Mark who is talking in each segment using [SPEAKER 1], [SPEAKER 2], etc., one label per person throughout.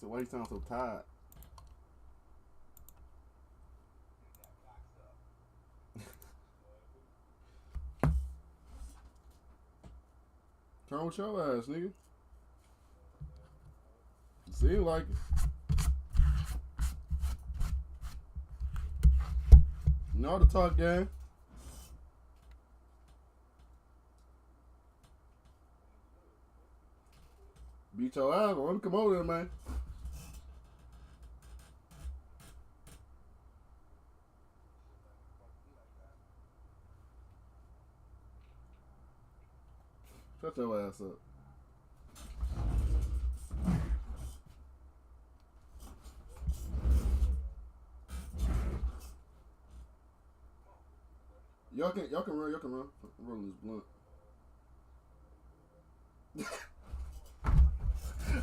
[SPEAKER 1] So why you sound so tired? Turn with your ass, nigga. Seems like it. You know the talk game. Beat your ass. Let me come over there, man. Shut your ass up. Y'all can run. I'm rolling this blunt.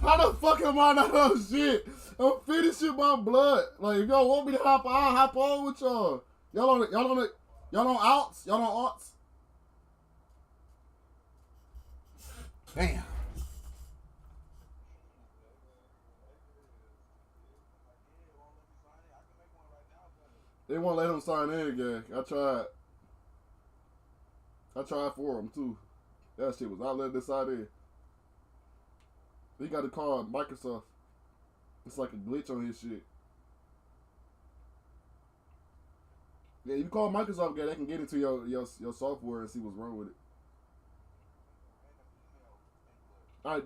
[SPEAKER 1] How the fuck am I not on shit? I'm finishing my blood. Like, if y'all want me to hop on, I'll hop on with y'all. Y'all on outs? Y'all on outs? Damn. They won't let him sign in again. I tried for him too. That shit was not letting this side in. He got to call Microsoft. It's like a glitch on his shit. Yeah, you call Microsoft, they can get into your software and see what's wrong with it.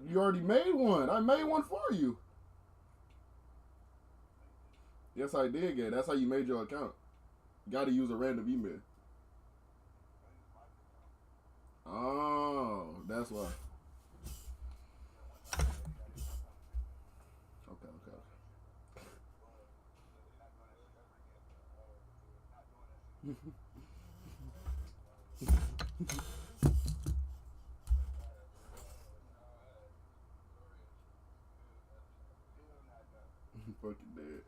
[SPEAKER 1] You already made one. I made one for you. Yes, I did, Gay. That's how you made your account. You got to use a random email. Oh, that's why. Okay. Fucking dead.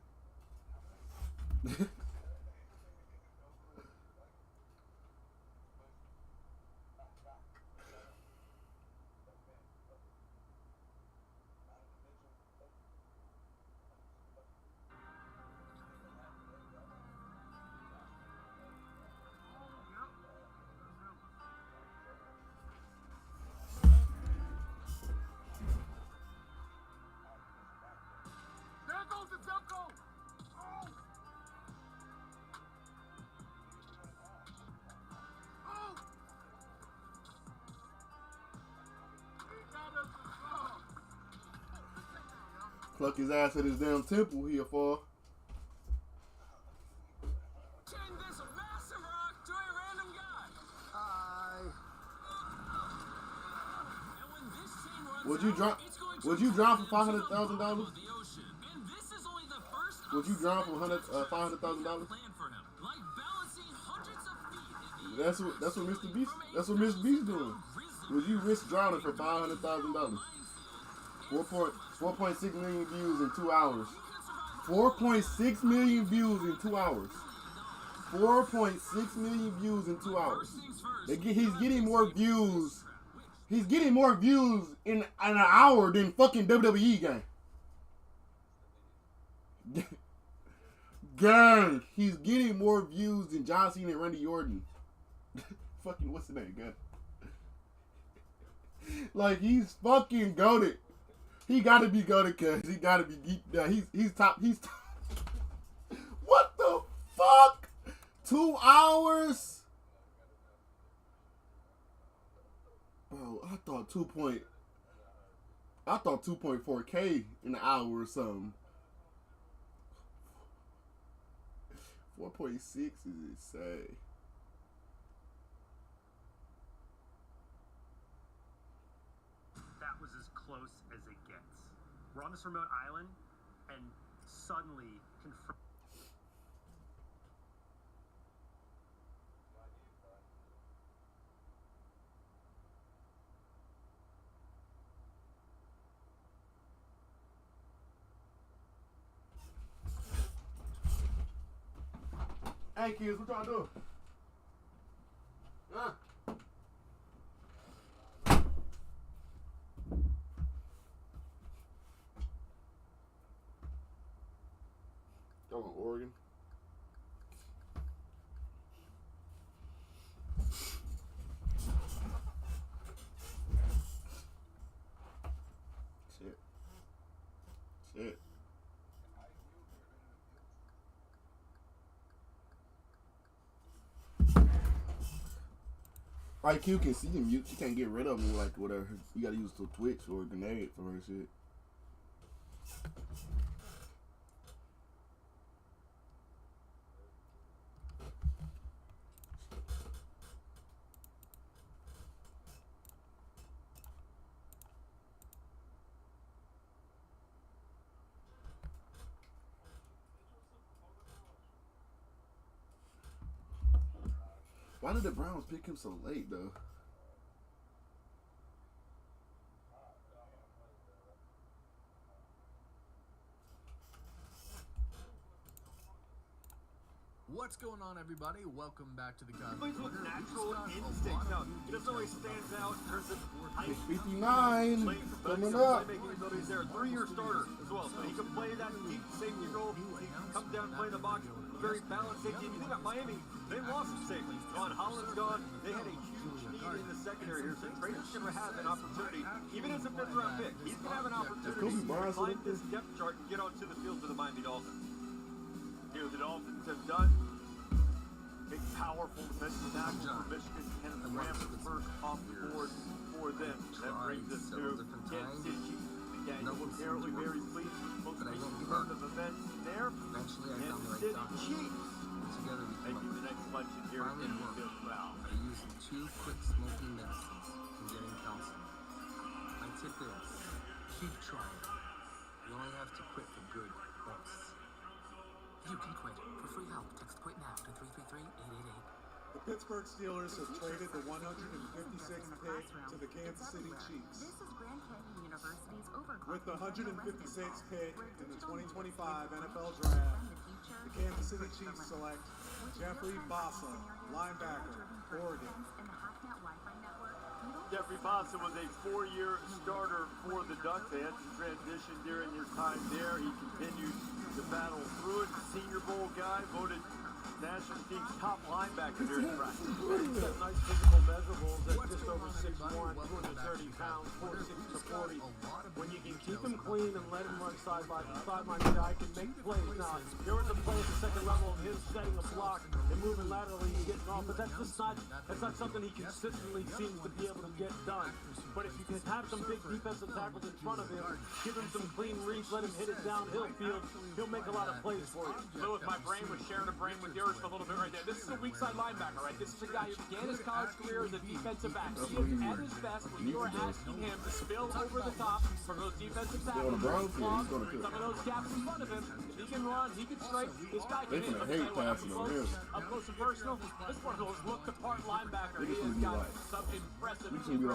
[SPEAKER 1] Pluck his ass at his damn temple here for.
[SPEAKER 2] This massive rock to a random guy.
[SPEAKER 1] Would you drop for $500,000? Would you drop for $500,000? That's what Mr. Beast. That's what Mr. Beast doing. Would you risk drowning for $500,000? 4.6 million views in 2 hours. 4.6 million views in 2 hours. 4.6 million views in 2 hours. He's getting more views. He's getting more views in an hour than fucking WWE gang. Gang, he's getting more views than John Cena and Randy Orton. Fucking what's the name, gang? Like, he's fucking goated. He gotta be goated, cuz he gotta be he's top. What the fuck? 2 hours? Bro, I thought 2.4K in an hour or something. 4.6 is insane.
[SPEAKER 3] That was as close as it gets. We're on this remote island, and suddenly confirmed.
[SPEAKER 1] Hey kids, what y'all doing? Huh? Oregon. Shit. Shit. IQ can see him mute. She can't get rid of him like whatever. You gotta use the Twitch or a grenade for her shit. Why did the Browns pick him so late, though?
[SPEAKER 4] What's going on, everybody? Welcome back to the Cosmic
[SPEAKER 3] Plays with
[SPEAKER 4] Corner.
[SPEAKER 3] natural instinct. Now, he doesn't always stand out in terms of height.
[SPEAKER 1] 59 coming up.
[SPEAKER 3] Playmaking abilities there. 3-year starter as well. So he can play that deep safety role. He can come down and play the box. Very balanced safety. If you think about Miami, they lost some safety. John Holland's gone. They had a huge need in the secondary here. So Trader's going to have an opportunity, even as a 5th round pick, he's going to have an opportunity to climb this depth chart and get onto the field for the Miami Dolphins. Here the Dolphins have done. Big, powerful defensive tackle for Michigan. Kenneth Graham was first off the board for them. That brings us to Kansas City Chiefs. McDaniel apparently very pleased with most recent turn of events there. Kansas City Chiefs making the next selection here in the 5th round.
[SPEAKER 4] I use 2 quick smoking medicines from getting counseling. My tip is, keep trying. You only have to quit for good once. You can quit. For free help, text quit now to 333-888.
[SPEAKER 5] The Pittsburgh Steelers have traded the 156th pick to the Kansas City Chiefs.
[SPEAKER 6] This is Grand Canyon University's
[SPEAKER 5] With the 156th pick in the 2025 NFL Draft, the Kansas City Chiefs select Jeffrey Bassa, linebacker, Oregon.
[SPEAKER 3] Jeffrey Bassa was a 4-year starter for the Ducks. They had some transition during your time there. He continued to battle through it. Senior Bowl guy, voted national team's top linebacker during practice. He's got nice physical measurables at just over 6'1", 230 pounds, 4'6" to 40. When you can keep him clean and let him run sideline to sideline, I can make plays. Now, there was a play at the second level of him setting a block and moving laterally and getting off, but that's not something he consistently seems to be able to get done. But if you can have some big defensive tackles in front of him, give him some clean reads, let him hit it downhill field, he'll make a lot of plays for you.
[SPEAKER 7] So if my brain was sharing a brain with yours for a little bit right there, this is a weak side linebacker, right? This is a guy who began his college career as a defensive back. He is at his best when you are asking him to spill over the top from those defensive tackles, some of those gaps in front of him. If he can run, he can strike. This guy can hit. Up close and personal. This one of those look-the-part linebacker. He has got some impressive vision.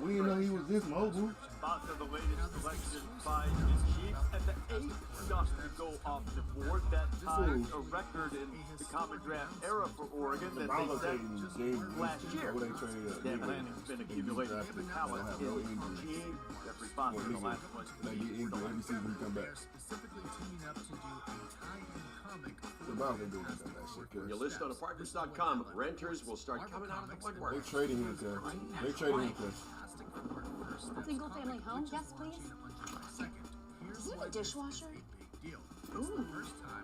[SPEAKER 1] We didn't know he was this mobile.
[SPEAKER 3] Bassa, the latest selection by the Chiefs at the 8th dust to go off the board. That ties a record in the common draft era for Oregon that they set last year. Dan Lanning's been accumulating the talent in the team. Jeffrey Bassa, the last one.
[SPEAKER 1] Every season he come back.
[SPEAKER 4] Specifically teaming up to do a tie-in comic.
[SPEAKER 1] The Browns ain't doing that shit.
[SPEAKER 8] Your list on apartments.com. Renters will start coming out of the
[SPEAKER 1] They
[SPEAKER 8] woodwork.
[SPEAKER 1] trading him, cuz. They trading him, cuz.
[SPEAKER 6] Single family home? Yes, please. Does he have a dishwasher?
[SPEAKER 9] Ooh,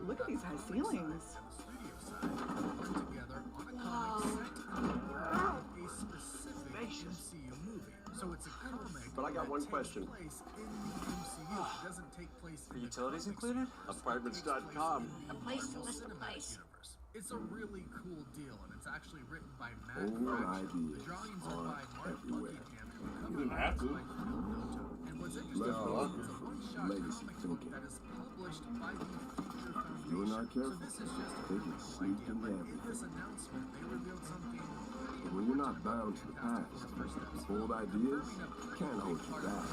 [SPEAKER 9] look at these high ceilings.
[SPEAKER 8] But I got one question.
[SPEAKER 7] Are utilities included?
[SPEAKER 8] Apartments.com.
[SPEAKER 6] A place to list the place.
[SPEAKER 4] It's a really cool deal, and it's actually written by Matt
[SPEAKER 10] Old
[SPEAKER 4] Fraction.
[SPEAKER 10] ideas
[SPEAKER 4] The drawings are
[SPEAKER 10] are
[SPEAKER 4] by Mark
[SPEAKER 10] everywhere.
[SPEAKER 4] Buckingham.
[SPEAKER 1] You didn't have to.
[SPEAKER 4] And what's interesting
[SPEAKER 10] Let's
[SPEAKER 4] is
[SPEAKER 10] go.
[SPEAKER 4] it's a one-shot
[SPEAKER 10] Legacy
[SPEAKER 4] comic book
[SPEAKER 10] thinking.
[SPEAKER 4] that is published by the Future Foundation.
[SPEAKER 10] You're not careful,
[SPEAKER 4] So this is just a
[SPEAKER 10] they can
[SPEAKER 4] cool
[SPEAKER 10] sneak
[SPEAKER 4] idea,
[SPEAKER 10] in
[SPEAKER 4] but in
[SPEAKER 10] everything.
[SPEAKER 4] this announcement, they revealed something
[SPEAKER 10] But when you're not bound to the past, bold ideas can't hold you back.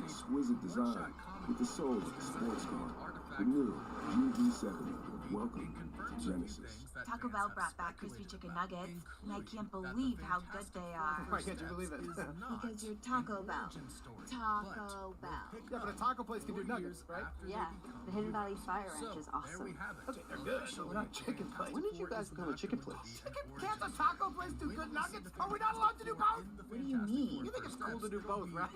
[SPEAKER 10] Exquisite design with the soul of the sports car. The new GV70. Welcome to Genesis.
[SPEAKER 6] Taco Bell brought back crispy chicken nuggets, and I can't believe how good they are.
[SPEAKER 3] Why can't you believe it?
[SPEAKER 6] Because you're Taco Bell. Taco Bell.
[SPEAKER 3] Yeah, but a taco place can do nuggets, right?
[SPEAKER 6] Yeah, the Hidden Valley Fire Ranch is awesome.
[SPEAKER 3] Okay, they're good, but we're not a chicken place.
[SPEAKER 8] When did you guys become a chicken place?
[SPEAKER 3] Can't a taco place do good nuggets? Are we not allowed to do both?
[SPEAKER 6] What do you mean?
[SPEAKER 3] You think it's cool to do both, right?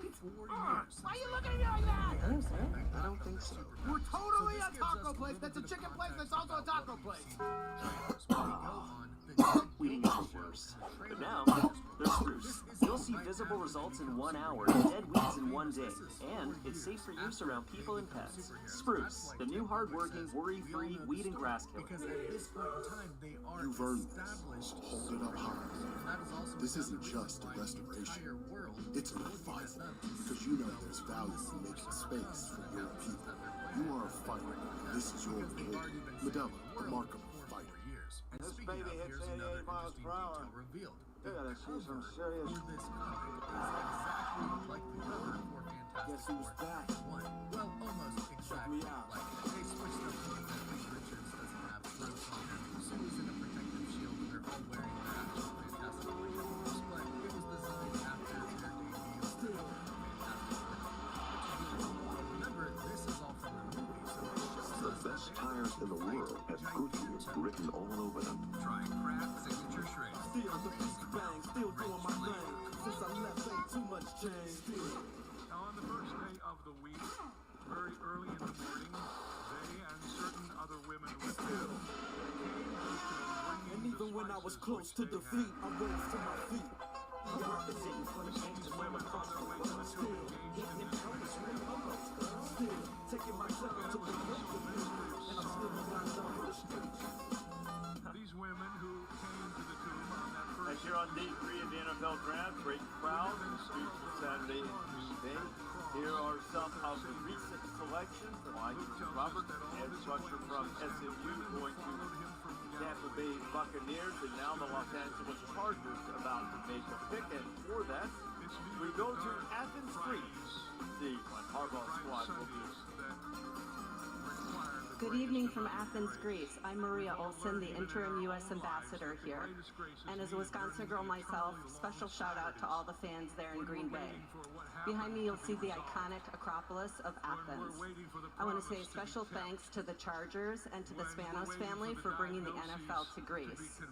[SPEAKER 3] Why are you looking at me like that?
[SPEAKER 6] No, sir.
[SPEAKER 8] I don't think so.
[SPEAKER 3] We're totally a taco place that's a chicken place that's also a taco place.
[SPEAKER 11] Weeding is the worst. But now, they're spruce. You'll see visible results in 1 hour, dead weeds in 1 day, and it's safe for use around people and pets. Spruce, the new hardworking, worry-free weed and grass killer.
[SPEAKER 12] Because at this point in time, they are
[SPEAKER 13] You've earned this.
[SPEAKER 12] established.
[SPEAKER 13] Hold it up high.
[SPEAKER 12] And that is also
[SPEAKER 13] This isn't
[SPEAKER 12] because
[SPEAKER 13] just a
[SPEAKER 12] the
[SPEAKER 13] restoration.
[SPEAKER 12] entire world
[SPEAKER 13] It's a revival. Because you know there's value in making space for your people. You are a fighter. This is your reward. Medella, a remarkable fighter.
[SPEAKER 12] And
[SPEAKER 3] This
[SPEAKER 12] speaking
[SPEAKER 3] baby
[SPEAKER 12] of,
[SPEAKER 3] hits
[SPEAKER 12] here's another
[SPEAKER 3] 88 miles
[SPEAKER 12] interesting
[SPEAKER 3] per hour.
[SPEAKER 12] detail revealed.
[SPEAKER 3] They gotta see some serious.
[SPEAKER 12] For this comic is exactly like the cover for Fantastic
[SPEAKER 3] Guess who's
[SPEAKER 12] Four
[SPEAKER 3] back?
[SPEAKER 12] #1. Well, almost exactly
[SPEAKER 3] me out.
[SPEAKER 12] like it. They switched up the fact that Richards doesn't have throats on him. Sue's in a protective shield and they're all wearing their actual Fantastic Four uniforms, but it was designed after their debut still Fantastic Four. Remember, this is all from the movie, so it shows
[SPEAKER 10] The
[SPEAKER 12] us
[SPEAKER 10] best tires in the world have Gucci written all over them.
[SPEAKER 12] try craft signature shreds.
[SPEAKER 3] Still the beast bang, still doing my thing. Since I left, ain't too much change.
[SPEAKER 14] Now, on the first day of the week, very early in the morning, they and certain other women with Bill came to
[SPEAKER 3] And even when I was close to defeat, I rose to my feet. I'm representing for the change of women across the world. Still getting in trouble, still taking my time to the and I'm still not done with the streets.
[SPEAKER 14] these women who came to the tomb on that first
[SPEAKER 3] As you're on day 3 of the NFL Draft, great crowd, beautiful Saturday evening. Here are some of the recent selections. Mike Roberts, edge rusher from SMU, going to Tampa Bay Buccaneers, and now the Los Angeles Chargers about to make a pick. And for that, we go to Athens, Greece. See what Harbaugh's squad will be.
[SPEAKER 15] Good evening from Athens, Greece. I'm Maria Olson, the interim U.S. ambassador here. And as a Wisconsin girl myself, special shout out to all the fans there in Green Bay. Behind me, you'll see the iconic Acropolis of Athens. I want to say a special thanks to the Chargers and to the Spanos family for bringing the NFL to Greece.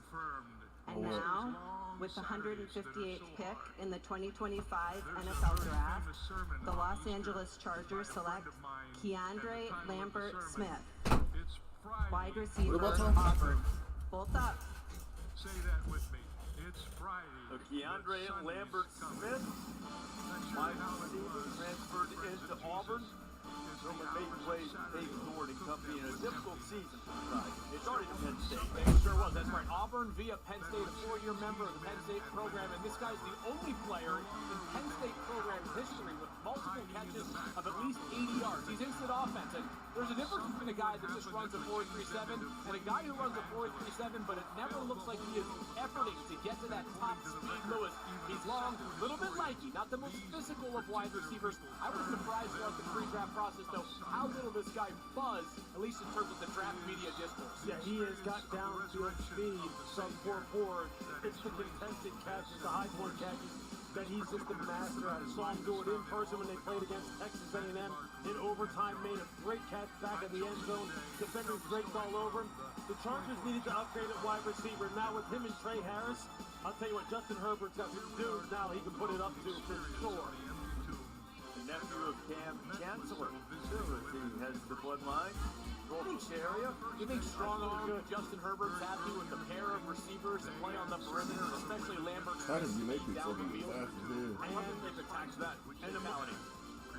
[SPEAKER 15] And now, with the 158th pick in the 2025 NFL Draft, the Los Angeles Chargers select Keandre Lambert-Smith, wide receiver, Auburn. Bolt up.
[SPEAKER 14] Say that with me. It's Friday.
[SPEAKER 3] So Keandre Lambert-Smith, wide receiver, transferred into Auburn. Roman making waves to David Nord and company in a difficult season for the side. It started at Penn State.
[SPEAKER 7] It sure was. That's right. Auburn via Penn State, a 4-year member of the Penn State program, and this guy's the only player in Penn State program history with multiple catches of at least 80 yards. He's instant offense, and there's a difference between a guy that just runs a 4.37 and a guy who runs a 4.37, but it never looks like he is efforting to get to that top speed. Lewis, he's long, a little bit lanky, not the most physical of wide receivers. I was surprised throughout the pre-draft process, though, how little this guy buzzed, at least in terms of the draft media discourse.
[SPEAKER 3] Yeah, he has got downfield speed from 4-4. It's the contested catches, the high point catches that he's just a master at. I saw him do it in person when they played against Texas A&M in overtime, made a great catch back in the end zone. Defenders raked all over him. The Chargers needed to upgrade at wide receiver. Now with him and Trey Harris, I'll tell you what, Justin Herbert's got some dudes now he can put it up to for sure. The nephew of Cam Chancellor, he heads the bloodline. Gulf area.
[SPEAKER 7] You think strong arm Justin Herbert's happy with the pair of receivers that play on the perimeter, especially Lambert.
[SPEAKER 1] How did you make it so
[SPEAKER 7] down the field?
[SPEAKER 3] And they've attacked that. And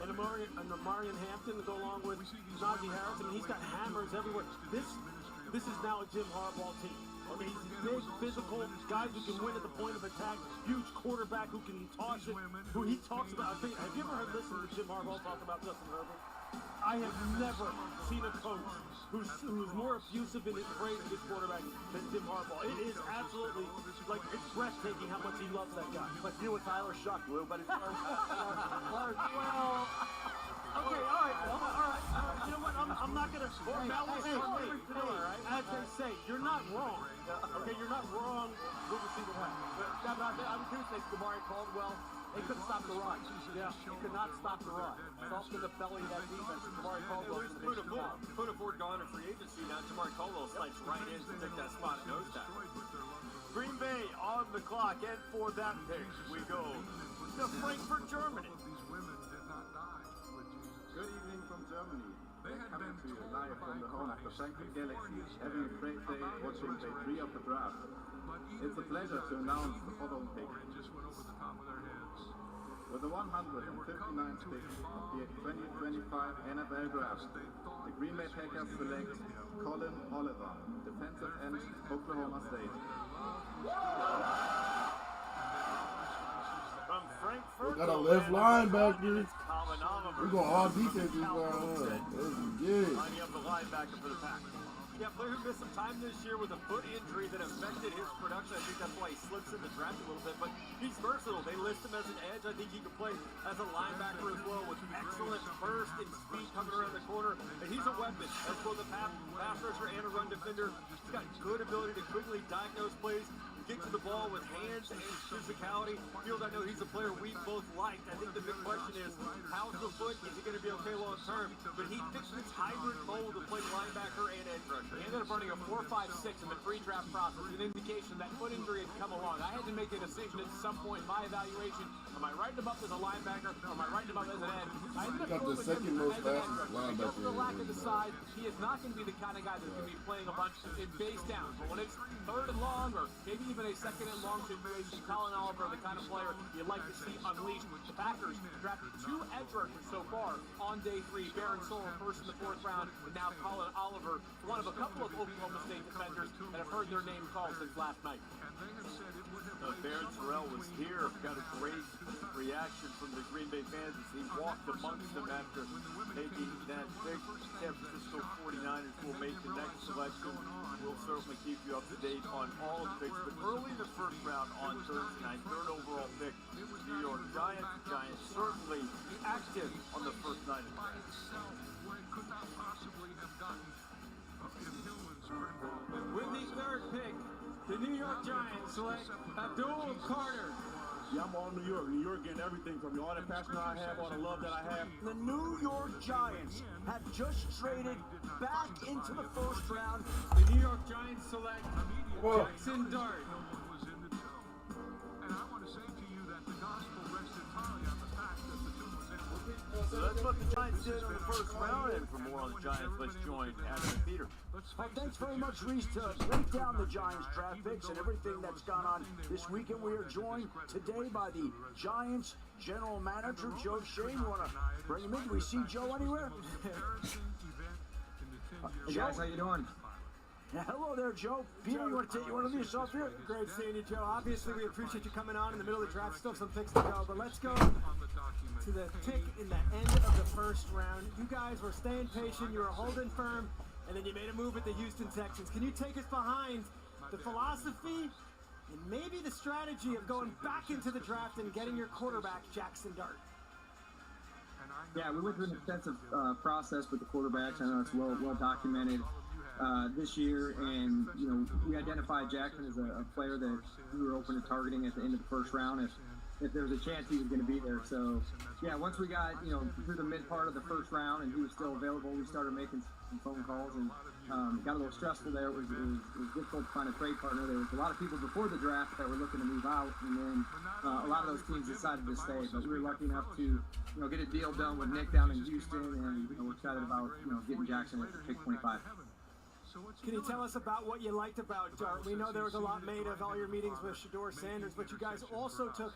[SPEAKER 3] Amarian Hampton to go along with Najee Harris. I mean, he's got hammers everywhere. This is now a Jim Harbaugh team. I mean, he's big, physical, guys who can win at the point of attack, huge quarterback who can toss it, who he talks about. Have you ever listened to Jim Harbaugh talk about Justin Herbert? I have never seen a coach who's more effusive in his praise of his quarterback than Jim Harbaugh. It is absolutely, like, it's breathtaking how much he loves that guy. Like you with Tyler Shuck, Lou, but it's well, okay, all right. You know what? I'm not gonna. As they say, you're not wrong. Okay, you're not wrong with a single pass. But I would do say Damari Caldwell. They couldn't stop the run. Yeah, they could not stop the run. Soft in the belly of that defense. Damari Caldwell was the big shot.
[SPEAKER 8] Put a Ford gone in free agency. Now Damari Caldwell slides right in to take that spot at nose tackle. Green Bay on the clock, and for that pick, we go to Frankfurt, Germany.
[SPEAKER 16] Good evening from Germany. We're coming to you live from the home of the Frankfurt Galaxy, having a great day watching day 3 of the draft. It's a pleasure to announce the following pick. With the 159th pick of the 2025 NFL Draft, the Green Bay Packers select Colin Oliver, defensive end, Oklahoma State.
[SPEAKER 8] From Frankfurt,
[SPEAKER 1] We got a left linebacker.
[SPEAKER 8] Colin Oliver.
[SPEAKER 1] We going all defenses right here. Good.
[SPEAKER 8] Lining up the linebacker for the Packers. Yeah, player who missed some time this year with a foot injury that affected his production. I think that's why he slips in the draft a little bit, but he's versatile. They list him as an edge. I think he can play as a linebacker as well with excellent burst and speed coming around the corner. And he's a weapon as both a pass rusher and a run defender. He's got good ability to quickly diagnose plays, get to the ball with hands and physicality. Field, I know he's a player we both liked. I think the big question is, how's the foot? Is he going to be okay long term? But he fits this hybrid mold of playing linebacker and edge rusher.
[SPEAKER 7] He ended up running a 4.56 in the pre-draft process, an indication that foot injury had come along. I had to make a decision at some point in my evaluation. Am I writing him up as a linebacker, or am I writing him up as an edge? I ended up
[SPEAKER 1] Got
[SPEAKER 7] going
[SPEAKER 1] the
[SPEAKER 7] with him
[SPEAKER 1] second
[SPEAKER 7] as
[SPEAKER 1] most
[SPEAKER 7] an edge
[SPEAKER 1] fastest
[SPEAKER 7] rusher. Because of the
[SPEAKER 1] linebacker
[SPEAKER 7] lack of the
[SPEAKER 1] in the
[SPEAKER 7] size, he is not going to be the kind of guy that's going to be playing a bunch in base downs. But when it's third and long, or maybe even a second and long situation, Colin Oliver, the kind of player you'd like to see unleashed. The Packers drafted 2 edge rushers so far on day 3. Baron Soler first in the 4th round, and now Colin Oliver, one of a couple of Oklahoma State defenders that have heard their name called since last night.
[SPEAKER 8] Baron Terrell was here, got a great reaction from the Green Bay fans as he walked amongst them after making that pick. San Francisco 49ers will make the next selection. We'll certainly keep you up to date on all the picks, but early in the 1st round on Thursday night, 3rd overall pick, New York Giants. The Giants certainly active on the first night of the draft.
[SPEAKER 3] With the 3rd pick, the New York Giants select Abdul Carter.
[SPEAKER 16] Yeah, I'm all New York. New York getting everything from me. All the passion I have, all the love that I have.
[SPEAKER 11] The New York Giants have just traded back into the 1st round.
[SPEAKER 3] The New York Giants select Jackson Dart.
[SPEAKER 14] And I want to say to you that the gospel rests entirely on the fact that the tomb was empty.
[SPEAKER 8] So that's what the Giants did on the 1st round, and for more on the Giants, let's join Adam and Peter.
[SPEAKER 11] Well, thanks very much, Reese, to break down the Giants draft picks and everything that's gone on this weekend. We are joined today by the Giants general manager, Joe Shea. You want to bring him in? Do we see Joe anywhere?
[SPEAKER 17] Hey guys, how you doing?
[SPEAKER 11] Yeah, hello there, Joe. Peter, you want to leave yourself here?
[SPEAKER 3] Great seeing you, Joe. Obviously, we appreciate you coming on in the middle of the draft. Still some picks to go, but let's go to the pick in the end of the 1st round. You guys were staying patient. You were holding firm, and then you made a move with the Houston Texans. Can you take us behind the philosophy and maybe the strategy of going back into the draft and getting your quarterback, Jackson Dart?
[SPEAKER 17] Yeah, we went through an extensive process with the quarterbacks. I know it's well documented this year, and we identified Jackson as a player that we were open to targeting at the end of the 1st round if there was a chance he was going to be there. So yeah, once we got through the mid part of the 1st round and he was still available, we started making some phone calls and got a little stressful there. It was difficult to find a trade partner. There was a lot of people before the draft that were looking to move out, and then a lot of those teams decided to stay. But we were lucky enough to get a deal done with Nick down in Houston, and we're excited about getting Jackson at pick 25.
[SPEAKER 3] Can you tell us about what you liked about Dart? We know there was a lot made of all your meetings with Shedeur Sanders, but you guys also took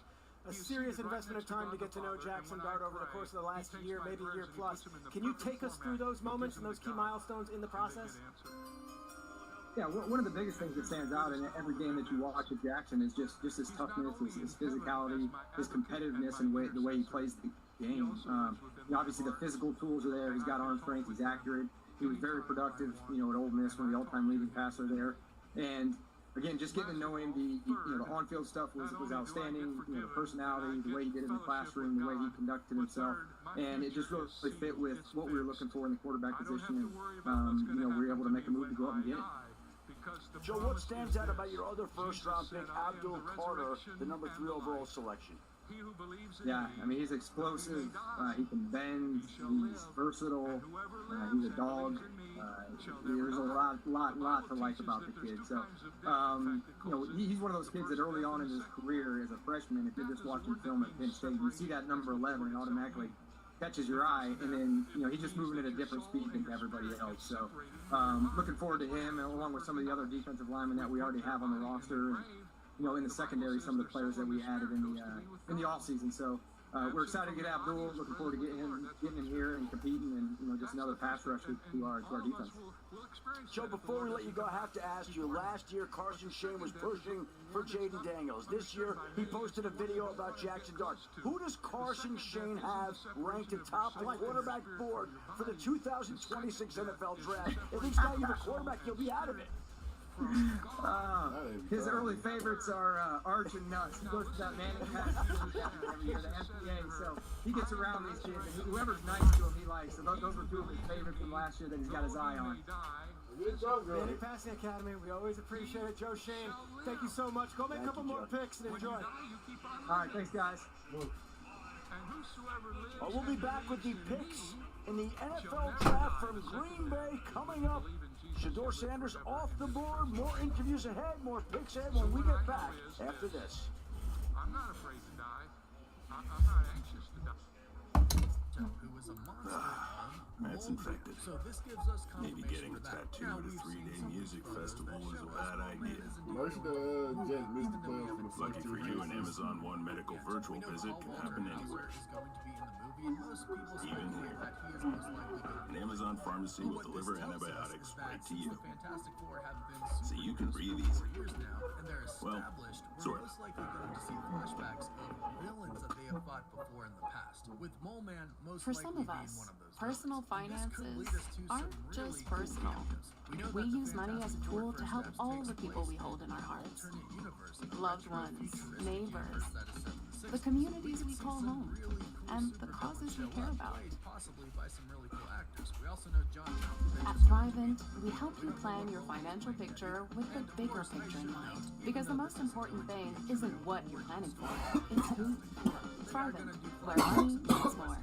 [SPEAKER 3] a serious investment of time to get to know Jackson Dart over the course of the last year, maybe year plus. Can you take us through those moments and those key milestones in the process?
[SPEAKER 17] Yeah, one of the biggest things that stands out in every game that you watch with Jackson is just his toughness, his physicality, his competitiveness, and the way he plays the game. Obviously, the physical tools are there. He's got arm strength. He's accurate. He was very productive, at Ole Miss, one of the all-time leading passer there. And again, just getting to know him, the on-field stuff was outstanding. The personality, the way he did it in the classroom, the way he conducted himself, and it just really fit with what we were looking for in the quarterback position. And we were able to make a move to go up and get it.
[SPEAKER 18] Joe, what stands out about your other first-round pick, Abdul Carter, the number 3 overall selection?
[SPEAKER 17] Yeah, I mean, he's explosive. He can bend. He's versatile. He's a dog. There's a lot to like about the kid. So, he's one of those kids that early on in his career as a freshman, if you're just watching film at Penn State, you see that number 11 and automatically catches your eye, and then he's just moving at a different speed than everybody else. So, looking forward to him, and along with some of the other defensive linemen that we already have on the roster. And, in the secondary, some of the players that we added in the offseason. So we're excited to get Abdul. Looking forward to getting him here and competing, and just another pass rush to our defense.
[SPEAKER 18] Joe, before we let you go, I have to ask you. Last year, Carson Shane was pushing for Jaden Daniels. This year, he posted a video about Jackson Dart. Who does Carson Shane have ranked atop the quarterback board for the 2026 NFL Draft? At least now you have a quarterback, you'll be out of it.
[SPEAKER 17] His early favorites are Arch and Nuts. He goes to that Manning pass every year, the FBA. So he gets around these kids, and whoever's nice to him, he likes. So those were 2 of his favorites from last year that he's got his eye on.
[SPEAKER 3] Manning Passing Academy, we always appreciate it. Joe Shane, thank you so much. Go make a couple more picks and enjoy.
[SPEAKER 17] All right, thanks, guys.
[SPEAKER 18] We'll be back with the picks in the NFL Draft from Green Bay coming up. Shedeur Sanders off the board. More interviews ahead, more picks ahead when we get back after this.
[SPEAKER 14] I'm not afraid to die. I'm not anxious to die.
[SPEAKER 12] Who is a monster.
[SPEAKER 10] That's infected.
[SPEAKER 12] So this gives us
[SPEAKER 10] Maybe getting a tattoo at a 3-day music festival is a bad idea.
[SPEAKER 1] Most of the Jets missed the playoffs for the first
[SPEAKER 10] Lucky for you, an Amazon One medical virtual visit can happen anywhere. Even here. An Amazon pharmacy will deliver antibiotics right to you. So you can breathe easy. Well, sort of.
[SPEAKER 19] For some of us, personal finances aren't just personal. We use money as a tool to help all the people we hold in our hearts. Loved ones, neighbors, the communities we call home, and the causes we care about. At Thrivent, we help you plan your financial picture with the bigger picture in mind. Because the most important thing isn't what you're planning for, it's who. Thrivent, where money is more.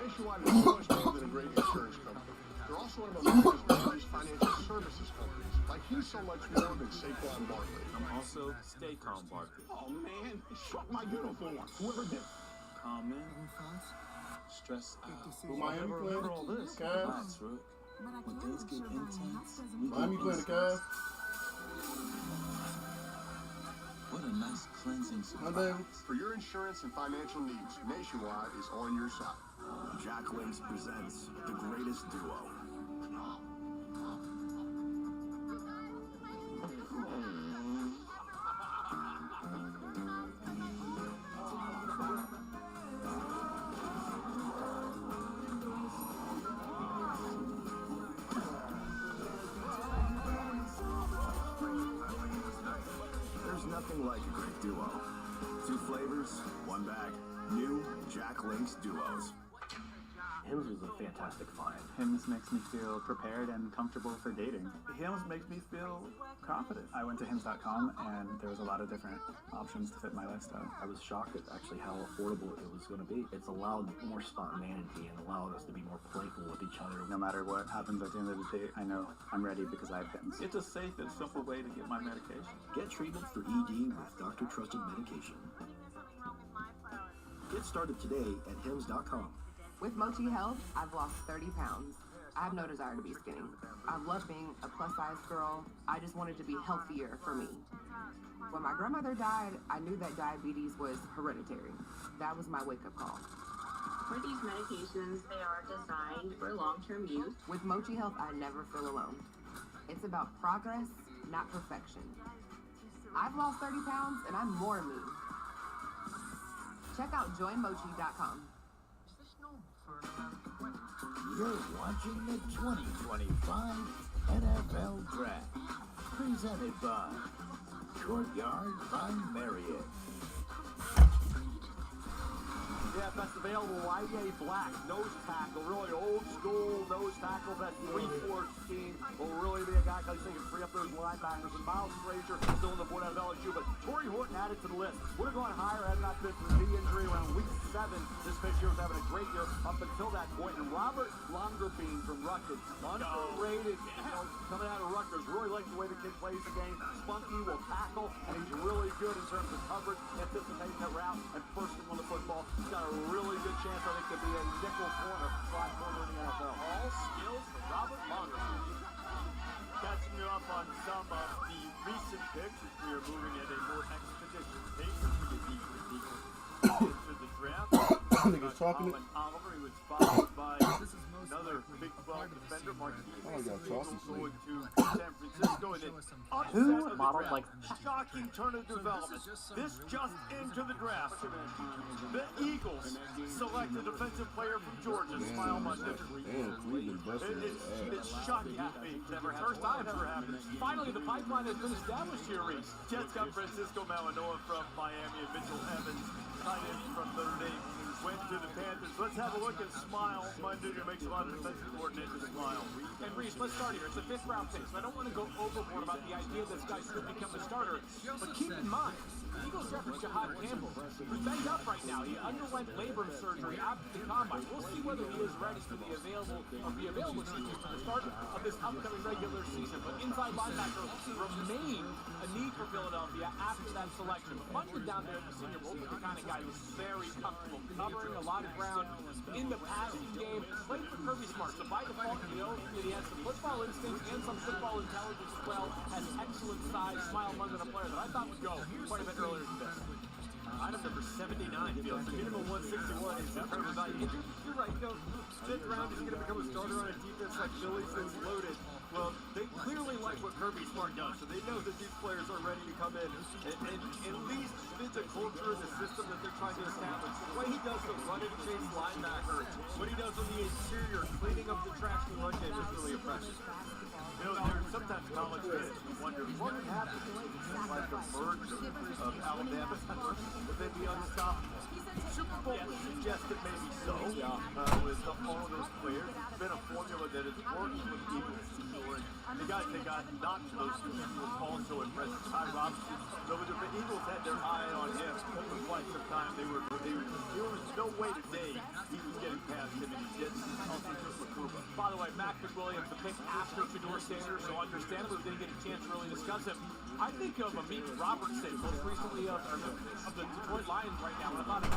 [SPEAKER 13] Nationwide is so much more than a great insurance company. They're also one of America's largest financial services companies. Like you so much more than Saquon Barkley.
[SPEAKER 20] I'm also Stay Calm Barkley.
[SPEAKER 13] Oh man, fuck my uniform. Whoever did.
[SPEAKER 20] Calm in. Stress out.
[SPEAKER 1] Who Miami playing?
[SPEAKER 20] Remember all this. Relax, Rook. When things get intense,
[SPEAKER 1] Miami playing the Cavs.
[SPEAKER 20] What a nice cleansing surprise.
[SPEAKER 13] For your insurance and financial needs, Nationwide is on your side. Jack Links presents the greatest duo. There's nothing like a great duo. 2 flavors, 1 bag. New Jack Links Duos.
[SPEAKER 21] Hims was a fantastic find. Hims makes me feel prepared and comfortable for dating. Hims makes me feel confident. I went to hims.com and there was a lot of different options to fit my lifestyle.
[SPEAKER 22] I was shocked at actually how affordable it was going to be. It's allowed more spontaneity and allowed us to be more playful with each other.
[SPEAKER 21] No matter what happens at the end of the day, I know I'm ready because I have Hims. It's a safe and simple way to get my medication.
[SPEAKER 22] Get treatment for ED with doctor-trusted medication. Get started today at hims.com.
[SPEAKER 23] With Mochi Health, I've lost 30 pounds. I have no desire to be skinny. I've loved being a plus-size girl. I just wanted to be healthier for me. When my grandmother died, I knew that diabetes was hereditary. That was my wake-up call.
[SPEAKER 24] For these medications, they are designed for long-term use.
[SPEAKER 23] With Mochi Health, I never feel alone. It's about progress, not perfection. I've lost 30 pounds, and I'm more me. Check out joinmochi.com.
[SPEAKER 25] You're watching the 2025 NFL Draft.
[SPEAKER 10] Presented by Courtyard by Marriott.
[SPEAKER 8] Yeah, best available, YA Black, nose tackle, really old school nose tackle, that 3-4 scheme will really be a guy because he can free up those linebackers. And Miles Frazier still on the board out of LSU, but Torrey Horton added to the list. Would have gone higher had not been for the knee injury around week 7. This pitch here was having a great year up until that point. And Robert Longerbeam from Rutgers, underrated, coming out of Rutgers, really like the way the kid plays the game. Spunky will tackle, and he's really good in terms of coverage, anticipating the route, and first thing on the football. He's got a really good chance, I think, to be a nickel corner, slot corner in the NFL. All skills for Robert Longerbeam. Catching you up on some of the recent picks as we are moving at a more expeditious pace as we get deeper and deeper into the draft.
[SPEAKER 1] Niggas talking it.
[SPEAKER 8] Oliver, he was followed by another Big 12 defender, Marquise going to San Francisco, and then
[SPEAKER 7] Who modeled like
[SPEAKER 8] shocking turn of development. This just into the draft. The Eagles select a defensive player from Georgia. Smile Monday. It's shocking to me. First time ever happened.
[SPEAKER 7] Finally, the pipeline has been established here, Reese.
[SPEAKER 8] Jets got Francisco Malinois from Miami and Mitchell Evans, tight end from Notre Dame, went to the Panthers. Let's have a look at Smile Monday, who makes a lot of defensive coordinators smile.
[SPEAKER 7] And Reese, let's start here. It's a 5th round pick, so I don't want to go overboard about the idea this guy should become a starter. But keep in mind, Eagles reference Jahad Campbell, who's banged up right now. He underwent labrum surgery after the combine. We'll see whether he is ready to be available to the start of this upcoming regular season. But inside linebacker remained a need for Philadelphia after that selection. Munted down there at the Senior Bowl, the kind of guy who's very comfortable covering a lot of ground in the passing game. Played for Kirby Smart, so by default, he has some football instincts and some football intelligence as well. Has excellent size. Smile Munted, a player that I thought would go quite a bit earlier than this.
[SPEAKER 8] Item number 79, Fields. The minimum 161 is incredible value. You're right, 5th round is going to become a starter on a defense like Philly's that's loaded. Well, they clearly like what Kirby Smart does, so they know that these players are ready to come in and at least fit the culture and the system that they're trying to establish. The way he does the running chase linebacker, what he does on the interior, cleaning up the trash and run game is really impressive. You know, there's sometimes college fans wonder what would happen like a merger of Alabama within the unstoppable. Super Bowl would suggest that maybe so, with all of those players. It's been a formula that has worked with the Eagles for sure. And the guys that got knocked to those two was also impressive. Ty Robinson. So the Eagles had their eye on him for quite some time. There was no way today he was getting past him, and he didn't. Also took Makuba.
[SPEAKER 7] By the way, Mac McWilliams, the pick after Shedeur Sanders, so understandably didn't get a chance to really discuss him. I think of Amik Robertson, most recently of the Detroit Lions right now. When I thought of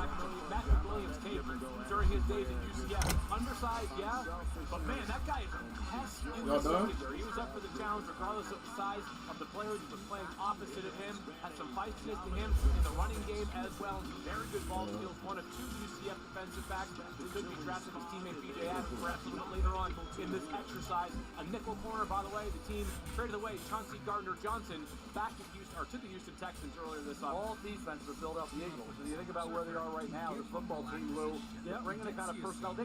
[SPEAKER 7] Mac McWilliams' tape during his days at UCF. Undersized, yeah, but man, that guy is a pest in the secondary. He was up for the challenge regardless of the size of the players who were playing opposite of him. Had some feistiness to him in the running game as well. Very good ball skills. One of 2 UCF defensive backs who could be drafted his teammate BJ Adams perhaps a little bit later on in this exercise. A nickel corner, by the way. The team traded away Chauncey Gardner-Johnson back to Houston, or to the Houston Texans earlier this offseason.
[SPEAKER 8] All defense for Philadelphia Eagles. When you think about where they are right now, the football team, Lou, they're bringing the kind of personnel. They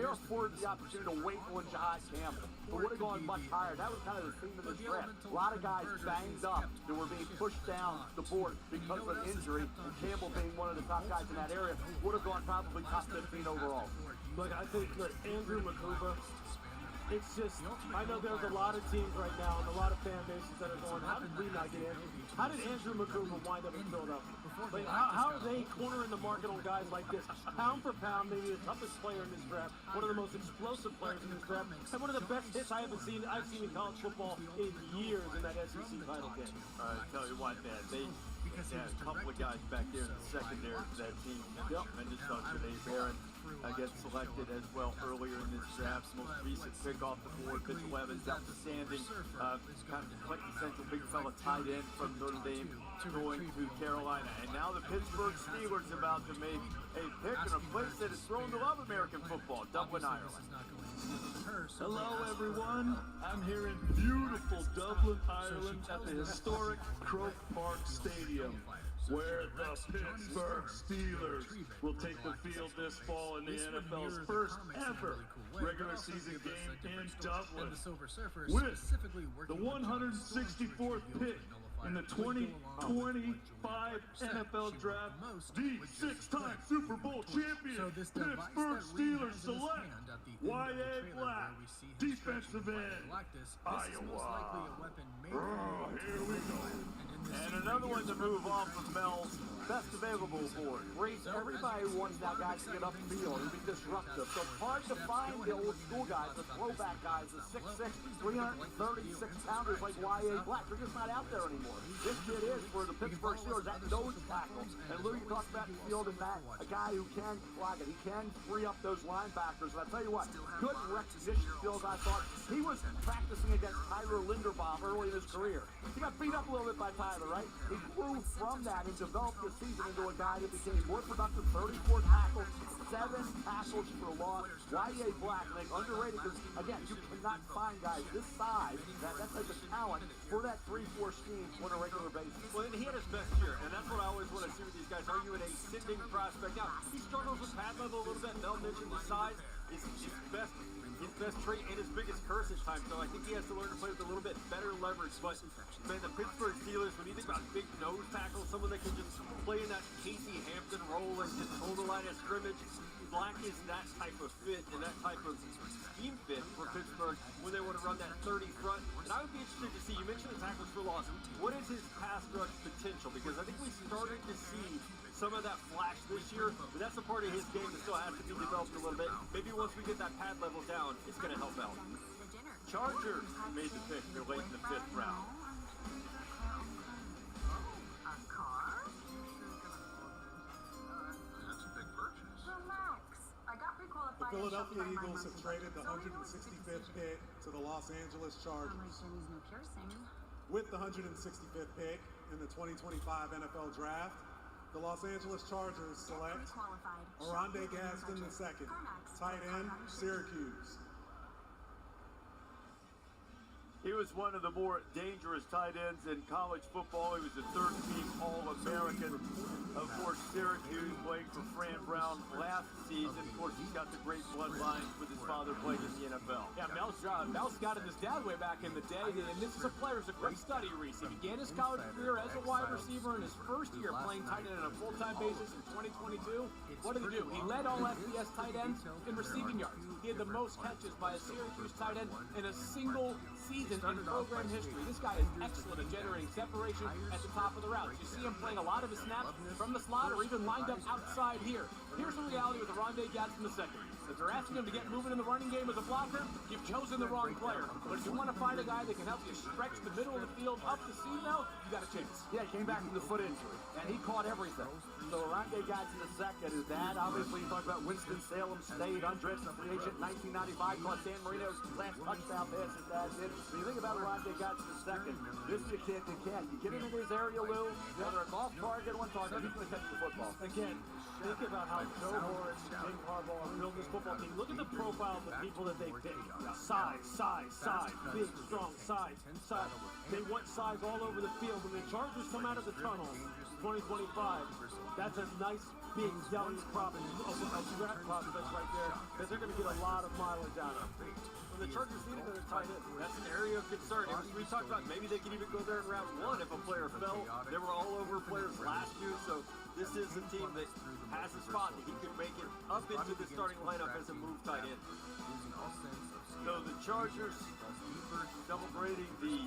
[SPEAKER 8] are afforded the opportunity to wait on Jahad Campbell. But would have gone much higher. That was kind of the theme of this draft. A lot of guys banged up that were being pushed down the board because of an injury, and Campbell being one of the top guys in that area would have gone probably top 15 overall.
[SPEAKER 2] Look, I think that Andrew Makuba, it's just, I know there's a lot of teams right now and a lot of fan bases that are going, how did we not get Andrew? How did Andrew Makuba wind up in Philadelphia? Like, how are they cornering the market on guys like this? Pound for pound, maybe the toughest player in this draft, one of the most explosive players in this draft, and one of the best hits I've seen in college football in years in that SEC title game.
[SPEAKER 8] I tell you what, man, they had a couple of guys back there in the secondary for that team. Tremendous on Janae Barron. Gets selected as well earlier in this draft. Most recent pick off the board, Mitchell Evans, outstanding, kind of quintessential big fella tight end from Notre Dame, going to Carolina. And now the Pittsburgh Steelers about to make a pick in a place that is thrown to love American football, Dublin, Ireland.
[SPEAKER 4] Hello, everyone. I'm here in beautiful Dublin, Ireland at the historic Croke Park Stadium. where the Pittsburgh Steelers will take the field this fall in the NFL's first ever regular season game in Dublin, with the 164th pick in the 2025 NFL Draft, the six-time Super Bowl champion Pittsburgh Steelers select Y.A. Black, defensive end, Iowa. Oh, here we go.
[SPEAKER 8] And another one to move off of Mel's best available board. Race, everybody wants that guy to get upfield and be disruptive. So it's hard to find the old school guys, the throwback guys, the 6'6", 336-pounders like Y.A. Black. They're just not out there anymore. This kid is for the Pittsburgh Steelers at nose tackle. And Lou, you talked about the field and that, a guy who can block it. He can free up those linebackers. And I tell you what, good recognition skills, I thought. He was practicing against Tyler Linderbaum early in his career. He got beat up a little bit by Tyler, right? He grew from that and developed this season into a guy that became more productive, 34 tackles, 7 tackles for loss. Y.A. Black, like, underrated because, again, you cannot find guys this size, that type of talent for that 3-4 scheme on a regular basis.
[SPEAKER 3] Well, and he had his best year, and that's what I always want to see with these guys. Are you an ascending prospect? Now, he struggles with pad level a little bit. Mel mentioned the size. His best trait and his biggest curse at times, so I think he has to learn to play with a little bit better leverage. But, man, the Pittsburgh Steelers, when you think about big nose tackle, someone that can just play in that Casey Hampton role and just hold the line of scrimmage, Black is that type of fit and that type of scheme fit for Pittsburgh when they want to run that 30 front. And I would be interested to see, you mentioned the tackles for loss, what is his pass rush potential? Because I think we started to see some of that flash this year, but that's a part of his game that still has to be developed a little bit. Maybe once we get that pad level down, it's going to help out. Chargers made the pick late in the 5th round.
[SPEAKER 5] The Philadelphia Eagles have traded the 165th pick to the Los Angeles Chargers. With the 165th pick in the 2025 NFL Draft, the Los Angeles Chargers select Oronde Gadsden II, tight end, Syracuse.
[SPEAKER 8] He was one of the more dangerous tight ends in college football. He was a third-team All-American. Of course, Syracuse playing for Fran Brown last season. Of course, he's got the great bloodlines with his father playing in the NFL.
[SPEAKER 7] Yeah, Mel's scouted his dad way back in the day, and this is a player who's a great study, Reese. He began his college career as a wide receiver in his first year playing tight end on a full-time basis in 2022. What did he do? He led all FBS tight ends in receiving yards. He had the most catches by a Syracuse tight end in a single season in program history. This guy is excellent at generating separation at the top of the routes. You see him playing a lot of his snaps from the slot or even lined up outside here. Here's the reality with Oronde Gadsden II. If you're asking him to get moving in the running game as a blocker, you've chosen the wrong player. But if you want to find a guy that can help you stretch the middle of the field up the seam now, you got a chance.
[SPEAKER 8] Yeah, he came back from the foot injury, and he caught everything. So Oronde Gadsden II, his dad, obviously, you talk about Winston-Salem State, undrafted free agent 1995, caught Dan Marino's last touchdown pass his dad did. When you think about Oronde Gadsden II, this is a kid that can. You get him in his area, Lou, whether it's off target or on target, he's going to catch the football.
[SPEAKER 2] Again, think about how Joe Horan and Jim Harbaugh built this football team. Look at the profile of the people that they pick. Size, big, strong, size. They want size all over the field. When the Chargers come out of the tunnel, 2025, that's a nice, big, young prospect right there that they're going to get a lot of mileage out of.
[SPEAKER 3] When the Chargers need another tight end, that's an area of concern. We talked about maybe they could even go there in round 1 if a player fell. They were all over players last year, so this is a team that has a spot that he could make it up into the starting lineup as a move tight end. So the Chargers celebrating the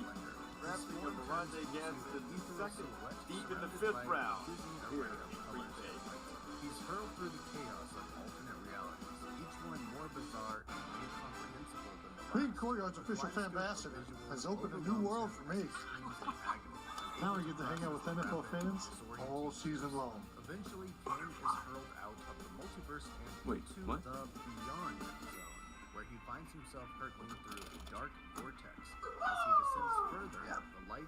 [SPEAKER 3] drafting of Oronde Gadsden II, deep in the 5th round here in Green Bay.
[SPEAKER 12] He's hurled through the chaos of alternate realities, each one more bizarre and incomprehensible than the
[SPEAKER 6] Being Courtyard's official fan ambassador has opened a new world for me. Now I get to hang out with NFL fans all season long.
[SPEAKER 12] Eventually, Kane is hurled out of the multiverse and into the Beyond Zone, where he finds himself hurtling through a dark vortex as he descends further into the life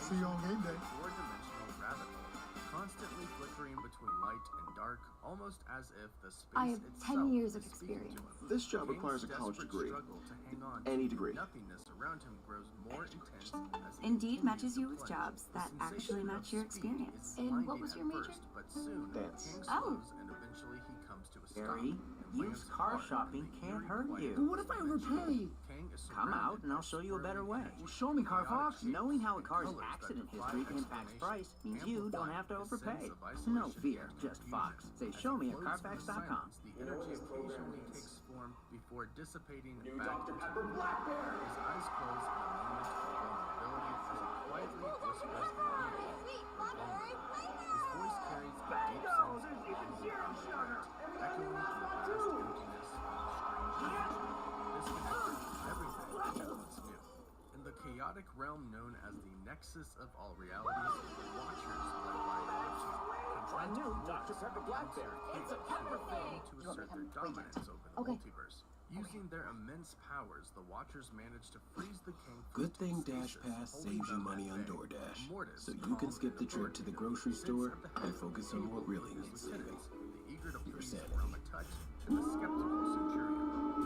[SPEAKER 6] See you on game day.
[SPEAKER 12] Four-dimensional rabbit hole, constantly flickering between light and dark, almost as if the space
[SPEAKER 9] I have 10 years of
[SPEAKER 12] is speaking to
[SPEAKER 9] experience.
[SPEAKER 12] him.
[SPEAKER 13] This job
[SPEAKER 12] King's
[SPEAKER 13] requires a college
[SPEAKER 12] desperate
[SPEAKER 13] degree.
[SPEAKER 12] struggle to hang on
[SPEAKER 13] Any
[SPEAKER 12] to
[SPEAKER 13] degree.
[SPEAKER 12] nothingness around him grows more intense as he
[SPEAKER 9] Indeed matches
[SPEAKER 12] continues
[SPEAKER 9] you
[SPEAKER 12] to
[SPEAKER 9] with
[SPEAKER 12] play.
[SPEAKER 9] jobs that
[SPEAKER 12] The
[SPEAKER 9] actually
[SPEAKER 12] sensation
[SPEAKER 9] match
[SPEAKER 12] of
[SPEAKER 9] your
[SPEAKER 12] speed
[SPEAKER 9] experience.
[SPEAKER 12] is
[SPEAKER 9] And what
[SPEAKER 12] blinding
[SPEAKER 9] was
[SPEAKER 12] at
[SPEAKER 9] your major?
[SPEAKER 12] first, but soon
[SPEAKER 13] Dance.
[SPEAKER 12] King
[SPEAKER 9] Oh.
[SPEAKER 12] slows and eventually he comes to a stop.
[SPEAKER 11] Gary,
[SPEAKER 12] and lands
[SPEAKER 11] used car
[SPEAKER 12] hard
[SPEAKER 11] shopping
[SPEAKER 12] in the
[SPEAKER 11] can't
[SPEAKER 12] eerie
[SPEAKER 11] hurt
[SPEAKER 12] quiet
[SPEAKER 11] you.
[SPEAKER 12] of
[SPEAKER 11] But what if
[SPEAKER 12] his
[SPEAKER 11] I
[SPEAKER 12] mansion.
[SPEAKER 11] overpay?
[SPEAKER 12] King is
[SPEAKER 11] Come out and I'll show you a better way. Well, show me, Carfax. Knowing how a car's accident history impacts price means you don't have to overpay. No fear, just Fox. Say, show me at Carfax.com.
[SPEAKER 12] The energy occasionally takes form before dissipating back into the night. His eyes close in a moment of vulnerability as he quietly whispers the meaning of loneliness. His voice carries a deep sense of longing, echoing the vast emptiness of a strange dimension, disconnected from everything that once knew. In the chaotic realm known as the nexus of all realities, the Watchers, led by
[SPEAKER 2] I knew Dr. Pepper Black Bear. It's a pepper thing.
[SPEAKER 12] to assert their dominance over the multiverse. Using their immense powers, the Watchers managed to freeze the king.
[SPEAKER 13] Good thing Dash Pass saves you money on DoorDash, so you can skip the trip to the grocery store and focus on what really needs saving.
[SPEAKER 12] The eager to
[SPEAKER 13] Your
[SPEAKER 12] please
[SPEAKER 13] sanity.
[SPEAKER 12] from a touch to the skeptical centurion.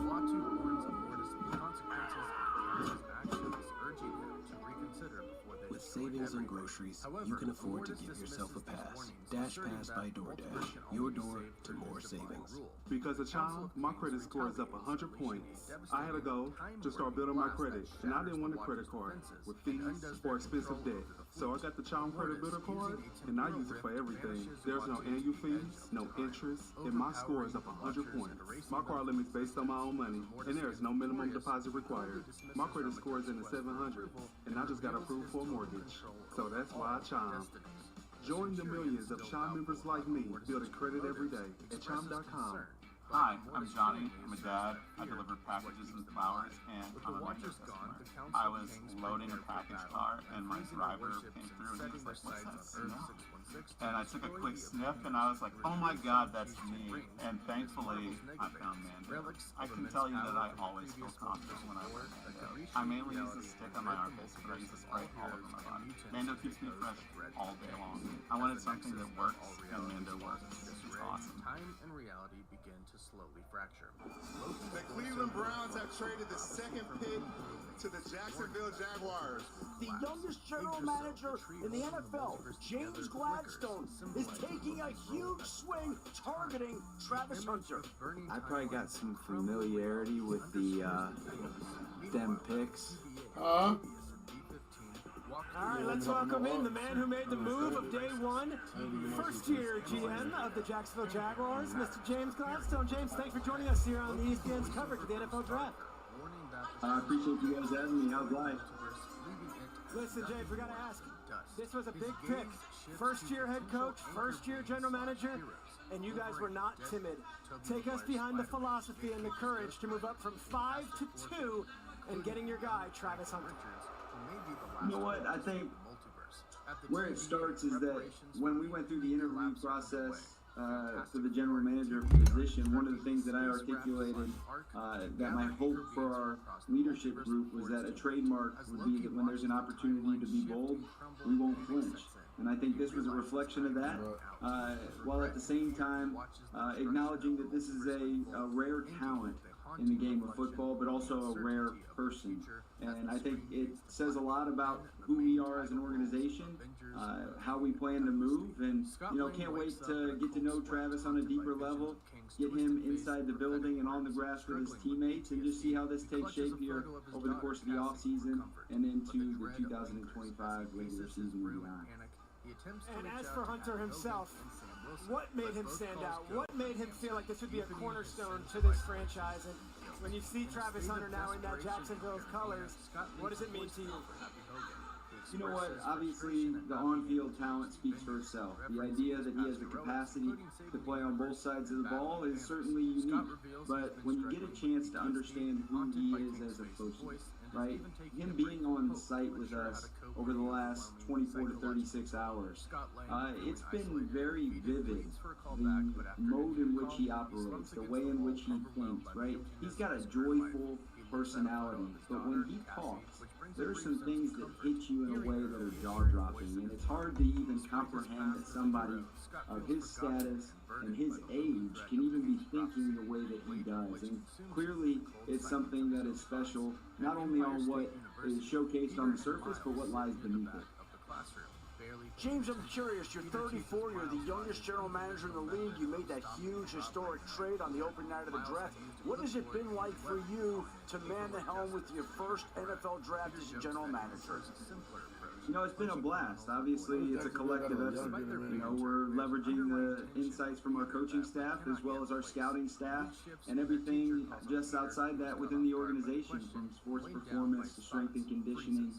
[SPEAKER 12] Latu warns Immortus of the consequences of his actions, urging him to reconsider before they
[SPEAKER 13] With
[SPEAKER 12] destroy
[SPEAKER 13] savings on
[SPEAKER 12] everything.
[SPEAKER 13] groceries,
[SPEAKER 12] However,
[SPEAKER 13] you can afford to
[SPEAKER 12] Immortus
[SPEAKER 13] give yourself a
[SPEAKER 12] dismisses these
[SPEAKER 13] pass.
[SPEAKER 12] warnings,
[SPEAKER 13] Dash
[SPEAKER 12] asserting
[SPEAKER 13] Pass
[SPEAKER 12] that
[SPEAKER 13] by
[SPEAKER 12] multiples
[SPEAKER 13] DoorDash,
[SPEAKER 12] can only
[SPEAKER 13] your
[SPEAKER 12] be
[SPEAKER 13] door
[SPEAKER 12] saved
[SPEAKER 13] to
[SPEAKER 12] through
[SPEAKER 13] more
[SPEAKER 12] his divine
[SPEAKER 13] savings.
[SPEAKER 12] rule.
[SPEAKER 5] Because a child, my credit score is up 100 points. I had a goal to start building my credit, and I didn't want a credit card with fees or expensive debt. So I got the Charm Credit Builder card, and I use it for everything. There's no annual fees, no interest, and my score is up 100 points. My card limit's based on my own money, and there is no minimum deposit required. My credit score is in the 700s, and I just got approved for a mortgage. So that's why I Charm. Join the millions of Chime members like me building credit every day at Chime.com.
[SPEAKER 15] Hi, I'm Johnny. I'm a dad. I deliver packages and flowers, and I'm a major customer. I was loading a package car, and my driver came through, and he was like, "What's that smell?" And I took a quick sniff, and I was like, "Oh my God, that's me!" And thankfully, I found Mando. I can tell you that I always feel confident when I wear Mando. I mainly use a stick on my armpits, but I use a spray all over my body. Mando keeps me fresh all day long. I wanted something that works, and Mando works. It's awesome.
[SPEAKER 12] Time and reality begin to slowly fracture.
[SPEAKER 16] The Cleveland Browns have traded the second pick to the Jacksonville Jaguars.
[SPEAKER 18] The youngest general manager in the NFL, James Gladstone, is taking a huge swing targeting Travis Hunter.
[SPEAKER 20] I probably got some familiarity with the them picks.
[SPEAKER 2] All right, let's welcome in the man who made the move of day one, first-year GM of the Jacksonville Jaguars, Mr. James Gladstone. James, thanks for joining us here on ESPN's coverage of the NFL Draft.
[SPEAKER 17] I appreciate you guys having me. How's life?
[SPEAKER 2] Listen, James, we got to ask. This was a big pick. First-year head coach, first-year general manager, and you guys were not timid. Take us behind the philosophy and the courage to move up from 5 to 2 and getting your guy, Travis Hunter.
[SPEAKER 17] You know what? I think where it starts is that when we went through the interview process for the general manager position, one of the things that I articulated that my hope for our leadership group was that a trademark would be that when there's an opportunity to be bold, we won't flinch. And I think this was a reflection of that, while at the same time acknowledging that this is a rare talent in the game of football, but also a rare person. And I think it says a lot about who we are as an organization, how we plan to move, and can't wait to get to know Travis on a deeper level, get him inside the building and on the grass with his teammates, and just see how this takes shape here over the course of the offseason and into the 2025 regular season and beyond.
[SPEAKER 2] And as for Hunter himself, what made him stand out? What made him feel like this would be a cornerstone to this franchise? And when you see Travis Hunter now in that Jacksonville's colors, what does it mean to you?
[SPEAKER 17] You know what? Obviously, the on-field talent speaks for itself. The idea that he has the capacity to play on both sides of the ball is certainly unique. But when you get a chance to understand who he is as a person, right? Him being on site with us over the last 24 to 36 hours, it's been very vivid, the mode in which he operates, the way in which he thinks, right? He's got a joyful,
[SPEAKER 22] personality, but when he talks, there are some things that hit you in a way that are jaw-dropping, and it's hard to even comprehend that somebody of his status and his age can even be thinking the way that he does. And clearly, it's something that is special, not only on what is showcased on the surface, but what lies beneath it.
[SPEAKER 18] James, I'm curious. You're 34. You're the youngest general manager in the league. You made that huge historic trade on the opening night of the draft. What has it been like for you to man the helm with your first NFL draft as a general manager?
[SPEAKER 22] You know, it's been a blast. Obviously, it's a collective effort. You know, we're leveraging the insights from our coaching staff as well as our scouting staff and everything just outside that within the organization, from sports performance to strength and conditioning.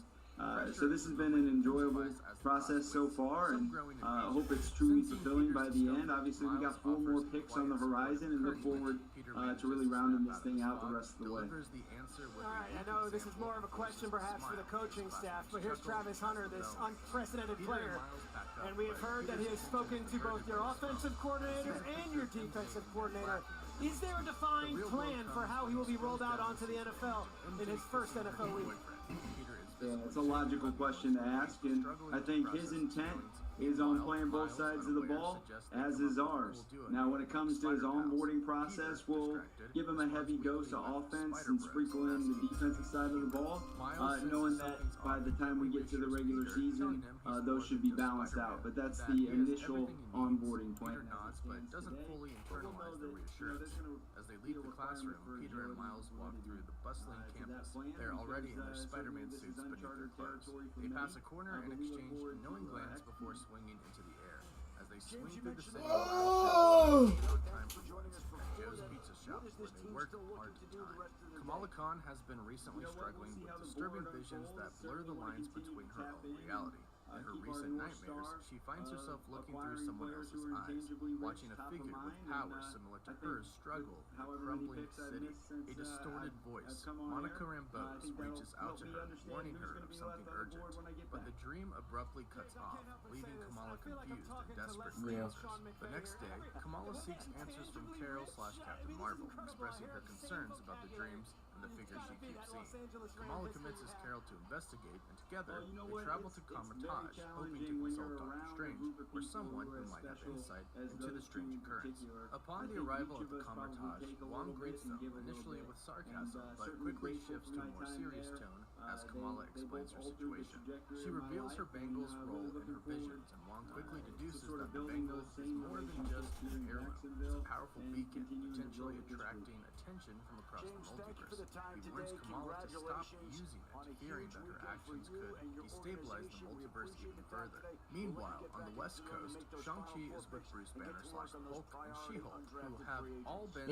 [SPEAKER 22] So this has been an enjoyable process so far, and I hope it's truly fulfilling by the end. Obviously, we got 4 more picks on the horizon and look forward to really rounding this thing out the rest of the way.
[SPEAKER 2] All right, I know this is more of a question perhaps for the coaching staff, but here's Travis Hunter, this unprecedented player, and we have heard that he has spoken to both your offensive coordinator and your defensive coordinator. Is there a defined plan for how he will be rolled out onto the NFL in his first NFL week?
[SPEAKER 22] Yeah, it's a logical question to ask, and I think his intent is on playing both sides of the ball, as is ours. Now, when it comes to his onboarding process, we'll give him a heavy dose of offense and sprinkle in the defensive side of the ball, knowing that by the time we get to the regular season, those should be balanced out. But that's the initial onboarding plan.
[SPEAKER 12] But doesn't fully internalize the reassurance. As they leave the classroom, Peter and Miles walk through the bustling campus. They're already in their Spider-Man suits beneath their clothes. They pass a corner and exchange a knowing glance before swinging into the air. As they swing through the city, time for lunch at Joe's Pizza Shop, where they work hard to time. Kamala Khan has been recently struggling with disturbing visions that blur the lines between her own reality. In her recent nightmares, she finds herself looking through someone else's eyes, watching a figure with powers similar to hers struggle in a crumbling city. A distorted voice, Monica Rambeau's, reaches out to her, warning her of something urgent. But the dream abruptly cuts off, leaving Kamala confused and desperate for answers. The next day, Kamala seeks answers from Carol/Captain Marvel, expressing her concerns about the dreams and the figure she keeps seeing. Kamala convinces Carol to investigate, and together, they travel to Comertage, hoping to consult Dr. Strange, or someone who might have insight into the strange occurrence. Upon the arrival at the Comertage, Wong greets them, initially with sarcasm, but quickly shifts to a more serious tone as Kamala explains her situation. She reveals her bangle's role in her visions, and Wong quickly deduces that the bangle is more than just an heirloom. It's a powerful beacon, potentially attracting attention from across the multiverse. He warns Kamala to stop using it, fearing that her actions could destabilize the multiverse even further. Meanwhile, on the West Coast, Shang-Chi is with Bruce Banner/the Hulk and She-Hulk, who have all been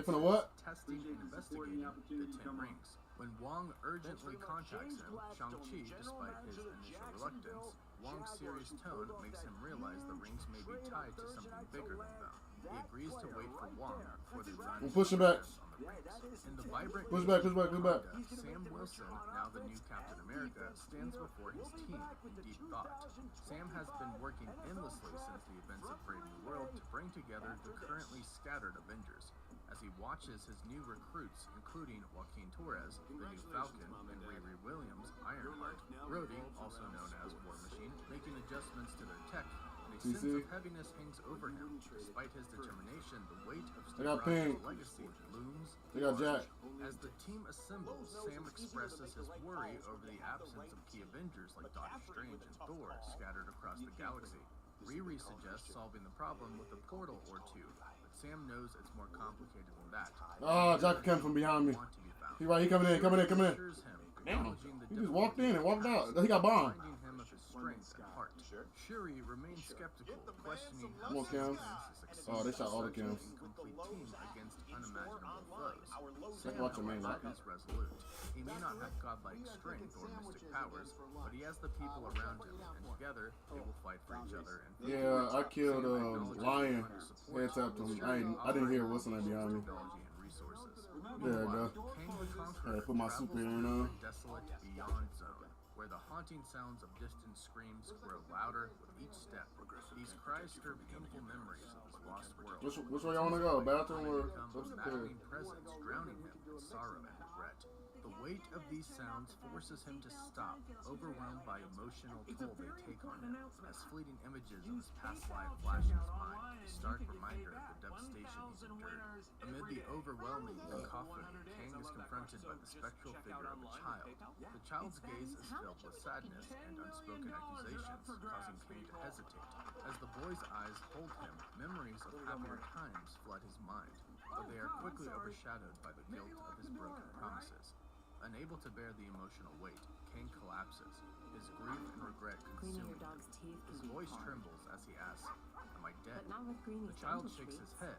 [SPEAKER 12] testing and investigating the 10 rings. When Wong urgently contacts him, Shang-Chi, despite his initial reluctance, Wong's serious tone makes him realize the rings may be tied to something bigger than them. He agrees to wait for Wong before they run
[SPEAKER 1] We'll push him back.
[SPEAKER 12] In the vibrant
[SPEAKER 1] push back. Sam
[SPEAKER 12] Wilson, now the new Captain America, stands before his team in deep thought. Sam has been working endlessly since the events of Brave New World to bring together the currently scattered Avengers. As he watches his new recruits, including Joaquin Torres, the new Falcon, and Riri Williams, Ironheart, Rhodey, also known as War Machine, making adjustments to their tech, and a sense of heaviness hangs over him. Despite his determination, the weight of Steve Rogers' legacy looms large. As the team assembles, Sam expresses his worry over the absence of key Avengers like Doctor Strange and Thor scattered across the galaxy. Riri suggests solving the problem with a portal or two, but Sam knows it's more complicated than that.
[SPEAKER 1] Oh, Jack came from behind me. He right, he coming in. Damn, he just walked in and walked out. He got bombed.
[SPEAKER 12] Him of his strength and heart. Shuri remains skeptical, questioning how
[SPEAKER 1] more cams. Oh, they shot all the cams.
[SPEAKER 12] Complete team against unimaginable foes.
[SPEAKER 1] Sam
[SPEAKER 12] is resolute. He may not have godlike strength or mystic powers, but he has the people around him, and together they will fight for each other. And
[SPEAKER 1] yeah, I killed Lion. Head tapped him. I didn't hear what's name behind me. There I go. I put my super in on.
[SPEAKER 12] Desolate beyond zone, where the haunting sounds of distant screams grow louder with each step. These cries stir painful memories of his lost world.
[SPEAKER 1] Which way y'all wanna go? Bathroom or
[SPEAKER 12] upstairs? Presence drowning him in sorrow and regret. The weight of these sounds forces him to stop, overwhelmed by emotional toll they take on him, as fleeting images of his past life flash in his mind, a stark reminder of the devastation he's endured. Amid the overwhelming cacophony, Kang is confronted by the spectral figure of a child. The child's gaze is filled with sadness and unspoken accusations, causing Kang to hesitate. As the boy's eyes hold him, memories of happier times flood his mind, but they are quickly overshadowed by the guilt of his broken promises. Unable to bear the emotional weight, Kang collapses, his grief and regret consuming him. His voice trembles as he asks, "Am I dead?" The child shakes his head.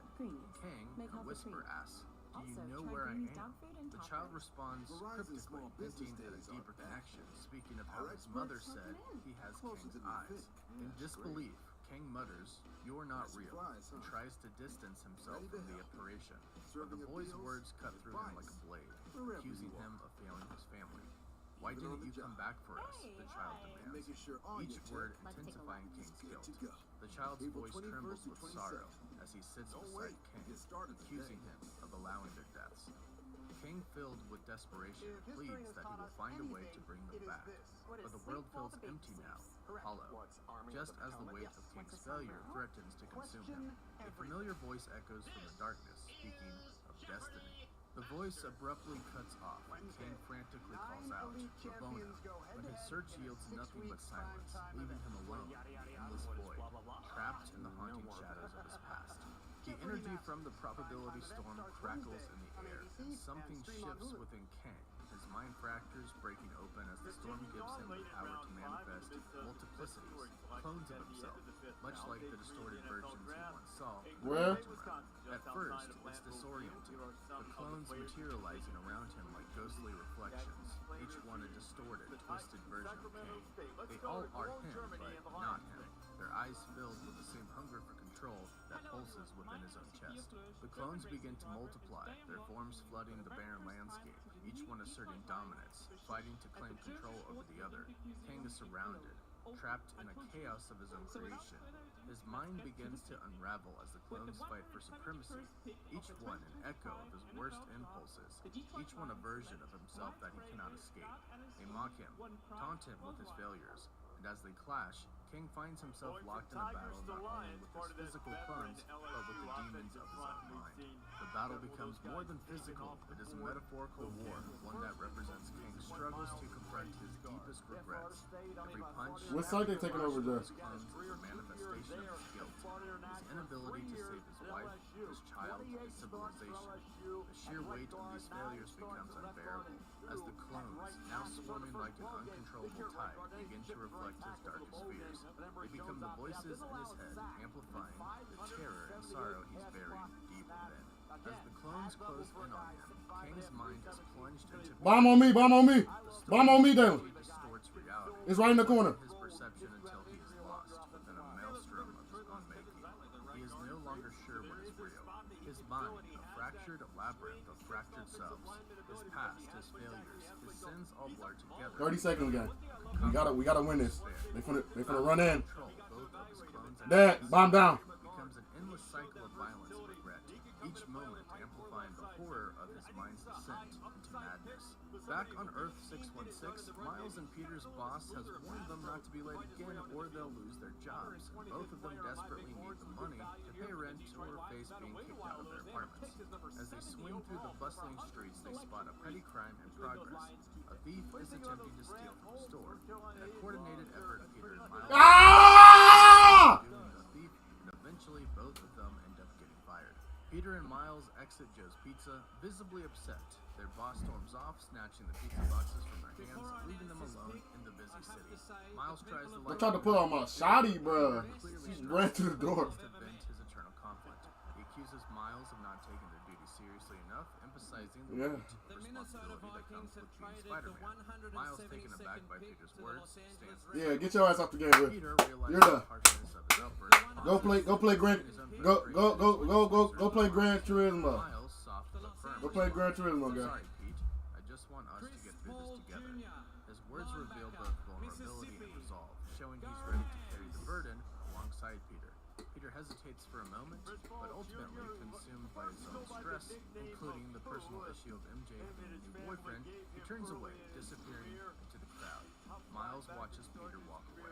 [SPEAKER 12] Kang, in a whisper, asks, "Do you know where I am?" The child responds cryptically, hinting at a deeper connection, speaking of how his mother said he has Kang's eyes. In disbelief, Kang mutters, "You're not real," and tries to distance himself from the apparition. But the boy's words cut through him like a blade, accusing him of failing his family. "Why didn't you come back for us?" the child demands, each word intensifying Kang's guilt. The child's voice trembles with sorrow as he sits beside Kang, accusing him of allowing their deaths. Kang, filled with desperation, pleads that he will find a way to bring them back. But the world feels empty now, hollow, just as the weight of Kang's failure threatens to consume him. A familiar voice echoes from the darkness, speaking of destiny. The voice abruptly cuts off, and Kang frantically calls out, "Ravonna," but his search yields nothing but silence, leaving him alone in the endless void, trapped in the haunting shadows of his past. The energy from the probability storm crackles in the air, and something shifts within Kang. His mind fractures, breaking open as the storm gives him the power to manifest multiplicities, clones of himself, much like the distorted versions he once saw.
[SPEAKER 1] Where?
[SPEAKER 12] At first, it's disorienting, the clones materializing around him like ghostly reflections, each one a distorted, twisted version of Kang. They all are him, but not him. Their eyes filled with the same hunger for control that pulses within his own chest. The clones begin to multiply, their forms flooding the barren landscape, each one asserting dominance, fighting to claim control over the other. Kang is surrounded, trapped in a chaos of his own creation. His mind begins to unravel as the clones fight for supremacy, each one an echo of his worst impulses, each one a version of himself that he cannot escape. They mock him, taunt him with his failures, and as they clash, Kang finds himself locked in a battle not only with his physical clones, but with the demons of his own mind. The battle becomes more than physical. It is a metaphorical war, one that represents Kang's struggles to confront his deepest regrets. Every punch,
[SPEAKER 1] what side they taking over there?
[SPEAKER 12] is a manifestation of his guilt, his inability to save his wife, his child, his civilization. The sheer weight of these failures becomes unbearable, as the clones, now swarming like an uncontrollable tide, begin to reflect his darkest fears. They become the voices in his head, amplifying the terror and sorrow he's buried deep within. As the clones close in on him, Kang's mind is plunged into
[SPEAKER 1] bomb on me, bomb on me, bomb on me, Dylan.
[SPEAKER 12] Distorts reality.
[SPEAKER 1] It's right in the corner.
[SPEAKER 12] His perception until he is lost within a maelstrom of his own making. He is no longer sure what is real. His mind, a fractured labyrinth of fractured selves. His past, his failures, his sins all blur together.
[SPEAKER 1] 30 seconds again. We gotta win this. They finna run in. Dad, bomb down.
[SPEAKER 12] Becomes an endless cycle of violence and regret, each moment amplifying the horror of his mind's descent into madness. Back on Earth 616, Miles and Peter's boss has warned them not to be late again or they'll lose their jobs. Both of them desperately need the money to pay rent or face being kicked out of their apartments. As they swing through the bustling streets, they spot a petty crime in progress. A thief is attempting to steal from the store. In a coordinated effort, Peter and Miles doing the thief, and eventually both of them end up getting fired. Peter and Miles exit Joe's Pizza, visibly upset. Their boss storms off, snatching the pizza boxes from their hands, leaving them alone in the busy city. Miles tries to
[SPEAKER 1] I tried to put on my shoddy, bruh. She ran through the door.
[SPEAKER 12] To vent his eternal conflict. He accuses Miles of not taking their duty seriously enough, emphasizing the weight of responsibility that comes with being Spider-Man. Miles, taken aback by Peter's words, stands.
[SPEAKER 1] Yeah, get your ass off the game, bro. You're done. Go play Gran Turismo. Go play Gran Turismo, guy.
[SPEAKER 12] Sorry, Pete. I just want us to get through this together. His words reveal both vulnerability and resolve, showing he's ready to carry the burden alongside Peter. Peter hesitates for a moment, but ultimately, consumed by his own stress, including the personal issue of MJ being a new boyfriend, he turns away, disappearing into the crowd. Miles watches Peter walk away.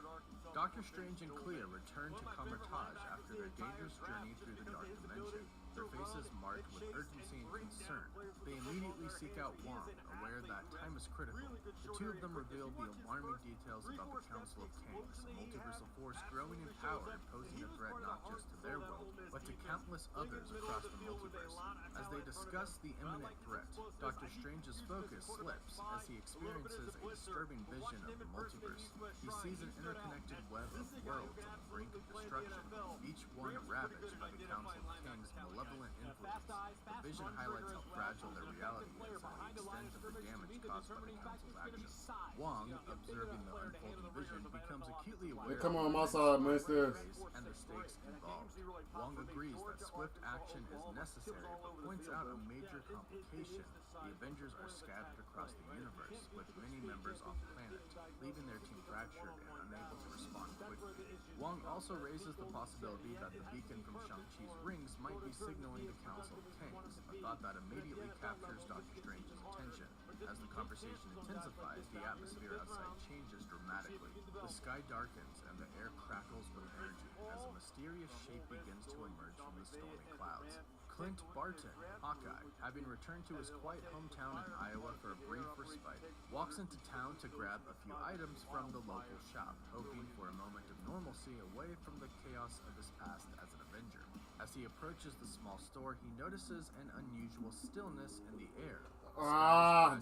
[SPEAKER 12] Doctor Strange and Clea return to Comertage after their dangerous journey through the Dark Dimension, their faces marked with urgency and concern. They immediately seek out Wong, aware that time is critical. The two of them reveal the alarming details about the Council of Kings, a multiversal force growing in power and posing a threat not just to their world, but to countless others across the multiverse. As they discuss the imminent threat, Doctor Strange's focus slips as he experiences a disturbing vision of the multiverse. He sees an interconnected web of worlds on the brink of destruction, each one ravaged by the Council of Kings' malevolent influence. The vision highlights how fragile their reality is and the extent of the damage caused by the Council's actions. Wong, observing the unfolding vision, becomes acutely aware
[SPEAKER 1] Come on my side, man. Stairs.
[SPEAKER 12] and the stakes involved. Wong agrees that swift action is necessary, but points out a major complication. The Avengers are scattered across the universe, with many members off planet, leaving their team fractured and unable to respond quickly. Wong also raises the possibility that the beacon from Shang-Chi's rings might be signaling the Council of Kings, a thought that immediately captures Doctor Strange's attention. As the conversation intensifies, the atmosphere outside changes dramatically. The sky darkens and the air crackles with energy as a mysterious shape begins to emerge from the stormy clouds. Clint Barton, Hawkeye, having returned to his quiet hometown in Iowa for a brief respite, walks into town to grab a few items from the local shop, hoping for a moment of normalcy away from the chaos of his past as an Avenger. As he approaches the small store, he notices an unusual stillness in the air.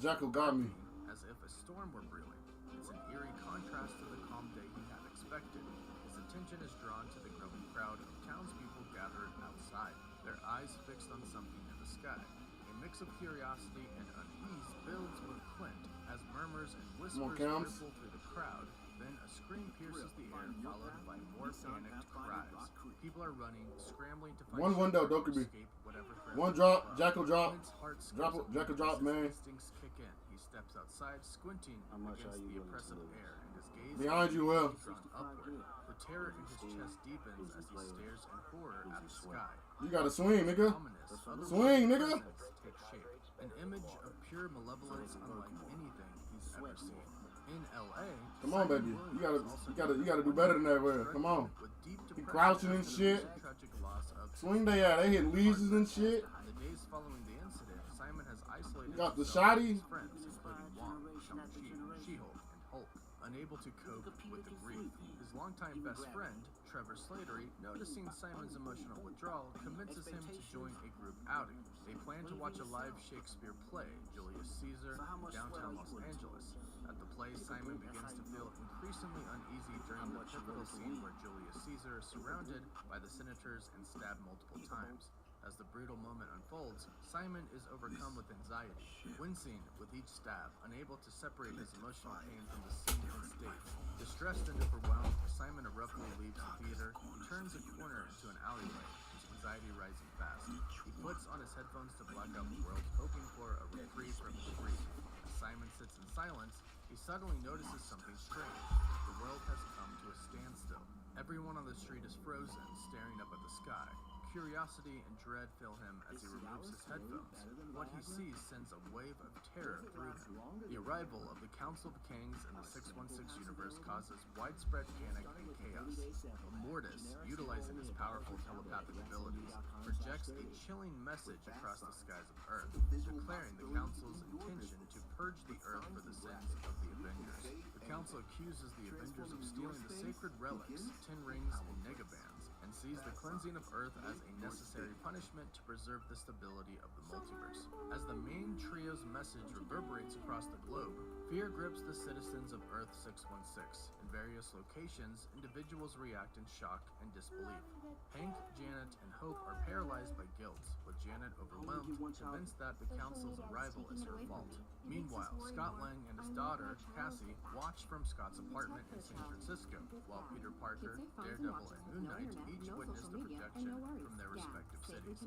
[SPEAKER 1] Jekyll got me.
[SPEAKER 12] As if a storm were brewing. It's an eerie contrast to the calm day he had expected. His attention is drawn to the growing crowd of townspeople gathered outside, their eyes fixed on something in the sky. A mix of curiosity and unease builds with Clint as murmurs and whispers ripple through the crowd. Then a scream pierces the air, followed by more panicked cries. People are running, scrambling to find
[SPEAKER 1] one window, Dokkaebi. One drop, Jackal drop. Jackal drop, man.
[SPEAKER 12] Instincts kick in. He steps outside, squinting against the oppressive air, and his gaze
[SPEAKER 1] behind you, Will.
[SPEAKER 12] drawn upward. The terror in his chest deepens as he stares in horror at the sky.
[SPEAKER 1] You gotta swing, nigga. Swing, nigga.
[SPEAKER 12] Take shape. An image of pure malevolence unlike anything he's ever seen. In LA,
[SPEAKER 1] come on, baby. You gotta do better than that, Will. Come on. He crouching and shit. Swing they at. They hit leases and shit.
[SPEAKER 12] In the days following the incident, Simon has isolated
[SPEAKER 1] got the
[SPEAKER 12] himself
[SPEAKER 1] shotty.
[SPEAKER 12] from his friends, including Wong, Shang-Chi, She-Hulk, and Hulk, unable to cope with the grief. His longtime best friend, Trevor Slattery, noticing Simon's emotional withdrawal, convinces him to join a group outing. They plan to watch a live Shakespeare play, Julius Caesar, in downtown Los Angeles. At the play, Simon begins to feel increasingly uneasy during the pivotal scene where Julius Caesar is surrounded by the senators and stabbed multiple times. As the brutal moment unfolds, Simon is overcome with anxiety, wincing with each stab, unable to separate his emotional pain from the scene and stage. Distressed and overwhelmed, Simon abruptly leaves the theater and turns a corner into an alleyway, his anxiety rising fast. He puts on his headphones to block out the world, hoping for a reprieve from his grief. As Simon sits in silence, he suddenly notices something strange. The world has come to a standstill. Everyone on the street is frozen, staring up at the sky. Curiosity and dread fill him as he removes his headphones. What he sees sends a wave of terror through him. The arrival of the Council of Kings in the 616 universe causes widespread panic and chaos. Mortis, utilizing his powerful telepathic abilities, projects a chilling message across the skies of Earth, declaring the Council's intention to purge the Earth for the sins of the Avengers. The Council accuses the Avengers of stealing the sacred relics, 10 rings, and negabands, and sees the cleansing of Earth as a necessary punishment to preserve the stability of the multiverse. As the main trio's message reverberates across the globe, fear grips the citizens of Earth 616. In various locations, individuals react in shock and disbelief. Hank, Janet, and Hope are paralyzed by guilt, with Janet overwhelmed, convinced that the Council's arrival is her fault. Meanwhile, Scott Lang and his daughter, Cassie, watch from Scott's apartment in San Francisco, while Peter Parker, Daredevil, and Moon Knight each witness the projection from their respective cities.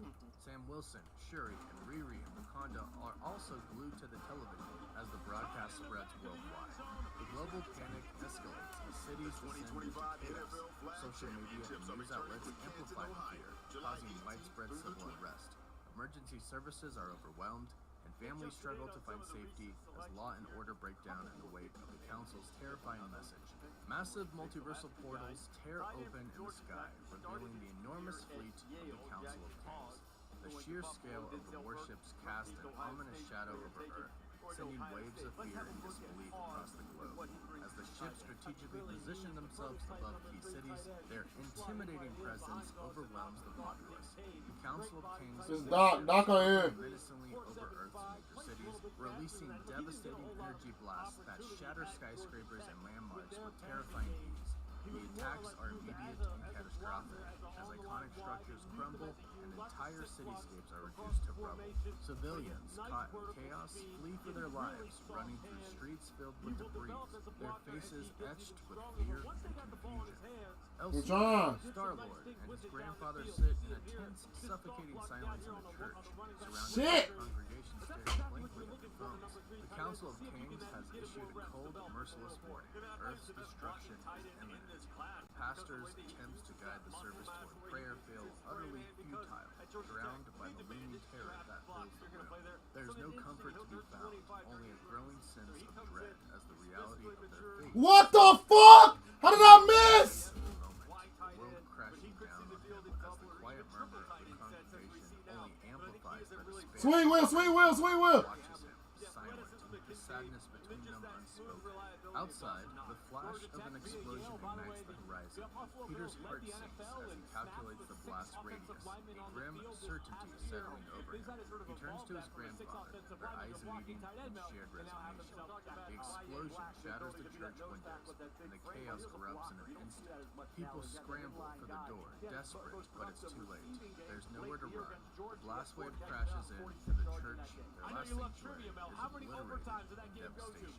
[SPEAKER 12] Sam Wilson, Shuri, and Riri and Wakanda are also glued to the television as the broadcast spreads worldwide. The global panic escalates as cities descend into chaos. Social media and news outlets amplify the fear, causing widespread civil unrest. Emergency services are overwhelmed, and families struggle to find safety as law and order break down in the wake of the Council's terrifying message. Massive multiversal portals tear open in the sky, revealing the enormous fleet of the Council of Kings. The sheer scale of the warships cast an ominous shadow over Earth, sending waves of fear and disbelief across the globe. As the ships strategically position themselves above key cities, their intimidating presence overwhelms the populace. The Council of Kings menacingly over Earth's major cities, releasing devastating energy blasts that shatter skyscrapers and landmarks with terrifying ease. The attacks are immediate and catastrophic, as iconic structures crumble and entire cityscapes are reduced to rubble. Civilians caught in chaos flee for their lives, running through streets filled with debris, their faces etched with fear and confusion. Elsewhere, Star-Lord and his grandfather sit in a tense, suffocating silence in a church, surrounded by congregations staring blankly at their phones. The Council of Kings has issued a cold, merciless warning. Earth's destruction is imminent. Pastors' attempts to guide the service toward prayer feel utterly futile, drowned by the looming terror that fills the room. There is no comfort to be found, only a growing sense of dread as the reality of their fate.
[SPEAKER 1] What the fuck? How did I miss?
[SPEAKER 12] The world crashing down on him as the quiet murmur of the congregation only amplifies the despair.
[SPEAKER 1] Swing wheel, swing wheel, swing wheel.
[SPEAKER 12] Watches him, silent, the sadness between them unspoken. Outside, the flash of an explosion ignites the horizon. Peter's heart sinks as he calculates the blast radius, a grim certainty settling over him. He turns to his grandfather, their eyes meeting in shared resignation. The explosion shatters the church windows, and the chaos erupts in an instant. People scramble for the door, desperate, but it's too late. There's nowhere to run. The blast wave crashes in, and the church, their last sanctuary, is obliterated in devastation.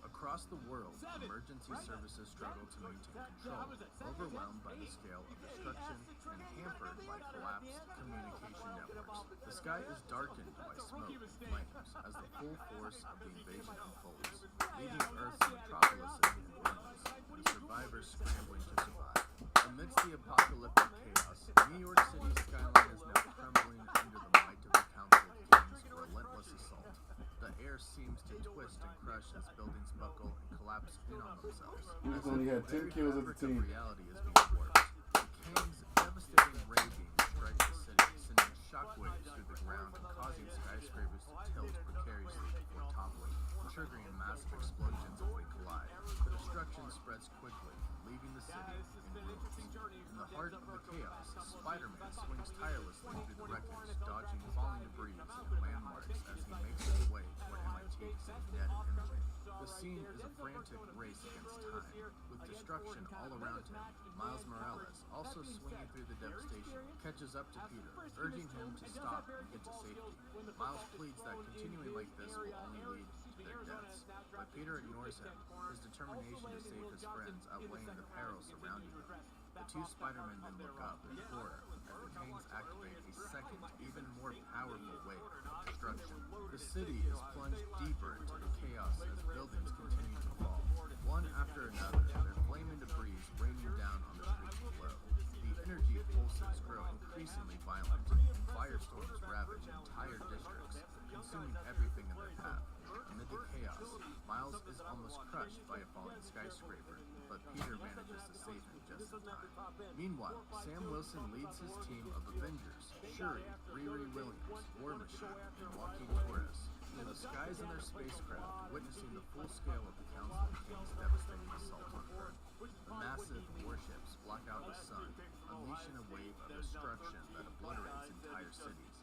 [SPEAKER 12] Across the world, emergency services struggle to maintain control, overwhelmed by the scale of destruction and hampered by collapsed communication networks. The sky is darkened by smoke and flames as the full force of the invasion unfolds, leaving Earth's metropolises in ruins, and the survivors scrambling to survive. Amidst the apocalyptic chaos, New York City's skyline is now crumbling under the might of the Council of Kings' relentless assault. The air seems to twist and crush as buildings buckle and collapse in on themselves.
[SPEAKER 1] He's only had 10 kills as a team.
[SPEAKER 12] Reality is being warped. The King's devastating ray beam strikes the city, sending shockwaves through the ground and causing skyscrapers to tilt precariously before toppling, triggering massive explosions as they collide. The destruction spreads quickly, leaving the city in ruins. In the heart of the chaos, Spider-Man swings tirelessly through the wreckage, dodging falling debris and landmarks as he makes his way toward MIT's Ned and MJ. The scene is a frantic race against time, with destruction all around him. Miles Morales, also swinging through the devastation, catches up to Peter, urging him to stop and get to safety. Miles pleads that continuing like this will only lead to their deaths, but Peter ignores him, his determination to save his friends outweighing the perils surrounding him. The two Spider-Men then look up in horror as the Kings activate a second, even more powerful wave of destruction. The city is plunged deeper into the chaos as buildings continue to fall, one after another, their flaming debris raining down on the streets below. The energy pulses grow increasingly violent, and firestorms ravage entire districts, consuming everything in their path. Amid the chaos, Miles is almost crushed by a falling skyscraper, but Peter manages to save him just in time. Meanwhile, Sam Wilson leads his team of Avengers, Shuri, Riri Williams, War Machine, and Joaquin Torres, through the skies in their spacecraft, witnessing the full scale of the Council of Kings' devastating assault on Earth. The massive warships block out the sun, unleashing a wave of destruction that obliterates entire cities.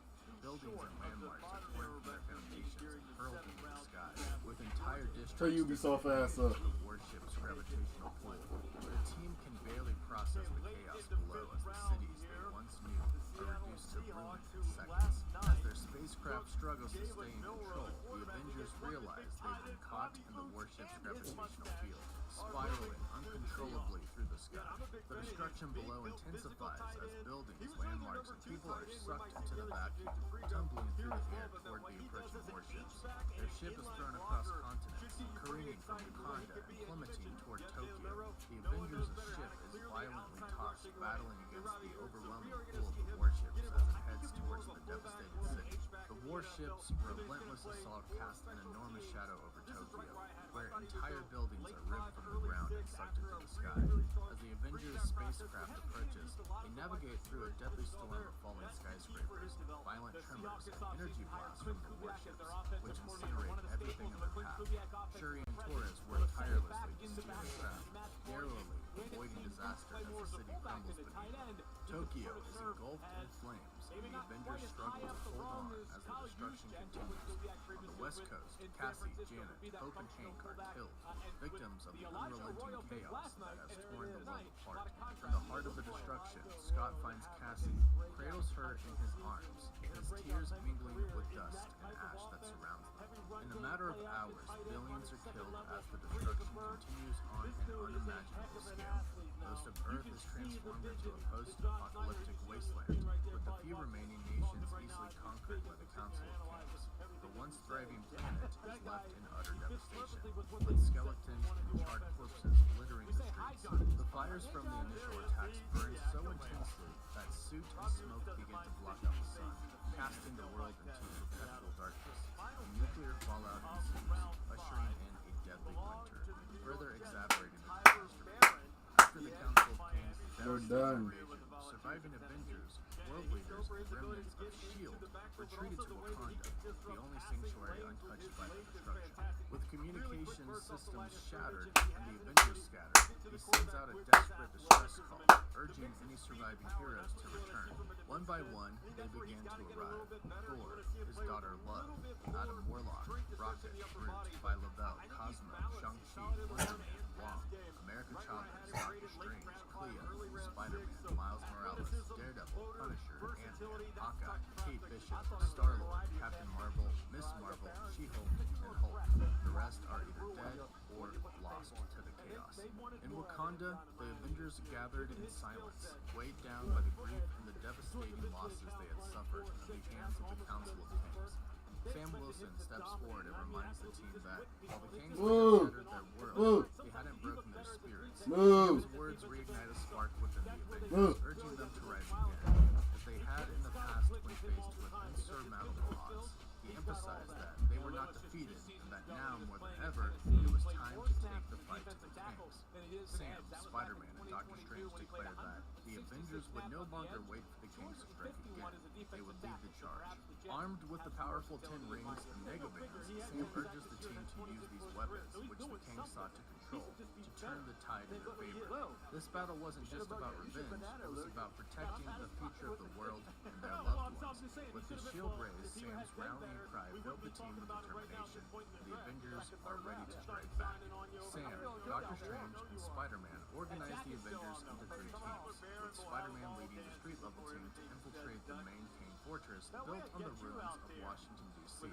[SPEAKER 12] Buildings and landmarks are torn from their foundations and hurled into the sky, with entire districts
[SPEAKER 1] You be so fast up.
[SPEAKER 12] the warship's gravitational pull. The team can barely process the chaos below as the cities they once knew are reduced to ruin in seconds. As their spacecraft struggles to stay in control, the Avengers realize they've been caught in the warship's gravitational field, spiraling uncontrollably through the sky. The destruction below intensifies as buildings, landmarks, and people are sucked into the vacuum, tumbling through the air toward the approaching warships. Their ship is thrown across Departing from Wakanda and plummeting toward Tokyo, the Avengers' ship is violently tossed, battling against the overwhelming pool of the warships as it heads towards the devastated city. The warship's relentless assault casts an enormous shadow over Tokyo, where entire buildings are ripped from the ground and sucked into the sky. As the Avengers' spacecraft approaches, they navigate through a deadly storm of falling skyscrapers, violent tremors, and energy blasts from the warships, which incinerate everything in their path. Shuri and Torres work tirelessly to steer the craft, narrowly avoiding disaster as the city crumbles beneath them. Tokyo is engulfed in flames, and the Avengers struggle to hold on as the destruction continues. On the west coast, Cassie, Janet, Hope, and Hank are killed, victims of the unrelenting chaos that has torn the world apart. From the heart of the destruction, Scott finds Cassie, cradles her in his arms, his tears mingling with dust and ash that surrounds them. In a matter of hours, billions are killed as the destruction continues on an unimaginable scale. Most of Earth is transformed into a post-apocalyptic wasteland, with the few remaining nations easily conquered by the Council of Kings. The once thriving planet is left in utter devastation, with skeletons and charred corpses littering the streets. The fires from the initial attacks burn so intensely that soot and smoke begin to block out the sun, casting the world into perpetual darkness. Nuclear fallout ensues, ushering in a deadly winter, further exacerbating the catastrophe. After the Council of Kings devastating invasion, surviving Avengers, world leaders, and remnants of S.H.I.E.L.D. retreated to Wakanda, the only sanctuary untouched by the destruction. With communications systems shattered and the Avengers scattered, he sends out a desperate distress call, urging any surviving heroes to return. One by one, they began to arrive. Thor, his daughter Love, Adam Warlock, Rocket, Groot, Lavelle, Cosmo, Shang-Chi, Wonder Man, Wong, America Chavez, Doctor Strange, Clea, Spider-Man, Miles Morales, Daredevil, Punisher, Ant-Man, Hawkeye, Kate Bishop, Star-Lord, Captain Marvel, Miss Marvel, She-Hulk, and Hulk. The rest are either dead or lost to the chaos. In Wakanda, the Avengers gathered in silence, weighed down by the grief and the devastating losses they had suffered at the hands of the Council of Kings. Sam Wilson steps forward and reminds the team that while the Kings may have shattered their world, they hadn't broken their spirits. Sam's words reignite a spark within the Avengers, urging them to rise again, as they had in the past when faced with insurmountable odds. He emphasized that they were not defeated, and that now, more than ever, it was time to take the fight to the Kings. Sam, Spider-Man, and Doctor Strange declared that the Avengers would no longer wait for the Kings to strike again. They would lead the charge. Armed with the powerful 10 rings and Megabands, Sam urges the team to use these weapons, which the Kings sought to control, to turn the tide in their favor. This battle wasn't just about revenge, it was about protecting the future of the world and their loved ones. With his shield raised, Sam's rallying cry filled the team with determination. The Avengers are ready to strike back. Sam, Doctor Strange, and Spider-Man organized the Avengers into 3 teams, with Spider-Man leading the street-level team to infiltrate the main King Fortress built on the ruins of Washington, D.C.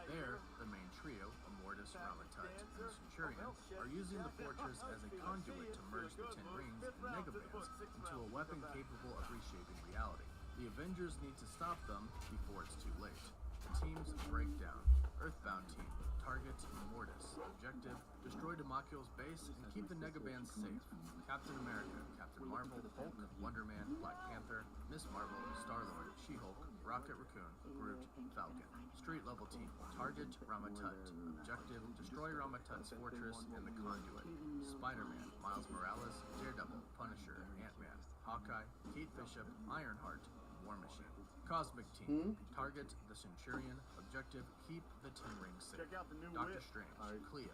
[SPEAKER 12] There, the main trio, Immortus, Ramatut, and the Centurion, are using the fortress as a conduit to merge the 10 rings and Megabands into a weapon capable of reshaping reality. The Avengers need to stop them before it's too late. The teams break down. Earthbound team, target Immortus. Objective, destroy Damakiel's base and keep the Megabands safe. Captain America, Captain Marvel, Hulk, Wonder Man, Black Panther, Miss Marvel, Star-Lord, She-Hulk, Rocket Raccoon, Groot, Falcon. Street level team, target Ramatut. Objective, destroy Ramatut's fortress and the conduit. Spider-Man, Miles Morales, Daredevil, Punisher, Ant-Man, Hawkeye, Kate Bishop, Ironheart, War Machine. Cosmic team, target the Centurion. Objective, keep the 10 rings safe. Doctor Strange, Clea,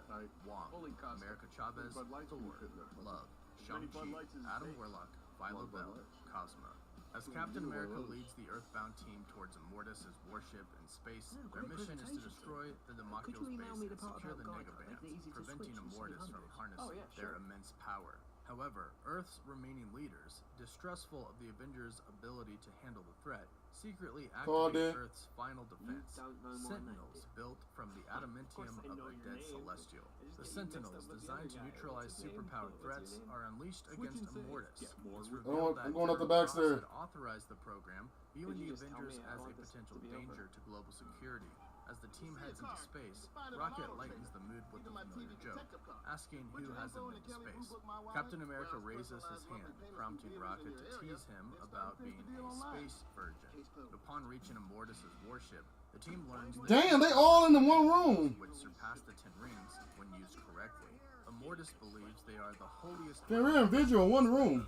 [SPEAKER 12] Wong, America Chavez, Thor, Love, Shang-Chi, Adam Warlock, Lavelle, Cosmo. As Captain America leads the Earthbound team towards Immortus' warship in space, their mission is to destroy the Damakiel's base and secure the Megabands, preventing Immortus from harnessing their immense power. However, Earth's remaining leaders, distrustful of the Avengers' ability to handle the threat, secretly activate Earth's final defense, Sentinels built from the adamantium of a dead Celestial. The Sentinels, designed to neutralize superpowered threats, are unleashed against Immortus. It's revealed that Ross had authorized the program, viewing the Avengers as a potential danger to global security. As the team heads into space, Rocket lightens the mood with a familiar joke, asking who has him into space. Captain America raises his hand, prompting Rocket to tease him about being a space virgin. Upon reaching Immortus' warship, the team learns that
[SPEAKER 1] damn, they all in the one room,
[SPEAKER 12] which surpass the 10 rings when used correctly. Immortus believes they are the holiest.
[SPEAKER 1] they're in visual one room.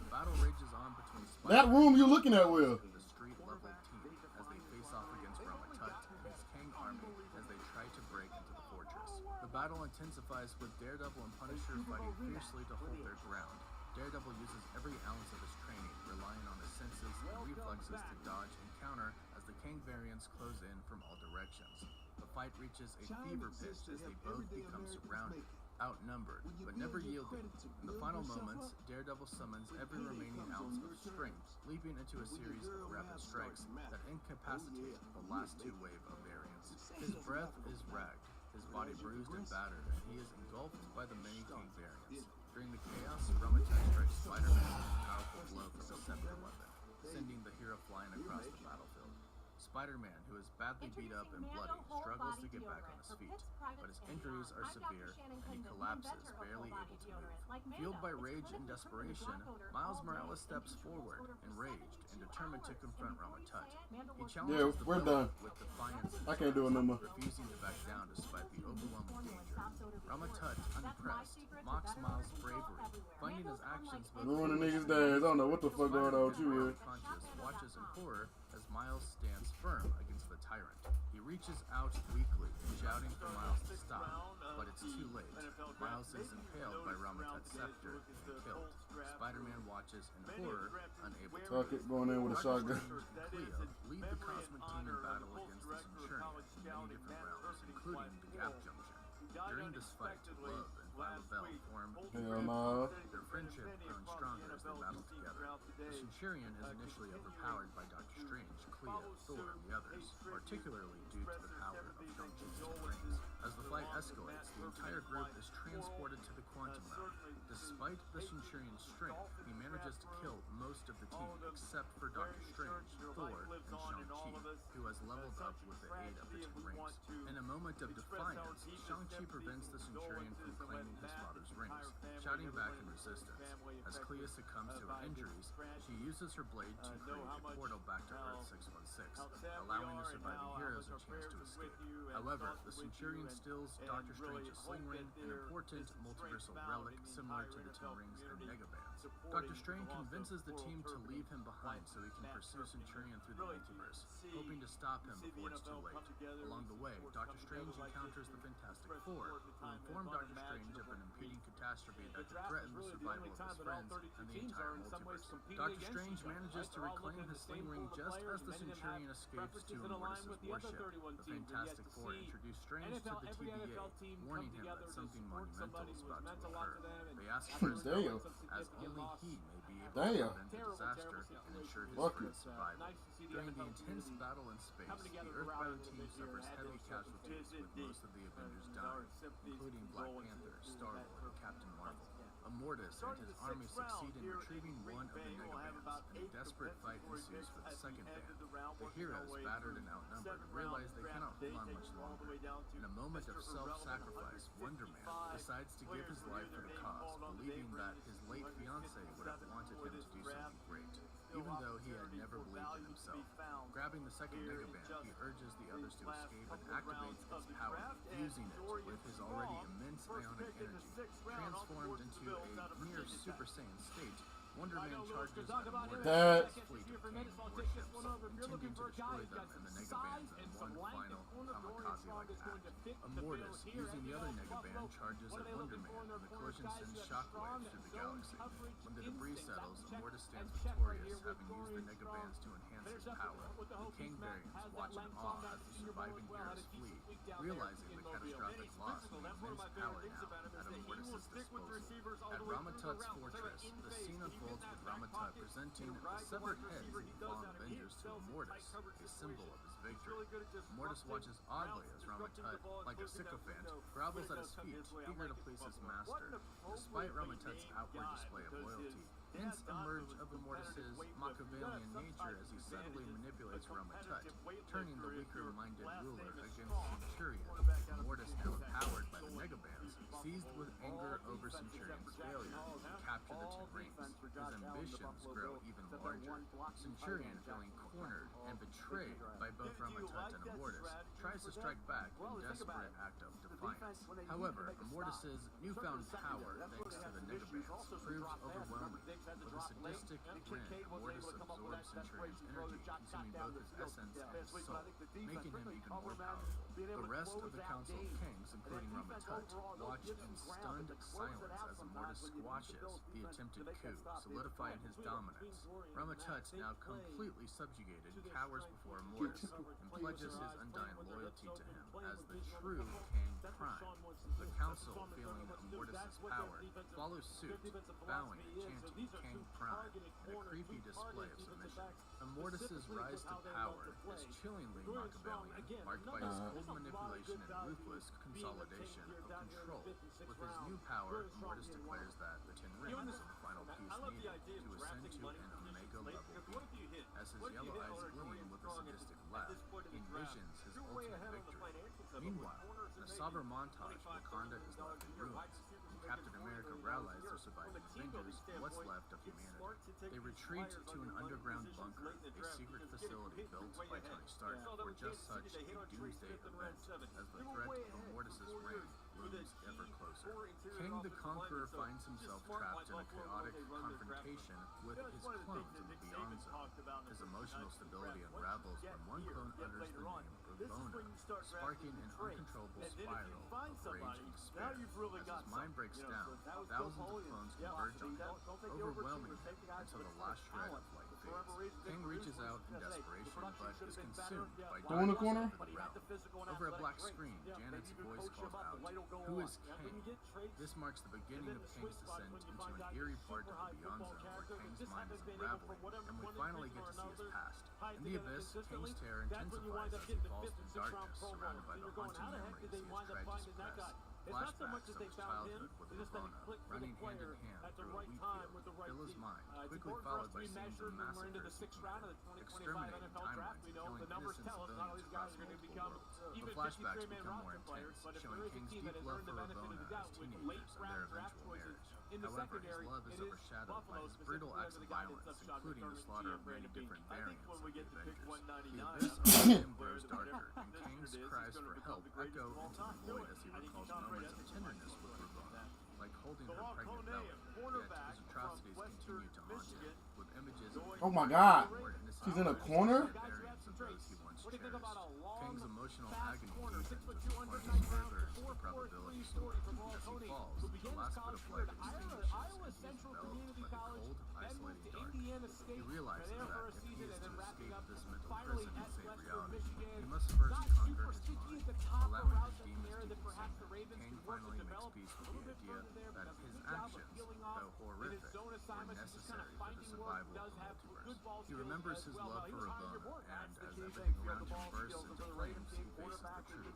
[SPEAKER 12] The battle rages on between
[SPEAKER 1] That room you're looking at, Will.
[SPEAKER 12] the street-level team as they face off against Ramatut and his Kang army as they try to break into the fortress. The battle intensifies with Daredevil and Punisher fighting fiercely to hold their ground. Daredevil uses every ounce of his training, relying on his senses and reflexes to dodge and counter as the Kang variants close in from all directions. The fight reaches a fever pitch as they both become surrounded, outnumbered, but never yielding. In the final moments, Daredevil summons every remaining ounce of strength, leaping into a series of rapid strikes that incapacitate the last two wave of variants. His breath is ragged, his body bruised and battered, and he is engulfed by the many Kang variants. During the chaos, Ramatut strikes Spider-Man with a powerful blow from a scepter weapon, sending the hero flying across the battlefield. Spider-Man, who is badly beat up and bloody, struggles to get back on his feet, but his injuries are severe and he collapses, barely able to move. Fueled by rage and desperation, Miles Morales steps forward, enraged and determined to confront Ramatut. He challenges the
[SPEAKER 1] we're
[SPEAKER 12] villain
[SPEAKER 1] done.
[SPEAKER 12] with defiance and
[SPEAKER 1] I can't do it no more.
[SPEAKER 12] refusing to back down despite the overwhelming danger. Ramatut, unimpressed, mocks Miles' bravery, finding his actions both
[SPEAKER 1] Ruining niggas' days. I don't know what the fuck going on with you, Will.
[SPEAKER 12] Conscious watches in horror as Miles stands firm against the tyrant. He reaches out weakly, shouting for Miles to stop, but it's too late. Miles is impaled by Ramatut's scepter and killed. Spider-Man watches in horror, unable to
[SPEAKER 1] Tuck it, going in with a shotgun.
[SPEAKER 12] and Cleo lead the Cosmic Team in battle against the Centurion in many different realms, including the Gap Junction. During this fight, Love and Viola Bell form
[SPEAKER 1] Hell no.
[SPEAKER 12] their friendship growing stronger as they battle together. The Centurion is initially overpowered by Doctor Strange, Cleo, Thor, and the others, particularly due to the power of Shang-Chi's 10 rings. As the fight escalates, the entire group is transported to the Quantum Realm. Despite the Centurion's strength, he manages to kill most of the team except for Doctor Strange, Thor, and Shang-Chi, who has leveled up with the aid of the 10 rings. In a moment of defiance, Shang-Chi prevents the Centurion from claiming his father's rings, shouting back in resistance. As Clea succumbs to her injuries, she uses her blade to create a portal back to Earth 616, allowing the surviving heroes a chance to escape. However, the Centurion steals Doctor Strange's sling ring, an important multiversal relic similar to the 10 rings and Megabands. Doctor Strange convinces the team to leave him behind so he can pursue Centurion through the multiverse, hoping to stop him before it's too late. Along the way, Doctor Strange encounters the Fantastic Four, who inform Doctor Strange of an impending catastrophe that could threaten the survival of his friends and the entire multiverse. Doctor Strange manages to reclaim his sling ring just as the Centurion escapes to Immortus' warship. The Fantastic Four introduce Strange to the TVA, warning him that something monumental is about to occur. They ask for his help, as only he may be able to prevent the disaster and ensure his friends' survival. During the intense battle in space, the Earthbound team suffers heavy casualties, with most of the Avengers dying, including Black Panther, Star-Lord, and Captain Marvel. Immortus and his army succeed in retrieving one of the Megabands, and a desperate fight ensues for the second band. The heroes, battered and outnumbered, realize they cannot hold on much longer. In a moment of self-sacrifice, Wonder Man decides to give his life for the cause, believing that his late fiancée would have wanted him to do something great, even though he had never believed in himself. Grabbing the second Megaband, he urges the others to escape and activates its power, fusing it with his already immense ionic energy. Transformed into a near Super Saiyan state, Wonder Man charges at Immortus' fleet of Kang warships, intending to destroy them and the Negabands in one final kamikaze-like act. Immortus, using the other Negaband, charges at Wonder Man, and the collision sends shockwaves through the galaxy. When the debris settles, Immortus stands victorious, having used the Negabands to enhance his power. The Kang variants watch in awe as the surviving heroes flee, realizing the catastrophic loss of the immense power now at Immortus' disposal. At Ramatut's fortress, the scene unfolds with Ramatut presenting the severed heads of the fallen Avengers to Immortus, a symbol of his victory. Immortus watches oddly as Ramatut, like a sycophant, grovels at his feet, eager to please his master. Despite Ramatut's outward display of loyalty, Hints emerge of Immortus' Machiavellian nature as he subtly manipulates Roma Tut, turning the weaker-minded ruler against Centurion. Immortus, now empowered by the Megabands, seized with anger over Centurion's failure to capture the Ten Rings. His ambitions grow even larger. Centurion, feeling cornered and betrayed by both Roma Tut and Immortus, tries to strike back in desperate act of defiance. However, Immortus' newfound power, thanks to the Megabands, proves overwhelming. With a sadistic grin, Immortus absorbs Centurion's energy, consuming both his essence and his soul, making him even more powerful. The rest of the Council of Kings, including Roma Tut, watch in stunned silence as Immortus squashes the attempted coup, solidifying his dominance. Roma Tut, now completely subjugated, cowers before Immortus and pledges his undying loyalty to him as the true King Prime. The Council, feeling Immortus' power, follows suit, bowing and chanting King Prime in a creepy display of submission. Immortus' rise to power is chillingly Machiavellian, marked by his cold manipulation and ruthless consolidation of control. With his new power, Immortus declares that the Ten Rings are the final piece needed to ascend to an Omega-level being. As his yellow eyes gleam with a sadistic laugh, he envisions his ultimate victory. Meanwhile, in a somber montage, Wakanda is left in ruins. Captain America rallies their surviving Avengers, what's left of humanity. They retreat to an underground bunker, a secret facility built by Tony Stark for just such a doomsday event, as the threat of Immortus' reign looms ever closer. King the Conqueror finds himself trapped in a chaotic confrontation with his clones in the Beyond Zone. His emotional stability unravels when one clone utters the name Ravonna, sparking an uncontrollable spiral of rage and despair. As his mind breaks down, thousands of clones converge on him, overwhelming him until the last shred of light fades. King reaches out in desperation, but is consumed by darkness over the realm. Over a black screen, Janet's voice calls out, "Who is King?" This marks the beginning of King's descent into an eerie part of the Beyond Zone where King's mind is unraveling, and we finally get to see his past. In the abyss, King's terror intensifies as he falls to darkness, surrounded by the haunting memories he has tried to suppress. Flashbacks of his childhood with Ravonna, running hand in hand through a wheat field, fill his mind, quickly followed by scenes of massacres he committed, exterminating timelines and killing innocent civilians across multiple worlds. The flashbacks become more intense, showing King's deep love for Ravonna as teenagers and their eventual marriage. However, his love is overshadowed by his brutal acts of violence, including the slaughter of many different variants of the Avengers. The abyss of him grows darker, and King's cries for help echo into the void as he recalls moments of tenderness with Ravonna, like holding her pregnant belly. Yet his atrocities continue to haunt him, with images of
[SPEAKER 1] Oh my God,
[SPEAKER 12] more innocent
[SPEAKER 1] she's in a corner?
[SPEAKER 12] variants of those he once cherished. King's emotional agony deepens as he plunges further into the probability storm. As he falls, the last bit of light extinguishes, and he is enveloped by the cold, isolating dark. He realizes that if he is to escape this mental prison and save reality, he must first conquer his mind, allowing his demons to consume. King finally makes peace with the idea that his actions, though horrific, were necessary for the survival of the multiverse. He remembers his love for Ravonna, and as everything around him bursts into flames, he faces the truth.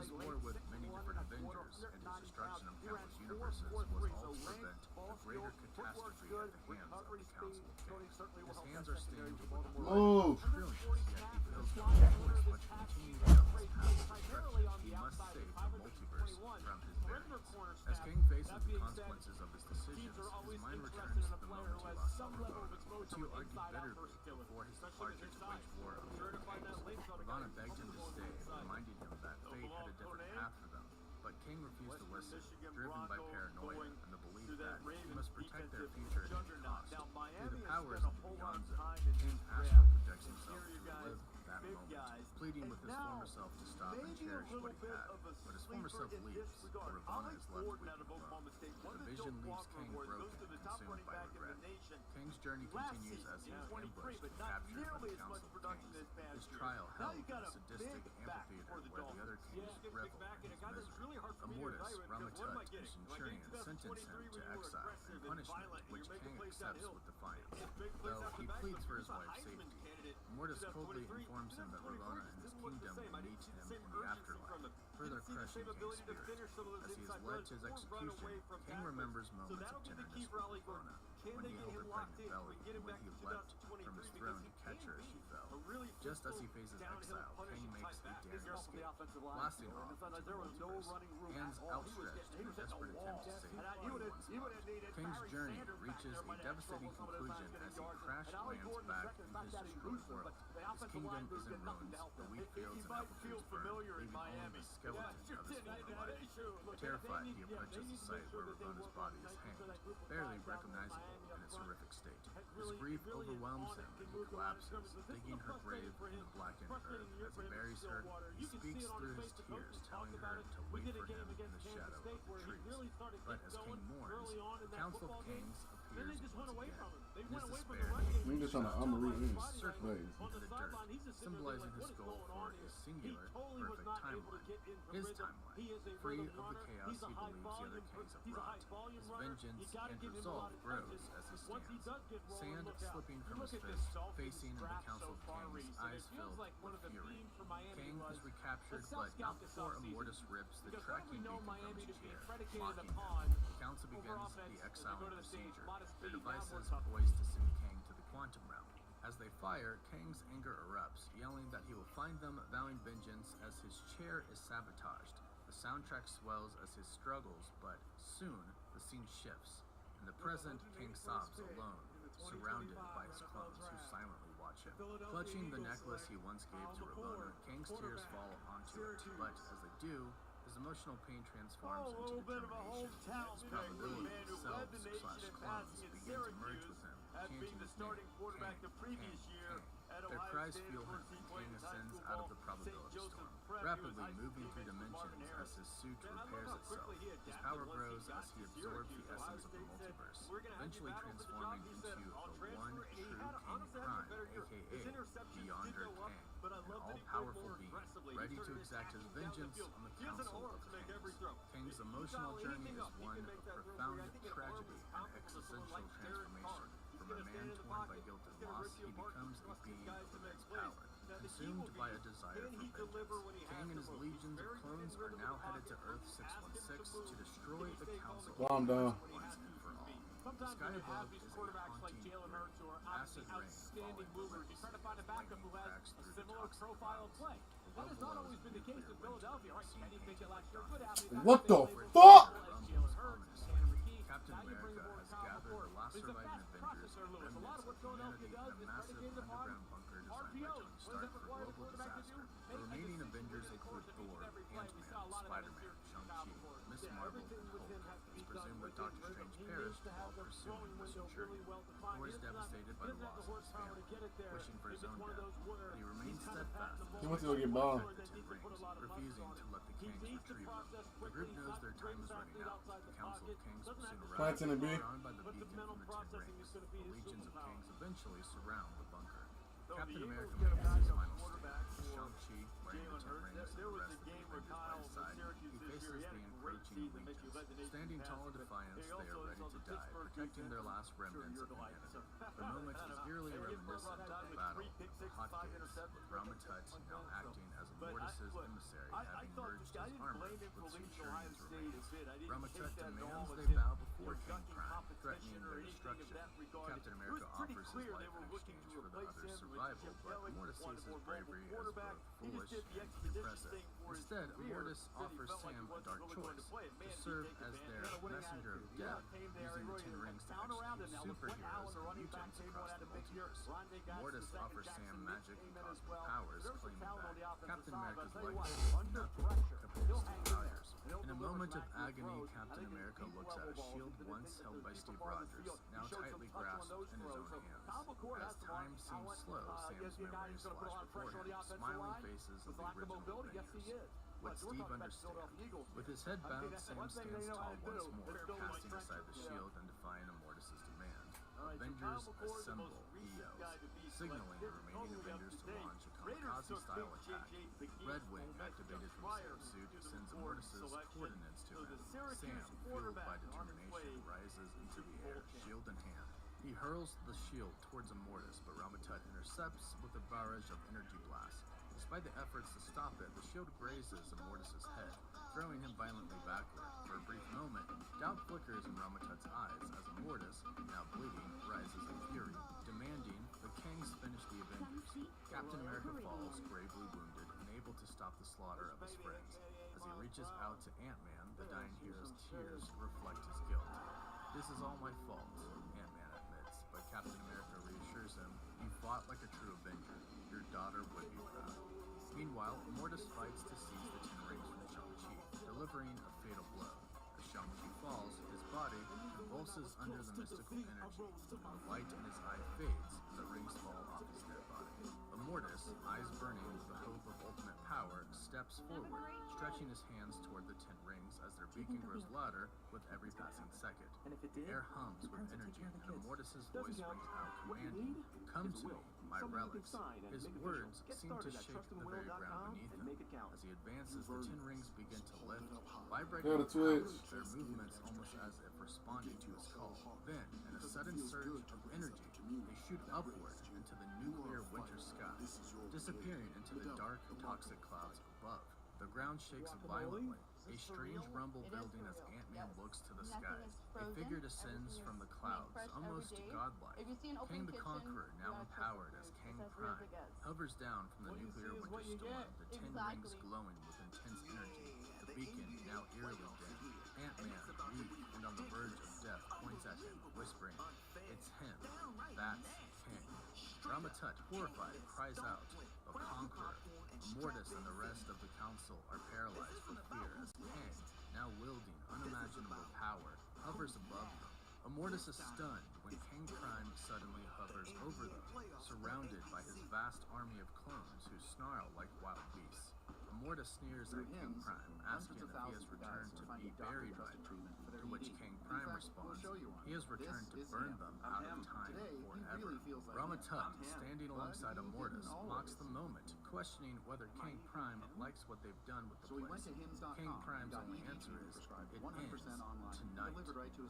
[SPEAKER 12] His war with many different Avengers and his destruction of countless universes was all to prevent a greater catastrophe at the hands of the Council of Kings. His hands are stained with the blood of trillions, yet he feels no choice but to continue down this path of destruction. He must save the multiverse from his variants. As King faces the consequences of his decisions, his mind returns to the moment he lost Ravonna. The two argue bitterly before his departure to wage war on the Kings. Ravonna begged him to stay, reminding him that fate had a different path for them. But King refused to listen, driven by paranoia and the belief that he must protect their future at any cost. Through the powers of the Beyond Zone, King astral projects himself to relive that moment, pleading with his former self to stop and cherish what he had. But his former self leaves, but Ravonna is left weak and alone. The vision leaves King broken and consumed by regret. King's journey continues as he is ambushed and captured by the Council of Kings. His trial held in a sadistic amphitheater where the other kings revel in his misery. Immortus, Roma Tut, and Centurion sentence him to exile and punishment, which King accepts with defiance, though he pleads for his wife's safety. Immortus coldly informs him that Ravonna and his kingdom will meet him in the afterlife, further crushing King's spirit. As he is led to his execution, King remembers moments of tenderness with Ravonna, when he held her pregnant belly, and when he leapt from his throne to catch her as she fell. Just as he faces exile, Kang makes a daring escape, blasting off into the multiverse, hands outstretched in a desperate attempt to save everyone's lives. Kang's journey reaches a devastating conclusion as he crash lands back in his destroyed world. His kingdom is in ruins, the wheat fields and apple trees burn, leaving only the skeleton of his former life. Terrified, he approaches the site where Ramona's body is hanged, barely recognizable in its horrific state. His grief overwhelms him and he collapses, digging her grave in the blackened earth. As he buries her, he speaks through his tears, telling her to wait for him in the shadow of the trees. But as Kang mourns, the Council of Kings appears once again. In his despair, he
[SPEAKER 1] just trying to unread his
[SPEAKER 12] circle
[SPEAKER 1] face.
[SPEAKER 12] into the dirt, symbolizing his goal for a singular, perfect timeline. His timeline, free of the chaos he believes the other kings have wrought. His vengeance and resolve grows as he stands. Sand slipping from his fist, facing the Council of Kings, eyes filled with fury. Kang is recaptured, but not before Immortus rips the tracking beacon from his chair, mocking him. The Council begins the exiling procedure, their devices poised to send Kang to the quantum realm. As they fire, Kang's anger erupts, yelling that he will find them, vowing vengeance as his chair is sabotaged. The soundtrack swells as he struggles, but soon the scene shifts. In the present, Kang sobs alone, surrounded by his clones who silently watch him. Clutching the necklace he once gave to Ramona, Kang's tears fall onto it, but as they do, his emotional pain transforms into determination. His probability selves/clones begin to merge with him, chanting his name, Kang. Their cries fuel him, and Kang ascends out of the probability storm, rapidly moving through dimensions as his suit repairs itself. His power grows as he absorbs the essence of the multiverse, eventually transforming into the one true King Prime, aka Beyonder Kang, an all-powerful being, ready to exact his vengeance on the Council of Kings. Kang's emotional journey is one of profound tragedy and existential transformation. From a man torn by guilt and loss, he becomes a being of immense power, consumed by a desire for vengeance. Kang and his legions of clones are now headed to Earth 616 to destroy the Council
[SPEAKER 1] Calm down.
[SPEAKER 12] once and for all. The sky above is a haunting acid rain falling
[SPEAKER 7] movers. You try to find a backup who has a similar profile of play. That has not always been the case in Philadelphia, right? Kenny Pickett last year, good athlete.
[SPEAKER 1] What the fuck?
[SPEAKER 12] Captain America has gathered the last surviving Avengers, remnants of humanity, in a massive underground bunker designed by Tony Stark for global disaster. The remaining Avengers include Thor, Ant-Man, Spider-Man, Shang-Chi, Miss Marvel, and Hulk. It's presumed that Doctor Strange perished while pursuing this journey. Thor is devastated by the loss of his family, wishing for his own death, but he remains steadfast in
[SPEAKER 1] He wants
[SPEAKER 12] his
[SPEAKER 1] to go get bombed.
[SPEAKER 12] the Ten Rings, refusing to let the Kangs retrieve them. The group knows their time is running out. The Council of Kangs will soon arrive,
[SPEAKER 1] Planting a bee.
[SPEAKER 12] drawn by the beacon from the Ten Rings. The legions of Kangs eventually surround the bunker. Captain America makes his final stand. Shang-Chi, wearing the Ten Rings, and the rest of the Avengers by his side, he faces the encroaching legions. Standing tall in defiance, they are ready to die, protecting their last remnants of humanity. The moment is eerily reminiscent of the battle of the Hot Gates, with Ramatut now acting as Immortus' emissary, having merged his armor with Centurion's remains. Ramatut demands they bow before King Prime, threatening their destruction. Captain America offers his life in exchange for the other's survival, but Immortus sees his bravery as both foolish and impressive. Instead, Immortus offers Sam a dark choice: to serve as their messenger of death, using the Ten Rings to execute superheroes and mutants across the multiverse. Immortus offers Sam magic and cosmic powers, claiming that Captain America's legacy is nothing compared to Steve Rogers. In a moment of agony, Captain America looks at a shield once held by Steve Rogers, now tightly grasped in his own hands. As time seems slow, Sam's memories flash before him, smiling faces of the original Avengers. What Steve understands. With his head bowed, Sam stands tall once more, casting aside the shield and defying Immortus' demand. Avengers assemble, he yells, signaling the remaining Avengers to launch a kamikaze-style attack. Red Wing, activated from Sam's suit, sends Immortus' coordinates to him. Sam, fueled by determination, rises into the air, shield in hand. He hurls the shield towards Immortus, but Ramatut intercepts with a barrage of energy blasts. Despite the efforts to stop it, the shield grazes Immortus' head, throwing him violently backward. For a brief moment, doubt flickers in Ramatut's eyes as Immortus, now bleeding, rises in fury, demanding the Kangs finish the Avengers. Captain America falls, gravely wounded, unable to stop the slaughter of his friends. As he reaches out to Ant-Man, the dying hero's tears reflect his guilt. This is all my fault, Ant-Man admits, but Captain America reassures him, you fought like a true Avenger. Your daughter would be proud. Meanwhile, Immortus fights to seize the 10 rings from Shang-Chi, delivering a fatal blow. As Shang-Chi falls, his body convulses under the mystical energy, and the light in his eye fades and the rings fall off his dead body. Immortus, eyes burning with the hope of ultimate power, steps forward, stretching his hands toward the 10 rings as their beacon grows louder with every passing second. The air hums with energy, and Immortus' voice rings out commanding, "Come to me, my relics." His words seem to shake the very ground beneath him. As he advances, the 10 rings begin to lift, vibrating with powers, their movements almost as if responding to his call. Then, in a sudden surge of energy, they shoot upward into the nuclear winter sky, disappearing into the dark, toxic clouds above. The ground shakes violently, a strange rumble building as Ant-Man looks to the skies. A figure descends from the clouds, almost godlike. Kang the Conqueror, now empowered as Kang Prime, hovers down from the nuclear winter storm, the 10 rings glowing with intense energy, the beacon now eerily dim. Ant-Man, weak and on the verge of death, points at him, whispering, "It's him. That's Kang." Ramatut, horrified, cries out, "A conqueror." Immortus and the rest of the council are paralyzed with fear as Kang, now wielding unimaginable power, hovers above them. Immortus is stunned when Kang Prime suddenly hovers over them, surrounded by his vast army of clones who snarl like wild beasts. Immortus sneers at Kang Prime, asking if he has returned to be buried by them, to which Kang Prime responds, he has returned to burn them out of time forever. Ramatut, standing alongside Immortus, mocks the moment, questioning whether Kang Prime likes what they've done with the place. Kang Prime's only answer is, it ends tonight.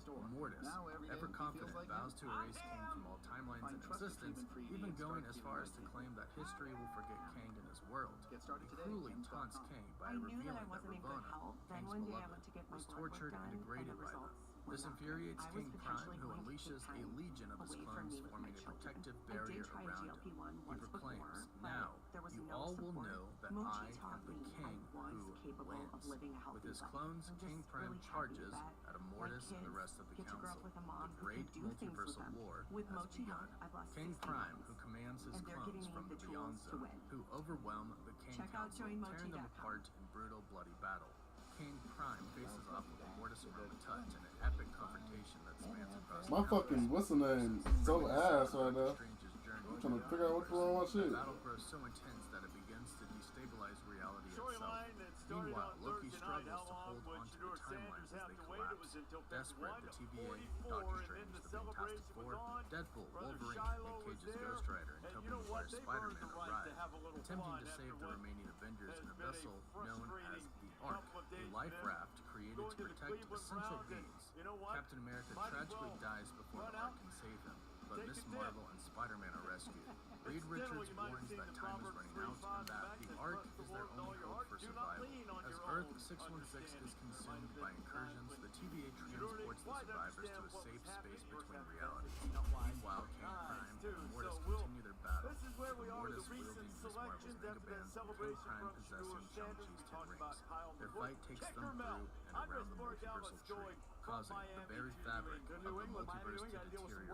[SPEAKER 12] Immortus, ever confident, vows to erase Kang from all timelines in existence, even going as far as to claim that history will forget Kang and his world. He cruelly taunts Kang by revealing that Ravonna, Kang's beloved, was tortured and degraded by them. This infuriates King Prime, who unleashes a legion of his clones, forming a protective barrier around him. He proclaims, "Now, you all will know that I am the king who wins." With his clones, King Prime charges at Immortus and the rest of the council. The great multiversal war has begun. King Prime, who commands his clones from the Beyond Zone, who overwhelm the King Council, tearing them apart in brutal, bloody battle. King Prime faces off with Immortus and Ramatut in an epic confrontation that spans across
[SPEAKER 1] My fucking, what's the name? So ass right now. I'm trying to figure out what's wrong with my shit.
[SPEAKER 12] The battle grows so intense that it begins to destabilize reality itself. Meanwhile, Loki struggles to hold onto the timelines as they collapse. Desperate, the TVA, Doctor Strange, the Fantastic Four, Deadpool, Wolverine, Nick Cage's Ghost Rider, and Tobey Maguire's Spider-Man arrive, attempting to save the remaining Avengers in a vessel known as the Ark, a life raft created to protect essential beings. Captain America tragically dies before the Ark can save him, but Miss Marvel and Spider-Man are rescued. Reed Richards warns that time is running out and that the Ark is their only hope for survival. As Earth 616 is consumed by incursions, the TVA transports the survivors to a safe space between realities. Meanwhile, King Prime and Immortus continue their battle, Immortus wielding Miss Marvel's megabands and King Prime possessing Shang-Chi's 10 rings. Their fight takes them through and around the multiversal tree, causing the very fabric of the multiverse to deteriorate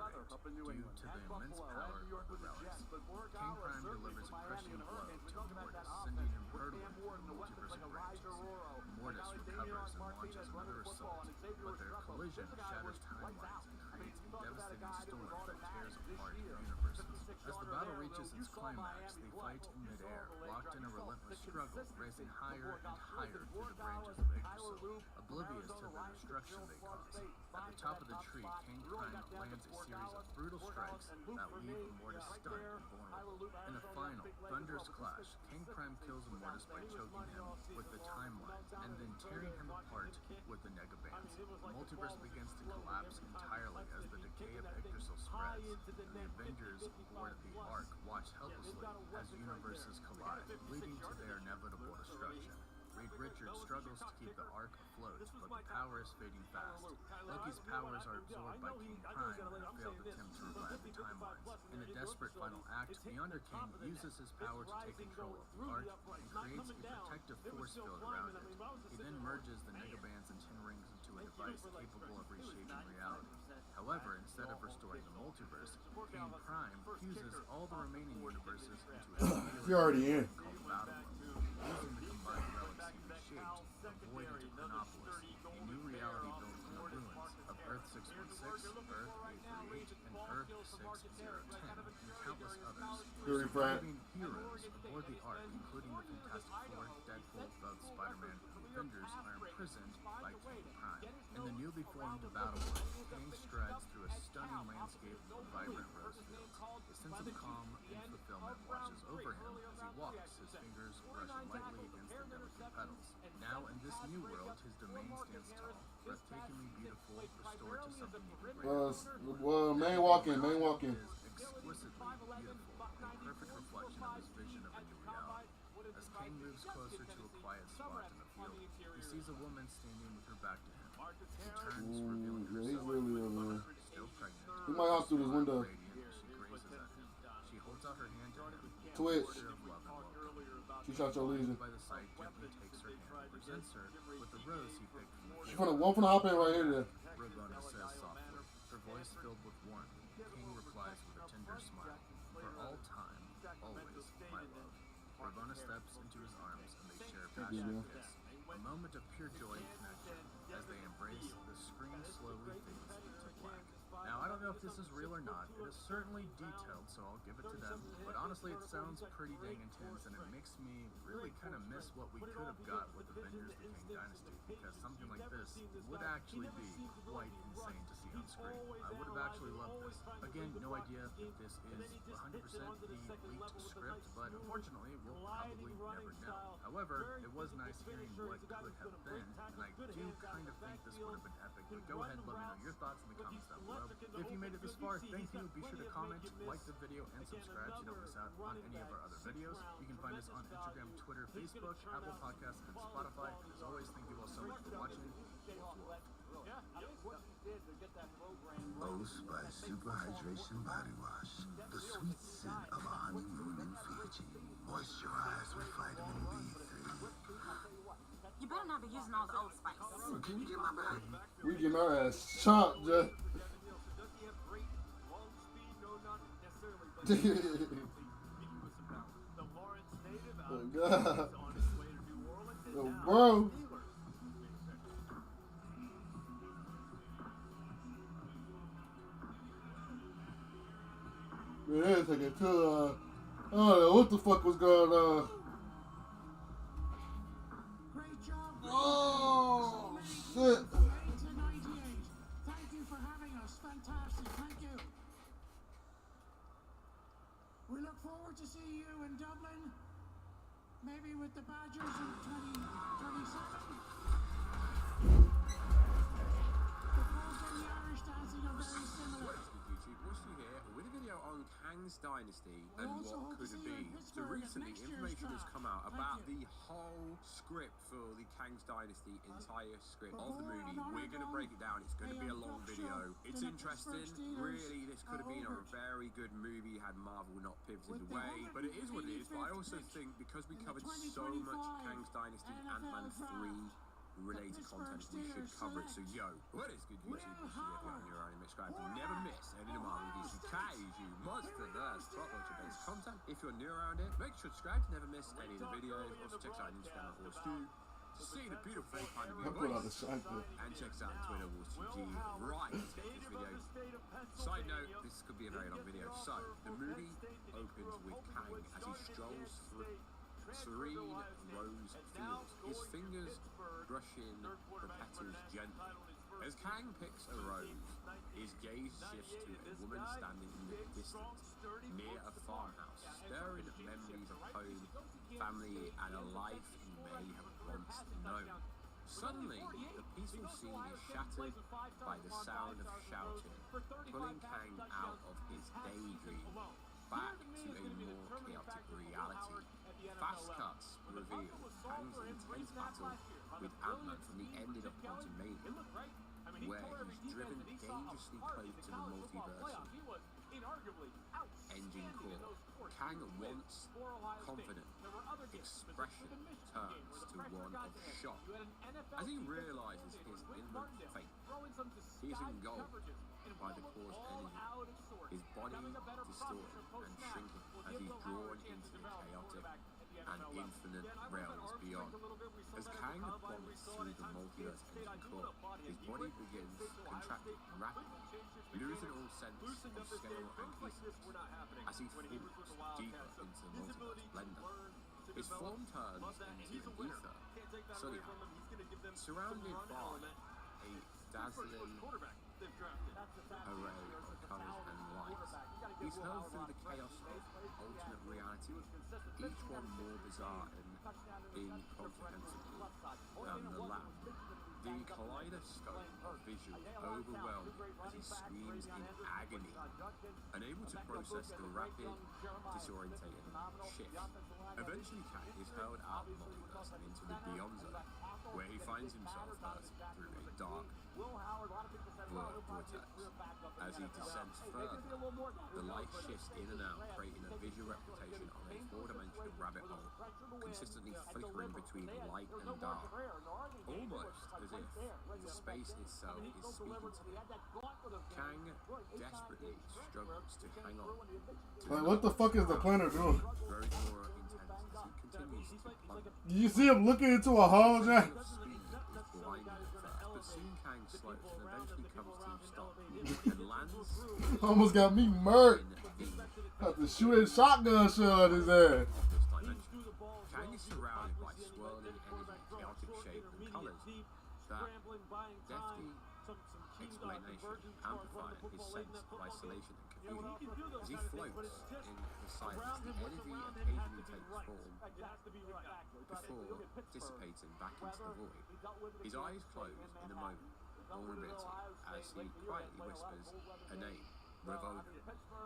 [SPEAKER 12] due to the immense power of the relics. King Prime delivers a crushing blow to Immortus, sending him hurtling through the multiversal branches. Immortus recovers and launches another assault, but their collision shatters timelines and creates a devastating storm that tears apart universes. As the battle reaches its climax, they fight in midair, locked in a relentless struggle, racing higher and higher through the branches of Yggdrasil, oblivious to the destruction they cause. At the top of the tree, King Prime lands a series of brutal strikes that leave Immortus stunned and vulnerable. In a final, thunderous clash, King Prime kills Immortus by choking him with the timelines and then tearing him apart with the negabands. The multiverse begins to collapse entirely as the decay of Yggdrasil spreads, and the Avengers aboard the Ark watch helplessly as universes collide, leading to their inevitable destruction. Reed Richards struggles to keep the arc afloat, but the power is fading fast. Loki's powers are absorbed by King Prime in a failed attempt to revive the timelines. In the desperate final act, Beyonder King uses his power to take control of the arc and creates a protective force field around it. He then merges the Negabands and Ten Rings into a device capable of reshaping reality. However, instead of restoring the multiverse, King Prime fuses all the remaining universes into a singular
[SPEAKER 1] You're already in.
[SPEAKER 12] called BABYYYY. Using the combined relics he reshaped, the Void into Chronopolis, a new reality built from the ruins of Earth 616, Earth 838, and Earth 6010, and countless others. Surviving heroes aboard the Ark, including the Fantastic Four, Deadpool, both Spider-Man, and Avengers, are imprisoned by King Prime. In the newly formed battle line, Kang strides through a stunning landscape of vibrant rose fields. A sense of calm and fulfillment washes over him as he walks, his fingers brushing lightly against the delicate petals. Now, in this new world, his domain stands tall, breathtakingly beautiful, restored to something even greater.
[SPEAKER 1] Main walking.
[SPEAKER 12] Exquisitely beautiful, a perfect reflection of his vision of a new reality. As Kang moves closer to a quiet spot in the field, he sees a woman standing with her back to him. She turns, revealing herself still pregnant.
[SPEAKER 1] He might hop through this window.
[SPEAKER 12] Radiant, she grazes at him. She holds out her hand to him.
[SPEAKER 1] Twitch.
[SPEAKER 12] A of love and welcome.
[SPEAKER 1] She shot your lesion.
[SPEAKER 12] By the side, gently takes her hand and presents her with the rose he picked from the
[SPEAKER 1] She finna hop in right here.
[SPEAKER 12] Ravonna says softly, her voice filled with warmth. King replies with a tender smile. For all time, always, my love. Ravonna steps into his arms and they share a passionate kiss. A moment of pure joy and connection. As they embrace, the screen slowly fades into black. Now, I don't know if this is real or not. It is certainly detailed, so I'll give it to them. But honestly, it sounds pretty dang intense, and it makes me really kind of miss what we could have got with Avengers the Kang Dynasty, because something like this would actually be quite insane to see on screen. I would have actually loved this. Again, no idea if this is 100% the leaked script, but unfortunately, we'll probably never know. However, it was nice hearing what could have been, and I do kind of think this would have been epic, but go ahead and let me know your thoughts in the comments down below. If you made it this far, thank you. Be sure to comment, like the video, and subscribe so you don't miss out on any of our other videos. You can find us on Instagram, Twitter, Facebook, Apple Podcasts, and Spotify. And as always, thank you all so much for watching.
[SPEAKER 13] Boast by Super Hydration Body Wash. The sweet scent of a honeymoon in Fiji. Moisturize with vitamin B3.
[SPEAKER 9] You better not be using all the Old Spice.
[SPEAKER 13] Can you get my bag?
[SPEAKER 1] We getting our ass chopped, just. Oh God. Oh, bro. Man, they took it to I don't know what the fuck was going on. Oh shit.
[SPEAKER 6] Thank you for having us. Fantastic. Thank you. We look forward to seeing you in Dublin. Maybe with the Badgers in 2027. The folk and the Irish dancing are very similar.
[SPEAKER 14] YouTube, what's you here with a video on Kang's Dynasty and what could it be. So recently information has come out about the whole script for the Kang's Dynasty, entire script of the movie. We're going to break it down. It's going to be a long video. It's interesting. Really, this could have been a very good movie had Marvel not pivoted away. But it is what it is. But I also think because we covered so much Kang's Dynasty, Ant-Man 3 related content, we should cover it. So yo, what is good YouTube? If you're new around, subscribe to never miss any of the Marvel DC Kaiju Monster Verse Pop Culture based content. If you're new around here, make sure to subscribe to never miss any of the videos. Also check us out on Instagram at Wars2 to see the beautiful fake kind of voice. And check us out on Twitter, Wars2G. Right, let's get this video. Side note, this could be a very long video. So the movie opens with Kang as he strolls through serene rose fields, his fingers brushing the petals gently. As Kang picks a rose, his gaze shifts to a woman standing in the distance near a farmhouse, stirring memories of home, family, and a life he may have once known. Suddenly, the peaceful scene is shattered by the sound of shouting, pulling Kang out of his daydream back to a more chaotic reality. Fast cuts reveal Kang's intense battle with Ant-Man from the ending of Quantumania, where he's driven dangerously close to the multiverse engine core. Kang once confident expression turns to one of shock as he realizes his inward fate. He is engulfed by the core's energy, his body distorted and shrinking as he's drawn into the chaotic and infinite realms beyond. As Kang plummets through the multiverse engine core, his body begins contracting rapidly, losing all sense of scale and cohesiveness as he falls deeper into the multiverse blender. His form turns into an ether, somehow, surrounded by a dazzling array of colors and lights. He's hurled through the chaos of alternate reality, each one more bizarre and incomprehensible than the last. The kaleidoscope of visuals overwhelmed as he screams in agony, unable to process the rapid, disorientating shift. Eventually, Kang is hurled out of the multiverse and into the Beyond Zone, where he finds himself hurt through a dark vortex. As he descends further, the light shifts in and out, creating a visual representation of a four-dimensional rabbit hole, consistently flickering between light and dark, almost as if the space itself is speaking to him. Kang desperately struggles to hang on.
[SPEAKER 1] Like, what the fuck is the planner doing?
[SPEAKER 14] Grows more intense as he continues to plummet.
[SPEAKER 1] You see him looking into a hole, Jack?
[SPEAKER 14] But soon Kang slopes and eventually comes to a stop and lands.
[SPEAKER 1] Almost got me murked. Have to shoot a shotgun shot at his ass.
[SPEAKER 14] Kang is surrounded by swirling energy, chaotic shapes and colors that defty explanation amplify his sense of isolation and confusion. As he floats in the silence, the energy occasionally takes form before dissipating back into the void. His eyes close in a moment of vulnerability as he quietly whispers a name, Ravona.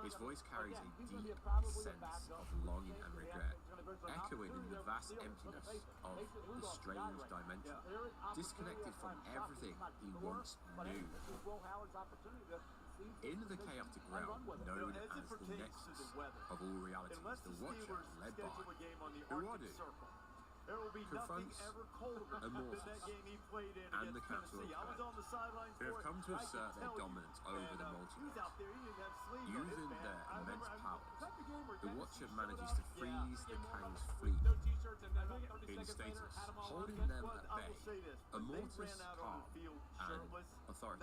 [SPEAKER 14] His voice carries a deep sense of longing and regret, echoing in the vast emptiness of the strange dimension, disconnected from everything he once knew. In the chaotic realm known as the Nexus of all realities, the Watcher, led by Uradu, confronts Immortus and the Council of Kang, who have come to assert their dominance over the multiverse. Using their immense powers, the Watcher manages to freeze the Kang's fleet. In status, holding them at bay, Immortus, Khan, and Authority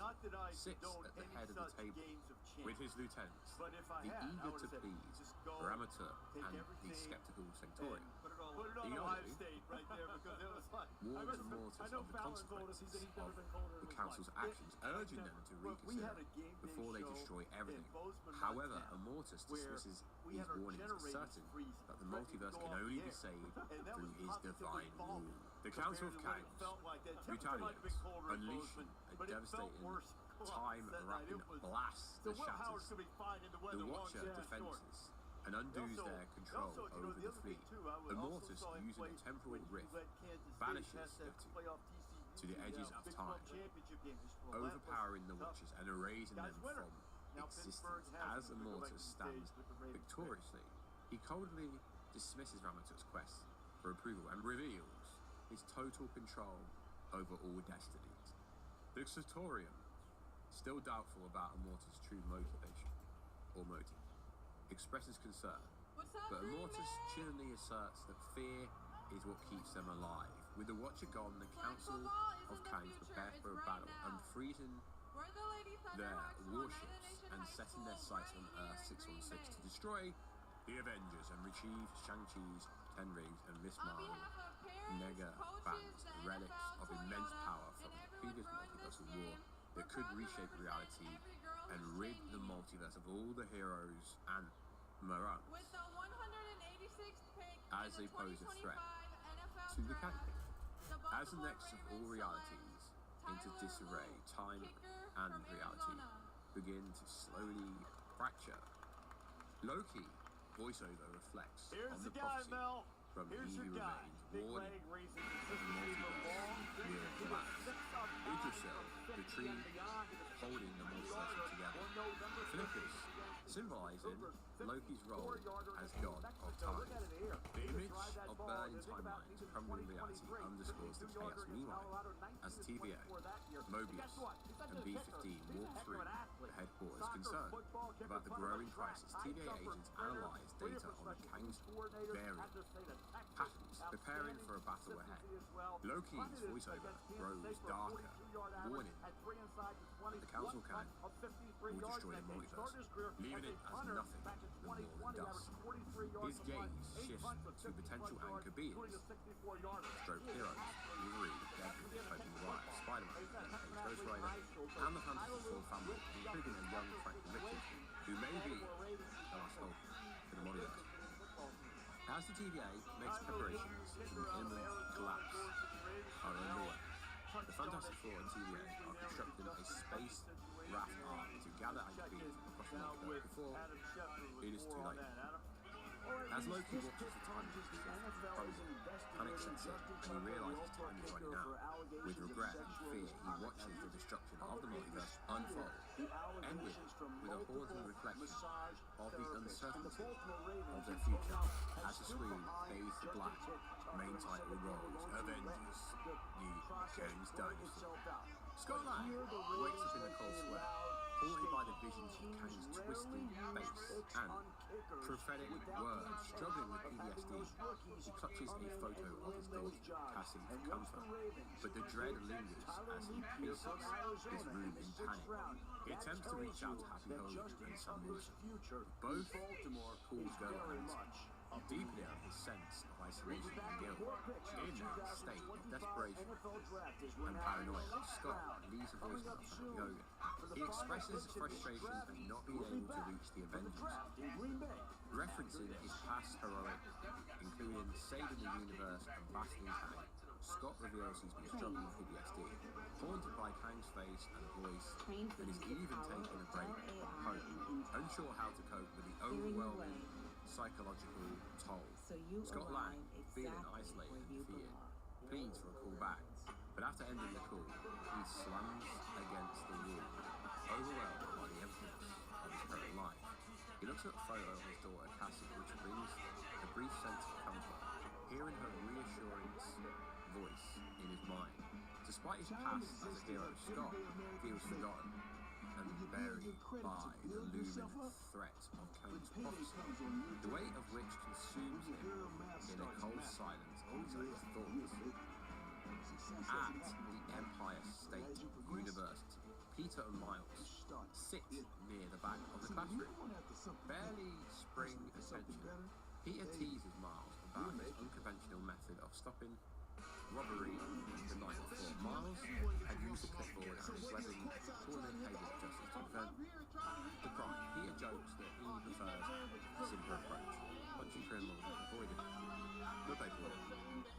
[SPEAKER 14] sits at the head of the table with his lieutenants, the eager to please Ramatur and the skeptical Centaurian. Iolu warns Immortus of the consequences of the Council's actions, urging them to reconsider before they destroy everything. However, Immortus dismisses these warnings, asserting that the multiverse can only be saved through his divine rule. The Council of Kangs retaliates, unleashing a devastating, time-wrapping blast that shatters the Watcher defenses and undoes their control over the fleet. Immortus, using a temporal rift, banishes the two to the edges of time, overpowering the Watchers and erasing them from existence. As Immortus stands victoriously, he coldly dismisses Ramatur's quest for approval and reveals his total control over all destinies. The Centaurian, still doubtful about Immortus' true motivation or motive, expresses concern, but Immortus chillingly asserts that fear is what keeps them alive. With the Watcher gone, the Council of Kangs prepare for a battle, unfreezing their warships and setting their sights on Earth 616 to destroy the Avengers and retrieve Shang-Chi's Ten Rings and Miss Marvel Mega Bands, relics of immense power from the previous multiversal war that could reshape reality and rid the multiverse of all the heroes and morons as they pose a threat to the canon. As the nexus of all realities into disarray, time and reality begin to slowly fracture. Loki voiceover reflects on the prophecy from
[SPEAKER 2] Here's
[SPEAKER 14] Evie
[SPEAKER 2] your guy.
[SPEAKER 14] remains
[SPEAKER 2] Big
[SPEAKER 14] warning
[SPEAKER 2] leg, raising
[SPEAKER 14] the
[SPEAKER 2] consistency for long.
[SPEAKER 14] will collapse. Idrisil, the tree holding the multiverse together. Philippus, symbolizing Loki's role as god of time. The image of burning timelines, crumbling reality underscores the chaos. Meanwhile, as TVA, Mobius, and B-15 walk through the headquarters concerned about the growing crisis, TVA agents analyze data on the Kang's variant patterns, preparing for a battle ahead. Loki's voiceover grows darker, warning the Council Kang will destroy the multiverse, leaving it as nothing more than dust. His gaze shifts to potential anchor beings, stroke heroes, Wolverine, Deadpool, Tobey Maguire, Spider-Man, Ghost Rider, and the Fantastic Four family, including a young Franklin Richards, who may be the last hope for the multiverse. As the TVA makes preparations for the imminent collapse are underway, the Fantastic Four and TVA are constructing a space raft arm to gather anchor beings across the multiverse before it is too late. As Loki watches the time shift frozen, panic sets in and he realizes time is running out. With regret and fear, he watches the destruction of the multiverse unfold, ending with a haunting reflection of the uncertainty of their future. As the screen fades to black, main title rolls, Avengers, the Kang's Dynasty. Scott Lang wakes up in the cold sweat, haunted by the visions of Kang's twisted face and prophetic words. Struggling with PTSD, he clutches a photo of his daughter, Cassie, for comfort, but the dread lingers as he paces his room in panic. He attempts to reach out to Happy Hogan and Sam Wilson. Both calls go unanswered, deepening his sense of isolation and guilt. In a state of desperation and paranoia, Scott leaves a voicemail for Happy Hogan. He expresses frustration at not being able to reach the Avengers, referencing his past heroic, including saving the universe and battling Kang. Scott reveals he's been struggling with PTSD, haunted by Kang's face and voice, and is even taking a break from home, unsure how to cope with the overwhelming psychological toll. Scott Lang, feeling isolated and defeated, pleads for a call back, but after ending the call, he slams against the wall, overwhelmed by the emptiness of his current life. He looks at a photo of his daughter Cassie, which brings a brief sense of comfort, hearing her reassuring voice in his mind. Despite his past as a hero, Scott feels forgotten and buried by the looming threat of Kang's prophecy, the weight of which consumes him in a cold silence of his own thoughts. At the Empire State University, Peter and Miles sit near the back of the classroom. Barely spring attention, Peter teases Miles about his unconventional method of stopping robbery the night before. Miles had used a clipboard and was webbing coordinated justice to prevent the crime. Peter jokes that he prefers a simpler approach, punching criminals and avoiding the paperwork.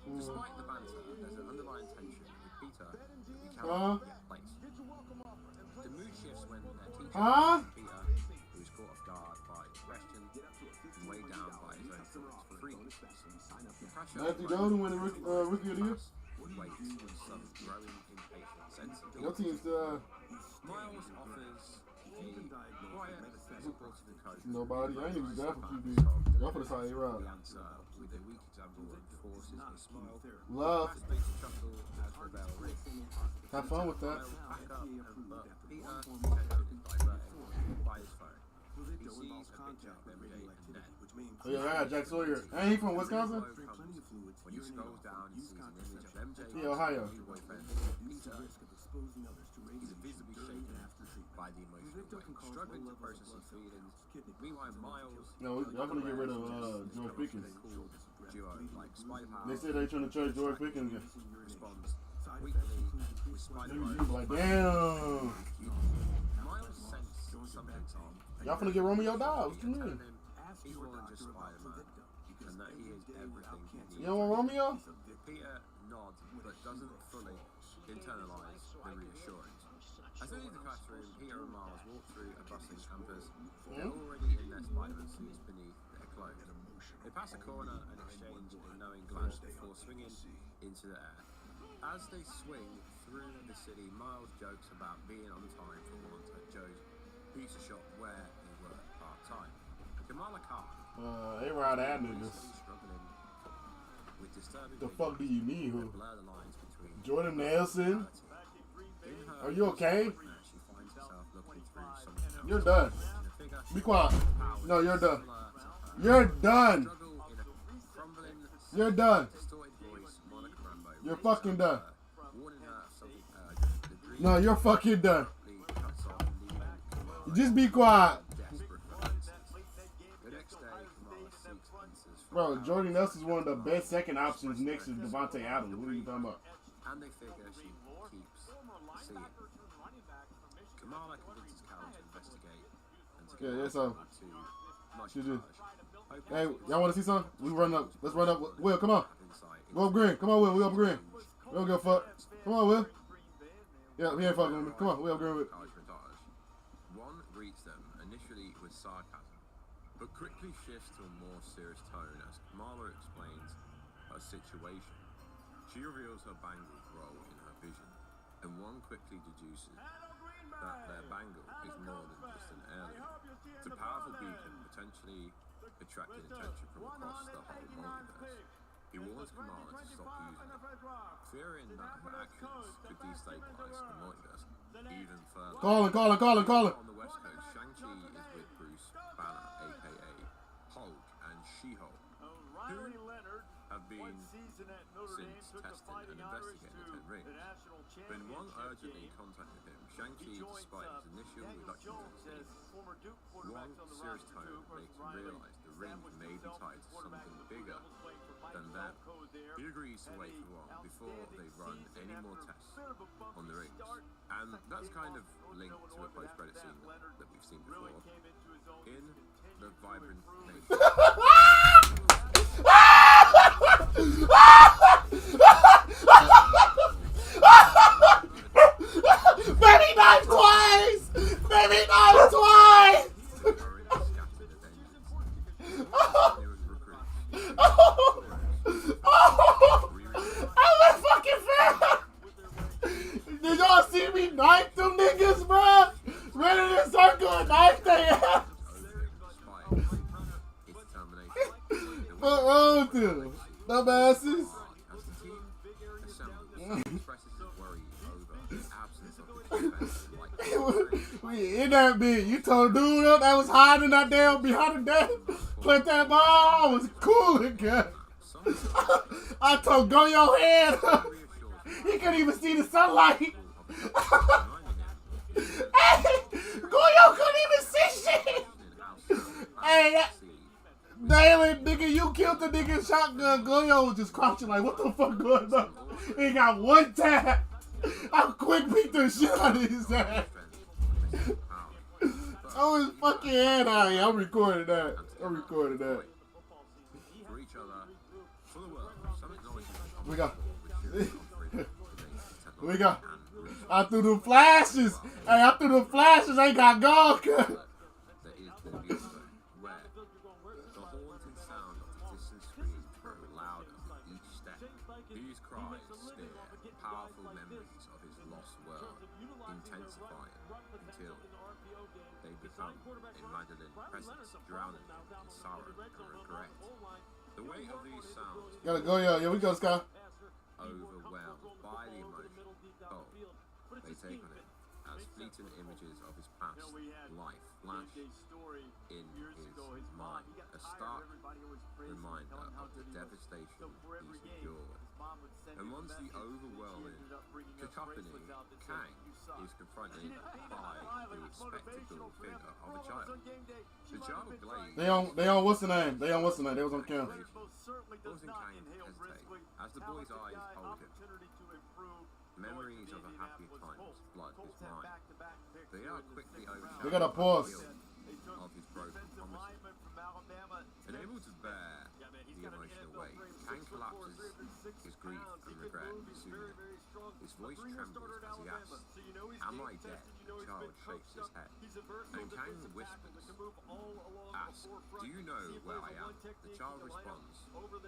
[SPEAKER 14] Despite the banter, there's an underlying tension with Peter that we cannot yet place. The mood shifts when their teacher, Peter, who is caught off guard by the question and weighed down by his own thoughts for freedom. The pressure
[SPEAKER 1] Matthew Golden winning rookie of the year.
[SPEAKER 14] Waits with some growing impatience.
[SPEAKER 1] Your team's
[SPEAKER 14] Miles offers a quiet, supportive coach.
[SPEAKER 1] nobody. I ain't even down for QB. Y'all for the side right.
[SPEAKER 14] The answer with a weak example that forces a smile.
[SPEAKER 1] Love.
[SPEAKER 14] Fast-paced chuckle as Rebel rings.
[SPEAKER 1] Have fun with that.
[SPEAKER 14] Back up but Peter attention is diverted by his phone. He sees a picture of MJ and Ned.
[SPEAKER 1] Oh yeah, right, Jack Sawyer. Ain't he from Wisconsin?
[SPEAKER 14] When he scrolls down, he sees an image of MJ and
[SPEAKER 1] Ohio.
[SPEAKER 14] his new boyfriend, Peter. He's visibly shaken by the emotional weight, struggling to process his feelings. Meanwhile, Miles...
[SPEAKER 1] No, y'all gonna get rid of George Pickens.
[SPEAKER 14] Duo like Spider-Man.
[SPEAKER 1] They said they trying to trade George Pickens again.
[SPEAKER 14] Responds weekly with Spider-Man.
[SPEAKER 1] Like, damn.
[SPEAKER 14] Miles sensed something's on.
[SPEAKER 1] Y'all finna get Romeo Dobbs. What you mean?
[SPEAKER 14] He's more than just Spider-Man, and that he is everything he needs.
[SPEAKER 1] You don't want Romeo?
[SPEAKER 14] Peter nods, but doesn't fully internalize the reassurance. As they leave the classroom, Peter and Miles walk through a bustling campus. They're already in their Spider-Man suits beneath their close. They pass a corner and exchange a knowing glance before swinging into the air. As they swing through the city, Miles jokes about being on time for once at Joe's pizza shop where they work part-time. Kamala Khan,
[SPEAKER 1] they ride that niggas.
[SPEAKER 14] struggling with disturbing
[SPEAKER 1] The fuck do you mean, who?
[SPEAKER 14] blur the lines between
[SPEAKER 1] Jordan Nelson? Are you okay?
[SPEAKER 14] she finds herself looking through something else.
[SPEAKER 1] You're done. Be quiet. No, you're done. You're done. You're done. You're fucking done. No, you're fucking done. Just be quiet. Bro, Jordan Nelson's one of the best second options next to Devontae Adams. What are you talking about?
[SPEAKER 14] And they figure she keeps seeing. Kamala convinces Carol to investigate and to
[SPEAKER 1] Yeah, that's all.
[SPEAKER 14] to
[SPEAKER 1] She Hey, y'all want to see something? We run up. Let's run up. Will, come on. Go up green. Come on, Will. We up green. We don't give a fuck. Come on, Will. Yeah, he ain't fucking with me. Come on, we up green with.
[SPEAKER 14] One greets them initially with sarcasm, but quickly shifts to a more serious tone as Kamala explains her situation. She reveals her bangle's role in her vision, and one quickly deduces that their bangle is more than just an heirloom. It's a powerful beacon, potentially attracting attention from across the whole multiverse. He warns Kamala to stop using it, fearing that her actions could destabilize the multiverse even further.
[SPEAKER 1] Call him.
[SPEAKER 14] On the West Coast, Shang-Chi is with Bruce Banner, aka Hulk, and She-Hulk, who have been since testing and investigating the Ten Rings. When Wong urgently contacted him, Shang-Chi, despite his initial reluctance to see Wong's serious tone makes him realize the ring may be tied to something bigger than them. He agrees to wait for Wong before they run any more tests on the rings. And that's kind of linked to a post-credit scene that we've seen before. In the vibrant nation.
[SPEAKER 1] Baby knife twice! Baby knife twice! I was fucking fat! Did y'all see me knife them niggas, bruh? Ready to circle and knife they ass! What wrong with them? Dumbasses? We in that bitch. You told dude up that was hiding that damn behind the desk. Put that ball. I was cool again. I told go your head. He couldn't even see the sunlight. Hey, Goyo couldn't even see shit. Hey, Daily, nigga, you killed the nigga shotgun. Goyo was just crouching like, what the fuck going on? He got one tap. I quick beat the shit out of his ass. Oh, his fucking head out here. I'm recording that. We got. I threw the flashes. Hey, I threw the flashes. Ain't got gone.
[SPEAKER 14] These cries stir powerful memories of his lost world, intensifying until they become a Magdalene presence, drowning in sorrow and regret. The weight of these sounds
[SPEAKER 1] gotta go, yo. Here we go, Scott.
[SPEAKER 14] Overwhelmed by the emotional toll they take on him as fleeting images of his past life flash in his mind, a stark reminder of the devastation he's endured. And once the overwhelming cacophony, Kang is confronted by the spectacle figure of a child. The child glazed.
[SPEAKER 1] They on what's the name? They was on camera.
[SPEAKER 14] Causing Kang to hesitate as the boy's eyes hold him. Memories of a happier time flood his mind. They are quickly overshadowed.
[SPEAKER 1] We gotta pause.
[SPEAKER 14] Of his broken promises. Unable to bear the emotional weight, Kang collapses his grief and regret consuming him. His voice trembles as he asks, "Am I dead?" The child shakes his head. And Kang whispers, "Ask, do you know where I am?" The child responds,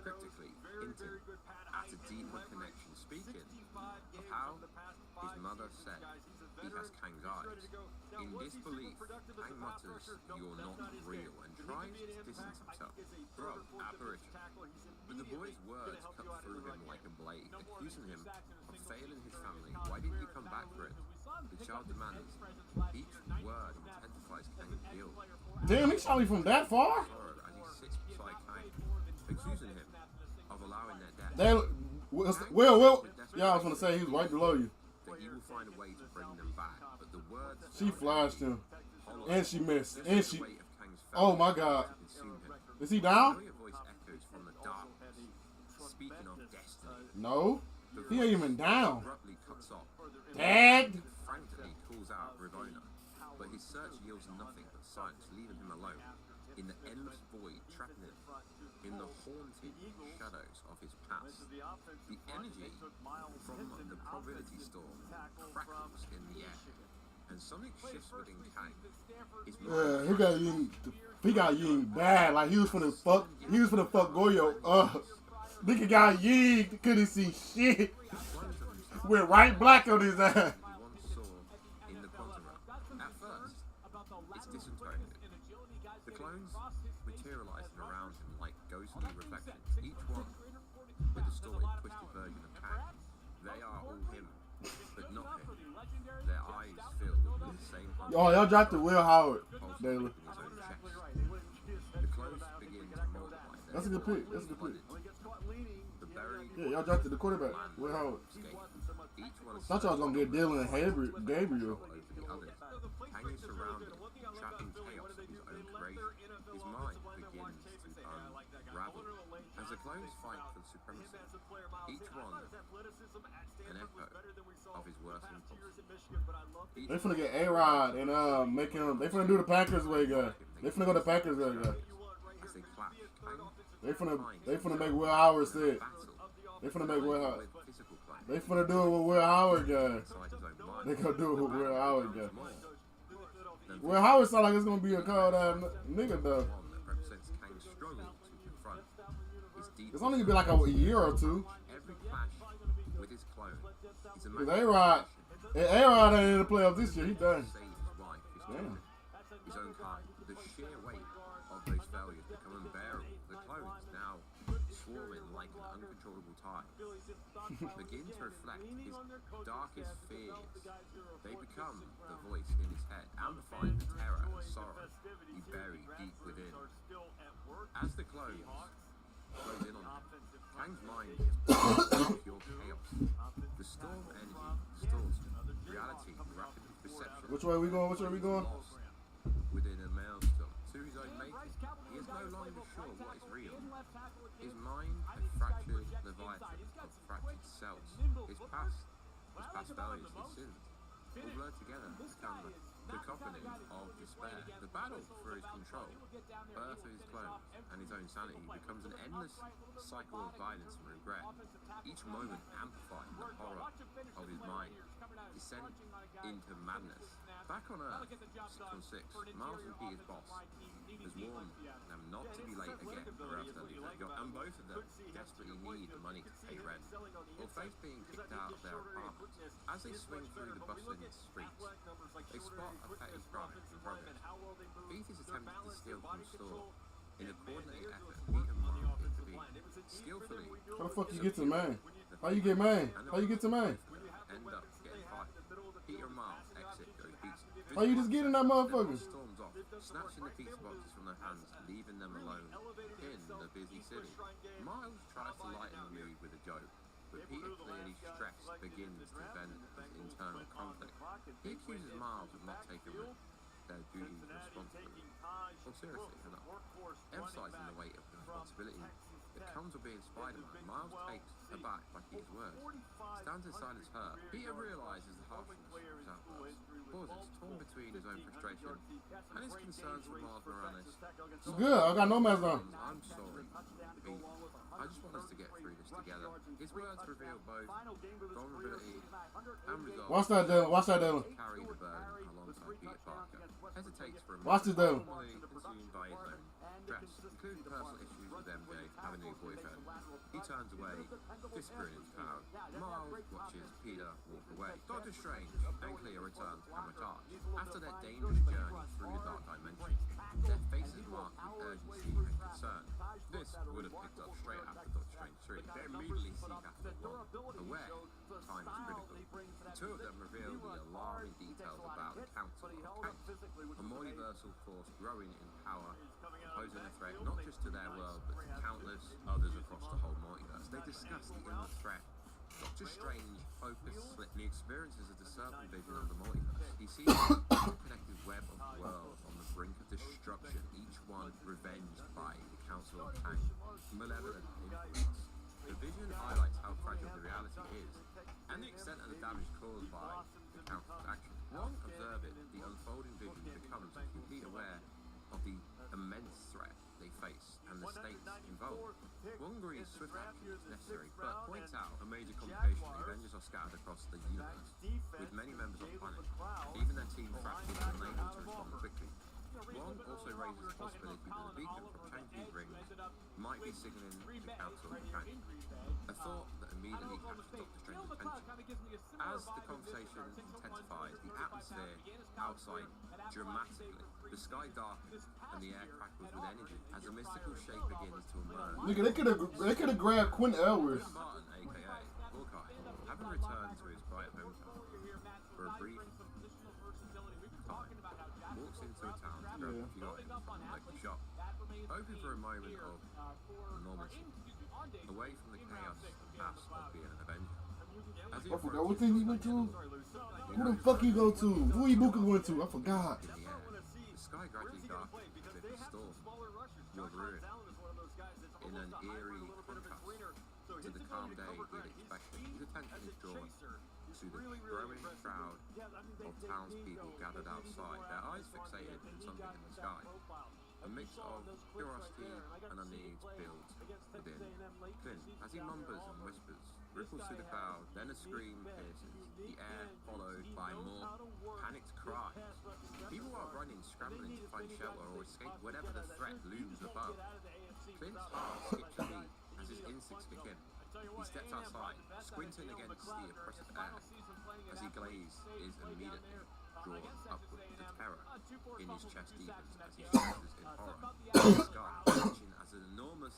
[SPEAKER 14] cryptically, hinting at a deeper connection, speaking of how his mother said he has Kang's eyes. In disbelief, Kang mutters, "You're not real," and tries to distance himself. "Bro, apparition." But the boy's words cut through him like a blade, accusing him of failing his family. "Why didn't you come back for it?" The child demands. Each word intensifies Kang's guilt.
[SPEAKER 1] Damn, he shot me from that far?
[SPEAKER 14] As he sits beside Kang, accusing him of allowing their death.
[SPEAKER 1] Will, yeah, I was gonna say he was right below you.
[SPEAKER 14] That he will find a way to bring them back, but the words
[SPEAKER 1] she flashed him, and she missed, and she. Oh my God, is he down?
[SPEAKER 14] Voice echoes from the darkness, speaking of destiny.
[SPEAKER 1] No, he ain't even down.
[SPEAKER 14] Abruptly cuts off.
[SPEAKER 1] Dad.
[SPEAKER 14] Frantically calls out Ravona, but his search yields nothing but silence, leaving him alone in the endless void, trapping him in the haunting shadows of his past. The energy from the probability storm crackles in the air, and something shifts within Kang.
[SPEAKER 1] He got yeeted bad. Like he was finna fuck Goyo up. Nigga got yeeted, couldn't see shit. Went right black on his ass.
[SPEAKER 14] In the quantum realm. At first, it's disoriented. The clones materializing around him like ghostly reflections, each one with a story twisted version of Kang. They are all him, but not him. Their eyes filled with the same.
[SPEAKER 1] Oh, y'all dropped the Will Howard. Daily.
[SPEAKER 14] The clones begin to multiply.
[SPEAKER 1] That's a good pick. That's a good pick.
[SPEAKER 14] The buried
[SPEAKER 1] Yeah, y'all drafted the quarterback. Will Howard. Thought y'all was gonna get Dylan and Gabriel.
[SPEAKER 14] Kang is surrounded, trapped in chaos of his own creation. His mind begins to unravel. As the clones fight for supremacy, each one an echo of his worst impulse.
[SPEAKER 1] They finna get A-Rod and make him. They finna do the Packers way, guy. They finna go the Packers way, guy.
[SPEAKER 14] As they clash,
[SPEAKER 1] They finna make Will Howard sit. They finna make Will Howard. They finna do it with Will Howard, guy. They gonna do it with Will Howard, guy. Will Howard sound like it's gonna be a cold nigga though. It's only gonna be like a year or two.
[SPEAKER 14] Every clash with his clone is a
[SPEAKER 1] Cause A-Rod ain't in the playoffs this year. He done.
[SPEAKER 14] Damn. His own kind. The sheer weight of those failures become unbearable. The clones now swarming like an uncontrollable tide begin to reflect his darkest fears. They become the voice in his head, amplifying the terror and sorrow he buried deep within. As the clones close in on him, Kang's mind is pure chaos. The storm energy distorts reality, rapid perception.
[SPEAKER 1] Which way we going?
[SPEAKER 14] Lost within a maelstrom. To his own making, he is no longer sure what is real. His mind has fractured Leviathan of fractured cells. His past failures, his sins, all blurred together become the cacophony of despair. The battle for his control, birth of his clones, and his own sanity becomes an endless cycle of violence and regret. Each moment amplifying the horror of his mind, descent into madness. Back on Earth, 616, Miles and Peter's boss has warned them not to be late again or else they'll leave their job, and both of them desperately need the money to pay rent, or face being kicked out of their apartment. As they swing through the bustling streets, they spot a petty crime in progress. Beef is attempting to steal from the store. In a coordinated effort, Pete and Miles intervene, skillfully.
[SPEAKER 1] How the fuck you get to man? How you get man? How you get to man?
[SPEAKER 14] End up getting fired. Peter and Miles exit through pizza.
[SPEAKER 1] How you just get in that motherfucker?
[SPEAKER 14] Storms off, snatching the pizza boxes from their hands, leaving them alone in the busy city. Miles tries to lighten the mood with a joke, but Peter, clearly stressed, begins to vent his internal conflict. He accuses Miles of not taking their duties responsibly, or seriously enough, emphasizing the weight of the responsibility that comes with being Spider-Man. Miles takes aback by Peter's words, stands in silence hurt. Peter realizes the harshness of his outburst, pauses, torn between his own frustration and his concerns for Miles Morales.
[SPEAKER 1] It's good, I got no mask on.
[SPEAKER 14] I'm sorry, Pete. I just want us to get through this together. His words reveal both vulnerability and resolve.
[SPEAKER 1] Watch that, Dylan. Watch that, Dylan.
[SPEAKER 14] Carry the burden alongside Peter Parker. Hesitates for a
[SPEAKER 1] Watch this, Dylan.
[SPEAKER 14] normally consumed by his own stress, including personal issues with MJ having a new boyfriend. He turns away, whispering in his cloud. Miles watches Peter walk away. Doctor Strange and Clea return to Kamar-Taj. After their dangerous journey through the Dark Dimension, their faces marked with urgency and concern. This would have picked up straight after Doctor Strange 3. They immediately seek after one, aware time is critical. The two of them reveal the alarming details about the Council of Kangs, a multiversal force growing in power, posing a threat not just to their world, but to countless others across the whole multiverse. They discuss the imminent threat. Doctor Strange focuses and he experiences a disturbing vision of the multiverse. He sees a connected web of worlds on the brink of destruction, each one revenged by the Council of Kangs, malevolent influence. The vision highlights how fragile the reality is, and the extent of the damage caused by the Council's action. One observing the unfolding vision becomes acutely aware of the immense threat they face and the stakes involved. One agrees swift action is necessary, but points out a major complication. The Avengers are scattered across the universe, with many members on the planet. Even their team fractured and unable to respond quickly. One also raises the possibility that the beacon from Shang-Chi's rings might be signaling the Council of Kangs, a thought that immediately captures Doctor Strange's attention. As the conversation intensifies, the atmosphere outside dramatically. The sky darkens and the air crackles with energy as a mystical shape begins to emerge.
[SPEAKER 1] Nigga, they could have grabbed Quinn Elwes.
[SPEAKER 14] Martin, aka Hawkeye, having returned to his bright hometown for a brief time, walks into a town to grab a few items from a local shop, hoping for a moment of normalcy, away from the chaos and past of being an Avenger. As he
[SPEAKER 1] I forgot what thing he went to. Who the fuck he go to? Who Ibuka went to? I forgot.
[SPEAKER 14] In the air, the sky gradually darkens with a storm, your ruin, in an eerie contrast to the calm day he'd expected. His attention is drawn to the growing crowd of townspeople gathered outside, their eyes fixated on something in the sky. A mix of curiosity and unease builds within Clint as he mumbers and whispers, ripples through the crowd, then a scream pierces the air, followed by more panicked cries. People are running, scrambling to find shelter or escape whatever the threat looms above. Clint's heart skips a beat as his instincts kick in. He steps outside, squinting against the oppressive air. As he glazes, is immediately drawn upward. The terror in his chest deepens as he freezes in horror. The sky, watching as an enormous,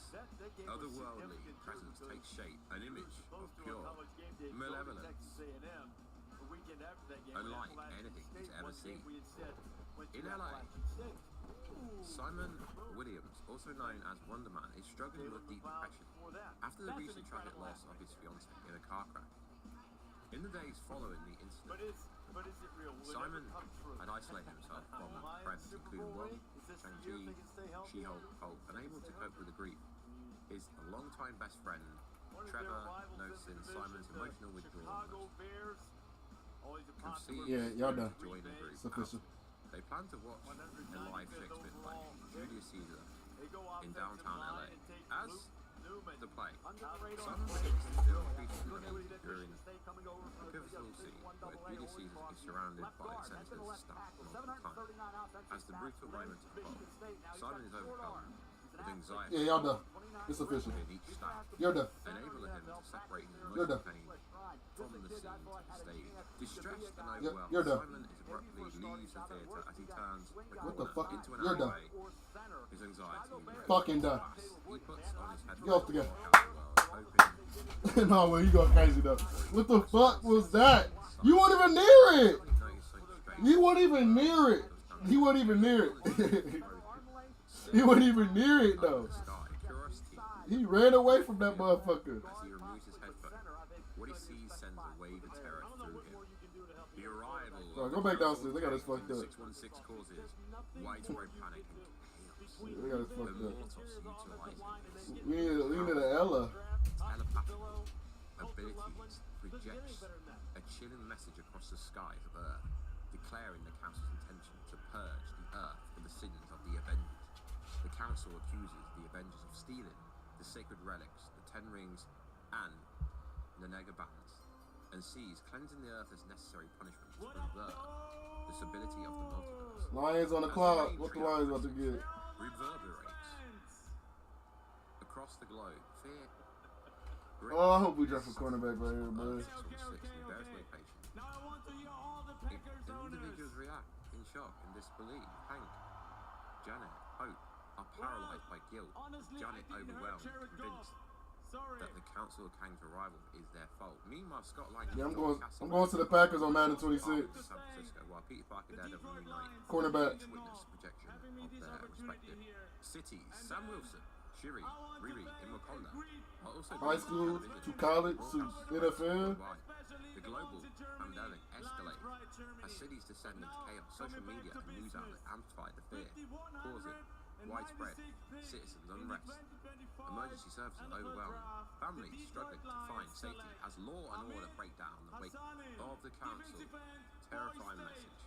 [SPEAKER 14] otherworldly presence takes shape, an image of pure malevolence, unlike anything he's ever seen. In LA, Simon Williams, also known as Wonder Man, is struggling with deep depression after the recent tragic loss of his fiancée in a car crash. In the days following the incident, Simon had isolated himself from friends, including Wong, Shang-Chi, She-Hulk, unable to cope with the grief. His longtime best friend, Trevor, noticing Simon's emotional withdrawal,
[SPEAKER 1] Yeah, y'all done.
[SPEAKER 14] to join the group.
[SPEAKER 1] It's official.
[SPEAKER 14] They plan to watch a live Shakespeare play, Julius Caesar, in downtown LA. As the play, Simon seeks to feel peace and relief during a pivotal scene where Julius Caesar is surrounded by senators stacked multiple times. As the brutal moments unfold, Simon is overcome with anxiety.
[SPEAKER 1] Yeah, y'all done. It's official.
[SPEAKER 14] In each stack,
[SPEAKER 1] You're done.
[SPEAKER 14] enabling him to separate his
[SPEAKER 1] You're
[SPEAKER 14] emotional
[SPEAKER 1] done.
[SPEAKER 14] pain from the scene to the stage. Distressed and
[SPEAKER 1] You're
[SPEAKER 14] overwhelmed,
[SPEAKER 1] done.
[SPEAKER 14] Simon is abruptly leaves the theatre as he turns
[SPEAKER 1] What the fuck?
[SPEAKER 14] into an
[SPEAKER 1] You're done.
[SPEAKER 14] alleyway. His anxiety
[SPEAKER 1] Fucking done.
[SPEAKER 14] he puts on his headphones,
[SPEAKER 1] Get off the game.
[SPEAKER 14] hoping
[SPEAKER 1] No, well, you go crazy though. What the fuck was that? You weren't even near it. You weren't even near it. He wasn't even near it. He wasn't even near it though. He ran away from that motherfucker.
[SPEAKER 14] As he removes his headphones, what he sees sends a wave of terror through him. The arrival
[SPEAKER 1] Oh, go back downstairs. They got us fucked up.
[SPEAKER 14] 616 causes widespread panic and chaos.
[SPEAKER 1] They got us fucked
[SPEAKER 14] The
[SPEAKER 1] up.
[SPEAKER 14] Mortos utilizing his
[SPEAKER 1] We need an Ella.
[SPEAKER 14] telepathic abilities projects a chilling message across the skies of Earth, declaring the Council's intention to purge the Earth of the sins of the Avengers. The Council accuses the Avengers of stealing the the sacred relics, the 10 rings, and the Nega bands, and sees cleansing the earth as necessary punishment to preserve the stability of the multiverse.
[SPEAKER 1] Lions on the clock. What the Lions about to get?
[SPEAKER 14] Reverberates across the globe. Fear.
[SPEAKER 1] Oh, I hope we draft a cornerback right here, boy.
[SPEAKER 14] Individuals react in shock and disbelief. Hank, Janet, Hope are paralyzed by guilt. Janet overwhelmed, convinced that the Council of Kang's arrival is their fault. Meanwhile, Scott Lang
[SPEAKER 1] Yeah, I'm going to the Packers on Madden 26.
[SPEAKER 14] San Francisco, while Peter Parker, Daredevil, Moon Knight,
[SPEAKER 1] Cornerback.
[SPEAKER 14] witness projection of their respective cities. Sam Wilson, Shiri, Riri, in Wakanda are also
[SPEAKER 1] High school to college to NFL.
[SPEAKER 14] The global pandemic escalates as cities descend into chaos. Social media and news outlets amplify the fear, causing widespread citizens unrest. Emergency services overwhelmed. Families struggling to find safety as law and order break down in the wake of the council. Terrifying message.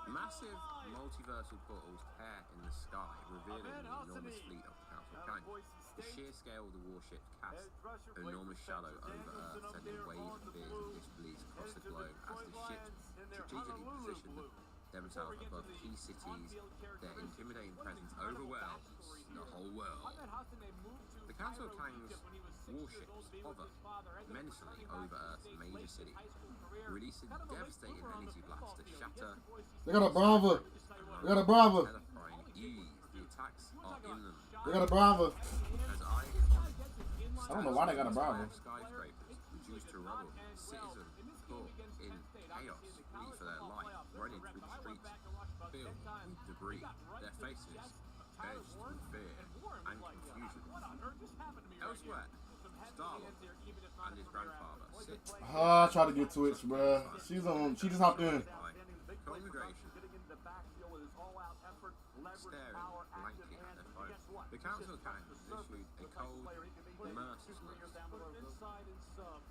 [SPEAKER 14] Massive multiversal portals tear in the sky, revealing the enormous fleet of the Council of Kang. The sheer scale of the warship cast an enormous shadow over Earth, sending waves of fear and disbelief across the globe as the ships strategically positioned themselves above key cities. Their intimidating presence overwhelms the whole world. The Council of Kang's warships hover menacingly over Earth's major cities, releasing devastating energy blasts that shatter.
[SPEAKER 1] They got a Brava. They got a Brava.
[SPEAKER 14] The attacks are imminent.
[SPEAKER 1] They got a Brava.
[SPEAKER 14] As
[SPEAKER 1] I don't know why they got a Brava.
[SPEAKER 14] Skyscrapers reduced to rubble, citizens caught in chaos, flee for their life, running through the streets filled with debris, their faces edged with fear and confusion. Elsewhere, Star-Lord and his grandfather sit.
[SPEAKER 1] I tried to get Twitch, bruh. She just hopped in.
[SPEAKER 14] Congregation staring blankly at their phone. The Council of Kang has issued a cold, merciless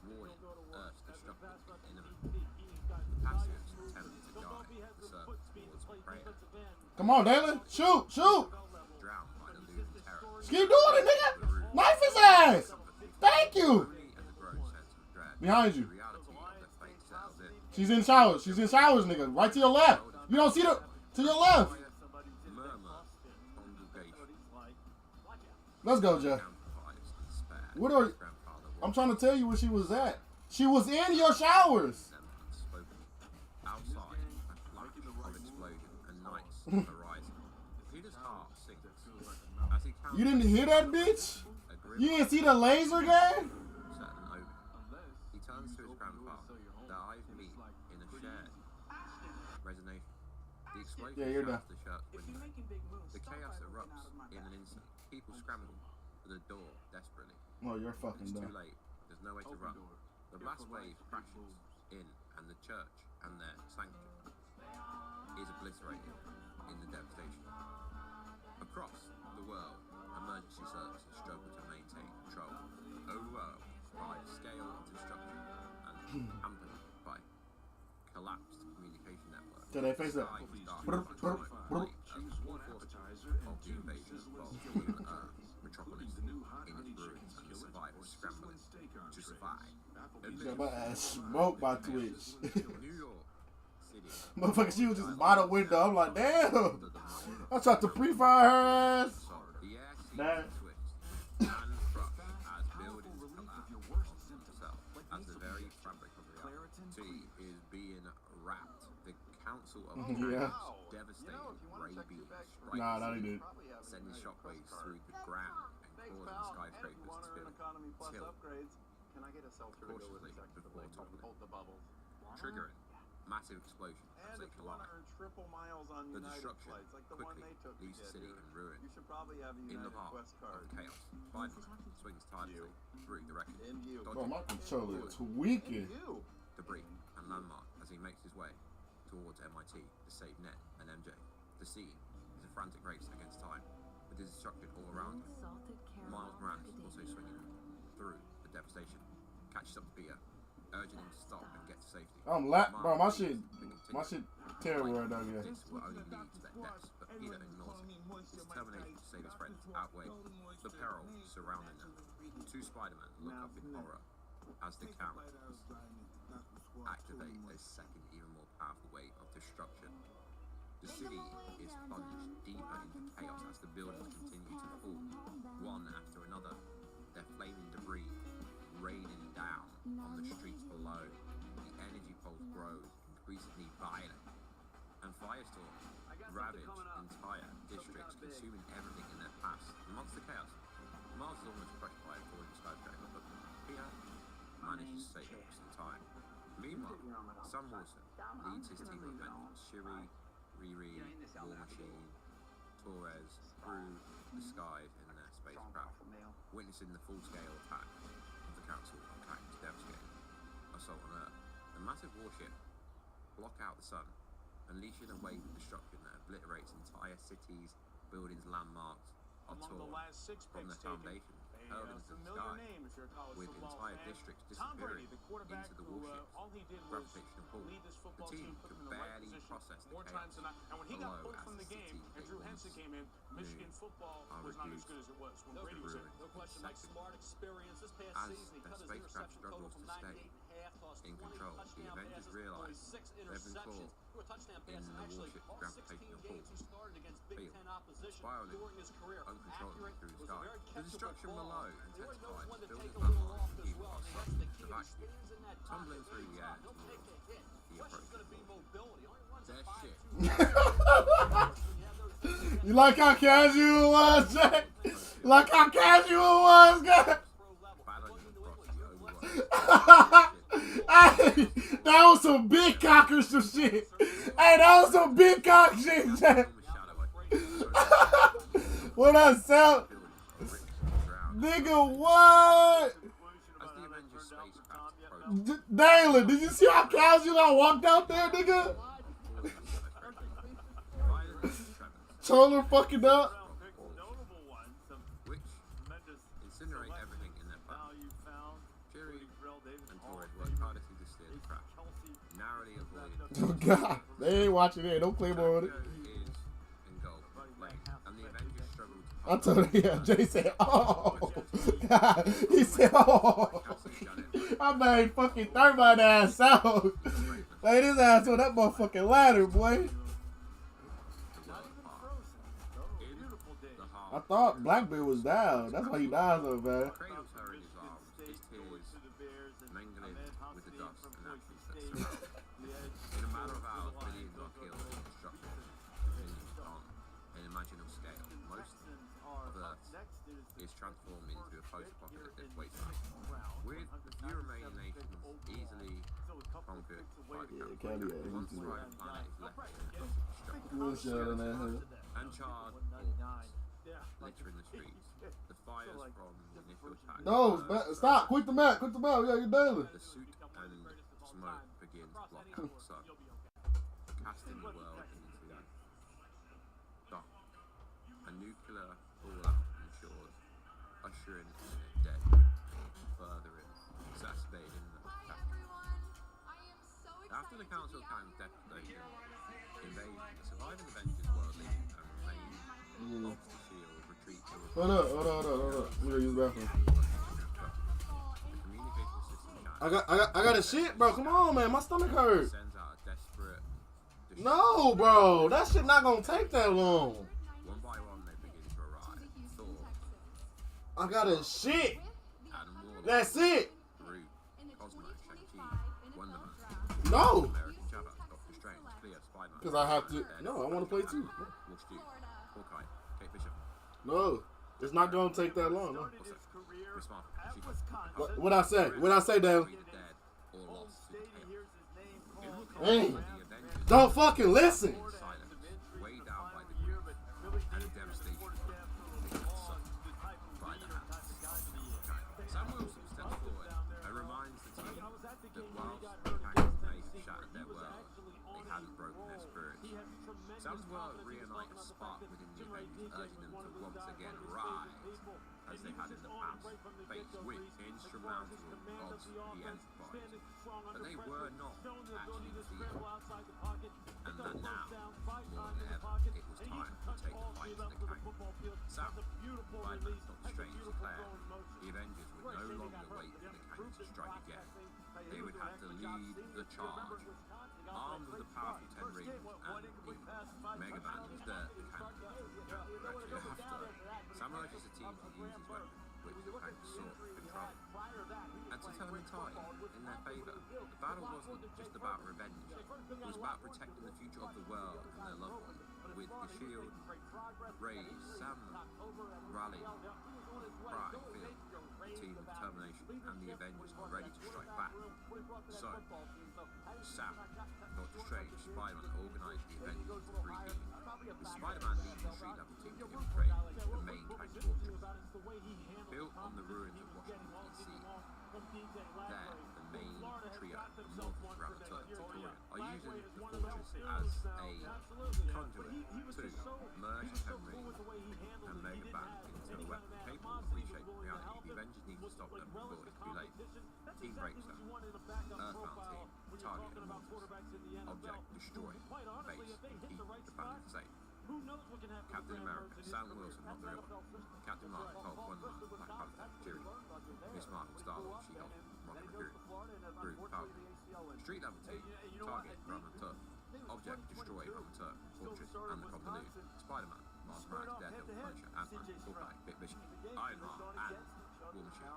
[SPEAKER 14] warning Earth's destruction is imminent. The passives attempt to guide the servants towards prayer.
[SPEAKER 1] Come on, Dalen. Shoot.
[SPEAKER 14] Drowned by the looming terror.
[SPEAKER 1] Keep doing it, nigga. Knife his ass. Thank you. Behind you. She's in showers. She's in showers, nigga. Right to your left. You don't see the to your left. Let's go, Jeff. What are? I'm trying to tell you where she was at. She was in your showers.
[SPEAKER 14] Outside, a flash of explosion and night's horizon. Peter's heart sinks as he counts.
[SPEAKER 1] You didn't hear that, bitch? You didn't see the laser game?
[SPEAKER 14] He turns to his grandfather. Their eyes meet in a shared resonation. The explosion shatters the church window. The chaos erupts in an instant. People scramble for the door desperately.
[SPEAKER 1] Oh, you're fucking
[SPEAKER 14] It's
[SPEAKER 1] dumb.
[SPEAKER 14] too late. There's no way to run. The blast wave crashes in, and the church and their sanctum is obliterated in the devastation. Across the world, emergency services struggle to maintain control, overwhelmed by the scale of destruction and hampered by collapsed communication networks.
[SPEAKER 1] So they face up.
[SPEAKER 14] As one appetizer of the invasion involved human Earth metropolis in its ruins and the survivors scrambling to survive.
[SPEAKER 1] Got my ass smoked by Twitch.
[SPEAKER 14] New York City.
[SPEAKER 1] Motherfucker, she was just by the window. I'm like, damn. I tried to pre-fire her ass. Nah.
[SPEAKER 14] And crushed as buildings collapse themselves as the very fabric of reality is being wrapped. The Council of
[SPEAKER 1] Yeah.
[SPEAKER 14] devastating ray beams
[SPEAKER 1] Nah, that ain't it.
[SPEAKER 14] sending shockwaves through the ground and causing skyscrapers to spin tilt cautiously before toppling, triggering massive explosions as they collide. The destruction quickly leaves the city in ruin. In the heart of chaos, Biden swings tirelessly through the wreckage,
[SPEAKER 1] Bro, my
[SPEAKER 14] dodging
[SPEAKER 1] controller is tweaking.
[SPEAKER 14] debris and landmark as he makes his way towards MIT to save Ned and MJ. The scene is a frantic race against time, with the destruction all around him. Miles Morales also swinging through the devastation, catches up to Peter, urging him to stop and get to safety.
[SPEAKER 1] Bro, my shit terrible right now, yeah.
[SPEAKER 14] This will only lead to their deaths, but he that ignores it. His determination to save his friends outweigh the peril surrounding them. Two Spider-Men look up in horror as the camp activate a second, even more powerful wave of destruction. The city is plunged deeper into chaos as the buildings continue to fall, one after another, their flaming debris raining down on the streets below. The energy pulse grows increasingly violent, and firestorms ravage entire districts, consuming everything in their path. Amongst the chaos, Miles is almost crushed by a falling skyscraper, but Peter manages to save him just in time. Meanwhile, Sam Wilson leads his team of Avengers, Shuri, Riri, War Machine, Torres, through the skies in their spacecraft, witnessing the full-scale attack of the Council on Kang's devastating assault on Earth. The massive warship block out the sun, unleashing a wave of destruction that obliterates entire cities, buildings, landmarks, are torn from their foundation, hurled into the sky, with entire districts disappearing into the warship's gravitational pull. The team could barely process the chaos below as the city they once knew are reduced to ruin in seconds. As their spacecraft struggles to stay in control, the Avengers realize they've been caught in the warship's gravitational pull, spiraling uncontrollably through the sky. The destruction below intensifies, buildings, landmarks, and people are suddenly evacuated, tumbling through the air towards the approaching warship. Their ship.
[SPEAKER 1] You like how casual it was, Jack? You like how casual it was, guys? Hey, that was some big cocker some shit. Hey, that was some big cock shit, Jack. What up, Sal? Nigga, what? Dalen, did you see how casual I walked out there, nigga? Choler fucking up.
[SPEAKER 14] Which incinerate everything in their path. Jerry and Torres work hardest to steer the crash, narrowly avoiding.
[SPEAKER 1] Oh God, they ain't watching it. Don't claim on it. I told him, yeah, Jay said, oh. He said, oh. I made fucking thermite ass out. Laid his ass on that motherfucking ladder, boy. I thought Blackbeard was down. That's why he died so bad.
[SPEAKER 14] In a matter of hours, millions are killed and destruction continues on an imaginable scale. Most of Earth is transformed into a post-apocalyptic wasteland, with the few remaining nations easily conquered by the Council. One surviving planet is left in a destruction, and charred orphans littering the streets. The fires from the initial attack.
[SPEAKER 1] No, stop! Quit the map! Quit the map! Yeah, you're done.
[SPEAKER 14] The soot and smoke begins to block out the sun, casting the world into dark. A nuclear fallout ensures ushering in a dead, furthering, exacerbating the catastrophe. After the Council of Kang's devastation invasion, the surviving Avengers were leading and remain off the field, retreat to
[SPEAKER 1] Hold up. We gotta use the bathroom.
[SPEAKER 14] the communication system.
[SPEAKER 1] I got a shit, bro. Come on, man. My stomach hurt.
[SPEAKER 14] Sends out a desperate.
[SPEAKER 1] No, bro. That shit not gonna take that long.
[SPEAKER 14] One by one, they begin to arrive. Thor,
[SPEAKER 1] I got a shit.
[SPEAKER 14] Adam Warlock,
[SPEAKER 1] That's it.
[SPEAKER 14] Groot, Cosmo, Shang-Chi, Wonder Man,
[SPEAKER 1] No.
[SPEAKER 14] American Chavez, Doctor Strange, Cleo, Spider-Man.
[SPEAKER 1] Because I have to. No, I want to play too.
[SPEAKER 14] Wolf Stew, Hawkeye, Kate Bishop.
[SPEAKER 1] No, it's not gonna take that long. No.
[SPEAKER 14] What's that? Chris Martin,
[SPEAKER 1] What I say? What I say, Dan?
[SPEAKER 14] dead or lost to chaos.
[SPEAKER 1] Hey, don't fucking listen.
[SPEAKER 14] Silence, weighed down by the grief and the devastation by the hand. Sam Wilson steps forward and reminds the team that whilst Kang's invasion shattered their world, they hadn't broken their spirits. Sam's words reunite a spark within the Avengers, urging them to once again rise as they had in the past, faced with insurmountable odds the Enterprise. But they were not actually defeated, and that now, more than ever, it was time Spider-Man and Doctor Strange declared the Avengers would no longer wait for the Kangs to strike again. They would have to lead the charge. Armed with the powerful 10 rings and the Mega Man whose dirt the Kangs were actually after, Sam urges the team to use his weapon, which the Kangs sought to control, and to turn the tide in their favour. The battle wasn't just about revenge, it was about protecting the future of the world and their loved ones. With the shield raised, Sam rallied, Pride, Phil, the team of determination, and the Avengers are ready to strike back. So, Sam, Doctor Strange, Spider-Man organised the Avengers into 3 teams, with Spider-Man leading the street level team to infiltrate the main Kang fortress. Built on the ruins of Washington DC, there the main trio of Morpheus, Ramateur, and Victorian are using the fortress as a conduit to merge Henry and Mega Man into a weapon capable of reshaping reality. The Avengers need to stop them before it's too late. Team Breakstone, Earthbound Team, Target and Morpheus, Object Destroy, Base, and keep the planet safe. Captain America, Sam Wilson, not the real one. Captain Marvel, Hulk, Wonder Man, Black Panther, Fury. Miss Marvel, Star-Lord, She-Hulk, Rocket Fury. Groot, Falcon. Street level team, Target, Ramateur. Object, Destroy, Ramateur, Fortress, and the Convolute. Spider-Man, Miles Morales, Daredevil, Punisher, Ant-Man, Hawkeye, Big Bishop, Ironheart, and War Machine.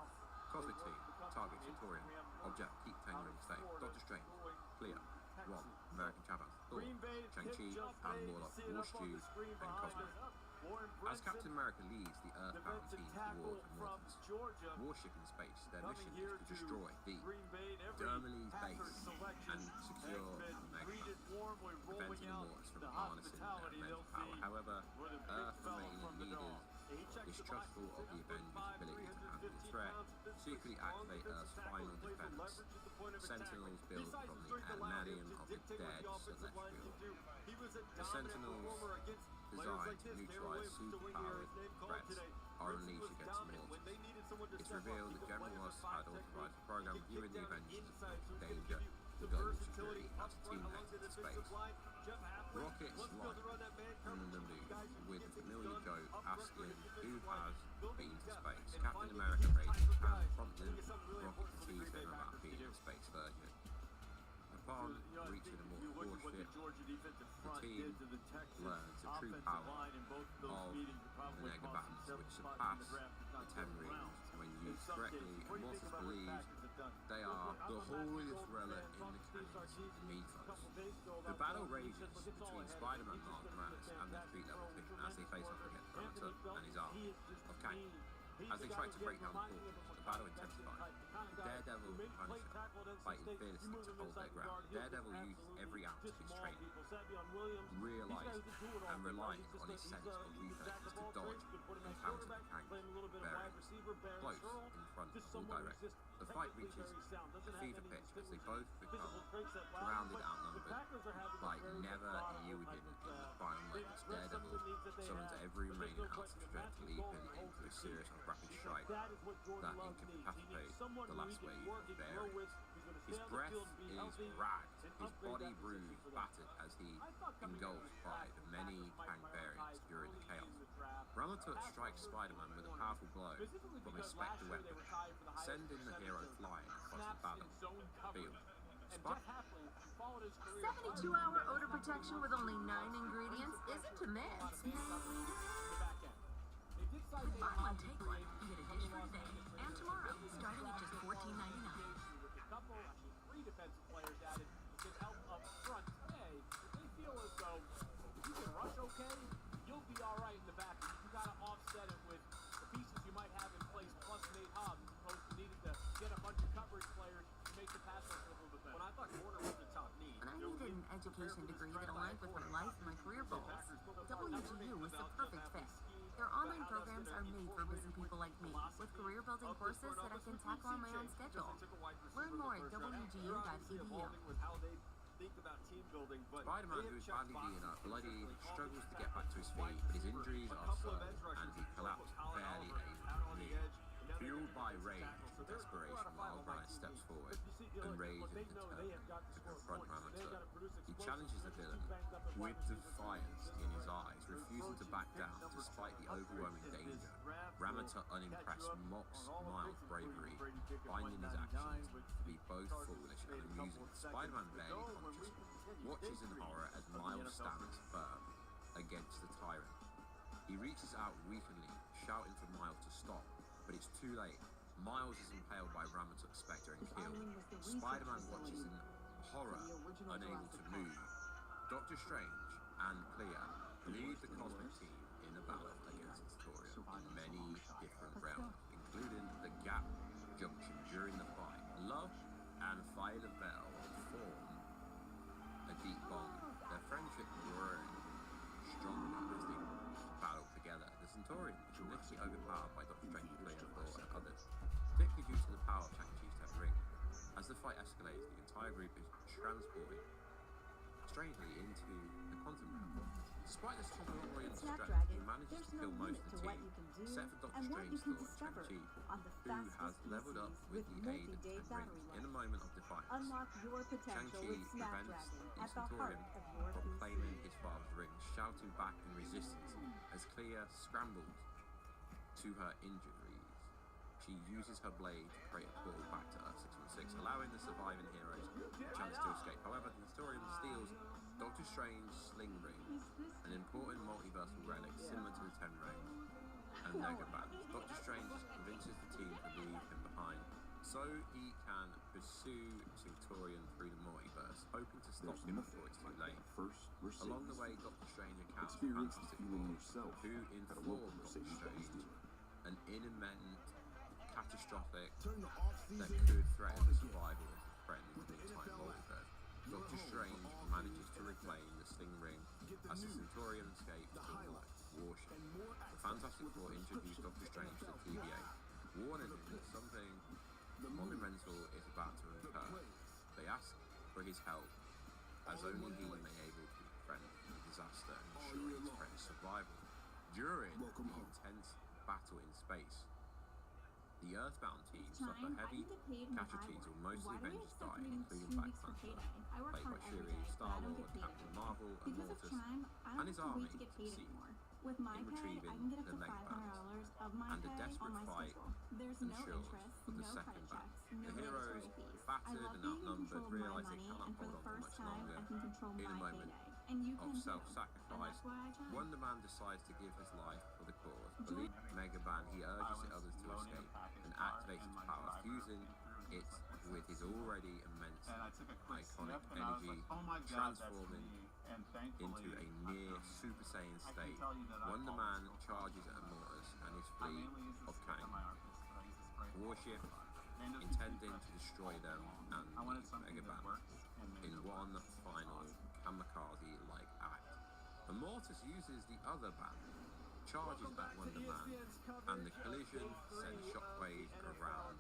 [SPEAKER 14] Cosmic Team, Target, Centurion. Object, Keep 10 Rings Safe. Doctor Strange, Cleo, Rob, American Chavez, Thor, Shang-Chi, Alan Warlock, War Stew, and Cosmic. As Captain America leads the Earthbound team towards Immortals, warship in space, their mission is to destroy the Dermalys base and secure Mega Man, preventing Immortals from harnessing their immense power. However, Earth remaining leaders, distrustful of the Avengers' ability to handle the threat, secretly activate Earth's final defense. Sentinels built from the adamantium of the dead Celestial. The Sentinels, designed to neutralize superpowered threats, are unleashed against Immortals. It's revealed that General Ross had authorized the program, viewing the Avengers as a danger to global security as a team exits space. Rockets light on the news, with the familiar joke asking who has been to space. Captain America raises his hand, prompting Rocket to tease him about being a space virgin. Upon reaching a more warship, the team learns the true power of the Mega Bands, which surpass the 10 rings when used correctly. Immortals believe they are the holiest relic in the Kang's mythos. The battle rages between Spider-Man, Miles Morales, and their street level team as they face off against Ramateur and his army of Kang. As they try to break down the portals, the battle intensifies. Daredevil and Punisher fighting fearlessly to hold their ground. Daredevil uses every ounce of his training, realizing and relying on his sense of reflexes to dodge and counter the Kang's variants. Close in front of all directions. The fight reaches a fever pitch as they both become surrounded, outnumbered, like never yielding in the final moments. Daredevil summons every remaining ounce of strength, leaping into a series of rapid strike that incapacitate the last wave of variants. His breath is ragged, his body bruised, battered as he engulfed by the many Kang variants during the chaos. Ramateur strikes Spider-Man with a powerful blow from his Spectre weapon, sending the hero flying across the battlefield.
[SPEAKER 19] 72-hour odor protection with only 9 ingredients isn't a myth. Buy one, take one. You get a dish for today and tomorrow, starting at just $14.99.
[SPEAKER 2] Three defensive players added to help up front. Hey, they feel as though you can rush okay, you'll be all right in the back. You got to offset it with the pieces you might have in place, plus Nate Hobbs, opposed to needing to get a bunch of coverage players to make the pass rush a little bit better.
[SPEAKER 3] When I thought corner was the top need,
[SPEAKER 19] When I needed an education degree that aligned with my life and my career goals, WGU was the perfect fit. Their online programs are made for busy people like me, with career-building courses that I can tackle on my own schedule. Learn more at WGU.edu.
[SPEAKER 14] Spider-Man, who is badly beaten up, bloody, struggles to get back to his feet, but his injuries are subtle and he collapsed barely able to breathe. Fueled by rage, desperation, Wildman steps forward and raises the turn to confront Ramatur. He challenges the villain with defiance in his eyes, refusing to back down despite the overwhelming danger. Ramatur, unimpressed, mocks Miles' bravery, finding his actions to be both foolish and amusing. Spider-Man, barely conscious, watches in horror as Miles stands firm against the tyrant. He reaches out weakeningly, shouting for Miles to stop, but it's too late. Miles is impaled by Ramatuk's spectre and killed. Spider-Man watches in horror, unable to move. Doctor Strange and Clea lead the cosmic team in a battle against Historia in many different realms, including the Gap Junction during the fight. Love and Violet Bell form a deep bond, their friendship growing stronger as they battle together. The Centaurian is initially overpowered by Doctor Strange, Clea, Thor, and others, particularly due to the power of Shang-Chi's Ten Ring. As the fight escalates, the entire group is transported strangely into the quantum realm. Despite the Centaurian's strength, he manages to kill most of the team, except for Doctor Strange, Thor, and Shang-Chi, who has leveled up with the aid of the Ten Rings. In a moment of defiance, Shang-Chi prevents the Centaurian from claiming his father's ring, shouting back in resistance as Clea scrambles to her injuries. She uses her blade to create a portal back to Earth 616, allowing the surviving heroes a chance to escape. However, the Historian steals Doctor Strange's sling ring, an important multiversal relic similar to the Ten Rings and Megaban. Doctor Strange convinces the team to leave him behind so he can pursue Centaurian through the multiverse, hoping to stop him before it's too late. Along the way, Doctor Strange encounters Fantastic Four, who inform Doctor Strange an imminent catastrophic that could threaten the survival of his friend in the big-time multiverse. Doctor Strange manages to reclaim the sling ring as the Centaurian escapes to avoid warship. The Fantastic Four introduce Doctor Strange to TVA, warning him that something monumental is about to occur. They ask for his help, as only he may be able to prevent the disaster and ensure his friend's survival. During the intense battle in space, the Earthbound team suffer heavy casualties, or most of the Avengers die, including Black Panther, played by Shuri, Star-Lord, Captain Marvel, Immortus, and his army succeed in retrieving the Megabands, and a desperate fight ensures for the second battle. The heroes, battered and outnumbered, realize they cannot hold on for much longer. In a moment of self-sacrifice, Wonder Man decides to give his life for the cause. Believing Megaban, he urges the others to escape and activates its power, fusing it with his already immense iconic energy, transforming into a near Super Saiyan state. Wonder Man charges at Immortus and his fleet of Kang warship, intending to destroy them and Megaban in one final kamikaze-like act. Immortus uses the other band, charges at Wonder Man, and the collision sends shockwaves around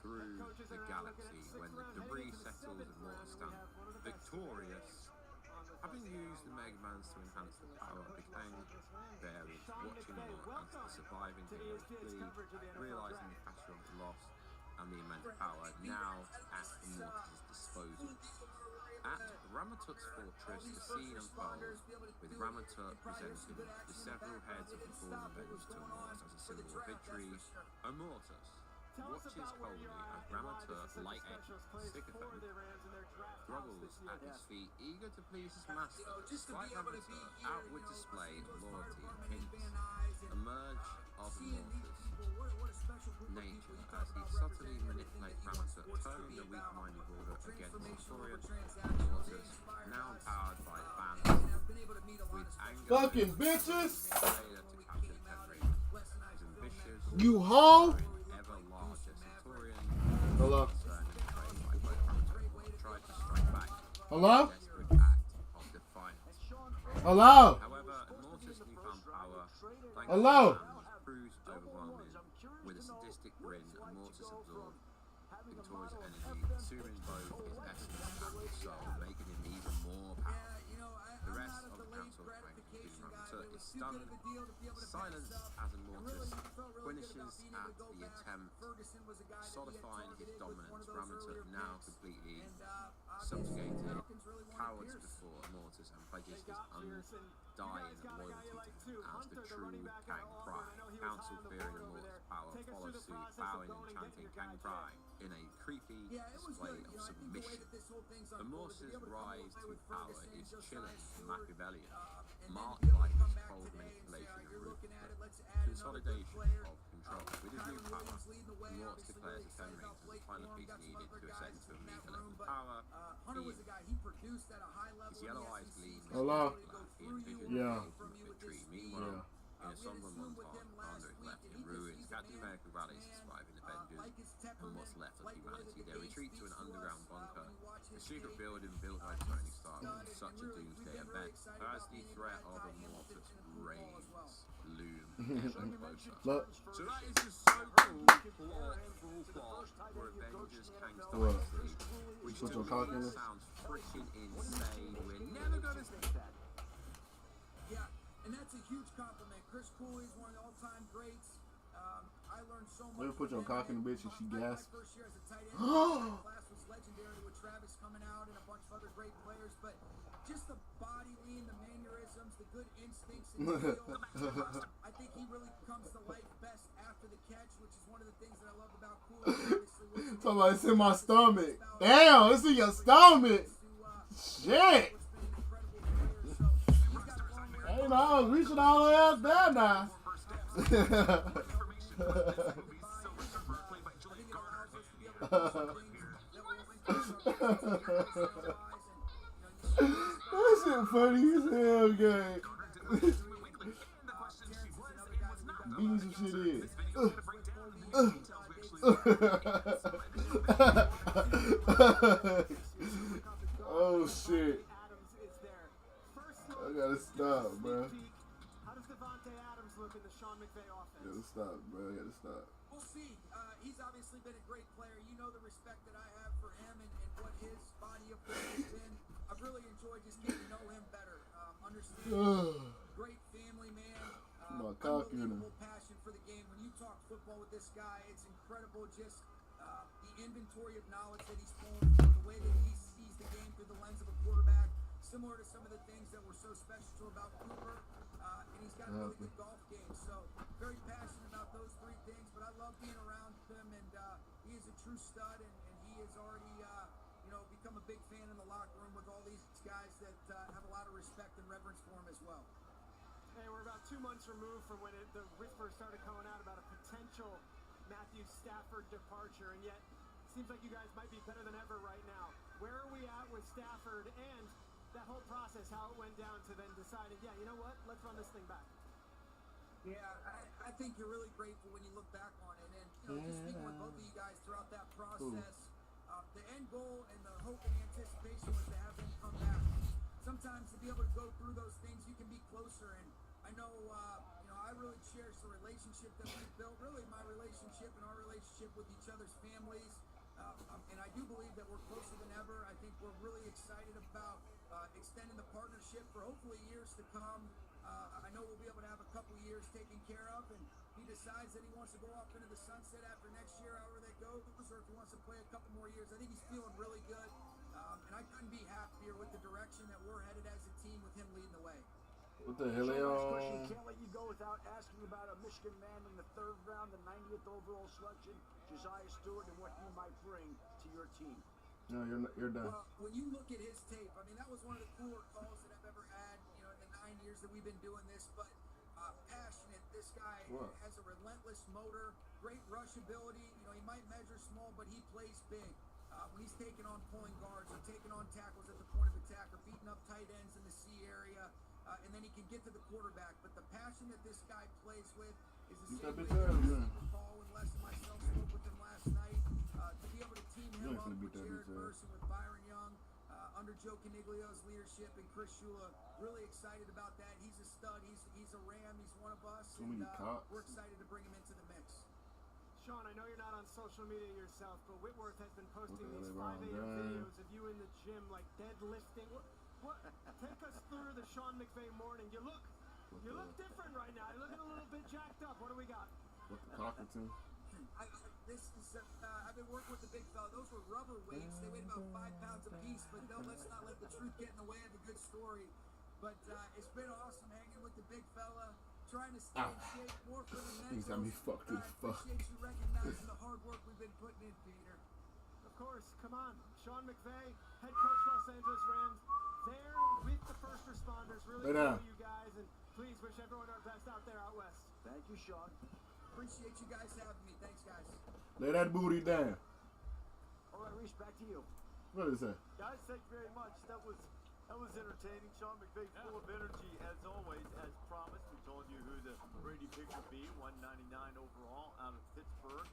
[SPEAKER 14] through the galaxy. When the debris settles, Immortus stands victorious. Having used the Megabands to enhance the power of the Kang variants, watching Immortus as the surviving heroes flee, realizing the catastrophic loss and the immense power now at Immortus' disposal. At Ramatur's fortress, the scene unfolds, with Ramatur presenting the several heads of the fallen Avengers to Immortus as a symbol of victory. Immortus watches coldly as Ramatur, like a sycophant, grovels at his feet, eager to please his master. Despite Ramatur's outward display of loyalty, hints emerge of Immortus' nature as he subtly manipulates Ramatur, turning the weak-minded order against Historian. Immortus, now empowered by the band, with anger,
[SPEAKER 1] fucking bitches,
[SPEAKER 14] failure to capture the Ten Rings, his ambitious,
[SPEAKER 1] you hoe.
[SPEAKER 14] ever larger Centaurian,
[SPEAKER 1] Hello.
[SPEAKER 14] concerned and betrayed by both Ramatur, tried to strike back.
[SPEAKER 1] Hello.
[SPEAKER 14] A desperate act of defiance.
[SPEAKER 1] Hello.
[SPEAKER 14] However, Immortus' newfound power, thanks
[SPEAKER 1] Hello.
[SPEAKER 14] to Ramatur's, proves overwhelming. With a sadistic grin, Immortus absorbs Victoria's energy, consuming both his essence and his soul, making him even more powerful. The rest of the council, including Ramatur, is was stunned, silenced as a mortis, finishes at the attempt, solidifying his dominance. Ramney now completely subjugated, cowers before Mortis, and pledges his undying loyalty to him as the true Kang Pride. Council, fearing Immortus' power, follows suit, bowing and chanting Kang Pride in a creepy display of submission. Immortus' rise to power is chilling and Machiavellian, marked by his cold manipulation and root consolidation of control. With his new power, Immortus declares the 10 rings as the final piece needed to ascend to a meager level of power. His yellow eyes gleam.
[SPEAKER 1] Hello?
[SPEAKER 14] He envisions
[SPEAKER 1] Yeah.
[SPEAKER 14] the ultimate victory. Meanwhile, in a somber montage, Commander is left in ruins. Captain America rallies the surviving Avengers and what's left of humanity. They retreat to an underground bunker, a secret building built by Tony Stark in such a doomsday event. As the threat of Immortus reigns, looms ever closer.
[SPEAKER 1] Look.
[SPEAKER 14] So that is just so cool for Avengers Kang's Dynasty, which to me sounds freaking insane. We're never gonna see that.
[SPEAKER 10] Yeah, and that's a huge compliment. Chris Cooley is one of the all-time greats. I learned so much.
[SPEAKER 1] Let me put your cock in the bitch and she gasped.
[SPEAKER 10] First year as a tight end, the class was legendary with Travis coming out and a bunch of other great players, but just the body lean, the mannerisms, the good instincts in the field. I think he really comes to life best after the catch, which is one of the things that I love about Cooley.
[SPEAKER 1] Somebody, it's in my stomach. Damn, it's in your stomach. Shit. Hey, no, I was reaching all the way up there now. That shit funny as hell, gang. Beans and shit is. Oh shit. I gotta stop, bro.
[SPEAKER 2] How does Devontae Adams look in the Sean McVay offense?
[SPEAKER 1] Gotta stop, bro. I gotta stop.
[SPEAKER 10] We'll see. He's obviously been a great player. You know the respect that I have for him and what his body of work has been. I've really enjoyed just getting to know him better. Understanding. Great family man. Unbelievable passion for the game. When you talk football with this guy, it's incredible just the inventory of knowledge that he's pulling for, the way that he sees the game through the lens of a quarterback. Similar to some of the things that were so special about Cooper, and he's got a really good golf game. So very passionate about those three things. But I love being around him, and he is a true stud, and he has already, become a big fan in the locker room with all these guys that have a lot of respect and reverence for him as well.
[SPEAKER 2] Hey, we're about 2 months removed from when the whispers started coming out about a potential Matthew Stafford departure, and yet it seems like you guys might be better than ever right now. Where are we at with Stafford and that whole process, how it went down to then deciding, yeah, you know what, let's run this thing back?
[SPEAKER 10] Yeah, I think you're really grateful when you look back on it. And, just speaking with both of you guys throughout that process, the end goal and the hope and anticipation was to have them come back. Sometimes to be able to go through those things, you can be closer. And I know, I really cherish the relationship that we've built, really my relationship and our relationship with each other's families. And I do believe that we're closer than ever. I think we're really excited about extending the partnership for hopefully years to come. I know we'll be able to have a couple years taken care of, and he decides that he wants to go off into the sunset after next year, however that goes, or if he wants to play a couple more years. I think he's feeling really good, and I couldn't be happier with the direction that we're headed as a team with him leading the way.
[SPEAKER 1] What the hell, y'all?
[SPEAKER 18] Can't let you go without asking about a Michigan man in the 3rd round, the 90th overall selection, Josiah Stewart, and what he might bring to your team.
[SPEAKER 1] No, you're done.
[SPEAKER 10] Well, when you look at his tape, I mean, that was one of the cooler calls that I've ever had, in the 9 years that we've been doing this, but passionate. This guy has a relentless motor, great rush ability. He might measure small, but he plays big. When he's taking on pulling guards or taking on tackles at the point of attack or beating up tight ends in the C area, and then he can get to the quarterback. But the passion that this guy plays with is the same way Paul and Les and myself spoke with him last night. To be able to team him up with Jared Verse and with Byron Young, under Joe Caniglio's leadership and Chris Shula, really excited about that. He's a stud. He's a Ram. He's one of us, and we're excited to bring him into the mix.
[SPEAKER 2] Sean, I know you're not on social media yourself, but Whitworth has been posting these 5 a.m. videos of you in the gym, like deadlifting. Take us through the Sean McVay morning. You look You look different right now. You're looking a little bit jacked up. What do we got?
[SPEAKER 1] With the Cockington.
[SPEAKER 10] I've been working with the big fella. Those were rubber weights. They weighed about 5 pounds apiece, but no, let's not let the truth get in the way of a good story. But it's been awesome hanging with the big fella, trying to stay in shape more for the mental.
[SPEAKER 1] He's got me fucked as fuck.
[SPEAKER 10] I appreciate you recognizing the hard work we've been putting in, Peter.
[SPEAKER 2] Of course, come on. Sean McVay, head coach Los Angeles Rams, there with the first responders. Really proud of you guys, and please wish everyone our best out there out west.
[SPEAKER 18] Thank you, Sean.
[SPEAKER 10] Appreciate you guys having me. Thanks, guys.
[SPEAKER 1] Lay that booty down.
[SPEAKER 18] All right, Reese, back to you.
[SPEAKER 1] What is that?
[SPEAKER 3] Guys, thank you very much. That was entertaining. Sean McVay full of energy as always, as promised. We told you who the Brady pick would be, 199 overall out of Pittsburgh.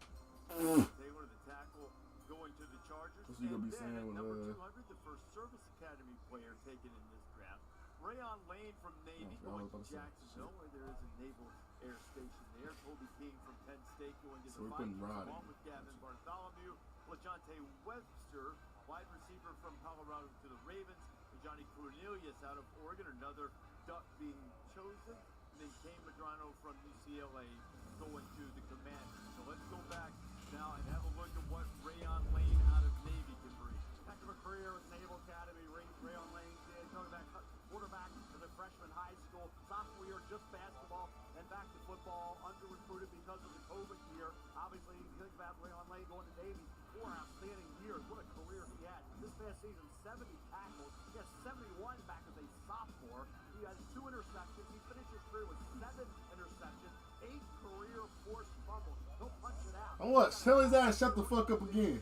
[SPEAKER 3] Taylor, the tackle, going to the Chargers.
[SPEAKER 1] What's he gonna be saying
[SPEAKER 3] at
[SPEAKER 1] with
[SPEAKER 3] number 200, the first Service Academy player taken in this draft. Rayon Lane from Navy going to Jacksonville, where there is a Naval Air Station there. Kobe King from Penn State going to the Vikings, along with Gavin Bartholomew. LaJonte Webster, wide receiver from Colorado to the Ravens. And Johnny Cornelius out of Oregon, another Duck being chosen. And then Kane Madrano from UCLA going to the Commanders. So let's go back now and have a look at what Rayon Lane out of Navy can bring.
[SPEAKER 2] Heck of a career with Naval Academy. Rayon Lane did. Going back quarterback as a freshman high school. Sophomore year, just basketball. And back to football. Under-recruited because of the COVID year. Obviously, you think about Rayon Lane going to Navy. 4 outstanding years. What a career he had. This past season, 70 tackles. He has 71 back as a sophomore. He has 2 interceptions. He finished his career with 7 interceptions. 8 career forced fumbles. He'll punch it out.
[SPEAKER 1] And what? Tell his ass shut the fuck up again.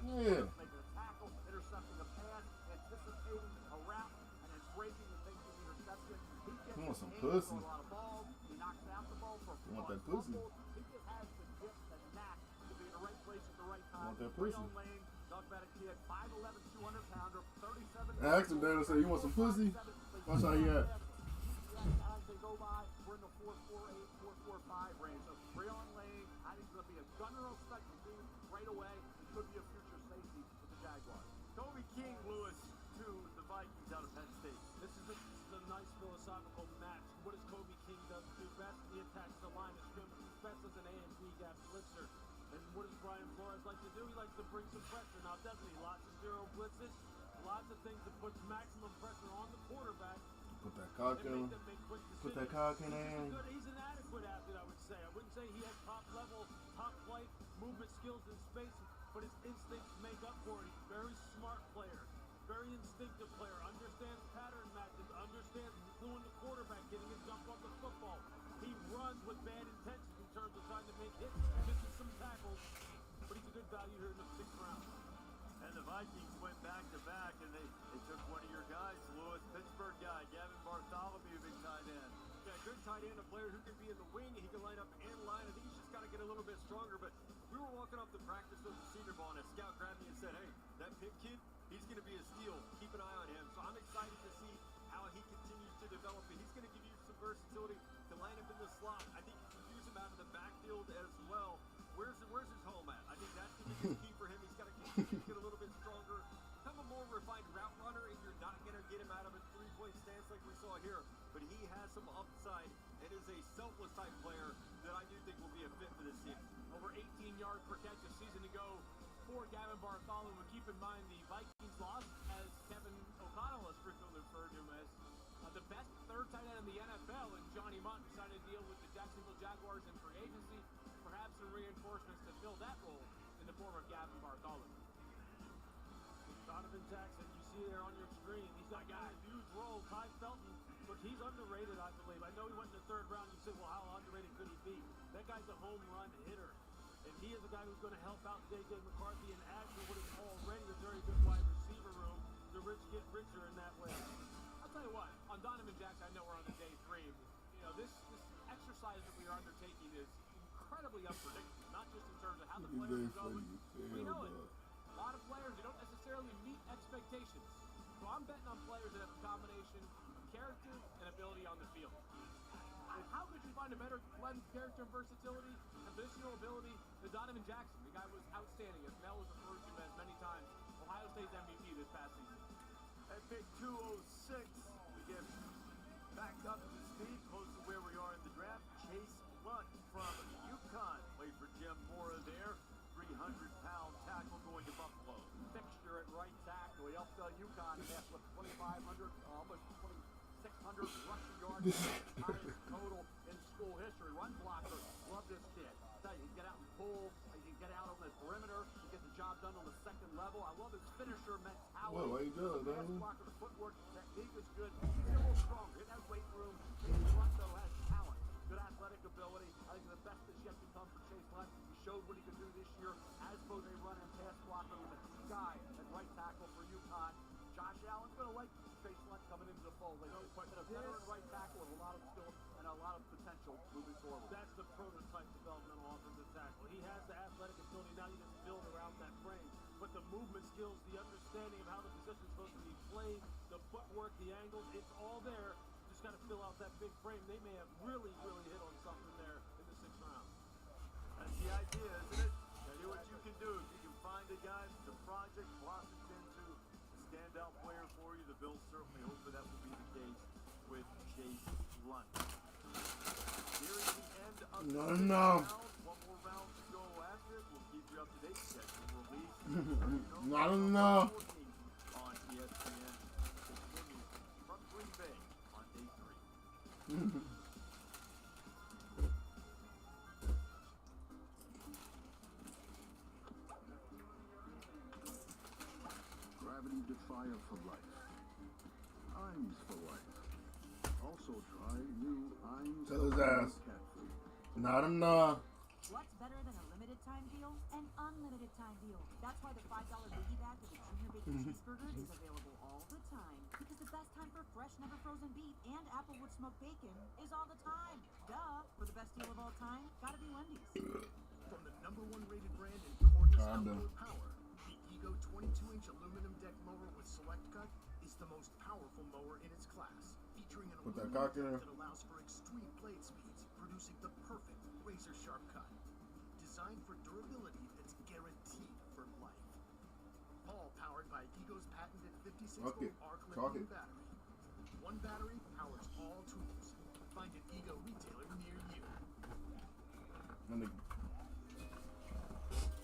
[SPEAKER 1] Yeah.
[SPEAKER 2] Making a tackle, intercepting a pass, anticipating a route, and then breaking and making the interception. He gets
[SPEAKER 1] You want some
[SPEAKER 2] his
[SPEAKER 1] pussy?
[SPEAKER 2] hands on a lot of balls. He knocks out the ball for a
[SPEAKER 1] You want that
[SPEAKER 2] fumble.
[SPEAKER 1] pussy?
[SPEAKER 2] He just has the gift and knack to be in the right place at the right time.
[SPEAKER 1] Want that pussy?
[SPEAKER 2] Rayon Lane, dogmatic kid, 5'11", 200-pounder, 37.
[SPEAKER 1] I asked him, Dad, I said, you want some pussy? Watch how he at.
[SPEAKER 2] As they go by, we're in the 4.48, 4.45 range. So Rayon Lane, I think he's going to be a gunner on special teams right away. He could be a future safety with the Jaguars.
[SPEAKER 3] Kobe King, Lewis, to the Vikings out of Penn State.
[SPEAKER 2] This is a nice philosophical match. What does Kobe King do best? He attacks the line of scrimmage. He's best as an A and B gap blitzer. And what does Brian Flores like to do? He likes to bring some pressure. Now, doesn't he? Lots of zero blitzes, lots of things that put maximum pressure on the quarterback.
[SPEAKER 1] Put that cock in. Put that cock in there.
[SPEAKER 2] He's an adequate athlete, I would say. I wouldn't say he has top level, top flight, movement skills in space, but his instincts make up for it. He's a very smart player, very instinctive player, understands pattern matches, understands doing the quarterback, getting his jump on the football. He runs with bad intentions in terms of trying to make hits, misses some tackles, but he's a good value here in the 6th round.
[SPEAKER 3] And the Vikings went back-to-back, and they took one of your guys, Lewis, Pittsburgh guy, Gavin Bartholomew, big tight end.
[SPEAKER 8] Yeah, good tight end, a player who can be in the wing, and he can line up and line. I think he's just got to get a little bit stronger, but we were walking up the practice with the Cedar Ball, and a scout grabbed me and said, hey, that Pitt kid, he's going to be a steal. Keep an eye on him. So I'm excited to see how he continues to develop, and he's going to give you some versatility to line up in the slot. I think you can use him out of the backfield as well. Where's his home at? I think that's the biggest key for him. He's got to continue to get a little bit stronger, become a more refined route runner, and you're not going to get him out of a three-point stance like we saw here. But he has some upside and is a selfless type player that I do think will be a fit for this team.
[SPEAKER 2] Over 18 yards per catch a season ago for Gavin Bartholomew. Keep in mind the Vikings lost, as Kevin O'Connell has frequently referred to him as, the best third tight end in the NFL, and Johnny Munt decided to deal with the Jacksonville Jaguars in free agency. Perhaps some reinforcements to fill that role in the form of Gavin Bartholomew. Donovan Jackson, you see there on your screen, he's got a huge role. Ty Felton, but he's underrated, I believe. I know he went in the 3rd round. You said, well, how underrated could he be? That guy's a home run hitter, and he is a guy who's going to help out J.J. McCarthy and add to what is already a very good wide receiver room. The rich get richer in that way. I'll tell you what, on Donovan Jackson, I know we're on the day 3. You know, this exercise that we are undertaking is incredibly unpredictable, not just in terms of how the players are going. We know it. A lot of players, they don't necessarily meet expectations. So I'm betting on players that have a combination of character and ability on the field. And how could you find a better blend of character and versatility and positional ability than Donovan Jackson? The guy was outstanding, as Mel was referred to as many times. Ohio State's MVP this past season.
[SPEAKER 3] At pick 206, we get back up to 300-pound tackle going to Buffalo. Fixture at right tackle. He helped UConn pass with 2,500, almost 2,600 rushing yards. Highest total in school history. Run blocker. Love this kid. Tell you, he can get out and pull. He can get out on the perimeter. He gets the job done on the second level. I love his finisher mentality.
[SPEAKER 1] Well, what he does,
[SPEAKER 3] Pass
[SPEAKER 1] man.
[SPEAKER 3] blocker, the footwork, technique is good. He's a little stronger. He has weight room. Chase Lunt, though, has talent. Good athletic ability. I think the best is yet to come for Chase Lunt. He showed what he could do this year as both a run and pass blocker with a guy at right tackle for UConn. Josh Allen's going to like Chase Lunt coming into the fold. They know he's a veteran right tackle with a lot of skill and a lot of potential moving forward.
[SPEAKER 2] That's the prototype developmental offensive tackle. He has the athletic ability. Now you just build around that frame. But the movement skills, the understanding of how the position is supposed to be played, the footwork, the angles, it's all there. Just got to fill out that big frame. They may have really hit on something there in the 6th round.
[SPEAKER 3] That's the idea, isn't it? Tell you what you can do. If you can find a guy that's a project, blossoms into a standout player for you, the Bills certainly hope that will be the case with Chase Lunt. Nearing the end of the round. One more round to go after it. We'll keep you up to date. Schedule release.
[SPEAKER 1] Not enough.
[SPEAKER 3] On ESPN. Continues from Green Bay on day 3.
[SPEAKER 13] Gravity Defier for life. Imes for life. Also try new Imes
[SPEAKER 1] Tell his ass.
[SPEAKER 13] cat food.
[SPEAKER 1] Not enough.
[SPEAKER 9] What's better than a limited time deal? An unlimited time deal. That's why the $5 biggie bag with the Junior Bacon Cheeseburger is available all the time. Because the best time for fresh, never frozen beef and applewood smoked bacon is all the time. Duh. For the best deal of all time, gotta be Wendy's.
[SPEAKER 4] From the #1 rated brand in cordless outdoor power, the Ego 22-inch aluminum deck mower with Select Cut is the most powerful mower in its class, featuring an
[SPEAKER 1] Put that
[SPEAKER 4] aluminum
[SPEAKER 1] cock in
[SPEAKER 4] deck
[SPEAKER 1] there.
[SPEAKER 4] that allows for extreme blade speeds, producing the perfect razor-sharp cut. Designed for durability that's guaranteed for life. All powered by Ego's patented 56-volt arc lithium battery. One battery powers all tools. Find an Ego retailer near you.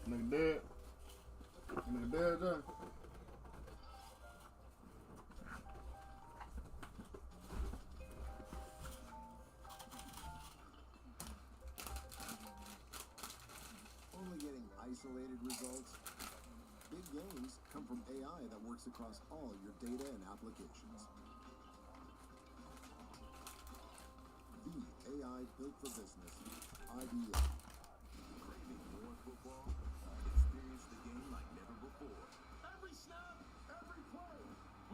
[SPEAKER 1] Nigga dead. Nigga dead, done.
[SPEAKER 13] Only getting isolated results? Big gains come from AI that works across all your data and applications. The AI built for business, IBM.
[SPEAKER 4] Craving more football? Experience the game like never before. Every snap, every play.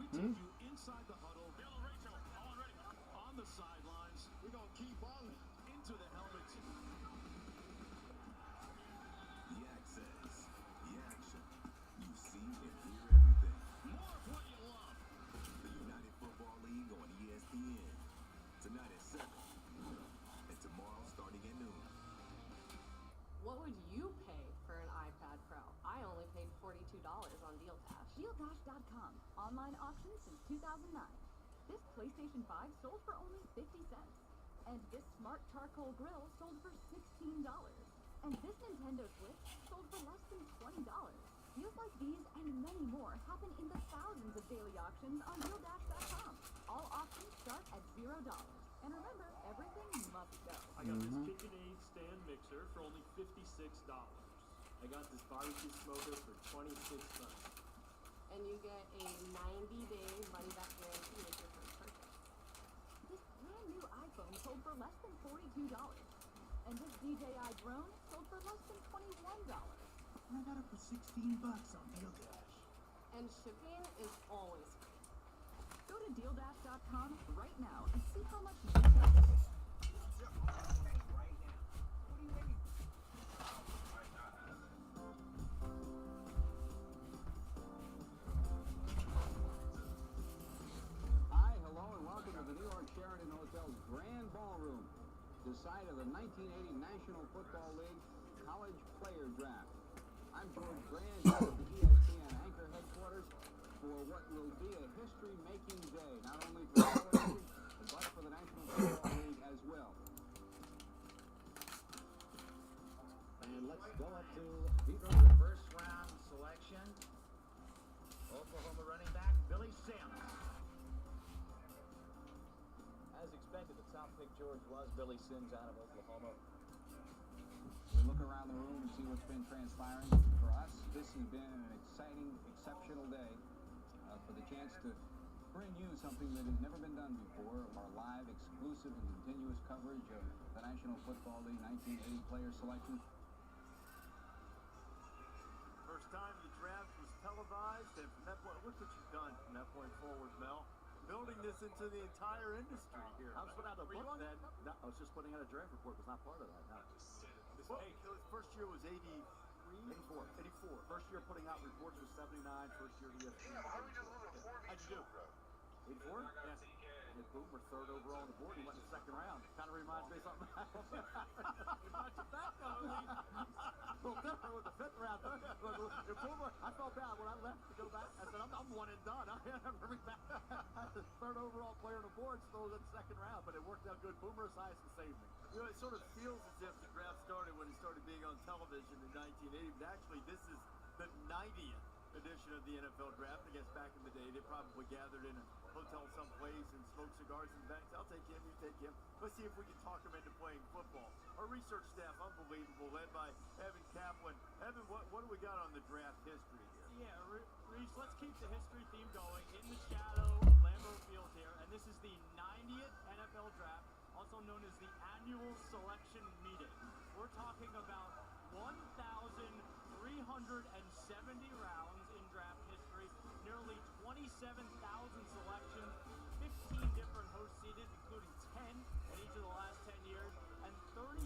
[SPEAKER 4] We take you inside the huddle. Bill and Rachel, all ready. On the sidelines. We're going to keep balling. Into the helmets. The access. The action. You see and hear everything. More of what you love. The United Football League on ESPN. Tonight at 7. And tomorrow starting at noon.
[SPEAKER 21] What would you pay for an iPad Pro? I only paid $42 on DealDash.
[SPEAKER 23] DealDash.com. Online auction since 2009. This PlayStation 5 sold for only 50 cents. And this smart charcoal grill sold for $16. And this Nintendo Switch sold for less than $20. Deals like these and many more happen in the thousands of daily auctions on DealDash.com. All auctions start at $0. And remember, everything must go.
[SPEAKER 2] I got this KitchenAid stand mixer for only $56. I got this barbecue smoker for 26 cents.
[SPEAKER 21] And you get a 90-day money-back guarantee with your first purchase.
[SPEAKER 23] This brand new iPhone sold for less than $42. And this DJI drone sold for less than $21.
[SPEAKER 4] And I got it for $16 on DealDash.
[SPEAKER 21] And shipping is always free.
[SPEAKER 23] Go to DealDash.com right now and see how much you can save.
[SPEAKER 24] Hi, hello, and welcome to the New York Sheraton Hotel's Grand Ballroom, the site of the 1980 National Football League College Player Draft. I'm George Brand at the ESPN Anchor headquarters for what will be a history-making day, not only for the college, but for the National Football League as well.
[SPEAKER 2] And let's go up to Pete Rose.
[SPEAKER 5] pick George was Billy Sims out of Oklahoma.
[SPEAKER 24] We look around the room and see what's been transpiring. For us, this has been an exciting, exceptional day for the chance to bring you something that has never been done before, our live, exclusive, and continuous coverage of the National Football League 1980 player selection.
[SPEAKER 3] First time the draft was televised, and from that point, look what you've done from that point forward, Mel. Building this into the entire industry here.
[SPEAKER 2] I was putting out a book then. No, I was just putting out a draft report. Was not part of that. No.
[SPEAKER 3] Well, first year was 84. First year putting out reports was 79. First year of ESPN.
[SPEAKER 2] How'd you do?
[SPEAKER 3] 84? Yeah. And Boomer third overall on the board. He went in the second round. Kind of reminds me of something.
[SPEAKER 2] Not your back though,
[SPEAKER 3] Well, different with the fifth round. If Boomer, I felt bad when I left to go back. I said, I'm one and done. I never bring back. Third overall player on the board, throws in the second round, but it worked out good. Boomer size to save me. You know, it sort of feels as if the draft started when it started being on television in 1980, but actually this is the 90th edition of the NFL draft. I guess back in the day, they probably gathered in a hotel someplace and smoked cigars and banks. I'll take him, you take him. Let's see if we can talk him into playing football. Our research staff, unbelievable, led by Evan Kaplan. Evan, what do we got on the draft history here?
[SPEAKER 7] Yeah, Reese, let's keep the history theme going in the shadow of Lambeau Field here. And this is the 90th NFL draft, also known as the annual selection meeting. We're talking about 1,370 rounds in draft history, nearly 27,000 selections, 15 different host seeded, including 10 in each of the last 10 years, and 35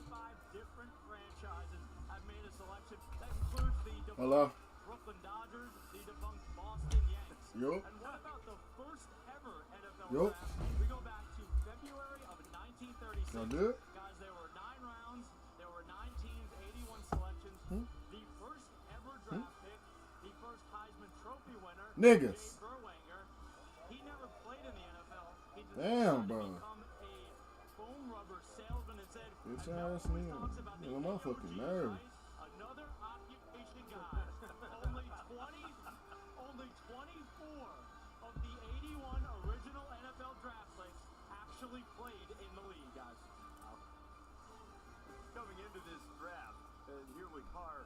[SPEAKER 7] different franchises have made a selection. That includes the defunct Brooklyn Dodgers, the defunct Boston Yanks. And what about the first ever NFL draft? We go back to February of 1936. Guys, there were 9 rounds, there were 9 teams, 81 selections. The first ever draft pick, the first Heisman Trophy winner,
[SPEAKER 1] Niggas.
[SPEAKER 7] Jay Berwanger. He never played in the NFL. He
[SPEAKER 1] Damn, bro.
[SPEAKER 7] become a foam rubber salesman and said,
[SPEAKER 1] Bitch ass nigga. Nigga, motherfucking nerve.
[SPEAKER 7] another occupation guy. only 24 of the 81 original NFL draft picks actually played in the league, guys.
[SPEAKER 3] Coming into this draft, and here we are,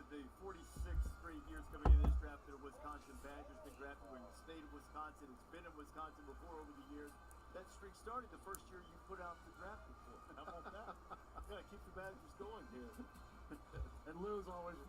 [SPEAKER 3] the 46th straight years coming into this draft, the Wisconsin Badgers been drafted in the state of Wisconsin. It's been in Wisconsin before over the years. That streak started the first year you put out the draft report. How about that? Gotta keep the Badgers going here.
[SPEAKER 2] And Lou's always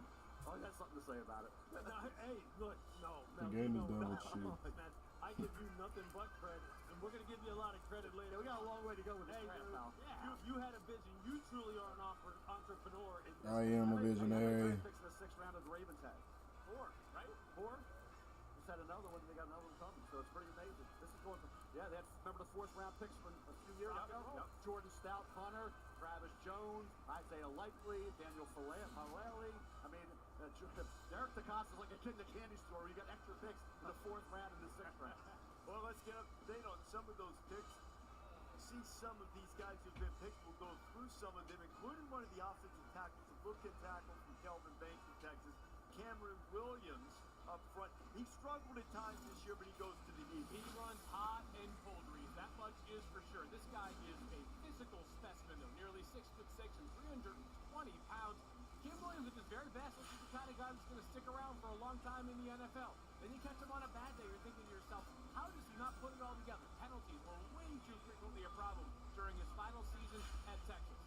[SPEAKER 2] has something to say about it.
[SPEAKER 7] No, hey, look,
[SPEAKER 1] The game is done with shit.
[SPEAKER 7] Man, I give you nothing but credit, and we're gonna give you a lot of credit later.
[SPEAKER 2] We got a long way to go with this draft now.
[SPEAKER 7] You had a vision. You truly are an entrepreneur. In this
[SPEAKER 1] I am a visionary.
[SPEAKER 2] Picks in the 6th round of the Ravens had
[SPEAKER 7] 4, right?
[SPEAKER 2] 4. Just had another one. They got another one coming. So it's pretty amazing. This is going. Yeah, they had, remember the 4th round picks from a few years ago? Yep. Jordan Stout, punter, Travis Jones, Isaiah Likely, Daniel Falele. I mean, Derek DeCosta's like a kid in the candy store. You got extra picks in the 4th round and the 6th round.
[SPEAKER 3] Well, let's get up to date on some of those picks. See some of these guys who've been picked. We'll go through some of them, including one of the offensive tackles, a bookend tackle from Kelvin Banks from Texas, Cameron Williams up front. He struggled at times this year, but he goes to the Eagles.
[SPEAKER 7] He runs hot and cold, Reese. That much is for sure. This guy is a physical specimen, though. Nearly 6'6" and 320 pounds. Kim Williams at his very best. This is the kind of guy that's going to stick around for a long time in the NFL. Then you catch him on a bad day. You're thinking to yourself, how does he not put it all together? Penalties were way too frequently a problem during his final season at Texas.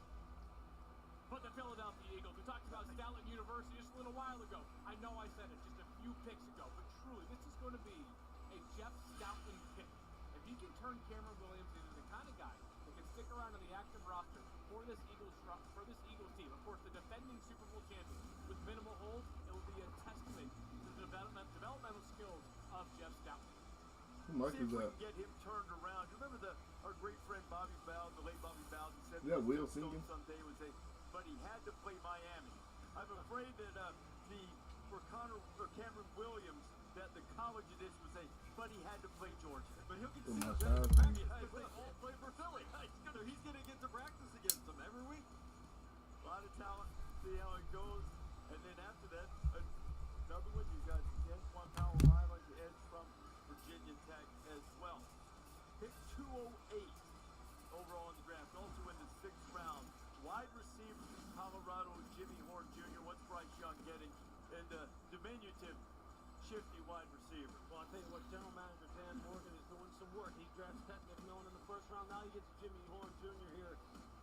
[SPEAKER 7] But the Philadelphia Eagles, we talked about Stoutland University just a little while ago. I know I said it just a few picks ago, but truly, this is going to be a Jeff Stoutland pick. If he can turn Cameron Williams into the kind of guy that can stick around on the active roster for this Eagles team, of course, the defending Super Bowl champion, with minimal holds, it will be a testament to the developmental skills of Jeff Stoutland.
[SPEAKER 3] See if we can get him turned around. You remember our great friend Bobby Bowden, the late Bobby Bowden, said
[SPEAKER 1] Will singing
[SPEAKER 3] someday would say, but he had to play Miami. I'm afraid that for Cameron Williams, that the college edition would say, but he had to play Georgia. But he'll get to play for Philly. He's going to get to practice against them every week. A lot of talent. See how it goes. And then after that, another one, you got Antoine Powell live on the edge from Virginia Tech as well. Pick 208 overall in the draft. receive Colorado Jimmy Horn Jr.? What's Bryce Young getting? And diminutive, shifty wide receiver.
[SPEAKER 2] Well, I'll tell you what, General Manager Dan Morgan is doing some work. He drafts Pat McMillan in the first round. Now he gets Jimmy Horn Jr. here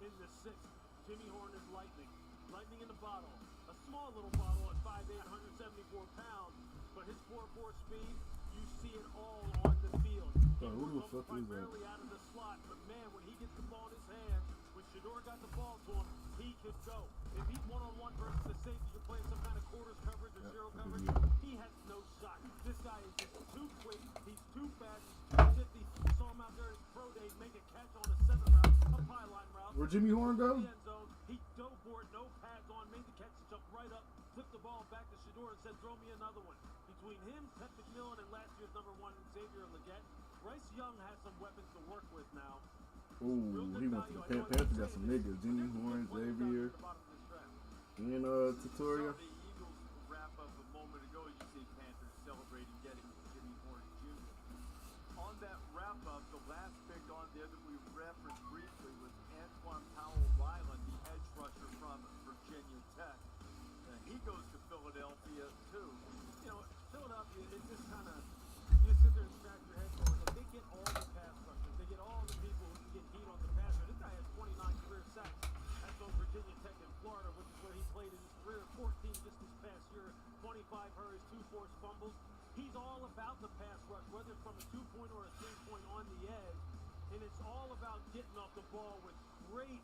[SPEAKER 2] in the 6th. Jimmy Horn is lightning. Lightning in the bottle. A small little bottle at 5'8", 174 pounds. But his 4.4 speed, you see it all on the field. He works primarily out of the slot. But man, when he gets the ball in his hands, when Shedeur got the ball to him, he could go. If he's one-on-one versus the safety, you're playing some kind of quarters coverage or zero coverage, he has no shot. This guy is just too quick. He's too fast. He's too shifty. You saw him out there at his pro day make a catch on a 7 route, a pylon route.
[SPEAKER 1] Where'd Jimmy Horn go?
[SPEAKER 2] End zone. He dove for it, no pads on, made the catch, jumped right up, flipped the ball back to Shedeur and said, throw me another one. Between him, Pat McMillan, and last year's #1 Xavier Legette, Bryce Young has some weapons to work with now.
[SPEAKER 1] Ooh, he went to the Panthers, got some niggas. Jimmy Horn, Xavier, and Tutorial.
[SPEAKER 3] The Eagles wrap up a moment ago. You see Panthers celebrating getting Jimmy Horn Jr. On that wrap up, the last pick on there that we referenced briefly was Antoine Powell-Ryland, the edge rusher from Virginia Tech. He goes to Philadelphia too.
[SPEAKER 2] You know, Philadelphia, it just kind of, you sit there and scratch your head going, if they get all the pass rushers, they get all the people who can get heat on the passer. This guy has 29 career sacks. That's on Virginia Tech in Florida, which is where he played in his career. 14 just this past year, 25 hurries, 2 forced fumbles. He's all about the pass rush, whether from a 2-point or a 3-point on the edge. And it's all about getting off the ball with great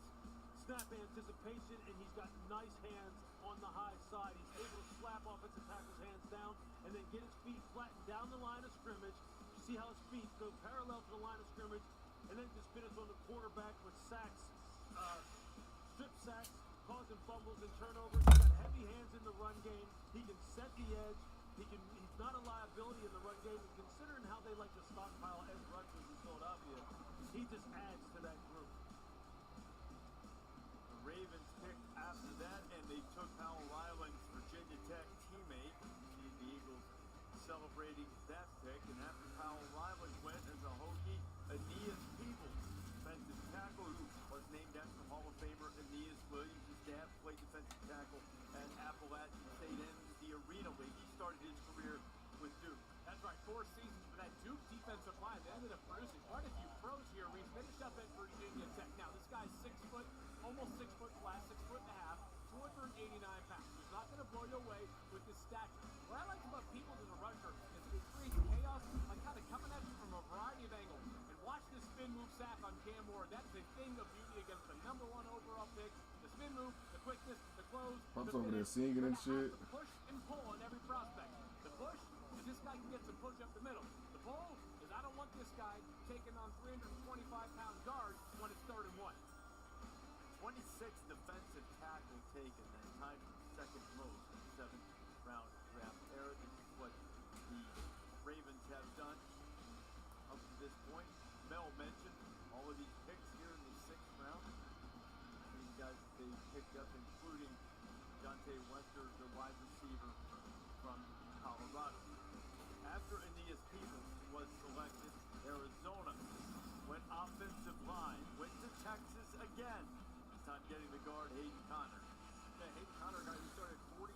[SPEAKER 2] snap anticipation, and he's got nice hands on the high side. He's able to slap offensive tackles hands down and then get his feet flattened down the line of scrimmage. You see how his feet go parallel to the line of scrimmage, and then just finish on the quarterback with sacks, strip sacks, causing fumbles and turnovers. He's got heavy hands in the run game. He can set the edge. He's not a liability in the run game. And considering how they like to stockpile edge rushers in Philadelphia, he just adds to that group.
[SPEAKER 3] The Ravens picked after that, and they took Powell-Ryland's Virginia Tech teammate. See the Eagles celebrating that pick, and after Powell-Ryland went as a Hokie, Aeneas Peebles, defensive tackle, who was named after Hall of Famer Aeneas Williams. His dad played defensive tackle at Appalachian State and the Arena League. He started his career with Duke.
[SPEAKER 7] That's right, 4 seasons for that Duke defensive line. They ended up producing quite a few pros here. We finished up at Virginia Tech. Now, this guy's 6 foot, almost 6 foot flat, 6 foot and a half, 289 pounds. He's not going to blow you away with his stature. What I like about Peoples as a rusher is that he creates chaos, like kind of coming at you from a variety of angles. And watch this spin move sack on Cam Moore. That is a thing of beauty against the #1 overall pick. The spin move, the quickness, the close.
[SPEAKER 1] Pops over there singing and shit.
[SPEAKER 7] The push and pull on every prospect. The push is this guy can get some push up the middle. The pull is I don't want this guy taking on 325-pound guards when it's 3rd and 1.
[SPEAKER 3] 26th defensive tackle taken, and tied for second most 7th round draft era. This is what the Ravens have done up to this point. Mel mentioned all of these picks here in the 6th round. These guys they picked up, including Dante Wester, the wide receiver from Colorado. After Aeneas Peebles was selected, Arizona went offensive line, went to Texas again. This time getting the guard Hayden Conner.
[SPEAKER 8] Yeah, Hayden Conner, guy who started 43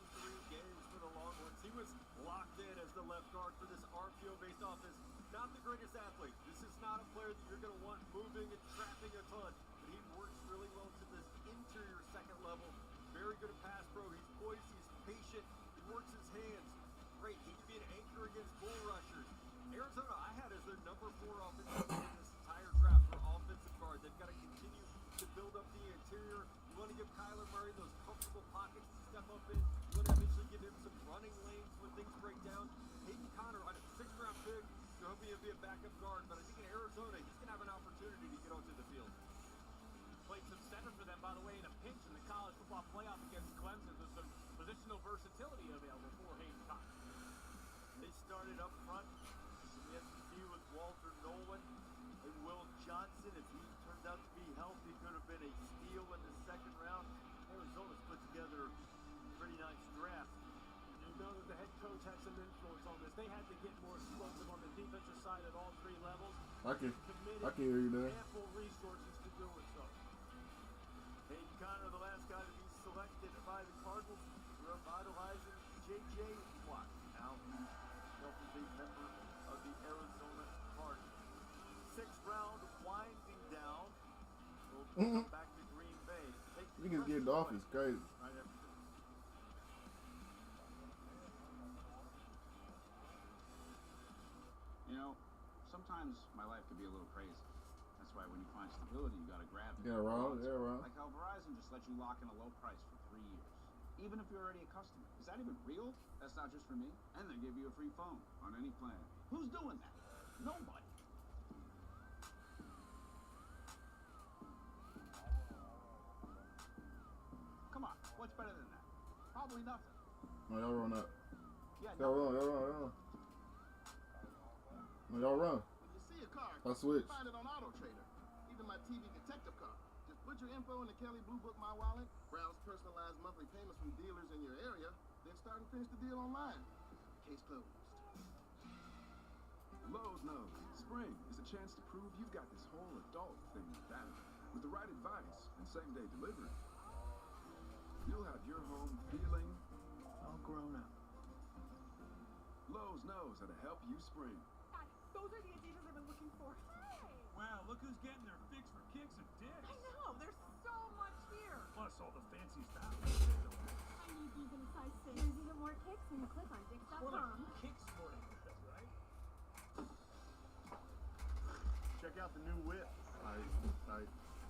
[SPEAKER 8] games for the Longhorns. He was locked in as the left guard for this RPO-based offense. Not the greatest athlete. This is not a player that you're going to want moving and trapping a ton. But he works really well to this interior second level. Very good at pass pro. He's poised. He's patient. He works his hands. Great. He can be an anchor against bull rushers. Arizona, I had as their #4 offensive in this entire draft for offensive guard. They've got to continue to build up the interior. You want to give Kyler Murray those comfortable pockets to step up in. You want to eventually give him some running lanes when things break down. Hayden Conner on a 6th round pick. You're hoping he'll be a backup guard, but I think in Arizona, he's going to have an opportunity to get onto the field.
[SPEAKER 7] Played some center for them, by the way, in a pinch in the college football playoff against Clemson. There's some positional versatility available for Hayden Conner.
[SPEAKER 3] They started up front in the SEC with Walter Nolan and Will Johnson. If he turned out to be healthy, could have been a steal in the 2nd round. Arizona's put together a pretty nice draft.
[SPEAKER 2] You know that the head coach had some influence on this. They had to get more explosive on the defensive side at all 3 levels.
[SPEAKER 1] I can hear you there.
[SPEAKER 2] Ample resources to do it so.
[SPEAKER 3] Hayden Conner, the last guy to be J.J. Watt. Now, himself is a member of the Arizona Cardinals. 6th round winding down. Will come back to Green Bay.
[SPEAKER 1] Niggas getting off is crazy.
[SPEAKER 3] Right after this.
[SPEAKER 11] You know, sometimes my life could be a little crazy. That's why when you find stability, you gotta grab it.
[SPEAKER 1] Yeah, wrong. Yeah, wrong.
[SPEAKER 11] Like how Verizon just lets you lock in a low price for 3 years, even if you're already a customer. Is that even real? That's not just for me. And they give you a free phone on any plan. Who's doing that? Nobody. Come on, what's better than that? Probably nothing.
[SPEAKER 1] No, y'all run up.
[SPEAKER 11] Yeah,
[SPEAKER 1] Y'all run. No, y'all run.
[SPEAKER 4] When you see a car,
[SPEAKER 1] I switch.
[SPEAKER 4] find it on Auto Trader. Even my TV detective car. Just put your info in the Kelly Blue Book My Wallet, browse personalized monthly payments from dealers in your area, then start and finish the deal online. Case closed.
[SPEAKER 15] Lowe's knows spring is a chance to prove you've got this whole adult thing down. With the right advice and same-day delivery, you'll have your home feeling
[SPEAKER 6] All grown up.
[SPEAKER 15] Lowe's knows how to help you spring.
[SPEAKER 9] Those are the Adidas I've been looking for. Hey!
[SPEAKER 8] Wow, look who's getting their fix for kicks and dicks.
[SPEAKER 9] I know, there's so much here.
[SPEAKER 8] Plus all the fancy stuff.
[SPEAKER 9] I need these in a size 6. There's even more kicks when you click on
[SPEAKER 8] Well,
[SPEAKER 9] dicks.com.
[SPEAKER 8] kick sporting goods, right?
[SPEAKER 3] Check out the new whip.
[SPEAKER 13] I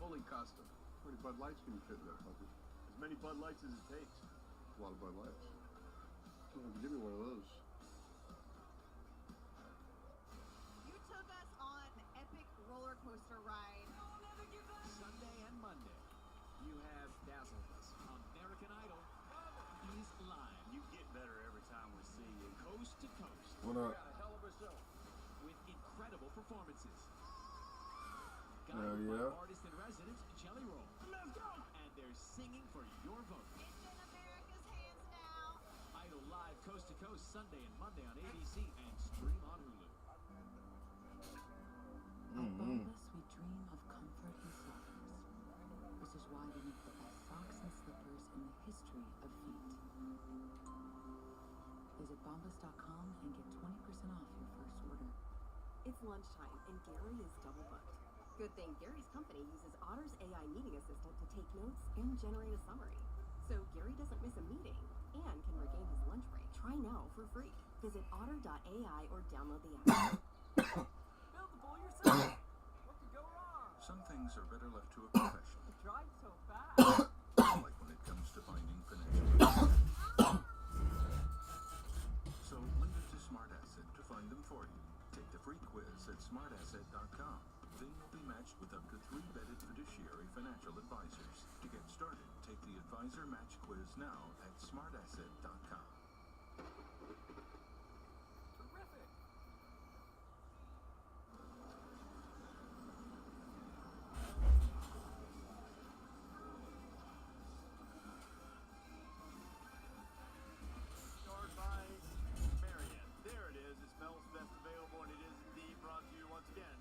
[SPEAKER 13] fully custom. How many Bud Lights can you fit in that puppy?
[SPEAKER 3] As many Bud Lights as it takes.
[SPEAKER 13] A lot of Bud Lights. Give me one of those.
[SPEAKER 16] You took us on an epic roller coaster ride. I'll never give up.
[SPEAKER 20] Sunday and Monday, you have dazzled us. American Idol is live.
[SPEAKER 3] You get better every time we see you.
[SPEAKER 20] Coast to coast.
[SPEAKER 1] What up?
[SPEAKER 20] We got a hell of a show with incredible performances.
[SPEAKER 1] Hell
[SPEAKER 20] Guided
[SPEAKER 1] yeah.
[SPEAKER 20] by artist in residence, Jelly Roll. Let's go! And they're singing for your vote.
[SPEAKER 16] It's in America's hands now.
[SPEAKER 20] Idol live coast to coast Sunday and Monday on ABC and stream on Hulu.
[SPEAKER 25] Above us, we dream of comfort and softness, which is why we make the best socks and slippers in the history of feet. Visit bombas.com and get 20% off your first order.
[SPEAKER 26] It's lunchtime and Gary is double booked. Good thing Gary's company uses Otter's AI meeting assistant to take notes and generate a summary. So Gary doesn't miss a meeting and can regain his lunch break. Try now for free. Visit otter.ai or download the app.
[SPEAKER 20] Build the bowl yourself. What could go wrong?
[SPEAKER 15] Some things are better left to a professional.
[SPEAKER 20] It drives so fast.
[SPEAKER 15] Like when it comes to finding financial. So leave it to Smart Asset to find them for you. Take the free quiz at smartasset.com. Then you'll be matched with up to 3 vetted fiduciary financial advisors. To get started, take the Advisor Match quiz now at smartasset.com.
[SPEAKER 20] Terrific.
[SPEAKER 3] Start by Marion. There it is. It smells best available, and it is indeed brought to you once again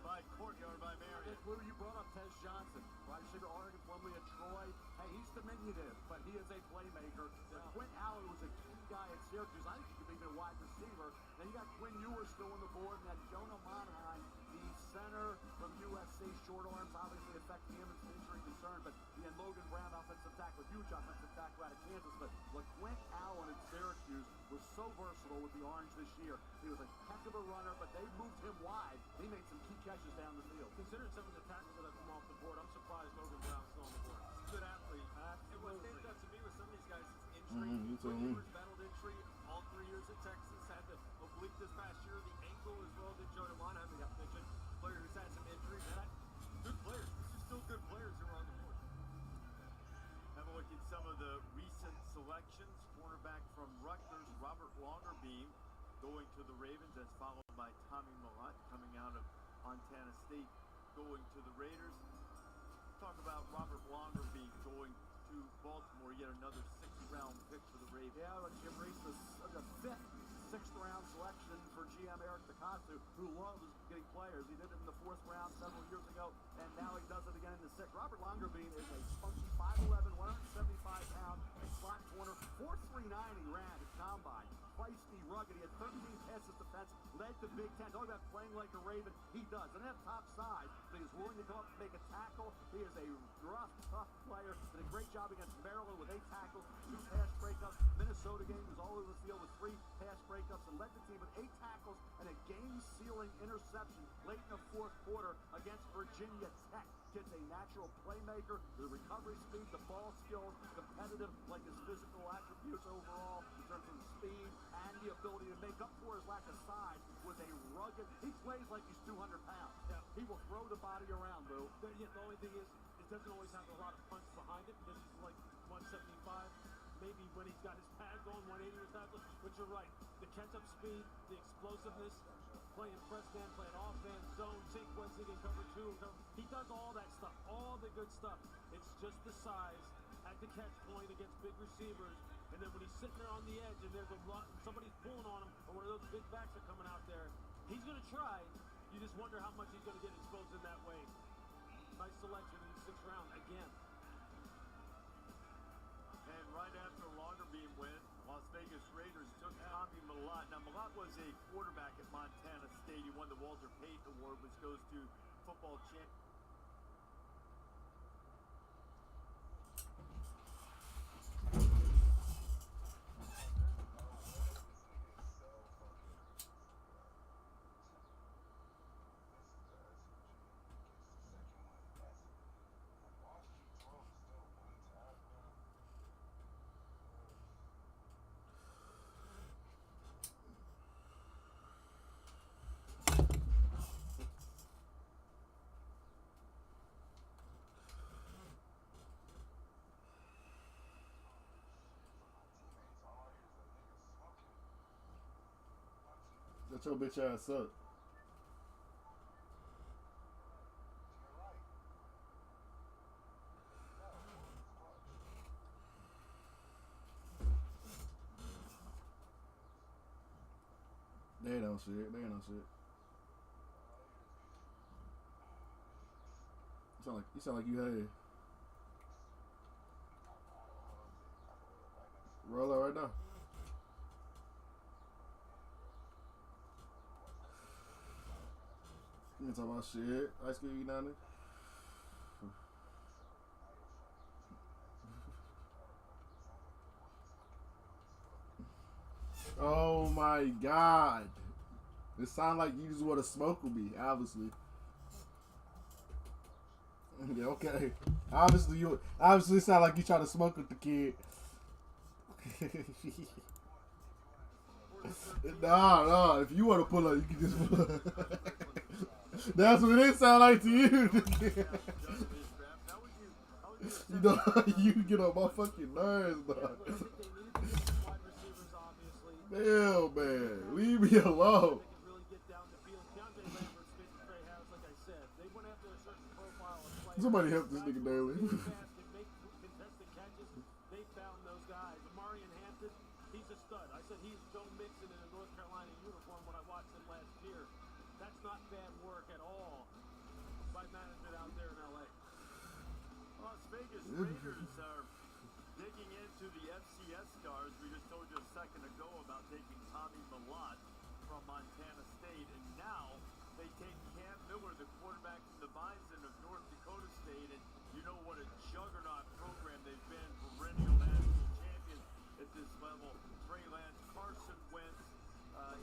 [SPEAKER 3] by Courtyard by Marion.
[SPEAKER 2] Blue, you brought up Tez Johnson, wide receiver, Oregon, formerly at Troy. Hey, he's diminutive, but he is a playmaker. Quinn Allen was a key guy at Syracuse. I think he could be a wide receiver. Then you got Quinn Ewers still on the board, and that Jonah Monheim, the center from USC, short arms obviously affecting him. It's an injury concern, but then Logan Brown, offensive tackle, huge offensive tackle out of Kansas. But Quinn Allen at Syracuse was so versatile with the Orange this year. He was a heck of a runner, but they moved him wide. He made some key catches down the field.
[SPEAKER 8] Considering some of the tackles that have come off the board, I'm surprised Logan Brown's still on the board.
[SPEAKER 3] He's a good athlete. And what stands out to me with some of these guys is injury.
[SPEAKER 1] You told
[SPEAKER 3] Quinn
[SPEAKER 1] me.
[SPEAKER 3] Ewers battled injury all 3 years at Texas, had the oblique this past year, the ankle as well. Did Jonah Monheim, we got mentioned, player who's had some injuries. Good players. These are still good players who are on the board. Have a look at some of the recent selections. Cornerback from Rutgers, Robert Longerbeam, going to the Ravens. That's followed by Tommy Millett, coming out of Montana State, going to the Raiders. Talk about Robert Longerbeam going to Baltimore, yet another 6th-round pick for the Ravens.
[SPEAKER 2] Yeah, but Jim Reese was the 5th, 6th-round selection for GM Eric DeCosta, who loves getting players. He did it in the 4th round several years ago, and now he does it again in the 6th. Robert Longerbeam is a spunky 5'11", 175-pound slot
[SPEAKER 3] corner. 4.39 he ran at combine. Feisty, rugged. He had 13 passes defense, led the Big Ten. Talking about playing like a Raven, he does. Doesn't have top size, but he's willing to come up and make a tackle. He is a rough, tough player. Did a great job against Maryland with 8 tackles, 2 pass breakups. Minnesota game was all over the field with 3 pass breakups and led the team with 8 tackles and a game-sealing interception late in the 4th quarter against Virginia Tech. Kid's a natural playmaker, the recovery speed, the ball skills, competitive, like his physical attributes overall in terms of the speed and the ability to make up for his lack of size with a rugged, he plays like he's 200 pounds. Yeah. He will throw the body around, Lou.
[SPEAKER 2] The only thing is, it doesn't always have a lot of punch behind it because he's like 175. Maybe when he's got his pads on, 180 or something, but you're right. The catch-up speed, the explosiveness, playing press man, playing offense, zone, sequencing, and cover 2. He does all that stuff, all the good stuff. It's just the size at the catch point against big receivers. And then when he's sitting there on the edge and there's a lot, somebody's pulling on him, or one of those big backs are coming out there, he's going to try. You just wonder how much he's going to get exposed in that way. Nice selection in the 6th round again.
[SPEAKER 3] And right after a longer beam win, Las Vegas Raiders took Tommy Millott. Now, Millott was a quarterback at Montana State. He won the Walter Payton Award, which goes to football champ.
[SPEAKER 1] Shut your bitch ass up. They ain't no shit. They ain't no shit. You sound like you had roll out right now. You can talk about shit. Ice cream eating down there. Oh my god. It sounds like you just want to smoke with me, obviously. Yeah, okay. Obviously sound like you trying to smoke with the kid. Nah. If you want to pull up, you can just pull up. That's what it sound like to you. You know, you get on my fucking nerves, dog. Damn, man. Leave me alone. Somebody help this nigga daily.
[SPEAKER 2] They found those guys. Amarian Hampton, he's a stud. I said he's Joe Mixon in a North Carolina uniform when I watched him last year. That's not bad work at all by management out there in LA.
[SPEAKER 3] Las Vegas Raiders are digging into the FCS scars. We just told you a second ago about taking Tommy Millott from Montana State, and now they take Cam Miller, the quarterback from the Bison of North Dakota State, and you know what a juggernaut program they've been, perennial national champions at this level. Trey Lance, Carson Wentz,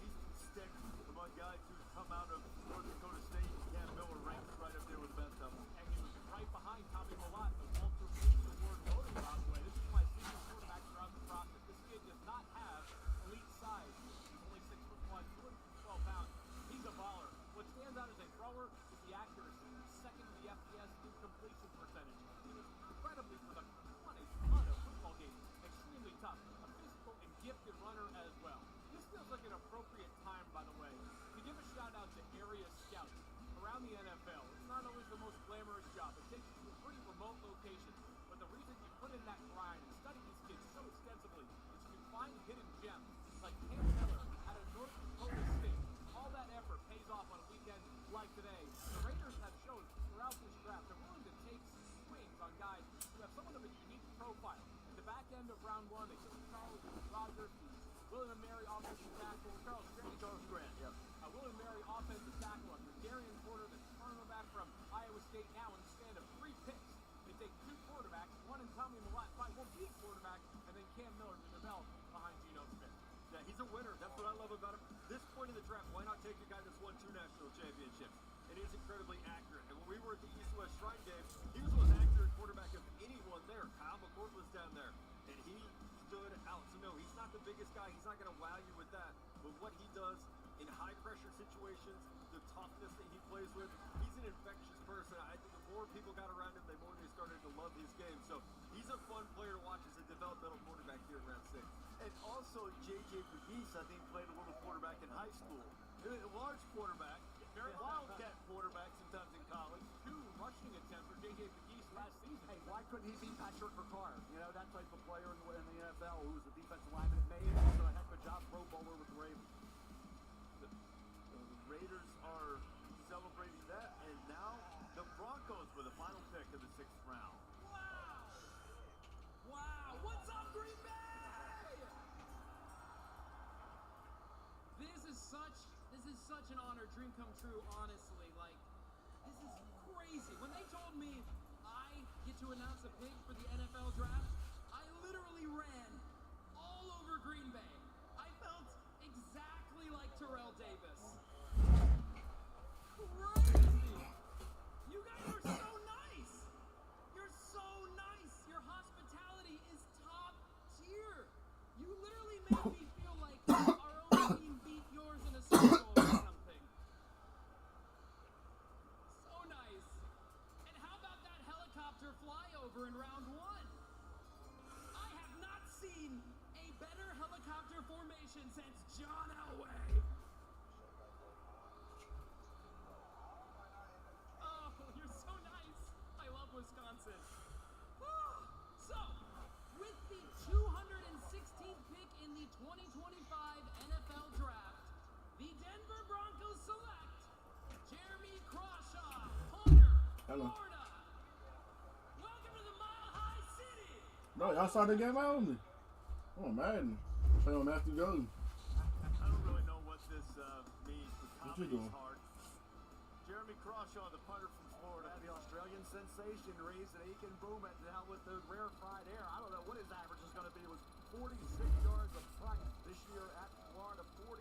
[SPEAKER 3] Easton Stick, among guys who've come out of North Dakota State. Cam Miller ranks right up there with the best of them.
[SPEAKER 7] And he was right behind Tommy Millott, the Walter Payton Award voter, by the way. This is my senior quarterback throughout the process. This kid does not have elite size. He's only 6'1", 212 pounds. He's a baller. What stands out as a thrower is the accuracy. Second to the FBS in completion percentage. He was incredibly productive. Won a ton of football games. Extremely tough. A physical and gifted runner as well. This feels like an appropriate time, by the way, to give a shout out to area scouts around the NFL. It's not always the most glamorous job. It takes you to a pretty remote location. But the reason you put in that grind and study these kids so extensively is you can find hidden gems like Cam Miller out of North Dakota State. All that effort pays off on a weekend like today. The Raiders have shown throughout this draft they're willing to take swings on guys who have somewhat of a unique profile. At the back end of round one. They took Charles Rogers, William and Mary offensive tackle, Charles Grant, yep. William and Mary offensive tackle, Darian Porter, the cornerback from Iowa State. Now in the span of 3 picks, they take 2 quarterbacks, one in Tommy Millett, 5-1 quarterback, and then Cam Miller to develop behind Geno Smith.
[SPEAKER 3] Yeah, he's a winner. That's what I love about him. This point in the draft, why not take a guy that's won 2 national championships? And he is incredibly accurate. And when we were at the East-West Shrine game, he was the most accurate quarterback of anyone there. Kyle McCord was down there, and he stood out. So no, he's not the biggest guy. He's not going to wow you with that. But what he does in high-pressure situations, the toughness that he plays with, he's an infectious person. I think the more people got around him, the more they started to love his game. So he's a fun player to watch as a developmental quarterback here in round 6.
[SPEAKER 8] And also, J.J. McGee, I think, played a little quarterback in high school. A large quarterback, very wildcat quarterback sometimes in college.
[SPEAKER 7] 2 rushing attempts for J.J. McGee last season.
[SPEAKER 18] Hey, why couldn't he be Patrick Ricard? You know, that type of player in the NFL who was a defensive lineman at Maine. He's done a heck of a job, Pro Bowler with the Ravens.
[SPEAKER 8] The Raiders are celebrating that, and now the Broncos with the final pick of the 6th round.
[SPEAKER 20] Wow! What's up, Green Bay? This is such an honor, dream come true, honestly. Like, this is crazy. When they told me I get to announce a pick for the NFL draft, I literally ran all over Green Bay. I felt exactly like Terrell Davis. Crazy! You guys are so nice! You're so nice! Your hospitality is top tier! You literally made me feel like our own team beat yours in a Super Bowl or something. So nice. And how about that helicopter flyover in round 1? I have not seen a better helicopter formation since John Elway. Oh, you're so nice. I love Wisconsin. So, with the 216th pick in the 2025 NFL Draft, the Denver Broncos select Jeremy Crawshaw, punter,
[SPEAKER 1] Hello.
[SPEAKER 20] Florida. Welcome to the Mile High City.
[SPEAKER 1] No, y'all saw the game out on me. Oh, Madden. Play on Matthew Golden.
[SPEAKER 8] I don't really know what this means, but
[SPEAKER 1] What you doing?
[SPEAKER 8] comedy's hard. Jeremy Crawshaw, the punter from Florida.
[SPEAKER 18] The Australian sensation raised an Aiken boom at now with the rarefied air. I don't know what his average is going to be. It was 46 yards a punt this year at Florida, 49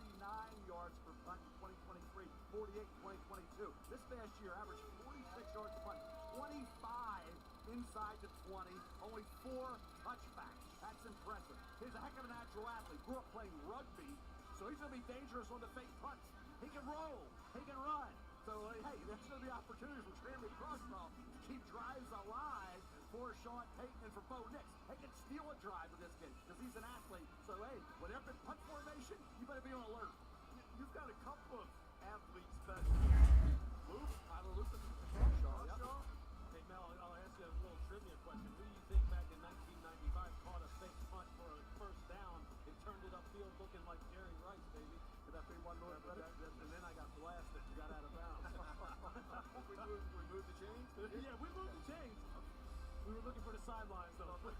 [SPEAKER 18] yards per punt in 2023, 48 in 2022. This past year averaged 46 yards a punt, 25 inside the 20, only 4 touchbacks. That's impressive. He's a heck of a natural athlete. Grew up playing rugby, so he's going to be dangerous on the fake punts. He can roll. He can run. So, hey, there's going to be opportunities for Jeremy Crawshaw to keep drives alive for Sean Payton and for Bo Nix. They can steal a drive with this kid because he's an athlete. So, hey, whatever punt formation, you better be on alert.
[SPEAKER 8] You've got a couple of athletes that
[SPEAKER 2] Luke, Tyler Lucas, Crawshaw. Hey, Mel, I'll ask you a little trivia question. Who do you think back in 1995 caught a fake punt for a first down and turned it upfield looking like Jerry Rice, baby?
[SPEAKER 18] Did that be one more?
[SPEAKER 2] And then I got blasted and got out of bounds.
[SPEAKER 3] we moved the chains?
[SPEAKER 2] Yeah, we moved the chains. We were looking for the sidelines, though.
[SPEAKER 8] 6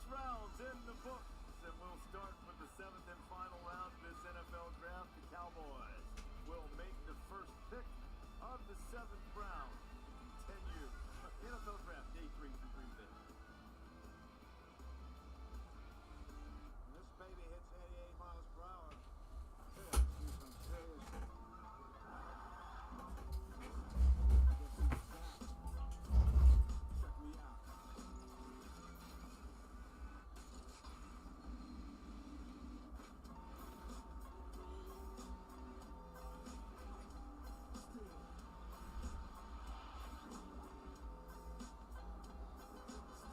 [SPEAKER 8] rounds in the books, and we'll start with the 7th and final round of this NFL draft. The Cowboys will make the first pick of the 7th round. 10 years. NFL draft, day 3 from Green Bay.
[SPEAKER 24] This baby hits 88 miles per hour. We're gonna see some serious. Check me out.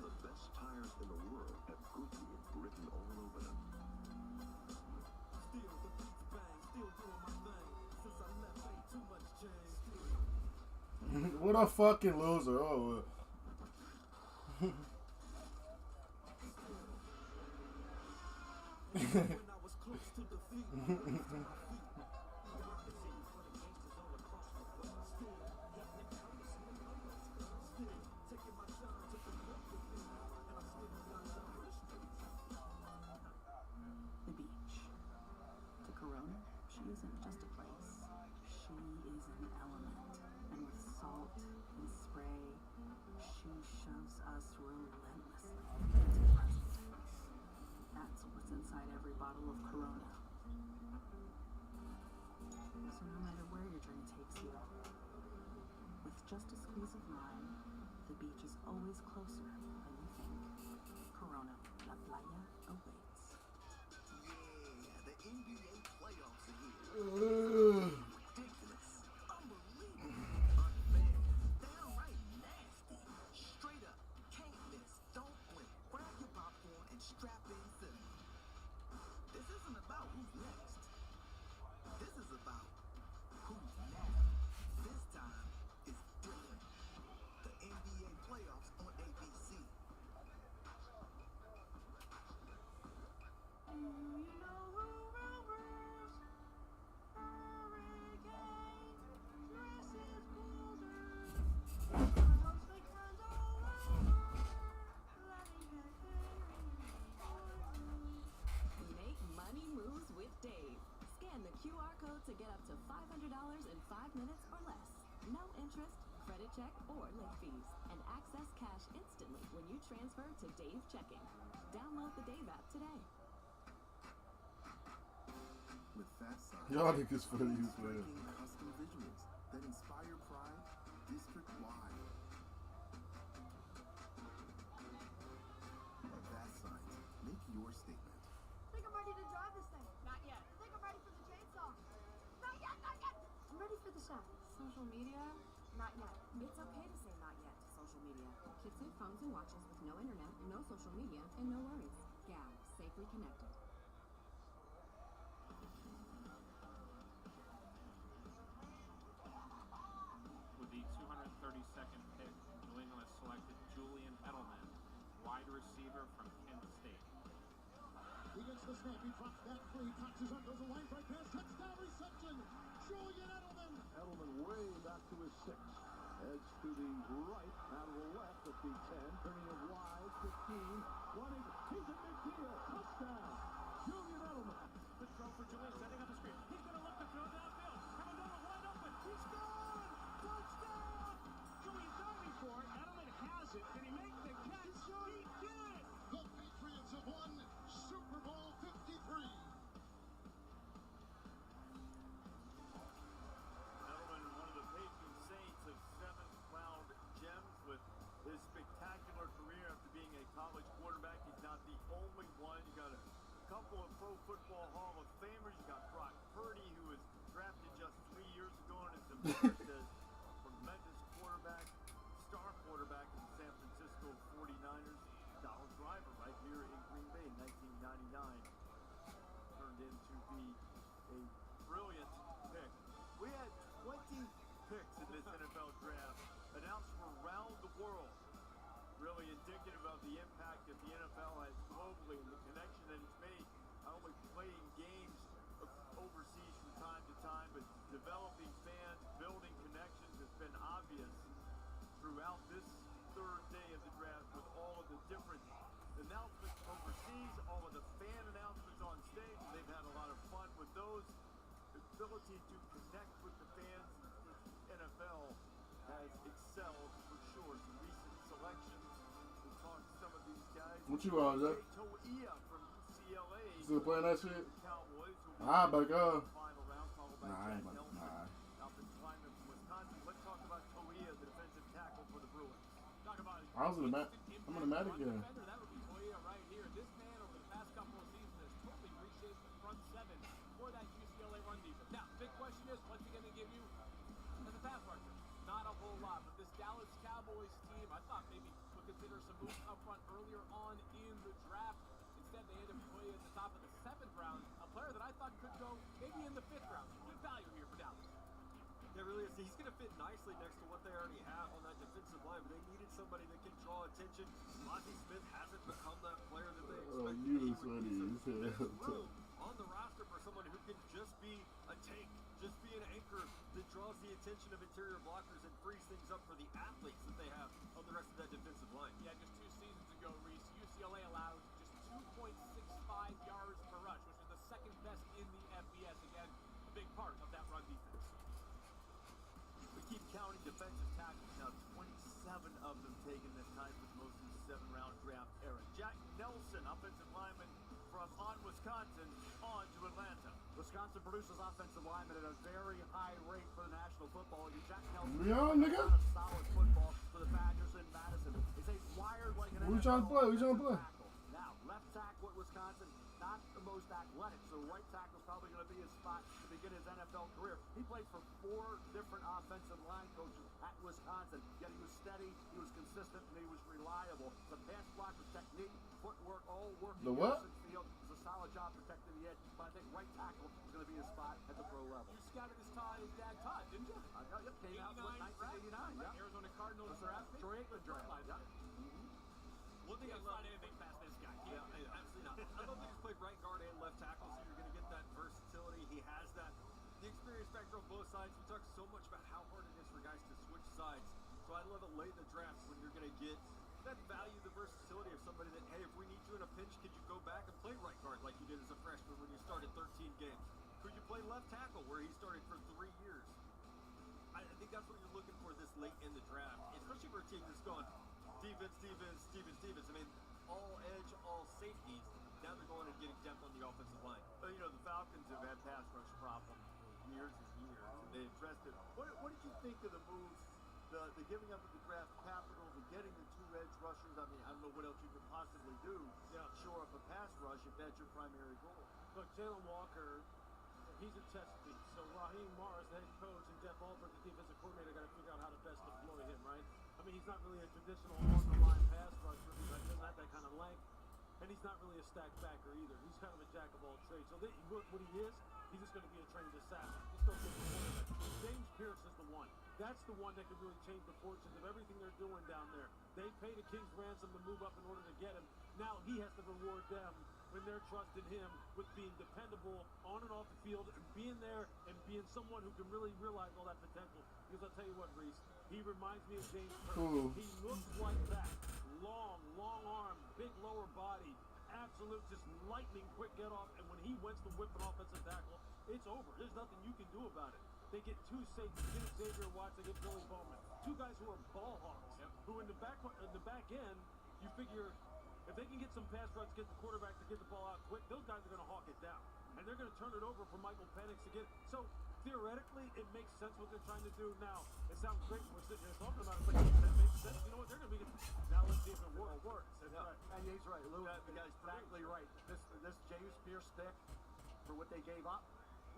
[SPEAKER 15] The best tires in the world have Goodyear written all over them.
[SPEAKER 20] Still the beats bang, still doing my thing. Since I left, ain't too much change.
[SPEAKER 1] What a fucking loser. Oh.
[SPEAKER 20] When I was close to defeat, I lifted my feet. Got the city for the gangsters all across the world. Still, hitting the corners in the numbers. Still, taking my time to promote the thing.
[SPEAKER 25] is closer than you think. Corona, La Playa awaits.
[SPEAKER 4] Yeah, the NBA playoffs are here. Ridiculous. Unbelievable. Unfair. Downright nasty. Straight up. Can't miss. Don't blink. Grab your popcorn and strap in Philly. This isn't about who's next. This is about who's now. This time is different. The NBA playoffs on ABC.
[SPEAKER 26] Make money moves with Dave. Scan the QR code to get up to $500 in 5 minutes or less. No interest, credit check, or late fees. And access cash instantly when you transfer to Dave Checking. Download the Dave app today.
[SPEAKER 13] With Fast Sign,
[SPEAKER 1] Y'all niggas funny as well.
[SPEAKER 13] breaking custom visuals that inspire pride district-wide. Fast Signs, make your statement.
[SPEAKER 16] Think I'm ready to drive this thing. Not yet. Think I'm ready for the chainsaw. Not yet, not yet. I'm ready for the shot. Social media? Not yet.
[SPEAKER 26] It's okay to say not yet to social media. Kids save phones and watches with no internet, no social media, and no worries. GAL, safely connected.
[SPEAKER 7] With the 232nd pick, New England selected Julian Edelman, wide receiver from Kent State.
[SPEAKER 6] He gets the snap, he drops back free, touches up, goes a line right pass, touchdown reception, Julian Edelman.
[SPEAKER 10] Edelman way back to his 6. Heads to the right, out of the left at the 10, turning it wide, 15, running, he's a big deal, touchdown, Julian Edelman.
[SPEAKER 2] Good throw for Julian, setting up the screen. He's going to look to throw downfield. Amendola wide open. He's gone! Touchdown! Julian diving for it. Edelman has it. Can he make the catch? He did!
[SPEAKER 6] The Patriots have won Super Bowl 53.
[SPEAKER 3] Edelman, one of the patron saints of 7th-round gems with his spectacular career after being a college quarterback. He's not the only one. You got a couple of Pro Football Hall of Famers. You got Brock Purdy, who was drafted just 3 years ago and is emerged as a tremendous quarterback, star quarterback in the San Francisco 49ers. Donald Driver right here in Green Bay in 1999 turned into be a brilliant pick. We had 20 picks in this NFL draft announced from around the world. Really indicative of the impact that the NFL has globally and the connection that it's made, not only playing games overseas from time to time, but developing fans, building connections has been obvious throughout this third day of the draft with all of the different announcements overseas, all of the fan announcements on stage. They've had a lot of fun with those. The ability to connect with the fans, the NFL has excelled for sure. Some recent selections. We talked to some of these guys.
[SPEAKER 1] What you on, Jack?
[SPEAKER 3] Toia from UCLA.
[SPEAKER 1] Still playing that shit?
[SPEAKER 3] Cowboys will be
[SPEAKER 1] Ah, but go.
[SPEAKER 3] final round, followed by
[SPEAKER 1] Nah, I ain't
[SPEAKER 3] Jack
[SPEAKER 1] about to.
[SPEAKER 3] Nelson,
[SPEAKER 1] Nah.
[SPEAKER 3] offensive lineman from Wisconsin. Let's talk about Toia, the defensive tackle for the Bruins.
[SPEAKER 7] Talk about
[SPEAKER 1] I was in the I'm in the Magic game.
[SPEAKER 7] defender, that would be Toya right here. This man over the past couple of seasons has totally reshaped the front seven for that UCLA run defense. Now, big question is, what's he going to give you as a pass rusher? Not a whole lot, but this Dallas Cowboys team, I thought maybe would consider some moves up front earlier on in the draft. Instead, they ended up Toya at the top of the 7th round, a player that I thought could go maybe in the 5th round. Good value here for Dallas.
[SPEAKER 3] Yeah, really is. He's going to fit nicely next to what they already have on that defensive line, but they needed somebody that can draw attention. Monty Smith hasn't become that player that they expected.
[SPEAKER 1] Oh, you was funny as hell.
[SPEAKER 3] Room on the roster for someone who can just be a tank, just be an anchor that draws the attention of interior blockers and frees things up for the athletes that they have on the rest of that defensive line.
[SPEAKER 7] Yeah, just 2 seasons ago, Reese, UCLA allowed just 2.65 yards per rush, which is the 2nd best in the FBS. Again, a big part of that run defense.
[SPEAKER 3] We keep counting defensive tackles now, 27 of them taken this time with most of the 7th-round draft era. Jack Nelson, offensive lineman from Wisconsin, on to Atlanta.
[SPEAKER 18] Wisconsin produces offensive linemen at a very high rate for the National Football League. Jack Nelson,
[SPEAKER 1] Yeah, nigga.
[SPEAKER 18] solid football for the Badgers in Madison. It's a
[SPEAKER 1] Who you trying to play? Who you trying to play?
[SPEAKER 8] Now, left tackle at Wisconsin, not the most athletic, so right tackle is probably going to be his spot to begin his NFL career. He played for 4 different offensive line coaches at Wisconsin, yet he was steady, he was consistent, and he was reliable. The pass blocker technique, footwork, all working.
[SPEAKER 1] The what?
[SPEAKER 8] Field. It's a solid job protecting the edge, but I think right tackle is going to be his spot at the pro level.
[SPEAKER 7] You scouted his dad Todd, didn't you?
[SPEAKER 8] Yep, came out with 1989. Yep.
[SPEAKER 7] Arizona Cardinals
[SPEAKER 8] draft. Troy Aikman draft. Yep.
[SPEAKER 7] One thing I love anything past this guy.
[SPEAKER 3] Yeah, absolutely not. I love that he's played right guard and left tackle, so you're going to get that versatility. He has that. The experience factor on both sides. We talk so much about how hard it is for guys to switch sides. So I love it late in the draft when you're going to get that value, the versatility of somebody that, hey, if we need you in a pinch, could you go back and play right guard like you did as a freshman when you started 13 games? Could you play left tackle where he started for 3 years? I think that's what you're looking for this late in the draft, especially for a team that's gone defense. I mean, all edge, all safeties. Now they're going and getting depth on the offensive line.
[SPEAKER 8] But, you know, the Falcons have had pass rush problems years and years, and they addressed it. What did you think of the moves, the giving up of the draft capital, the getting the 2 edge rushers? I mean, I don't know what else you could possibly do to shore up a pass rush if that's your primary goal.
[SPEAKER 2] Look, Jalen Walker, he's a test piece. So Raheem Morris, the head coach, and Jeff Alford, the defensive coordinator, got to figure out how to best deploy him, right? I mean, he's not really a traditional on-the-line pass rusher because he doesn't have that kind of length, and he's not really a stack backer either. He's kind of a jack of all trades. So what he is, he's just going to be a trained assassin. Just don't get the quarterback. James Pierce is the one. That's the one that can really change the fortunes of everything they're doing down there. They paid a king's ransom to move up in order to get him. Now he has to reward them when they're trusting him with being dependable on and off the field and being there and being someone who can really realize all that potential. Because I'll tell you what, Reese, he reminds me of James Pierce. He looks like that. Long arm, big lower body, absolute just lightning quick get off. And when he wants to whip an offensive tackle, it's over. There's nothing you can do about it. They get 2 safeties. They get Xavier Watts. They get Billy Bowman. 2 guys who are ball hawks. Who in the back end, you figure if they can get some pass rush, get the quarterback to get the ball out quick, those guys are going to hawk it down. And they're going to turn it over for Michael Penix to get. So theoretically, it makes sense what they're trying to do. Now, it sounds great when we're sitting here talking about it, but that makes sense. You know what? They're going to be. Now let's see if it works.
[SPEAKER 8] That's right. And he's right. Lou, the guy's exactly right. This James Pierce pick for what they gave up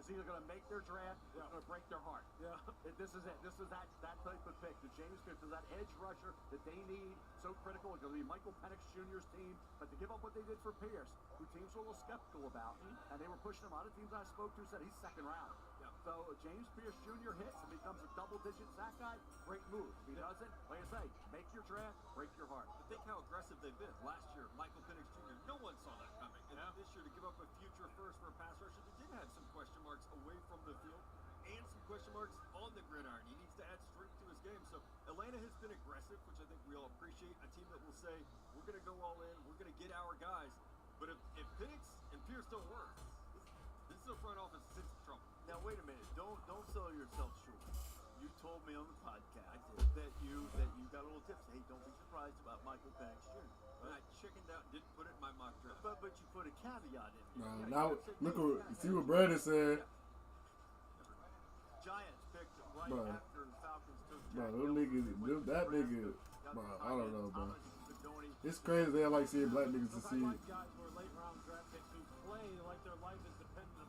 [SPEAKER 8] is either going to make their draft or going to break their heart.
[SPEAKER 2] Yeah.
[SPEAKER 8] This is it. This is that type of pick. The James Pierce is that edge rusher that they need. So critical. It's going to be Michael Penix Jr.'s team. But to give up what they did for Pierce, who teams were a little skeptical about, and they were pushing him. A lot of teams I spoke to said he's second round. So James Pierce Jr. hits and becomes a double-digit sack guy. Great move. If he doesn't, like I say, make your draft, break your heart.
[SPEAKER 3] But think how aggressive they've been. Last year, Michael Penix Jr., no one saw that coming. And this year, to give up a future first for a pass rusher that did have some question marks away from the field and some question marks on the gridiron. He needs to add strength to his game. So Atlanta has been aggressive, which I think we all appreciate. A team that will say, we're going to go all in, we're going to get our guys. But if Penix and Pierce don't work, this is a front office that's in trouble.
[SPEAKER 8] Now wait a minute. Don't sell yourself short. You told me on the podcast that you got a little tips. Hey, don't be surprised about Michael Penix Jr.
[SPEAKER 3] And I chickened out, didn't put it in my mock draft.
[SPEAKER 8] But you put a caveat in there.
[SPEAKER 1] Now look see what Brandon said.
[SPEAKER 8] Giants picked right after the Falcons took
[SPEAKER 1] Jack. That nigga, bro, I don't know, bro. It's crazy they like seeing black niggas succeed.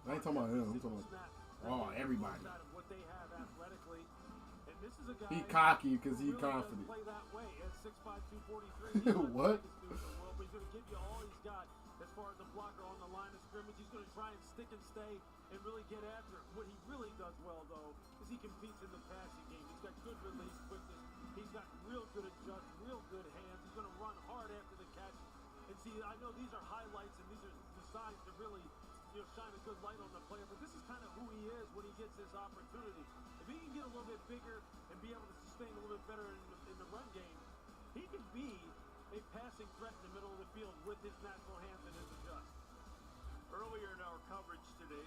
[SPEAKER 1] I ain't talking about him. I'm talking about everybody. He cocky because he confident. What?
[SPEAKER 2] He's going to give you all he's got as far as a blocker on the line of scrimmage. He's going to try and stick and stay and really get after it. What he really does well, though, is he competes in the passing game. He's got good release quickness. He's got real good adjust, real good hands. He's going to run hard after the catch. And see, I know these are highlights and these are designed to really shine a good light on the player, but this is kind of who he is when he gets this opportunity. If he can get a little bit bigger and be able to sustain a little bit better in the run game, he can be a passing threat in the middle of the field with his natural hands and his adjust.
[SPEAKER 8] Earlier in our coverage today,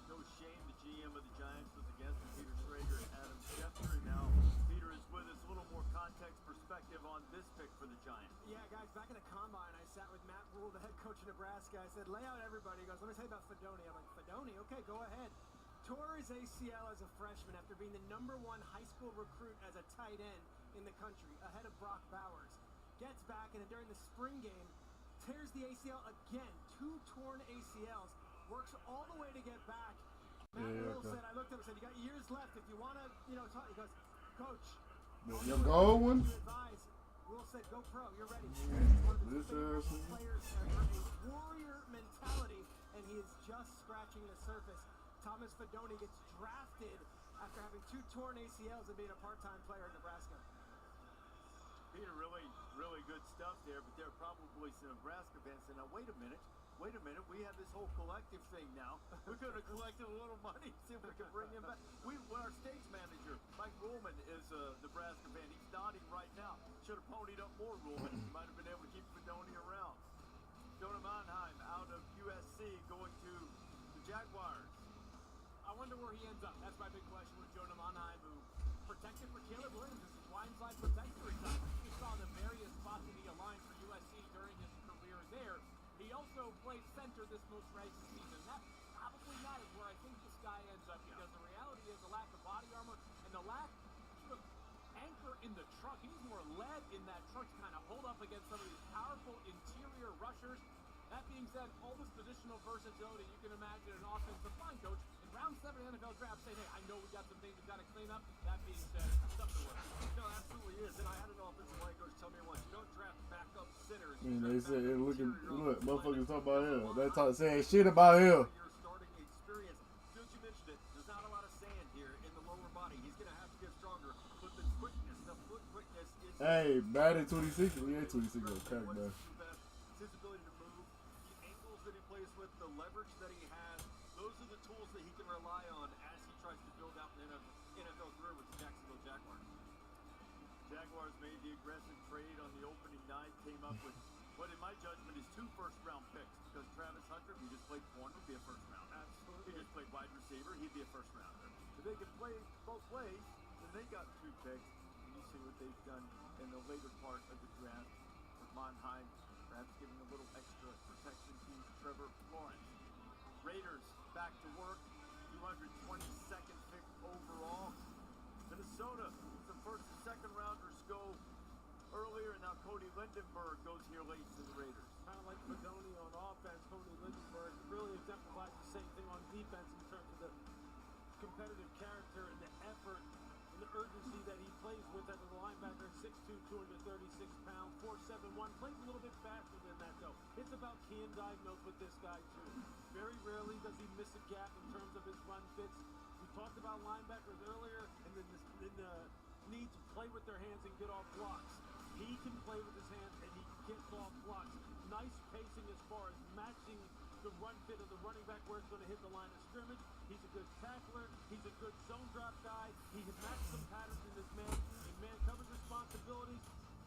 [SPEAKER 8] No Shame, the GM of the Giants, was a guest with Peter Schrager and Adam Schefter, and now Peter is with us. A little more context perspective on this pick for the Giants.
[SPEAKER 12] Yeah, guys, back in the Combine, I sat with Matt Rule, the head coach of Nebraska. I said, lay out everybody. He goes, let me tell you about Fedoni. I'm like, Fedoni? Okay, go ahead. Tore his ACL as a freshman after being the #1 high school recruit as a tight end in the country, ahead of Brock Bowers. gets back, and then during the spring game, tears the ACL again. 2 torn ACLs. Works all the way to get back. Matt Rule said, I looked at him and said, you got years left. If you want to, you know, talk. He goes, Coach.
[SPEAKER 1] Your gold one?
[SPEAKER 12] Rule said, go pro. You're ready.
[SPEAKER 1] This
[SPEAKER 12] players have a warrior mentality, and he is just scratching the surface. Thomas Fedoni gets drafted after having 2 torn ACLs and being a part-time player in Nebraska.
[SPEAKER 3] Peter, really good stuff there, but there are probably some Nebraska fans saying, now wait a minute, we have this whole collective thing now. We're going to collect a little money, see if we can bring him back. Our stage manager, Mike Ruhlman, is a Nebraska fan. He's nodding right now. Should have ponied up more, Ruhlman. He might have been able to keep Fedoni around. Jonah Monheim out of USC going to the Jaguars.
[SPEAKER 7] I wonder where he ends up. That's my big question with Jonah Monheim, who protected for Caleb Williams as his blindside protector. You saw the various spots that he aligned for USC during his career there. He also played center this most recent season. That probably not is where I think this guy ends up, because the reality is the lack of body armor and the lack of anchor in the truck. He needs more lead in that truck to kind of hold up against some of these powerful interior rushers. That being said, all this positional versatility, you can imagine an offensive line coach in round 7 NFL draft saying, hey, I know we got some things we've got to clean up. That being said, something to work on.
[SPEAKER 3] No, absolutely is. And I had an offensive line coach tell me once, you don't draft backup sinners.
[SPEAKER 1] They said, look, motherfuckers talk about him. They saying shit about him.
[SPEAKER 3] Your starting experience. Since you mentioned it, there's not a lot of sand here in the lower body. He's going to have to get stronger. But the quickness, the foot quickness is...
[SPEAKER 1] Hey, bad at 26. Yeah, 26 on crack, man.
[SPEAKER 3] His ability to move, the angles that he plays with, the leverage that he has, those are the tools that he can rely on as he tries to build out an NFL career with the Jacksonville Jaguars. Jaguars made the aggressive trade on the opening night, came up with what in my judgment is 2 first-round picks, because Travis Hunter, he just played corner, would be a first rounder. Absolutely. He just played wide receiver, he'd be a first rounder. If they could play both ways, then they got 2 picks, and you see what they've done in the later part of the draft with Monheim, perhaps giving a little extra protection to Trevor Lawrence. Raiders back to work, 222nd pick overall. Minnesota, some first and second rounders go earlier, and now Cody Lindenberg goes here late to the Raiders.
[SPEAKER 2] Kind of like Fedoni on offense, Cody Lindenberg really exemplifies the same thing on defense in terms of the competitive character and the effort and the urgency that he plays with as a linebacker at 6'2", 236 pounds, 4'7", 1. Plays a little bit faster than that, though. It's about key and diagnose with this guy, too. Very rarely does he miss a gap in terms of his run fits. We talked about linebackers earlier, and then the need to play with their hands and get off blocks. He can play with his hands, and he gets off blocks. Nice pacing as far as matching the run fit of the running back where it's going to hit the line of scrimmage. He's a good tackler. He's a good zone drop guy. He can match some patterns in man coverage responsibilities.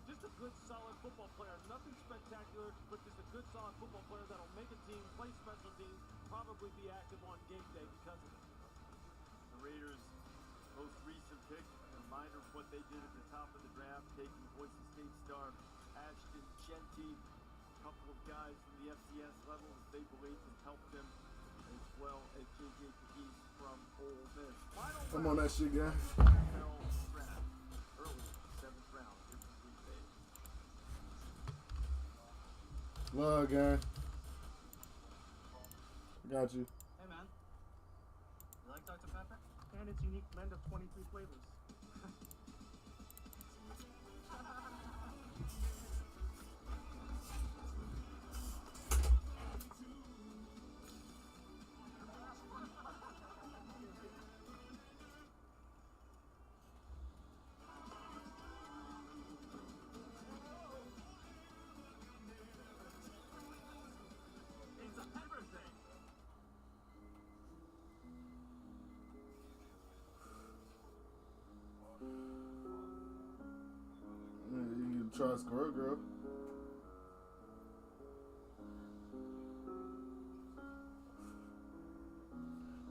[SPEAKER 2] Just a good, solid football player. Nothing spectacular, but just a good, solid football player that'll make a team, play special teams, probably be active on game day because of it.
[SPEAKER 3] The Raiders' most recent pick, a reminder of what they did at the top of the draft, taking Boise State star Ashton Jeanty, a couple of guys from the FCS level that they believe can help them, as well as J.J. Pegues from Ole Miss.
[SPEAKER 1] Come on, that shit, guy.
[SPEAKER 3] Draft, early 7th round, here for Green Bay.
[SPEAKER 1] Love, gang. Got you.
[SPEAKER 2] Hey, man. You like Dr. Pepper? And its unique blend of 23 flavors.
[SPEAKER 3] It's a pepper thing.
[SPEAKER 1] You can try Squirrel Girl.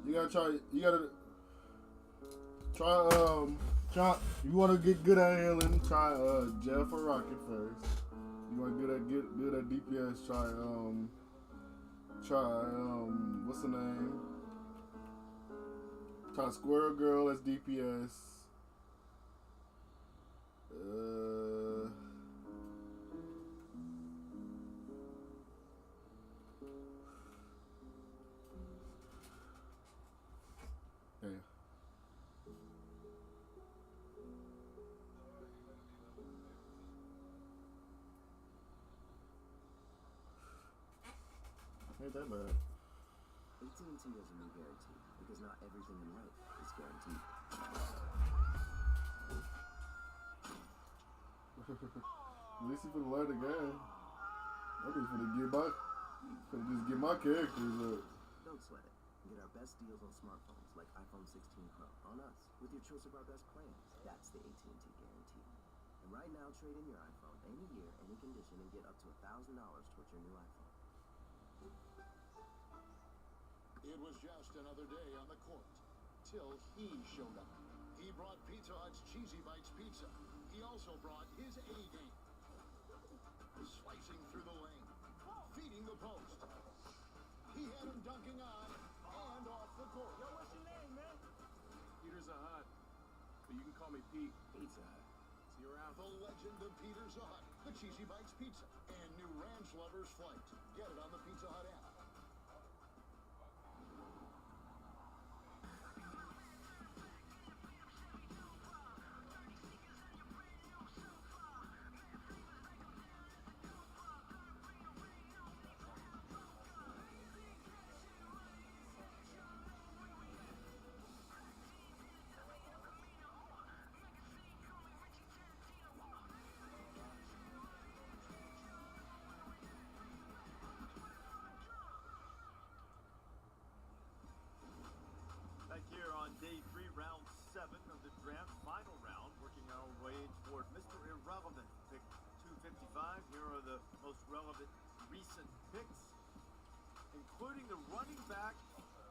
[SPEAKER 1] You gotta try, you wanna get good at healing, try Jeff or Rocket first. You wanna get good at DPS, try what's the name? Try Squirrel Girl as DPS. Ain't that bad.
[SPEAKER 14] AT&T has a new guarantee because not everything in life is guaranteed.
[SPEAKER 1] At least he finna learn the game. I'm just finna just get my characters up.
[SPEAKER 14] Don't sweat it. Get our best deals on smartphones like iPhone 16 Pro on us with your choice of our best plans. That's the AT&T guarantee. And right now, trade in your iPhone any year, any condition, and get up to $1,000 towards your new iPhone.
[SPEAKER 10] It was just another day on the court till he showed up. He brought Pizza Hut's Cheesy Bites pizza. He also brought his A game. Slicing through the lane, feeding the post. He had him dunking on and off the court.
[SPEAKER 2] Yo, what's your name, man?
[SPEAKER 3] Peter's a Hut, but you can call me Pete.
[SPEAKER 14] Pizza Hut.
[SPEAKER 10] See you around. The legend of Peter's a Hut, the Cheesy Bites pizza, and new Ranch Lovers Flight. Get it on the Pizza Hut app.
[SPEAKER 3] Back here on day 3, round 7 of the draft, final round, working our way toward Mr. Irrelevant. Pick 255. Here are the most relevant recent picks, including the running back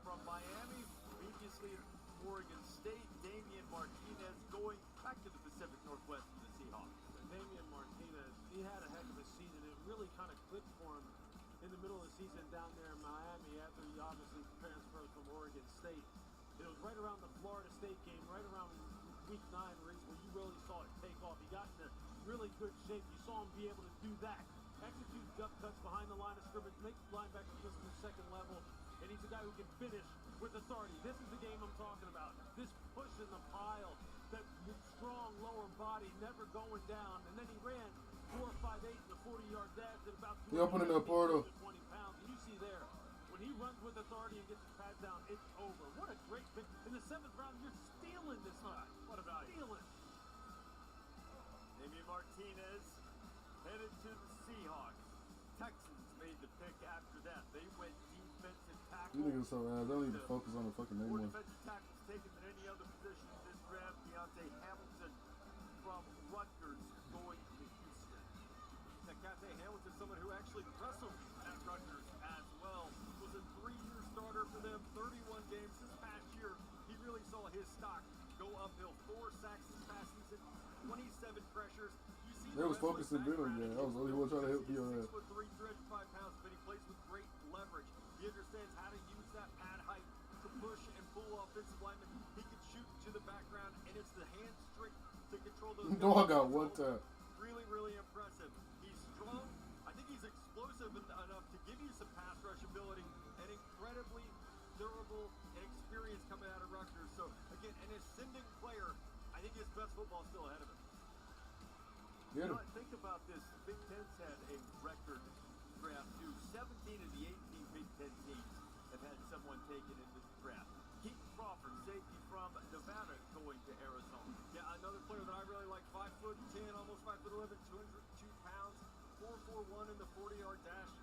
[SPEAKER 3] from Miami, previously at Oregon State, Damian Martinez, going back to the Pacific Northwest of the Seahawks.
[SPEAKER 2] Damian Martinez, he had a heck of a season. It really kind of clicked for him in the middle of the season down there in Miami after he obviously transferred from Oregon State. It was right around the Florida State game, right around week 9, where you really saw it take off. He got into really good shape. You saw him be able to do that. Execute gut cuts behind the line of scrimmage, make linebackers listen to the second level, and he's a guy who can finish with authority. This is the game I'm talking about. This push in the pile, that strong lower body never going down, and then he ran 4.58 in the 40-yard dash at about 20 pounds. And you see there, when he runs with authority and gets his pads down, it's over. What a great pick. In the 7th round, you're stealing this guy. What a value. Stealing.
[SPEAKER 3] Damian Martinez headed to the Seahawks. Texans made the pick after that. They went defensive tackle.
[SPEAKER 1] You niggas so ass. I don't need to focus on the fucking name
[SPEAKER 3] More
[SPEAKER 1] one.
[SPEAKER 3] defensive tackles taken than any other position in this draft. Deontay Hamilton from Rutgers going to Houston. Now, Deontay Hamilton, someone who actually wrestled at Rutgers as well, was a 3-year starter for them, 31 games this past year. He really saw his stock go uphill. 4 sacks this past season, 27 pressures. You see
[SPEAKER 1] They was focusing good on that. I was the only one trying to help you on that.
[SPEAKER 3] 6'3", 305 pounds, but he plays with great leverage. He understands how to use that pad height to push and pull offensive linemen. He can shoot to the background, and it's the hand strength to control those.
[SPEAKER 1] Dog got one time.
[SPEAKER 3] Really, really impressive. He's strong. I think he's explosive enough to give you some pass rush ability, and incredibly durable and experienced coming out of Rutgers. So, again, an ascending player. I think his best football is still ahead of him.
[SPEAKER 1] Get him.
[SPEAKER 3] Think about this. The Big Ten's had a record draft, too. 17 of the 18 Big Ten teams have had someone taken in this draft. Keaton Crawford, safety from Nevada, going to Arizona. Yeah, another player that I really like, 5'10", almost 5'11", 202 pounds, 4.41 in the 40-yard dash.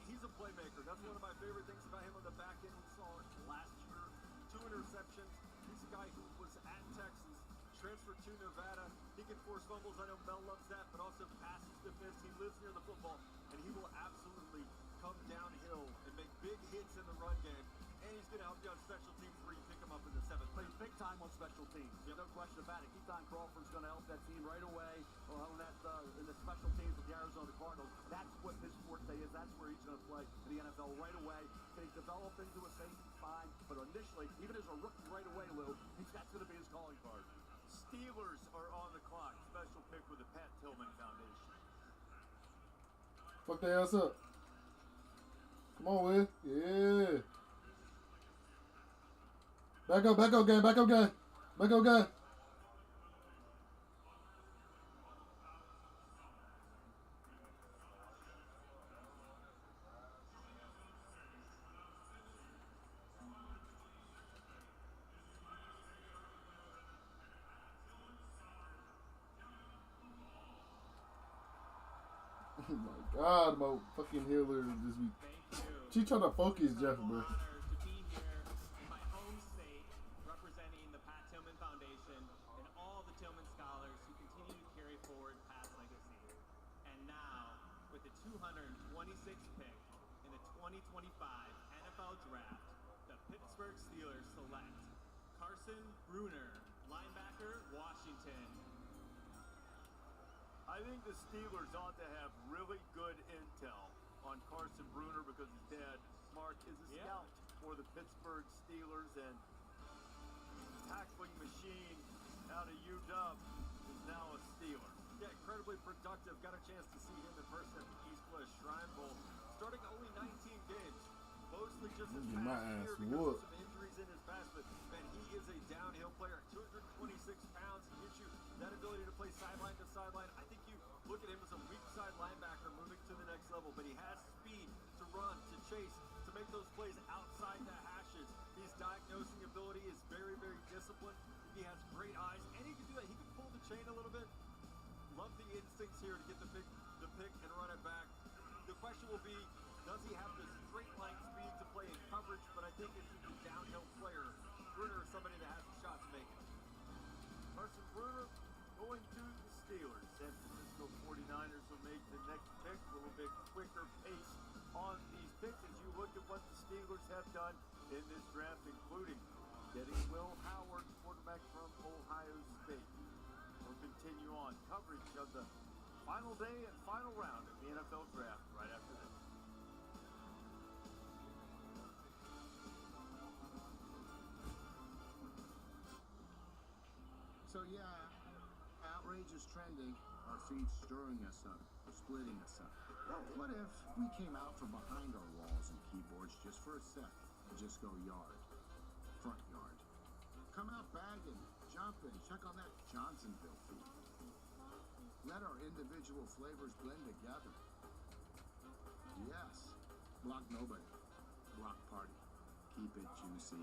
[SPEAKER 3] He's a playmaker. That's one of my favorite things about him on the back end. We saw it last year. 2 interceptions. He's a guy who was at Texas, transferred to Nevada. He can force fumbles. I know Mel loves that, but also passes to miss. He lives near the football, and he will absolutely come downhill and make big hits in the run game. And he's going to help you on special teams where you pick him up in the 7th.
[SPEAKER 18] Plays big time on special teams. There's no question about it. Keaton Crawford's going to help that team right away on that in the special teams with the Arizona Cardinals. That's what his forte is. That's where he's going to play in the NFL right away. Can he develop into a safety? Fine. But initially, even as a rookie right away, Lou, that's going to be his calling card.
[SPEAKER 3] Steelers are on the clock. Special pick with the Pat Tillman Foundation.
[SPEAKER 1] Fuck their ass up. Come on, Will. Yeah. Back up game. Back up game. Oh my God, my fucking healer this week. She trying to focus Jeff, bro.
[SPEAKER 7] To be here in my home state, representing the Pat Tillman Foundation and all the Tillman scholars who continue to carry forward Pat's legacy. And now, with the 226th pick in the 2025 NFL Draft, the Pittsburgh Steelers select Carson Bruner, linebacker, Washington.
[SPEAKER 3] I think the Steelers ought to have really good intel on Carson Bruner because his dad, Mark, is a scout for the Pittsburgh Steelers, and tackling machine out of UW is now a Steeler.
[SPEAKER 8] Yeah, incredibly productive. Got a chance to see him in person at the East West Shrine Bowl. Starting only 19 games. Mostly just his
[SPEAKER 1] Get my
[SPEAKER 8] past
[SPEAKER 1] ass
[SPEAKER 8] year because
[SPEAKER 1] whooped.
[SPEAKER 8] of some injuries in his past, but man, he is a downhill player. 226 pounds. He gives you that ability to play sideline to sideline. I think you look at him as a weak side linebacker moving to the next level, but he has speed to run, to chase, to make those plays outside the hashes. His diagnosing ability is very, very disciplined. He has great eyes, and he can do that. He can pull the chain a little bit. Love the instincts here to get the pick and run it back. The question will be, does he have the straight line speed to play in coverage? But I think if he's a downhill player, Bruner is somebody that has a shot to make it.
[SPEAKER 3] Carson Bruner going to the Steelers. San Francisco 49ers will make the next pick. A little bit quicker pace on these picks as you look at what the Steelers have done in this draft, including getting Will Howard, quarterback from Ohio State. We'll continue on coverage of the final day and final round of the NFL Draft right after this.
[SPEAKER 5] So yeah, outrage is trending. Our feeds stirring us up, splitting us up. Well, what if we came out from behind our walls and keyboards just for a sec and just go yard, front yard? Come out bagging, jumping, check on that Johnsonville feed. Let our individual flavors blend together. Yes, block nobody, block party. Keep it juicy.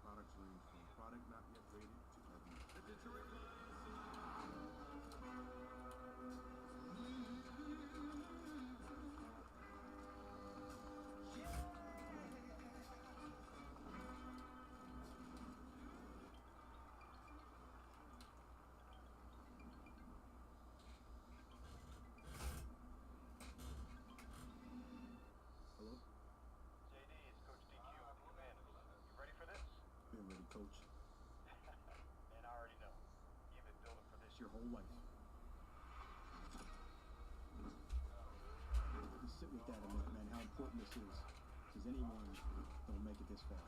[SPEAKER 5] Products range from product not yet rated to heavy. Hello?
[SPEAKER 17] JD, it's Coach DQ with the Commanders. You ready for this?
[SPEAKER 5] Been ready, coach.
[SPEAKER 17] Man, I already know. You've been building for this
[SPEAKER 5] Your whole life. Just sit with that a minute, man, how important this is. Because anyone don't make it this far.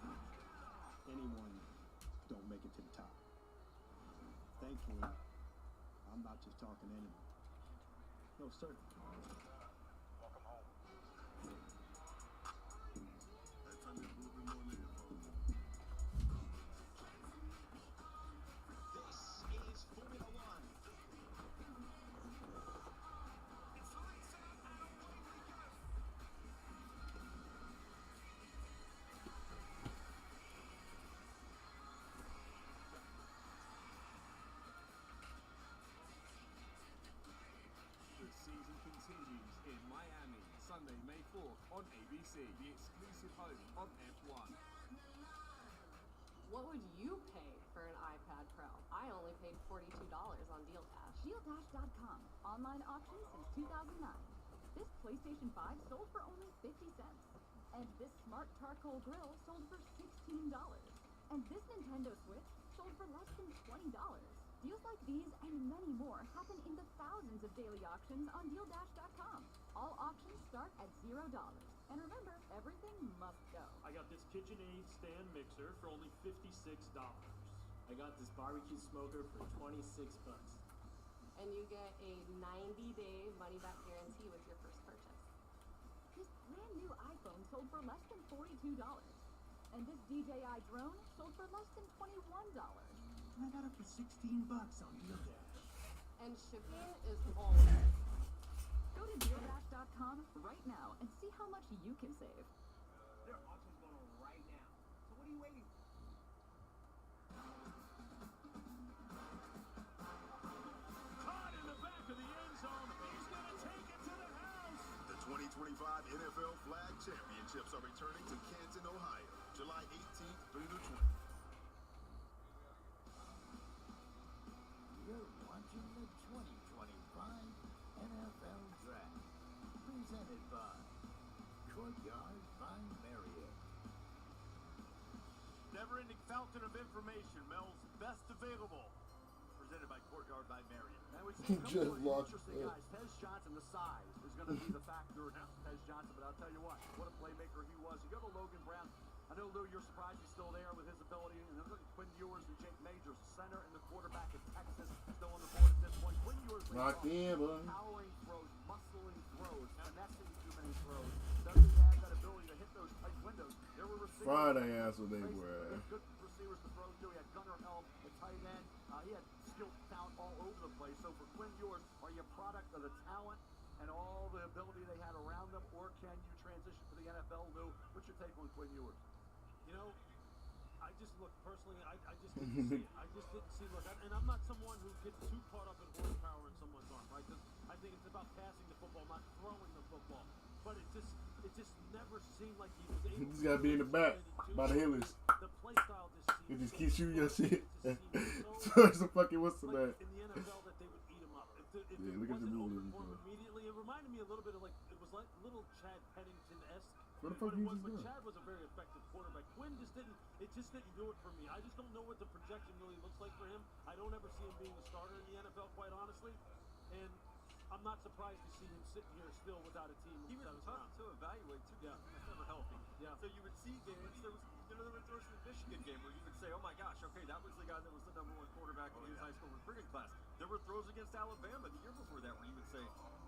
[SPEAKER 5] Anyone don't make it to the top. Thankfully, I'm not just talking to anyone. No, sir.
[SPEAKER 17] Welcome home.
[SPEAKER 14] This is Formula One.
[SPEAKER 19] The season continues in Miami, Sunday, May 4th on ABC, the exclusive home of F1.
[SPEAKER 21] What would you pay for an iPad Pro? I only paid $42 on DealDash.
[SPEAKER 9] DealDash.com. Online auction since 2009. This PlayStation 5 sold for only 50 cents. And this smart charcoal grill sold for $16. And this Nintendo Switch sold for less than $20. Deals like these and many more happen in the thousands of daily auctions on DealDash.com. All auctions start at $0. And remember, everything must go.
[SPEAKER 2] I got this KitchenAid stand mixer for only $56. I got this barbecue smoker for $26.
[SPEAKER 21] And you get a 90-day money-back guarantee with your first purchase.
[SPEAKER 9] This brand new iPhone sold for less than $42. And this DJI drone sold for less than $21.
[SPEAKER 14] I got it for $16 on DealDash.
[SPEAKER 21] And shipping is always.
[SPEAKER 9] Go to DealDash.com right now and see how much you can save.
[SPEAKER 17] There are auctions going on right now. So what are you waiting for?
[SPEAKER 3] Caught in the back of the end zone.
[SPEAKER 11] 2025 NFL Flag Championships are returning to Canton, Ohio, July 18th through the 20th.
[SPEAKER 15] You're watching the 2025 NFL Draft, presented by Courtyard by Marriott.
[SPEAKER 3] Never-ending fountain of information, Mel's best available. Presented by Courtyard by Marriott.
[SPEAKER 2] And we see a couple
[SPEAKER 1] Just
[SPEAKER 2] of
[SPEAKER 1] lost
[SPEAKER 2] interesting
[SPEAKER 1] it.
[SPEAKER 2] guys. Tez Johnson, the size is going to be the factor now. Tez Johnson, but I'll tell you what a playmaker he was. You go to Logan Brown. I know, Lou, you're surprised he's still there with his ability. And then look at Quinn Ewers and Jake Majors, center and the quarterback in Texas, still on the board at this point. Quinn Ewers,
[SPEAKER 1] Locked in, boy.
[SPEAKER 2] powering throws, muscling throws, finessing too many throws. Doesn't have that ability to hit those tight windows. There were receivers.
[SPEAKER 1] Friday ass what they were.
[SPEAKER 2] Good receivers to throw to. He had Gunnar Helm, the tight end. He had skill talent all over the place. So for Quinn Ewers, are you a product of the talent and all the ability they had around them, or can you transition to the NFL, Lou? What's your take on Quinn Ewers? You know, I just look personally. I just didn't see it. I just didn't see. Look, and I'm not someone who gets too caught up in horsepower in someone's arm, right? Because I think it's about passing the football, not throwing the football. But it just never seemed like he was able.
[SPEAKER 1] You just gotta be in the back by the Hillies.
[SPEAKER 2] The play style just seemed.
[SPEAKER 1] You just keep shooting your shit.
[SPEAKER 2] So
[SPEAKER 1] Towards the fucking what's the name?
[SPEAKER 2] in the NFL that they would eat him up. If
[SPEAKER 1] Yeah,
[SPEAKER 2] it
[SPEAKER 1] look at the
[SPEAKER 2] wasn't
[SPEAKER 1] movie.
[SPEAKER 2] over for him immediately, it reminded me a little bit of like it was like little Chad Pennington-esque.
[SPEAKER 1] What the fuck you just
[SPEAKER 2] But
[SPEAKER 1] doing?
[SPEAKER 2] Chad was a very effective quarterback. Quinn just didn't do it for me. I just don't know what the projection really looks like for him. I don't ever see him being a starter in the NFL, quite honestly. And I'm not surprised to see him sitting here still without a team.
[SPEAKER 3] He was tough to evaluate too. Yeah, he's never healthy. Yeah. So you would see games. There were throws in the Michigan game where you would say, "Oh my gosh, okay, that was the guy that was the #1 quarterback in his high school recruiting class." There were throws against Alabama the year before that where you would say,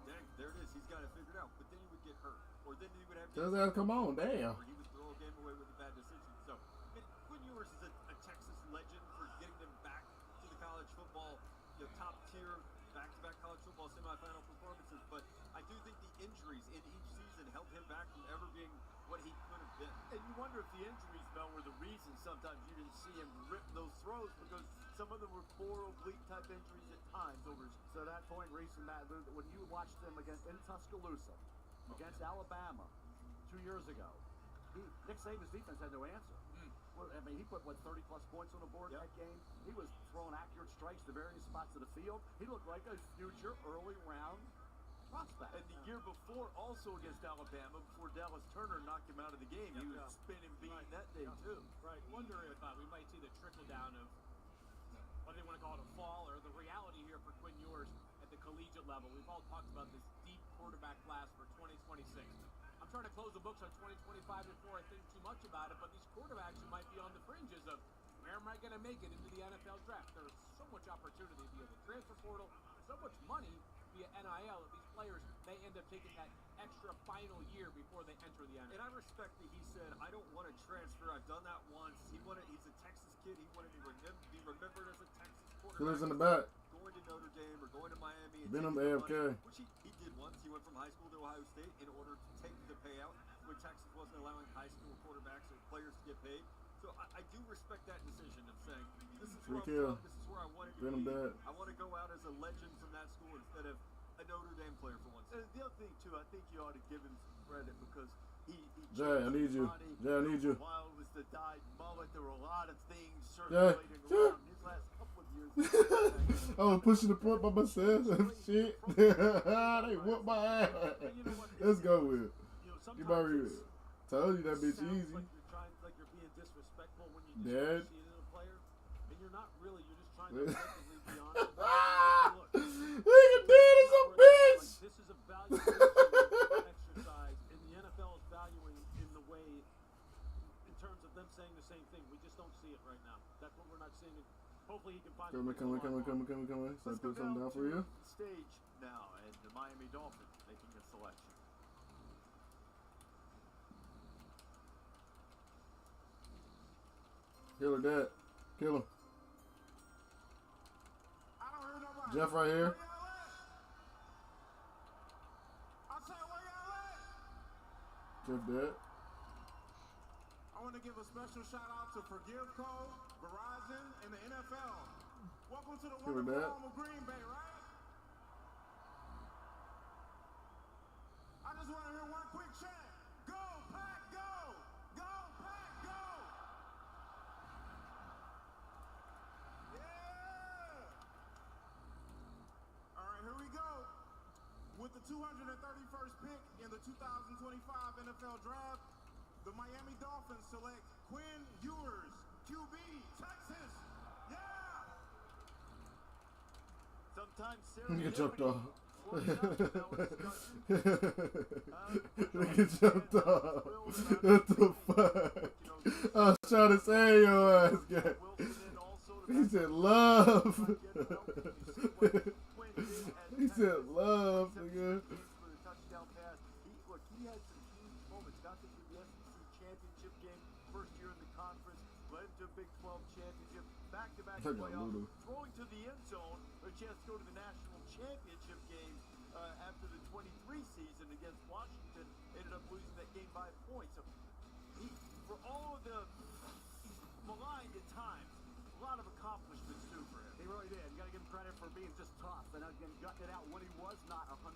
[SPEAKER 3] "Dang, there it is. He's got it figured out." But then he would get hurt, or then he would have.
[SPEAKER 1] Does that come on? Damn.
[SPEAKER 3] Or he would throw a game away with a bad decision. So Quinn Ewers is a Texas legend for getting them back to the college football, top tier, back-to-back college football semifinal performances. But I do think the injuries in each season held him back from ever being what he could have been.
[SPEAKER 2] And you wonder if the injuries, Mel, were the reason sometimes you didn't see him rip those throws, because some of them were core oblique type injuries at times. So that point, Reese and Matt, when you watched them in Tuscaloosa against Alabama 2 years ago, Nick Saban's defense had no answer. Well, I mean, he put 30-plus points on the board that game. He was throwing accurate strikes to various spots of the field. He looked like a future early round prospect.
[SPEAKER 3] And the year before, also against Alabama, before Dallas Turner knocked him out of the game, he was spinning beat that day too.
[SPEAKER 7] Right. Wonder if we might see the trickle down of what do they want to call it, a fall, or the reality here for Quinn Ewers at the collegiate level. We've all talked about this deep quarterback class for 2026. I'm trying to close the books on 2025 before I think too much about it, but these quarterbacks who might be on the fringes of where am I going to make it into the NFL draft? There's so much opportunity via the transfer portal, so much money via NIL that these players may end up taking that extra final year before they enter the NFL.
[SPEAKER 3] And I respect that he said, I don't want to transfer. I've done that once. He's a Texas kid. He wanted to be remembered as a Texas quarterback.
[SPEAKER 1] Still in the back.
[SPEAKER 3] Going to Notre Dame or going to Miami. And
[SPEAKER 1] Been on
[SPEAKER 3] taking
[SPEAKER 1] AFK.
[SPEAKER 3] money, which he did once. He went from high school to Ohio State in order to take the payout when Texas wasn't allowing high school quarterbacks or players to get paid. So I do respect that decision of saying, this is where I'm from, this is where I wanted to be. I want to go out as a legend from that school instead of a Notre Dame player for once.
[SPEAKER 2] And the other thing, too, I think you ought to give him some credit because he
[SPEAKER 1] Jay, I need you. Jay, I need you.
[SPEAKER 2] While it was the dyed mullet, there were a lot of things circulating around his last couple of years.
[SPEAKER 1] I was pushing the point by myself. Shit. They whooped my ass. Let's go with it. You might read it. Told you that bitch easy.
[SPEAKER 2] Like you're being disrespectful when you
[SPEAKER 1] Dad.
[SPEAKER 2] see it in a player. And you're not really. You're just trying to effectively be honest.
[SPEAKER 1] Nigga dead as a bitch.
[SPEAKER 2] This is a valuation exercise, and the NFL is valuing in the way, in terms of them saying the same thing. We just don't see it right now. That's what we're not seeing. Hopefully he can find.
[SPEAKER 1] Come on. So I put something down for you.
[SPEAKER 2] Stage now, and the Miami Dolphins making a selection.
[SPEAKER 1] Kill her, Dad. Kill him. Jeff right here. Jeff Dad.
[SPEAKER 10] I want to give a special shout out to Forgive Code, Verizon, and the NFL. Welcome to the wonderful home of Green Bay, right? I just want to hear one quick 231st pick in the 2025 NFL Draft, the Miami Dolphins select Quinn Ewers, QB, Texas. Yeah!
[SPEAKER 3] Sometimes
[SPEAKER 1] Nigga jumped off.
[SPEAKER 3] slows down
[SPEAKER 1] Nigga jumped off. What the fuck? I was trying to say your ass, guy. He said love. He said love, nigga.
[SPEAKER 3] Touchdown pass. He had some huge moments. Got to the SEC championship game, first year in the conference, led to a Big 12 championship, back-to-back playoffs, throwing to the end zone, a chance to go to the national championship game after the 23 season against Washington. Ended up losing that game by points. So for all of he's maligned at times. A lot of accomplishments too for him.
[SPEAKER 18] He really did. You got to give him credit for being just tough and again gutting it out when he was not 100%.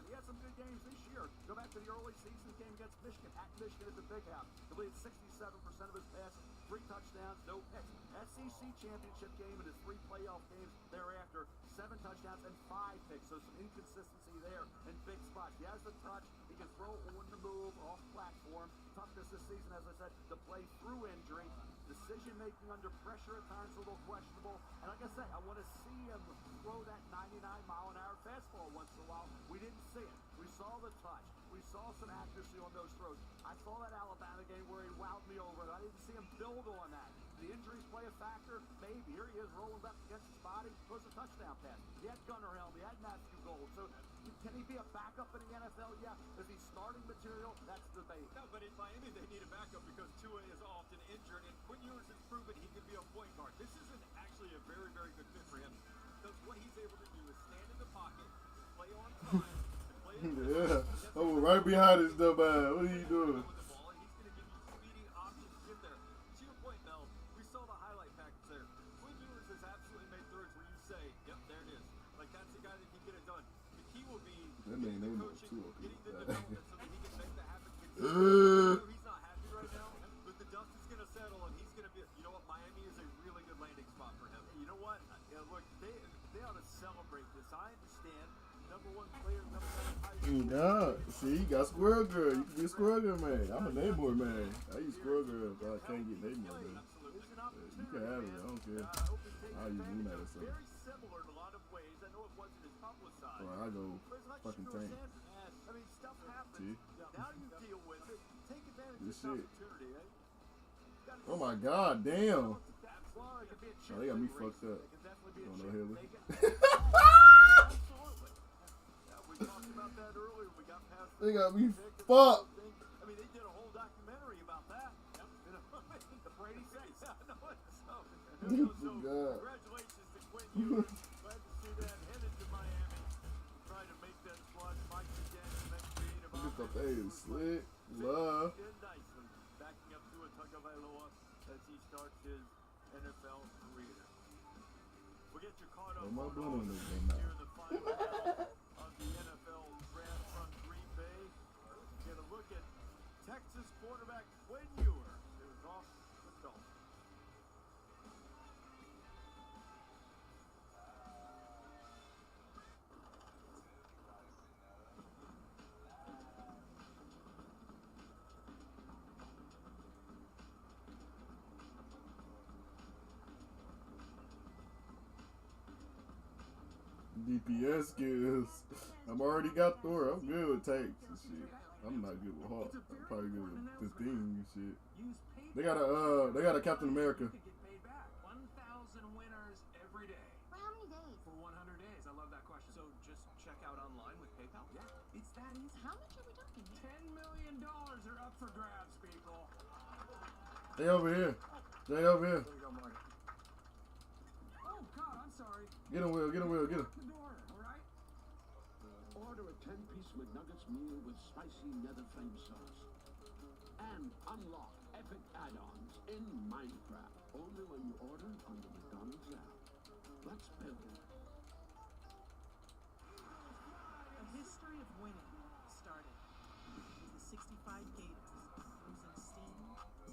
[SPEAKER 18] He had some good games this year. Go back to the early season game against Michigan. At Michigan at the Big House, completed 67% of his passes, 3 touchdowns, no picks. SEC championship game and his 3 playoff games thereafter, 7 touchdowns and 5 picks. So some inconsistency there in big spots. He has the touch. He can throw on the move, off platform. Toughness this season, as I said, to play through injury. Decision making under pressure at times a little questionable. And like I said, I want to see him throw that 99-mile-an-hour fastball once in a while. We didn't see it. We saw the touch. We saw some accuracy on those throws. I saw that Alabama game where he wowed me over. I didn't see him build on that. The injuries play a factor. Maybe. Here he is rolling up against his body. Throws a touchdown pass. He had Gunnar Helm. He had Matthew Gold. So can he be a backup in the NFL? Yeah. Is he starting material? That's the debate.
[SPEAKER 3] No, but in Miami they need a backup because Tua is often injured, and Quinn Ewers has proven he can be a point guard. This isn't actually a very, very good fit for him because what he's able to do is stand in the pocket, play on time, and play in the
[SPEAKER 1] Yeah. Oh, right behind his dumb ass. What are you doing?
[SPEAKER 3] with the ball, and he's going to give you speedy options to get there. To your point, Mel, we saw the highlight package there. Quinn Ewers has absolutely made throws where you say, yep, there it is. Like, that's the guy that can get it done. The key will be getting the coaching, getting the development so that he can make that happen. He's not happy right now, but the dust is going to settle, and he's going to be, you know what, Miami is a really good landing spot for him. And you know what? Look, they ought to celebrate this. I understand. #1 player,
[SPEAKER 1] Nah, see, you got Squirrel Girl. You can be a Squirrel Girl man. I'm a Namor man. I use Squirrel Girl, but I can't get Namor man. You can have it. I don't care. I'll use Moon Knight or something.
[SPEAKER 3] Very similar in a lot of ways. I know it wasn't as publicized.
[SPEAKER 1] Or I go fucking tank.
[SPEAKER 3] I mean, stuff happens. Now you deal with it. Take advantage
[SPEAKER 1] This
[SPEAKER 3] of
[SPEAKER 1] shit.
[SPEAKER 3] this opportunity, eh?
[SPEAKER 1] Oh my god, damn. Oh, they got me fucked up. Oh, no, Haley.
[SPEAKER 3] We talked about that earlier. We got past
[SPEAKER 1] They got me fucked.
[SPEAKER 3] I mean, they did a whole documentary about that. You know, the Brady says. Yeah, I know it. So
[SPEAKER 1] God.
[SPEAKER 3] congratulations to Quinn Ewers. Glad to see that. Headed to Miami. Trying to make that squad. Mike again.
[SPEAKER 1] Look at that is slick. Love.
[SPEAKER 3] Nicely. Backing up to a Tagovailoa as he starts his NFL career. We'll get you caught up
[SPEAKER 1] Oh, my
[SPEAKER 3] on
[SPEAKER 1] blood
[SPEAKER 3] all
[SPEAKER 1] on
[SPEAKER 3] the
[SPEAKER 1] this
[SPEAKER 3] things
[SPEAKER 1] one now.
[SPEAKER 3] here in the final round of the NFL draft from Green Bay. Get a look at Texas quarterback Quinn Ewers, who's off the Dolphins.
[SPEAKER 1] DPS skills. I'm already got Thor. I'm good with tanks and shit. I'm not good with Hawk. I'm probably good with this thing and shit. They got a Captain America.
[SPEAKER 7] 1,000 winners every day.
[SPEAKER 16] For how many days?
[SPEAKER 7] For 100 days. I love that question. So just check out online with PayPal? Yeah, it's that easy.
[SPEAKER 16] How much are we talking?
[SPEAKER 7] $10 million are up for grabs, people.
[SPEAKER 1] They over here. They over here.
[SPEAKER 7] Oh, God, I'm sorry.
[SPEAKER 1] Get him, Will. Get him, Will. Get him.
[SPEAKER 7] The door, all right?
[SPEAKER 15] Order a 10-piece McNuggets meal with spicy nether flame sauce. And unlock epic add-ons in Minecraft. Only when you order on the McDonald's app. Let's build it.
[SPEAKER 9] A history of winning started with the 65 Gators losing steam,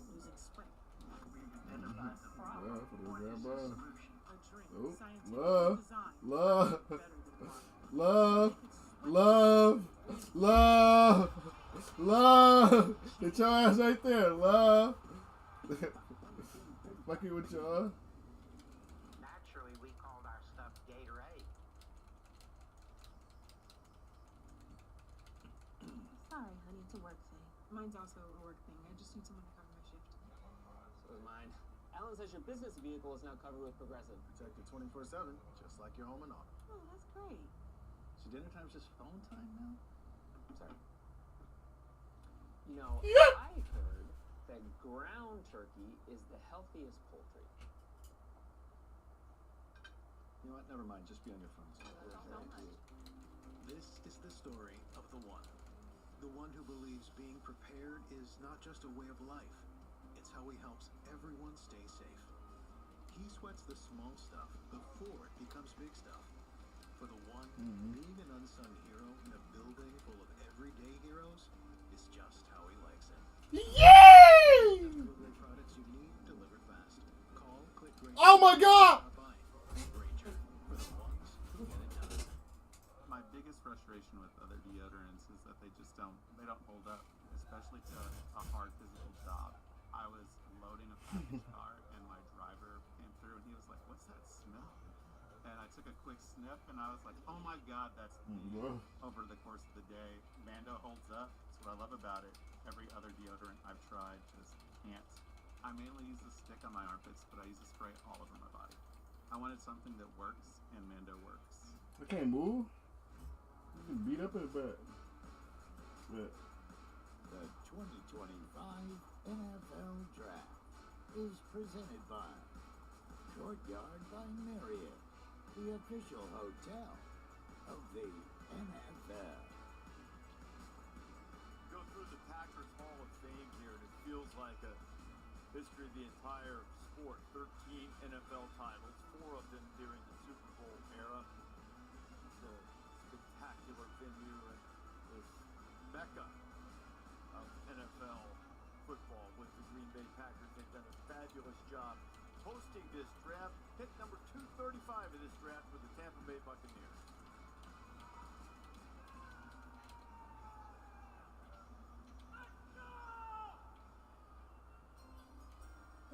[SPEAKER 9] losing sprint. And a problem, a dream,
[SPEAKER 1] Oh,
[SPEAKER 9] scientific
[SPEAKER 1] love,
[SPEAKER 9] design,
[SPEAKER 1] love,
[SPEAKER 9] better than one.
[SPEAKER 1] love.
[SPEAKER 9] They could
[SPEAKER 1] Love. Love. Love. Get your ass right there. Love. Fucking with y'all.
[SPEAKER 4] Naturally, we called our stuff Gatorade.
[SPEAKER 16] Sorry, honey, it's a work thing. Mine's also a work thing. I just need someone to cover my shift.
[SPEAKER 2] So is mine. Alan says your business vehicle is now covered with Progressive.
[SPEAKER 5] Protected 24/7, just like your home and auto.
[SPEAKER 16] Oh, that's great.
[SPEAKER 5] So dinner time's just phone time now?
[SPEAKER 2] Sorry. You know,
[SPEAKER 1] Yeah.
[SPEAKER 2] I heard that ground turkey is the healthiest poultry.
[SPEAKER 5] You know what? Never mind. Just be on your phones. This is the story of the one. The one who believes being prepared is not just a way of life. It's how he helps everyone stay safe. He sweats the small stuff before it becomes big stuff. For the one, being an unsung hero in a building full of everyday heroes is just how he likes it.
[SPEAKER 1] Yay!
[SPEAKER 5] Great products you need delivered fast. Call, click, Granger.
[SPEAKER 1] Oh my God!
[SPEAKER 5] Granger, for the ones who get it done.
[SPEAKER 20] My biggest frustration with other deodorants is that they don't hold up, especially to a hard physical job. I was loading a package car and my driver came through and he was like, "What's that smell?" And I took a quick sniff and I was like, "Oh my God, that's me." Over the course of the day, Mando holds up. That's what I love about it. Every other deodorant I've tried just can't. I mainly use a stick on my armpits, but I use a spray all over my body. I wanted something that works, and Mando works.
[SPEAKER 1] I can't move. You can beat up in the back. Yeah.
[SPEAKER 22] The 2025 NFL Draft is presented by Courtyard by Marriott, the official hotel of the NFL.
[SPEAKER 3] Go through the Packers Hall of Fame here, and it feels like a history of the entire sport. 13 NFL titles, 4 of them during the Super Bowl era. It's a spectacular venue and this mecca of NFL football with the Green Bay Packers. They've done a fabulous job hosting this draft. Pick number 235 of this draft with the Tampa Bay Buccaneers.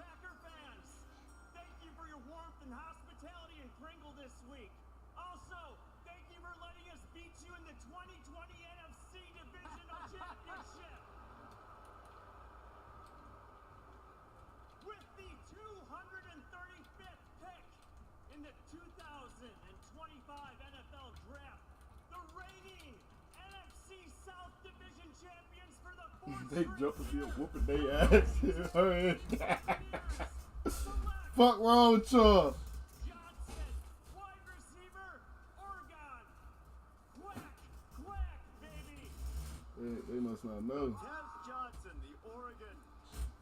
[SPEAKER 2] Packer fans, thank you for your warmth and hospitality in Pringle this week. Also, thank you for letting us beat you in the 2020 NFC Divisional Championship. With the 235th pick in the 2025 NFL Draft, the reigning NFC South Division champions for the fourth
[SPEAKER 1] They jumping here whooping their ass. Fuck wrong with y'all?
[SPEAKER 2] Johnson, wide receiver, Oregon. Quack, quack, baby.
[SPEAKER 1] They must not know.
[SPEAKER 3] Tez Johnson, the Oregon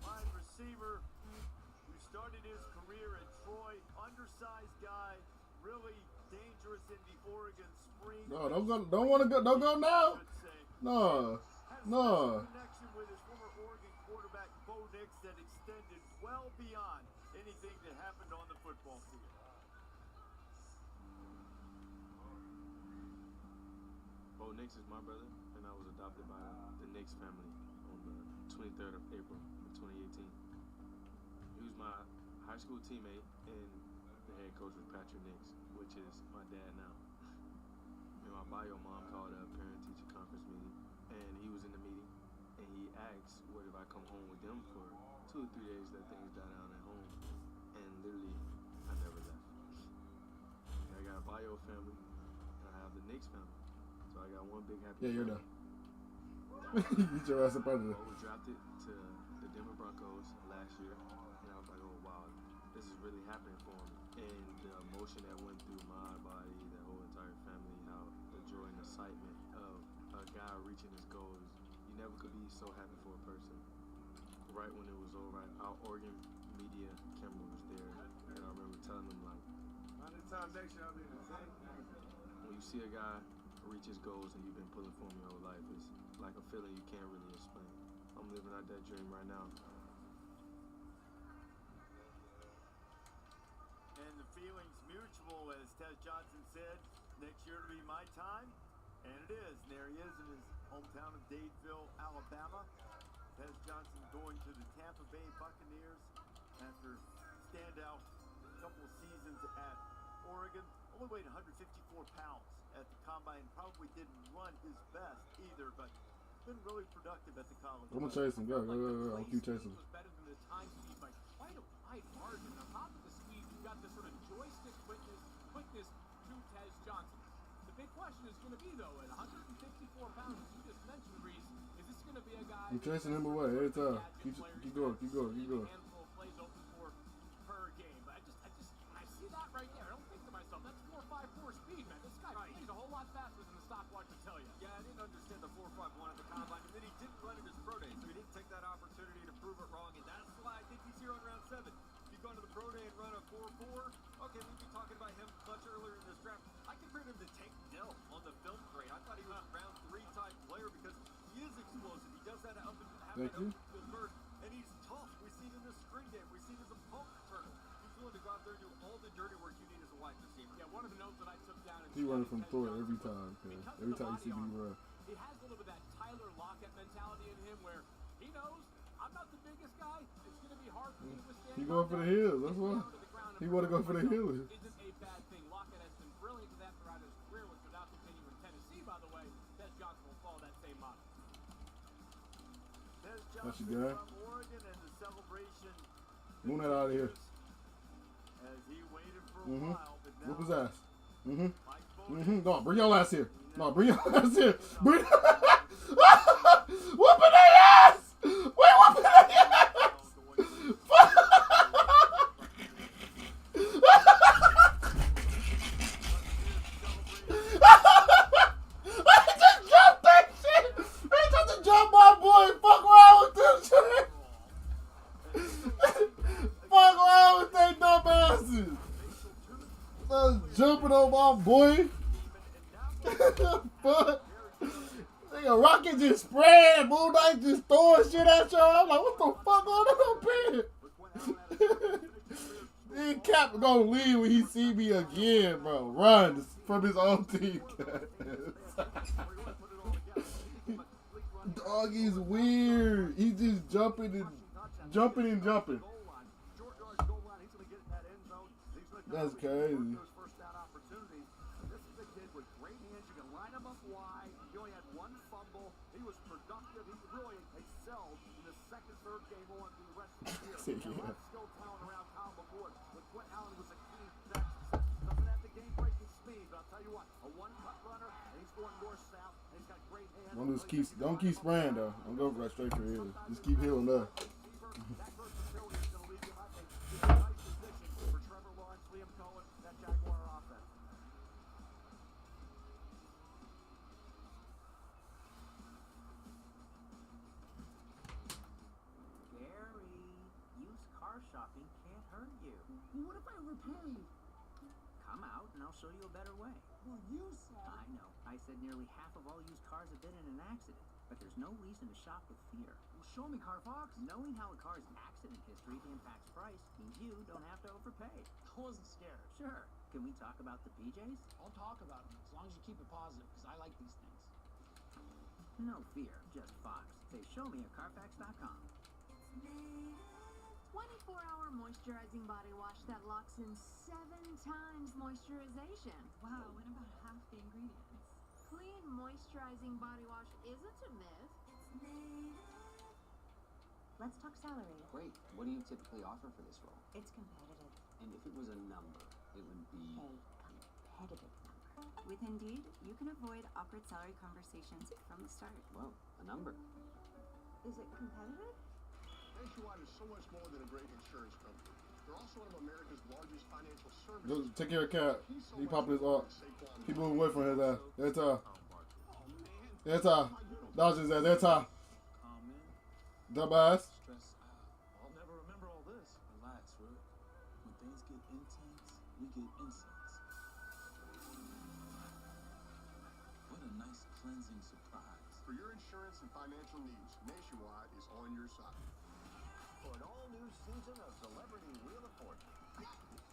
[SPEAKER 3] wide receiver who started his career at Troy, undersized guy, really dangerous in the Oregon spring.
[SPEAKER 1] No, don't want to go. Don't go now. No, no.
[SPEAKER 3] Connection with his former Oregon quarterback Bo Nix that extended well beyond anything that happened on the football field.
[SPEAKER 23] Bo Nix is my brother, and I was adopted by the Nix family on the 23rd of April of 2018. He was my high school teammate, and the head coach was Patrick Nix, which is my dad now. And my bio mom called a parent-teacher conference meeting, and he was in the meeting, and he asked, what if I come home with them for 2 or 3 days, let things die down at home, and literally, I never left. I got a bio family, and I have the Knicks family, so I got one big happy
[SPEAKER 1] Yeah, you're
[SPEAKER 23] family.
[SPEAKER 1] done. Get your ass up out of there.
[SPEAKER 23] I was drafted to the Denver Broncos last year, and I was like, oh wow, this is really happening for me. And the emotion that went through my body, the whole entire family, how the joy and excitement of a guy reaching his goals, you never could be so happy for a person. Right when it was over, our Oregon media camera was there, and I remember telling them like, when you see a guy reach his goals and you've been pulling for him your whole life, it's like a feeling you can't really explain. I'm living out that dream right now.
[SPEAKER 3] And the feeling's mutual, as Tez Johnson said. Next year to be my time, And it is. And there he is in his hometown of Dadeville, Alabama. Tez Johnson going to the Tampa Bay Buccaneers after standout couple of seasons at Oregon. Only weighed 154 pounds at the combine. Probably didn't run his best either, but been really productive at the college.
[SPEAKER 1] I'm gonna chase him. Go. I'll keep chasing him.
[SPEAKER 7] Was better than the time speed by quite a wide margin. On top of the speed, you've got this sort of joystick quickness to Tez Johnson. The big question is going to be, though, at 154 pounds, as you just mentioned, Reese, is this going to be a guy?
[SPEAKER 1] I'm chasing him away every time. Keep going.
[SPEAKER 7] Handful of plays open for per game, but I see that right there. I don't think to myself, that's 4.54 speed, man. This guy plays a whole lot faster than the stopwatch would tell you.
[SPEAKER 3] Yeah, I didn't understand the 4.51 at the combine, and then he didn't run in his pro day, so he didn't take that opportunity to prove it wrong, and that's why I think he's here on round 7. If you go into the pro day and run a 4.4, okay, we'd be talking about him much earlier in this draft. I compared him to Tank Dell on the film grade. I thought he was a round 3 type player because he is explosive. He does that up and have that open field burst, and he's tough. We've seen in the spring game. We've seen as a pump turtle. He's willing to go out there and do all the dirty work you need as a wide receiver.
[SPEAKER 7] Yeah, one of the notes that I took down is
[SPEAKER 1] He running from Thor every time. Every time you see me run.
[SPEAKER 7] He has a little bit of that Tyler Lockett mentality in him where he knows I'm not the biggest guy. It's going to be hard for me to withstand.
[SPEAKER 1] He going for the hills. That's why. He want to go for the hills.
[SPEAKER 7] Isn't a bad thing. Lockett has been brilliant with that throughout his career, which would not continue in Tennessee, by the way. Tez Johnson will follow that same model.
[SPEAKER 3] Tez
[SPEAKER 1] That's
[SPEAKER 3] Johnson
[SPEAKER 1] your guy.
[SPEAKER 3] from Oregon, and the celebration
[SPEAKER 1] Move that out of here.
[SPEAKER 3] as he waited for a while, but now
[SPEAKER 1] Whoop his ass. No, bring your ass here. No, bring your ass here. Bring. Whooping their ass. Wait, whooping their ass. I just jumped that shit. They just jumped my boy. Fuck around with them shit. Fuck around with they dumb asses. Jumping on my boy. Fuck. Nigga, Rocket just spraying. Moon Knight just throwing shit at y'all. I'm like, what the fuck going on up here? Then Cap gonna leave when he see me again, bro. Run from his own team. Doggy's weird. He's just jumping. That's crazy.
[SPEAKER 3] This is a kid with great hands. You can line him up wide. He only had 1 fumble. He was productive. He really excelled in the second, third game on the rest of the year. A lot of skill talent around Kyle McCord. But Quentin Allen was a key to that success. Doesn't have the game-breaking speed, but I'll tell you what, a one-cut runner, and he's going north-south, and he's got great hands.
[SPEAKER 1] Don't keep spraying though. Don't go right straight for the hill. Just keep healing up.
[SPEAKER 3] That versatility is going to leave him, I think, in a nice position for Trevor Lawrence, Liam Cohen, that Jaguar offense.
[SPEAKER 14] Gary, used car shopping can't hurt you.
[SPEAKER 15] What if I overpay?
[SPEAKER 14] Come out and I'll show you a better way.
[SPEAKER 15] Well, you said.
[SPEAKER 14] I know. I said nearly half of all used cars have been in an accident, but there's no reason to shop with fear.
[SPEAKER 15] Well, show me, Carfox.
[SPEAKER 14] Knowing how a car's accident history impacts price means you don't have to overpay.
[SPEAKER 15] I wasn't scared.
[SPEAKER 14] Sure. Can we talk about the PJs?
[SPEAKER 15] I'll talk about them as long as you keep it positive, because I like these things.
[SPEAKER 14] No fear, just Fox. Say show me at Carfax.com.
[SPEAKER 9] 24-hour moisturizing body wash that locks in 7 times moisturization. Wow, and about half the ingredients. Clean moisturizing body wash isn't a myth. It's made.
[SPEAKER 6] Let's talk salary.
[SPEAKER 12] Great. What do you typically offer for this role?
[SPEAKER 6] It's competitive.
[SPEAKER 12] And if it was a number, it would be...
[SPEAKER 6] A competitive number. With Indeed, you can avoid awkward salary conversations from the start.
[SPEAKER 12] Well, a number.
[SPEAKER 6] Is it competitive?
[SPEAKER 11] Nationwide is so much more than a great insurance company. They're also one of America's largest financial services.
[SPEAKER 1] Just take care of Cap. He popping his off. He moving away from his ass. That's Dodge his ass. That's dumbass.
[SPEAKER 23] I'll never remember all this. Relax, Rick. When things get intense, we get incense. What a nice cleansing surprise.
[SPEAKER 11] For your insurance and financial needs, Nationwide is on your side.
[SPEAKER 14] For an all-new season of Celebrity Wheel of Fortune.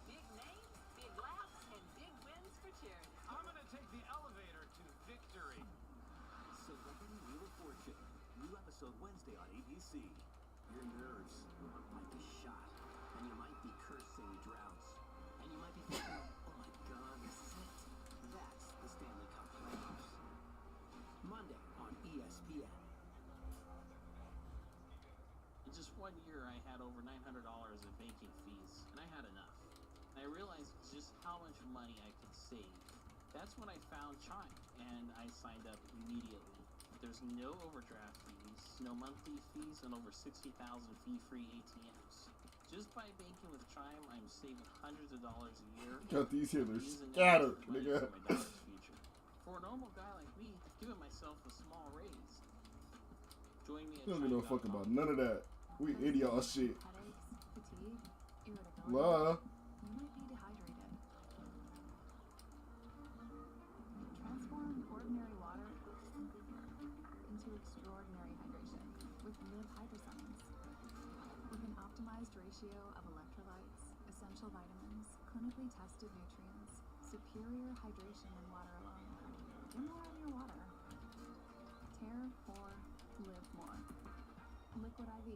[SPEAKER 13] Big names, big laughs, and big wins for charity.
[SPEAKER 7] I'm going to take the elevator to victory.
[SPEAKER 8] Wheel of Fortune. New episode Wednesday on ABC. Your nerves might be shot, and you might be cursing droughts, and you might be thinking, oh my God, this is it. That's the Stanley Cup playoffs. Monday on ESPN.
[SPEAKER 13] In just 1 year, I had over $900 in banking fees, and I had enough. And I realized just how much money I could save. That's when I found Chime, and I signed up immediately. There's no overdraft fees, no monthly fees, and over 60,000 fee-free ATMs. Just by banking with Chime, I'm saving hundreds of dollars a year.
[SPEAKER 1] Got these hitters scattered, nigga.
[SPEAKER 13] For my daughter's future. For a normal guy like me, giving myself a small raise. Join me at
[SPEAKER 1] Don't give no fuck
[SPEAKER 13] Chime.com.
[SPEAKER 1] about none of that. We idiot shit.
[SPEAKER 6] Headaches, fatigue, irritability.
[SPEAKER 1] Love.
[SPEAKER 6] You might be dehydrated. Transform ordinary water into extraordinary hydration with Live Hydrosigns. With an optimized ratio of electrolytes, essential vitamins, clinically tested nutrients, superior hydration than water alone. Get more out of your water. Tear, pour, live more. Liquid IV.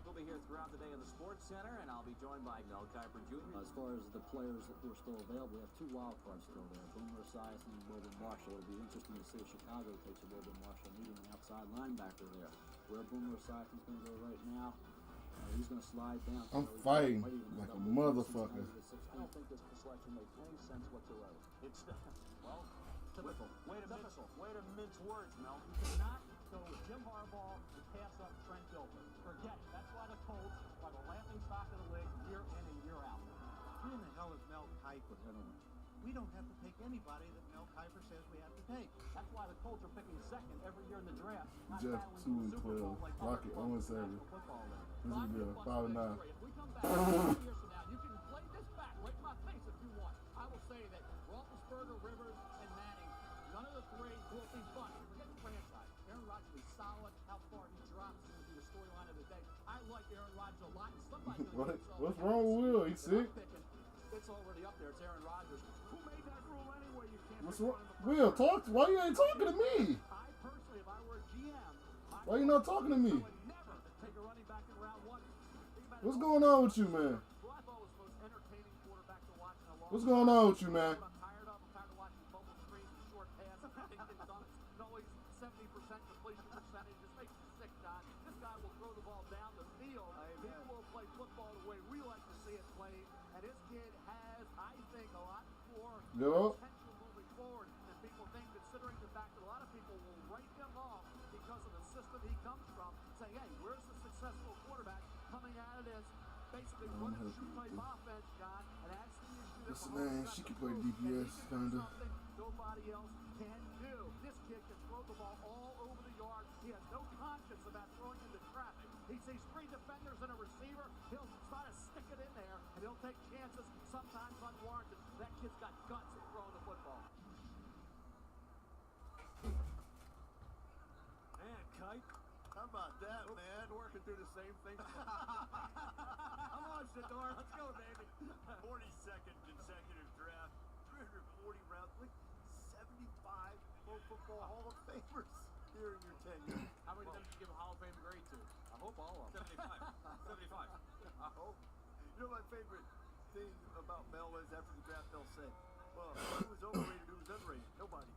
[SPEAKER 8] We'll be here throughout the day in the Sports Center, and I'll be joined by Mel Kiper Jr.
[SPEAKER 19] As far as the players that were still available, we have 2 wild cards still there. Boomer Esiason and Wilbur Marshall. It'll be interesting to see if Chicago takes a Wilbur Marshall, needing an outside linebacker there. Where Boomer Esiason's going to go right now, he's going to slide down.
[SPEAKER 1] I'm fighting like a motherfucker.
[SPEAKER 19] I don't think this selection makes any sense whatsoever.
[SPEAKER 2] It's, well, typical. Way to mince words, Mel. You cannot go with Jim Harbaugh and pass up Trent Dilfer. Forget it. That's why the Colts are the laughing stock of the league year in and year out.
[SPEAKER 24] Who in the hell is Mel Kiper? We don't have to take anybody that Mel Kiper says we have to take.
[SPEAKER 2] That's why the Colts are picking second every year in the draft.
[SPEAKER 1] Jeff 2-12, Rocket 0-7. This is good. 5-9.
[SPEAKER 2] If we come back 2 years from now, you can play this back right in my face if you want. I will say that Roethlisberger, Rivers, and Manning, none of the three will be fun. Forget the franchise. Aaron Rodgers is solid. How far he drops is going to be the storyline of the day. I like Aaron Rodgers a lot. Somebody's going to
[SPEAKER 1] What's wrong with Will? He's sick.
[SPEAKER 2] It's already up there. It's Aaron Rodgers. Who made that rule anyway? You can't.
[SPEAKER 1] What's wrong? Will, talk. Why you ain't talking to me?
[SPEAKER 2] I personally, if I were a GM,
[SPEAKER 1] Why you not talking to me?
[SPEAKER 2] I would never take a running back in round 1.
[SPEAKER 1] What's going on with you, man?
[SPEAKER 2] Who I thought was the most entertaining quarterback to watch in a long
[SPEAKER 1] What's going on with you, man?
[SPEAKER 2] I'm tired of watching bubble screens and short passes. I think it's done. And always 70% completion percentage. Just makes you sick, John. This guy will throw the ball down the field. He will play football the way we like to see it played. And this kid has, I think, a lot more potential moving forward than people think, considering the fact that a lot of people will write him off because of the system he comes from, saying, hey, where's the successful quarterback coming out of this? Basically, run and shoot type offense, John. And that's the issue that
[SPEAKER 1] What's the name? She can play DPS, kinda.
[SPEAKER 2] Nobody else can do. This kid can throw the ball all over the yard. He has no conscience about throwing into traffic. He sees 3 defenders and a receiver. He'll try to stick it in there, and he'll take chances, sometimes unwarranted. That kid's got guts at throwing the football.
[SPEAKER 3] Man, Kite, how about that, man? Working through the same thing. Come on, Shador. Let's go, baby. 42nd consecutive draft, 340 rounds, like 75 Pro Football Hall of Famers here in your tenure.
[SPEAKER 7] How many times did you give a Hall of Fame grade to?
[SPEAKER 3] I hope all of them. 75. I hope. You know my favorite thing about Mel is after the draft they'll say, well, who was overrated, who was underrated? Nobody.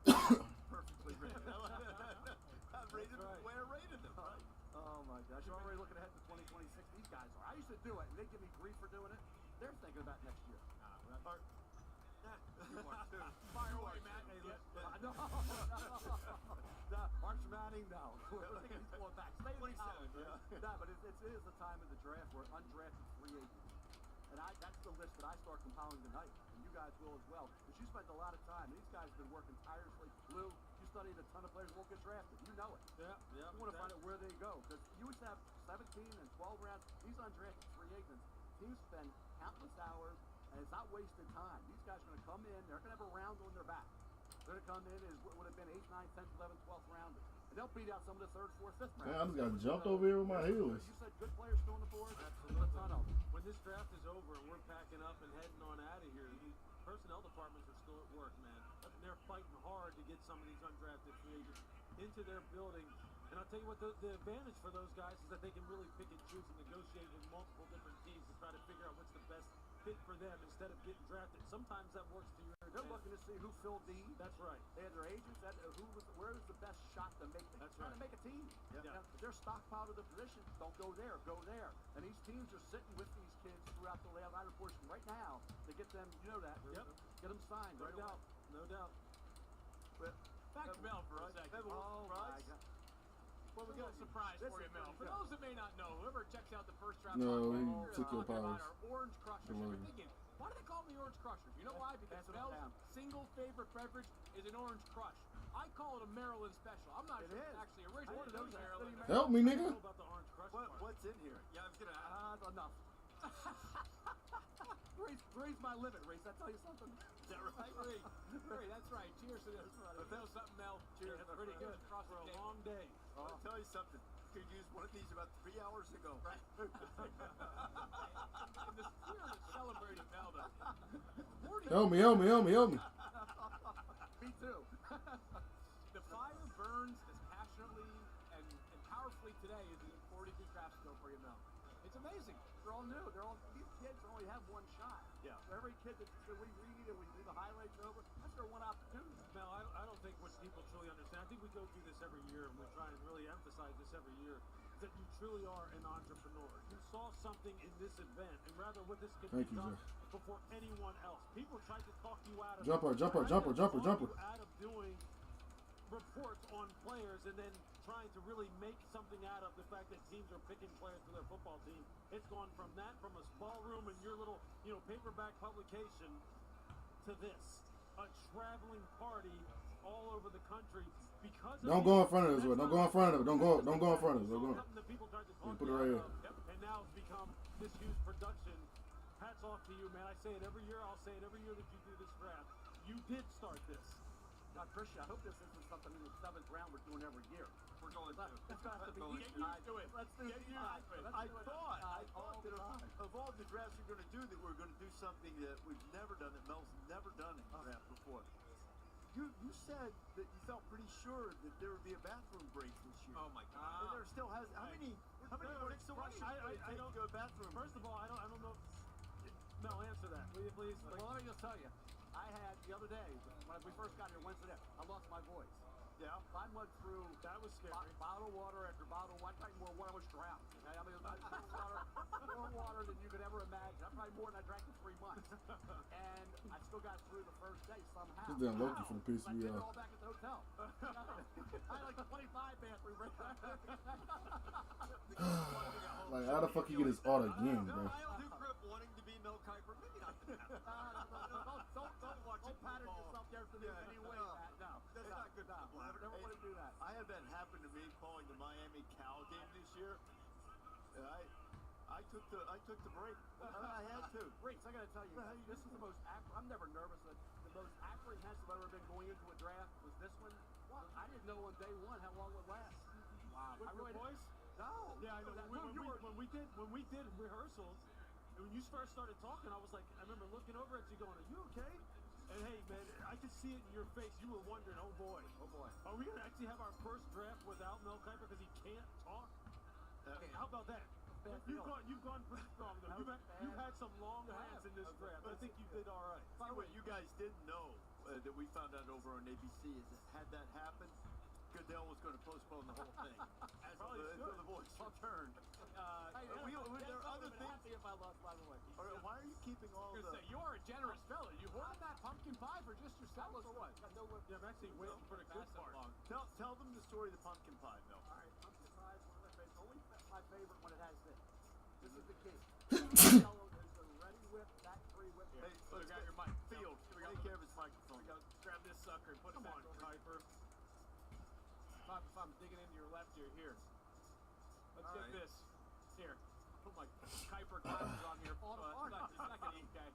[SPEAKER 3] Perfectly rated. I rated them the way I rated them, right?
[SPEAKER 2] Oh, my gosh. You're already looking ahead to 2026. These guys are. I used to do it, and they give me grief for doing it. They're thinking about next year.
[SPEAKER 3] You are too.
[SPEAKER 2] Fire away, Matt. Hey, no. Arch Manning, no. We're thinking he's going back. Stay in college. No, but it is the time of the draft where undrafted free agents. And that's the list that I start compiling tonight. And you guys will as well. Because you spent a lot of time. These guys have been working tirelessly. Lou, you studied a ton of players who won't get drafted. You know it.
[SPEAKER 3] Yeah.
[SPEAKER 2] You want to find out where they go. Because you used to have 17 and 12 rounds. These undrafted free agents, teams spend countless hours, and it's not wasted time. These guys are going to come in. They're going to have a round on their back. They're going to come in as what would have been 8, 9, 10, 11, 12th rounders. And they'll beat out some of the 3rd, 4th, 5th rounders.
[SPEAKER 1] Man, I just got jumped over here with my heels.
[SPEAKER 2] You said good players still on the board?
[SPEAKER 3] Absolutely.
[SPEAKER 2] A ton of them.
[SPEAKER 3] When this draft is over and we're packing up and heading on out of here,
[SPEAKER 2] personnel departments are still at work, man. And they're fighting hard to get some of these undrafted free agents into their building. And I'll tell you what, the advantage for those guys is that they can really pick and choose and negotiate with multiple different teams to try to figure out what's the best fit for them instead of getting drafted. Sometimes that works to your advantage.
[SPEAKER 8] They're looking to see who filled needs.
[SPEAKER 2] That's right.
[SPEAKER 8] They had their agents. Where was the best shot to make?
[SPEAKER 2] That's
[SPEAKER 8] trying
[SPEAKER 2] right.
[SPEAKER 8] to make a team.
[SPEAKER 2] Yeah.
[SPEAKER 8] Now, they're stockpiled to the position. Don't go there. Go there. And these teams are sitting with these kids throughout the layout portion right now to get them. You know that.
[SPEAKER 2] Yep.
[SPEAKER 8] Get them signed.
[SPEAKER 2] No
[SPEAKER 8] right
[SPEAKER 2] doubt.
[SPEAKER 8] away.
[SPEAKER 2] No doubt.
[SPEAKER 7] But back to Mel for a second.
[SPEAKER 8] Oh my God.
[SPEAKER 7] Well, we got a surprise for you, Mel. For those that may not know, whoever checks out the first draft
[SPEAKER 1] No,
[SPEAKER 7] podcast,
[SPEAKER 1] he
[SPEAKER 7] we're
[SPEAKER 1] took your
[SPEAKER 7] talking about
[SPEAKER 1] powers.
[SPEAKER 7] our Orange Crushers. You're thinking, why do they call them the Orange Crushers? You know why? Because Mel's single favorite beverage is an Orange Crush. I call it a Maryland special. I'm not sure it's actually originated in Maryland.
[SPEAKER 1] Help me, nigga.
[SPEAKER 2] About the Orange Crush
[SPEAKER 8] What's in here?
[SPEAKER 3] Yeah, I was gonna
[SPEAKER 8] enough. Raise my limit, Reese. I tell you something.
[SPEAKER 7] Is that right? Ray, that's right. Cheers to this. But that was something, Mel. Cheers. That's pretty good. Across
[SPEAKER 2] for
[SPEAKER 7] the
[SPEAKER 2] a long day.
[SPEAKER 3] I'll tell you something. Could use one of these about 3 hours ago.
[SPEAKER 7] Right. We're celebrating Mel, though.
[SPEAKER 1] Help me, help me, help me, help me.
[SPEAKER 8] Me too.
[SPEAKER 7] The fire burns as passionately and powerfully today as the 42 drafts go for you, Mel.
[SPEAKER 8] It's amazing. They're all new. These kids only have one shot.
[SPEAKER 3] Yeah.
[SPEAKER 8] So every kid that we read and we do the highlights over, that's their one opportunity.
[SPEAKER 2] Mel, I don't think what people truly understand, I think we go through this every year and we try and really emphasize this every year, is that you truly are an entrepreneur. You saw something in this event and rather what this could be done before anyone else. People tried to talk you out of
[SPEAKER 1] Jumper.
[SPEAKER 2] you out of doing reports on players and then trying to really make something out of the fact that teams are picking players for their football team. It's gone from that, from a small room in your little, paperback publication to this, a traveling party all over the country because
[SPEAKER 1] Don't go in front of this one. Don't go in front of it. Don't go in front of it. Don't go. Put it right here.
[SPEAKER 2] And now it's become this huge production. Hats off to you, man. I say it every year. I'll say it every year that you do this draft. You did start this.
[SPEAKER 8] I appreciate. I hope this isn't something in the 7th round we're doing every year.
[SPEAKER 3] We're going to.
[SPEAKER 8] It's got to be
[SPEAKER 7] Get used to it.
[SPEAKER 8] Let's do it.
[SPEAKER 3] I thought that of all the drafts we're going to do, that we're going to do something that we've never done, that Mel's never done in a draft before. You said that you felt pretty sure that there would be a bathroom break this year.
[SPEAKER 7] Oh my God!
[SPEAKER 3] And there still has. How many? So what should I don't go to the bathroom?
[SPEAKER 2] First of all, I don't know. Mel, answer that, will you please?
[SPEAKER 8] Well, let me just tell you. I had the other day when we first got here Wednesday night. I lost my voice.
[SPEAKER 3] Yeah.
[SPEAKER 8] I went through bottled water after bottled water. I drank more water, I was drowned. Okay? I mean, more water than you could ever imagine. I'm probably more than I drank in 3 months. And I still got through the first day somehow.
[SPEAKER 1] This damn Loki for the piece of me
[SPEAKER 8] They're
[SPEAKER 1] off.
[SPEAKER 8] all back at the hotel. I had like 25 bathroom breaks.
[SPEAKER 1] Like, how the fuck you get this auto again, bro?
[SPEAKER 3] I do grip wanting to be Mel Kiper. Maybe not that.
[SPEAKER 8] Don't pattern yourself there for this anyway, Pat. No. That's not good. No. Never want to do that.
[SPEAKER 3] I had that happen to me calling the Miami Cal game this year. And I took the break. I had to.
[SPEAKER 8] Reese, I got to tell you, this is the most. I'm never nervous. The most apprehensive I've ever been going into a draft was this one. Well, I didn't know on day one how long it would last.
[SPEAKER 2] Wow.
[SPEAKER 8] I really
[SPEAKER 2] voice?
[SPEAKER 8] No.
[SPEAKER 2] Yeah, I know. When we did rehearsals, and when you first started talking, I was like, I remember looking over at you going, "Are you okay?" And hey, man, I could see it in your face. You were wondering, "Oh boy, are we gonna actually have our first draft without Mel Kiper because he can't talk?" How about that? You've gone pretty strong though. You've had some long hands in this draft. I think you did all right.
[SPEAKER 3] By the way, you guys didn't know that we found out over on ABC is that had that happened, Goodell was going to postpone the whole thing until the voice returned. There are other things.
[SPEAKER 8] If I lost, by the way.
[SPEAKER 3] Why are you keeping all the?
[SPEAKER 7] You are a generous fella. You hoarded that pumpkin pie for just yourself, or what?
[SPEAKER 2] Yeah, I'm actually waiting for the good part.
[SPEAKER 3] Tell them the story of the pumpkin pie, Mel.
[SPEAKER 8] All right, pumpkin pie is one of my favorites. Only my favorite when it has this. This is the key. Yellow is the ready whip, factory whip.
[SPEAKER 3] Hey,
[SPEAKER 7] Look, got your mic.
[SPEAKER 3] Field. Take care of his microphone.
[SPEAKER 7] Grab this sucker and put him on, Kiper. If I'm digging into your left ear, here. Let's get this. Here. Put my Kiper glasses on here. Second ink, okay?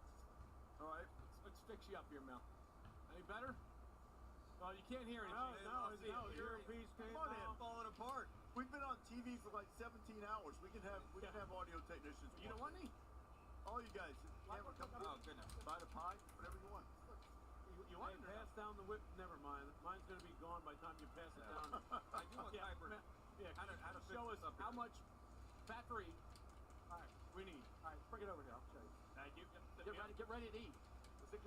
[SPEAKER 7] All right. Let's fix you up here, Mel. Any better? Well, you can't hear anything.
[SPEAKER 2] No, your piece came
[SPEAKER 3] Come on in, falling apart. We've been on TV for like 17 hours. We can have audio technicians.
[SPEAKER 7] You don't want any?
[SPEAKER 3] All you guys, camera, come. Oh goodness. Buy the pie, whatever you want.
[SPEAKER 7] You want
[SPEAKER 2] Hey, pass down the whip. Never mind. Mine's gonna be gone by the time you pass it down.
[SPEAKER 3] I do want Kuiper.
[SPEAKER 2] Yeah,
[SPEAKER 3] How to fix
[SPEAKER 7] show us
[SPEAKER 3] this up
[SPEAKER 7] how
[SPEAKER 3] here.
[SPEAKER 7] much fat-free
[SPEAKER 2] All right,
[SPEAKER 7] we need.
[SPEAKER 2] all right, bring it over here. I'll show you.
[SPEAKER 7] Thank you.
[SPEAKER 2] Get ready to eat.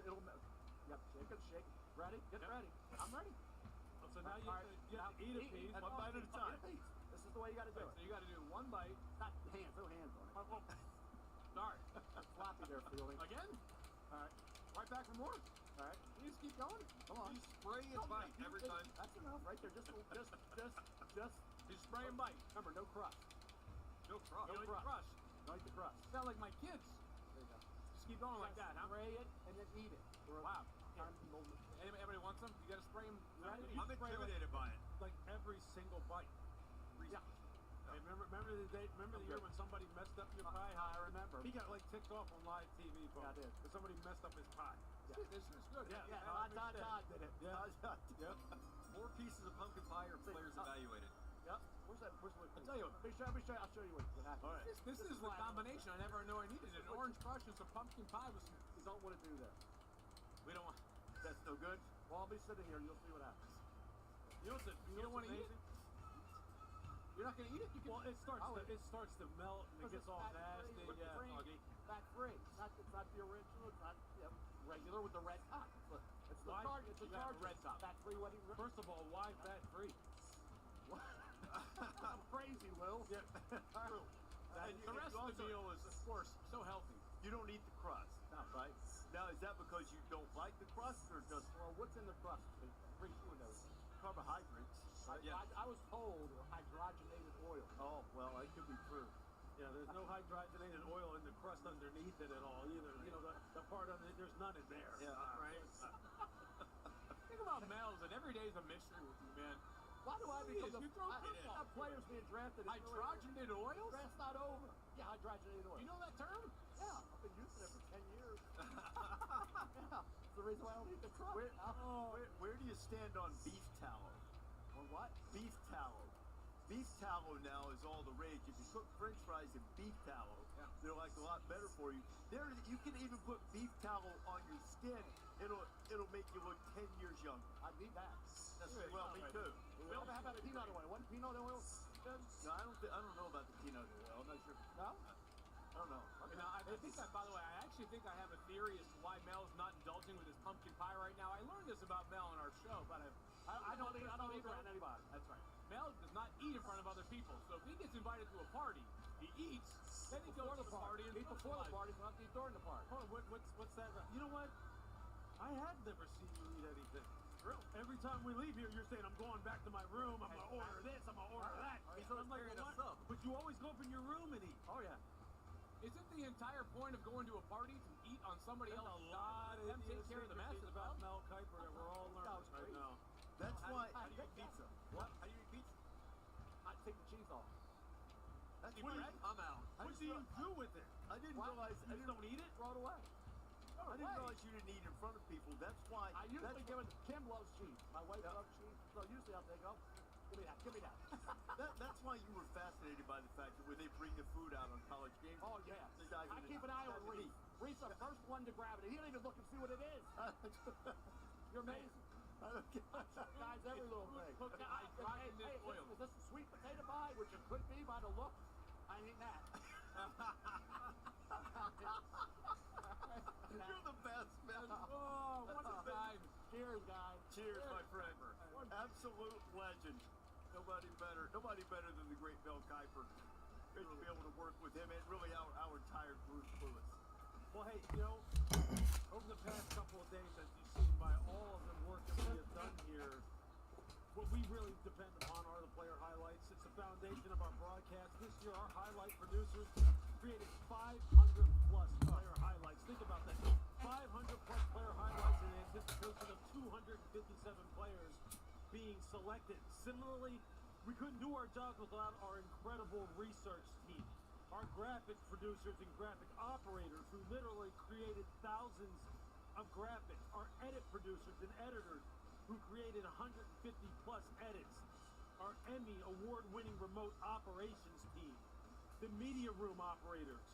[SPEAKER 2] It'll melt. Yep, shake it, shake it. Ready? Get ready. I'm ready.
[SPEAKER 7] So now you have to eat a piece.
[SPEAKER 2] One bite at a time. This is the way you got to do it.
[SPEAKER 7] So you got to do one bite.
[SPEAKER 2] Not hands, no hands on it.
[SPEAKER 7] Sorry.
[SPEAKER 2] Floppy there, Fielding.
[SPEAKER 7] Again?
[SPEAKER 2] All right.
[SPEAKER 7] Right back from work.
[SPEAKER 2] All right.
[SPEAKER 7] You just keep going.
[SPEAKER 2] Come on.
[SPEAKER 3] You spray and bite every time.
[SPEAKER 2] That's enough right there. Just.
[SPEAKER 7] You spray and bite.
[SPEAKER 2] Remember, no crust.
[SPEAKER 3] No crust.
[SPEAKER 7] You don't eat the crust.
[SPEAKER 2] Don't eat the crust.
[SPEAKER 7] Sound like my kids.
[SPEAKER 2] There you go.
[SPEAKER 7] Just keep going like that, huh?
[SPEAKER 2] Spray it and then eat it.
[SPEAKER 7] Wow.
[SPEAKER 2] Time
[SPEAKER 7] Anybody wants some? You got to spray them.
[SPEAKER 3] I'm intimidated by it.
[SPEAKER 2] like every single bite. Yeah. Hey, remember the day? Remember the year when somebody messed up your pie? I remember. He got like ticked off on live TV. Yeah, I did. Because somebody messed up his pie.
[SPEAKER 7] Yeah. This is good.
[SPEAKER 2] Yeah. Todd did it. Yeah. Yep.
[SPEAKER 3] 4 pieces of pumpkin pie or players evaluated.
[SPEAKER 2] Yep. Where's that?
[SPEAKER 7] I'll tell you what.
[SPEAKER 2] I'll show you what happened. All right.
[SPEAKER 7] This is the combination I never knew I needed. An orange crush and some pumpkin pie with some.
[SPEAKER 2] You don't want to do that.
[SPEAKER 7] We don't want.
[SPEAKER 2] That's no good. Well, I'll be sitting here. You'll see what happens.
[SPEAKER 7] You don't want to eat it? You're not going to eat it? You can,
[SPEAKER 2] well, it starts to melt and it gets all nasty. Yeah, soggy. Fat free. It's not the original. It's not regular with the red top. It's the charge. It's the charge.
[SPEAKER 7] Red top.
[SPEAKER 2] Fat free. First of all, why fat free? I'm crazy, Will. Yeah. True.
[SPEAKER 7] The rest of the meal is, of course, so healthy.
[SPEAKER 10] You don't eat the crust.
[SPEAKER 2] No, right?
[SPEAKER 10] Now, is that because you don't like the crust or just...
[SPEAKER 2] Well, what's in the crust? Free food knows.
[SPEAKER 10] Carbohydrates.
[SPEAKER 2] I was told hydrogenated oil.
[SPEAKER 10] Oh, well, that could be true.
[SPEAKER 2] Yeah, there's no hydrogenated oil in the crust underneath it at all either. You know, the part of it, there's none in there.
[SPEAKER 10] Yeah,
[SPEAKER 7] right. Think about Mel's, and every day's a mystery with you, man.
[SPEAKER 2] Why do I become
[SPEAKER 7] you throw
[SPEAKER 2] players being drafted?
[SPEAKER 7] Hydrogenated oil?
[SPEAKER 2] Draft's not over. Yeah, hydrogenated oil.
[SPEAKER 7] You know that term?
[SPEAKER 2] Yeah, I've been using it for 10 years. Yeah, it's the reason why I don't eat the crust.
[SPEAKER 10] Where do you stand on beef tallow?
[SPEAKER 2] On what?
[SPEAKER 10] Beef tallow. Beef tallow now is all the rage. If you cook French fries in beef tallow, they're like a lot better for you. You can even put beef tallow on your skin. It'll make you look 10 years younger.
[SPEAKER 2] I need that.
[SPEAKER 10] Well, me too.
[SPEAKER 2] Well, how about peanut oil? One peanut oil?
[SPEAKER 10] No, I don't know about the peanut oil. I'm not sure. No? I don't know.
[SPEAKER 7] I think that, by the way, I actually think I have a theory as to why Mel's not indulging with his pumpkin pie right now. I learned this about Mel in our show, but
[SPEAKER 2] I don't eat around anybody.
[SPEAKER 7] That's right. Mel does not eat in front of other people. So if he gets invited to a party, he eats, then he goes to the party and
[SPEAKER 2] eat before the party, not eat during the party. Hold on, what's that? You know what? I have never seen you eat anything. True. Every time we leave here, you're saying, I'm going back to my room, I'm going to order this, I'm going to order that.
[SPEAKER 7] I'm like, what?
[SPEAKER 2] But you always go up in your room and eat. Oh, yeah.
[SPEAKER 7] Isn't the entire point of going to a party to eat on somebody else's
[SPEAKER 2] lot
[SPEAKER 7] and take care of the masses
[SPEAKER 2] about Mel Kiper that we're all learning right now.
[SPEAKER 10] That's why...
[SPEAKER 3] How do you eat pizza? What? How do you eat pizza?
[SPEAKER 2] I take the cheese off.
[SPEAKER 3] That's what I'm out.
[SPEAKER 2] What do you do with it?
[SPEAKER 10] I didn't realize...
[SPEAKER 2] You don't eat it? Throw it away.
[SPEAKER 10] I didn't realize you didn't eat in front of people. That's why...
[SPEAKER 2] I usually give it... Kim loves cheese. My wife loves cheese. So usually I'll take off. Give me that.
[SPEAKER 10] That's why you were fascinated by the fact that when they bring the food out on college games...
[SPEAKER 2] Oh, yeah. I keep an eye on Reese. Reese, the first one to grab it. He don't even look and see what it is. You're amazing. Guys, every little thing. Is this a sweet potato pie, which it could be by the look? I ain't that.
[SPEAKER 10] You're the best, man.
[SPEAKER 2] Oh, what a time. Cheers, guys.
[SPEAKER 10] Cheers, my friend. Absolute legend. Nobody better than the great Mel Kiper. Great to be able to work with him and really our entire group, Lewis.
[SPEAKER 2] Well, hey, you know, over the past couple of days, as you've seen by all of the work that we have done here, what we really depend upon are the player highlights. It's the foundation of our broadcast. This year, our highlight producers created 500 plus player highlights. Think about that. 500 plus player highlights in anticipation of 257 players being selected. Similarly, we couldn't do our jobs without our incredible research team. Our graphic producers and graphic operators who literally created thousands of graphics. Our edit producers and editors who created 150 plus edits. Our Emmy award-winning remote operations team. The media room operators.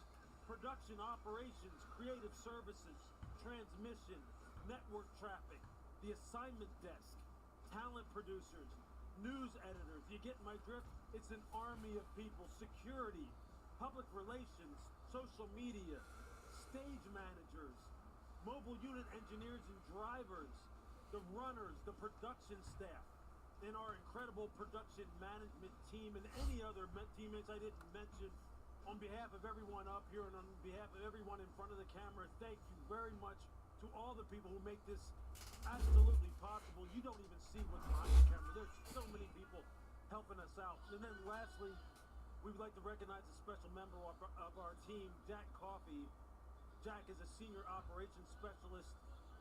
[SPEAKER 2] Production operations, creative services, transmission, network traffic, the assignment desk, talent producers, news editors. You get my drift? It's an army of people. Security, public relations, social media, stage managers, mobile unit engineers and drivers, the runners, the production staff, and our incredible production management team and any other teammates I didn't mention. On behalf of everyone up here and on behalf of everyone in front of the camera, thank you very much to all the people who make this absolutely possible. You don't even see what's behind the camera. There's so many people helping us out. And then lastly, we would like to recognize a special member of our team, Jack Coffey. Jack is a senior operations specialist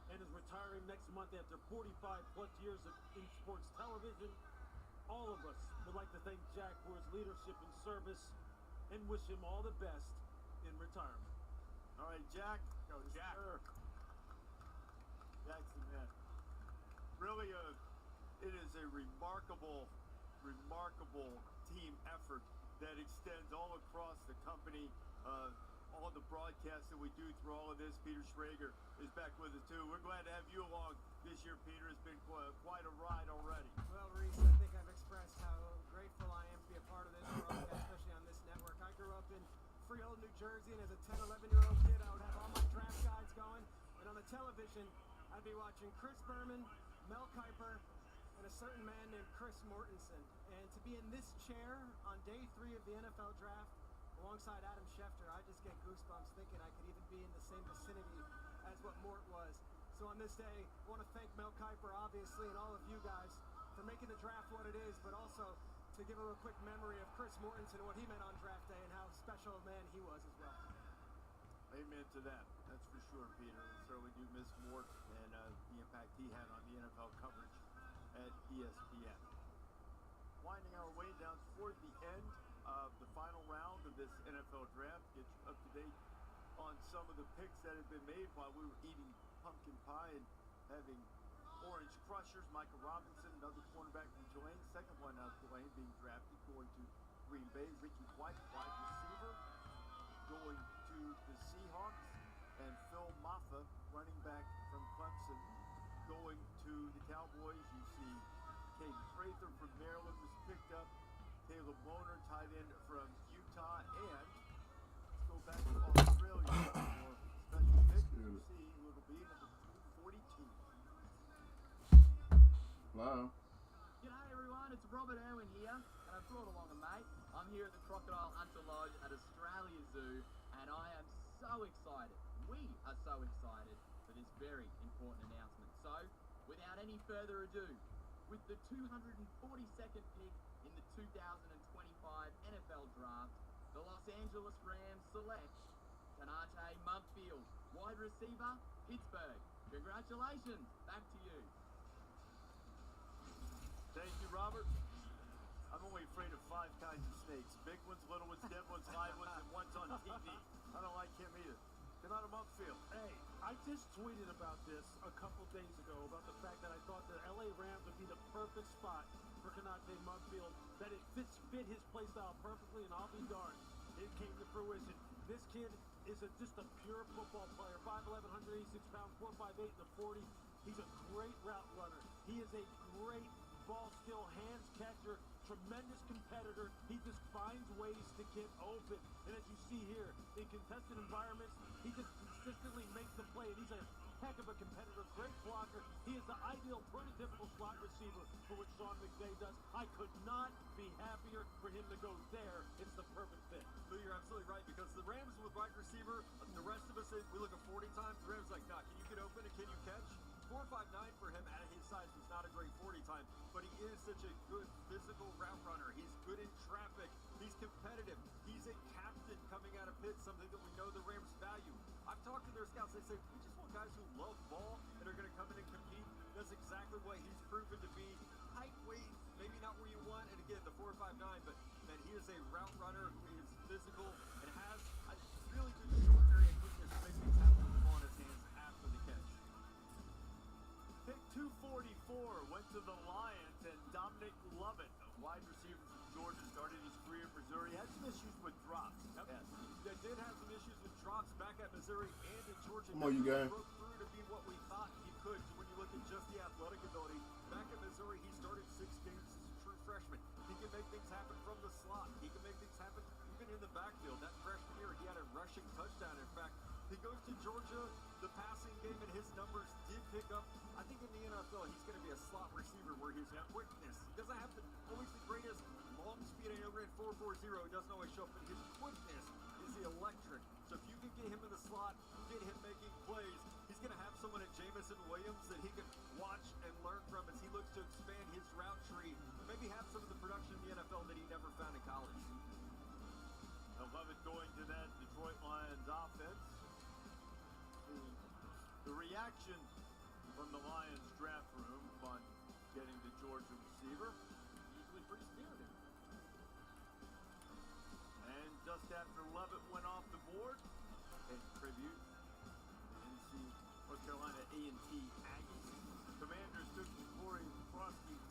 [SPEAKER 2] and is retiring next month after 45 plus years in sports television. All of us would like to thank Jack for his leadership and service and wish him all the best in retirement.
[SPEAKER 10] All right, Jack.
[SPEAKER 2] Go, Jack.
[SPEAKER 10] Sir. Jackson, man. Really, it is a remarkable team effort that extends all across the company. All the broadcasts that we do through all of this. Peter Schrager is back with us too. We're glad to have you along this year, Peter. It's been quite a ride already.
[SPEAKER 4] Well, Reese, I think I've expressed how grateful I am to be a part of this broadcast, especially on this network. I grew up in Freehold, New Jersey, and as a 10, 11-year-old kid, I would have all my draft guides going. And on the television, I'd be watching Chris Berman, Mel Kiper, and a certain man named Chris Mortensen. And to be in this chair on day 3 of the NFL draft, alongside Adam Schefter, I just get goosebumps thinking I could even be in the same vicinity as what Mort was. So on this day, I want to thank Mel Kiper, obviously, and all of you guys for making the draft what it is, but also to give a quick memory of Chris Mortensen and what he meant on draft day and how special a man he was as well.
[SPEAKER 10] Amen to that. That's for sure, Peter. We certainly do miss Mort and the impact he had on the NFL coverage at ESPN. Winding our way down toward the end of the final round of this NFL draft, get you up to date on some of the picks that have been made while we were eating pumpkin pie and having orange crushers. Micah Robinson, another cornerback from Tulane, second one out of Tulane, being drafted, going to Green Bay. Ricky White, wide receiver, going to the Seahawks, and Phil Maffa, running back from Clemson, going to the Cowboys. You see Caden Prather from Maryland was picked up. Caleb Moner, tight end from Utah, and let's go back to Australia for special pick. You see, it'll be number 242.
[SPEAKER 1] Hello.
[SPEAKER 17] G'day everyone, it's Robert Irwin here, and I've brought along a mate. I'm here at the Crocodile Hunter Lodge at Australia Zoo, and I am so excited. We are so excited for this very important announcement. So, without any further ado, with the 242nd pick in the 2025 NFL Draft, the Los Angeles Rams select Kanate Mumfield, wide receiver, Pittsburgh. Congratulations, back to you.
[SPEAKER 10] Thank you, Robert. I'm only afraid of 5 kinds of snakes. Big ones, little ones, dead ones, live ones, and ones on TV. I don't like him either. Kanate Mumfield.
[SPEAKER 2] Hey, I just tweeted about this a couple days ago, about the fact that I thought the LA Rams would be the perfect spot for Kanate Mumfield, that it fit his play style perfectly, and I'll be darned, it came to fruition. This kid is just a pure football player, 5'11", 186 pounds, 4'5", 8 in the 40. He's a great route runner. He is a great ball skill, hands catcher, tremendous competitor. He just finds ways to get open. And as you see here, in contested environments, he just consistently makes the play. And he's a heck of a competitor, great blocker. He is the ideal prototypical slot receiver for what Sean McVay does. I could not be happier for him to go there. It's the perfect fit.
[SPEAKER 3] Lou, you're absolutely right, because the Rams with wide receiver, the rest of us, we look at 40 times, the Rams like, nah, can you get open and can you catch? 4.59 for him at his size was not a great 40 time, but he is such a good physical route runner. He's good in traffic. He's competitive. He's a captain coming out of Pitt, something that we know the Rams value. I've talked to their scouts. They say, we just want guys who love ball and are going to come in and compete. That's exactly what he's proven to be. Height, weight, maybe not where you want. And again, the 4.59, but man, he is a route runner who is physical and has a really good short area quickness to make things happen with the ball in his hands after the catch.
[SPEAKER 10] Pick 244 went to the Lions, and Dominic Lovett, a wide receiver from Georgia, started his career at Missouri. Had some issues with drops.
[SPEAKER 3] Yep. They did have some issues with drops back at Missouri and in Georgia.
[SPEAKER 1] Come on, you guys.
[SPEAKER 3] Broke through to be what we thought he could. So when you look than just the athletic ability. Back in Missouri, he started 6 games as a true freshman. He can make things happen from the slot. He can make things happen even in the backfield. That freshman year, he had a rushing touchdown. In fact, he goes to Georgia. The passing game and his numbers did pick up. I think in the NFL, he's going to be a slot receiver where his quickness, he doesn't have always the greatest long speed. I know ran 4.40. He doesn't always show up, but his quickness is electric. So if you can get him in the slot, get him making plays, he's going to have someone at Jamison Williams that he can watch and learn from as he looks to expand his route tree and maybe have some of the production in the NFL that he never found in college.
[SPEAKER 10] I love it going to that Detroit Lions offense. The reaction from the Lions draft room upon getting the Georgia receiver, usually pretty spirited. And just after Levitt went off the board, a tribute to NC North Carolina A&T Aggies. Commanders took Corey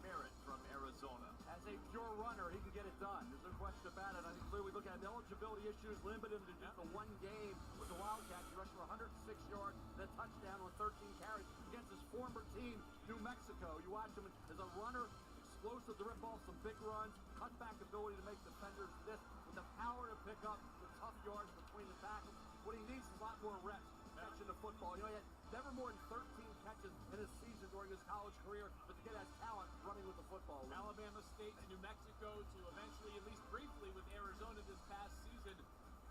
[SPEAKER 10] Merritt from Arizona.
[SPEAKER 2] As a pure runner, he can get it done. There's no question about it. I think clearly look at the eligibility issues, limited him to just the one game with the Wildcats. He rushed for 106 yards, then a touchdown on 13 carries against his former team, New Mexico. You watch him as a runner, explosive to rip off some big runs, cutback ability to make defenders miss, with the power to pick up the tough yards between the tackles. What he needs is a lot more reps catching the football. You know, he had never more than 13 catches in his season during his college career, but the kid has talent running with the football.
[SPEAKER 7] Alabama State to New Mexico to eventually, at least briefly, with Arizona this past season.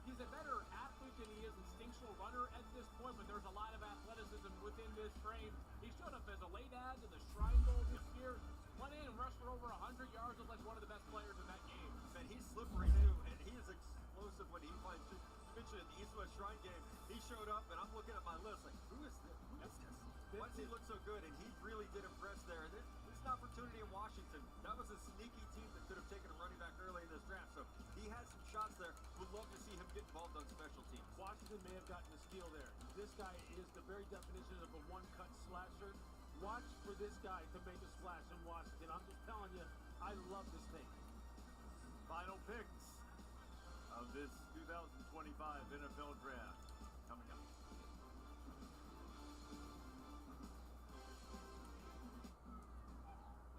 [SPEAKER 7] He's a better athlete than he is instinctual runner at this point, but there's a lot of athleticism within this frame. He showed up as a late ad to the Shrine Bowl this year. Went in and rushed for over 100 yards. Looked like one of the best players in that game.
[SPEAKER 3] Man, he's slippery too, and he is explosive when he finds you. Mentioned at the East West Shrine game, he showed up, and I'm looking at my list like, who is this? Who is this? Why does he look so good? And he really did impress there. There's an opportunity in Washington. That was a sneaky team that could have taken a running back early in this draft. So he had some shots there. Would love to see him get involved on special teams.
[SPEAKER 2] Washington may have gotten a steal there. This guy is the very definition of a one-cut slasher. Watch for this guy to make a splash in Washington. I'm just telling you, I love this thing.
[SPEAKER 10] Final picks of this 2025 NFL Draft coming up.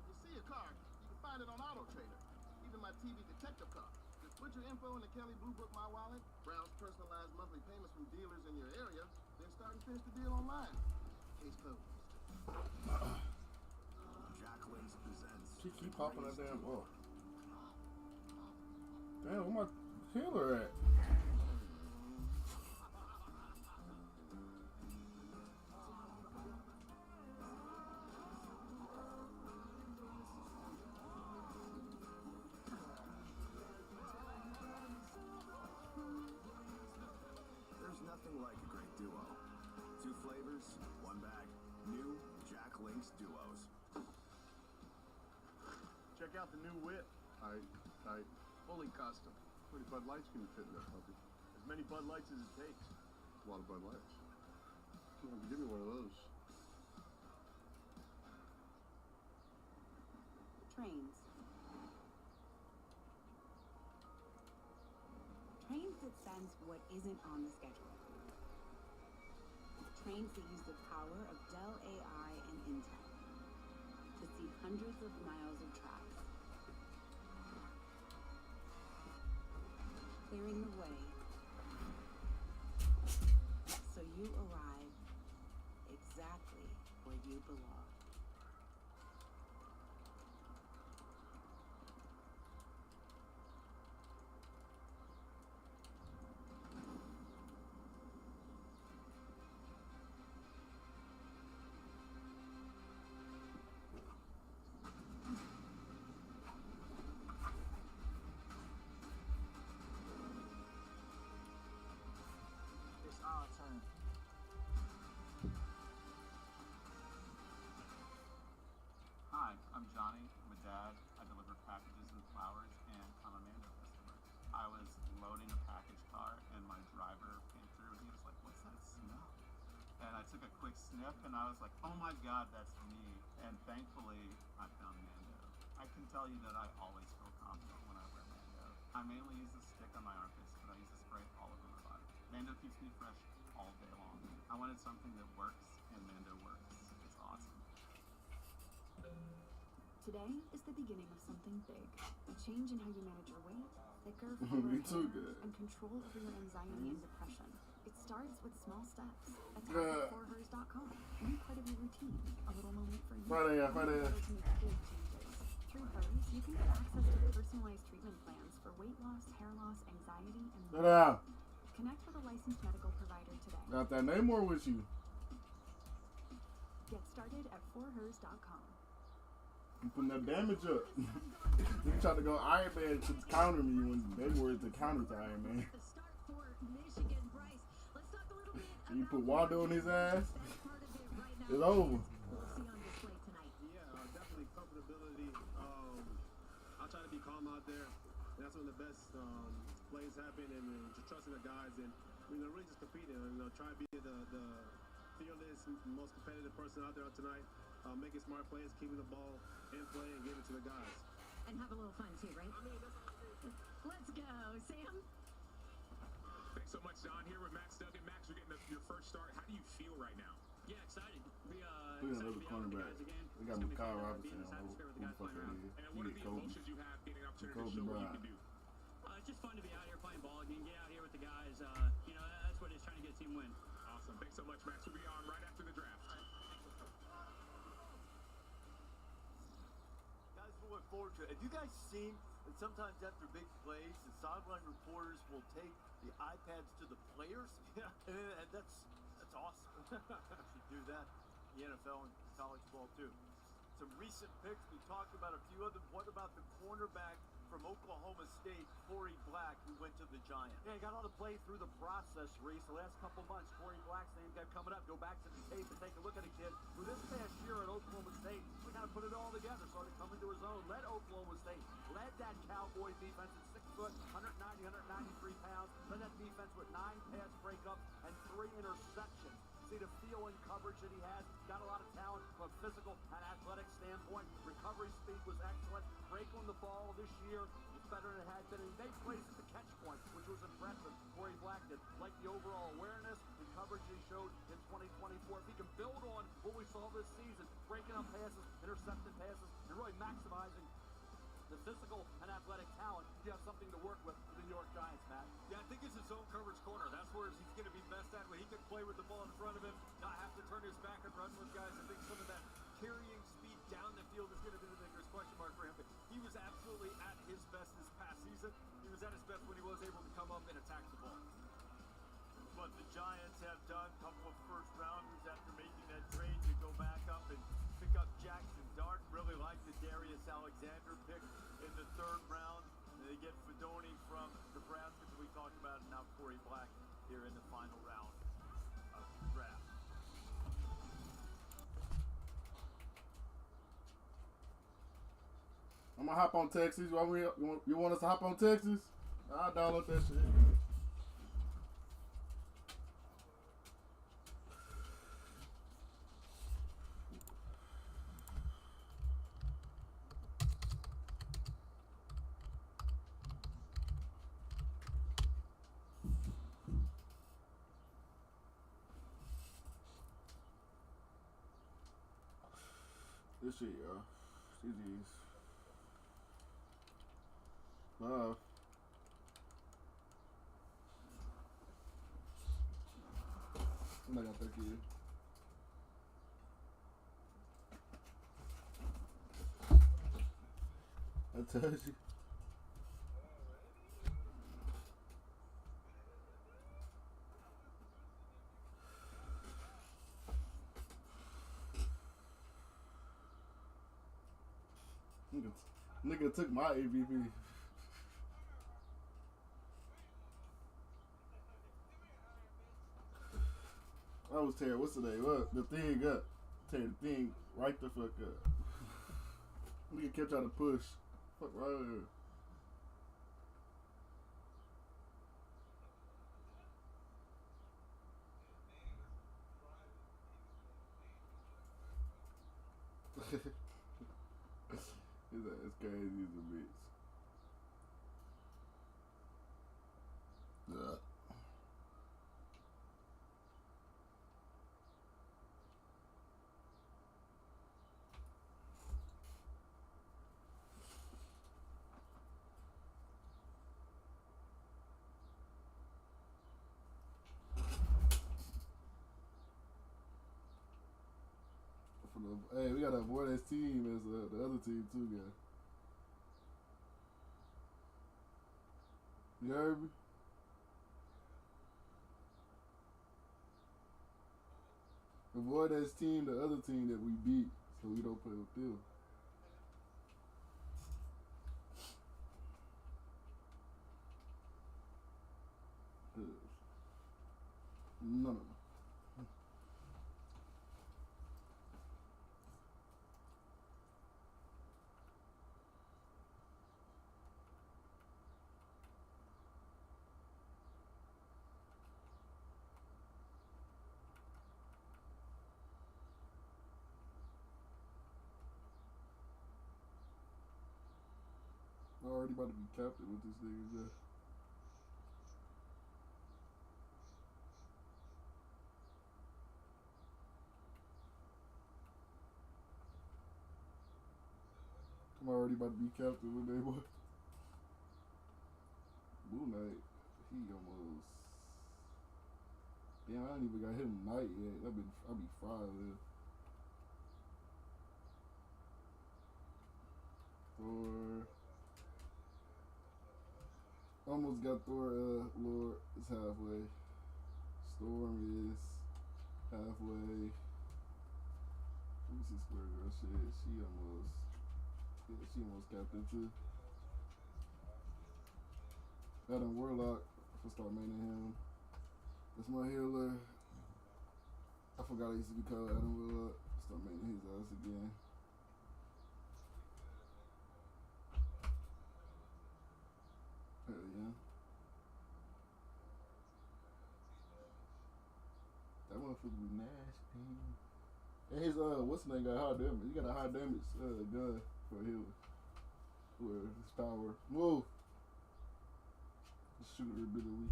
[SPEAKER 11] If you see a car, you can find it on Auto Trader. Even my TV detective car. Just put your info in the Kelly Blue Book My Wallet, browse personalized monthly payments from dealers in your area, then start and finish the deal online. Case closed.
[SPEAKER 22] Jack Links presents.
[SPEAKER 1] She keep popping that damn up. Damn, where my healer at?
[SPEAKER 22] There's nothing like a great duo. 2 flavors, 1 bag. New Jack Links Duos.
[SPEAKER 11] Check out the new whip.
[SPEAKER 22] I fully custom.
[SPEAKER 11] How many Bud Lights can you fit in that puppy?
[SPEAKER 10] As many Bud Lights as it takes.
[SPEAKER 11] A lot of Bud Lights. Come on, give me one of those.
[SPEAKER 9] Trains. Trains that sense what isn't on the schedule. Trains that use the power of Dell AI and Intel to see hundreds of miles of tracks, clearing the way so you arrive exactly where you belong.
[SPEAKER 17] It's our turn.
[SPEAKER 20] Hi, I'm Johnny. I'm a dad. I deliver packages and flowers, and I'm a Mando customer. I was loading a package car, and my driver came through, and he was like, "What's that smell?" And I took a quick sniff, and I was like, "Oh my God, that's me!" And thankfully, I found Mando. I can tell you that I always feel confident when I wear Mando. I mainly use the stick on my armpits, but I use the spray all over my body. Mando keeps me fresh all day long. I wanted something that works, and Mando works. It's awesome.
[SPEAKER 6] Today is the beginning of something big. A change in how you manage your weight, thicker,
[SPEAKER 1] Me
[SPEAKER 6] fuller
[SPEAKER 1] too,
[SPEAKER 6] hair,
[SPEAKER 1] good.
[SPEAKER 6] and control over your anxiety and depression. It starts with small steps. Attack at forhers.com. New part of your routine. A little moment for you.
[SPEAKER 1] Friday, yeah, Friday.
[SPEAKER 6] To make big changes. Through Hers, you can get access to personalized treatment plans for weight loss, hair loss, anxiety, and more.
[SPEAKER 1] Yeah.
[SPEAKER 6] Connect with a licensed medical provider today.
[SPEAKER 1] Got that name more with you.
[SPEAKER 6] Get started at forhers.com.
[SPEAKER 1] You putting that damage up. You tried to go Iron Man to counter me when they were the counter to Iron Man. You put Waldo in his ass, it's over.
[SPEAKER 2] Yeah, definitely comfortability. I try to be calm out there. And that's when the best plays happen, and just trusting the guys and really just competing and try to be the fearless, most competitive person out there tonight. Making smart plays, keeping the ball in play, and giving it to the guys.
[SPEAKER 9] And have a little fun too, right? Let's go, Sam.
[SPEAKER 5] Thanks so much, Don. Here with Max Duggan. Max, you're getting your first start. How do you feel right now?
[SPEAKER 16] Yeah, excited.
[SPEAKER 1] Look at another cornerback. They got Kyle Robinson. I don't know who the fuck that is.
[SPEAKER 5] And what are the emotions you have getting an opportunity to show what you can do?
[SPEAKER 16] It's just fun to be out here playing ball again, get out here with the guys. That's what it is, trying to get a team win.
[SPEAKER 5] Awesome. Thanks so much, Max. We'll be on right after the draft.
[SPEAKER 10] Guys, we'll look forward to it. Have you guys seen that sometimes after big plays, the sideline reporters will take the iPads to the players? Yeah, and that's awesome. Should do that in the NFL and college ball too. Some recent picks. We talked about a few of them. What about the cornerback from Oklahoma State, Corey Black, who went to the Giants?
[SPEAKER 2] Yeah, he got all the play through the process, Reese. The last couple months, Corey Black's name kept coming up. Go back to the tape and take a look at a kid who this past year at Oklahoma State, we kind of put it all together, started coming to his own, led Oklahoma State, led that Cowboy defense at 6 foot, 190, 193 pounds, led that defense with 9 pass breakups and 3 interceptions. See the feel and coverage that he has. Got a lot of talent from a physical and athletic standpoint. Recovery speed was excellent. Break on the ball this year was better than it had been. And they placed at the catch point, which was impressive. Corey Black did. Like the overall awareness and coverage he showed in 2024. If he can build on what we saw this season, breaking up passes, intercepting passes, and really maximizing the physical and athletic talent, you have something to work with the New York Giants, Matt.
[SPEAKER 3] Yeah, I think it's his own coverage corner. That's where he's going to be best at, where he can play with the ball in front of him, not have to turn his back and run with guys. I think some of that carrying speed down the field is going to be the biggest question mark for him. But he was absolutely at his best this past season. He was at his best when he was able to come up and attack the ball.
[SPEAKER 10] What the Giants have done, a couple of first rounders after making that trade to go back up and pick up Jackson Dart. Really like the Darius Alexander pick in the 3rd round. And they get Fedoni from Nebraska, that we talked about, and now Corey Black here in the final round of the draft.
[SPEAKER 1] I'm gonna hop on Texas. You want us to hop on Texas? I'll download that shit. This shit, y'all. GG's. Love. I'm not gonna thank you. I told you. Nigga took my AVP. That was terrible. What's the name? What? The thing up. Tear the thing right the fuck up. Nigga kept trying to push. Fuck right here. It's crazy as a bitch. Yeah. hey, we gotta avoid this team as the other team too, guys. You heard me? Avoid this team, the other team that we beat, so we don't play with them. No. I'm already about to be captain with this nigga, yeah. I'm already about to be captain with that boy. Blue Knight, he almost. Damn, I ain't even got him Knight yet. I'll be fried with. Thor. Almost got Thor. Lord is halfway. Storm is halfway. Let me see Square Girl shit. She almost captain too. Adam Warlock, if I start maining him. That's my healer. I forgot I used to be called Adam Warlock. Start maining his ass again. Hell yeah. That motherfucker be nasty. And his what's the name got high damage? He got a high damage gun for a healer. For his power. Move. Shoot her repeatedly.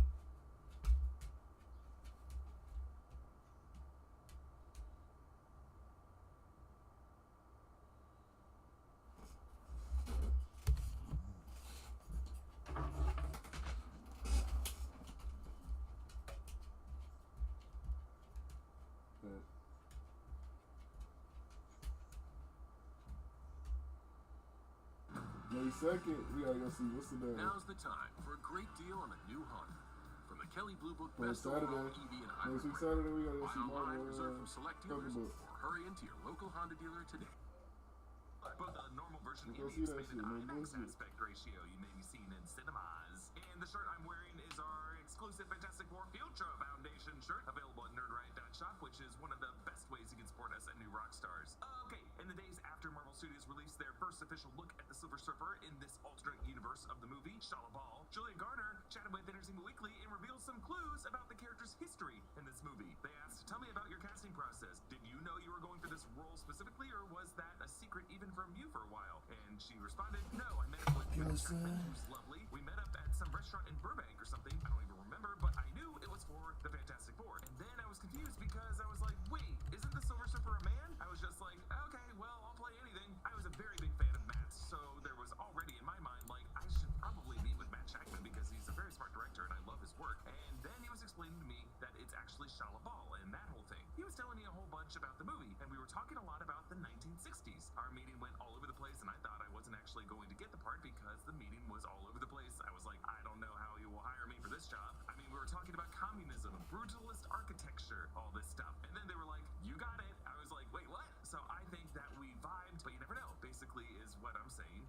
[SPEAKER 1] May 2nd, we gotta go see what's the day.
[SPEAKER 12] Now's the time for a great deal on a new Honda. From the Kelley Blue Book
[SPEAKER 1] Next
[SPEAKER 12] Best Overall
[SPEAKER 1] Saturday.
[SPEAKER 12] EV and
[SPEAKER 1] Next
[SPEAKER 12] Hybrid
[SPEAKER 1] week
[SPEAKER 12] brand.
[SPEAKER 1] Saturday, we gotta go
[SPEAKER 12] Buy
[SPEAKER 1] see
[SPEAKER 12] online,
[SPEAKER 1] Marvel.
[SPEAKER 12] reserve from select dealers,
[SPEAKER 1] Book.
[SPEAKER 12] or hurry into your local Honda dealer today.
[SPEAKER 5] Both the normal version and
[SPEAKER 1] Go
[SPEAKER 5] the
[SPEAKER 1] see that
[SPEAKER 5] expanded
[SPEAKER 1] shit, man.
[SPEAKER 5] IMAX
[SPEAKER 1] Bullshit.
[SPEAKER 5] aspect ratio you may be seeing in cinemas. And the shirt I'm wearing is our exclusive Fantastic Four Future Foundation shirt, available at nerdriot.shop, which is one of the best ways you can support us at New Rockstars. Okay, in the days after Marvel Studios released their first official look at the Silver Surfer in this alternate universe of the movie, Shala Ball, Julia Garner chatted with Entertainment Weekly and revealed some clues about the character's history in this movie. They asked, "Tell me about your casting process. Did you know you were going for this role specifically, or was that a secret even from you for a while?" And she responded, "No, I met up with Chapman, who's lovely. We met up at some restaurant in Burbank or something. I don't even remember, but I knew it was for the Fantastic Four." And then I was confused because I was like, wait, isn't the Silver Surfer a man? I was just like, okay, well, I'll play anything. I was a very big fan of Matt's, so there was already in my mind, like, I should probably meet with Matt Shakman because he's a very smart director and I love his work. And then he was explaining to me that it's actually Shala Ball and that whole thing. He was telling me a whole bunch about the movie, and we were talking a lot about the 1960s. Our meeting went all over the place, and I thought I wasn't actually going to get the part because the meeting was all over the place. I was like, I don't know how you will hire me for this job. I mean, we were talking about communism, brutalist architecture, all this stuff. And then they were like, you got it. I was like, wait, what? So I think that we vibed, but you never know, basically is what I'm saying.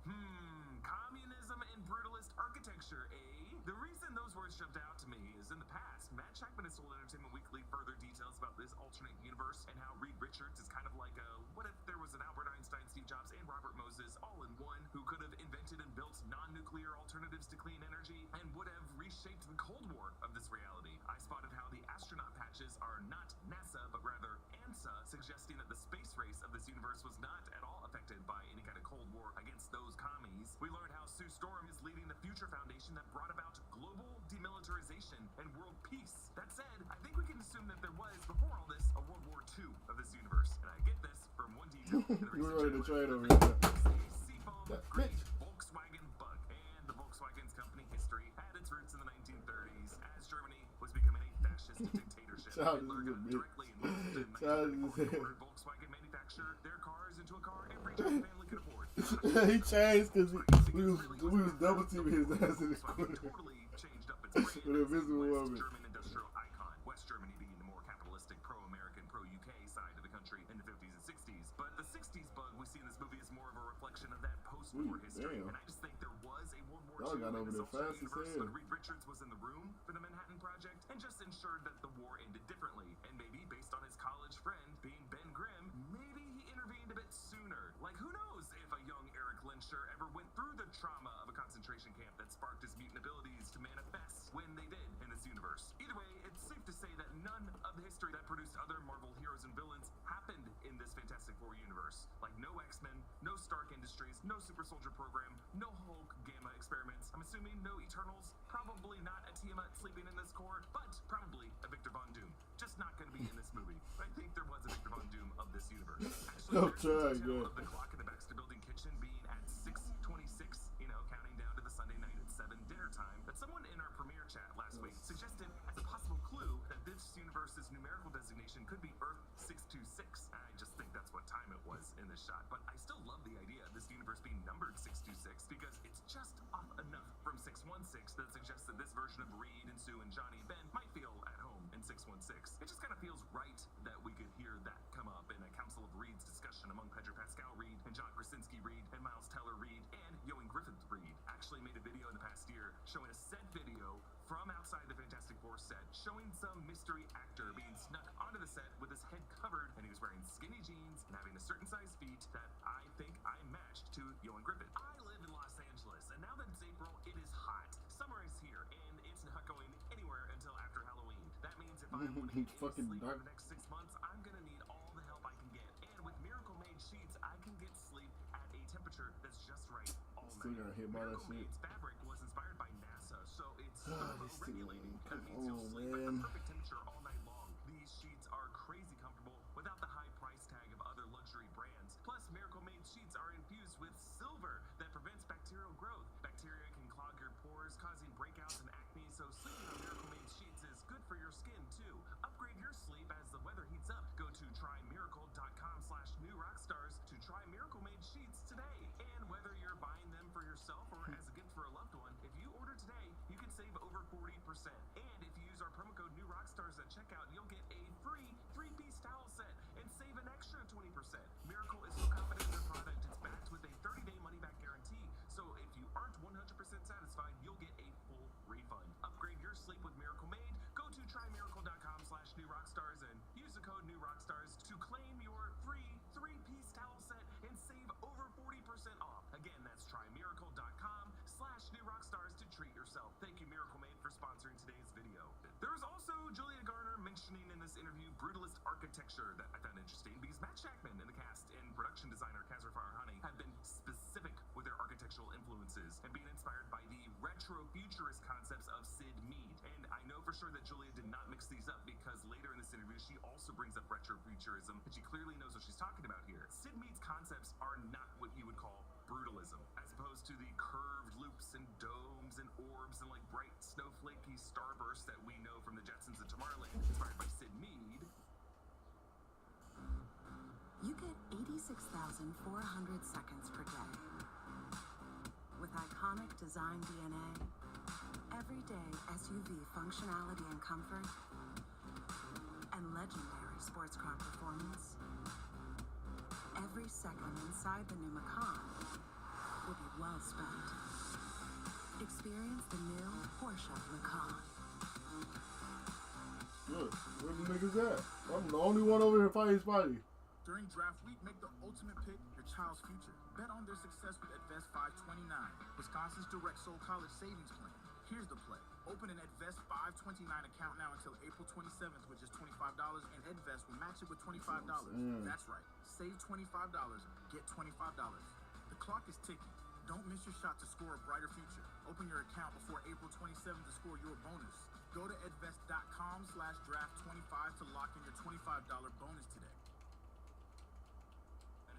[SPEAKER 5] Communism and brutalist architecture, eh? The reason those words jumped out to me is in the past, Matt Shakman has told Entertainment Weekly further details about this alternate universe and how Reed Richards is kind of like a, what if there was an Albert Einstein, Steve Jobs, and Robert Moses all in one, who could have invented and built non-nuclear alternatives to clean energy and would have reshaped the Cold War of this reality. I spotted how the astronaut patches are not NASA, but rather ANSA, suggesting that the space race of this universe was not at all affected by any kind of Cold War against those commies. We learned how Sue Storm is leading the Future Foundation that brought about global demilitarization and world peace. That said, I think we can assume that there was, before all this, a World War II of this universe. And I get this from one detail.
[SPEAKER 1] You were ready to trade over here.
[SPEAKER 5] Great Volkswagen bug. And the Volkswagen's company history had its roots in the 1930s as Germany was becoming a fascist dictatorship. Hitler got directly involved in 1934 Volkswagen manufacturing manufacture their cars into a car every giant family could afford.
[SPEAKER 1] He changed because we was double teaming his ass in the corner.
[SPEAKER 5] Totally changed up its brand.
[SPEAKER 1] With Invisible Woman.
[SPEAKER 5] German industrial icon. West Germany being the more capitalistic, pro-American, pro-UK side of the country in the 50s and 60s. But the 60s bug we see in this movie is more of a reflection of that post-war history.
[SPEAKER 1] Damn.
[SPEAKER 5] And I just think there was a World War
[SPEAKER 1] Y'all
[SPEAKER 5] II
[SPEAKER 1] got
[SPEAKER 5] in
[SPEAKER 1] over
[SPEAKER 5] this
[SPEAKER 1] there fast as
[SPEAKER 5] universe
[SPEAKER 1] hell.
[SPEAKER 5] when Reed Richards was in the room for the Manhattan Project and just ensured that the war ended differently. And maybe based on his college friend being Ben Grimm, maybe he intervened a bit sooner. Like, who knows if a young Eric Lyncher ever went through the trauma of a concentration camp that sparked his mutant abilities to manifest when they did in this universe. Either way, it's safe to say that none of the history that produced other Marvel heroes and villains happened in this Fantastic Four universe. Like no X-Men, no Stark Industries, no Super Soldier Program, no Hulk Gamma experiments. I'm assuming no Eternals, probably not a Tiamat sleeping in this core, but probably a Victor Von Doom. Just not going to be in this movie. But I think there was a Victor Von Doom of this universe. Actually, there's the detail of the clock in the Baxter Building kitchen being at 6:26, you know, counting down to the Sunday night at 7 dinner time. But someone in our premiere chat last week suggested as a possible clue that this universe's numerical designation could be Earth 626. I just think that's what time it was in this shot. But I still love the idea of this universe being numbered 626 because it's just off enough from 616 that suggests that this version of Reed and Sue and Johnny and Ben might feel at home in 616. It just kind of feels right that we could hear that come up in a Council of Reeds discussion among Pedro Pascal Reed and John Krasinski Reed and Miles Teller Reed and Yoan Griffith Reed. Actually made a video in the past year showing a set video from outside the Fantastic Four set showing some mystery actor being snuck onto the set with his head covered and he was wearing skinny jeans and having a certain size feet that I think I matched to Yoan Griffith. I live in Los Angeles and now that it's April, it is hot. Summer is here and it's not going anywhere until after Halloween. That means if I want to get
[SPEAKER 1] fucking
[SPEAKER 5] sleep
[SPEAKER 1] dark.
[SPEAKER 5] for the next 6 months, I'm gonna need all the help I can get. And with Miracle Made sheets, I can get sleep at a temperature that's just right all
[SPEAKER 1] Still
[SPEAKER 5] night.
[SPEAKER 1] got hit by that
[SPEAKER 5] Miracle
[SPEAKER 1] shit.
[SPEAKER 5] Made's fabric was inspired by NASA, so it's
[SPEAKER 1] This
[SPEAKER 5] thermoregulating.
[SPEAKER 1] thing,
[SPEAKER 5] That
[SPEAKER 1] come
[SPEAKER 5] means you'll
[SPEAKER 1] on,
[SPEAKER 5] sleep at the
[SPEAKER 1] man.
[SPEAKER 5] perfect temperature all night long. These sheets are crazy comfortable without the high price tag of other luxury brands. Plus, Miracle Made sheets are infused with silver that prevents bacterial growth. Bacteria can clog your pores, causing breakouts and acne, so sleeping on Miracle Made sheets is good for your skin too. Upgrade your sleep as the weather heats up. Go to trymiracle.com/newrockstars to try Miracle Made sheets today. And whether you're buying them for yourself or as a gift for a loved one, if you order today, you can save over 40%. And if you use our promo code NewRockstars at checkout, you'll get a free 3-piece towel set and save an extra 20%. Miracle is so confident in their product, it's backed with a 30-day money-back guarantee. So if you aren't 100% satisfied, you'll get a full refund. Upgrade your sleep with Miracle Made. Go to trymiracle.com/newrockstars and use the code NewRockstars to claim your free 3-piece towel set and save over 40% off. Again, that's trymiracle.com/newrockstars to treat yourself. Thank you, Miracle Made, for sponsoring today's video. There was also Julia Garner mentioning in this interview brutalist architecture that I found interesting because Matt Shackman in the cast and production designer Kazra Farhani have been specific with their architectural influences and being inspired by the retro-futurist concepts of Sid Mead. And I know for sure that Julia did not mix these up because later in this interview she also brings up retro-futurism and she clearly knows what she's talking about here. Sid Mead's concepts are not what you would call brutalism, as opposed to the curved loops and domes and orbs and like bright snowflakey starbursts that we know from the Jetsons and Tomorrowland, inspired by Sid Mead.
[SPEAKER 6] You get 86,400 seconds per day. With iconic design DNA, everyday SUV functionality and comfort, and legendary sports car performance, every second inside the new Macan will be well spent. Experience the new Porsche Macan.
[SPEAKER 1] Look, where the niggas at? I'm the only one over here fighting Spidey.
[SPEAKER 15] During draft week, make the ultimate pick your child's future. Bet on their success with Advest 529, Wisconsin's direct sold college savings plan. Here's the play. Open an Advest 529 account now until April 27th with just $25, and Advest will match it with $25. That's right. Save $25, get $25. The clock is ticking. Don't miss your shot to score a brighter future. Open your account before April 27th to score your bonus. Go to advest.com/draft25 to lock in your $25 bonus today.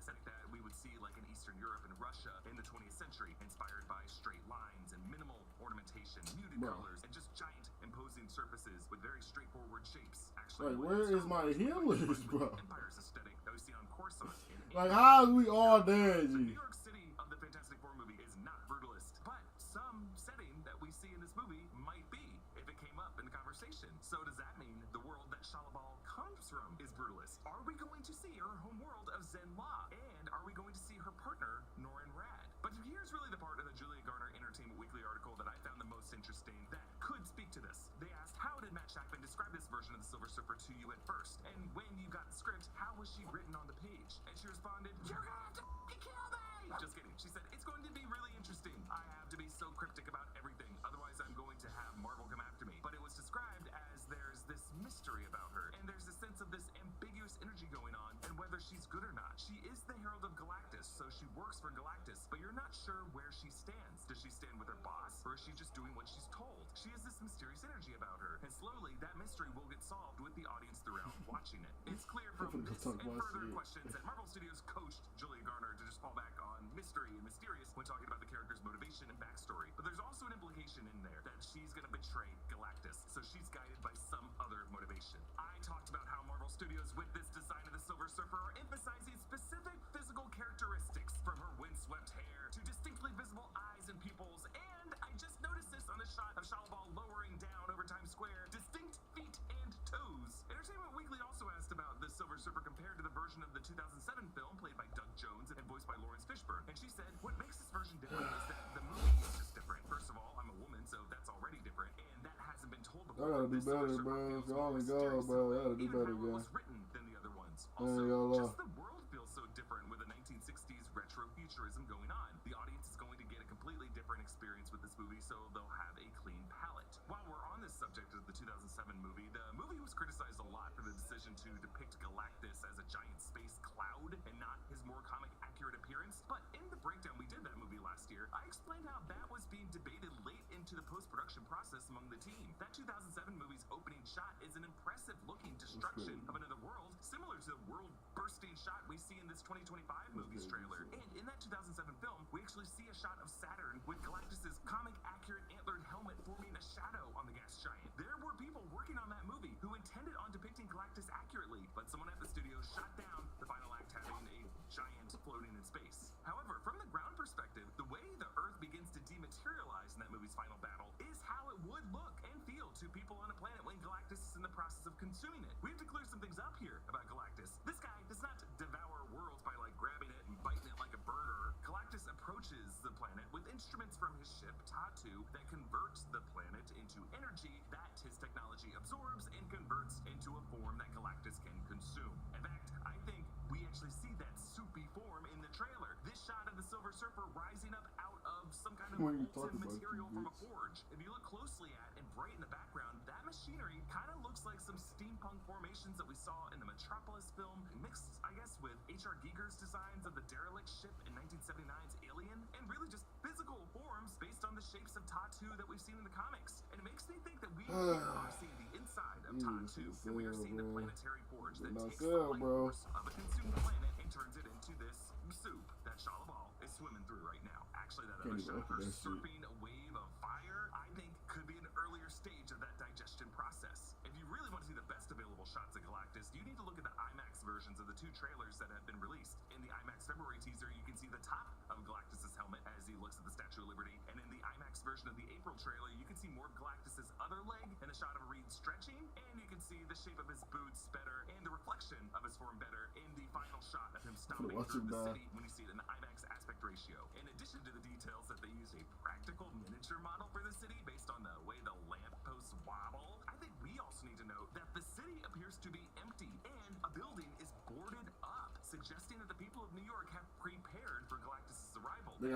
[SPEAKER 5] Aesthetic that we would see like in Eastern Europe and Russia in the 20th century, inspired by straight lines and minimal ornamentation, muted colors, and just giant imposing surfaces with very straightforward shapes. Actually,
[SPEAKER 1] Like, where is my healers, bro?
[SPEAKER 5] Empire's aesthetic that we see on Coruscant
[SPEAKER 1] Like, how are we all there,
[SPEAKER 5] The
[SPEAKER 1] G?
[SPEAKER 5] New York City of the Fantastic Four movie is not brutalist, but some setting that we see in this movie might be, if it came up in the conversation. So does that mean the world that Shalabal comes from is brutalist? Are we going to see her home world of Zenla? And are we going to see her partner, Norrin Rad? But here's really the part of the Julia Garner Entertainment Weekly article that I found the most interesting that could speak to this. They asked, how did Matt Shackman describe this version of the Silver Surfer to you at first? And when you got the script, how was she written on the page? And she responded, you're gonna have to kill me! Just kidding. She said, it's going to be really interesting. I have to be so cryptic about everything, otherwise I'm going to have Marvel come after me. But it was described as there's this mystery about her, and there's a sense of this ambiguous energy going on, and whether she's good or not. She is the Herald of Galactus, so she works for Galactus, but you're not sure where she stands. Does she stand with her boss, or is she just doing what she's told? She has this mysterious energy about her, and slowly that mystery will get solved with the audience throughout watching it. It's clear from this and further questions that Marvel Studios coached Julia Garner to just fall back on mystery and mysterious when talking about the character's motivation and backstory. But there's also an implication in there that she's going to betray Galactus, so she's guided by some other motivation. I talked about how Marvel Studios, with this design of the Silver Surfer, are emphasizing specific physical characteristics, from her windswept hair to distinctly visible eyes and pupils, and I just noticed this on a shot of Shalabal lowering down over Times Square, distinct feet and toes. Entertainment Weekly also asked about the Silver Surfer compared to the version of the 2007 film played by Doug Jones and voiced by Lawrence Fishburne, and she said, what makes this version different is that the movie is just different. First of all, I'm a woman, so that's already different, and that hasn't been told before.
[SPEAKER 1] I gotta do better, bro. If y'all ain't go, bro, I gotta do better,
[SPEAKER 5] Even how it
[SPEAKER 1] guys.
[SPEAKER 5] was written than the other ones.
[SPEAKER 1] I ain't gonna
[SPEAKER 5] Also,
[SPEAKER 1] lie.
[SPEAKER 5] just the world feels so different with the 1960s retro futurism going on. The audience is going to get a completely different experience with this movie, so they'll have a clean palette. While we're on this subject of the 2007 movie, the movie was criticized a lot for the decision to depict Galactus as a giant space cloud and not his more comic accurate appearance. But in the breakdown we did that movie last year, I explained how that was being debated late into the post-production process among the team. That 2007 movie's opening shot is an impressive looking destruction of another world, similar to the world-bursting shot we see in this 2025 movie's trailer. And in that 2007 film, we actually see a shot of Saturn with Galactus's comic accurate antlered helmet forming a shadow on the gas giant. There were people working on that movie who intended on depicting Galactus accurately, but someone at the studio shot down the final act having a giant floating in space. However, from the ground perspective, the way the Earth begins to dematerialize in that movie's final battle is how it would look and feel to people on a planet when Galactus is in the process of consuming it. We have to clear some things up here about Galactus. This guy does not devour worlds by like grabbing it and biting it like a burger. Galactus approaches the planet with instruments from his ship, Tatu, that converts the planet into energy that his technology absorbs and converts into a form that Galactus can consume. In fact, I think we actually see that soupy form in the trailer. This shot of the Silver Surfer rising up out of some kind of molten material from a forge. If you look closely at and bright in the background, that machinery kind of looks like some steampunk formations that we saw in the Metropolis film, mixed, I guess, with H.R. Giger's designs of the derelict ship in 1979's Alien, and really just physical forms based on the shapes of Tatu that we've seen in the comics. And it makes me think that we are seeing the inside of Tatu, and we are seeing the planetary forge that takes the life force of a consumed planet and turns it into this soup that Shalabal is swimming through right now. Actually, that other shot of her surfing a wave of fire, I think, could be an earlier stage of that digestion process. If you really want to see the best available shots of Galactus, you need to look at the IMAX versions of the two trailers that have been released. In the IMAX February teaser, you can see the top of Galactus's helmet as he looks at the Statue of Liberty, and in the IMAX version of the April trailer, you can see more of Galactus's other leg and a shot of Reed stretching, and you can see the shape of his boots better and the reflection of his form better in the final shot of him stomping through the city when you see it in the IMAX aspect ratio. In addition to the details that they use a practical miniature model for the city based on the way the lampposts wobble, I think we also need to note that the city appears to be empty and a building is boarded up, suggesting that the people of New York have prepared for Galactus' arrival.
[SPEAKER 1] They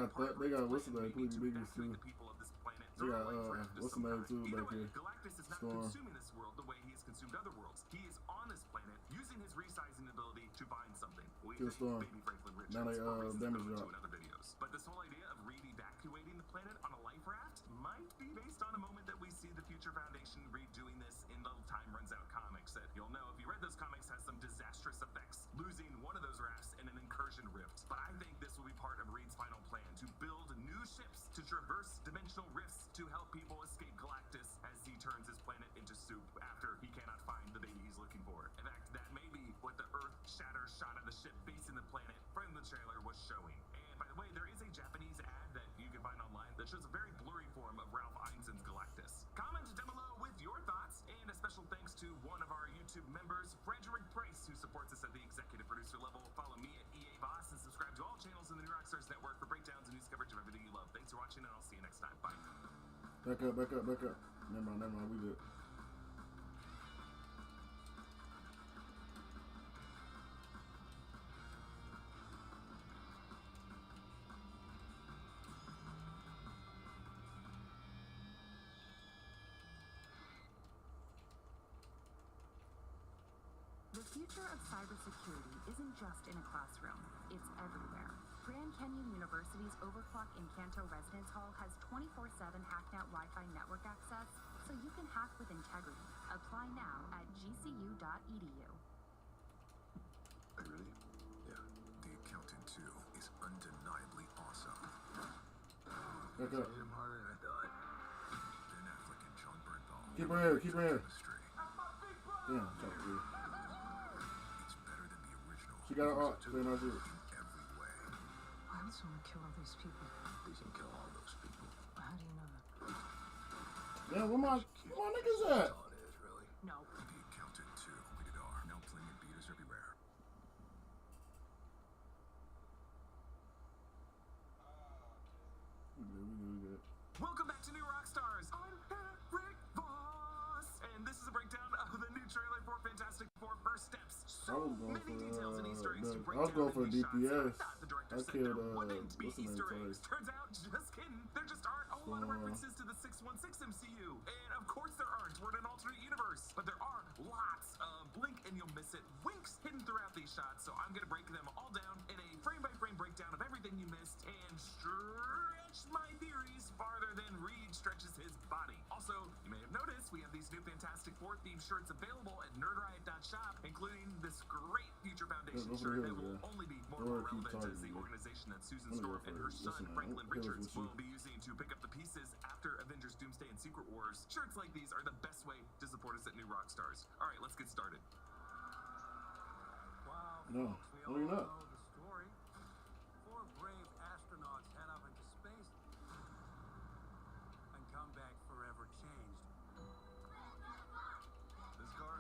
[SPEAKER 1] got what's the name? Including Biggie too. They got what's the name too back here?
[SPEAKER 5] Galactus is not consuming this world the way he has consumed other worlds. He is on this planet using his resizing ability to find something. We think Baby Franklin Richards
[SPEAKER 1] now they damage
[SPEAKER 5] to
[SPEAKER 1] drop.
[SPEAKER 5] in other videos. But this whole idea of Reed evacuating the planet on a life raft might be based on a moment that we see the Future Foundation redoing this in the Time Runs Out comics that you'll know if you read those comics has some disastrous effects, losing one of those rafts in an incursion rift. But I think this will be part of Reed's final plan to build new ships to traverse dimensional rifts to help people escape Galactus as he turns his planet into soup after he cannot find the baby he's looking for. In fact, that may be what the Earth shatter shot of the ship facing the planet the trailer was showing. And by the way, there is a Japanese ad that you can find online that shows a very blurry form of Ralph Ineson's Galactus. Comment down below with your thoughts, and a special thanks to one of our YouTube members, Frederick Price, who supports us at the executive producer level. Follow me at EA Boss and subscribe to all channels in the New Rockstars Network for breakdowns and news coverage of everything you love. Thanks for watching, and I'll see you next time. Bye.
[SPEAKER 1] Back up, back up, back up. Never mind, we good.
[SPEAKER 14] The future of cybersecurity isn't just in a classroom, it's everywhere. Grand Canyon University's overclock Encanto Residence Hall has 24/7 HackNet Wi-Fi network access, so you can hack with integrity. Apply now at gcu.edu.
[SPEAKER 12] Are you ready? Yeah. The Accountant 2 is undeniably awesome.
[SPEAKER 1] Back up.
[SPEAKER 12] Hit him harder than I thought. Ben Affleck and John Bernthal.
[SPEAKER 1] Keep her here, keep her here. Damn, fuck you. She got her up, then I do it.
[SPEAKER 18] Why would someone kill all these people?
[SPEAKER 12] They can kill all those people.
[SPEAKER 18] How do you know that?
[SPEAKER 1] Yeah, where my niggas at?
[SPEAKER 12] That's all it is, really.
[SPEAKER 18] No.
[SPEAKER 12] The Accountant 2, rated R. Now playing in theaters everywhere.
[SPEAKER 1] We good.
[SPEAKER 5] Welcome back to New Rockstars. I'm Eric Voss, and this is a breakdown of the new trailer for Fantastic Four: First Steps. So many details and Easter eggs to break down.
[SPEAKER 1] I was going for DPS.
[SPEAKER 5] The director
[SPEAKER 1] I
[SPEAKER 5] said
[SPEAKER 1] killed,
[SPEAKER 5] there wouldn't be
[SPEAKER 1] what's the name,
[SPEAKER 5] Easter
[SPEAKER 1] sorry.
[SPEAKER 5] eggs. Turns out, just kidding. There just aren't a whole lot of references to the 616 MCU. And of course there aren't. We're in an alternate universe. But there are lots of blink and you'll miss it winks hidden throughout these shots. So I'm going to break them all down in a frame-by-frame breakdown of everything you missed and stretch my theories farther than Reed stretches his body. Also, you may have noticed we have these new Fantastic Four themed shirts available at nerdriot.shop, including this great Future Foundation shirt that will only be more relevant as the organization that Susan Storm and her son Franklin Richards will be using to pick up the pieces after Avengers Doomsday and Secret Wars. Shirts like these are the best way to support us at New Rockstars. All right, let's get started.
[SPEAKER 24] Wow,
[SPEAKER 1] No,
[SPEAKER 24] folks,
[SPEAKER 1] no,
[SPEAKER 24] we
[SPEAKER 1] you're
[SPEAKER 24] all
[SPEAKER 1] not.
[SPEAKER 24] know the story. 4 brave astronauts head up into space and come back forever changed.
[SPEAKER 12] This car?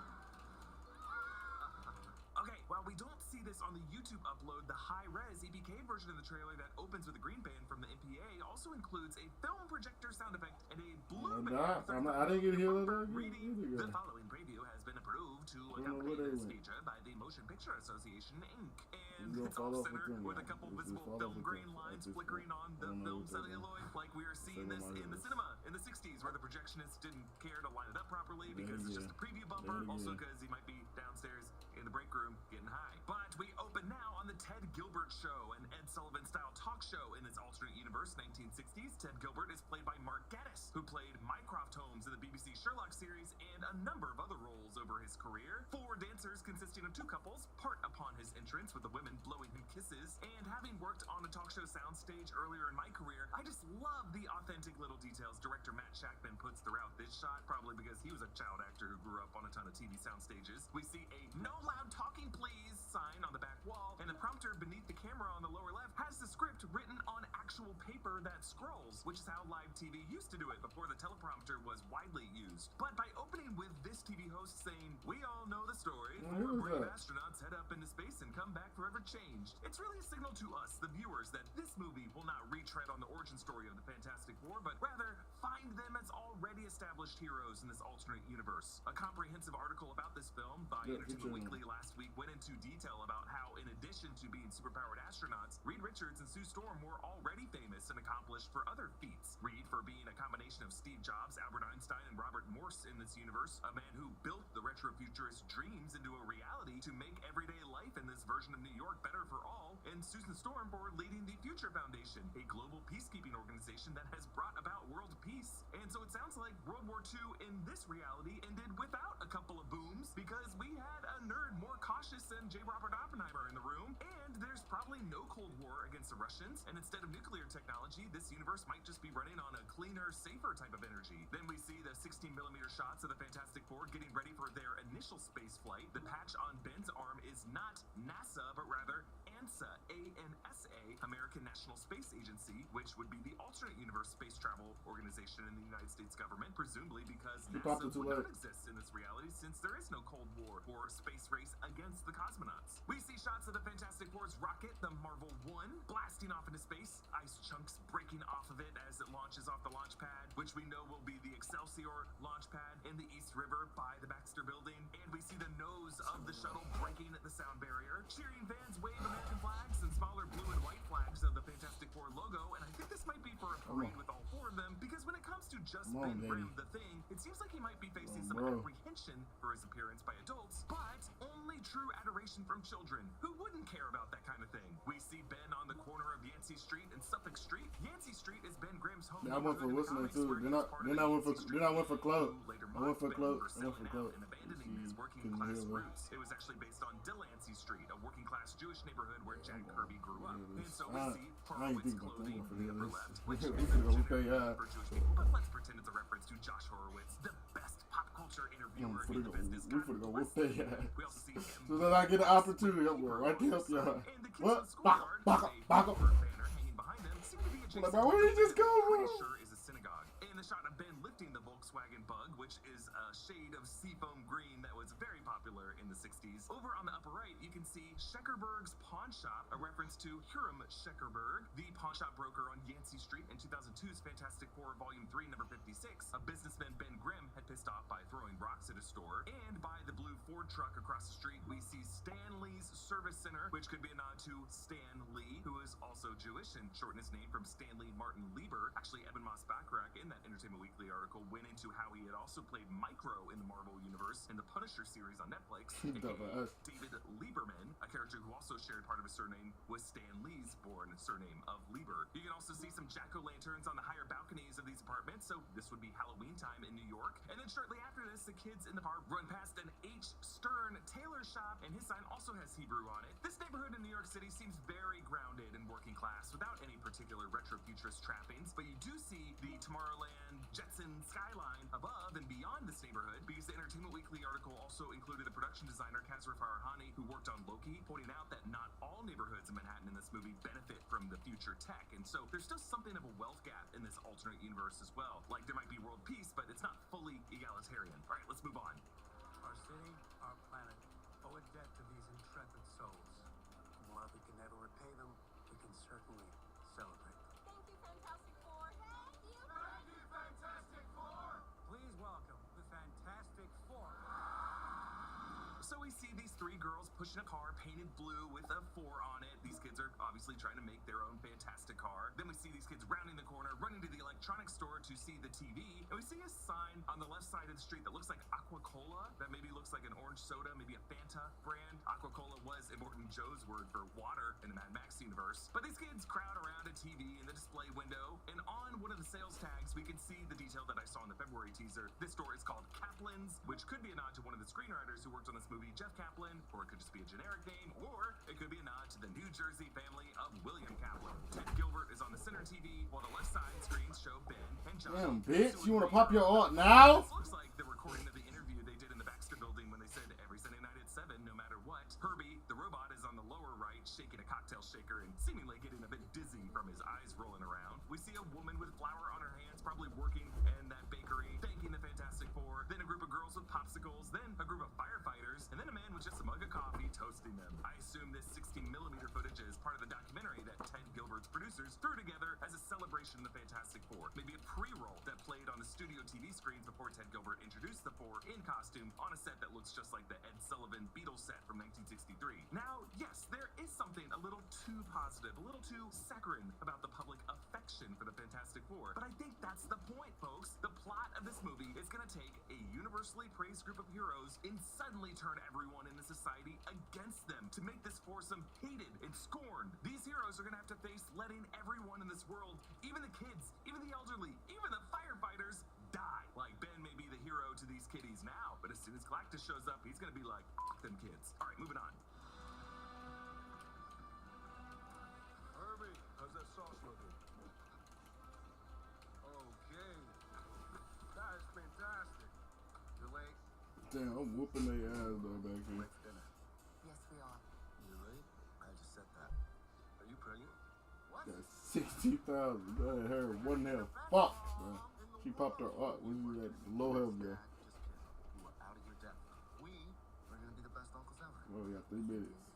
[SPEAKER 5] Okay, while we don't see this on the YouTube upload, the high-res EPK version of the trailer that opens with a green band from the MPA also includes a film projector sound effect and a blue band.
[SPEAKER 1] I didn't get here either.
[SPEAKER 5] The following preview has been approved to accompany this feature by the Motion Picture Association, Inc. And it's off-center with a couple visible film grain lines flickering on the film celluloid, like we are seeing this in the cinema in the 60s, where the projectionist didn't care to line it up properly because it's just a preview bumper, also because he might be downstairs in the break room getting high. But we open now on the Ted Gilbert Show, an Ed Sullivan-style talk show in this alternate universe, 1960s. Ted Gilbert is played by Mark Gatiss, who played Mycroft Holmes in the BBC Sherlock series and a number of other roles over his career. 4 dancers consisting of 2 couples part upon his entrance, with the women blowing him kisses. And having worked on a talk show soundstage earlier in my career, I just love the authentic little details director Matt Shackman puts throughout this shot, probably because he was a child actor who grew up on a ton of TV sound stages. We see a "No loud talking please" sign on the back wall, and the prompter beneath the camera on the lower left has the script written on actual paper that scrolls, which is how live TV used to do it before the teleprompter was widely used. But by opening with this TV host saying, "We all know the story, 4 brave astronauts head up into space and come back forever changed," it's really a signal to us, the viewers, that this movie will not retread on the origin story of the Fantastic Four, but rather find them as already established heroes in this alternate universe. A comprehensive article about this film by Entertainment Weekly last week went into detail about how, in addition to being superpowered astronauts, Reed Richards and Sue Storm were already famous and accomplished for other feats. Reed for being a combination of Steve Jobs, Albert Einstein, and Robert Morse in this universe, a man who built the retrofuturist dreams into a reality to make everyday life in this version of New York better for all, and Susan Storm for leading the Future Foundation, a global peacekeeping organization that has brought about world peace. And so it sounds like World War II in this reality ended without a couple of booms, because we had a nerd more cautious than J. Robert Oppenheimer in the room, and there's probably no Cold War against the Russians, and instead of nuclear technology, this universe might just be running on a cleaner, safer type of energy. Then we see the 16mm shots of the Fantastic Four getting ready for their initial space flight. The patch on Ben's arm is not NASA, but rather ANSA, A-N-S-A, American National Space Agency, which would be the alternate universe space travel organization in the United States government, presumably because NASA would not exist in this reality since there is no Cold War or space race against the cosmonauts. We see shots of the Fantastic Four's rocket, the Marvel 1, blasting off into space, ice chunks breaking off of it as it launches off the launch pad, which we know will be the Excelsior launch pad in the East River by the Baxter Building. And we see the nose of the shuttle breaking the sound barrier. Cheering fans wave American flags and smaller blue and white flags of the Fantastic Four logo, and I think this might be for a parade with all four of them, because when it comes to just Ben Grimm, the Thing, it seems like he might be facing some apprehension for his appearance by adults, but only true adoration from children who wouldn't care about that kind of thing. We see Ben on the corner of Yancey Street and Suffolk Street. Yancey Street is Ben Grimm's home.
[SPEAKER 1] I went for listening too. Then I went for clout. I went for clout.
[SPEAKER 5] And abandoning his working class roots. It was actually based on Delancey Street, a working class Jewish neighborhood where Jack Kirby grew up. And so we see Horowitz clothing on the upper left, which is for Jewish people, but let's pretend it's a reference to Josh Horowitz, the best pop culture interviewer in the business. We also see him.
[SPEAKER 1] So that I get the opportunity, I'm going right to help y'all. What? Baka.
[SPEAKER 5] Banner hanging behind them seem to be adjacent to
[SPEAKER 1] where did he just go, bro?
[SPEAKER 5] Sure is a synagogue. And the shot of Ben lifting the Volkswagen Bug, which is a shade of seafoam green that was very popular in the 60s. Over on the upper right, you can see Scheckerberg's Pawn Shop, a reference to Hiram Scheckerberg, the pawn shop broker on Yancey Street in 2002's Fantastic Four Volume 3, number 56. A businessman, Ben Grimm, had pissed off by throwing rocks at a store. And by the blue Ford truck across the street, we see Stanley's Service Center, which could be a nod to Stan Lee, who is also Jewish and shortened his name from Stanley Martin Lieber. Actually, Evan Moss-Bachrach in that Entertainment Weekly article went into how he had also played Micro in the Marvel Universe in the Punisher series on Netflix. David Lieberman, a character who also shared part of his surname with Stan Lee's born surname of Lieber. You can also see some jack-o'-lanterns on the higher balconies of these apartments, so this would be Halloween time in New York. And then shortly after this, the kids in the park run past an H. Stern tailor shop, and his sign also has Hebrew on it. This neighborhood in New York City seems very grounded and working class without any particular retro-futurist trappings, but you do see the Tomorrowland Jetson skyline above and beyond this neighborhood, because the Entertainment Weekly article also included the production designer Kazra Farahani, who worked on Loki, pointing out that not all neighborhoods in Manhattan in this movie benefit from the future tech, and so there's still something of a wealth gap in this alternate universe as well. Like, there might be world peace, but it's not fully egalitarian. All right, let's move on.
[SPEAKER 13] Our city, our planet, owe a debt to these intrepid souls. And while we can never repay them, we can certainly celebrate them.
[SPEAKER 19] Thank you, Fantastic Four. Thank you.
[SPEAKER 13] Thank you, Fantastic Four. Please welcome the Fantastic Four.
[SPEAKER 5] So we see these three girls pushing a car painted blue with a 4 on it. These kids are obviously trying to make their own fantastic car. Then we see these kids rounding the corner, running to the electronics store to see the TV. And we see a sign on the left side of the street that looks like Aqua-Cola, that maybe looks like an orange soda, maybe a Fanta brand. Aqua-Cola was Immortan Joe's word for water in the Mad Max universe. But these kids crowd around a TV in the display window, and on one of the sales tags, we can see the detail that I saw in the February teaser. This store is called Kaplan's, which could be a nod to one of the screenwriters who worked on this movie, Jeff Kaplan, or it could just be a generic name, or it could be a nod to the New Jersey family of William Kaplan. Ted Gilbert is on the center TV, while the left side screens show Ben and John.
[SPEAKER 1] Damn, bitch, you wanna pop your art now?
[SPEAKER 5] This looks like the recording of the interview they did in the Baxter Building when they said every Sunday night at 7, no matter what. Herbie, the robot, is on the lower right, shaking a cocktail shaker and seemingly getting a bit dizzy from his eyes rolling around. We see a woman with flour on her hands, probably working in that bakery, thanking the Fantastic Four. Then a group of girls with popsicles, then a group of firefighters, and then a man with just a mug of coffee toasting them. I assume this 16mm footage is part of the documentary that Ted Gilbert's producers threw together as a celebration of the Fantastic Four. Maybe a pre-roll that played on the studio TV screens before Ted Gilbert introduced the Four in costume on a set that looks just like the Ed Sullivan Beatles set from 1963. Now, yes, there is something a little too positive, a little too saccharine about the public affection for the Fantastic Four. But I think that's the point, folks. The plot of this movie is going to take a universally praised group of heroes and suddenly turn everyone in the society against them to make this foursome hated and scorned. These heroes are going to have to face letting everyone in this world, even the kids, even the elderly, even the firefighters, die. Like, Ben may be the hero to these kiddies now, but as soon as Galactus shows up, he's going to be like, F them kids. All right, moving on.
[SPEAKER 12] sauce looking? Okay. That is fantastic. You're late.
[SPEAKER 1] Damn, I'm whooping their ass though back here.
[SPEAKER 12] Late for dinner.
[SPEAKER 14] Yes, we are.
[SPEAKER 12] You're late? I just said that. Are you pregnant? What?
[SPEAKER 1] Got 60,000. That her one health. Fuck, man. She popped her up. We was at low health girl.
[SPEAKER 12] Just kidding. You are out of your depth. We are gonna be the best uncles ever.
[SPEAKER 1] Oh, we got 3 minutes.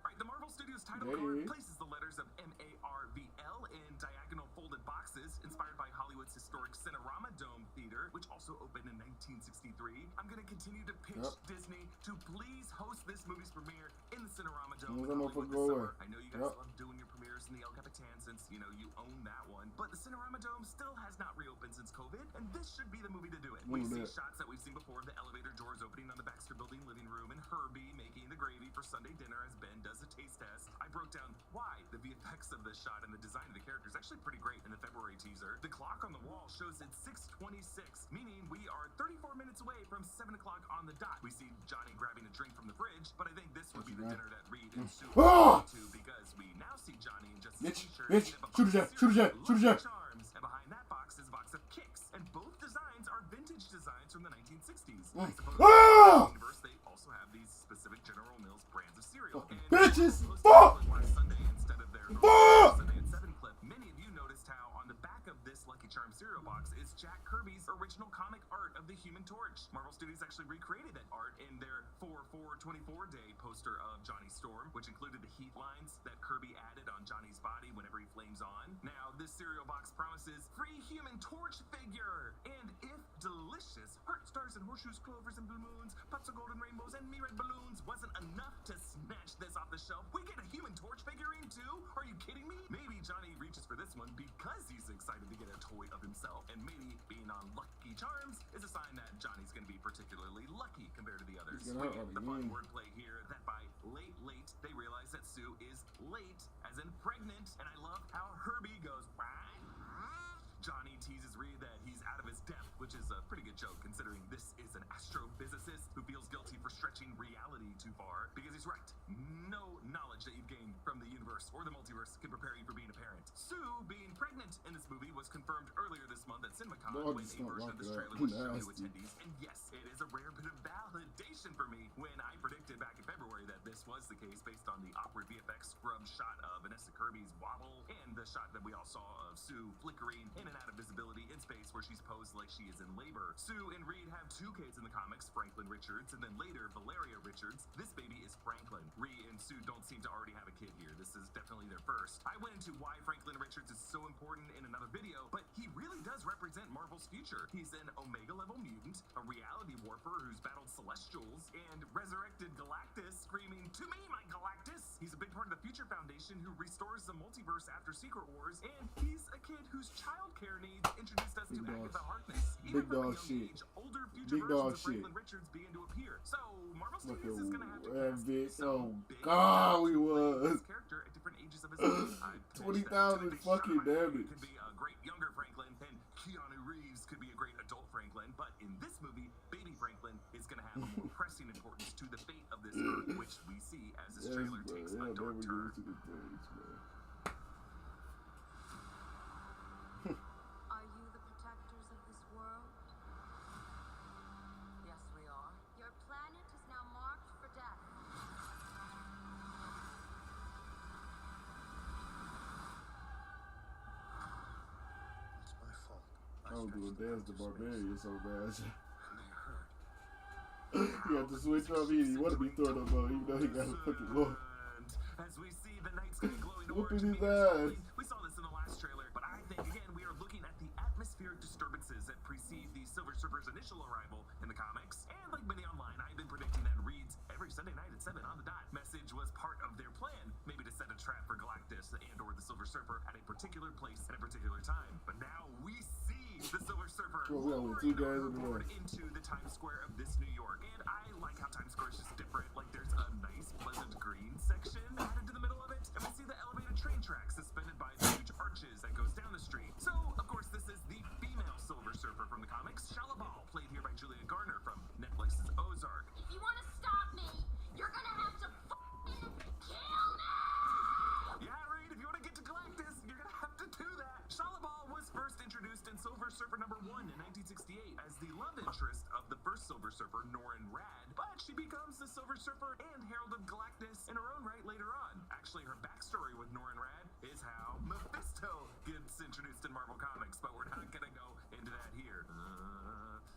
[SPEAKER 5] Right, the Marvel Studios title
[SPEAKER 1] There
[SPEAKER 5] card
[SPEAKER 1] it is.
[SPEAKER 5] places the letters of MARVL in diagonal folded boxes, inspired by Hollywood's historic Cinerama Dome Theater, which also opened in 1963. I'm going to continue to pitch Disney to please host this movie's premiere in the Cinerama Dome in Hollywood this summer. I know you guys love doing your premieres in the El Capitan since, you know, you own that one, but the Cinerama Dome still has not reopened since COVID, and this should be the movie to do it. We see shots that we've seen before of the elevator doors opening on the Baxter Building living room, and Herbie making the gravy for Sunday dinner as Ben does a taste test. I broke down why the VFX of this shot and the design of the character is actually pretty great in the February teaser. The clock on the wall shows it's 6:26, meaning we are 34 minutes away from 7 o'clock on the dot. We see Johnny grabbing a drink from the fridge, but I think this would be the dinner that Reed and Sue are to, because we now see Johnny in just a t-shirt.
[SPEAKER 1] Shoot a jet.
[SPEAKER 5] Charms, and behind that box is a box of kicks, and both designs are vintage designs from the 1960s. I suppose in the universe they also have these specific General Mills brands of cereal. And
[SPEAKER 1] bitches!
[SPEAKER 5] Fuck! Last Sunday instead of their Sunday at 7 clip, many of you noticed how on the back of this Lucky Charms cereal box is Jack Kirby's original comic art of the Human Torch. Marvel Studios actually recreated that art in their 4/4/24 day poster of Johnny Storm, which included the heat lines that Kirby added on Johnny's body whenever he flames on. Now, this cereal box promises free Human Torch figure, and if delicious heart stars and horseshoes, clovers and blue moons, pots of golden rainbows and me red balloons wasn't enough to snatch this off the shelf, we get a Human Torch figurine too? Are you kidding me? Maybe Johnny reaches for this one because he's excited to get a toy of himself, and maybe being on Lucky Charms is a sign that Johnny's going to be particularly lucky compared to the others. We get the fun wordplay here that by late, they realize that Sue is late, as in pregnant, and I love how Herbie goes, "Wah." Johnny teases Reed that he's out of his depth, which is a pretty good joke considering this is an astrophysicist who feels guilty for stretching reality too far, because he's right. No knowledge that you've gained from the universe or the multiverse can prepare you for being a parent. Sue being pregnant in this movie was confirmed earlier this month at CinemaCon when a version of this trailer was shown to attendees, and yes, it is a rare bit of validation for me when I predicted back in February that this was the case based on the awkward VFX scrub shot of Vanessa Kirby's waddle and the shot that we all saw of Sue flickering in and out of visibility in space where she's posed like she is in labor. Sue and Reed have 2 kids in the comics, Franklin Richards and then later Valeria Richards. This baby is Franklin. Reed and Sue don't seem to already have a kid here. This is definitely their first. I went into why Franklin Richards is so important in another video, but he really does represent Marvel's future. He's an Omega-level mutant, a reality warper who's battled Celestials, and resurrected Galactus screaming, "To me, my Galactus!" He's a big part of the Future Foundation who restores the multiverse after Secret Wars, and he's a kid whose childcare needs introduced us to Agatha Harkness. Even from a young age, older future versions of Franklin Richards begin to appear. So, Marvel Studios is going to have to cast some big
[SPEAKER 1] we was
[SPEAKER 5] character at different ages of his life.
[SPEAKER 1] 20,000 fucking damage.
[SPEAKER 5] Could be a great younger Franklin, and Keanu Reeves could be a great adult Franklin, but in this movie, baby Franklin is going to have a more pressing importance to the fate of this Earth, which we see as this trailer takes a dark turn.
[SPEAKER 14] Are you the protectors of this world? Yes, we are. Your planet is now marked for death.
[SPEAKER 12] It's my fault.
[SPEAKER 1] I was doing Dance the Barbarian so bad. He had to switch up. He wanted to be throwing up, even though he got a fucking look.
[SPEAKER 5] As we see the night sky glowing orange,
[SPEAKER 1] Whooping his ass.
[SPEAKER 5] we saw this in the last trailer, but I think again we are looking at the atmospheric disturbances that precede the Silver Surfer's initial arrival in the comics. And like many online, I've been predicting that Reed's every Sunday night at 7 on the dot message was part of their plan, maybe to set a trap for Galactus and or the Silver Surfer at a particular place at a particular time. But now we see the Silver Surfer into the Times Square of this New York, and I like how Times Square is just different. Like there's a nice pleasant green section added to the middle of it, and we see the elevated train tracks suspended by the huge arches that goes down the street. So of course this is the female Silver Surfer from the comics, Shalabal, played here by Julia Garner from Netflix's Ozark.
[SPEAKER 19] If you want to stop me, you're gonna have to f***ing kill me!
[SPEAKER 5] first Silver Surfer, Norrin Radd, but she becomes the Silver Surfer and Herald of Galactus in her own right later on. Actually, her backstory with Norrin Radd is how Mephisto gets introduced in Marvel Comics, but we're not gonna go into that here.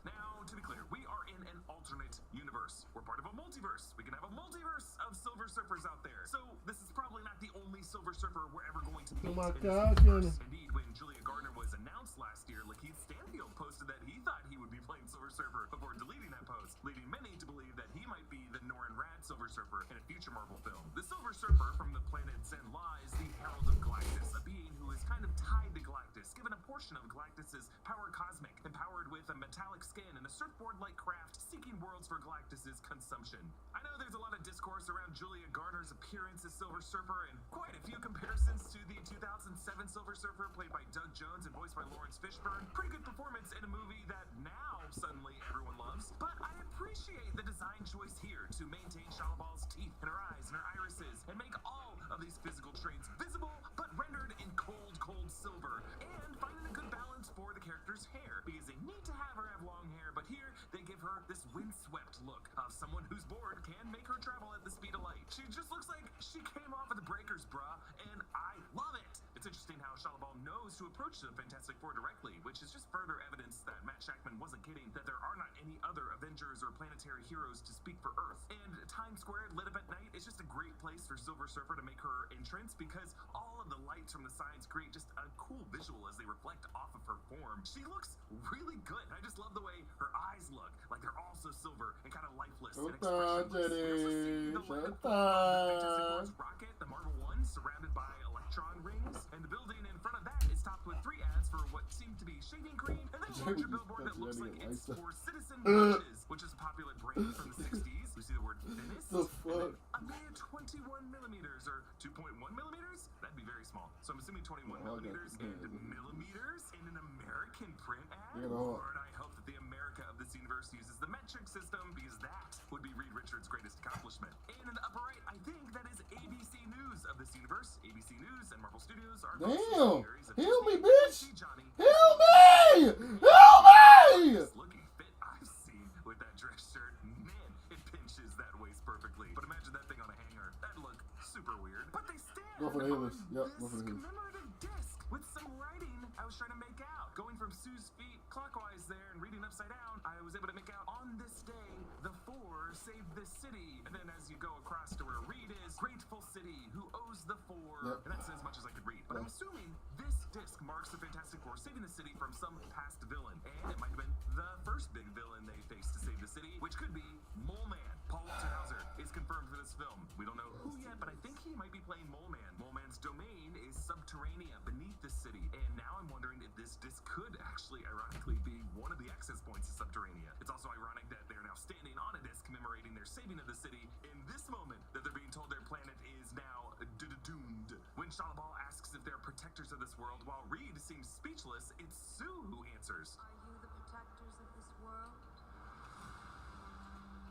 [SPEAKER 5] Now, to be clear, we are in an alternate universe. We're part of a multiverse. We can have a multiverse of Silver Surfers out there. So this is probably not the only Silver Surfer we're ever going to meet
[SPEAKER 1] Oh my
[SPEAKER 5] in
[SPEAKER 1] God,
[SPEAKER 5] this universe. Indeed, when Julia Gardner was announced last year, Lakeith Stanfield posted that he thought he would be playing Silver Surfer before deleting that post, leading many to believe that he might be the Norrin Radd Silver Surfer in a future Marvel film. The Silver Surfer from the planet Zenla is the Herald of Galactus, a being who is kind of tied to Galactus, given a portion of Galactus's power cosmic, empowered with a metallic skin and a surfboard-like craft, seeking worlds for Galactus's consumption. I know there's a lot of discourse around Julia Garner's appearance as Silver Surfer, and quite a few comparisons to the 2007 Silver Surfer played by Doug Jones and voiced by Lawrence Fishburne. Pretty good performance in a movie that now suddenly everyone loves, but I appreciate the design choice here to maintain Shalabal's teeth and her eyes and her irises and make all of these physical traits visible but rendered in cold, cold silver, and finding a good balance for the character's hair, because they need to have her have long hair, but here they give her this windswept look of someone whose board can make her travel at the speed of light. She just looks like she came off of the breakers, bruh, and I love it. It's interesting how Shalabal knows to approach the Fantastic Four directly, which is just further evidence that Matt Shakman wasn't kidding, that there are not any other Avengers or planetary heroes to speak for Earth. And Times Square lit up at night is just a great place for Silver Surfer to make her entrance, because all of the lights from the signs create just a cool visual as they reflect off of her form. She looks really good. I just love the way her eyes look, like they're also silver and kind of lifeless and expressionless. We also see the light of the Fantastic Four's rocket, the Marvel One, surrounded by electron rings, and the building in front of that is topped with 3 ads for what seem to be shaving cream, and then a larger billboard that looks like it's for Citizen Watches, which is a popular brand from the 60s. We see the word Venice, and then a mere 21 millimeters, or 2.1 millimeters? That'd be very small. So I'm assuming 21 millimeters and millimeters in an American print ad? Lord, I hope that the America of this universe uses the metric system, because that would be Reed Richards' greatest accomplishment. And in the upper right, I think that is ABC News of this universe. ABC News and Marvel Studios are subsidiaries of
[SPEAKER 1] Heal me,
[SPEAKER 5] Disney.
[SPEAKER 1] bitch!
[SPEAKER 5] Johnny,
[SPEAKER 1] Heal me! Heal me!
[SPEAKER 5] looking fit I've seen with that dress shirt. Man, it pinches that waist perfectly. But imagine that thing on a hanger. That'd look super weird. But they stand
[SPEAKER 1] Go for the healers. Yep, go for
[SPEAKER 5] this
[SPEAKER 1] the healers.
[SPEAKER 5] commemorative disc with some writing I was trying to make out. Going from Sue's feet clockwise there and reading upside down, I was able to make out, on this day, the Four saved this city. And then as you go across to where Reed is, grateful city who owes the Four.
[SPEAKER 1] Yep.
[SPEAKER 5] And that's as much as I could read. But I'm assuming this disc marks the Fantastic Four saving the city from some past villain. And it might have been the first big villain they faced to save the city, which could be Mole Man. Paul Walter Hauser is confirmed for this film. We don't know who yet, but I think he might be playing Mole Man. Mole Man's domain is subterranea beneath the city. And now I'm wondering if this disc could actually ironically be one of the access points to subterranea. It's also ironic that they're now standing on a disc commemorating their saving of the city in this moment that they're being told their planet is now doomed. When Shalabal asks if they're protectors of this world, while Reed seems speechless, it's Sue who answers.
[SPEAKER 18] Are you the protectors of this world?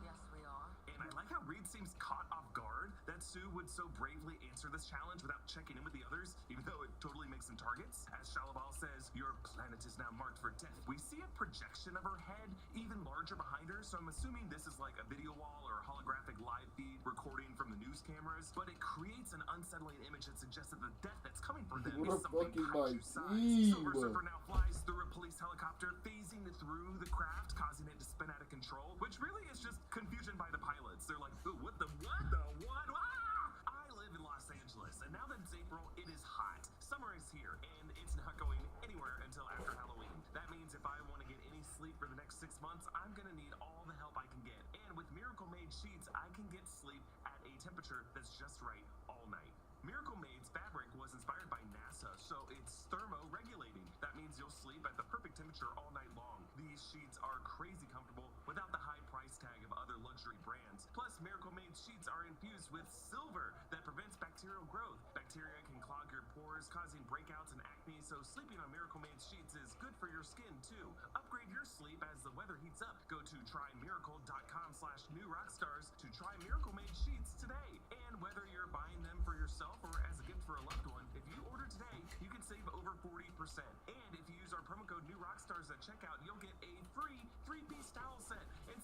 [SPEAKER 18] Yes, we are.
[SPEAKER 5] And I like how Reed seems caught off guard that Sue would so bravely answer this challenge without checking in with the others, even though it totally makes them targets. As Shalabal says, your planet is now marked for death. We see a projection of her head even larger behind her, so I'm assuming this is like a video wall or a holographic live feed recording from the news cameras, but it creates an unsettling image that suggests that the death that's coming for them is something kaiju-sized. Silver Surfer now flies through a police helicopter, phasing through the craft, causing it to spin out of control, which really is just confusion by the pilots. They're like, "Ooh, what? Ah! I live in Los Angeles, and now that it's April, it is hot. Summer is here, and it's not going anywhere until after Halloween. That means if I want to get any sleep for the next 6 months, I'm going to need all the help I can get. And with Miracle Made sheets, I can get sleep at a temperature that's just right all night. Miracle Made's fabric was inspired by NASA, so it's thermo-regulating. That means you'll sleep at the perfect temperature all night long. These sheets are crazy comfortable without the high price tag of other luxury brands. Plus, Miracle Made sheets are infused with silver that prevents bacterial growth. Bacteria can clog your pores, causing breakouts and acne, so sleeping on Miracle Made sheets is good for your skin, too. Upgrade your sleep as the weather heats up. Go to trymiracle.com/newrockstars to try Miracle Made sheets today. And whether you're buying them for yourself or as a gift for a loved one, if you order today, you can save over 40%. And if you use our promo code NewRockstars at checkout, you'll get a free 3-piece towel set. And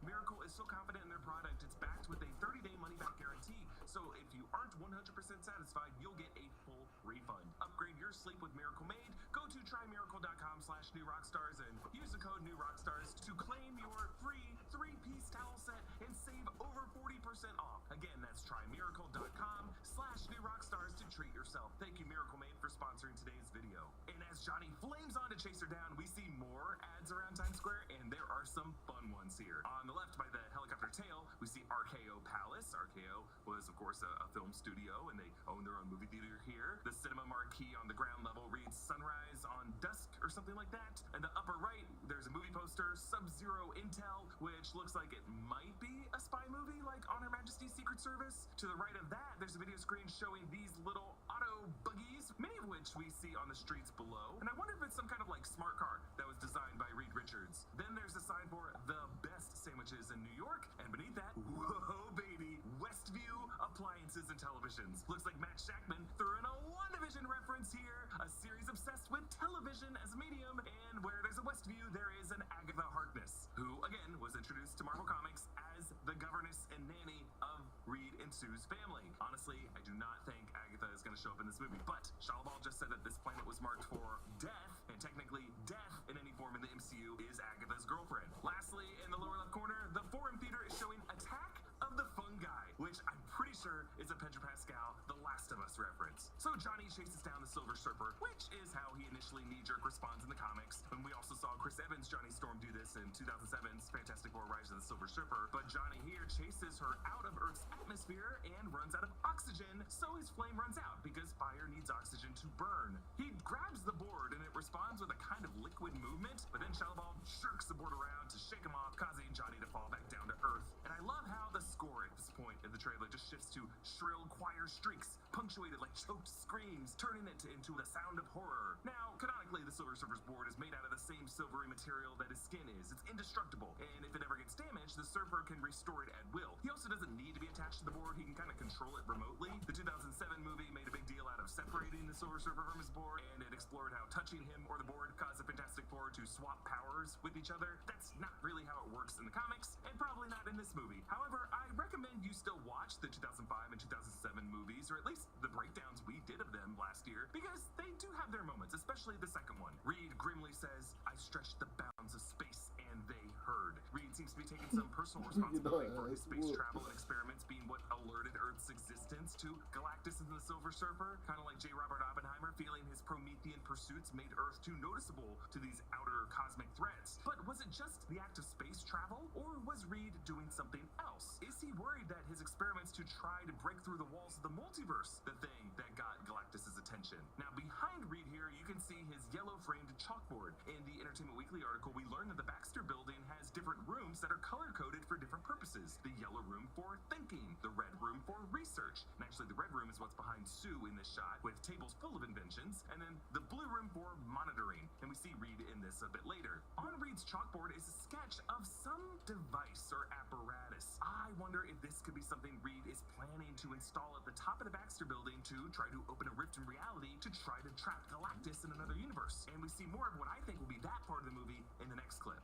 [SPEAKER 5] Miracle is so confident in their product, it's backed with a 30-day money-back guarantee. So if you aren't 100% satisfied, you'll get a full refund. Upgrade your sleep with Miracle Made. Go to trymiracle.com/newrockstars and use the code NEWROCKSTARS to claim your free 3-piece towel set and save over 40% off. Again, that's trymiracle.com/newrockstars to treat yourself. Thank you, Miracle Made, for sponsoring today's video. And as Johnny flames on to chase her down, we see more ads around Times Square, and there are some fun ones here. On the left, by the helicopter tail, we see RKO Palace. RKO was, of course, a film studio, and they own their own movie theater here. The cinema marquee on the ground level reads Sunrise on Dusk or something like that. In the upper right, there's a movie poster, Sub-Zero Intel, which looks like it might be a spy movie like On Her Majesty's Secret Service. To the right of that, there's a video screen showing these little auto buggies, many of which we see on the streets below. And I wonder if it's some kind of like smart car that was designed by Reed Richards. Then there's a sign for the best sandwiches in New York, and beneath that, whoa baby, Westview Appliances and Televisions. Looks like Matt Shackman threw in a WandaVision reference here, a series obsessed with television as a medium, and where there's a Westview, there is an Agatha Harkness, who again was introduced to Marvel Comics as the governess and nanny of Reed and Sue's family. Honestly, I do not think Agatha is going to show up in this movie, but Shalabal just said that this planet was marked for death, and technically death in any form in the MCU is Agatha's girlfriend. Lastly, in the lower left corner, the Forum Theater is showing Attack of the Fungi, which I'm pretty sure is a Pedro Pascal The Last of Us reference. So Johnny chases down the Silver Surfer, which is how he initially knee-jerk responds in the comics, and we also saw Chris Evans' Johnny Storm do this in 2007's Fantastic Four: Rise of the Silver Surfer, but Johnny here chases her out of Earth's atmosphere and runs out of oxygen, so his flame runs out because fire needs oxygen to burn. He grabs the board and it responds with a kind of liquid movement, but then Shalabal jerks the board around to shake him off, causing Johnny to fall back down to Earth. And I love how the score at this point in the trailer just shifts to shrill choir streaks, punctuated like choked screams, turning it into the sound of horror. Now, canonically, the Silver Surfer's board is made out of the same silvery material that his skin is. It's indestructible, and if it ever gets damaged, the Surfer can restore it at will. He also doesn't need to be attached to the board. He can kind of control it remotely. The 2007 movie made a big deal out of separating the Silver Surfer from his board, and it explored how touching him or the board caused the Fantastic Four to swap powers with each other. That's not really how it works in the comics, and probably not in this movie. However, I recommend you still watch the 2005 and 2007 movies, or at least the breakdowns we did of them last year, because they do have their moments, especially the second one. Reed grimly says, "I stretched the bounds of space and they heard." Reed seems to be taking some personal responsibility for his space travel and experiments being what alerted Earth's existence to Galactus and the Silver Surfer, kind of like J. Robert Oppenheimer feeling his Promethean pursuits made Earth too noticeable to these outer cosmic threats. But was it just the act of space travel, or was Reed doing something else? Is he worried that his experiments to try to break through the walls of the multiverse, the thing that got Galactus's attention? Now, behind Reed here, you can see his yellow-framed chalkboard. In the Entertainment Weekly article, we learned that the Baxter Building has different rooms that are color-coded for different purposes. The yellow room for thinking, the red room for research, and actually the red room is what's behind Sue in this shot, with tables full of inventions, and then the blue room for monitoring, and we see Reed in this a bit later. On Reed's chalkboard is a sketch of some device or apparatus. I wonder if this could be something Reed is planning to install at the top of the Baxter Building to try to open a rift in reality to try to trap Galactus in another universe. And we see more of what I think will be that part of the movie in the next clip.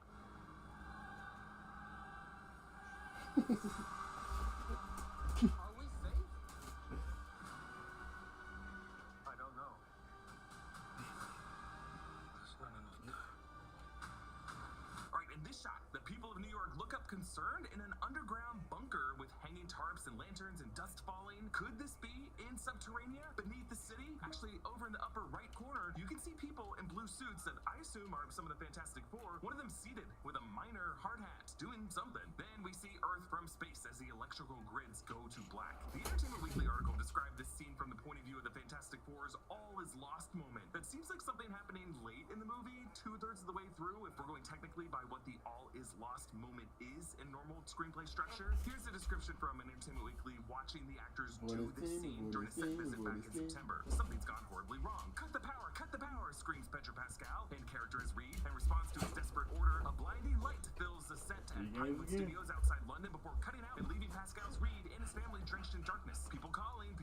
[SPEAKER 13] Are we safe? I don't know. There's not enough time.
[SPEAKER 5] Alright, in this shot, the people of New York look up concerned in an underground bunker with hanging tarps and lanterns and dust falling. Could this be in Subterranea, beneath the city? Actually, over in the upper right corner, you can see people in blue suits that I assume are some of the Fantastic Four. One of them seated with a minor hard hat, doing something. Then we see Earth from space as the electrical grids go to black. The Entertainment Weekly article described this scene from the point of view of the Fantastic Four's all is lost moment. That seems like something happening late in the movie, 2/3 of the way through, if we're going technically by what the all is lost moment is in normal screenplay structure. Here's a description from Entertainment Weekly watching the actors do this scene during a set visit back in September. Something's gone horribly wrong. Cut the power, screams Pedro Pascal, in character as Reed, and responds to his desperate order. A blinding light fills the set at Pinewood Studios outside London before cutting out and leaving Pascal's Reed and his family drenched in darkness. People calling,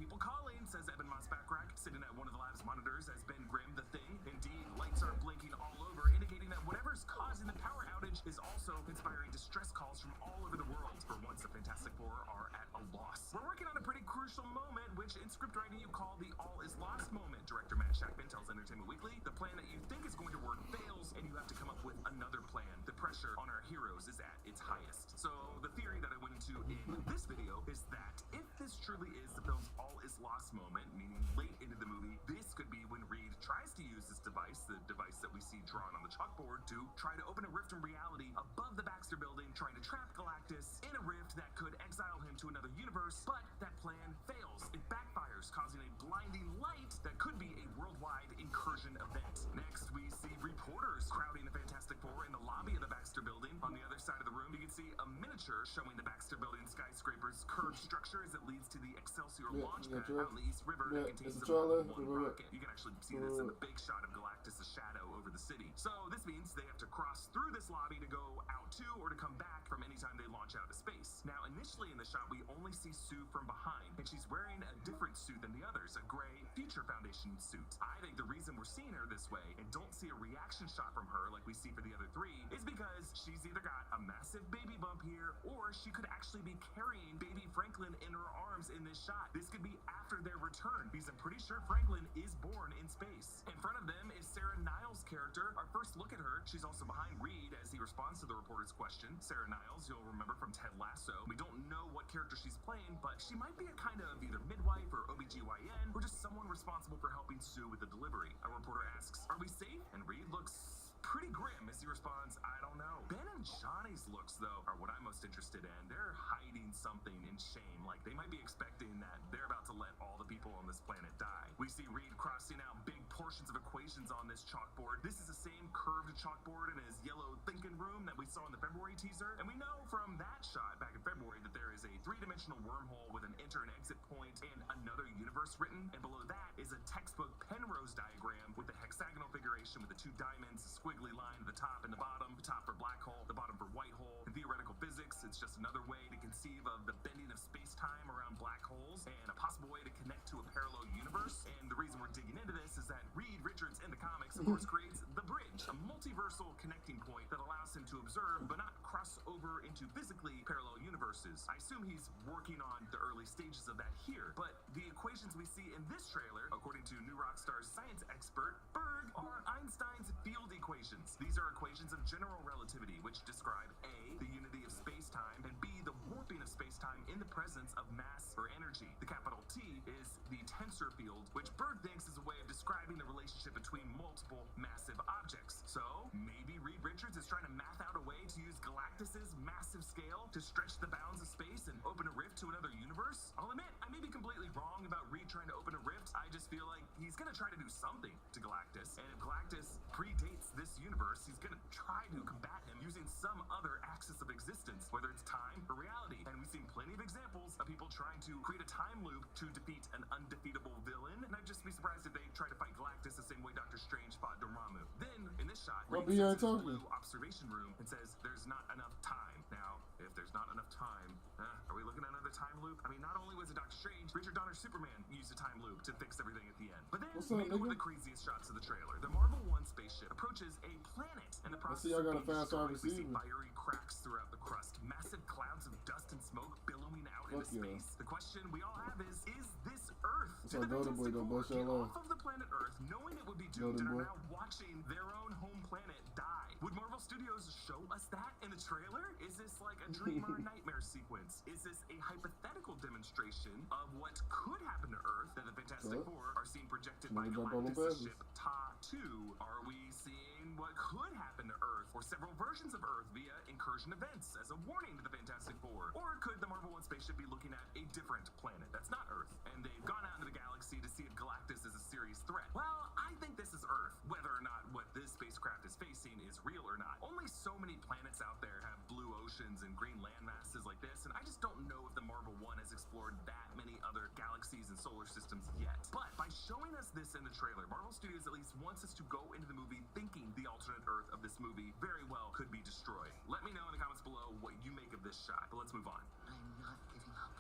[SPEAKER 5] says Evan Moss-Backrack, sitting at one of the lab's monitors as Ben Grimm, the Thing. Indeed, lights are blinking all over, indicating that whatever's causing the power outage is also inspiring distress calls from all over the world for once the Fantastic Four are at a loss. We're working on a pretty crucial moment, which in script writing you call the all is lost moment. Director Matt Shackman tells Entertainment Weekly, the plan that you think is going to work fails, and you have to come up with another plan. The pressure on our heroes is at its highest. So the theory that I went into in this video is that if this truly is the film's all is lost moment, meaning late into the movie, this could be when Reed tries to use this device, the device that we see drawn on the chalkboard, to try to open a rift in reality above the Baxter building, trying to trap Galactus in a rift that could exile him to another universe, but that plan fails. It backfires, causing a blinding light that could be a worldwide incursion event. Next, we see reporters crowding the Fantastic Four in the lobby of the Baxter building. On the other side of the room, you can see a miniature showing the Baxter building skyscraper's curved structure as it leads to the Excelsior launch pad out in the East River that contains the Marvel 1 rocket. You can actually see this in the big shot of Galactus' shadow over the city. So this means they have to cross through this lobby to go out to or to come back from any time they launch out of space. Now, initially in the shot, we only see Sue from behind, and she's wearing a different suit than the others, a gray Future Foundation suit. I think the reason we're seeing her this way and don't see a reaction shot from her like we see for the other three is because she's either got a massive baby bump here, or she could actually be carrying baby Franklin in her arms in this shot. This could be after their return, because I'm pretty sure Franklin is born in space. In front of them is Sarah Niles' character. Our first look at her, she's also behind Reed as he responds to the reporter's question. Sarah Niles, you'll remember from Ted Lasso. We don't know what character she's playing, but she might be a kind of either midwife or OBGYN, or just someone responsible for helping Sue with the delivery. A reporter asks, "Are we safe?" And Reed looks pretty grim as he responds, "I don't know." Ben and Johnny's looks, though, are what I'm most interested in. They're hiding something in shame. Like, they might be expecting that they're about to let all the people on this planet die. We see Reed crossing out big portions of equations on this chalkboard. This is the same curved chalkboard in his yellow thinking room that we saw in the February teaser. And we know from that shot back in February that there is a three-dimensional wormhole with an enter and exit point and another universe written. And below that is a textbook Penrose diagram with the hexagonal figuration with the two diamonds, a squiggly line at the top and the bottom, the top for black hole, the bottom for white hole. In theoretical physics, it's just another way to conceive of the bending of space-time around black holes and a possible way to connect to a parallel universe. And the reason we're digging into this is that Reed Richards in the comics, of course, creates the bridge, a multiversal connecting point that allows him to observe but not cross over into physically parallel universes. I assume he's working on the early stages of that here, but the equations we see in this trailer, according to New Rockstar's science expert Berg, are Einstein's field equations. These are equations of general relativity, which describe A, the unity of space-time, and B, the warping of space-time in the presence of mass or energy. The capital T is the tensor field, which Berg thinks is a way of describing the relationship between multiple massive objects. So maybe Reed Richards is trying to math out a way to use Galactus's massive scale to stretch the bounds of space and open a rift to another universe. I'll admit, I may be completely wrong about Reed trying to open a rift. I just feel like he's gonna try to do something to Galactus, and if Galactus predates this universe, he's gonna try to combat him using some other axis of existence, whether it's time or reality. And we've seen plenty of examples of people trying to create a time loop to defeat an undefeatable villain, and I'd just be surprised if they try to fight Galactus the same way Doctor Strange fought Dormammu. Then, in this shot, Reed sits in his blue observation room and says, "There's not enough time." Now, if there's not enough time, are we looking at another time loop? I mean, not only was it Doctor Strange, Richard Donner's Superman used a time loop to fix everything at the end. But then, maybe one of the craziest shots of the trailer. The Marvel 1 spaceship approaches a planet, and the process of being destroyed, we see fiery cracks throughout the crust, massive clouds of dust and smoke billowing out into space. The question we all have is this Earth? Did the Fantastic Four get off of the planet Earth knowing it would be doomed and are now watching their own home planet die? Would Marvel Studios show us that in the trailer? Is this like a dream or a nightmare sequence? Is this a hypothetical demonstration of what could happen to Earth that the Fantastic Four are seeing projected by Galactus' ship Ta-2? Are we seeing what could happen to Earth or several versions of Earth via incursion events as a warning to the Fantastic Four? Or could the Marvel 1 spaceship be looking at a different planet that's not Earth, and they've gone out into the galaxy to see if Galactus is a serious threat? Well, I think this is Earth, whether or not what this spacecraft is facing is real or not. Only so many planets out there have blue oceans and green land masses like this, and I just don't know if the Marvel 1 has explored that many other galaxies and solar systems yet. But by showing us this in the trailer, Marvel Studios at least wants us to go into the movie thinking the alternate Earth of this movie very well could be destroyed. Let me know in the comments below what you make of this shot, but let's move on.
[SPEAKER 18] I'm not giving up.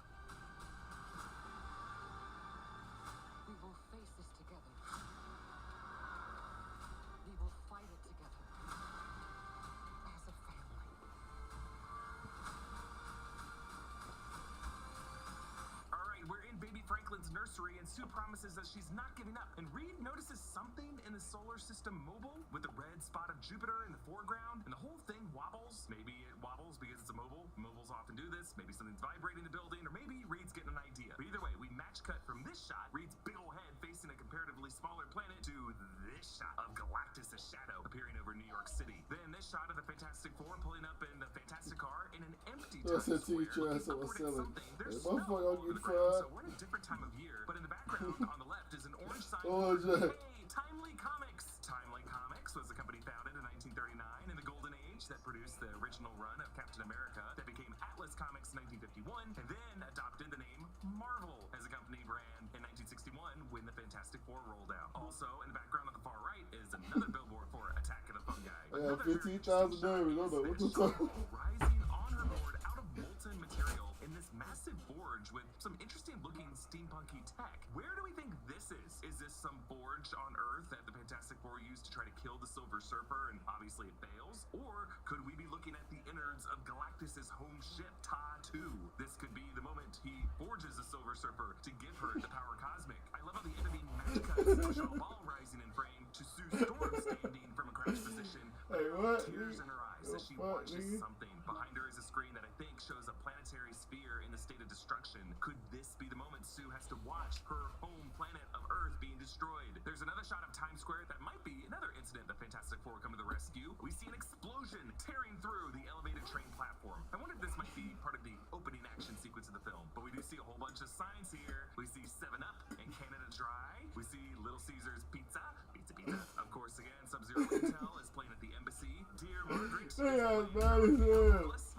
[SPEAKER 18] We will face this together. We will fight it together. As a family.
[SPEAKER 5] Dawn's nursery, and Sue promises that she's not giving up. And Reed notices something in the solar system mobile with the red spot of Jupiter in the foreground, and the whole thing wobbles. Maybe it wobbles because it's a mobile. Mobiles often do this. Maybe something's vibrating the building, or maybe Reed's getting an idea. But either way, we match cut from this shot, Reed's big ol' head facing a comparatively smaller planet, to this shot of Galactus' shadow appearing over New York City. Then this shot of the Fantastic Four pulling up in the Fantastic car in an empty Times Square, looking upward at something. There's snow all over the ground, so we're in a different time of year. But in the background on the left is an orange sign for, hey, Timely Comics. Timely Comics was a company founded in 1939 in the Golden Age that produced the original run of Captain America that became Atlas Comics in 1951, and then adopted the name Marvel as a company brand in 1961 when the Fantastic Four rolled out. Also, in the background on the far right is another billboard for Attack of the Fungi.
[SPEAKER 1] I got 15,000 nerves. I don't know what to talk about.
[SPEAKER 5] Rising on her board out of molten material in this massive forge with some interesting looking steampunky tech. Where do we think this is? Is this some forge on Earth that the Fantastic Four used to try to kill the Silver Surfer, and obviously it fails? Or could we be looking at the innards of Galactus' home ship, Ta-2? This could be the moment he forges the Silver Surfer to give her the power cosmic. I love how the editing match cuts Shaw Ball rising in frame to Sue Storm standing from a crouched position, tears in her eyes as she watches something. Behind her is a screen that I think shows a planetary sphere in the state of destruction. Could this be the moment Sue has to watch her home planet of Earth being destroyed? There's another shot of Times Square that might be another incident the Fantastic Four come to the rescue. We see an explosion tearing through the elevated train platform. I wonder if this might be part of the opening action sequence of the film, but we do see a whole bunch of signs here. We see 7-Up and Canada Dry. We see Little Caesars Pizza. Of course, again, Sub-Zero Intel is playing at the embassy. Dear Margaret is playing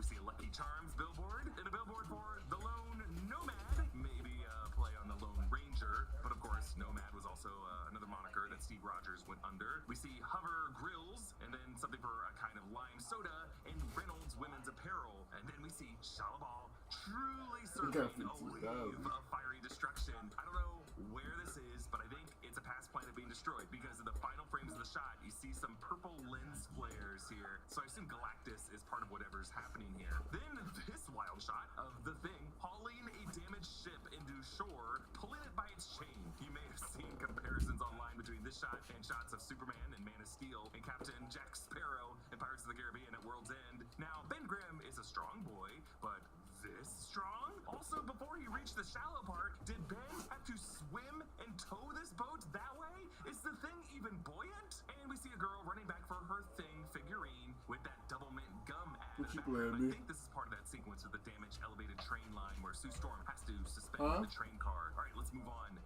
[SPEAKER 5] we see a Lucky Charms billboard and a billboard for the Lone Nomad. Maybe a play on the Lone Ranger, but of course, Nomad was also another moniker that Steve Rogers went under. We see Hover Grills, and then something for a kind of lime soda, and Reynolds Women's Apparel, and then we see Shalabal truly serving a wave of fiery destruction. I don't know where this is, but I think it's a past planet being destroyed, because in the final frames of the shot, you see some purple lens flares here. So I assume Galactus is part of whatever's happening here. Then this wild shot of the Thing hauling a damaged ship into shore, pulling it by its chain. You may have seen comparisons online between this shot and shots of Superman and Man of Steel and Captain Jack Sparrow in Pirates of the Caribbean at World's End. Now, Ben Grimm is a strong boy, but this strong? Also, before he reached the shallow part, did Ben have to swim and tow this boat that way? Is the Thing even buoyant? And we see a girl running back for her Thing figurine with that double mint gum ad in the background. I think this is part of that sequence of the damaged elevated train line where Sue Storm has to suspend the train car. All right, let's move on.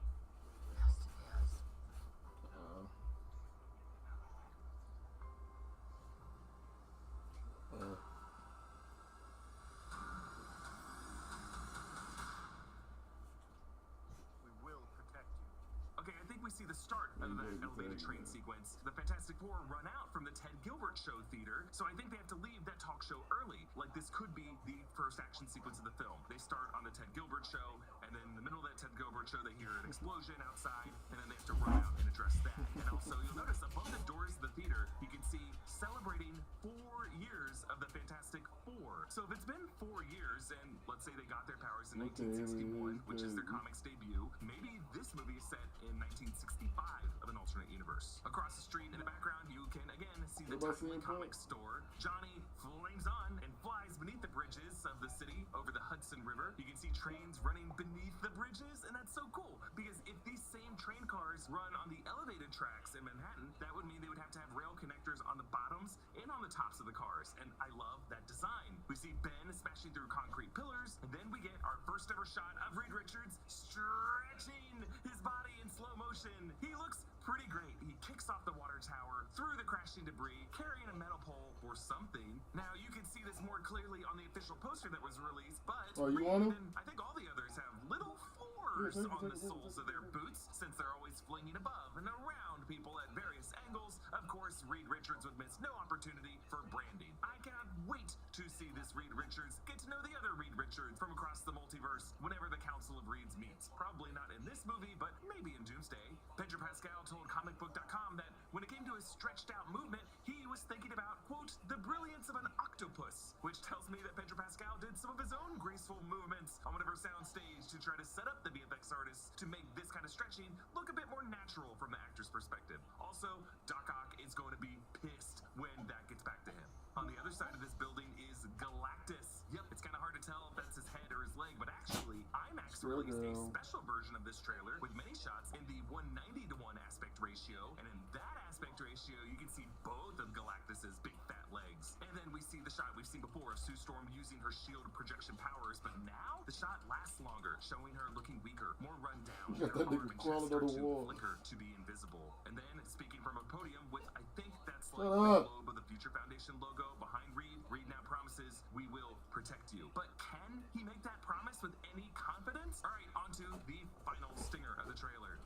[SPEAKER 5] Okay, I think we see the start of that elevated train sequence. The Fantastic Four run out from the Ted Gilbert Show theater, so I think they have to leave that talk show early. Like, this could be the first action sequence of the film. They start on the Ted Gilbert Show, and then in the middle of that Ted Gilbert Show, they hear an explosion outside, and then they have to run out and address that. And also, you'll notice above the doors of the theater, you can see celebrating 4 years of the Fantastic Four. So if it's been 4 years, and let's say they got their powers in 1961, which is their comics debut, maybe this movie is set in 1965 of an alternate universe. Across the street in the background, you can again see the Timely Comics store. Johnny flames on and flies beneath the bridges of the city over the Hudson River. You can see trains running beneath the bridges, and that's so cool, because if these same train cars run on the elevated tracks in Manhattan, that would mean they would have to have rail connectors on the bottoms and on the tops of the cars, and I love that design. We see Ben smashing through concrete pillars, and then we get our first ever shot of Reed Richards stretching his body in slow motion. He looks pretty great. He kicks off the water tower through the crashing debris, carrying a metal pole or something. Now, you can see this more clearly on the official poster that was released, but I think all the others have little floors on the soles of their boots, since they're always flinging above and around people at various angles. Of course, Reed Richards would miss no opportunity for branding. I cannot wait to see this Reed Richards get to know the other Reed Richards from across the multiverse whenever the Council of Reeds meets. Probably not in this movie, but maybe in Doomsday. Pedro Pascal told comicbook.com that when it came to his stretched out movement, he was thinking about, quote, the brilliance of an octopus, which tells me that Pedro Pascal did some of his own graceful movements on whatever soundstage to try to set up the VFX artists to make this kind of stretching look a bit more natural from the actor's perspective. Also, Doc Ock is going to be pissed when that gets back to him. On the other side of this building is Galactus. Yep, it's kind of hard to tell if that's his head or his leg, but actually, IMAX released a special version of this trailer with many shots in the 190:1 aspect ratio, and in that aspect ratio, you can see both of Galactus's big fat legs. And then we see the shot we've seen before of Sue Storm using her shield projection powers, but now the shot lasts longer, showing her looking weaker, more run down.
[SPEAKER 1] Got that nigga crawling on the wall.
[SPEAKER 5] Flicker to be invisible. And then, speaking from a podium with, I think that's like
[SPEAKER 1] Shut
[SPEAKER 5] the
[SPEAKER 1] up.
[SPEAKER 5] globe of the Future Foundation logo behind Reed, Reed now promises, we will protect you. But can he make that promise with any confidence? All right, on to the final stinger of the trailer.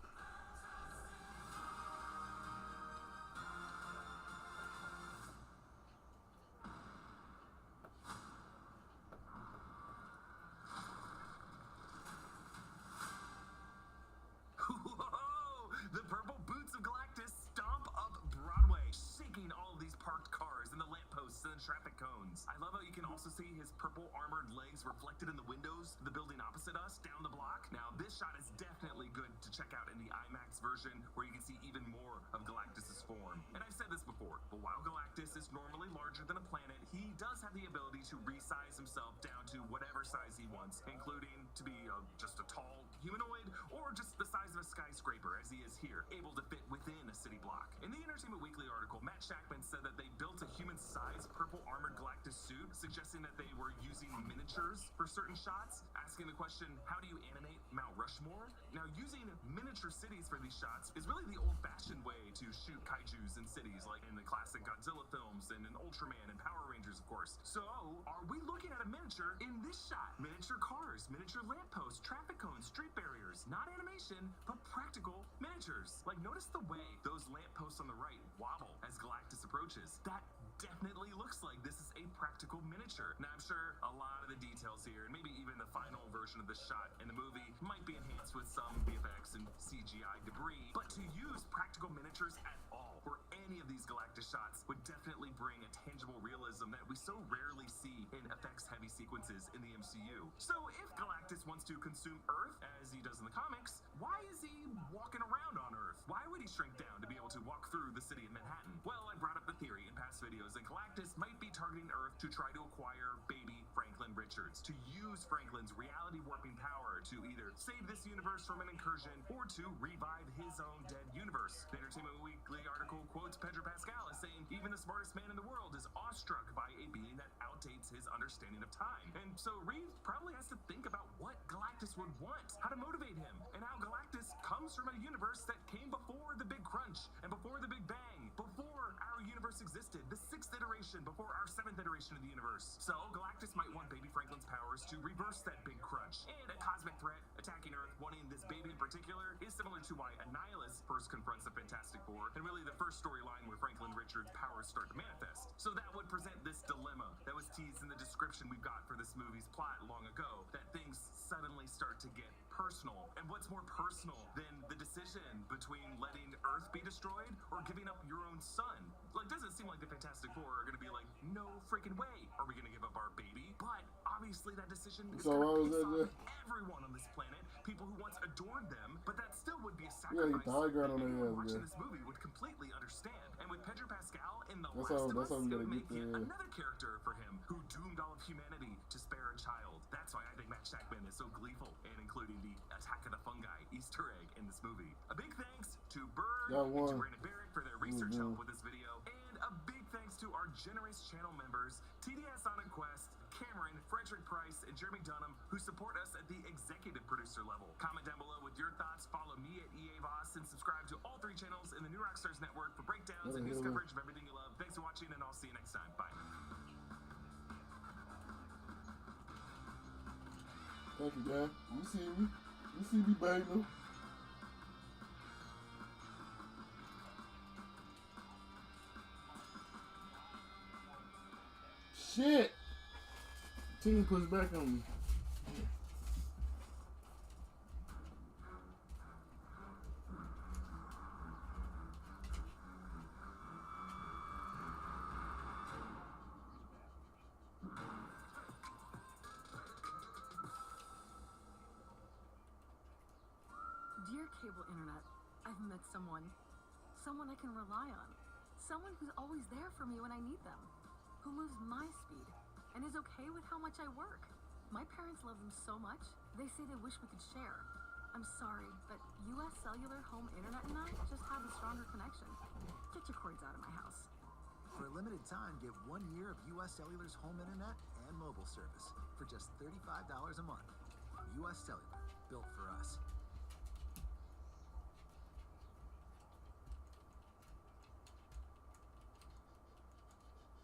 [SPEAKER 5] Whoa! The purple boots of Galactus stomp up Broadway, shaking all of these parked cars and the lampposts and the traffic cones. I love how you can also see his purple armored legs reflected in the windows of the building opposite us down the block. Now, this shot is definitely good to check out in the IMAX version, where you can see even more of Galactus's form. And I've said this before, but while Galactus is normally larger than a planet, he does have the ability to resize himself down to whatever size he wants, including to be just a tall humanoid or just the size of a skyscraper, as he is here, able to fit within a city block. In the Entertainment Weekly article, Matt Shackman said that they built a human-sized purple armored Galactus suit, suggesting that they were using miniatures for certain shots, asking the question, how do you animate Mount Rushmore? Now, using miniature cities for these shots is really the old-fashioned way to shoot kaijus in cities, like in the classic Godzilla films and in Ultraman and Power Rangers, of course. So, are we looking at a miniature in this shot? Miniature cars, miniature lampposts, traffic cones, street barriers. Not animation, but practical miniatures. Like, notice the way those lampposts on the right wobble as Galactus approaches. That definitely looks like this is a practical miniature. Now, I'm sure a lot of the details here, and maybe even the final version of this shot in the movie, might be enhanced with some VFX and CGI debris, but to use practical miniatures at all for any of these Galactus shots would definitely bring a tangible realism that we so rarely see in effects-heavy sequences in the MCU. So if Galactus wants to consume Earth, as he does in the comics, why is he walking around on Earth? Why would he shrink down to be able to walk through the city of Manhattan? Well, I brought up the theory in past videos that Galactus might be targeting Earth to try to acquire baby Franklin Richards, to use Franklin's reality warping power to either save this universe from an incursion or to revive his own dead universe. The Entertainment Weekly article quotes Pedro Pascal as saying, even the smartest man in the world is awestruck by a being that outdates his understanding of time. And so Reed probably has to think about what Galactus would want, how to motivate him, and how Galactus comes from a universe that came before the Big Crunch and before the Big Bang, before our universe existed, the 6th iteration before our 7th iteration of the universe. So Galactus might want baby Franklin's powers to reverse that Big Crunch. And a cosmic threat attacking Earth, wanting this baby in particular, is similar to why Annihilus first confronts the Fantastic Four, and really the first storyline where Franklin Richards' powers start to manifest. So that would present this dilemma that was teased in the description we got for this movie's plot long ago, that things suddenly start to get personal. And what's more personal than the decision between letting Earth be destroyed or giving up your own son? Like, doesn't seem like the Fantastic Four are going to be like, no freaking way are we going to give up our baby. But obviously that decision is going to piss off everyone on this planet, people who once adored them, but that still would be a sacrifice that anyone watching this movie would completely understand. And with Pedro Pascal in The Last of Us, it would make yet another character for him who doomed all of humanity to spare a child. That's why I think Matt Shackman is so gleeful in including the Attack of the Fungi Easter egg in this movie. A big thanks to Bird and to Brandon Barrett for their research help with this video, and a big thanks to our generous channel members, TDS on a Quest, Cameron, Frederick Price, and Jeremy Dunham, who support us at the executive producer level. Comment down below with your thoughts, follow me at EA Boss, and subscribe to all 3 channels in the New Rockstars Network for breakdowns and news coverage of everything you love. Thanks for watching, and I'll see you next time. Bye.
[SPEAKER 1] Thank you, Dad. You see me. You see me, baby. Shit. Team push back on me.
[SPEAKER 4] Dear cable internet, I've met someone I can rely on, someone who's always there for me when I need them, who moves my speed, and is okay with how much I work. My parents love them so much, they say they wish we could share. I'm sorry, but US Cellular Home Internet and I just have a stronger connection. Get your cords out of my house.
[SPEAKER 8] For a limited time, get 1 year of US Cellular's home internet and mobile service for just $35 a month. US Cellular, built for us.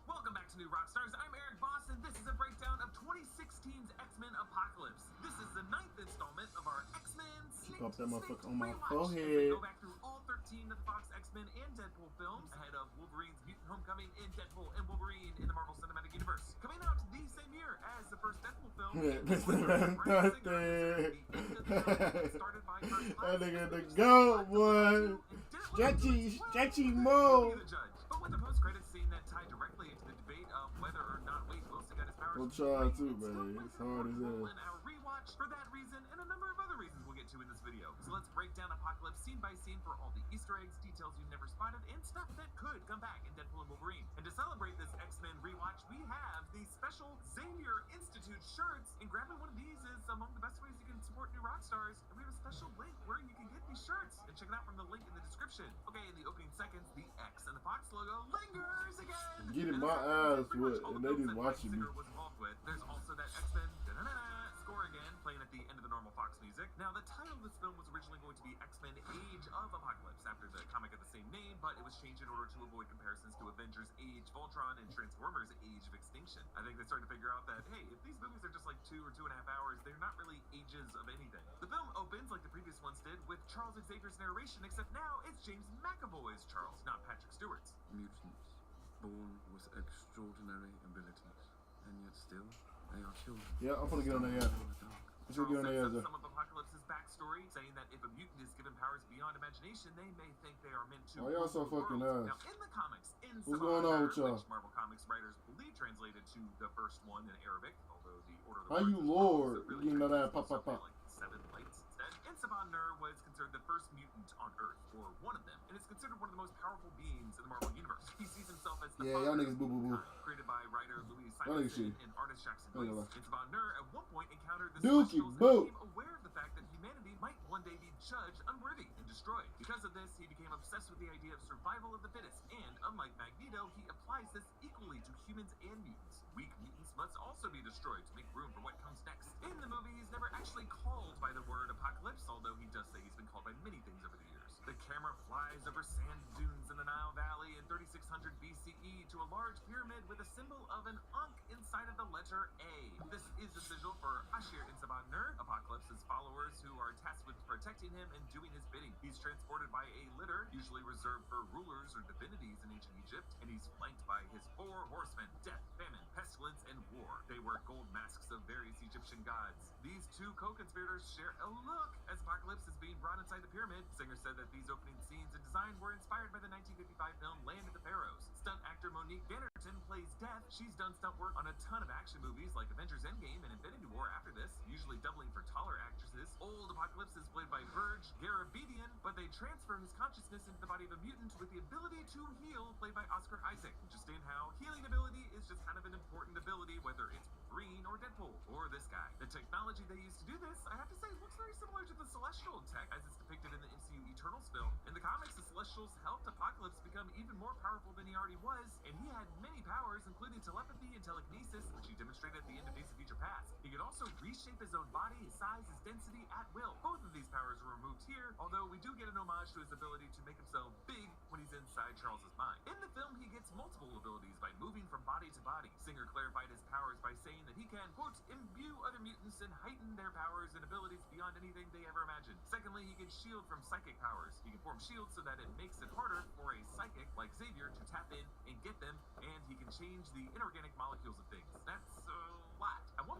[SPEAKER 5] Welcome back to New Rockstars. I'm Eric Voss, and this is a breakdown of 2016's X-Men Apocalypse. This is the 9th installment of our X-Men
[SPEAKER 1] Pop that motherfucker on my
[SPEAKER 5] Rewatch.
[SPEAKER 1] forehead.
[SPEAKER 5] Go back through all 13 of the Fox X-Men and Deadpool films ahead of Wolverine's Mutant Homecoming in Deadpool and Wolverine in the Marvel Cinematic Universe. Coming out the same year as the first Deadpool film. Started by
[SPEAKER 1] that nigga the GOAT, boy. Stretchy Mo.
[SPEAKER 5] But with the post-credits scene that tied directly into the debate of whether or not Wade Wilson got his powers.
[SPEAKER 1] I'm trying too, man. It's hard as hell.
[SPEAKER 5] In our rewatch for that reason and a number of other reasons we'll get to in this video. So let's break down Apocalypse scene by scene for all the Easter eggs, details you never spotted, and stuff that could come back in Deadpool and Wolverine. And to celebrate this X-Men rewatch, we have the special Xavier Institute shirts. And grabbing one of these is among the best ways you can support New Rockstars. And we have a special link where you can get these shirts. And check it out from the link in the description. Okay, in the opening seconds, the X and the Fox logo lingers again.
[SPEAKER 1] Getting my eyes wet, and they just watching me.
[SPEAKER 5] Was involved with. There's also that X-Men score again, playing at the end of the normal Fox music. Now, the title of this film was originally going to be X-Men Age of Apocalypse, after the comic of the same name, but it was changed in order to avoid comparisons to Avengers Age of Ultron and Transformers Age of Extinction. I think they started to figure out that, hey, if these movies are just like 2 or 2.5 hours, they're not really ages of anything. The film opens like the previous ones did, with Charles Xavier's narration, except now it's James McAvoy's Charles, not Patrick Stewart's.
[SPEAKER 21] Mutants, born with extraordinary abilities, and yet still they are children.
[SPEAKER 1] Yeah, I'm gonna get on there. Yeah.
[SPEAKER 5] Charles sets up some of Apocalypse's backstory, saying that if a mutant is given powers beyond imagination, they may think they are meant to.
[SPEAKER 1] Oh, y'all so fucking nice.
[SPEAKER 5] Now, in the comics,
[SPEAKER 1] what's going on with y'all?
[SPEAKER 5] Which Marvel Comics writers believe translated to the first one in Arabic, although the order of the
[SPEAKER 1] How you Lord?
[SPEAKER 5] Really
[SPEAKER 1] you know that pop.
[SPEAKER 5] like 7 lights instead. Insaban Nur was considered the first mutant on Earth, or one of them, and is considered one of the most powerful beings in the Marvel Universe. He sees himself as the
[SPEAKER 1] y'all niggas boo boo boo.
[SPEAKER 5] Created by writer Louis Simonson and artist Jackson Gleason. Insaban Nur at one point encountered the Celestials and became aware of the fact that humanity might one day be judged unworthy and destroyed. Because of this, he became obsessed with the idea of survival of the fittest, and unlike Magneto, he applies this equally to humans and mutants. Weak mutants must also be destroyed to make room for what comes next. In the movie, he's never actually called by the word apocalypse, although he does say he's been called by many things over the years. The camera flies over sand dunes in the Nile Valley in 3600 BCE to a large pyramid with a symbol of an Ankh inside of the letter A. This is the sigil for Ashir Insaban Nur, Apocalypse's followers who are tasked with protecting him and doing his bidding. He's transported by a litter, usually reserved for rulers or divinities in ancient Egypt, and he's flanked by his 4 horsemen: death, famine, pestilence, and war. They wear gold masks of various Egyptian gods. These 2 co-conspirators share a look as Apocalypse is being brought inside the pyramid. Singer said that these opening scenes and design were inspired by the 1955 film Land of the Pharaohs. Stunt actor Monique Bannerton plays Death. She's done stunt work on a ton of action movies like Avengers Endgame and Infinity War after this, usually doubling for taller actresses. Old Apocalypse is played by Burge Garabedian, but they transfer his consciousness into the body of a mutant with the ability to heal, played by Oscar Isaac. Interesting how healing ability is just kind of an important ability, whether it's Wolverine or Deadpool or this guy. The technology they used to do this, I have to say, looks very similar to the Celestial tech as it's depicted in the MCU Eternals film. In the comics, the Celestials helped Apocalypse become even more powerful than he already was, and he had many powers, including telepathy and telekinesis, which he demonstrated at the end of Days of Future Past. He could also reshape his own body, his size, his density at will. Both of these powers were removed here, although we do get an homage to his ability to make himself big when he's inside Charles's mind. In the film, he gets multiple abilities by moving from body to body. Singer clarified his powers by saying that he can, quote, imbue other mutants and heighten their powers and abilities beyond anything they ever imagined. Secondly, he can shield from psychic powers. He can form shields so that it makes it harder for a psychic like Xavier to tap in and get them, and he can change the inorganic molecules of things. That's a lot. At one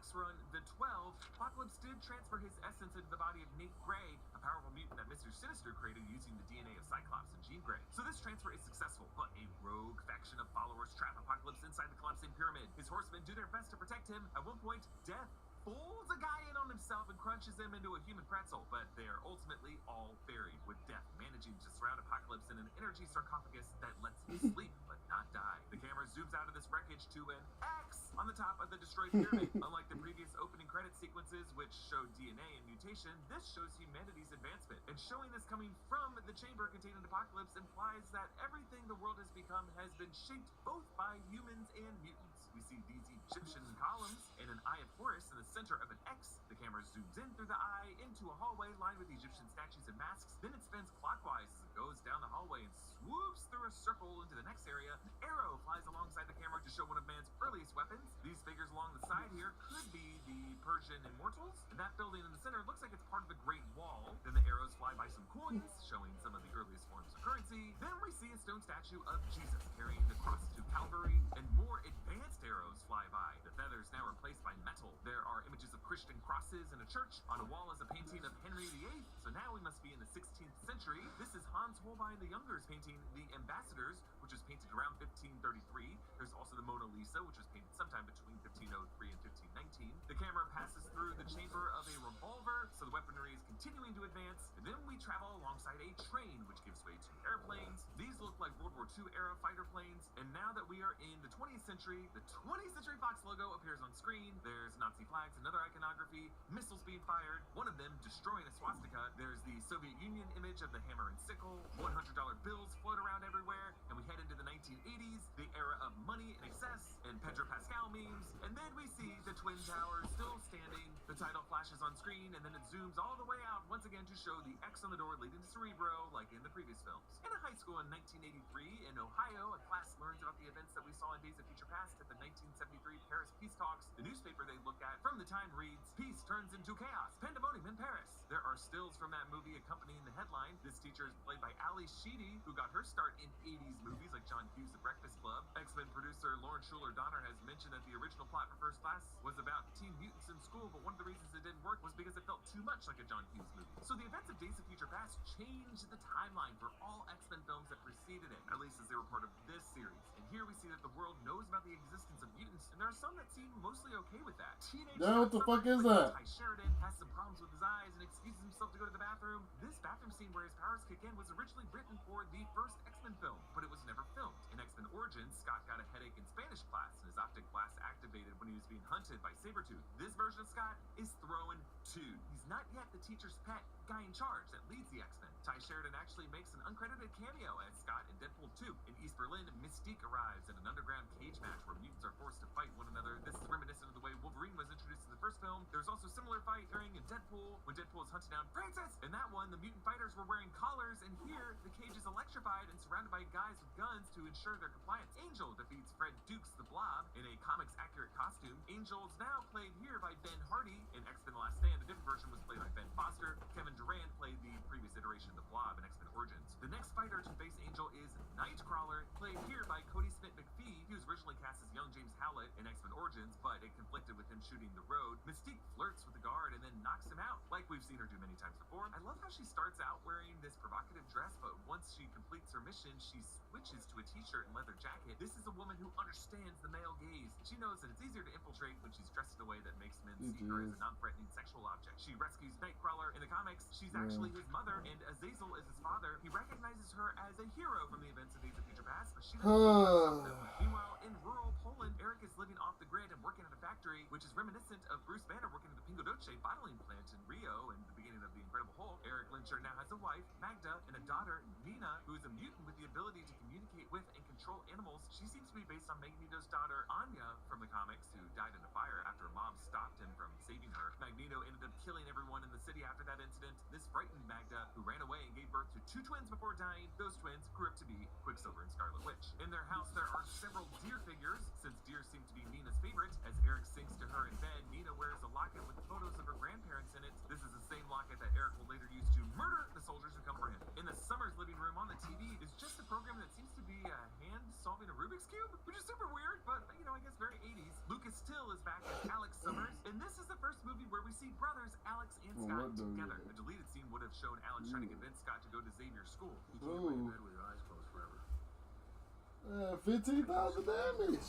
[SPEAKER 5] comics run, The 12, Apocalypse did transfer his essence into the body of Nate Gray, a powerful mutant that Mr. Sinister created using the DNA of Cyclops and Jean Grey. So this transfer is successful, but a rogue faction of followers trap Apocalypse inside the collapsing pyramid. His horsemen do their best to protect him. At one point, Death folds a guy in on himself and crunches him into a human pretzel, but they are ultimately all buried, with Death managing to surround Apocalypse in an energy sarcophagus that lets him sleep but not die. The camera zooms out of this wreckage to an X on the top of the destroyed pyramid. Unlike the previous opening credit sequences, which showed DNA and mutation, this shows humanity's advancement. And showing this coming from the chamber containing Apocalypse implies that everything the world has become has been shaped both by humans and mutants. We see these Egyptian columns and an Eye of Horus in the center of an X. The camera zooms in through the eye into a hallway lined with Egyptian statues and masks. Then it spins clockwise as it goes down the hallway and swoops through a circle into the next area. An arrow flies alongside the camera to show one of man's earliest weapons. These figures along the side here could be the Persian immortals. And that building in the center looks like it's part of the Great Wall. Then the arrows fly by some coins, showing some of the earliest forms of currency. Then we see a stone statue of Jesus carrying the cross to Calvary, and more advanced arrows fly by. The feathers now replaced by metal. There are images of Christian crosses in a church. On a wall is a painting of Henry VIII. So now we must be in the 16th century. This is Hans Holbein the Younger's painting, The Ambassadors, which was painted around 1533. There's also the Mona Lisa, which was painted sometime between 1503 and 1519. The camera passes through the chamber of a revolver, so the weaponry is continuing to advance. And then we travel alongside a train, which gives way to airplanes. These look like World War II era fighter planes. And now that we are in the 20th century, the 20th Century Fox logo appears on screen. There's Nazi flags and other iconography, missiles being fired, one of them destroying a swastika. There's the Soviet Union image of the hammer and sickle. $100 bills float around everywhere. And we head into the 1980s, the era of money and excess and Pedro Pascal memes. And then we see the Twin Towers still standing. The title flashes on screen, and then it zooms all the way out once again to show the X on the door leading to Cerebro, like in the previous films. In a high school in 1983 in Ohio, a class learns about the events that we saw in Days of Future Past at the 1973 Paris peace talks. The newspaper they look at from the time reads, "Peace turns into chaos, pandemonium in Paris." There are stills from that movie accompanying the headline. This teacher is played by Ali Sheedy, who got her start in 80s movies like John Hughes' The Breakfast Club. X-Men producer Lauren Schuler Donner has mentioned that the original plot for First Class was about teen mutants in school, but one of the reasons it didn't work was because it felt too much like a John Hughes movie. So the events of Days of Future Past changed the timeline for all X-Men films that preceded it, at least as they were part of this series. And here we see that the world knows about the existence of mutants, and there are some that seem mostly okay with that. Teenage
[SPEAKER 1] What the fuck is that?
[SPEAKER 5] Ty Sheridan has some problems with his eyes and excuses himself to go to the bathroom. This bathroom scene where his powers kick in was originally written for the first X-Men film, but it was never filmed. In X-Men Origins, Scott got a headache in Spanish class, and his optic glass activated when he was being hunted by Sabretooth. This version of Scott is throwing two. He's not yet the teacher's pet guy in charge that leads the X-Men. Ty Sheridan actually makes an uncredited cameo as Scott in Deadpool 2. In East Berlin, Mystique arrives at an underground cage match where mutants are forced to fight one another. This is reminiscent of the way Wolverine was introduced in the first film. There's also a similar fight during in Deadpool when Deadpool is hunting down Francis. In that one, the mutant fighters were wearing collars, and here the cage is electrified and surrounded by guys with guns to ensure their compliance. Angel defeats Fred Dukes the Blob in a comics-accurate costume. Angel is now played here by Ben Hardy. In X-Men The Last Stand, a different version was played by Ben Foster. Kevin Durant played the previous iteration of the Blob in X-Men Origins. The next fighter to face Angel is Nightcrawler, played here by Cody Smith McPhee. He was originally cast as young James Howlett in X-Men Origins, but it conflicted with him shooting the road. Mystique flirts with the guard and then knocks him out, like we've seen her do many times before. I love how she starts out wearing this provocative dress, but once she completes her mission, she switches to a t-shirt and leather jacket. This is a woman who understands the male gaze. She knows that it's easier to infiltrate when she's dressed in a way that makes men see her as a non-threatening sexual object. She rescues Nightcrawler. In the comics, she's actually his mother, and Azazel is his father. He recognizes her as a hero from the events of Days of Future Past, but she doesn't know them. Meanwhile, in rural Poland, Eric is living off the grid and working at a factory, which is reminiscent of Bruce Banner working at the Pingo Doce bottling plant in Rio in the beginning of The Incredible Hulk. Eric Lyncher now has a wife, Magda, and a daughter, Nina, who is a mutant with the ability to communicate with and control animals. She seems to be based on Magneto's daughter, Anya, from the comics, who died in a fire after a mob stopped him from saving her. Magneto ended up killing everyone in the city after that incident. This frightened Magda, who ran away and gave birth to two twins before dying. Those twins grew up to be Quicksilver and Scarlet Witch. In their house, there are several deer figures, since deer seem to be Nina's favorite. As Eric sinks to her in bed, Nina wears a locket with photos of her grandparents in it. This is the same locket that Eric will later use to murder the soldiers who come for him. In the Summers living room on the TV is just a program that seems to be a hand solving a Rubik's Cube, which is super weird, but, you know, I guess very 80s. Lucas Till is back as Alex Summers, and
[SPEAKER 1] from
[SPEAKER 5] Scott
[SPEAKER 1] what though?
[SPEAKER 5] together. A deleted scene would have shown Alex trying to convince Scott to go to Xavier's school.
[SPEAKER 12] You can't lay in bed with your eyes closed forever.
[SPEAKER 1] 15,000 damage.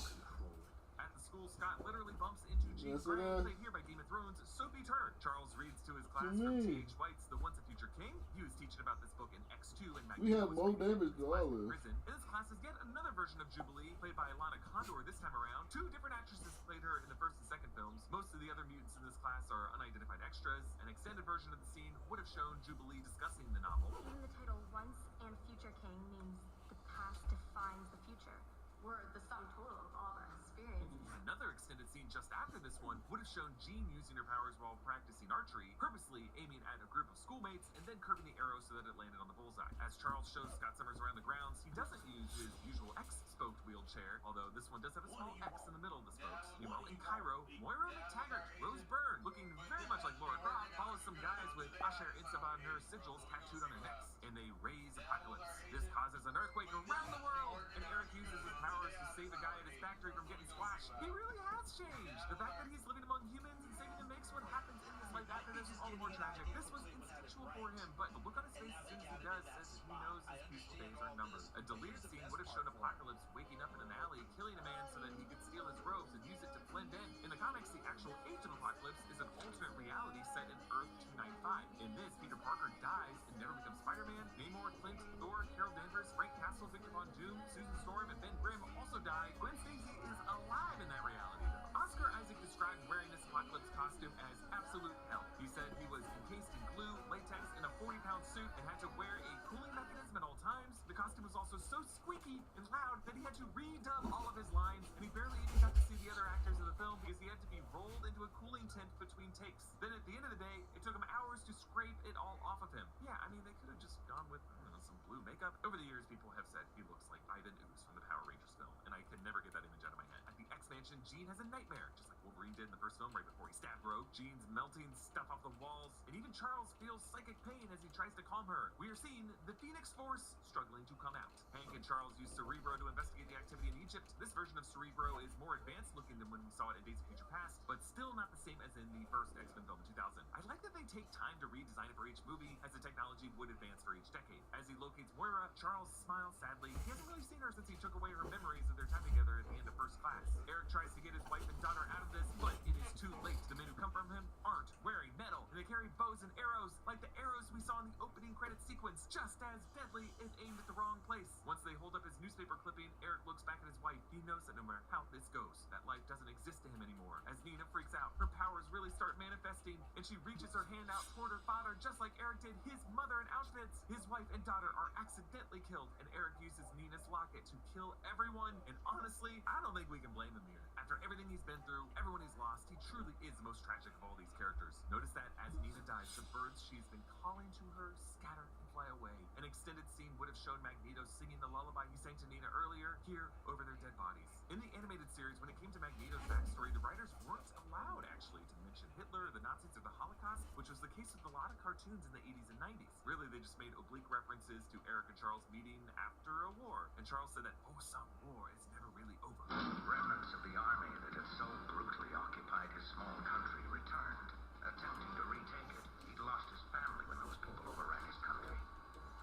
[SPEAKER 5] At the school, Scott literally bumps into Jean
[SPEAKER 1] Yes, it
[SPEAKER 5] Grey,
[SPEAKER 1] is.
[SPEAKER 5] played here by Game of Thrones' Sophie Turner. Charles reads to his class
[SPEAKER 1] What
[SPEAKER 5] from
[SPEAKER 1] you mean?
[SPEAKER 5] T.H. White's The Once a Future King. He was teaching about this book in X2 and
[SPEAKER 1] We have
[SPEAKER 5] Magneto was
[SPEAKER 1] more
[SPEAKER 5] reading
[SPEAKER 1] damage than all this.
[SPEAKER 5] prison. In this class is yet another version of Jubilee, played by Ilana Condor this time around. Two different actresses played her in the first and second films. Most of the other mutants in this class are unidentified extras. An extended version of the scene would have shown Jubilee discussing the novel.
[SPEAKER 14] Even the title Once and Future King means the past defines the future. We're the sum total of all our experiences.
[SPEAKER 5] Another extended scene just after this one would have shown Jean using her powers while practicing archery, purposely aiming at a group of schoolmates and then curving the arrow so that it landed on the bullseye. As Charles shows Scott Summers around the grounds, he doesn't use his usual X-spoked wheelchair, although this one does have a small X in the middle of the spokes. Meanwhile, in Cairo, Moira McTaggart, Rose Byrne, looking very much like Laura Croft, follows some guys with Asher Insabanur sigils tattooed on their necks, and they raise Apocalypse. This causes an earthquake around the world, and Eric uses his powers to save a guy at his factory from getting squashed. He really has changed. The fact that he's living among humans and saving them makes what happens in his life after this all the more tragic. This was instinctual for him, but the look on his face as soon as he does says that he knows his peaceful days are numbered. A deleted scene would have shown Apocalypse waking up in an alley, killing a man so that he could steal his robes and use it to blend in. In the comics, the actual age of Apocalypse is an alternate reality set in Earth 295. In this, Peter Parker dies and never becomes Spider-Man. Namor, Clint, Thor, Carol Danvers, Frank Castle, Victor Von Doom, Susan Storm, and Ben Grimm also die. Gwen Stacy is alive in that reality, though. Oscar Isaac described wearing this Apocalypse costume as absolute hell. He said he was encased in glue, latex, and a 40-pound suit and had to wear a cooling mechanism at all times. The costume was also so squeaky and loud that he had to redub all of his lines, and he barely even got to see the other actors in the film because he had to be rolled into a cooling tent between takes. Then at the end of the day, it took him hours to scrape it all off of him. Yeah, I mean, they could have just gone with, I don't know, some blue makeup. Over the years, people have said he looks like Ivan Ooze from the Power Rangers film, and I can never get that image out of my head. At the X-Mansion, Jean has a nightmare, just like Wolverine did in the first film right before he stabbed Rogue. Jean's melting stuff off the walls, and even Charles feels psychic pain as he tries to calm her. We are seeing the Phoenix Force struggling to come out. Hank and Charles use Cerebro to investigate the activity in Egypt. This version of Cerebro is more advanced looking than when we saw it in Days of Future Past, but still not the same as in the first X-Men film in 2000. I like that they take time to redesign it for each movie, as the technology would advance for each decade. As he locates Moira, Charles smiles sadly. He hasn't really seen her since he took away her memories of their time together at the end of First Class. Eric tries to get his wife and daughter out of this, but it is too late. The men who come from him aren't wearing metal, and they carry bows and arrows, like the arrows we saw in the opening credit sequence, just as deadly if aimed at the wrong place. Once they hold up his newspaper clipping, Eric looks back at his wife. He knows that no matter how this goes, that life doesn't exist to him anymore. As Nina freaks out, her powers really start manifesting, and she reaches her hand out toward her father, just like Eric did his mother in Auschwitz. His wife and daughter are accidentally killed, and Eric uses Nina's locket to kill everyone. And honestly, I don't think we can blame him here. After everything he's been through, everyone he's lost, he truly is the most tragic of all these characters. Notice that as Nina dies, the birds she's been calling to her scatter and fly away. An extended scene would have shown Magneto singing the lullaby he sang to Nina earlier, here over their dead bodies. In the animated series, when it came to Magneto's backstory, the writers weren't allowed, actually, to mention Hitler, the Nazis, or the Holocaust, which was the case with a lot of cartoons in the 80s and 90s. Really, they just made oblique references to Eric and Charles meeting after a war. And Charles said that, oh, some war is never really over.
[SPEAKER 7] Remnants of the army that had so brutally occupied his small country returned, attempting to retake it. He'd lost his family when those people overran his country.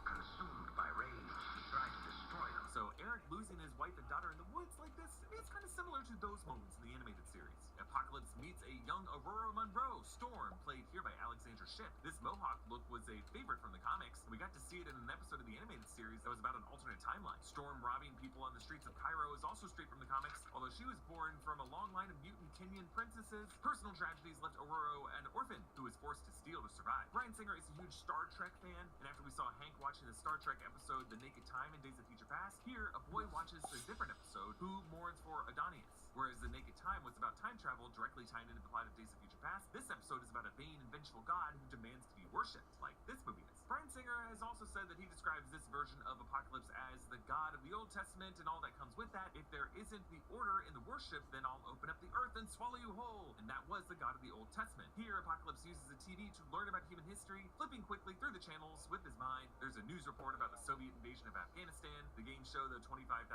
[SPEAKER 7] Consumed by rage, he tried to destroy them.
[SPEAKER 5] So Eric losing his wife and daughter in the woods like this, it's kind of similar to those moments in the animated series. Apocalypse meets a young Aurora Monroe, Storm, played here by Alexandra Shipp. This mohawk look was a favorite from the comics, and we got to see it in an episode of the animated series that was about an alternate timeline. Storm robbing people on the streets of Cairo is also straight from the comics, although she was born from a long line of mutant Kenyan princesses. Personal tragedies left Aurora an orphan who was forced to steal to survive. Bryan Singer is a huge Star Trek fan, and after we saw Hank watching the Star Trek episode The Naked Time in Days of Future Past, here a boy watches a different episode, Who Mourns for Adonis. Whereas The Naked Time was about time travel directly tying into the plot of Days of Future Past, this episode is about a vain and vengeful god who demands to be worshipped, like this movie is. Bryan Singer has also said that he describes this version of Apocalypse as the god of the Old Testament and all that comes with that. If there isn't the order in the worship, then I'll open up the earth and swallow you whole. And that was the god of the Old Testament. Here, Apocalypse uses the TV to learn about human history, flipping quickly through the channels with his mind. There's a news report about the Soviet invasion of Afghanistan. The game show the $25,000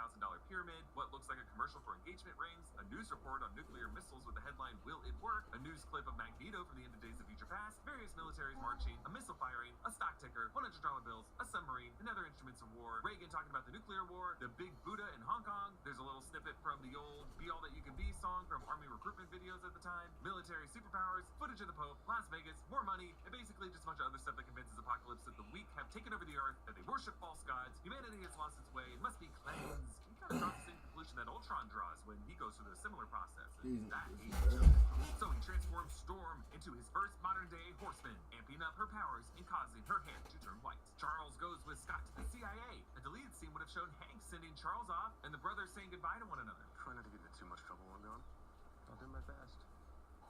[SPEAKER 5] pyramid, what looks like a commercial for engagement rings, a news report on nuclear missiles with the headline, Will It Work? A news clip of Magneto Magneto from the end of Days of Future Past, various militaries marching, a missile firing, a stock ticker, $100 bills, a submarine, and other instruments of war, Reagan talking about the nuclear war, the big Buddha in Hong Kong. There's a little snippet from the old Be All That You Can Be song from Army recruitment videos at the time, military superpowers, footage of the Pope, Las Vegas, more money, and basically just a bunch of other stuff that convinces Apocalypse that the weak have taken over the earth, that they worship false gods, humanity has lost its way, and must be cleansed. He kind of draws the same conclusion that Ultron draws when he goes through a similar process. So he transforms Storm into his first modern-day horseman, amping up her powers and causing her hair to turn white. Charles goes with Scott to the CIA. A deleted scene would have shown Hank sending Charles off and the brothers saying goodbye to one another.
[SPEAKER 21] Try not to get into too much trouble while I'm gone. I'll do my best.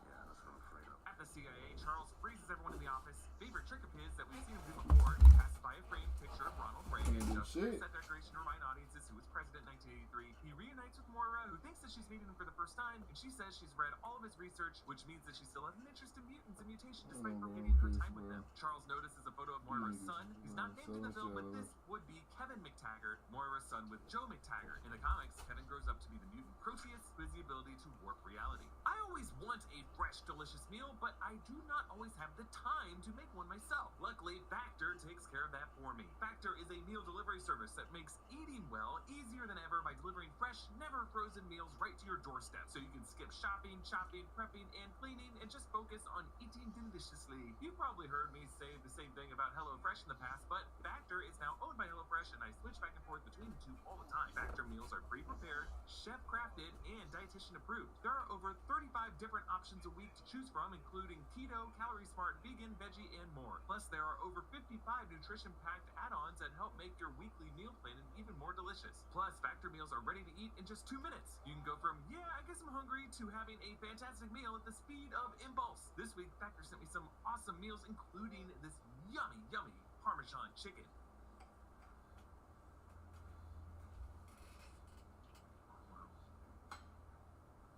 [SPEAKER 21] Yeah, that's what I'm afraid of.
[SPEAKER 5] At the CIA, Charles freezes everyone in the office. Favorite trick of his that we've seen him do before, he passes by a framed picture of Ronald Reagan, just set decoration to remind audiences who was president in 1983. He reunites with Moira, who thinks that she's meeting him for the first time, and she says she's read all of his research, which means that she still has an interest in mutants and mutation despite forgetting her time with them. Charles notices a photo of Moira's son. He's not named in the film, but this would be Kevin McTaggart, Moira's son with Joe McTaggart. In the comics, Kevin grows up to be the mutant Proteus, who has the ability to warp reality. I always want a fresh, delicious meal, but I do not always have the time to make one myself. Luckily, Factor takes care of that for me. Factor is a meal delivery service that makes eating well easier than ever by delivering fresh, never frozen meals right to your doorstep, so you can skip shopping, chopping, prepping, and cleaning, and just focus on eating deliciously. You've probably heard me say the same thing about HelloFresh in the past, but Factor is now owned by HelloFresh, and I switch back and forth between the two all the time. Factor meals are pre-prepared, chef-crafted, and dietitian approved. There are over 35 different options a week to choose from, including keto, calorie smart, vegan, veggie, and more. Plus, there are over 55 nutrition-packed add-ons that help make your weekly meal plan even more delicious. Plus, Factor meals are ready to eat in just 2 minutes. You can go from, yeah, I guess I'm hungry, to having a fantastic meal at the speed of impulse. This week, Factor sent me some awesome meals, including this yummy, yummy Parmesan chicken.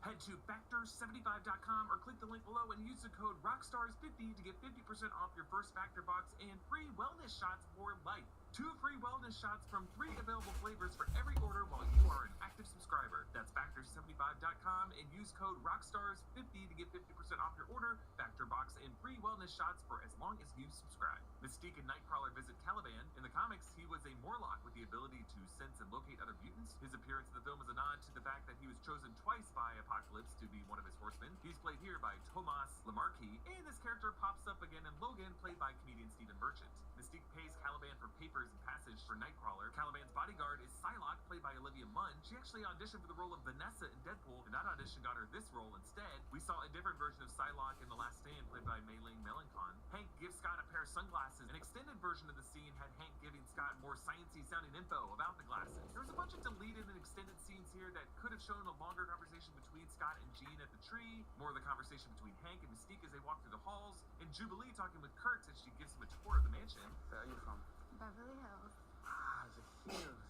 [SPEAKER 5] Head to Factor75.com or click the link below and use the code ROCKSTARS50 to get 50% off your first Factor box and free wellness shots for life. 2 free wellness shots from 3 available flavors for every order while you are an active subscriber. That's Factor75.com and use code ROCKSTARS50 to get 50% off your order, Factor box, and free wellness shots for as long as you subscribe. Mystique and Nightcrawler visit Caliban. In the comics, he was a Morlock with the ability to sense and locate other mutants. His appearance in the film is a nod to the fact that he was chosen twice by Apocalypse to be one of his horsemen. He's played here by Tomas Lamarcky, and this character pops up again in Logan, played by comedian Stephen Merchant. Mystique pays Caliban for papers and passage for Nightcrawler. Caliban's bodyguard is Psylocke, played by Olivia Munn. She actually auditioned for the role of Vanessa in Deadpool, and that audition got her this role instead. We saw a different version of Psylocke in The Last Stand, played by Mei-Ling Melancon. Hank gives Scott a pair of sunglasses. An extended version of the scene had Hank giving Scott more sciencey sounding info about the glasses. There was a bunch of deleted and extended scenes here that could have shown a longer conversation between Scott and Jean at the tree, more of the conversation between Hank and Mystique as they walk through the halls, and Jubilee talking with Kurt as she gives him a tour of the mansion.
[SPEAKER 21] Where are you from?
[SPEAKER 4] Beverly Hills.
[SPEAKER 21] Ah, the hills.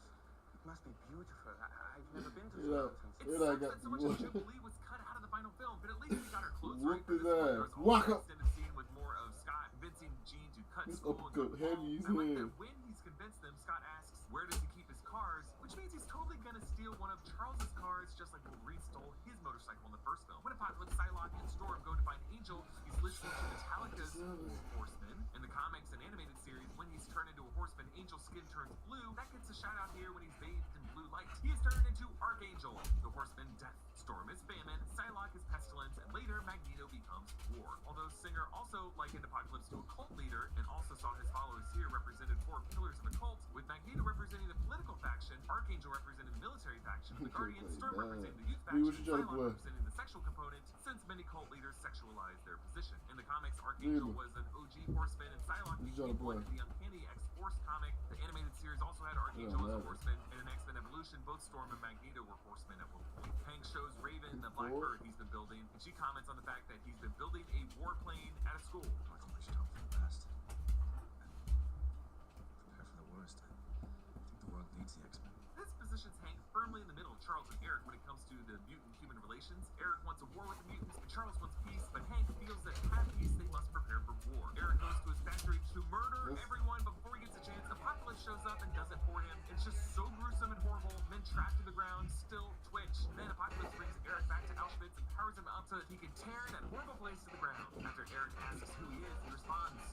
[SPEAKER 21] It must be beautiful. I've never been to the mountains.
[SPEAKER 5] It sucks that so much of Jubilee was cut out of the final film, but at least we got her clothes right for
[SPEAKER 1] Whoop
[SPEAKER 5] this one.
[SPEAKER 1] his
[SPEAKER 5] There was
[SPEAKER 1] ass.
[SPEAKER 5] also
[SPEAKER 1] Walk
[SPEAKER 5] an
[SPEAKER 1] up.
[SPEAKER 5] extended scene with more of Scott convincing Jean to cut
[SPEAKER 1] This
[SPEAKER 5] school and
[SPEAKER 1] uppercut
[SPEAKER 5] go
[SPEAKER 1] heavy as
[SPEAKER 5] I like
[SPEAKER 1] hell.
[SPEAKER 5] that when he's convinced them, Scott asks, where does he keep his cars? Which means he's totally gonna steal one of Charles's cars, just like Wolverine stole his motorcycle in the first film. When Apocalypse, Psylocke, and Storm go to find Angel, he's listening to Metallica's Horseman. In the comics and animated series, when he's turned into a horseman, Angel's skin turns blue. That gets a shout out here when he's bathed in blue light. He is turned into Archangel, the horseman Death. Storm is Famine, Psylocke is Pestilence, and later Magneto becomes War. Although Singer also likened Apocalypse to a cult leader and also saw his followers here represented 4 pillars of a cult, with Magneto representing the political faction, Archangel representing the military faction, the Guardian, Storm representing the youth faction, Psylocke representing the sexual component, since many cult leaders sexualize their position. In the comics, Archangel was an OG horseman, and Psylocke became one in the Uncanny X-Force comic. The animated series also had Archangel as a horseman, and in X-Men Evolution, both Storm and Magneto were horsemen at one point. Hank shows Raven the black bird he's been building, and she comments on the fact that he's been building a warplane at a school.
[SPEAKER 21] I think we should hope for the best. Prepare for the worst. I think the world needs the X-Men.
[SPEAKER 5] This positions Hank firmly in the middle of Charles and Eric when it comes to the mutant-human relations. Eric wants a war with the mutants, and Charles wants peace, but Hank feels that to have peace, they must prepare for war. Eric goes to his factory to murder everyone, but before he gets a chance, Apocalypse shows up and does it for him. It's just so gruesome and horrible. Men trapped to the ground still twitch. Then Apocalypse brings Eric back to Auschwitz and powers him up so that he can tear that horrible place to the ground. After Mark asks who he is, he responds,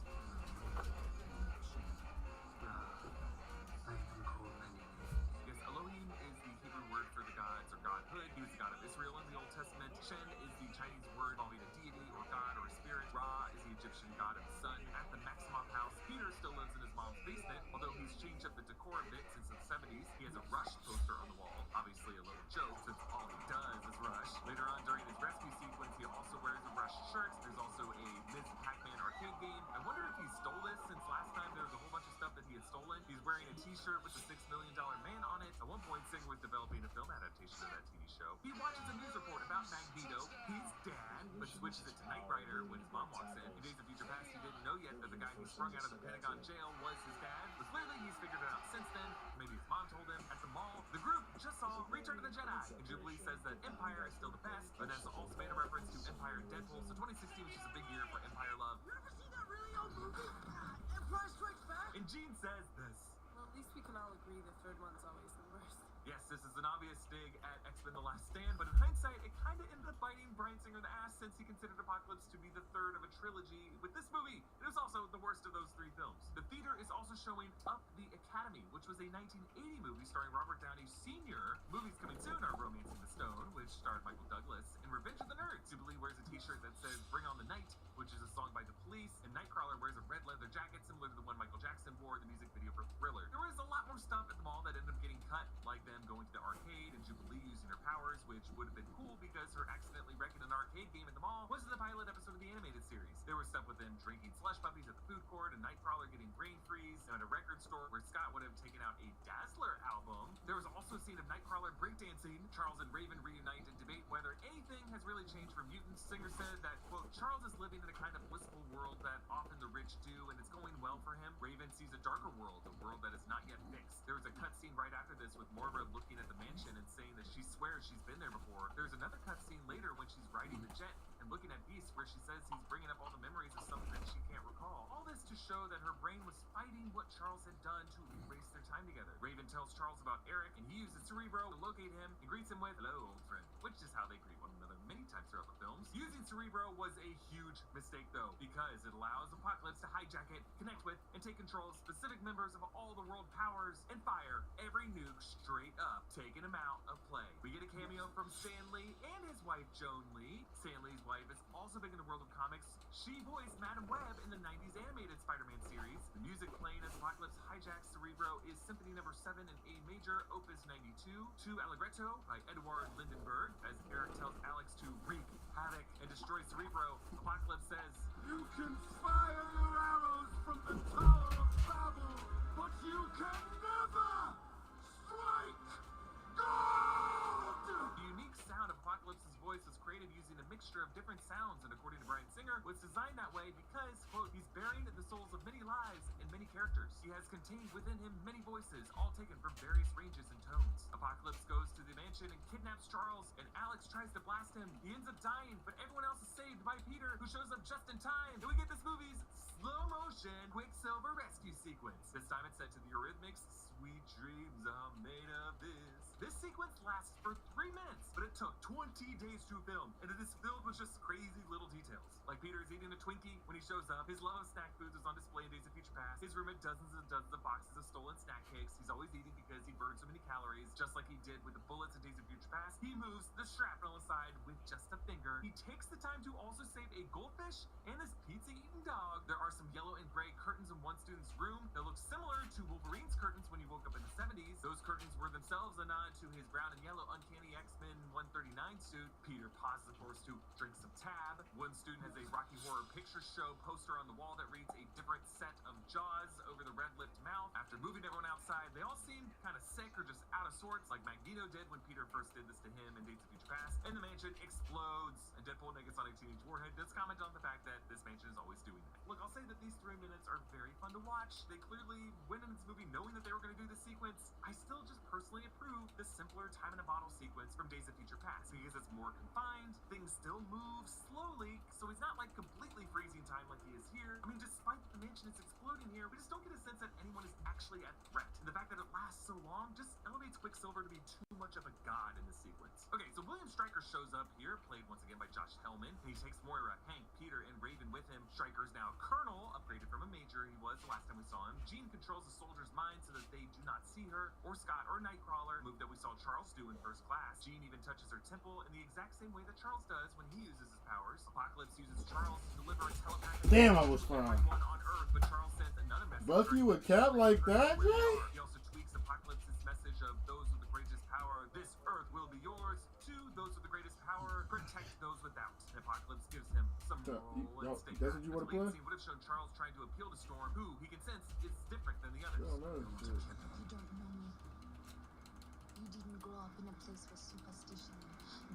[SPEAKER 13] I am called many names.
[SPEAKER 5] yes, Elohim is the Hebrew word for the gods or godhood. He was the god of Israel in the Old Testament. Shen is the Chinese word involving a deity or god or a spirit. Ra is the Egyptian god of the sun. At the Maximoff house, Peter still lives in his mom's basement, although he's changed up the decor a bit since the 70s. He has a Rush poster on the wall, obviously a little joke since all he does is Rush. Later on during his rescue sequence, he also wears a Rush shirt. There's also a Ms. Pac-Man arcade game. I wonder if he stole this since last time there was a whole bunch of stuff that he had stolen. He's wearing a t-shirt with the $6 million man on it. At one point, Singer was developing a film adaptation of that TV show. He watches a news report about Magneto, his dad, but switches it to Knight Rider when his mom walks in. In Days of Future Past, he didn't know yet that the guy he sprung out of the Pentagon jail was his dad, but clearly he's figured it out since then. Maybe his mom told him. At the mall, the group just saw Return of the Jedi, and Jubilee says that Empire is still the best. Vanessa also made a reference to Empire and Deadpool, so 2016 was just a big year for Empire love.
[SPEAKER 9] You ever seen that really old movie? Empire Strikes Back?
[SPEAKER 5] And Gene says this.
[SPEAKER 11] Well, at least we can all agree the third one's always the worst.
[SPEAKER 5] Yes, this is an obvious dig at X-Men The Last Stand, but in hindsight, it kind of ended up biting Bryan Singer in the ass since he considered Apocalypse to be the third of a trilogy. With this movie, it was also the worst of those three films. The theater is also showing Up the Academy, which was a 1980 movie starring Robert Downey Sr. Movies coming soon are Romancing the Stone, which starred Michael Douglas, and Revenge of the Nerds. Jubilee wears a t-shirt that says Bring on the Night, which is a song by The Police, and Nightcrawler wears a red leather jacket similar to the one Michael Jackson wore in the music video for Thriller. There was a lot more stuff at the mall that ended up getting cut, like them going to the arcade and Jubilee using her powers, which would have been cool because her accidentally wrecking an arcade game at the mall was in the pilot episode of the animated series. There was stuff with them drinking slush puppies at the food court, and Nightcrawler getting brain freeze, and at a record store where Scott would have taken out a Dazzler album. There was also a scene of Nightcrawler breakdancing. Charles and Raven reunite and debate whether anything has really changed for mutants. Singer said that, quote, Charles is living in a kind of blissful world that often the rich do, and it's going well for him. Raven sees a darker world, a world that is not yet fixed. There was a cutscene right after this with Moira looking at the mansion and saying that she swears she's been there before. There's another cutscene later when she's riding the jet and looking at Beast where she says he's bringing up all the memories of something that she can't recall. All this to show that her brain was fighting what Charles had done to erase their time together. Raven tells Charles about Eric, and he uses Cerebro to locate him and greets him with, hello, old friend, which is how they greet one another many times throughout the films. Using Cerebro was a huge mistake, though, because it allows Apocalypse to hijack it, connect with, and take control of specific members of all the world powers, and fire every nuke straight up, taking him out of play. We get a cameo from Stan Lee and his wife, Joan Lee. Stan Lee's wife is also big in the world of comics. She voiced Madam Web in the 90s animated Spider-Man series. The music playing as Apocalypse hijacks Cerebro is Symphony No. 7 in A major, Opus 92, to Allegretto by Edouard Lindenberg. As Eric tells Alex to wreak havoc and destroy Cerebro, Apocalypse says,
[SPEAKER 15] You can fire your arrows from the Tower of Babel, but you can never strike gold!
[SPEAKER 5] The unique sound of Apocalypse's voice was created using a mixture of different sounds, and according to Bryan Singer, was designed that way because, quote, he's burying the souls of many lives and many characters. He has contained within him many voices, all taken from various ranges and tones. Apocalypse goes to the mansion and kidnaps Charles, and Alex tries to blast him. He ends up dying, but everyone else is saved by Peter, who shows up just in time. And we get this movie's slow motion Quicksilver rescue sequence. This time it's set to the Eurythmics' Sweet Dreams Are Made of This. This sequence lasts for 3 minutes, but it took 20 days to film, and it is filled with just crazy little details. Like Peter is eating a Twinkie when he shows up, his love of snack foods is on display in Days of Future Past, his room had dozens and dozens of boxes of stolen snack cakes, he's always eating because he burned so many calories, just like he did with the bullets in Days of Future Past. He moves the shrapnel aside with just a finger. He takes the time to also save a goldfish and this pizza-eating dog. There are some yellow and gray curtains in one student's room that look similar to Wolverine's curtains when he woke up in the 70s. Those curtains were themselves a nod to his brown and yellow Uncanny X-Men 139 suit. Peter pauses, of course, to drink some tab. One student has a Rocky Horror Picture Show poster on the wall that reads a different set of jaws over the red-lipped mouth. After moving everyone outside, they all seem kind of sick or just out of sorts, like Magneto did when Peter first did this to him in Days of Future Past. And the mansion explodes, and Deadpool Negasonic Teenage Warhead does comment on the fact that this mansion is always doing that. Look, I'll say that these 3 minutes are very fun to watch. They clearly went in this movie knowing that they were going to do this sequence. I still just personally approve the simpler time-in-a-bottle sequence from Days of Future Past because it's more confined, things still move slowly, so he's not like completely freezing time like he is here. I mean, despite the mansion is exploding here, we just don't get a sense that anyone is actually at threat. And the fact that it lasts lasts so long just elevates Quicksilver to be too much of a god in the sequence. Okay, so William Stryker shows up here, played once again by Josh Hellman, and he takes Moira, Hank, Peter, and Raven with him. Stryker's now a colonel, upgraded from a major he was the last time we saw him. Jean controls the soldiers' minds so that they do not see her, or Scott, or Nightcrawler, move that we saw Charles do in First Class. Jean even touches her temple in the exact same way that Charles does when he uses his powers. Apocalypse uses Charles to deliver a telepathic
[SPEAKER 1] Damn, I was fine.
[SPEAKER 5] everyone on Earth, but Charles sends another message.
[SPEAKER 1] Buffy with Cap like that, Jay?
[SPEAKER 5] He also tweaks Apocalypse's message of those with the greatest power, this Earth will be yours, to those with the greatest power, protect those without. And Apocalypse gives him some moral instinct.
[SPEAKER 1] That's what you want to play?
[SPEAKER 5] Scene would have shown Charles trying to appeal to Storm, who he can sense is different than the others.
[SPEAKER 6] You don't know me. You didn't grow up in a place where superstition,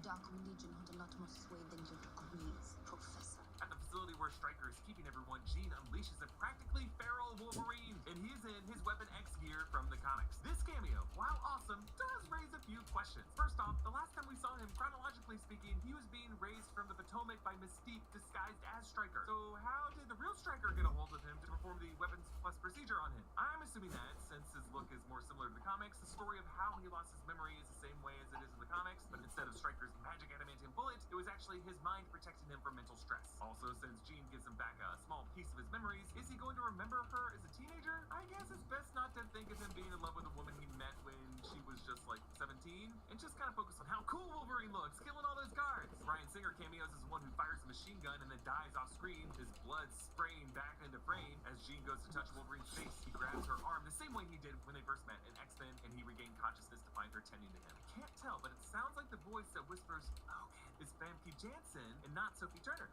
[SPEAKER 6] dark religion had a lot more sway than your degrees, Professor.
[SPEAKER 5] At the facility where Stryker is keeping everyone, Jean unleashes a practically feral Wolverine, and he is in his Weapon X gear from the comics. This cameo, while awesome, does raise a few questions. First off, the last time we saw him, chronologically speaking, he was being raised from the Potomac by Mystique disguised as Stryker. So how did the real Stryker get a hold of him to perform the Weapons Plus procedure on him? I'm assuming that, since his look is more similar to the comics, the story of how he lost his memory is the same way as it is in the comics, but instead of Stryker's magic adamantium bullet, it was actually his mind protecting him from mental stress. Also, since Jean gives him back a small piece of his memories, is he going to remember her as a teenager? I guess it's best not to think of him being in love with a woman he met when she was just like 17, and just kind of focus on how cool Wolverine looks, killing all those guards. Bryan Singer cameos as the one who fires a machine gun and then dies off screen, his blood spraying back into frame. As Jean goes to touch Wolverine's face, he grabs her arm the same way he did when they first met in X-Men, and he regained consciousness to find her tending to him. I can't tell, but it sounds like the voice that whispers, "Logan," is Famke Janssen and not Sophie Turner.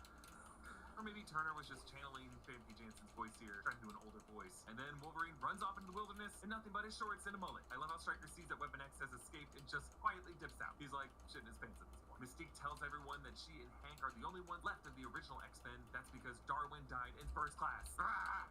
[SPEAKER 5] Or maybe Turner was just channeling Famke Janssen's voice here, trying to do an older voice. And then Wolverine runs off into the wilderness in nothing but his shorts and a mullet. I love how Stryker sees that Weapon X has escaped and just quietly dips out. He's like shitting his pants at this point. Mystique tells everyone that she and Hank are the only ones left of the original X-Men. That's because Darwin died in First Class.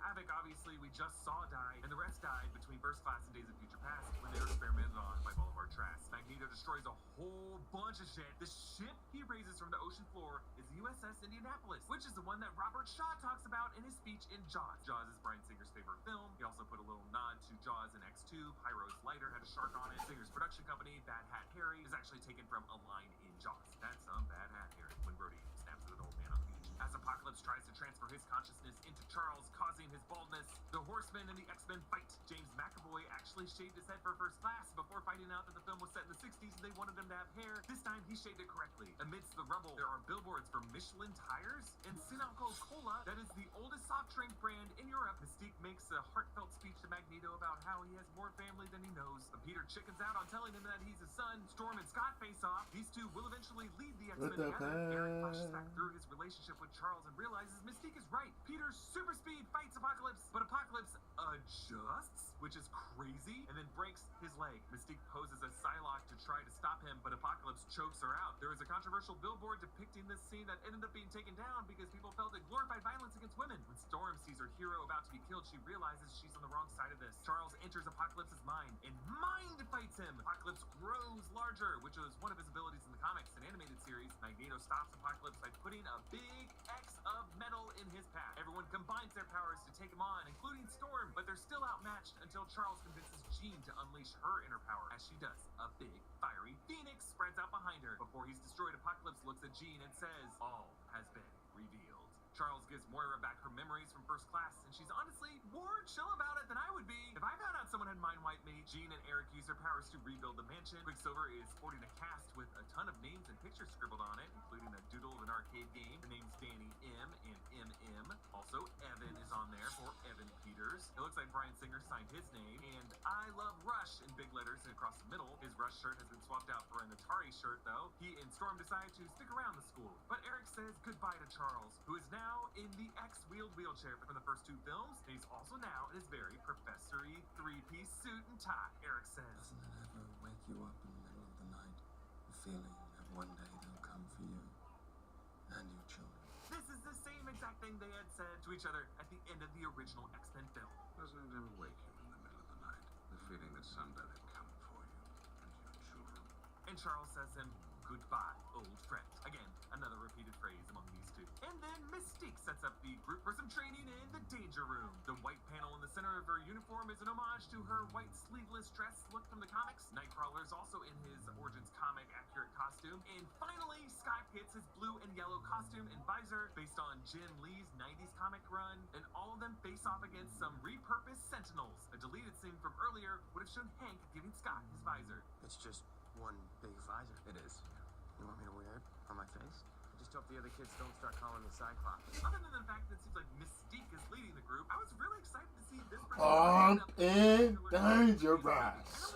[SPEAKER 5] Havoc, obviously, we just saw die, and the rest died between First Class and Days of Future Past when they were experimented on by Bolivar Trask. Magneto destroys a whole bunch of shit. The ship he raises from the ocean floor is the USS Indianapolis, which is the one that Robert Shaw talks about in his speech in Jaws. Jaws is Bryan Singer's favorite film. He also put a little nod to Jaws in X2. Pyro's lighter had a shark on it. Singer's production company, Bad Hat Harry, is actually taken from a line in Jaws. That's some bad hat, Harry, when Brody snaps at an old man on the beach. As Apocalypse tries to transfer his consciousness into Charles, causing his baldness, the Horsemen and the X-Men fight. James McAvoy actually shaved his head for First Class before finding out that the film was set in the 60s and they wanted him to have hair. This time, he shaved it correctly. Amidst the rubble, there are billboards for Michelin tires and Sinalco Cola, that is the oldest soft drink brand in Europe. Mystique makes a heartfelt speech to Magneto about how he has more family than he knows. But Peter chickens out on telling him that he's his son. Storm and Scott face off. These two will eventually lead the X-Men together. Eric flashes back through his relationship with Charles and realizes Mystique is right. Peter's super speed fights Apocalypse, but Apocalypse adjusts, which is crazy, and then breaks his leg. Mystique poses a Psylocke to try to stop him, but Apocalypse chokes her out. There is a controversial billboard depicting this scene that ended up being taken down because people felt it glorified violence against women. When Storm sees her hero about to be killed, she realizes she's on the wrong side of this. Charles enters Apocalypse's mind and mind fights him. Apocalypse grows larger, which was one of his abilities in the comics and animated series. Magneto stops Apocalypse by putting a big X of metal in his path. Everyone combines their powers to take him on, including Storm, but they're still outmatched until Charles convinces Jean to unleash her inner power. As she does, a big, fiery phoenix spreads out behind her. Before he's destroyed, Apocalypse looks at Jean and says, "All has been revealed." Charles gives Moira back her memories from First Class, and she's honestly more chill about it than I would be. If I found out someone had mind-wiped me, Jean and Eric use their powers to rebuild the mansion. Quicksilver is sporting a cast with a ton of names and pictures scribbled on it, including a doodle of an arcade game. The name's Danny M and MM. Also, Evan is on there for Evan Peters. It looks like Bryan Singer signed his name, and I Love Rush in big letters across the middle. His Rush shirt has been swapped out for an Atari shirt, though. He and Storm decide to stick around the school. But Eric says goodbye to Charles, who is now in the X-wheeled wheelchair from the first two films, and he's also now in his very professory three-piece suit and tie. Eric says,
[SPEAKER 21] "Doesn't it ever wake you up in the middle of the night, the feeling that one day they'll come for you and your children?"
[SPEAKER 5] This is the same exact thing they had said to each other at the end of the original X-Men film.
[SPEAKER 12] Doesn't it ever wake you in the middle of the night, the feeling that someday they'll come for you and your children?
[SPEAKER 5] And Charles says him, "Goodbye, old friend." Again, another repeated phrase among these two. And then Mystique sets up the group for some training in the Danger Room. The white panel in the center of her uniform is an homage to her white sleeveless dress look from the comics. Nightcrawler is also in his Origins comic accurate costume. And finally, Sky gets his blue and yellow costume and visor based on Jim Lee's 90s comic run. And all of them face off against some repurposed Sentinels. A deleted scene from earlier would have shown Hank giving Scott his visor.
[SPEAKER 21] It's just one big visor. It is. You want me to wear it on my face? I just hope the other kids don't start calling me Cyclops.
[SPEAKER 5] Other than the fact that it seems like Mystique is leading the group, I was really excited to see this person.
[SPEAKER 1] I'm in danger, Bryce.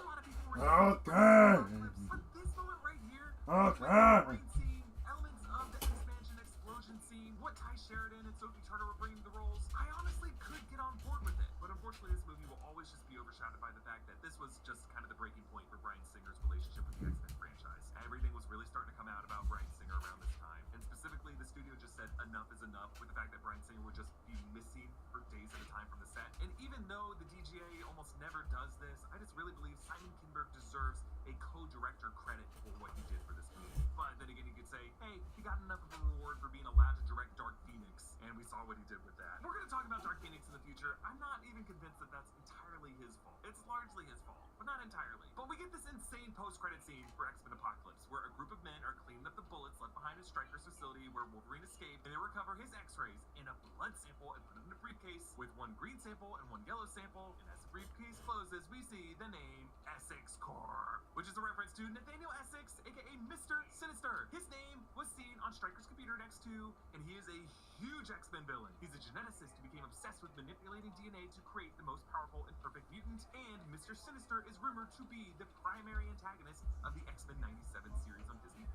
[SPEAKER 1] Okay.
[SPEAKER 5] But this moment right here,
[SPEAKER 1] Okay.
[SPEAKER 5] scene, elements of the expansion explosion scene, what Ty Sheridan and Sophie Turner were bringing to the roles, I honestly could get on board with it. But unfortunately, this movie will always just be overshadowed by the fact that this was just kind of the breaking point for Bryan Singer's relationship with the X-Men franchise. Everything was really starting to come out about Bryan Singer around this time. And specifically, the studio just said enough is enough with the fact that Bryan Singer would just be missing for days at a time from the set. And even though the DGA almost never does this, I just really believe Simon Kinberg deserves a co-director credit for what he did for this movie. But then again, you could say, hey, he got enough of a reward for being allowed to direct Dark Phoenix, and we saw what he did with that. We're going to talk about Dark Phoenix in the future. I'm not even convinced that that's entirely his fault. It's largely his fault, but not entirely. But we get this insane post-credit scene for X-Men Apocalypse, where a group of men are cleaning up the bullets left behind at Stryker's facility where Wolverine escaped, and they recover his X-rays in a blood sample and put it in a briefcase with one green sample and one yellow sample. And as the briefcase closes, we see the name Essex Corp, which is a reference to Nathaniel Essex, aka Mr. Sinister. His name was seen on Stryker's computer at X2, and he is a huge X-Men villain. He's a geneticist who became obsessed with manipulating DNA to create the most powerful and perfect mutant, and Mr. Sinister is rumored to be the primary antagonist of the X-Men 97 series on Disney+.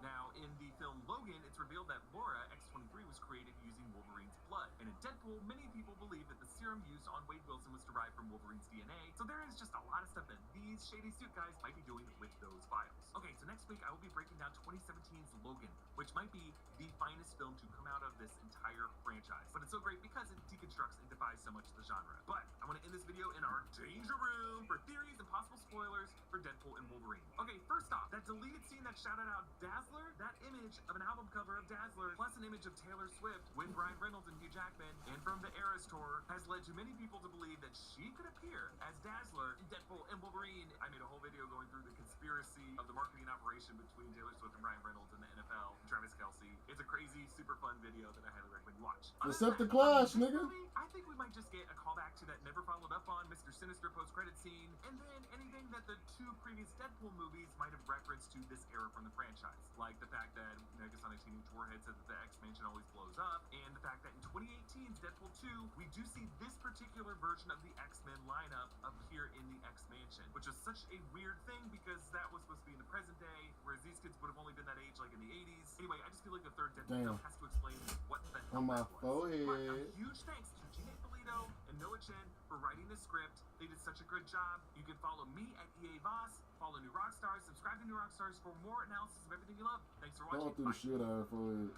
[SPEAKER 5] Now, in the film Logan, it's revealed that Laura, X-23, was created using Wolverine's blood. And in Deadpool, many people believe that the serum used on Wade Wilson was derived from Wolverine's DNA, so there is just a lot of stuff that these shady suit guys might be doing with those files. Okay, so next week I will be breaking down 2017's Logan, which might be the finest film to come out of this entire franchise. But it's so great because it deconstructs and defies so much of the genre. But I want to end this video in our Danger Room for theories and possible spoilers for Deadpool and Wolverine. Okay, first off, that deleted scene that shouted out Dazzler, that image of an album cover of Dazzler, plus an image of Taylor Swift with Ryan Reynolds and Hugh Jackman, and from the Eras tour, has led to many people to believe that she could appear as Dazzler in Deadpool and Wolverine. I made a whole video going through the conspiracy of the marketing operation between Taylor Swift and Ryan Reynolds and the NFL and Travis Kelce. It's a crazy, super fun video that I highly recommend you watch.
[SPEAKER 1] Decepticons, nigga.
[SPEAKER 5] I think we might just get a callback to that never followed up on Mr. Sinister post-credit scene, and then anything that the two previous Deadpool movies might have referenced to this era from the franchise, like the fact that Negasonic Teenage Warhead said that the X-Mansion always blows up, and the fact that in 2018's Deadpool 2, we do see this particular version of the X-Men lineup appear in the X-Mansion, which is such a weird thing because that was supposed to be in the present day, whereas these kids would have only been that age like in the 80s. Anyway, I just feel like the third Deadpool film has to explain what the hell
[SPEAKER 1] on my
[SPEAKER 5] that was.
[SPEAKER 1] forehead.
[SPEAKER 5] But a huge thanks to Gina Polito and Noah Chen for writing the script. They did such a good job. You can follow me at EA Voss, follow New Rockstars, subscribe to New Rockstars for more analysis of everything you love. Thanks for watching.
[SPEAKER 1] Going through the shit out of her forehead.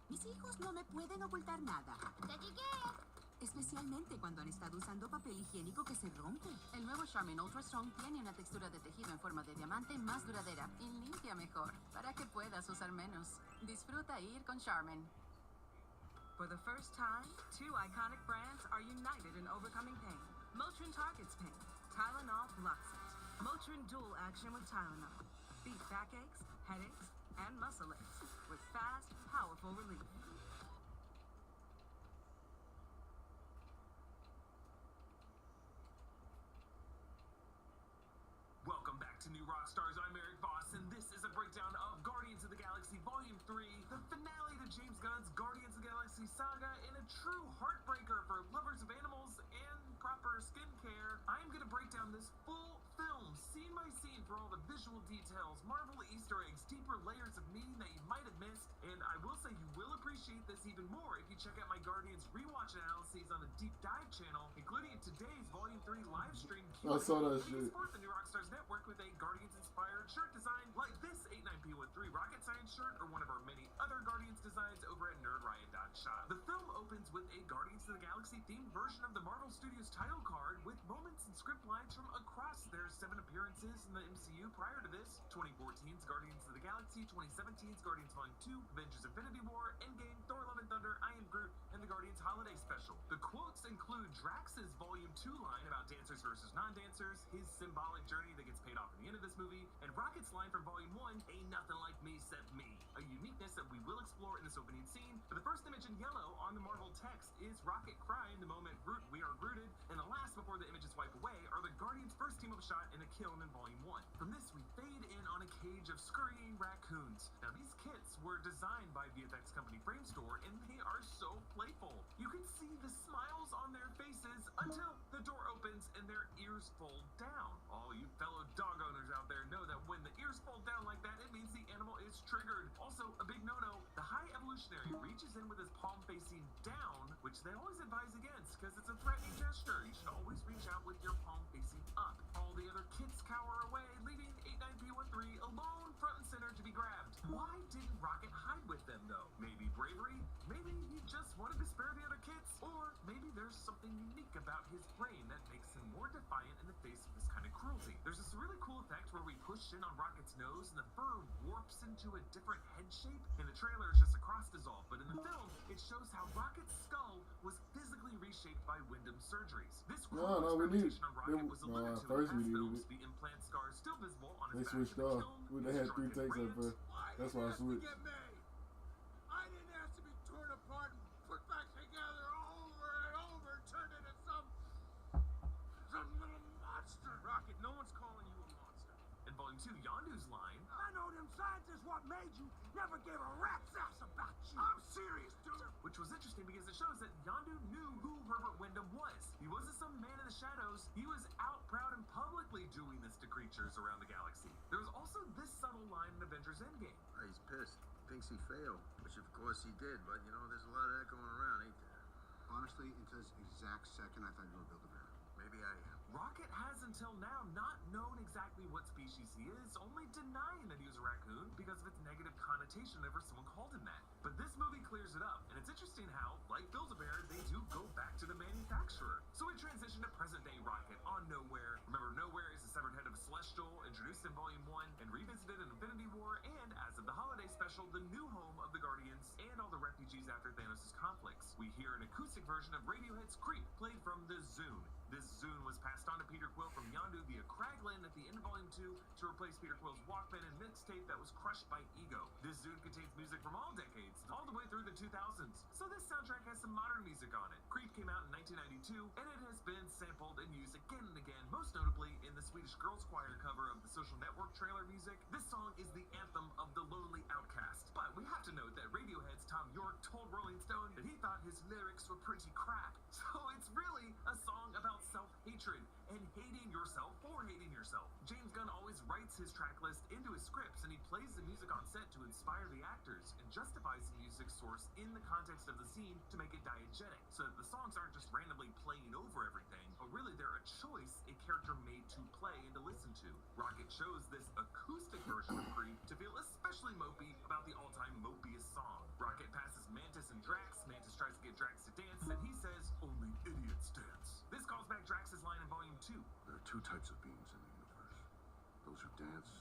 [SPEAKER 9] Mis hijos no me pueden ocultar nada.
[SPEAKER 19] ¡Ya llegué!
[SPEAKER 9] Especialmente cuando han estado usando papel higiénico que se rompe.
[SPEAKER 4] El nuevo Charmin Ultra Strong tiene una textura de tejido en forma de diamante más duradera y limpia mejor, para que puedas usar menos. Disfruta ir con Charmin.
[SPEAKER 17] For the first time, two iconic brands are united in overcoming pain. Motrin targets pain. Tylenol blocks it. Motrin dual action with Tylenol. Beat backaches, headaches, and muscle aches with fast, powerful relief.
[SPEAKER 5] Welcome back to New Rockstars. I'm Eric Voss, and this is a breakdown of Guardians of the Galaxy Volume 3, the finale to James Gunn's Guardians of the Galaxy saga, and a true heartbreaker for lovers of animals and proper skincare. I'm going to break down this full film, scene by scene, for all the visual details, Marvel Easter eggs, deeper layers of meaning that you might have missed, and I will say you will appreciate this even more if you check out my Guardians rewatch analyses on the Deep Dive channel, including today's Volume 3 live stream Q&A.
[SPEAKER 1] I saw that
[SPEAKER 5] You can
[SPEAKER 1] shit.
[SPEAKER 5] support the New Rockstars Network with a Guardians-inspired shirt design like this 89P13 rocket shirt or one of our many other Guardians designs over at nerdriot.shop. The film opens with a Guardians of the Galaxy themed version of the Marvel Studios title card with moments and script lines from across their 7 appearances in the MCU prior to this: 2014's Guardians of the Galaxy, 2017's Guardians Volume 2, Avengers Infinity War, Endgame, Thor Love and Thunder, I Am Groot, and the Guardians Holiday Special. The quotes include Drax's Volume 2 line about dancers versus non-dancers, his symbolic journey that gets paid off at the end of this movie, and Rocket's line from Volume 1, Ain't Nothing Like Me Except Me, a uniqueness that we will explore in this opening scene. But the first image in yellow on the Marvel text is Rocket crying the moment Groot, we are Grooted, and the last before the images wipe away are the Guardians' first team-up shot in a kiln in Volume 1. From this, we fade in on a cage of scurrying raccoons. Now, these kits were designed by VFX company Framestore, and they are so playful. You can see the smiles on their faces until the door opens and their ears fold down. All you fellow dog owners out there know that when the ears fold down like that, it means the animal is triggered. Also, a big no-no, the High Evolutionary reaches in with his palm facing down, which they always advise against because it's a threatening gesture. You should always reach out with your palm facing up. All the other kits cower away, leaving 89P13 alone front and center to be grabbed. Why didn't Rocket hide with them, though? Maybe bravery? Maybe he just wanted to spare the other kits? Or maybe there's something unique about his brain that makes him more defiant in the face of this kind of cruelty. There's this really cool effect where we push in on Rocket's nose and the fur warps into a different head shape. In the trailer, it's just a cross dissolve, but in the film, it shows how Rocket's skull was physically reshaped by Wyndham surgeries. This cruel experimentation on Rocket was alluded to in past films, the implant scars still visible on his back in the kiln.
[SPEAKER 1] They had 3 takes at first. That's why I switched.
[SPEAKER 16] I didn't ask to be torn apart and put back together over and over, turned into some little monster.
[SPEAKER 13] Rocket, no one's calling you a monster.
[SPEAKER 5] In Volume 2, Yondu's line,
[SPEAKER 16] I know them scientists what made you never gave a rat's ass about you. I'm serious, dude.
[SPEAKER 5] which was interesting because it shows that Yondu knew who Herbert Wyndham was. He wasn't some man in the shadows. He was out proud and publicly doing this to creatures around the galaxy. There was also this subtle line in Avengers Endgame.
[SPEAKER 21] He's pissed. Thinks he failed, which of course he did, but you know, there's a lot of that going around, ain't there?
[SPEAKER 20] Honestly, into this exact second, I thought you were Build-A-Bear.
[SPEAKER 21] Maybe I am.
[SPEAKER 5] Rocket has until now not known exactly what species he is, only denying that he was a raccoon because of its negative connotation whenever someone called him that. But this movie clears it up, and it's interesting how, like Build-A-Bear, they do go back to the manufacturer. So we transition to present-day Rocket on Nowhere. Remember, Nowhere is the severed head of a Celestial, introduced in Volume 1 and revisited in Infinity War, and as of the holiday special, the new home of the Guardians and all the refugees after Thanos' conflicts. We hear an acoustic version of Radiohead's Creep, played from the Zune. This Zune was passed on to Peter Quill from Yondu via Kraglin at the end of Volume 2 to replace Peter Quill's Walkman and mixtape that was crushed by Ego. This Zune contains music from all decades, all the way through the 2000s. So this soundtrack has some modern music on it. Creep came out in 1992, and it has been sampled and used again and again, most notably in the Swedish Girls Choir cover of the Social Network trailer music. This song is the anthem of the lonely outcast. But we have to note that Radiohead's Tom York told Rolling Stone that he thought his lyrics were pretty crap. So it's really a song about self-hatred and hating yourself for hating yourself. James Gunn always writes his track list into his scripts, and he plays the music on set to inspire the actors and justifies the music source in the context of the scene to make it diegetic, so that the songs aren't just randomly playing over everything, but really they're a choice a character made to play and to listen to. Rocket chose this acoustic version of Creep to feel especially mopey about the all-time mopiest song. Rocket passes Mantis and Drax. Mantis tries to get Drax to dance, and he says, "Only idiots dance." This calls back Drax's line in Volume 2.
[SPEAKER 12] There are 2 types of beings in the universe. Those who dance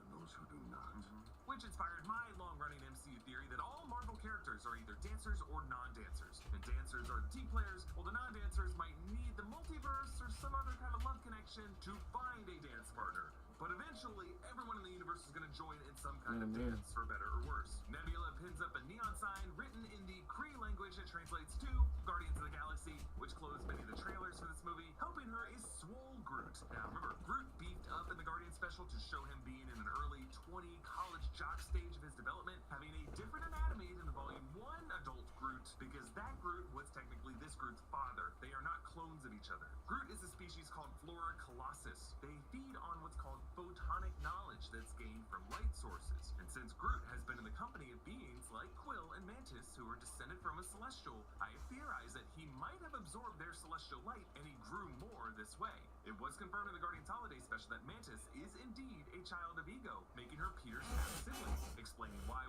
[SPEAKER 12] and those who do not.
[SPEAKER 5] Which inspired my long-running MCU theory that all Marvel characters are either dancers or non-dancers. And dancers are the team players, while the non-dancers might need the multiverse or some other kind of love connection to find a dance partner. But eventually, everyone in the universe is going to join in some kind of dance, for better or worse. Nebula pins up a neon sign written in the Kree language that translates to Guardians of the Galaxy, which closed many of the trailers for this movie. Helping her is Swole Groot. Now, remember, Groot beefed up in the Guardians special to show him being in an early 20 college jock stage of his development, having a different anatomy than the Volume 1 adult Groot, because that Groot was technically this Groot's father. They are not clones of each other. Groot is a species called Flora Colossus. They feed on what's called photonic knowledge that's gained from light sources. And since Groot has been in the company of beings like Quill and Mantis, who are descended from a Celestial, I theorize that he might have absorbed their celestial light, and he grew more this way. It was confirmed in the Guardians Holiday special that Mantis is indeed a child of Ego, making her Peter's half-sibling, explaining why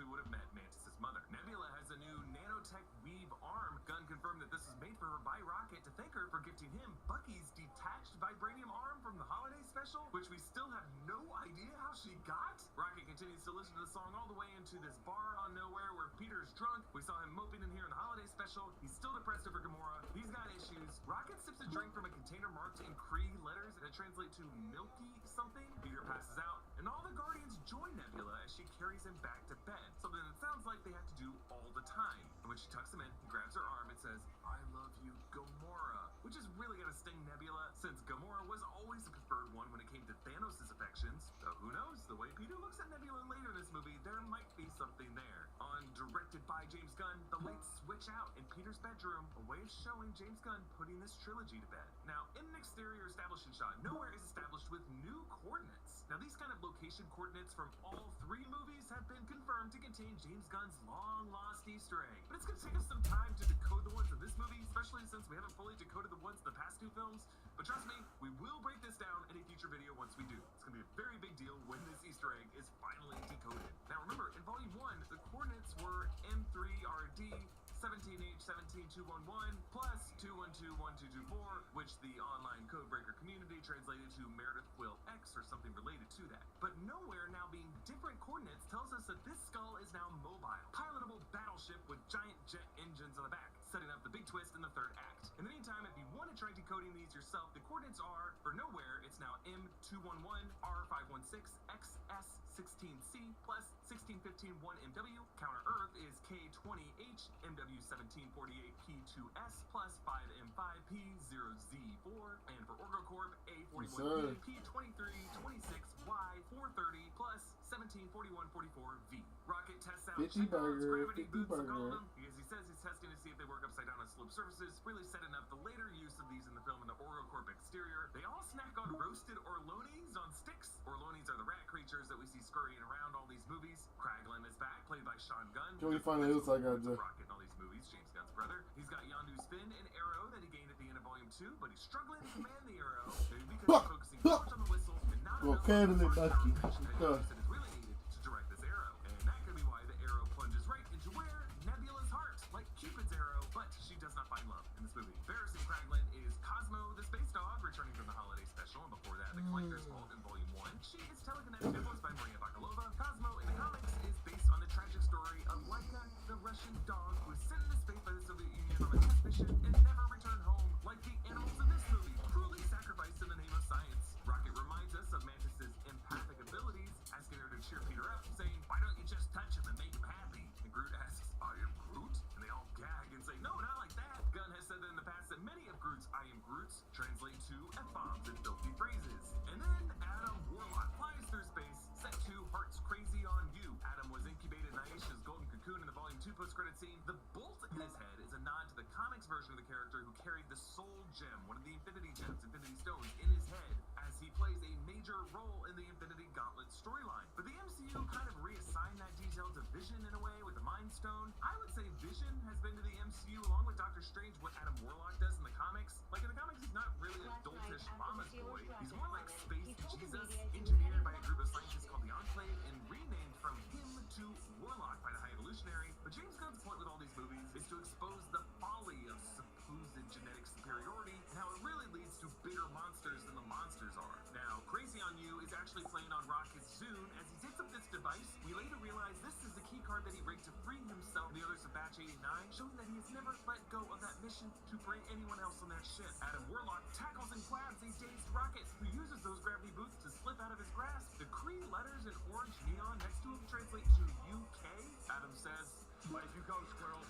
[SPEAKER 5] we would have met Mantis' mother. Nebula has a new nanotech weave arm. Gunn confirmed that this was made for her by Rocket to thank her for gifting him Bucky's detached vibranium arm from the holiday special, which we still have no idea how she got. Rocket continues to listen to the song all the way into this bar on Nowhere where Peter's drunk. We saw him moping in here in the holiday special. He's still depressed over Gamora. He's got issues. Rocket sips a drink from a container marked in Kree letters that translate to milky something. Peter passes out, and all the Guardians join Nebula as she carries him back to bed. Something that sounds like they have to do all the time. And when she tucks him in, he grabs her arm and says, "I love you, Gamora," which is really gonna sting Nebula, since Gamora was always the preferred one when it came to Thanos' affections. So who knows, the way Peter looks at Nebula later in this movie, there might be something there. On Directed by James Gunn, the lights switch out in Peter's bedroom, a way of showing James Gunn putting this trilogy to bed. Now, in an exterior establishing shot, Nowhere is established with new coordinates. Now, these kind of location coordinates from all three movies have been confirmed to contain James Gunn's long-lost Easter egg. But it's gonna take us some time to decode the ones in this movie, especially since we haven't fully decoded the ones in the past two films. But trust me, we will break this down in a future video once we do. It's gonna be a very big deal when this Easter egg is finally decoded. Now remember, in Volume 1, the coordinates were M3RD 17H17211 plus 2121224, which the online codebreaker community translated to Meredith Quill X or something related to that. But Nowhere now being different coordinates tells us that this skull is now mobile, pilotable battleship with giant jet engines on the back, setting up the big twist in the third act. In the meantime, if you want to try decoding these yourself, the coordinates are, for Nowhere, it's now M211R516XS16C plus 16151MW. Counter Earth is K20H MW1748P2S plus 5M5P0Z4. And for OrgoCorp, A41B P2326Y430 plus 174144V. Rocket tests out
[SPEAKER 1] 50 burger,
[SPEAKER 5] gravity
[SPEAKER 1] 50
[SPEAKER 5] boots,
[SPEAKER 1] burger.
[SPEAKER 5] because he says he's testing to see if they work upside down on sloped surfaces, really setting up the later use of these in the film in the OrgoCorp exterior. They all snack on roasted orlones on sticks. Orlones are the rat creatures that we see scurrying around all these movies. Kraglin is back, played by Sean Gunn.
[SPEAKER 1] Can we find out like I do?
[SPEAKER 5] Rocket in all these movies, James Gunn's brother. He's got Yondu's fin and arrow that he gained at the end of Volume 2, but he's struggling to command the arrow because he's focusing too much on the whistle and not enough on the
[SPEAKER 1] Bucky.
[SPEAKER 5] that is really needed to direct this arrow. And that could be why the arrow plunges right into where? Nebula's heart, like Cupid's arrow, but she does not find love in this movie. Barrison Kraglin is Cosmo, the space dog, returning from the holiday special, and before that, the Collector's Vault in Volume 1. She is telekinetic, influenced by Maria Bakalova. Cosmo in the comics is based on the tragic story of Laika, the Russian dog who was sent into space by the Soviet Union on a test mission and never returned home, like the animals in this movie, cruelly sacrificed in the name of science. Rocket reminds us of Mantis' empathic abilities, asking her to cheer Peter up, saying, "Why don't you just touch him and make him happy?" And Groot asks, "I am Groot?" And they all gag and say, "No, not like that." Gunn has said that in the past that many of Groot's "I am Groots" translate to F-bombs and filthy phrases. And then Adam Warlock flies through space, set to Heart's Crazy on You. Adam was incubated in Aisha's golden cocoon in the Volume 2 post-credit scene. The bolt in his head is a nod to the comics version of the character who carried the Soul Gem, one of the Infinity Gems, Infinity Stones, in his head, as he plays a major role in the Infinity Gauntlet storyline. But the MCU kind of reassigned that detail to Vision in a way with the Mind Stone. I would say Vision has been to the MCU along with Doctor Strange what Adam Warlock does in the comics. Like in the comics, he's not really a doltish mama's boy. He's more like Space Jesus, engineered by a group of scientists called the Enclave and renamed from him to Warlock by the High Evolutionary. But James Gunn's point with all these movies is to expose the folly of supposed genetic superiority and how it really leads to bigger monsters than the monsters are. Now, Crazy on You is actually playing on Rocket's Zune. As he digs up this device, we later realize this is the key card that he rigged to free himself and the others of Batch 89, showing that he has never let go of that mission to bring anyone else on that ship. Adam Warlock tackles and grabs a dazed Rocket, who uses those gravity boots to slip out of his grasp. The Kree letters in orange neon next to him translate to UK. Adam says, "Way you go, squirrel."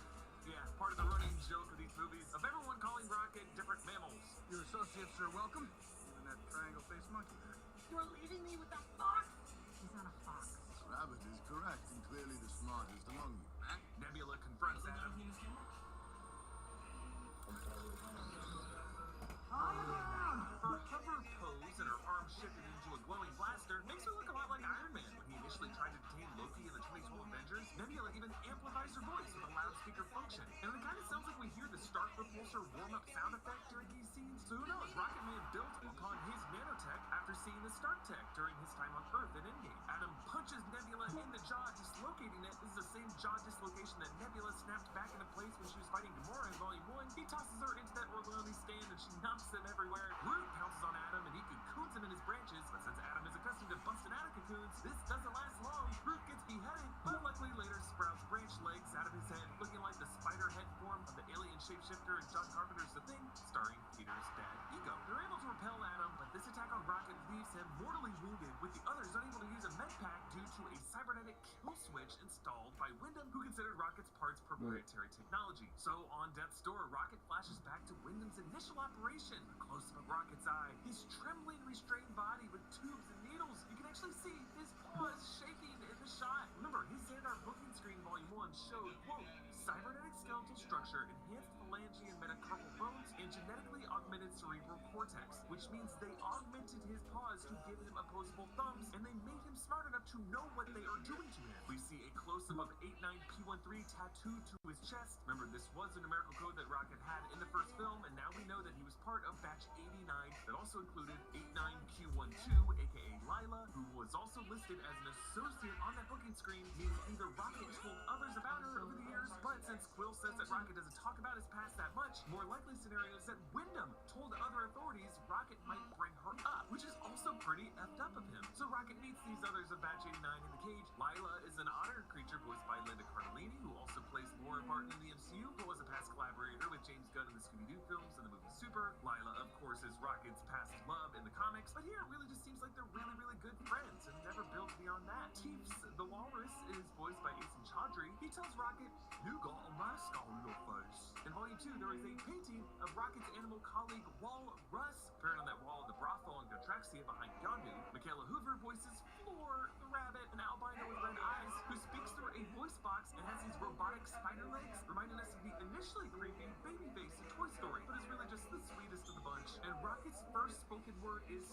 [SPEAKER 5] Yeah, part of the running joke of these movies of everyone calling Rocket different mammals.
[SPEAKER 16] Your associates are welcome, even that triangle-faced monkey there.
[SPEAKER 9] You're leaving me with that fox? He's not a fox.
[SPEAKER 12] Rabbit is correct and clearly the smartest among you.
[SPEAKER 5] Nebula confronts Adam. Her hover pose and her arm shifted into a glowing blaster makes her look a lot like Iron Man when he initially tried to detain Loki in the 2012 Avengers. Nebula even amplifies her voice with a loudspeaker function. And it kind of sounds like we hear the Stark Repulsor warm-up sound effect during these scenes. So who knows, Rocket may have built upon his nanotech after seen the Stark Tech during his time on Earth in Endgame. Adam punches Nebula in the jaw, dislocating it. This is the same jaw dislocation that Nebula snapped back into place when she was fighting Gamora in Volume 1. He tosses her into that Orlone stand and she knocks him everywhere. Groot pounces on Adam and he cocoons him in his branches, but since Adam is accustomed to busting out of cocoons, this doesn't last long. Groot gets beheaded, but luckily later sprouts branch legs out of his head, looking like the spider head form of the alien shapeshifter in John Carpenter's The Thing, starring Peter's dad, Ego. They're able to repel Adam, but this attack on Rocket leaves him mortally wounded, with the others unable to use a med pack due to a cybernetic kill switch installed by Wyndham, who considered Rocket's parts proprietary technology. So on death's door, Rocket flashes back to Wyndham's initial operation. A close-up of Rocket's eye, his trembling, restrained body with tubes and needles. You can actually see his paws shaking in the shot. Remember, his Xandar booking screen Volume 1 showed, quote, cybernetic skeletal structure, enhanced phalange and metacarpal bones, and genetically augmented cerebral cortex, which means they augmented his paws to give him opposable thumbs, and they made him smart enough to know what they are doing to him. We see a close-up of 89P13 tattooed to his chest. Remember, this was a numerical code that Rocket had in the first film, and now we know that he was part of Batch 89 that also included 89Q12, aka Lila, who was also listed as an associate on that booking screen, meaning either Rocket told others about her over the years, but since Quill says that Rocket doesn't talk about his past that much, more likely scenario is that Wyndham told other authorities Rocket might bring her up, which is also pretty effed up of him. So Rocket meets these others of Batch 89 in the cage. Lila is an otter creature voiced by Linda Cardellini, who also plays Laura Barton in the MCU, but was a past collaborator with James Gunn in the Scooby-Doo films and the movie Super. Lila, of course, is Rocket's past love in the comics, but here it really just seems like they're really, really good friends and never build beyond that. Teefs, the walrus, is voiced by Asen Chaudhry. He tells Rocket, "You got a mask on your face." In Volume 2, there is a painting of Rocket's animal colleague, Walrus, appearing on that wall of the brothel in Gotraxia behind Yondu. Michaela Hoover voices Floor, the rabbit, an albino with red eyes, who speaks through a voice box and has these robotic spider legs, reminding us of the initially creepy Babyface in Toy Story, but is really just the sweetest of the bunch. And Rocket's first spoken word is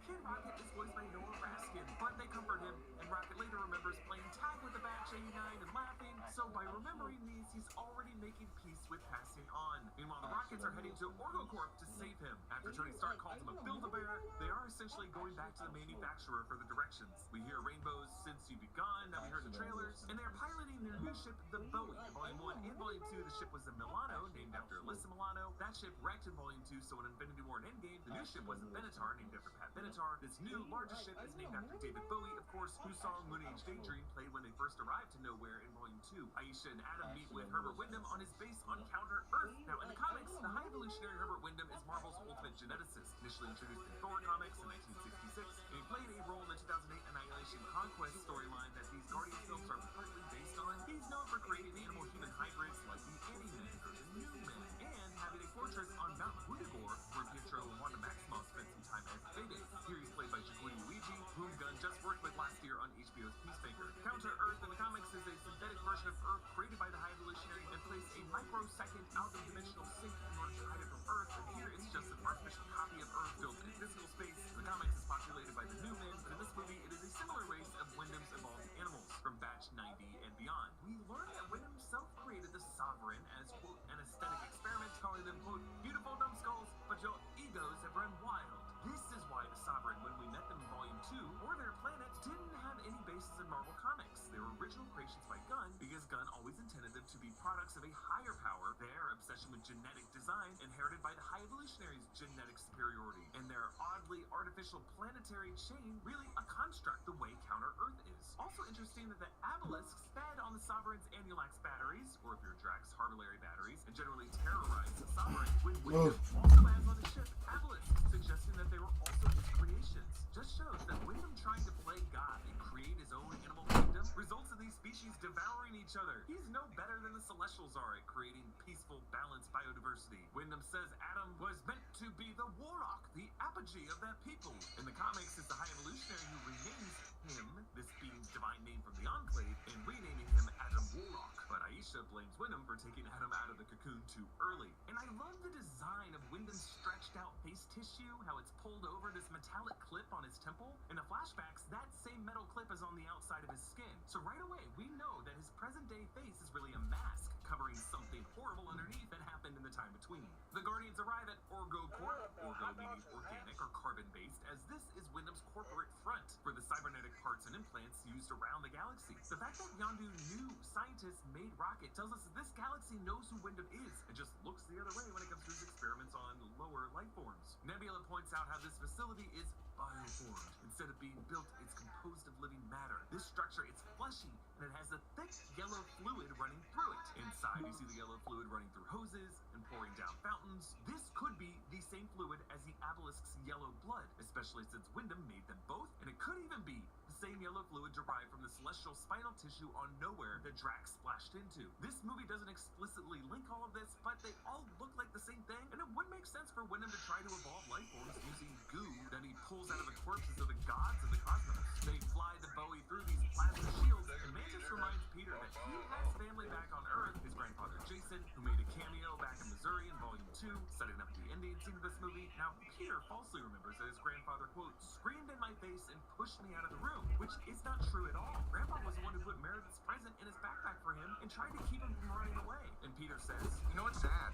[SPEAKER 5] Kid Rocket is voiced by Noah Raskin, but they comfort him, and Rocket later remembers playing tag with the Batch 89 and laughing, so by remembering these, he's already making peace with passing on. Meanwhile, the Rockets are heading to OrgoCorp to save him. After Tony Stark calls him a Build-A-Bear, they are essentially going back to the manufacturer for the directions. We hear rainbows since you've been gone, now we heard the trailers, and they are piloting their new ship, the Bowie. In Volume 1 and Volume 2, the ship was the Milano, named after Alyssa Milano. That ship wrecked in Volume 2, so in Infinity War and Endgame, the new ship was the Benatar, named after Pat Benatar. This new, larger ship is named after David Bowie, of course, whose song Moon Age Daydream played when they first arrived to Nowhere in Volume 2. Aisha and Adam meet with Herbert Wyndham on his base on Counter Earth. Now, in the comics, the High Evolutionary Herbert Wyndham is Marvel's ultimate geneticist, initially introduced in Thor comics in 1966, and he played a role in the 2008 Annihilation Conquest storyline that these Guardian films are partly based on. He's known for creating animal-human hybrids like the Anti-Men or the New Men, and having a fortress on Mount Woodagore where Pietro and Wanda Maximoff spent some time as Fede. Here he's played by YALL, whom Gunn just worked with last year on HBO's Peacemaker. Counter Earth in the comics is a synthetic version of Earth created by the High Evolutionary and placed a microsecond out-of-dimensional sync in order to hide it from Earth, and here it's just an artificial copy of Earth built in physical space. The comics is populated by the New Men, but in this movie it is a similar race of Wyndham's evolved animals from Batch 90 and beyond. We learn that Wyndham himself created the Sovereign as, quote, an aesthetic experiment, calling them, quote, beautiful numbskulls, but your egos have run wild. This is why the Sovereign, when we met them in Volume 2, or their planet, didn't have any basis in Marvel Comics. They were original creations by Gunn, because Gunn always intended them to be products of a higher power. Their obsession with genetic design, inherited by the High Evolutionary's genetic superiority, and their oddly artificial planetary chain, really a construct the way Counter Earth is. Also interesting that the Abelisks fed on the Sovereign's Annulax batteries, or if you're Drax Harvillary batteries, and generally terrorize the Sovereign, when Wyndham also has on his ship Abelisks, suggesting that they were also his creations. Just shows that Wyndham trying to play God and create his own animal kingdom results in these species devouring each other. He's no better than the Celestials are at creating peaceful, balanced biodiversity. Wyndham says Adam was meant to be the warlock, the apogee of that people. In the comics, it's the High Evolutionary who renames him, this being's divine name from the Enclave, and renaming him Adam Warlock. But Aisha blames Wyndham for taking Adam out of the cocoon too early. And I love the design of Wyndham's stretched out face tissue, how it's pulled over to metallic clip on his temple. In the flashbacks, that same metal clip is on the outside of his skin. So right away, we know that his present-day face is really a mask covering something horrible underneath that happened in the time between. The Guardians arrive at Orgo Corp, Orgo meaning organic or carbon-based, as this is Wyndham's corporate front for the cybernetic parts and implants used around the galaxy. The fact that Yondu knew scientists made Rocket tells us that this galaxy knows who Wyndham is and just looks the other way when it comes to his experiments on lower life forms. Nebula points out how this facility is bioformed. Instead of being built, it's composed of living matter. This structure is fleshy and it has a thick yellow fluid running through it. Inside, you see the yellow fluid running through hoses and pouring down fountains. This could be the same fluid as the obelisk's yellow blood, especially since Wyndham made them both, and it could even be the same yellow fluid derived from the celestial spinal tissue on Nowhere that Drax splashed into. This movie doesn't explicitly link all of this, but they all look like the same thing, and it would make sense for Wyndham to try to evolve life forms using goo that he pulls out of the corpses of the gods of the cosmos. They fly the Bowie through these plasma shields, and Mantis reminds Peter that he has family back on Earth, his grandfather Jason, who made a cameo back in Missouri in Volume 2, setting up the ending scene of this movie. Now, Peter falsely remembers that his grandfather, quote, screamed in my face and pushed me out of the room, which is not true at all. Grandpa was the one who put Meredith's present in his backpack for him and tried to keep him from running away. And Peter says,
[SPEAKER 2] you know what's sad?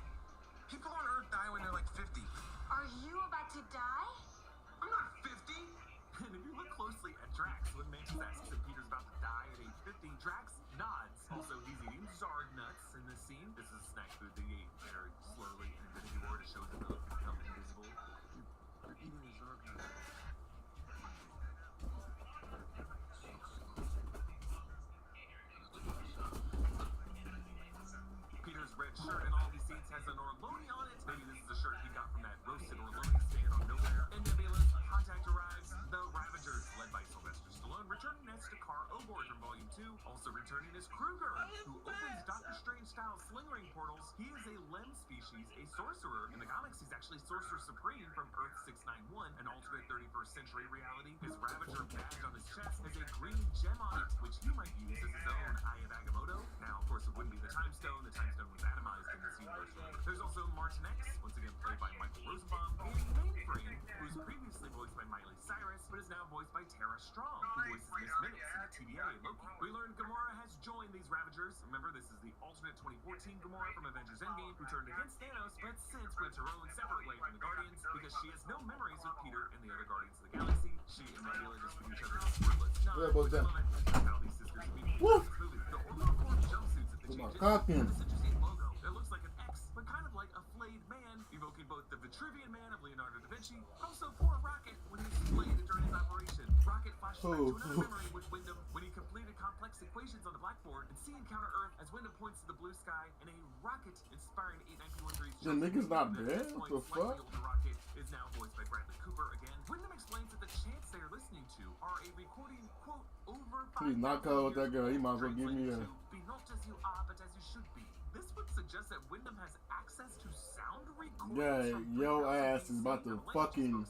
[SPEAKER 2] People on Earth die when they're like 50.
[SPEAKER 19] Are you about to die?
[SPEAKER 2] I'm not 50.
[SPEAKER 5] And if you look closely at Drax, when Mantis asks if Peter's about to die at age 50, Drax nods. Also, he's eating Zard nuts in this scene. This is snack food they ate very slowly in Infinity War to show them to become invisible.
[SPEAKER 21] You're eating a Zard nut.
[SPEAKER 5] Peter's red shirt in all these scenes has an Orloni on it. Maybe this is a shirt he got from that roasted Orloni stand on Nowhere. And Nebula's contact arrives. The Ravagers, led by Sylvester Stallone, returning as Stakar Ogord from Volume 2. Also returning is Kruger, who opens Doctor Strange-style sling ring portals. He is a Lem species, a sorcerer. In the comics, he's actually Sorcerer Supreme from Earth 691, an alternate 31st century reality. His Ravager badge on his chest has a green gem on it, which he might use as his own Eye of Agamotto. Now, of course, it wouldn't be the Time Stone. The Time Stone was atomized in this universe. There's also Martin X, once again played by Michael Rosenbaum, and Mainframe, who's previously voiced by Miley Cyrus, but is now voiced by Tara Strong, who voices Miss Minutes in the TVA and Loki. We learned Gamora has joined these Ravagers. Remember, this is the alternate 2014 Gamora from Avengers Endgame, who turned against Thanos, but since went her own separate way from the Guardians, because she has no memories with Peter and the other Guardians of the Galaxy. She and Nebula just give each other wordless nods.
[SPEAKER 1] Yeah, both them.
[SPEAKER 5] How these sisters meet in this movie. The Orlando Corp jumpsuits that they changed in this interesting logo that looks like an X, but kind of like a flayed man, evoking both the Vitruvian Man of Leonardo da Vinci, but also poor Rocket when he was flayed during his operation. Rocket flashes back to another memory with Wyndham when he completed complex equations on the blackboard and see Encounter Earth as Wyndham points to the blue sky and a rocket inspiring 8913's
[SPEAKER 1] The nigga's not dead? What the fuck?
[SPEAKER 5] The Rocket is now voiced by Bradley Cooper again. Wyndham explains that the chants they are listening to are a recording, quote, over 5,000
[SPEAKER 1] Please not call with that girl. He might as well give me a.
[SPEAKER 5] Be not as you are, but as you should be. This would suggest that Wyndham has access to sound recordings.
[SPEAKER 1] Yeah, your ass is about to fucking.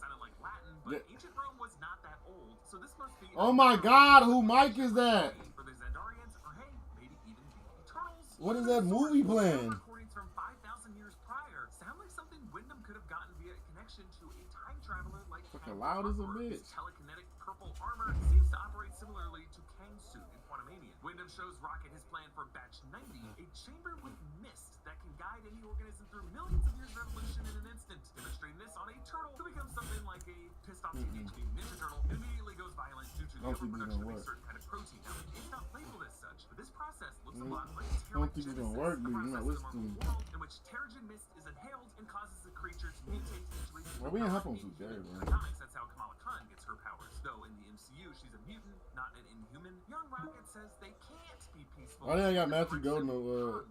[SPEAKER 5] But ancient Rome was not that old, so this must be.
[SPEAKER 1] Oh my God, who mic is that?
[SPEAKER 5] For the Xandarians, or hey, maybe even the Eternals.
[SPEAKER 1] What is that movie playing?
[SPEAKER 5] Recordings from 5,000 years prior sound like something Wyndham could have gotten via connection to a time traveler like.
[SPEAKER 1] Fucking loud as a bitch.
[SPEAKER 5] His telekinetic purple armor seems to operate similarly to Kang's suit in Quantumania. Wyndham shows Rocket his plan for Batch 90, a chamber with mist that can guide any organism through millions of years of evolution in an instant. Demonstrating this on a turtle who becomes something like a pissed off teenage mutant ninja turtle and immediately goes violent due to the overproduction of a certain kind of protein. Now, it's not labeled as such, but this process looks a lot like
[SPEAKER 1] I don't think it's gonna work, dude. You're not listening.
[SPEAKER 5] In which Terrigen mist is inhaled and causes the creature to mutate into a.
[SPEAKER 1] Well, we ain't helping with Jerry,
[SPEAKER 5] In
[SPEAKER 1] man.
[SPEAKER 5] the comics, that's how Kamala Khan gets her powers. Though in the MCU, she's a mutant, not an inhuman. Young Rocket says they can't be peaceful.
[SPEAKER 1] I think I got Matthew Golden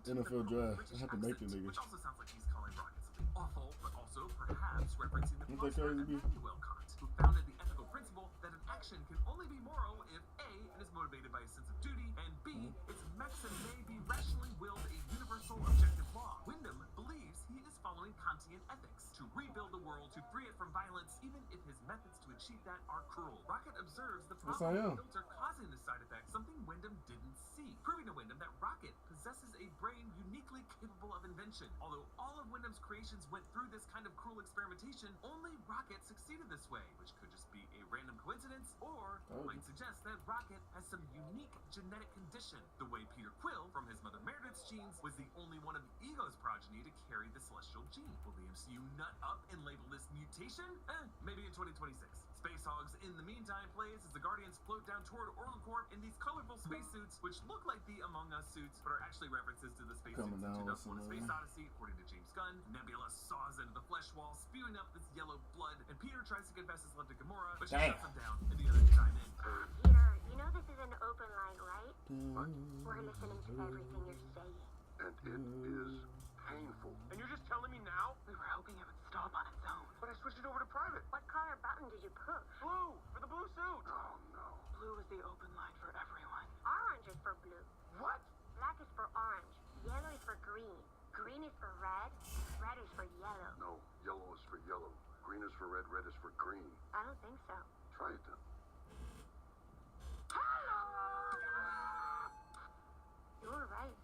[SPEAKER 1] NFL draft. I have to make it, nigga.
[SPEAKER 5] Which also sounds like he's calling Rocket something awful, but also perhaps referencing the philosopher Immanuel Kant, who founded the ethical principle that an action can only be moral if A, it is motivated by a sense of duty, and B, its maxim may be rationally willed a universal objective law. Wyndham believes he is following Kant Kantian ethics, to rebuild the world, to free it from violence, even if his methods to achieve that are cruel. Rocket observes the problem the filter causing the side effect, something Wyndham didn't see, proving to Wyndham that Rocket possesses a brain uniquely capable of invention. Although all of Wyndham's creations went through this kind of cruel experimentation, only Rocket succeeded this way, which could just be a random coincidence, or might suggest that Rocket has some unique genetic condition, the way Peter Quill, from his mother Meredith's genes, was the only one of Ego's progeny to carry the celestial gene. Will the MCU nut up and label this mutation? Maybe in 2026. Space Hogs, in the meantime, plays as the Guardians float down toward Orgocorp in these colorful spacesuits, which look like the Among Us suits, but are actually references to the spacesuits in 2001: A Space Odyssey, according to James Gunn. Nebula saws into the flesh wall, spewing up this yellow blood, and Peter tries to confess his love to Gamora, but she shuts him down, and the others chime in.
[SPEAKER 19] Peter, you know this is an open line, right? We're listening to everything you're saying.
[SPEAKER 16] And it is painful. And you're just telling me now?
[SPEAKER 4] We were hoping it would stop on its own.
[SPEAKER 16] But I switched it over to private.
[SPEAKER 19] What color button did you push?
[SPEAKER 16] Blue! For the blue suit! Oh, no.
[SPEAKER 4] Blue is the open line for everyone.
[SPEAKER 19] Orange is for blue.
[SPEAKER 16] What?
[SPEAKER 19] Black is for orange. Yellow is for green. Green is for red. Red is for yellow.
[SPEAKER 16] No, yellow is for yellow. Green is for red. Red is for green.
[SPEAKER 19] I don't think so.
[SPEAKER 16] Try it then.
[SPEAKER 19] You were right.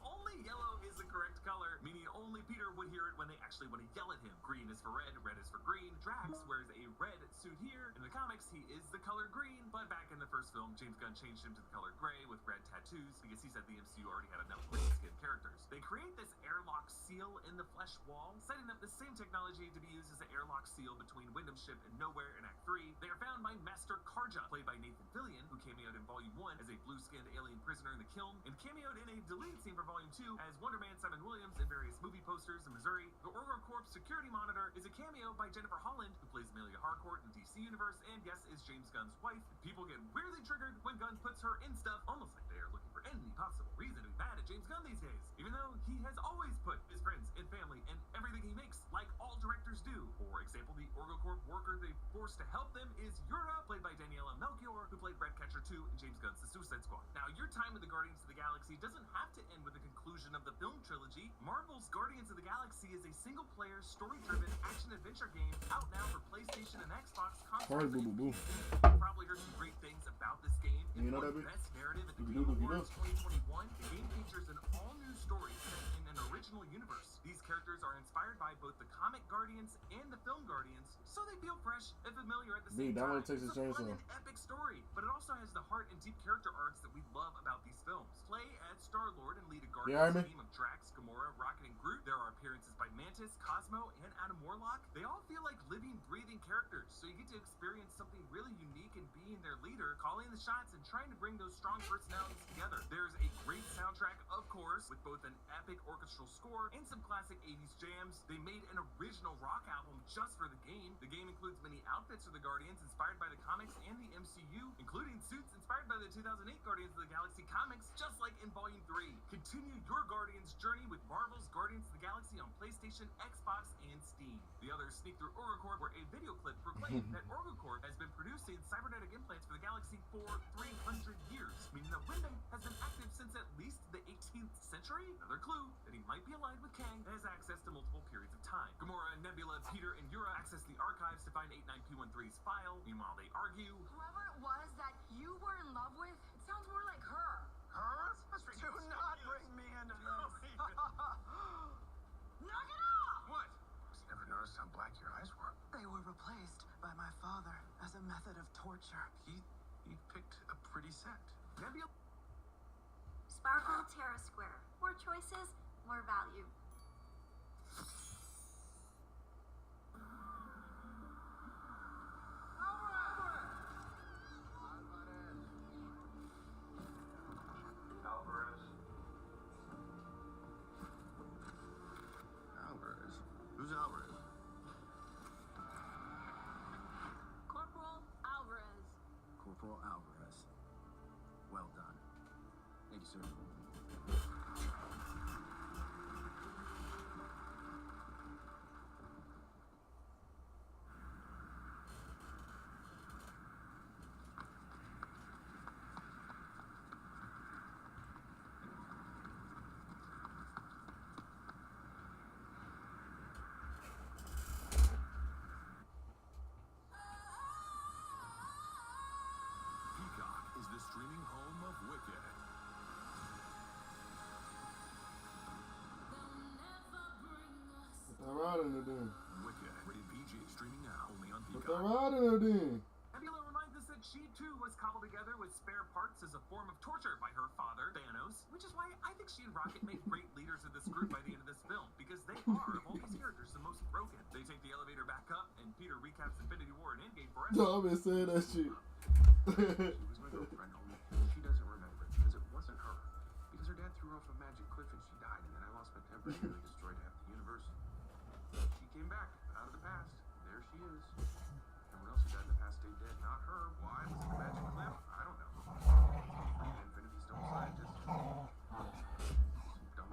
[SPEAKER 5] Only yellow is the correct color, meaning only Peter would hear it when they actually want to yell at him. Green is for red is for green. Drax wears a red suit here. In the comics, he is the color green, but back in the first film, James Gunn changed him to the color gray with red tattoos because he said the MCU already had enough green-skinned characters. They create this airlock seal in the flesh wall, setting up the same technology to be used as the airlock seal between Wyndham's ship and Nowhere in Act 3. They are found by Master Karja, played by Nathan Fillion, who cameoed in Volume 1 as a blue-skinned alien prisoner in the kiln, and cameoed in a deleted scene for Volume 2 as Wonder Man Simon Williams in various movie posters in Missouri. The Orgocorp security monitor is a cameo by Jennifer Holland, who plays Amelia Harcourt in DC Universe, and yes, is James Gunn's wife. People get weirdly triggered when Gunn puts her in stuff, almost like they are looking for any possible reason to be mad at James Gunn these days, even though he has always put his friends and family and everything he makes, like all directors do. For example, the Orgocorp worker they forced to help them is Yura, played by Daniela Melchior, who played Redcatcher 2 in James Gunn's The Suicide Squad. Now, your time with the Guardians of the Galaxy doesn't have to end with the conclusion of the film trilogy. Marvel's Guardians of the Galaxy is a single-player, story-driven action-adventure game out now for PlayStation and Xbox consoles. You've probably heard some great things about this game.
[SPEAKER 1] You know that
[SPEAKER 5] best narrative at the Game Awards 2021. The game features an all-new story set in an original universe. These characters are inspired by both the comic Guardians and the film Guardians, so they feel fresh and familiar at the same time. It's a fun and epic story, but it also has the heart and deep character arcs that we love about these films. Play as Star-Lord and lead a Guardians team of Drax, Gamora, Rocket, and Groot. There are appearances by Mantis, Cosmo, and Adam Warlock. They all feel like living, breathing characters, so you get to experience something really unique in being their leader, calling the shots, and trying to bring those strong personalities together. There's a great soundtrack, of course, with both an epic orchestral score and some classic 80s jams. They made an original rock album just for the game. The game includes many outfits for the Guardians inspired by the comics and the MCU, including suits inspired by the 2008 Guardians of the Galaxy comics, just like in Volume 3. Continue your Guardians journey with Marvel's Guardians of the Galaxy on PlayStation, Xbox, and Steam. The others sneak through Orgocorp, where a video clip proclaimed that Orgocorp has been producing cybernetic implants for the galaxy for 300 years, meaning that Wyndham has been active since at least the 18th century. Another clue that he might be aligned with Kang and has access to multiple periods of time. Gamora, Nebula, Peter, and Yura access the archives to find 89P13's file. Meanwhile, they argue.
[SPEAKER 4] Whoever it was that you were in love with, it sounds more like her.
[SPEAKER 16] Her?
[SPEAKER 13] Do not bring me into this.
[SPEAKER 4] Knock it off!
[SPEAKER 16] What? Never noticed how black your eyes were.
[SPEAKER 13] They were replaced by my father as a method of torture.
[SPEAKER 16] He picked a pretty set.
[SPEAKER 5] Nebula.
[SPEAKER 19] Sparkle Terra Square. More choices, more value.
[SPEAKER 20] Alvarez? Who's Alvarez?
[SPEAKER 4] Corporal Alvarez.
[SPEAKER 8] Corporal Alvarez. Well done. Thank you, sir.
[SPEAKER 1] rod in it then.
[SPEAKER 5] Wicked. Rated PG. Streaming now. Only on
[SPEAKER 1] Put
[SPEAKER 5] Peacock.
[SPEAKER 1] that rod in it then.
[SPEAKER 5] Nebula reminds us that she too was cobbled together with spare parts as a form of torture by her father, Thanos, which is why I think she and Rocket make great leaders of this group by the end of this film, because they are, of all these characters, the most broken. They take the elevator back up, and Peter recaps Infinity War and Endgame for us.
[SPEAKER 1] No, I've been saying that shit.
[SPEAKER 12] She was my girlfriend, homie. She doesn't remember it because it wasn't her. Because her dad threw her off a magic cliff and she died, and then I lost my temper and nearly destroyed half the universe. She came back out of the past. There she is. Everyone else who died in the past stayed dead. Not her. Why? Was it the magic cliff? I don't know. Infinity Stone scientists. Some dumb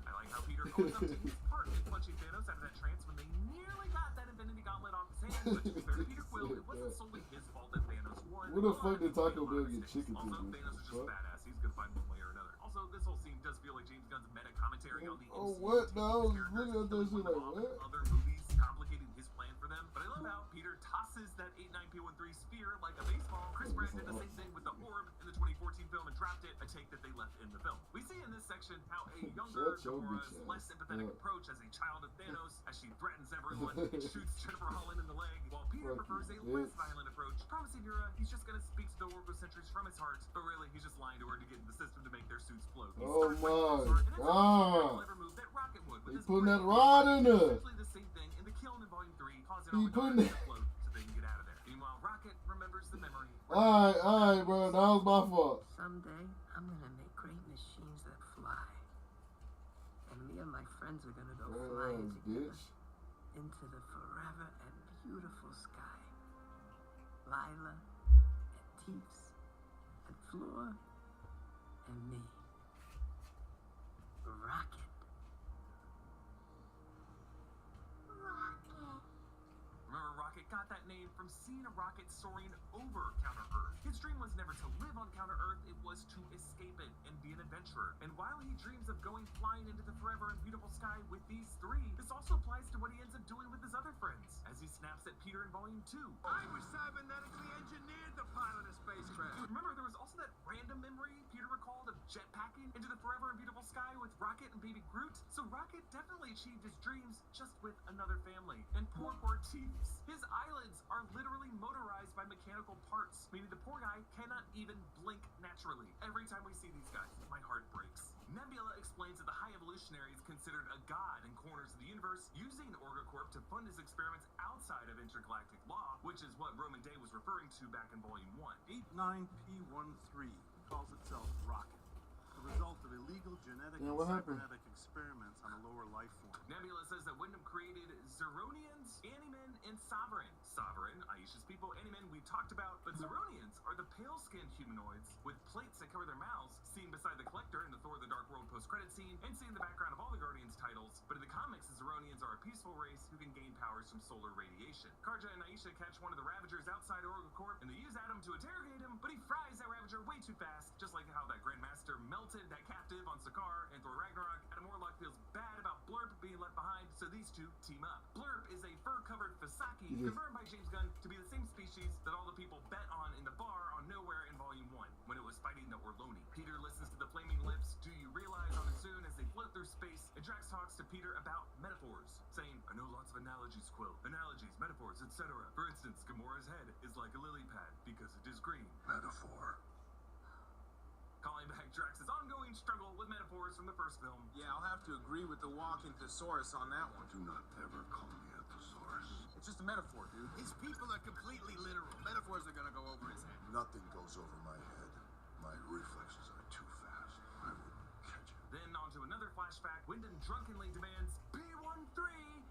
[SPEAKER 5] I like how Peter owns up to his part in punching Thanos out of that trance when they nearly got that Infinity Gauntlet off his hand. But to be fair to Peter Quill, it wasn't solely his fault that Thanos won.
[SPEAKER 1] Where the fuck did Taco Bell get chicken
[SPEAKER 5] Also,
[SPEAKER 1] tenders?
[SPEAKER 5] Thanos is just badass. He's gonna find one way or another. Also, this whole scene does feel like James Gunn's meta commentary on the
[SPEAKER 1] Oh,
[SPEAKER 5] MCU.
[SPEAKER 1] what? No, I was looking at that shit like, what?
[SPEAKER 5] Other movies complicating his plan for them. But I love how Peter tosses that 89P13 sphere like a baseball. Chris Pratt did the same thing with the orb in the 2014 film and dropped it, a take that they left in the film. We see in this section how a younger Gamora's less sympathetic approach as a child of Thanos as she threatens everyone and shoots Jennifer Holland in the leg, while Peter prefers a less violent approach, promising her he's just gonna speak to the Orgo Sentries from his heart, but really he's just lying to her to get in the system to make their suits float.
[SPEAKER 1] Oh my god. He putting that rod in there.
[SPEAKER 5] The same thing in the kiln in Volume 3, causing
[SPEAKER 1] He
[SPEAKER 5] all the
[SPEAKER 1] putting
[SPEAKER 5] guards
[SPEAKER 1] it.
[SPEAKER 5] to float so they can get out of there. Meanwhile, Rocket remembers the memory.
[SPEAKER 1] Alright, bro. That was my fault.
[SPEAKER 18] Someday, I'm gonna make great machines that fly. And me and my friends are gonna go flying together into the forever and beautiful sky. Lila, and Teeps, and Floor, and me. Rocket.
[SPEAKER 5] Remember, Rocket got that name from seeing a rocket soaring over Counter-Earth. His dream was never to live on Counter-Earth, it was to escape it and be an adventurer. And while he dreams of going flying into the forever and beautiful sky with these three, this also applies to what he ends up doing with his other friends, as he snaps at Peter in Volume 2.
[SPEAKER 16] I was cybernetically engineered to pilot a spacecraft.
[SPEAKER 5] Remember, there was also that random memory Peter recalled of jetpacking into the forever and beautiful sky with Rocket and Baby Groot? So Rocket definitely achieved his dreams just with another family. And poor Teeps. His eyelids are literally motorized by mechanical parts, meaning the poor guy cannot even blink naturally. Every time we see these guys, my heart breaks. Nebula explains that the High Evolutionary is considered a god in corners of the universe, using OrgoCorp to fund his experiments outside of intergalactic law, which is what Roman Day was referring to back in Volume 1.
[SPEAKER 24] 89P13 calls itself Rocket, the result of illegal genetic and cybernetic experiments on a lower life form.
[SPEAKER 5] Nebula says that Wyndham created Zeronians, Animen, and Sovereign. Sovereign, Aisha's people, Animen we talked about, but Zeronians are the pale-skinned humanoids with plates that cover their mouths, seen beside the Collector in the Thor the Dark World post-credit scene, and seen in the background of all the Guardians titles. But in the comics, the Zeronians are a peaceful race who can gain powers from solar radiation. Karja and Aisha catch one of the Ravagers outside OrgoCorp, and they use Adam to interrogate him, but he fries that Ravager way too fast, just like how that Grandmaster melted that captive on Sakaar and Thor Ragnarok. Adam Warlock feels bad about Blurp being left behind, so these two team up. Blurp is a fur-covered Fasaki, confirmed by James Gunn to be the same species that all the people bet on in the bar on Nowhere in Volume 1, when it was fighting the Orloni. Peter listens to the Flaming Lips, Do You Realize, on the Soon as they float through space, and Drax talks to Peter about metaphors, saying, I know lots of analogies, Quill. Analogies, metaphors, etc. For instance, Gamora's head is like a lily pad because it is green.
[SPEAKER 12] Metaphor.
[SPEAKER 5] Calling back Drax's ongoing struggle with metaphors from the first film.
[SPEAKER 2] Yeah, I'll have to agree with the walking thesaurus on that one.
[SPEAKER 12] Do not ever call me a thesaurus.
[SPEAKER 2] It's just a metaphor, dude. His people are completely literal. Metaphors are gonna go over his head.
[SPEAKER 12] Nothing goes over my head. My reflexes are too fast. I would catch it.
[SPEAKER 5] Then onto another flashback, Wyndham drunkenly demands B13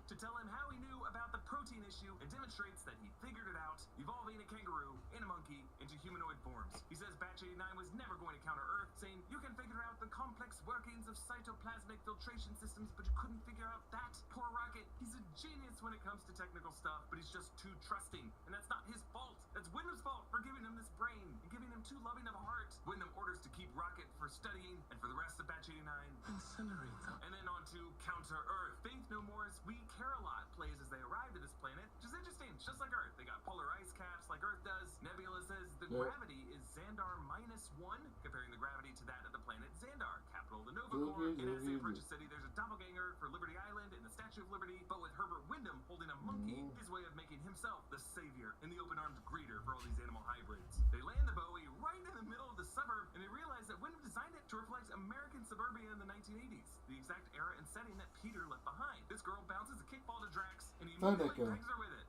[SPEAKER 5] to tell him how he knew about the protein issue and demonstrates that he figured it out, evolving a kangaroo and a monkey into humanoid forms. He says Batch 89 was never going to counter Earth, saying you can figure out the complex workings of cytoplasmic filtration systems, but you couldn't figure out that. Poor Rocket, he's a genius when it comes to technical stuff, but he's just too trusting, and that's not his fault. That's Wyndham's fault for giving him this brain and giving him too loving of a heart. Wyndham orders to keep Rocket for studying, and for the rest of Batch 89,
[SPEAKER 18] incinerate them.
[SPEAKER 5] And then on to Counter Earth. Faith No More's We Care A Lot plays as they arrive to this planet, which is interesting. Just like Earth, they got polar ice caps like Earth does. Nebula says the gravity is Xandar -1, comparing the gravity to that of the planet Xandar, capital of the Nova Corps. In its Purchase City, there's a doppelganger for Liberty Island and the Statue of Liberty, but with Herbert Wyndham holding a monkey, his way of making himself the savior and the open-armed greeter for all these animal hybrids. They land the Bowie right in the middle of the suburb, and they realize that Wyndham designed it to reflect American suburbia in the 1980s, the exact era and setting that Peter left behind. This girl bounces a kickball to Drax, and he immediately pegs her with it.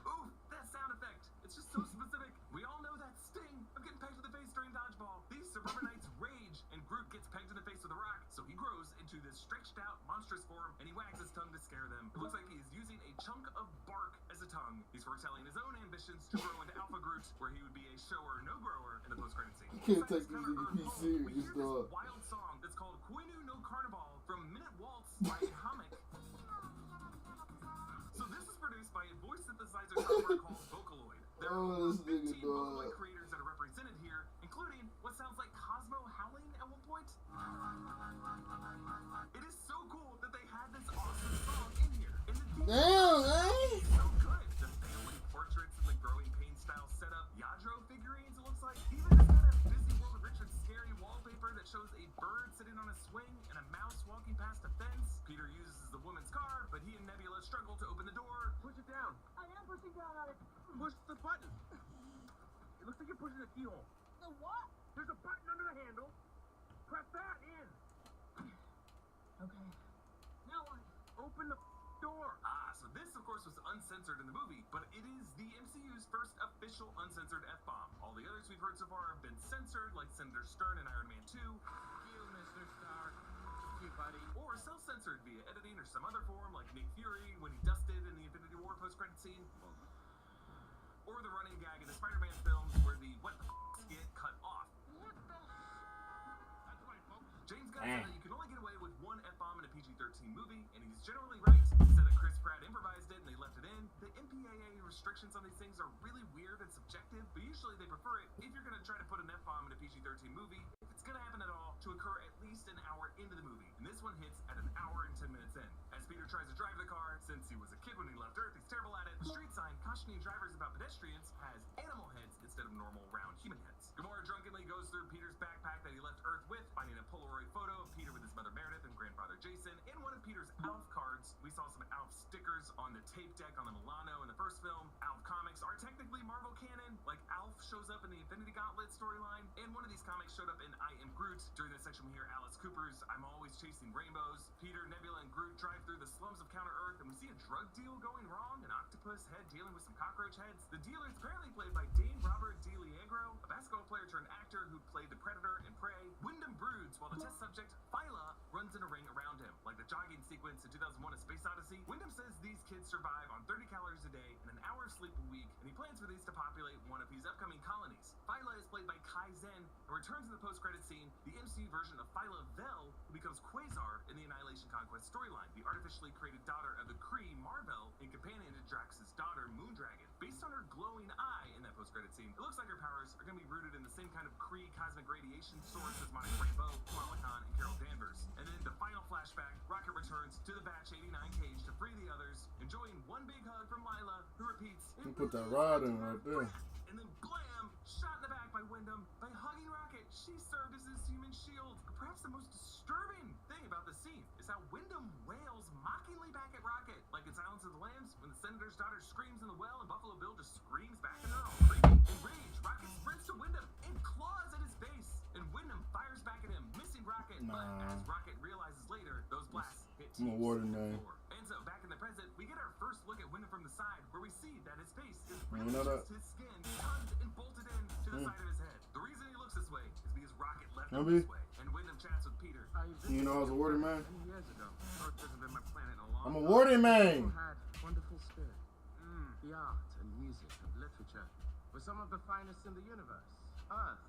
[SPEAKER 5] Ooh, that sound effect. It's just so specific. We all know that sting of getting pegged in the face during dodgeball. These suburbanites rage, and Groot gets pegged in the face with a rock, so he grows into this stretched out, monstrous form, and he wags his tongue to scare them. It looks like he's using a chunk of bark as a tongue. He's foretelling his own ambitions to grow into Alpha Groot, where he would be a shower, no grower in the post-credit scene.
[SPEAKER 1] You can't take this nigga be serious, dog.
[SPEAKER 5] Wild song that's called Koinu no Carnival from Minute Waltz by Hammock. So this is produced by a voice synthesizer software called Vocaloid. There are 15 Vocaloid creators that are represented here, including what sounds like Cosmo howling at one point. It is so cool that they had this awesome song in here. And the
[SPEAKER 1] damn, eh?
[SPEAKER 5] So good. The family portraits and the growing pain style setup, Yadro figurines, it looks like. Even this kind of Disney World of Richard scary wallpaper that shows a bird sitting on a swing and a mouse walking past a fence. Peter uses the woman's car, but he and Nebula struggle to open the door.
[SPEAKER 2] Push it down.
[SPEAKER 9] I am pushing down on it.
[SPEAKER 2] Push the button. It looks like you're pushing the keyhole.
[SPEAKER 9] The what?
[SPEAKER 2] There's a button under the handle. Press that in.
[SPEAKER 9] Okay. Now what?
[SPEAKER 2] Open the door.
[SPEAKER 5] So this, of course, was uncensored in the movie, but it is the MCU's first official uncensored F-bomb. All the others we've heard so far have been censored, like Senator Stern in Iron Man 2.
[SPEAKER 2] You, Mr. Stark. You, buddy.
[SPEAKER 5] Or self-censored via editing or some other form, like Nick Fury when he dusted in the Infinity War post-credit scene. Or the running gag in the Spider-Man films where the what the get cut off.
[SPEAKER 2] What the? That's right, folks.
[SPEAKER 5] James Gunn said that you can only get away with one F-bomb in a PG-13 movie, and he's generally right. He said that Chris Pratt improvised it and they left it in. The MPAA restrictions on these things are really weird and subjective, but usually they prefer it if you're going to try to put an F-bomb in a PG-13 movie, if it's going to happen at all, to occur at least an hour into the movie. And this one hits at an hour and 10 minutes in. As Peter tries to drive the car, since he was a kid when he left Earth, he's terrible at it. The street sign cautioning drivers about pedestrians has animal heads instead of normal round human heads. Gamora drunkenly goes through Peter's backpack that he left Earth with, finding a Polaroid photo of Peter with his mother Meredith and grandfather Jason, and one of Peter's ALF cards. We saw some ALF stickers on the tape deck on the Milano in the first film. ALF comics are technically Marvel canon, like ALF shows up in the Infinity Gauntlet storyline, and one of these comics showed up in I Am Groot. During this section we hear Alice Cooper's I'm Always Chasing Rainbows. Peter, Nebula, and Groot drive through the slums of Counter-Earth, and we see a drug deal going wrong, an octopus head dealing with some cockroach heads. The dealer is apparently played by Dane Robert DeLiegro, a basketball player turned actor who played the Predator in Prey. Wyndham broods while the test subject, Phyla, runs in a ring around him. Like the jogging sequence in 2001 A Space Odyssey, Wyndham says these kids survive on 30 calories a day and an hour of sleep a week, and he plans for these to populate one of his upcoming colonies. Phyla is played by Kai Zen, and returns in the post-credit scene, the MCU version of Phyla Vel, who becomes Quasar in the Annihilation Conquest storyline, the artificially created daughter of the Kree, Marvel, and companion to Drax's daughter, Moondragon. Based on her glowing eye in that post-credit scene, it looks like her powers are going to be rooted in the same kind of Kree cosmic radiation source as Monica Rambeau, Kamala Khan, and Carol Danvers. And then the final flashback, Rocket returns to the Batch 89 cage to free the others, enjoying one big hug from Lila, who repeats,
[SPEAKER 1] You put that rod in right there.
[SPEAKER 5] and then blam, shot in the back by Wyndham. By hugging Rocket, she served as his human shield. But perhaps the most disturbing thing about the scene is how Wyndham wails mockingly back at Rocket, like in Silence of the Lambs, when the senator's daughter screams in the well and Buffalo Bill just screams back at her all creepy. In rage, Rocket sprints to Wyndham and claws at his face, and Wyndham fires back at him, missing Rocket. But as Rocket realizes later, those blasts hit
[SPEAKER 1] I'm a warden name.
[SPEAKER 5] and so, back in the present, we get our first look at Wyndham from the side, where we see that his face is
[SPEAKER 1] You
[SPEAKER 5] really
[SPEAKER 1] know
[SPEAKER 5] just
[SPEAKER 1] that?
[SPEAKER 5] his skin, tugged and bolted in to the side of his head. The reason he looks this way is because Rocket left him
[SPEAKER 1] Maybe.
[SPEAKER 5] this way, and Wyndham chats with Peter.
[SPEAKER 1] You know I was a warden man?
[SPEAKER 12] Many years ago, Earth hasn't been my planet in a long
[SPEAKER 1] I'm a
[SPEAKER 12] time.
[SPEAKER 1] warden man.
[SPEAKER 12] People had wonderful spirit. The art and music and literature were some of the finest in the universe. Earth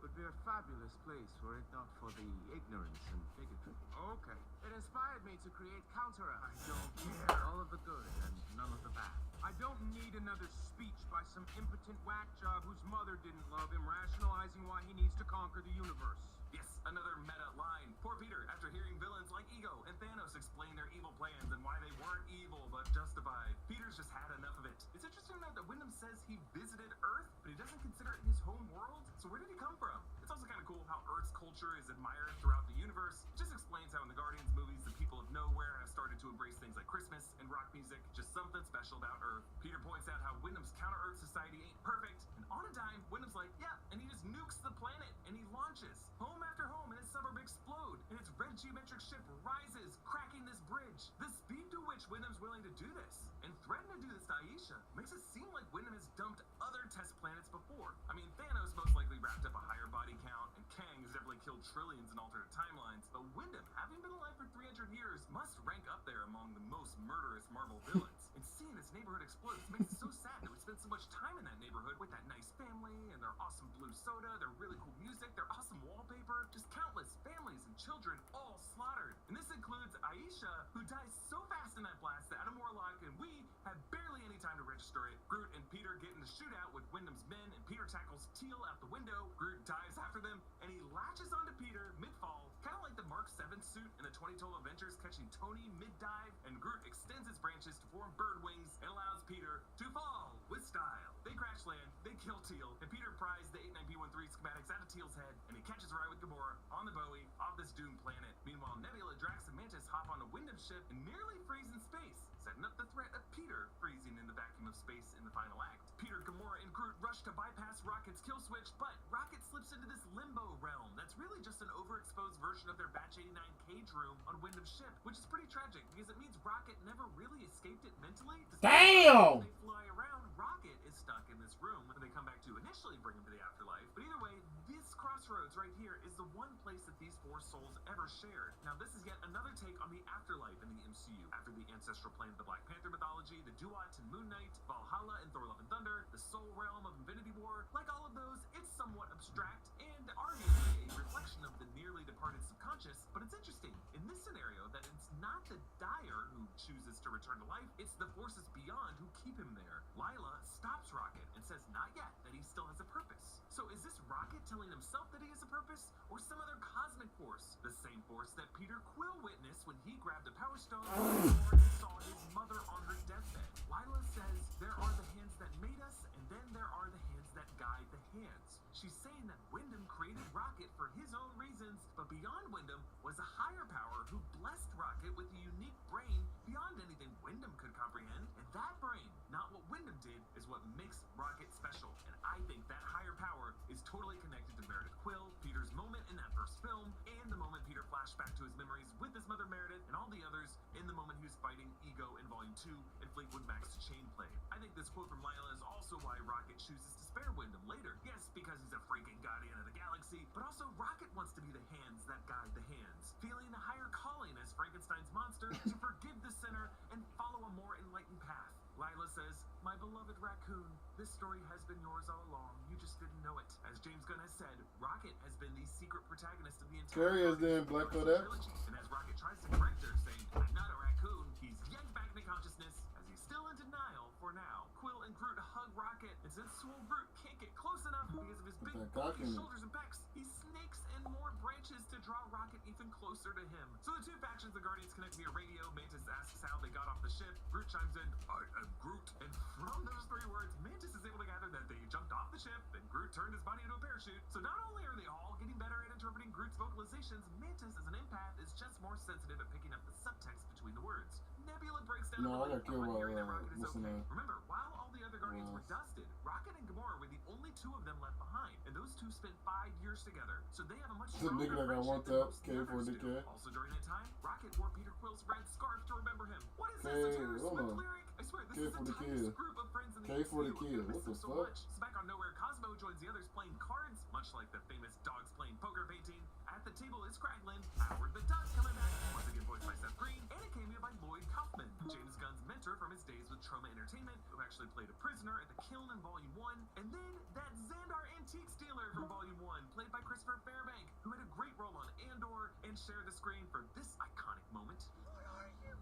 [SPEAKER 12] would be a fabulous place were it not for the ignorance and bigotry. Okay. It inspired me to create Counter-Earth. I don't care. All of the good and none of the bad. I don't need another speech by some impotent whack job whose mother didn't love him, rationalizing why he needs to conquer the universe.
[SPEAKER 5] Yes, another meta line. Poor Peter, after hearing villains like Ego and Thanos explain their evil plans and why they weren't evil but justified, Peter's just had enough of it. It's interesting to note that Wyndham says he visited Earth, but he doesn't consider it his home world. So where did he come from? It's also kind of cool how Earth's culture is admired throughout the universe. It just explains how in the Guardians movies, the people of nowhere have started to embrace things like Christmas and rock music, just something special about Earth. Peter points out how Wyndham's counter-Earth society ain't perfect, and on a dime, Wyndham's like, yeah, and he just nukes the planet, and he launches. Home after home, and his suburb explode, and its red geometric ship rises, cracking this bridge. The speed to which Wyndham's willing to do this, and threaten to do this to Aisha, makes it seem like Wyndham has dumped other test planets before. I mean, Thanos most likely wrapped up a higher body count, and Kang has definitely killed trillions in alternate timelines, but Wyndham, having been alive for 300 years, must rank up there among the most murderous Marvel villains. And seeing this neighborhood explode makes it so sad that we spend so much time in that neighborhood with that nice family and their awesome blue soda, their really cool music, their awesome wallpaper, just countless families and children all slaughtered. And this includes Aisha, who dies so fast in that blast that Adam Warlock and we have barely any time to register it. Groot and Peter get in the shootout with Wyndham's men, and Peter tackles Teal out the window. Groot dives after them, and he latches onto Peter mid-fall, kind of like the Mark 7 suit in the 2012 Avengers catching Tony mid-dive, and Groot extends his branches to form bird wings and allows Peter to fall with style. They crash land, they kill Teal, and Peter pries the 89P13 schematics out of Teal's head, and he catches a ride with Gamora on the Bowie off this doomed planet. Meanwhile, Nebula, Drax, and Mantis hop on a Wyndham ship and nearly freeze in space, setting up the threat of Peter freezing in the vacuum of space in the final act. Peter, Gamora, and Groot rush to bypass Rocket's kill switch, but Rocket slips into this limbo realm that's really just an overexposed version of their Batch 89 cage room on Wyndham's ship, which is pretty tragic because it means Rocket never really escaped it mentally.
[SPEAKER 1] Damn!
[SPEAKER 5] They fly around, Rocket is stuck in this room when they come back to initially bring him to the afterlife. But either way, this crossroads right here is the one place that these four souls ever shared. Now this is yet another take on the afterlife in the MCU. After the ancestral plane of the Black Panther mythology, the Duat and Moon Knight, Valhalla and Thor Love and Thunder, the soul realm of Infinity War, like all of those, it's somewhat abstract and arguably a reflection of the nearly departed subconscious. But it's interesting in this scenario that it's not the dyer who chooses to return to life, it's the forces beyond who keep him there. Lila stops Rocket and says not yet, that he still has a purpose. So is this Rocket telling himself that he has a purpose, or some other cosmic force? The same force that Peter Quill witnessed when he grabbed a Power Stone before he saw his mother on her deathbed. Lila says there are the hands that made us, and then there are the hands that guide the hands. She's saying that Wyndham created Rocket for his own reasons, but beyond Wyndham was a higher power who blessed Rocket with a unique brain beyond anything Wyndham could comprehend. And that brain, not what Wyndham did, is what makes Rocket special. And I think that higher power is totally connected to Meredith Quill, Peter's moment in that first film, and the moment Peter flashed back to his memories with his mother Meredith, and all the others in the moment he was fighting Ego in Volume 2 and Fleetwood Mac's Chain Play. I think this quote from Lila is also why Rocket chooses to spare Wyndham later. Yes, because he's a freaking guardian of the galaxy, but also Rocket wants to be the hands that guide the hands, feeling a higher calling as Frankenstein's monster to forgive the sinner and follow a more enlightened path. Lila says, "My beloved raccoon, this story has been yours all along. You just didn't know it." As James Gunn has said, Rocket has been the secret protagonist of the entire
[SPEAKER 1] Black Widow.
[SPEAKER 5] trilogy. And as Rocket tries to correct her, saying, "I'm not a raccoon," he's yanked back into consciousness as he's still in denial for now. Quill and Groot hug Rocket, and since Swole Groot can't get close enough because of his big bulky shoulders and pecs, he snakes in more branches to draw Rocket even closer to him. So the two factions, the Guardians, connect via radio. Mantis asks how they got off the ship. Groot chimes in, "I am Groot." And from those three words, Mantis is able to gather that they jumped off the ship and Groot turned his body into a parachute. So not only are they all getting better at interpreting Groot's vocalizations, Mantis, as an empath, is just more sensitive at picking up the subtext between the words. Nebula breaks down
[SPEAKER 1] No, I got killed
[SPEAKER 5] hearing that Rocket is
[SPEAKER 1] listening
[SPEAKER 5] okay.
[SPEAKER 1] to
[SPEAKER 5] Remember, while all the other Guardians were dusted, Rocket and Gamora were the only two of them left behind, and those two spent 5 years together, so they have a much
[SPEAKER 1] the
[SPEAKER 5] stronger
[SPEAKER 1] nigga that got
[SPEAKER 5] friendship
[SPEAKER 1] one
[SPEAKER 5] than
[SPEAKER 1] tap,
[SPEAKER 5] most
[SPEAKER 1] K for
[SPEAKER 5] others
[SPEAKER 1] the
[SPEAKER 5] do.
[SPEAKER 1] kid.
[SPEAKER 5] Also during that time, Rocket wore Peter Quill's red scarf to remember him. What is this,
[SPEAKER 1] Hey,
[SPEAKER 5] a Taylor
[SPEAKER 1] hold
[SPEAKER 5] Swift
[SPEAKER 1] on.
[SPEAKER 5] lyric? I swear, this
[SPEAKER 1] K
[SPEAKER 5] is
[SPEAKER 1] for
[SPEAKER 5] the
[SPEAKER 1] the
[SPEAKER 5] tightest
[SPEAKER 1] kid.
[SPEAKER 5] group of friends in the
[SPEAKER 1] K for the
[SPEAKER 5] MCU.
[SPEAKER 1] kid.
[SPEAKER 5] I'm gonna
[SPEAKER 1] What the
[SPEAKER 5] miss them so
[SPEAKER 1] fuck?
[SPEAKER 5] much. So back on Nowhere, Cosmo joins the others playing cards, much like the famous dogs playing poker painting. At the table is Kraglin, Howard the Duck coming back, once again voiced by Seth Green, and a cameo by Lloyd Kaufman, James Gunn's mentor from his days with Trauma Entertainment, who actually played a prisoner at the Kiln in Volume 1, and then that Xandar antiques dealer from Volume 1, played by Christopher Fairbank, who had a great role on Andor and shared the screen for this iconic moment. What are you?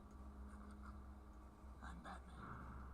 [SPEAKER 8] I'm Batman.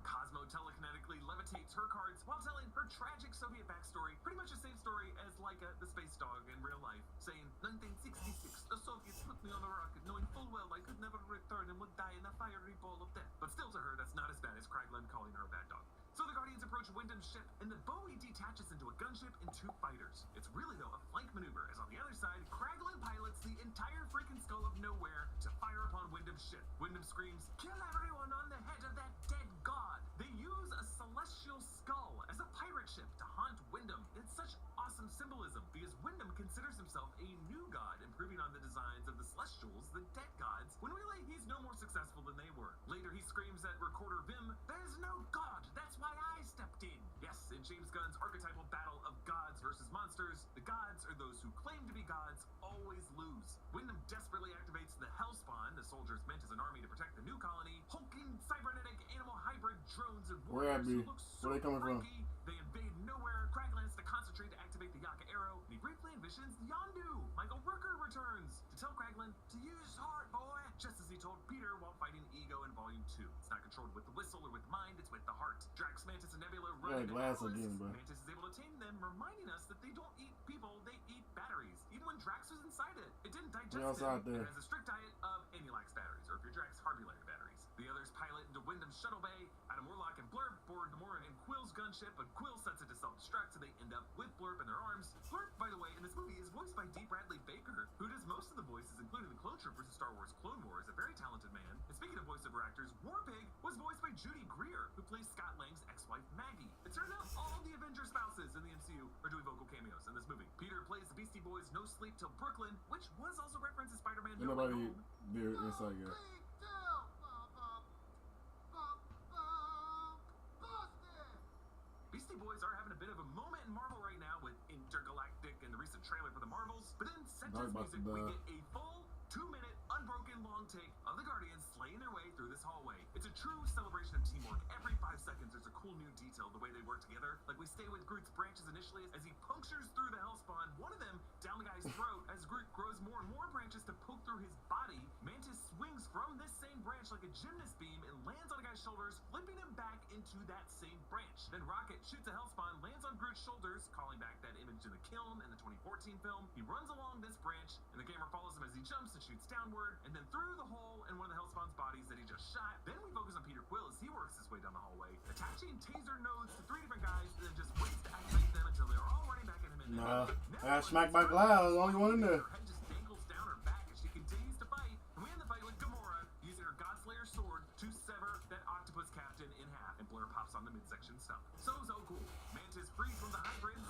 [SPEAKER 5] Cosmo telekinetically levitates her cards while telling her tragic Soviet backstory, pretty much the same story as Laika, the space dog, in real life. saying, 1966, the Soviets put me on a rocket, knowing full well I could never return and would die in a fiery ball of death. But still to her, that's not as bad as Kraglin calling her a bad dog. So the Guardians approach Wyndham's ship, and the Bowie detaches into a gunship and 2 fighters. It's really, though, a flank maneuver, as on the other side, Kraglin pilots the entire freaking skull of nowhere to fire upon Wyndham's ship. Wyndham screams, "Kill everyone on the head of that dead god!" They use a celestial skull as a pirate ship to haunt Wyndham. It's such awesome symbolism, because Wyndham considers himself a new god, improving on the designs of the Celestials, the dead gods, when really he's no more successful than they were. Later he screams at Recorder Vim, "There's no god, that's why I stepped in." Yes, in James Gunn's archetypal battle of gods versus monsters, the gods, or those who claim to be gods, always lose. Wyndham desperately activates the Hellspawn, the soldiers meant as an army to protect the new colony, hulking cybernetic animal hybrid drones and warriors who look so
[SPEAKER 1] Where they coming from?
[SPEAKER 5] freaky. They invade nowhere. Kraglin has to concentrate to activate the Yaka arrow, and he briefly envisions Yondu. Michael Rooker returns to tell Kraglin to use his heart, boy, just as he told Peter while fighting Ego in Volume 2. It's not controlled with the whistle or with mind, it's with the heart. Drax, Mantis, and Nebula run into
[SPEAKER 1] glass
[SPEAKER 5] Atlas.
[SPEAKER 1] again, bro.
[SPEAKER 5] Mantis is able to tame them, reminding us that they don't eat people, they eat batteries. Even when Drax was inside it, it didn't digest it. It has a strict diet of Anulax batteries, or if you're Drax, Harbulary batteries. The others pilot into Wyndham's shuttle bay. Adam Warlock and Blurp board Gamora and Quill's gunship, but Quill sets it to self-destruct, so they end up with Blurp in their arms. Blurp, by the way, in this movie is voiced by D. Bradley Baker, who does most of the voices, including the Clone Troopers in Star Wars Clone Wars, a very talented man. And speaking of voiceover actors, Warpig was voiced by Judy Greer, who plays Scott Lang's ex-wife Maggie. It turns out all the Avenger spouses in the MCU are doing vocal cameos in this movie. Peter plays the Beastie Boys' No Sleep Till Brooklyn, which was also referenced in Spider-Man No Way
[SPEAKER 1] Nobody
[SPEAKER 5] Home.
[SPEAKER 1] there inside yet.
[SPEAKER 5] Beastie Boys are having a bit of a moment in Marvel right now with Intergalactic and the recent trailer for the Marvels. But in sentence music, we get a full 2-minute, unbroken long take of the Guardians slaying their way through this hallway. It's a true celebration of teamwork. Every 5 seconds, there's a cool new detail, the way they work together. Like we stay with Groot's branches initially as he punctures through the Hellspawn, one of them down the guy's throat. As Groot grows more and more branches to poke through his body, Mantis swings from this same branch like a gymnast beam and lands on the guy's shoulders, flipping him back into that same branch. Then Rocket shoots a Hellspawn, lands on Groot's shoulders, calling back that image in the kiln in the 2014 film. He runs along this branch, and the camera follows him as he jumps and shoots downward, and then through the hole in one of the Hellspawn's bodies that he just shot. Then we focus on Peter Quill as he works his way down the hallway, attaching taser nodes to 3 different guys, and then just waits to activate them until they're all running back at him.
[SPEAKER 1] Nah, I smacked my glass. I was the only one in there.
[SPEAKER 5] Her head just dangles down her back as she continues to fight. And we end the fight with Gamora using her Godslayer sword to sever that octopus captain in half. And Blur pops on the midsection stuff. So cool. Mantis free from the hybrids.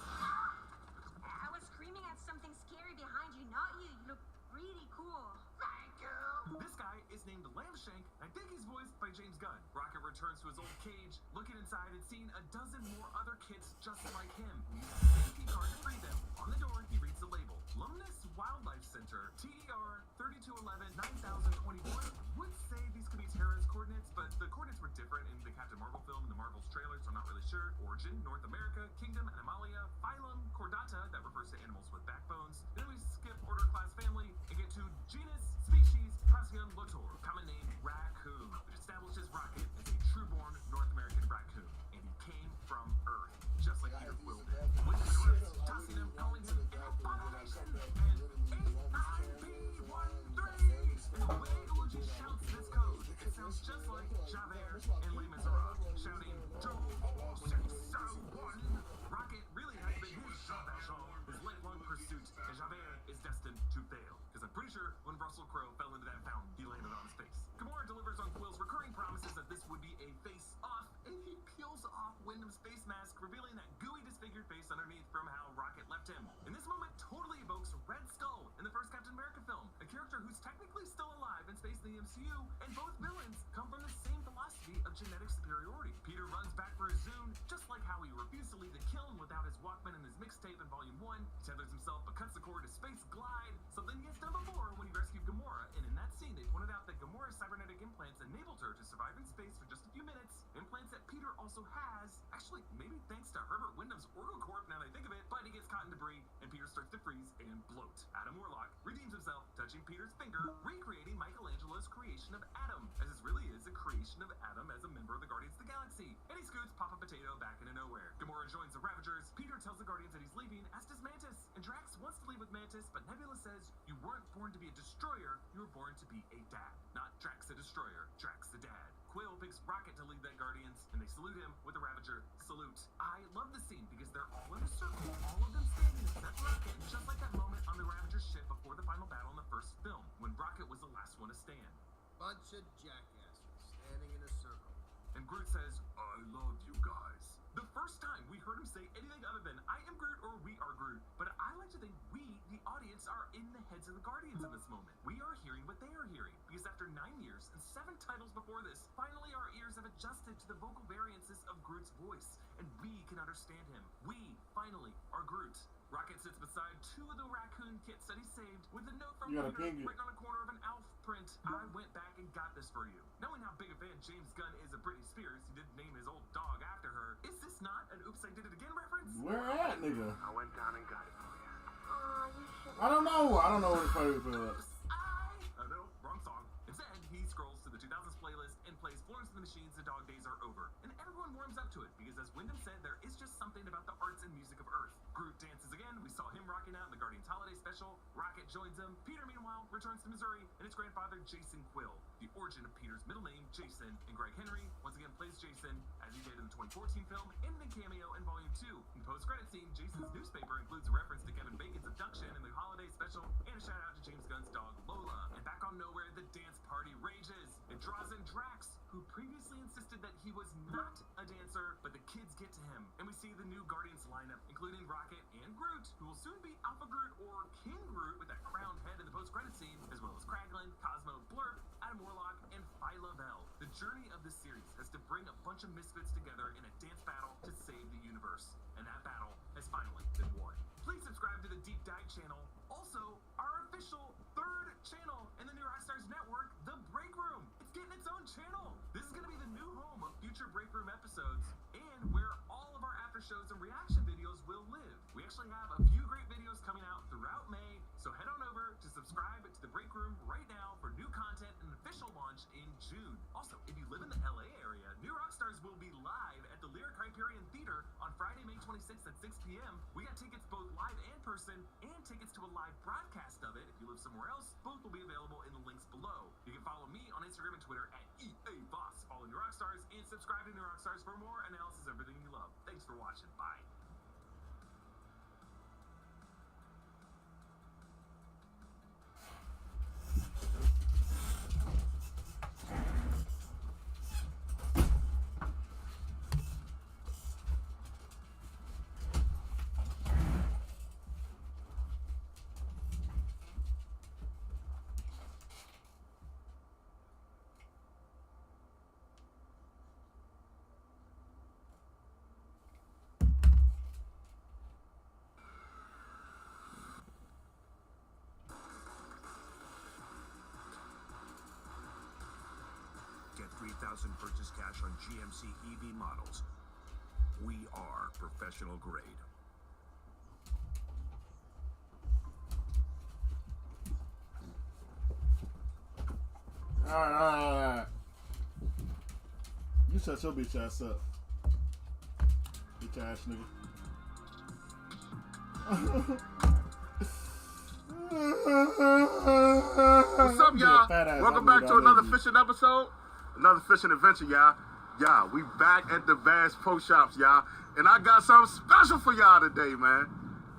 [SPEAKER 19] I was screaming at something scary behind you, not you. You look really cool. Thank you.
[SPEAKER 5] This guy is named Lambshank. I think he's voiced by James Gunn. Rocket returns to his old cage, looking inside and seeing a dozen more other kids just like him. He uses the same key card to free them. On the door, he reads the label. Lumnus Wildlife Center, TER 3211 9021. Would say these could be Terra's coordinates, but the coordinates were different in the Captain Marvel film and the Marvel's trailer, so I'm not really sure. Origin, North America, Kingdom, Animalia, Phylum, Chordata, that refers to animals with backbones. Then we skip order, class, family, and get to genus, species, Procyon Lotor, common name, raccoon, which establishes Rocket as a true-born North American raccoon, and he came from Earth, just like Peter Quill did. With the Earth, tossing him, calling him an abomination, and 89B13, and the way Uji shouts this code, it sounds just like Javert and Les Miserables, shouting, 20601. Rocket really has been his Jean Valjean, his lifelong pursuit, and Javert is destined to fail. Because I'm pretty sure when Russell Crowe fell into that fountain, he landed on his face. Gamora delivers on Quill's recurring promises that this would be a face-off, and he peels off Wyndham's face mask, revealing that gooey, disfigured face underneath from how Rocket left him. And this moment totally evokes Red Skull in the first Captain America film, a character who's technically still alive in space in the MCU, and both villains come from the same philosophy of genetic superiority. Peter runs back for his Zune, just like how he refused to leave the kiln without his Walkman and his mixtape in Volume 1. He tethers himself but cuts the cord to space glide, something he has done before when he rescued Gamora. And in that scene, they pointed out that Gamora's cybernetic implants enabled her to survive in space for just a few minutes. Implants that Peter also has, actually, maybe thanks to Herbert Wyndham's Orgocorp, now that I think of it, but he gets caught in debris, and Peter starts to freeze and bloat. Adam Warlock redeems himself, touching Peter's finger, recreating Michelangelo's creation of Adam, as this really is a creation of Adam as a member of the Guardians of the Galaxy. And he scoots Papa Potato back into nowhere. Gamora joins the Ravagers. Peter tells the Guardians that he's leaving, as does Mantis, and and Drax wants to leave with Mantis, but Nebula says, you weren't born to be a destroyer, you were born to be a dad. Not Drax the destroyer, Drax the dad. Quill picks Rocket to lead that Guardians, and they salute him with a Ravager salute. I love the scene because they're all in a circle, all of them standing except Rocket, just like that moment on the Ravager ship before the final battle in the first film, when Rocket was the last one to stand.
[SPEAKER 2] Bunch of jackasses standing in a circle.
[SPEAKER 5] And Groot says, I love you guys. The first time we heard him say anything other than, I am Groot or we are Groot. But I like to think we, the audience, are in the heads of the Guardians in this moment. We are hearing what they are hearing. Because after 9 years and 7 titles before this, finally our ears have adjusted to the vocal variances of Groot's voice. And we can understand him. We, finally, are Groot. Rocket sits beside 2 of the raccoon kits that he saved with a note from Peter written on the corner of an Alf print. I went back and got this for you. Knowing how big a fan James Gunn is of Britney Spears, he didn't name his old dog after her. Is this not an Oops, I Did It Again reference?
[SPEAKER 1] Where at, nigga?
[SPEAKER 12] I went down and got it for you.
[SPEAKER 1] I don't know what it's playing for.
[SPEAKER 5] No, wrong song. Instead, he scrolls to the 2000s playlist and plays Florence and the Machine's The Dog Days Are Over. And everyone warms up to it because, as Wyndham said, there is just something about the arts and music of Earth. Groot dances again. We saw him rocking out in the Guardians Holiday Special. Rocket joins him. Peter, meanwhile, returns to Missouri and his grandfather, Jason Quill. The origin of Peter's middle name, Jason, and Greg Henry once again plays Jason, as he did in the 2014 film and in a cameo in Volume 2. In the post-credit scene, Jason's newspaper includes a reference to Kevin Bacon's abduction in the holiday special and a shout-out to James Gunn's dog, Lola. And back on Nowhere, the dance party rages. It draws in Drax, who previously insisted that he was not a dancer, but the kids get to him. And we see the new Guardians lineup, including Rocket and Groot, who will soon be Alpha Groot or King Groot with that crowned head in the post-credit scene, as well as Kraglin, Cosmo, Blurp, Adam Warlock, and Phyla Bell. The journey of this series has to bring a bunch of misfits together in a dance battle to save the universe. And that battle has finally been won. Please subscribe to the Deep Dive channel. Also, our official 3rd channel in the new Rockstars network, The Break Room. It's getting its own channel. This is going to be the new home of future Break Room episodes and where all of our after shows and reaction videos will live. We actually have a few great videos coming out throughout May, so head on over to subscribe to The Break Room right now for new content and an official launch in June. Also, if you live in the LA area, New Rockstars will be live at the Lyric Hyperion Theater on Friday, May 26th at 6 p.m. We got tickets both live and person and tickets to a live broadcast of it. If you live somewhere else, both will be available in the links below. You can follow me on Instagram and Twitter at EAVoss. Follow New Rockstars and subscribe to New Rockstars for more analysis of everything you love. Thanks for watching. Bye.
[SPEAKER 3] Get 3,000 purchase cash on GMC EV models. We are professional grade.
[SPEAKER 1] All right. You shut your bitch ass up. Bitch ass nigga.
[SPEAKER 10] What's up, y'all? Welcome back to another fishing episode. Another fishing adventure, y'all. Y'all, we back at the Bass Pro Shops, y'all. And I got something special for y'all today, man.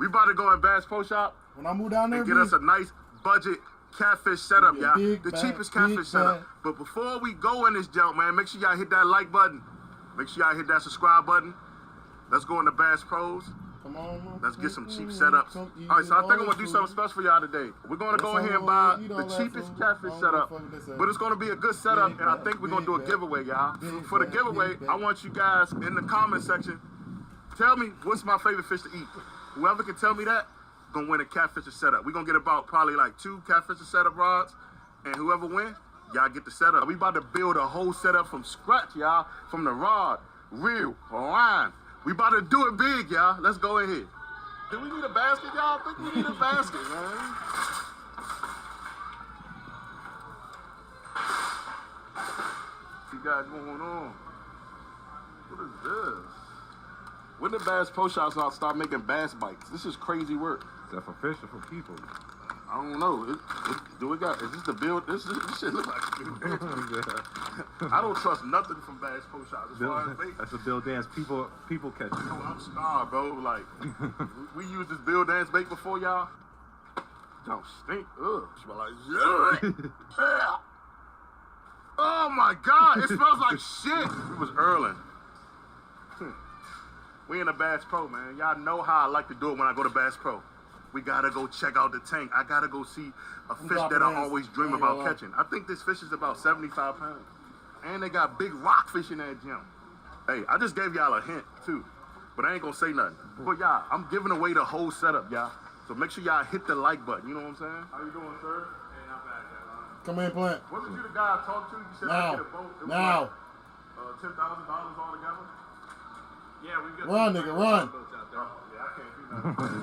[SPEAKER 10] We about to go in Bass Pro Shop
[SPEAKER 1] when I move down there
[SPEAKER 10] and get us a nice budget catfish setup, y'all. The cheapest catfish setup. But before we go in this junk, man, make sure y'all hit that like button. Make sure y'all hit that subscribe button. Let's go into Bass Pros.
[SPEAKER 1] Come on,
[SPEAKER 10] let's get some cheap setups. All right, so I think I'm gonna do something special for y'all today. We're gonna go in here and buy the cheapest catfish setup, but it's gonna be a good setup, and I think we're gonna do a giveaway, y'all. For the giveaway, I want you guys in the comment section, tell me what's my favorite fish to eat. Whoever can tell me that, gonna win a catfish setup. We're gonna get about probably like 2 catfish setup rods, and whoever wins, y'all get the setup. We about to build a whole setup from scratch, y'all, from the rod, reel, line. We about to do it big, y'all. Let's go in here. Do we need a basket, y'all? I think we need a basket, man. What you got going on? What is this? When the Bass Pro Shops start making bass bites? This is crazy work.
[SPEAKER 7] Is that for fish or for people?
[SPEAKER 10] I don't know. Is this the build? This shit look like a build dance. I don't trust nothing from Bass Pro Shops as far as bait.
[SPEAKER 7] That's a build dance people catch.
[SPEAKER 10] No, I'm starved, bro. Like, we used this build dance bait before, y'all. Don't stink. Ugh. Smell like yeah. Oh my God, it smells like shit. It was Erling. We in a Bass Pro, man. Y'all know how I like to do it when I go to Bass Pro. We gotta go check out the tank. I gotta go see a fish that I always dream about catching. I think this fish is about 75 pounds. And they got big rockfish in that gym. Hey, I just gave y'all a hint too, but I ain't gonna say nothing. But y'all, I'm giving away the whole setup, y'all. So make sure y'all hit the like button. You know what I'm saying? How you doing, sir? Hey, not bad,
[SPEAKER 1] Come in, Plant.
[SPEAKER 10] Wasn't you the guy I talked to? You said I get a boat. It was like, $10,000 altogether. Yeah, we got.
[SPEAKER 1] Run, nigga, run.
[SPEAKER 10] Yeah, I can't do nothing.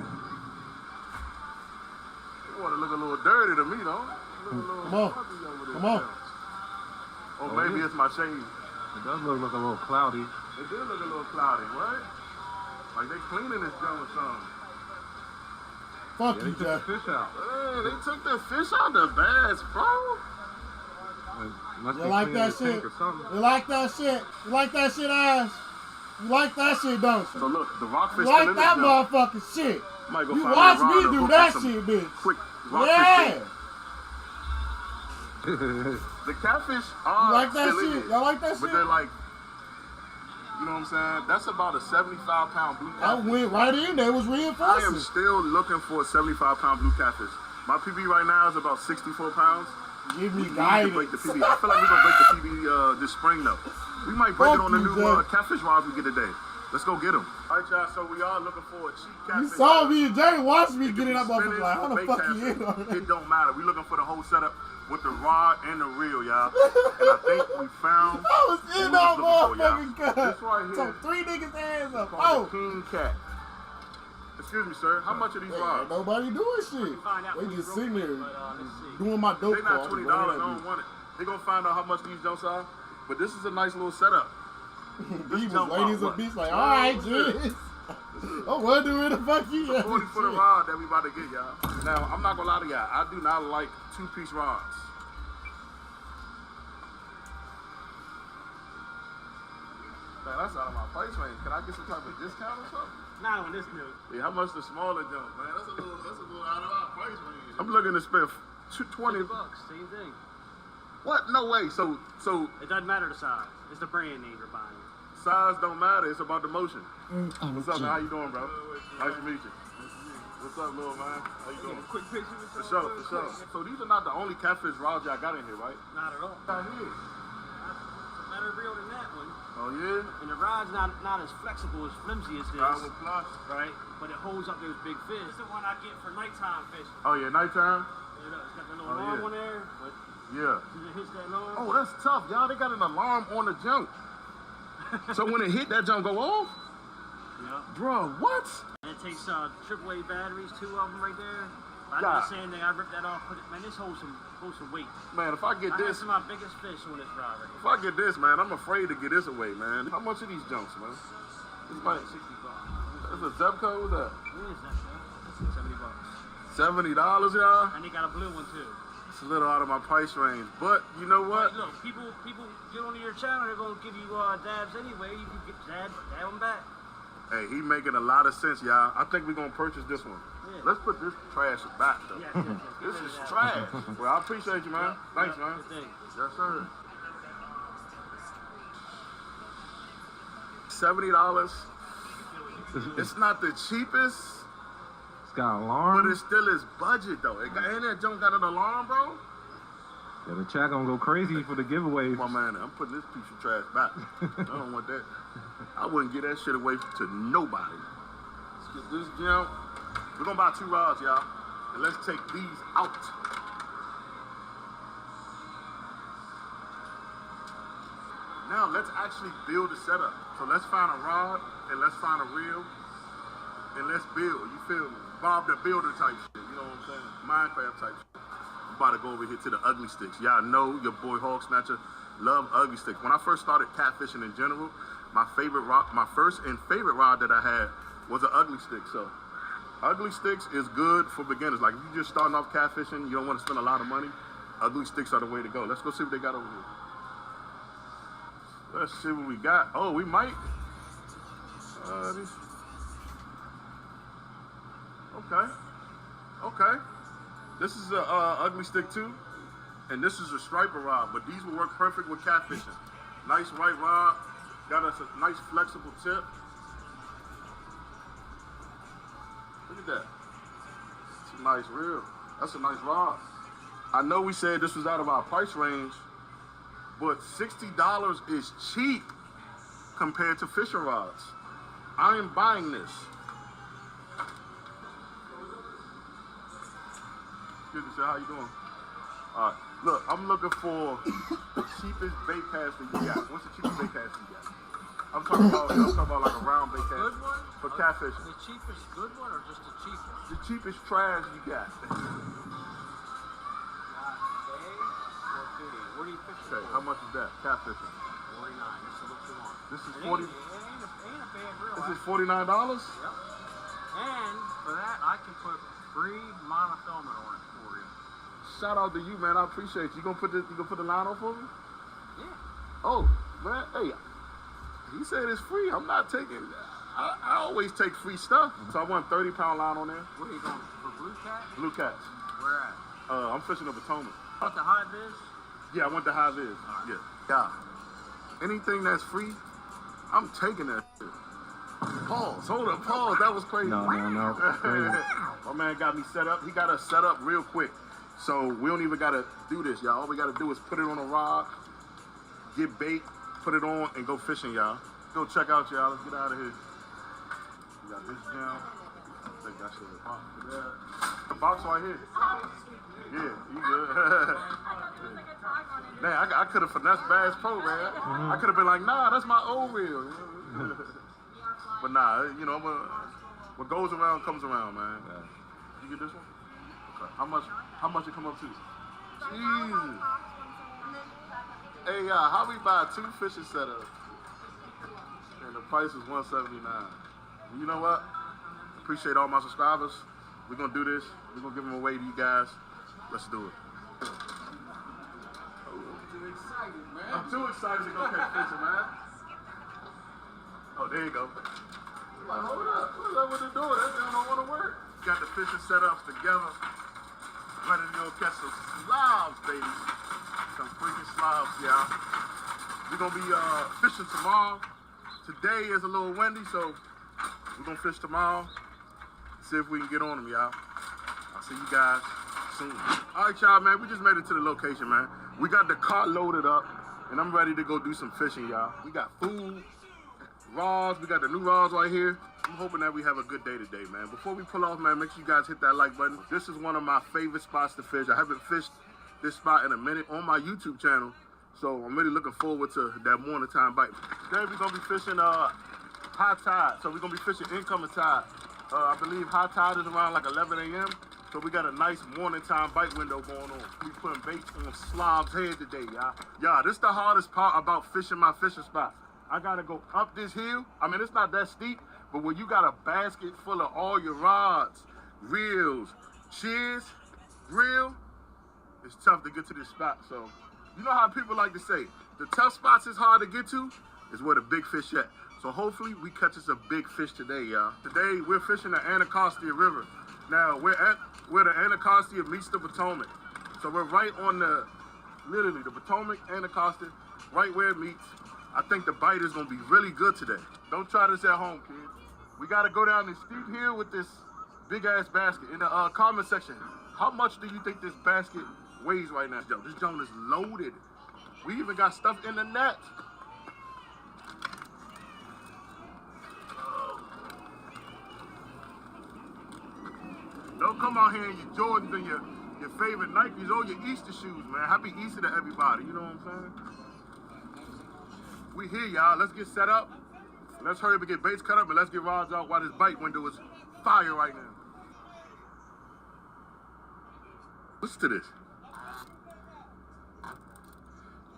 [SPEAKER 10] You want to look a little dirty to me, though.
[SPEAKER 1] Come on. Come on.
[SPEAKER 10] Or maybe it's my shade.
[SPEAKER 7] It does look a little cloudy.
[SPEAKER 10] It did look a little cloudy, right? Like they cleaning this joint or something.
[SPEAKER 1] Fuck
[SPEAKER 7] yeah,
[SPEAKER 1] you, Jeff.
[SPEAKER 7] Fish out.
[SPEAKER 10] Hey, they took the fish out the Bass Pro.
[SPEAKER 1] You like that shit? You like that shit? You like that shit, ass? You like that shit, don't you?
[SPEAKER 10] So look, the rockfish.
[SPEAKER 1] You like that motherfucking shit? You watch me do that shit, bitch.
[SPEAKER 10] Quick
[SPEAKER 1] yeah.
[SPEAKER 10] The catfish are
[SPEAKER 1] you like that
[SPEAKER 10] still
[SPEAKER 1] shit? Y'all like that shit?
[SPEAKER 10] But they're like, you know what I'm saying? That's about a 75-pound blue catfish.
[SPEAKER 1] I went right in there. It was reinforcing.
[SPEAKER 10] I am still looking for a 75-pound blue catfish. My PB right now is about 64 pounds.
[SPEAKER 1] Give me guidance.
[SPEAKER 10] Break the PB. I feel like we're going to break the PB this spring, though. We might break it on the new catfish rods we get today. Let's go get them. All right, y'all. So we are looking for a cheap catfish.
[SPEAKER 1] You saw me and Jay watched me get it up. Like, how the fuck you in on it?
[SPEAKER 10] It don't matter. We looking for the whole setup with the rod and the reel, y'all. And I think we found.
[SPEAKER 1] I was in that motherfucking cut.
[SPEAKER 10] This right here.
[SPEAKER 1] So 3 niggas' hands up.
[SPEAKER 10] Oh, King Cat. Excuse me, sir. How much are these rods?
[SPEAKER 1] Nobody doing shit. They just sitting there doing my dope.
[SPEAKER 10] They not $20. I don't want it. They gonna find out how much these jumps are. But this is a nice little setup.
[SPEAKER 1] These ladies and beats like, all right, jeez. I'm wondering where the fuck you at.
[SPEAKER 10] 40 for the rod that we about to get, y'all. Now, I'm not gonna lie to y'all. I do not like 2-piece rods. Man, that's out of my price range. Can I get some type of discount or something?
[SPEAKER 14] Not on this new.
[SPEAKER 10] Yeah, how much the smaller jump, man? That's a little out of our price range. I'm looking to spend $20.
[SPEAKER 14] Same thing.
[SPEAKER 10] What? No way. So
[SPEAKER 14] it doesn't matter the size. It's the brand name you're buying.
[SPEAKER 10] Size don't matter. It's about the motion. What's up, man? How you doing, bro? Nice to meet you. What's up, little man? How you doing?
[SPEAKER 14] Quick picture.
[SPEAKER 10] For sure. So these are not the only catfish rods y'all got in here, right?
[SPEAKER 14] Not at all.
[SPEAKER 10] Down here.
[SPEAKER 14] Better reel than that one.
[SPEAKER 10] Oh yeah.
[SPEAKER 14] And the rod's not as flexible as flimsy as this. Right? But it holds up those big fish. It's the one I get for nighttime fishing.
[SPEAKER 10] Oh yeah, nighttime.
[SPEAKER 14] Yeah, it's got the little alarm on there. But
[SPEAKER 10] yeah.
[SPEAKER 14] It hits that alarm.
[SPEAKER 10] Oh, that's tough, y'all. They got an alarm on the jump. So when it hit, that jump go off?
[SPEAKER 14] Yeah.
[SPEAKER 10] Bro, what?
[SPEAKER 14] And it takes AAA batteries, 2 of them right there. I did the same thing. I ripped that off. Man, this holds some weight.
[SPEAKER 10] Man, if I get this,
[SPEAKER 14] some of my biggest fish on this rod right
[SPEAKER 10] here. If I get this, man, I'm afraid to get this away, man. How much are these jumps, man?
[SPEAKER 14] It's like $60.
[SPEAKER 10] That's a Zebco? What's that?
[SPEAKER 14] What is that,
[SPEAKER 10] $70,
[SPEAKER 14] $70.
[SPEAKER 10] y'all?
[SPEAKER 14] And they got a blue one too.
[SPEAKER 10] It's a little out of my price range, but you know what?
[SPEAKER 14] Look, people get onto your channel, they're gonna give you dabs anyway. You can get dab them back.
[SPEAKER 10] Hey, he making a lot of sense, y'all. I think we're gonna purchase this one. Yeah. Let's put this trash back, though. This is trash. Well, I appreciate you, man. Thanks, man. Yes, sir. $70. It's not the cheapest.
[SPEAKER 7] It's got an alarm.
[SPEAKER 10] But it still is budget, though. Ain't that junk got an alarm, bro?
[SPEAKER 7] Yeah, the chat gonna go crazy for the giveaways.
[SPEAKER 10] My man, I'm putting this piece of trash back. I don't want that. I wouldn't give that shit away to nobody. Let's get this jump. We're gonna buy 2 rods, y'all. And let's take these out. Now let's actually build a setup. So let's find a rod and let's find a reel and let's build. You feel me? Bob the Builder type shit. You know what I'm saying? Minecraft type shit. I'm about to go over here to the ugly sticks. Y'all know your boy Hog Snatcher love ugly sticks. When I first started catfishing in general, my favorite rod, my first and favorite rod that I had was an ugly stick. So ugly sticks is good for beginners. Like if you're just starting off catfishing, you don't want to spend a lot of money, ugly sticks are the way to go. Let's go see what they got over here. Let's see what we got. Oh, we might. Okay. Okay. This is a ugly stick too, and this is a striper rod, but these will work perfect with catfishing. Nice white rod, got us a nice flexible tip. Look at that. It's a nice reel. That's a nice rod. I know we said this was out of our price range, but $60 is cheap compared to fishing rods. I am buying this. Excuse me, sir, how you doing? All right, look, I'm looking for the cheapest bait caster you got. What's the cheapest bait caster you got? I'm talking about like a round bait caster.
[SPEAKER 14] Good one?
[SPEAKER 10] For catfishing.
[SPEAKER 14] The cheapest good one or just the cheapest?
[SPEAKER 10] The cheapest trash you got.
[SPEAKER 14] Where do you fish
[SPEAKER 10] Okay, how much is that? Catfishing.
[SPEAKER 14] 49. This is what you want.
[SPEAKER 10] This is
[SPEAKER 14] It
[SPEAKER 10] 40.
[SPEAKER 14] ain't a bad reel.
[SPEAKER 10] This is $49?
[SPEAKER 14] Yep. And for that, I can put free monofilament on it for you.
[SPEAKER 10] Shout out to you, man. I appreciate you. You gonna put the line on for me?
[SPEAKER 14] Yeah.
[SPEAKER 10] Oh, man. Hey, he said it's free. I'm not taking. I always take free stuff. So I want 30-pound line on there.
[SPEAKER 14] Where are you going? For blue cat?
[SPEAKER 10] Blue cats.
[SPEAKER 14] Where at?
[SPEAKER 10] I'm fishing the Potomac.
[SPEAKER 14] What the high vis?
[SPEAKER 10] Yeah, I want the high vis. Yeah. Yeah. Anything that's free, I'm taking that shit. Pause. Hold up. Pause. That was crazy.
[SPEAKER 7] No. Crazy.
[SPEAKER 10] My man got me set up. He got us set up real quick. So we don't even got to do this, y'all. All we got to do is put it on a rod, get bait, put it on, and go fishing, y'all. Go check out, y'all. Let's get out of here. We got this jam. I think I should pop for that. The box right here. Yeah, you good. Man, I could have finessed Bass Pro, man. I could have been like, nah, that's my old reel. But nah, you know, what goes around comes around, man. You get this one? Okay. How much it come up to? Jesus. Hey, how we buy 2 fishing setups? And the price is $179. You know what? Appreciate all my subscribers. We're gonna do this. We're gonna give them away to you guys. Let's do it. I'm too excited to go catch fishing, man. Oh, there you go. Like, hold up. What's up with the door? That thing don't want to work. Got the fishing setups together. Ready to go catch some slobs, baby. Some freaking slobs, y'all. We're going to be fishing tomorrow. Today is a little windy, so we're going to fish tomorrow. See if we can get on them, y'all. I'll see you guys soon. All right, y'all, man. We just made it to the location, man. We got the car loaded up, and I'm ready to go do some fishing, y'all. We got food, rods. We got the new rods right here. I'm hoping that we have a good day today, man. Before we pull off, man, make sure you guys hit that like button. This is one of my favorite spots to fish. I haven't fished this spot in a minute on my YouTube channel, so I'm really looking forward to that morning time bite. Today we're going to be fishing high tide, so we're going to be fishing incoming tide. I believe high tide is around like 11 a.m., so we got a nice morning time bite window going on. We putting bait on slob's head today, y'all. Y'all, this is the hardest part about fishing my fishing spot. I gotta go up this hill. I mean, it's not that steep, but when you got a basket full of all your rods, reels, cheers, reel, it's tough to get to this spot. So, you know how people like to say, the tough spots is hard to get to, is where the big fish at. So hopefully we catch us a big fish today, y'all. Today we're fishing the Anacostia River. Now we're the Anacostia meets the Potomac. So we're right on literally the Potomac, Anacostia, right where it meets. I think the bite is gonna be really good today. Don't try this at home, kids. We gotta go down this steep hill with this big ass basket. In the comment section, how much do you think this basket weighs right now? This joint is loaded. We even got stuff in the net. Don't come out here in your Jordans and your favorite Nikes or your Easter shoes, man. Happy Easter to everybody, you know what I'm saying? We here, y'all. Let's get set up. Let's hurry up and get baits cut up, and let's get rods out while this bite window is fire right now. Listen to this.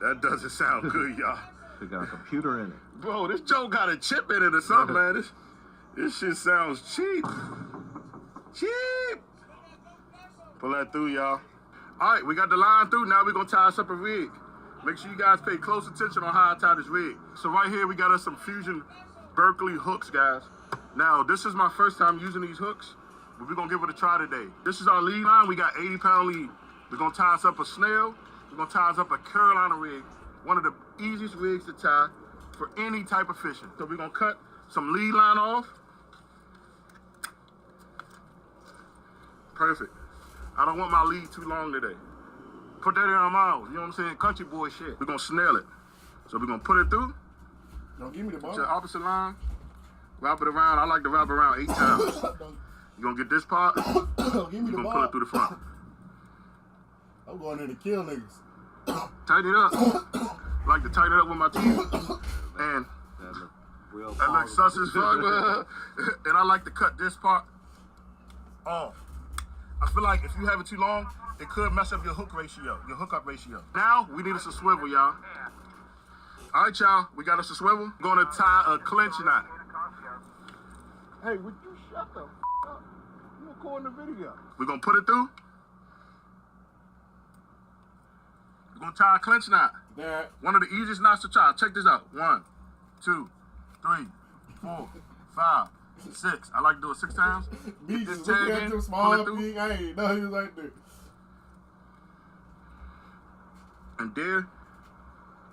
[SPEAKER 10] That doesn't sound good, y'all.
[SPEAKER 7] It got a computer in it.
[SPEAKER 10] Bro, this joke got a chip in it or something, man. This shit sounds cheap. Cheap. Pull that through, y'all. All right, we got the line through. Now we're going to tie us up a rig. Make sure you guys pay close attention on how I tie this rig. So right here, we got us some Fusion Berkeley hooks, guys. Now, this is my first time using these hooks, but we're going to give it a try today. This is our lead line. We got 80-pound lead. We're going to tie us up a snail. We're going to tie us up a Carolina rig, one of the easiest rigs to tie for any type of fishing. So we're going to cut some lead line off. Perfect. I don't want my lead too long today. Put that in our mouths, you know what I'm saying? Country boy shit. We're gonna snail it. So we're gonna put it through.
[SPEAKER 1] Don't give me the ball.
[SPEAKER 10] To the opposite line. Wrap it around. I like to wrap it around 8 times. You're gonna get this part.
[SPEAKER 1] Don't give me the
[SPEAKER 10] You're gonna
[SPEAKER 1] ball.
[SPEAKER 10] pull it through the front.
[SPEAKER 1] I'm going in to kill niggas.
[SPEAKER 10] Tighten it up. I like to tighten it up with my teeth. And that looks sus as fuck. And I like to cut this part off. I feel like if you have it too long, it could mess up your hook ratio, your hookup ratio. Now, we need us a swivel, y'all. All right, y'all, we got us a swivel. We're gonna tie a clinch knot. Hey, would you shut the f up? You recording the video. We're gonna put it through. We're gonna tie a clinch knot. One of the easiest knots to tie. Check this out. 1, 2, 3, 4, 5, 6. I like to do it 6 times.
[SPEAKER 1] Me
[SPEAKER 10] This
[SPEAKER 1] just looking
[SPEAKER 10] tag
[SPEAKER 1] at
[SPEAKER 10] in,
[SPEAKER 1] your
[SPEAKER 10] pull
[SPEAKER 1] small
[SPEAKER 10] it through.
[SPEAKER 1] thing. I ain't know he was like that.
[SPEAKER 10] And there,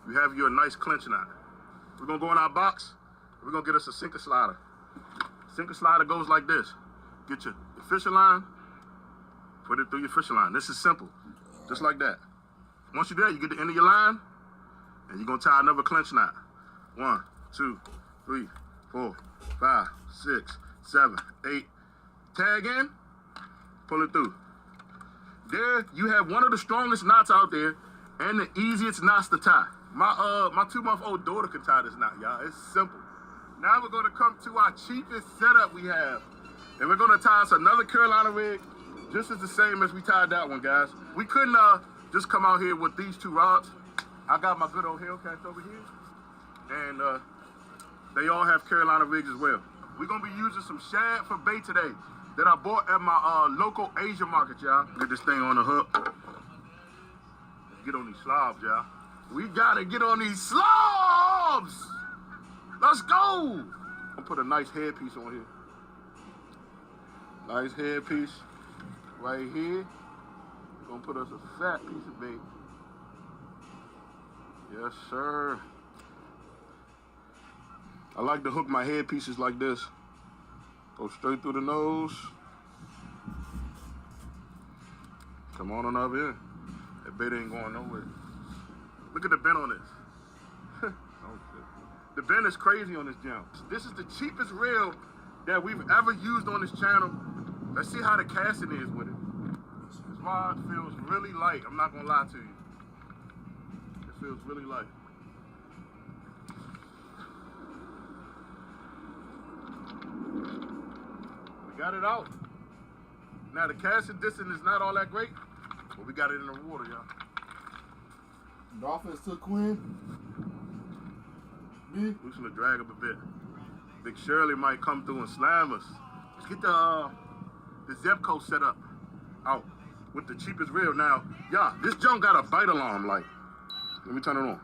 [SPEAKER 10] you have your nice clinch knot. We're gonna go in our box. We're gonna get us a sinker slider. Sinker slider goes like this. Get your fishing line, put it through your fishing line. This is simple, just like that. Once you're there, you get the end of your line, and you're gonna tie another clinch knot. 1, 2, 3, 4, 5, 6, 7, 8. Tag in, pull it through. There, you have one of the strongest knots out there and the easiest knots to tie. My 2-month-old daughter can tie this knot, y'all. It's simple. Now we're gonna come to our cheapest setup we have. And we're gonna tie us another Carolina rig, just as the same as we tied that one, guys. We couldn't just come out here with these 2 rods. I got my good old Hellcats over here. And they all have Carolina rigs as well. We're gonna be using some shad for bait today that I bought at my local Asian market, y'all. Get this thing on the hook. Get on these slobs, y'all. We gotta get on these slobs! Let's go! I'll put a nice headpiece on here. Nice headpiece right here. Gonna put us a fat piece of bait. Yes, sir. I like to hook my headpieces like this. Go straight through the nose. Come on up here. That bait ain't going nowhere. Look at the bend on this. The bend is crazy on this jump. This is the cheapest reel that we've ever used on this channel. Let's see how the casting is with it. This rod feels really light. I'm not gonna lie to you. It feels really light. We got it out. Now the casting distance is not all that great, but we got it in the water, y'all.
[SPEAKER 1] Dolphins took Quinn.
[SPEAKER 10] We just gonna drag up a bit. Big Shirley might come through and slam us. Let's get the Zepco set up out with the cheapest reel. Now, yeah, this junk got a bite alarm. Like, let me turn it on.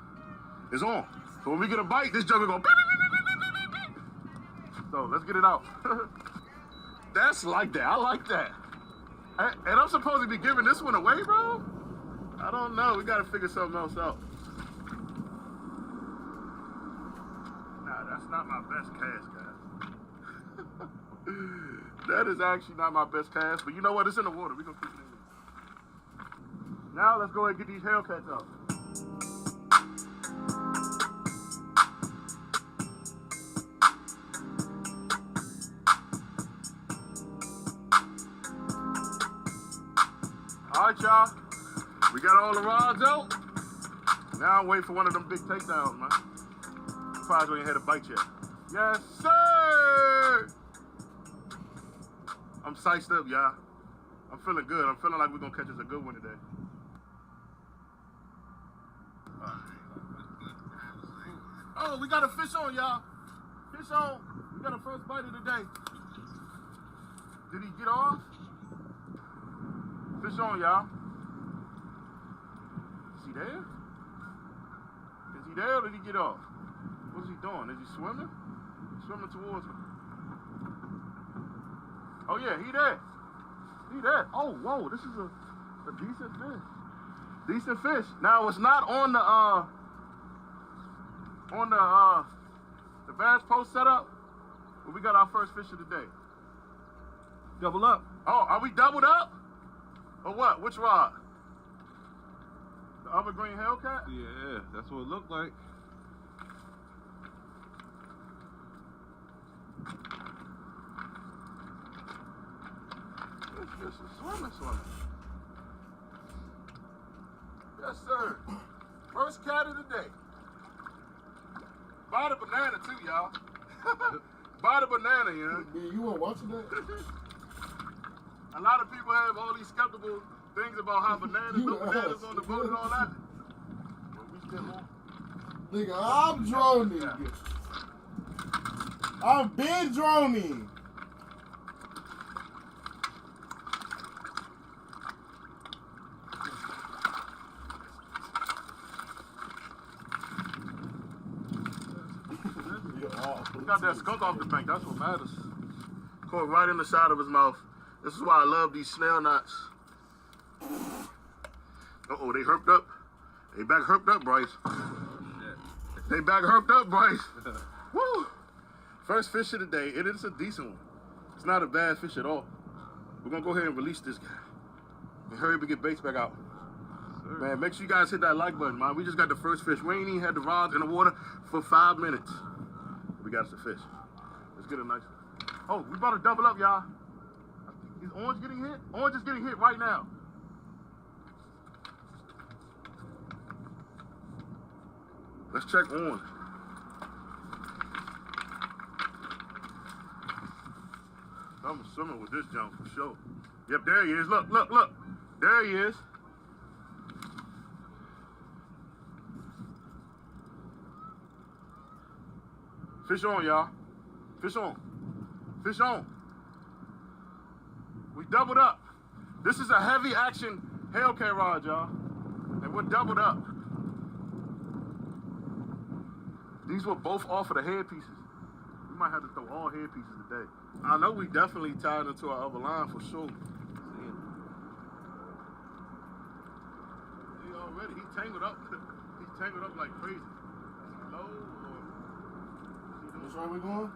[SPEAKER 10] It's on. So when we get a bite, this junk will go beep, beep, beep, beep, beep, beep, beep. So let's get it out. That's like that. I like that. And I'm supposed to be giving this one away, bro? I don't know. We got to figure something else out. Nah, that's not my best cast, guys. That is actually not my best cast, but you know what? It's in the water. We're going to keep it in there. Now let's go ahead and get these Hellcats out. All right, y'all. We got all the rods out. Now I'm waiting for one of them big takedowns, man. Surprised we ain't had a bite yet. Yes, sir! I'm psyched up, y'all. I'm feeling good. I'm feeling like we're going to catch us a good one today. Oh, we got a fish on, y'all. Fish on. We got a first bite of the day. Did he get off? Fish on, y'all. Is he there? Is he there or did he get off? What's he doing? Is he swimming? He's swimming towards me. Oh yeah, he there. He there. Oh, whoa, this is a decent fish. Decent fish. Now it's not on the bass post setup, but we got our first fish of the day.
[SPEAKER 7] Double up.
[SPEAKER 10] Oh, are we doubled up? Or what? Which rod? The other green Hellcat?
[SPEAKER 7] Yeah, that's what it looked like.
[SPEAKER 10] This fish is swimming. Yes, sir. First cat of the day. Buy the banana too, y'all. Buy the banana, you know.
[SPEAKER 1] You weren't watching that?
[SPEAKER 10] A lot of people have all these skeptical things about how bananas, no bananas on the boat and all that. But we still won't.
[SPEAKER 1] Nigga, I'm droning. Yeah. I've been droning.
[SPEAKER 10] We got that skunk off the bank. That's what matters. Caught right in the side of his mouth. This is why I love these snail knots. Uh-oh, they herped up. They back herped up, Bryce. They back herped up, Bryce. Woo! First fish of the day. It is a decent one. It's not a bad fish at all. We're going to go ahead and release this guy. And hurry up and get baits back out. Man, make sure you guys hit that like button, man. We just got the first fish. We ain't even had the rods in the water for 5 minutes. We got us a fish. Let's get a nice one. Oh, we about to double up, y'all. Is Orange getting hit? Orange is getting hit right now. Let's check Orange. I'm swimming with this jump for sure. Yep, there he is. Look, look, look. There he is. Fish on, y'all. Fish on. Fish on. We doubled up. This is a heavy action Hellcat rod, y'all. And we're doubled up. These were both off of the head pieces. We might have to throw all head pieces today. I know we definitely tied into our other line for sure. He already, he tangled up. He's tangled up like crazy. Is he low or?
[SPEAKER 1] Which way we going?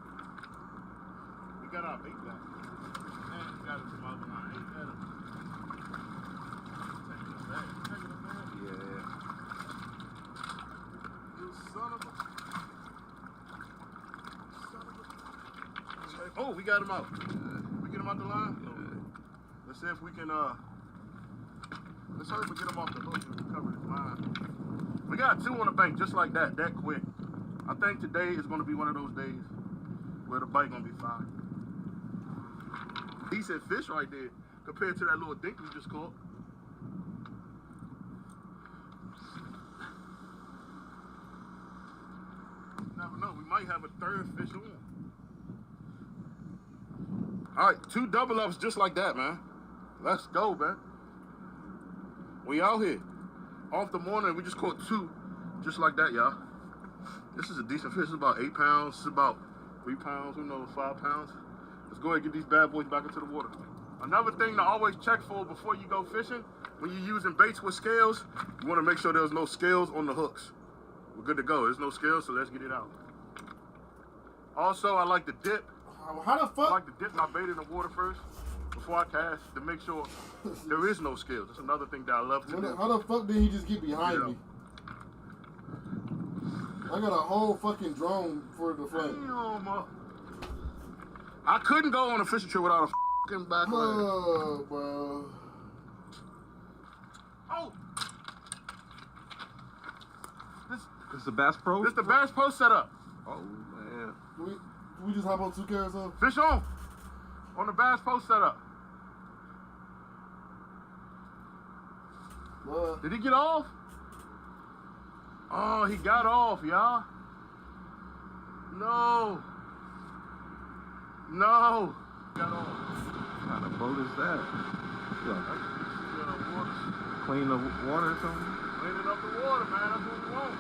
[SPEAKER 10] We got our bait back. And we got it from our line. Ain't that a... Tangled up bad. Tangled up bad?
[SPEAKER 7] Yeah.
[SPEAKER 10] You son of a... Oh, we got him out. We get him out the line? Let's see if we can, let's hurry up and get him off the hook and recover his line. We got two on the bank just like that quick. I think today is going to be one of those days where the bite going to be fine. Decent fish right there compared to that little dink we just caught. You never know. We might have a third fish on. All right, 2 double ups just like that, man. Let's go, man. We out here. Off the morning, we just caught 2 just like that, y'all. This is a decent fish. It's about 8 pounds. It's about 3 pounds, who knows, 5 pounds. Let's go ahead and get these bad boys back into the water. Another thing to always check for before you go fishing, when you're using baits with scales, you want to make sure there's no scales on the hooks. We're good to go. There's no scales, so let's get it out. Also, I like to dip.
[SPEAKER 1] How the fuck?
[SPEAKER 10] I like to dip my bait in the water first before I cast to make sure there is no scales. That's another thing that I love to do.
[SPEAKER 1] How the fuck did he just get behind me? I got a whole fucking drone for the front.
[SPEAKER 10] Damn, I couldn't go on a fishing trip without a fucking backlight.
[SPEAKER 1] Oh, bro.
[SPEAKER 10] Oh!
[SPEAKER 7] This is the Bass Pro?
[SPEAKER 10] This is the Bass Pro setup.
[SPEAKER 7] Oh, man.
[SPEAKER 1] We just hop on 2 carousels?
[SPEAKER 10] Fish on the Bass Pro setup. Did he get off? Oh, he got off, y'all. No. No.
[SPEAKER 7] What kind of boat is that? Clean the water or something?
[SPEAKER 10] Cleaning up the water, man. That's what we want.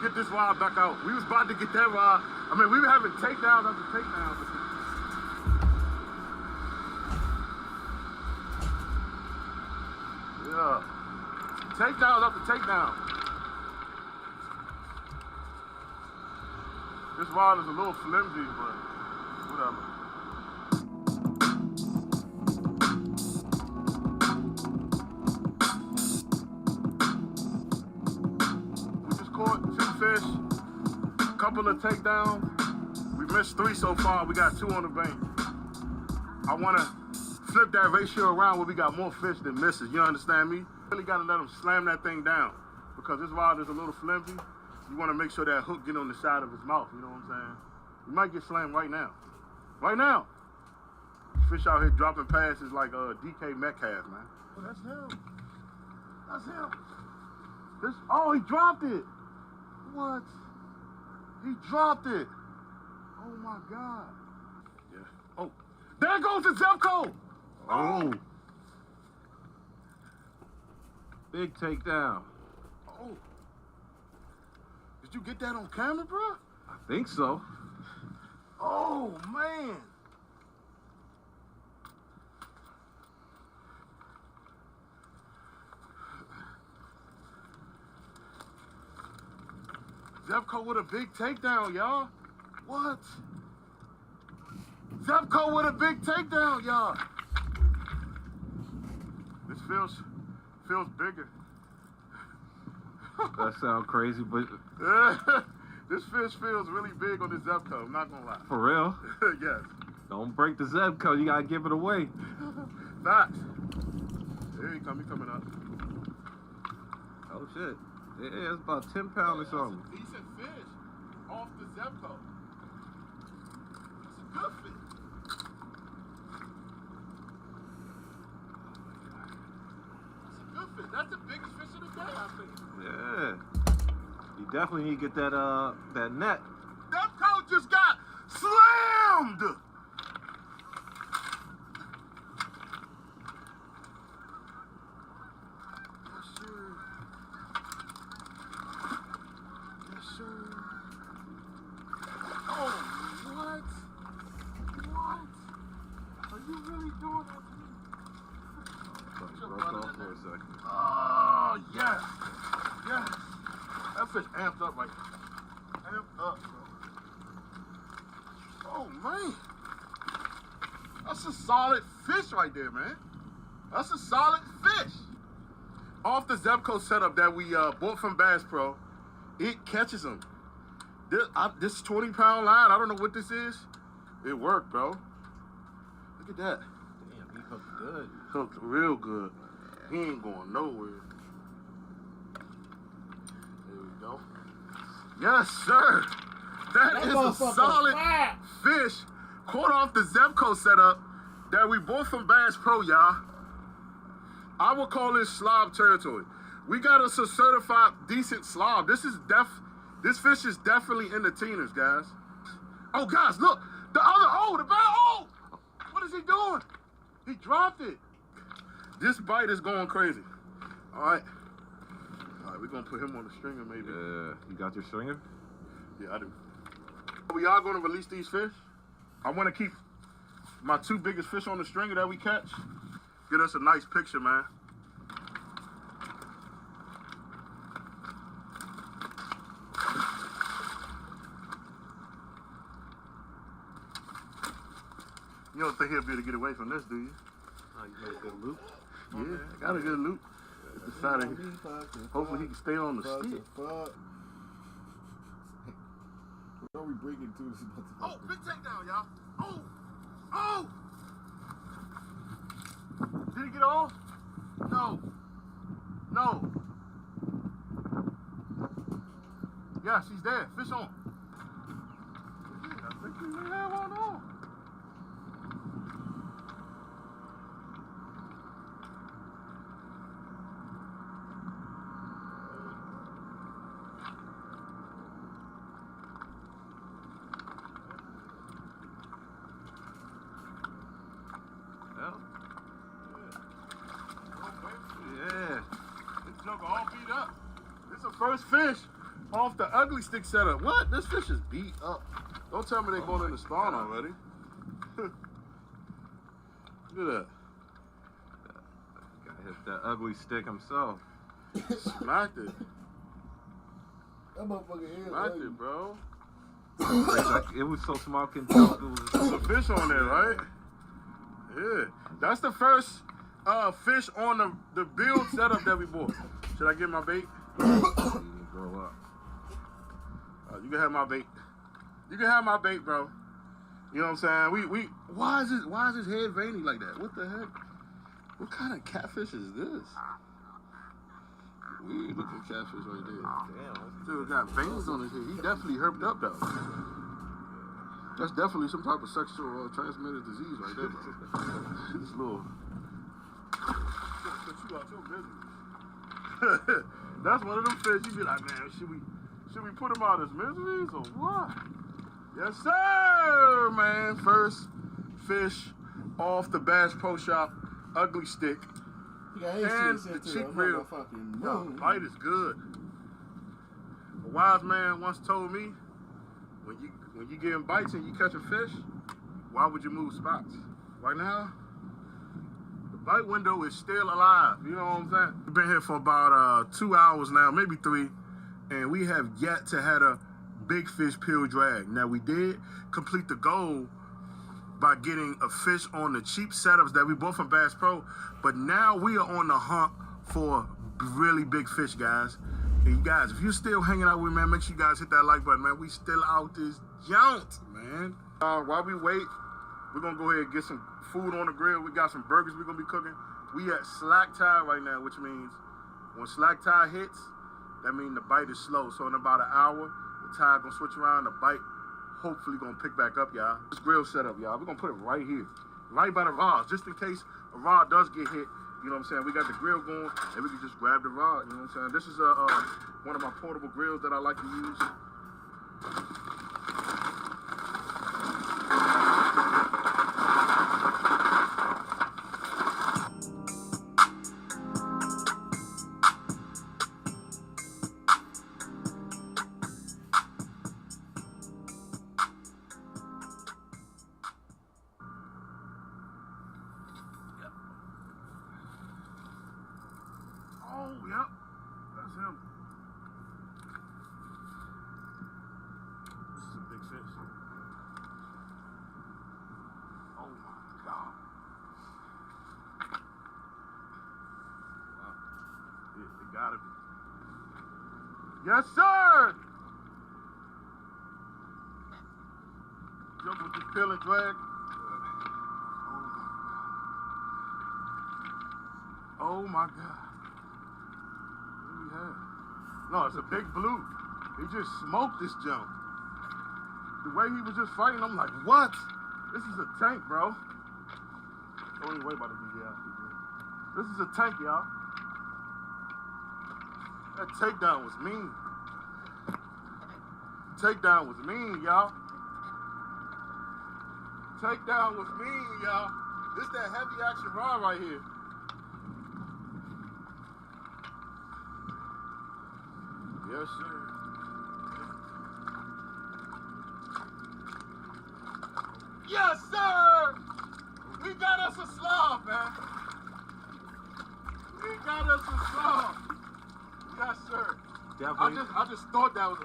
[SPEAKER 10] Get this rod back out. We was about to get that rod. I mean, we were having takedowns after takedowns. Yeah. Takedown after takedown. This rod is a little flimsy, but whatever. We just caught 2 fish, a couple of takedowns. We missed 3 so far. We got 2 on the bank. I want to flip that ratio around where we got more fish than misses. You understand me? Really got to let them slam that thing down because this rod is a little flimsy. You want to make sure that hook get on the side of his mouth. You know what I'm saying? You might get slammed right now. Right now. Fish out here dropping passes like DK Metcalf, man. Oh, that's him. That's him. Oh, he dropped it. What? He dropped it. Oh my God. Yeah. Oh, there goes the Zepco.
[SPEAKER 7] Oh. Big takedown.
[SPEAKER 10] Oh. Did you get that on camera, bro?
[SPEAKER 7] I think so.
[SPEAKER 10] Oh, man. Zepco with a big takedown, y'all. What? Zepco with a big takedown, y'all. This feels bigger.
[SPEAKER 7] That sounds crazy, but
[SPEAKER 10] this fish feels really big on this Zepco, I'm not gonna lie.
[SPEAKER 7] for real?
[SPEAKER 10] Yes.
[SPEAKER 7] Don't break the Zepco, you gotta give it away.
[SPEAKER 10] Facts. Here he coming up.
[SPEAKER 7] Oh shit. Yeah, it's about 10 pounds or something.
[SPEAKER 10] That's a decent fish off the Zepco. That's a good fish. That's a good fish. That's the biggest fish of the day, I think.
[SPEAKER 7] Yeah. You definitely need to get that net.
[SPEAKER 10] Zepco just got slammed! Oh, yes. Yes. That fish amped up right now. Amped up, bro. Oh, man. That's a solid fish right there, man. That's a solid fish. Off the Zepco setup that we bought from Bass Pro, it catches them. This 20-pound line, I don't know what this is. It worked, bro. Look at that.
[SPEAKER 7] Damn, he hooked good.
[SPEAKER 10] Hooked real good. He ain't going nowhere. There we go. Yes, sir. That is a solid fish caught off the Zepco setup that we bought from Bass Pro, y'all. I would call this slob territory. We got us a certified decent slob. This fish is definitely in the teeners, guys. Oh, guys, look. The bell. What is he doing? He dropped it. This bite is going crazy. All right, we're going to put him on the stringer maybe.
[SPEAKER 7] Yeah, you got your stringer?
[SPEAKER 10] Yeah, I do. We are going to release these fish. I want to keep my 2 biggest fish on the stringer that we catch. Get us a nice picture, man. You don't think he'll be able to get away from this, do you?
[SPEAKER 7] Oh, you got a good loop?
[SPEAKER 10] Yeah, I got a good loop. Hopefully he can stay on the stick.
[SPEAKER 1] What are we breaking to?
[SPEAKER 10] Oh, big takedown, y'all. Oh! Did he get off? No. Yes, he's there. Fish on. Yeah, I think he may have one on. motherfucker all beat up. This is the first fish off the ugly stick setup. What? This fish is beat up. Don't tell me they're going in the spawn already. Look at that.
[SPEAKER 7] Gotta hit that ugly stick himself.
[SPEAKER 10] Smacked it.
[SPEAKER 1] That motherfucker here.
[SPEAKER 10] Smacked it, bro.
[SPEAKER 7] It was so small, I couldn't tell if it was
[SPEAKER 10] There's a fish on there, right? Yeah. That's the first fish on the build setup that we bought. Should I get my bait?
[SPEAKER 7] Grow up.
[SPEAKER 10] You can have my bait. You can have my bait, bro. You know what I'm saying? Why is his head veiny like that? What the heck? What kind of catfish is this? Weird looking catfish right there. Damn. Dude got veins on his head. He definitely herped up though. That's definitely some type of sexual transmitted disease right there, bro. This little. Put you out your misery. That's one of them fish. You be like, man, should we put him out his miseries or what? Yes, sir, man. First fish off the Bass Pro Shop ugly stick. And the cheek reel. Yo, the bite is good. A wise man once told me, when you getting bites and you catching fish, why would you move spots? Right now, the bite window is still alive. You know what I'm saying? We've been here for about 2 hours now, maybe 3, and we have yet to had a big fish peel drag. Now we did complete the goal by getting a fish on the cheap setups that we bought from Bass Pro, but now we are on the hunt for really big fish, guys. And you guys, if you're still hanging out with me, man, make sure you guys hit that like button, man. We still out this jaunt, man. While we wait, we're gonna go ahead and get some food on the grill. We got some burgers we're gonna be cooking. We at slack tide right now, which means when slack tide hits, that means the bite is slow. So in about an hour, the tide gonna switch around, the bite hopefully gonna pick back up, y'all. This grill setup, y'all, we're gonna put it right here, right by the rods, just in case a rod does get hit. You know what I'm saying? We got the grill going, and we can just grab the rod. You know what I'm saying? This is one of my portable grills that I like to use. Oh, yep. That's him. This is a big fish. Oh, my God. Wow. It gotta be. Yes, sir! Jump with this peel and drag. Oh, my God. No, it's a big blue. He just smoked this jump. The way he was just fighting, I'm like, what? This is a tank, bro. Don't even worry about the DJI. This is a tank, y'all. That takedown was mean. Takedown was mean, y'all. Takedown was mean, y'all. This that heavy action rod right here. Yes, sir. Yes, sir! We got us a slob, man. We got us a slob. Yes, sir.
[SPEAKER 7] Definitely.
[SPEAKER 10] I just thought that was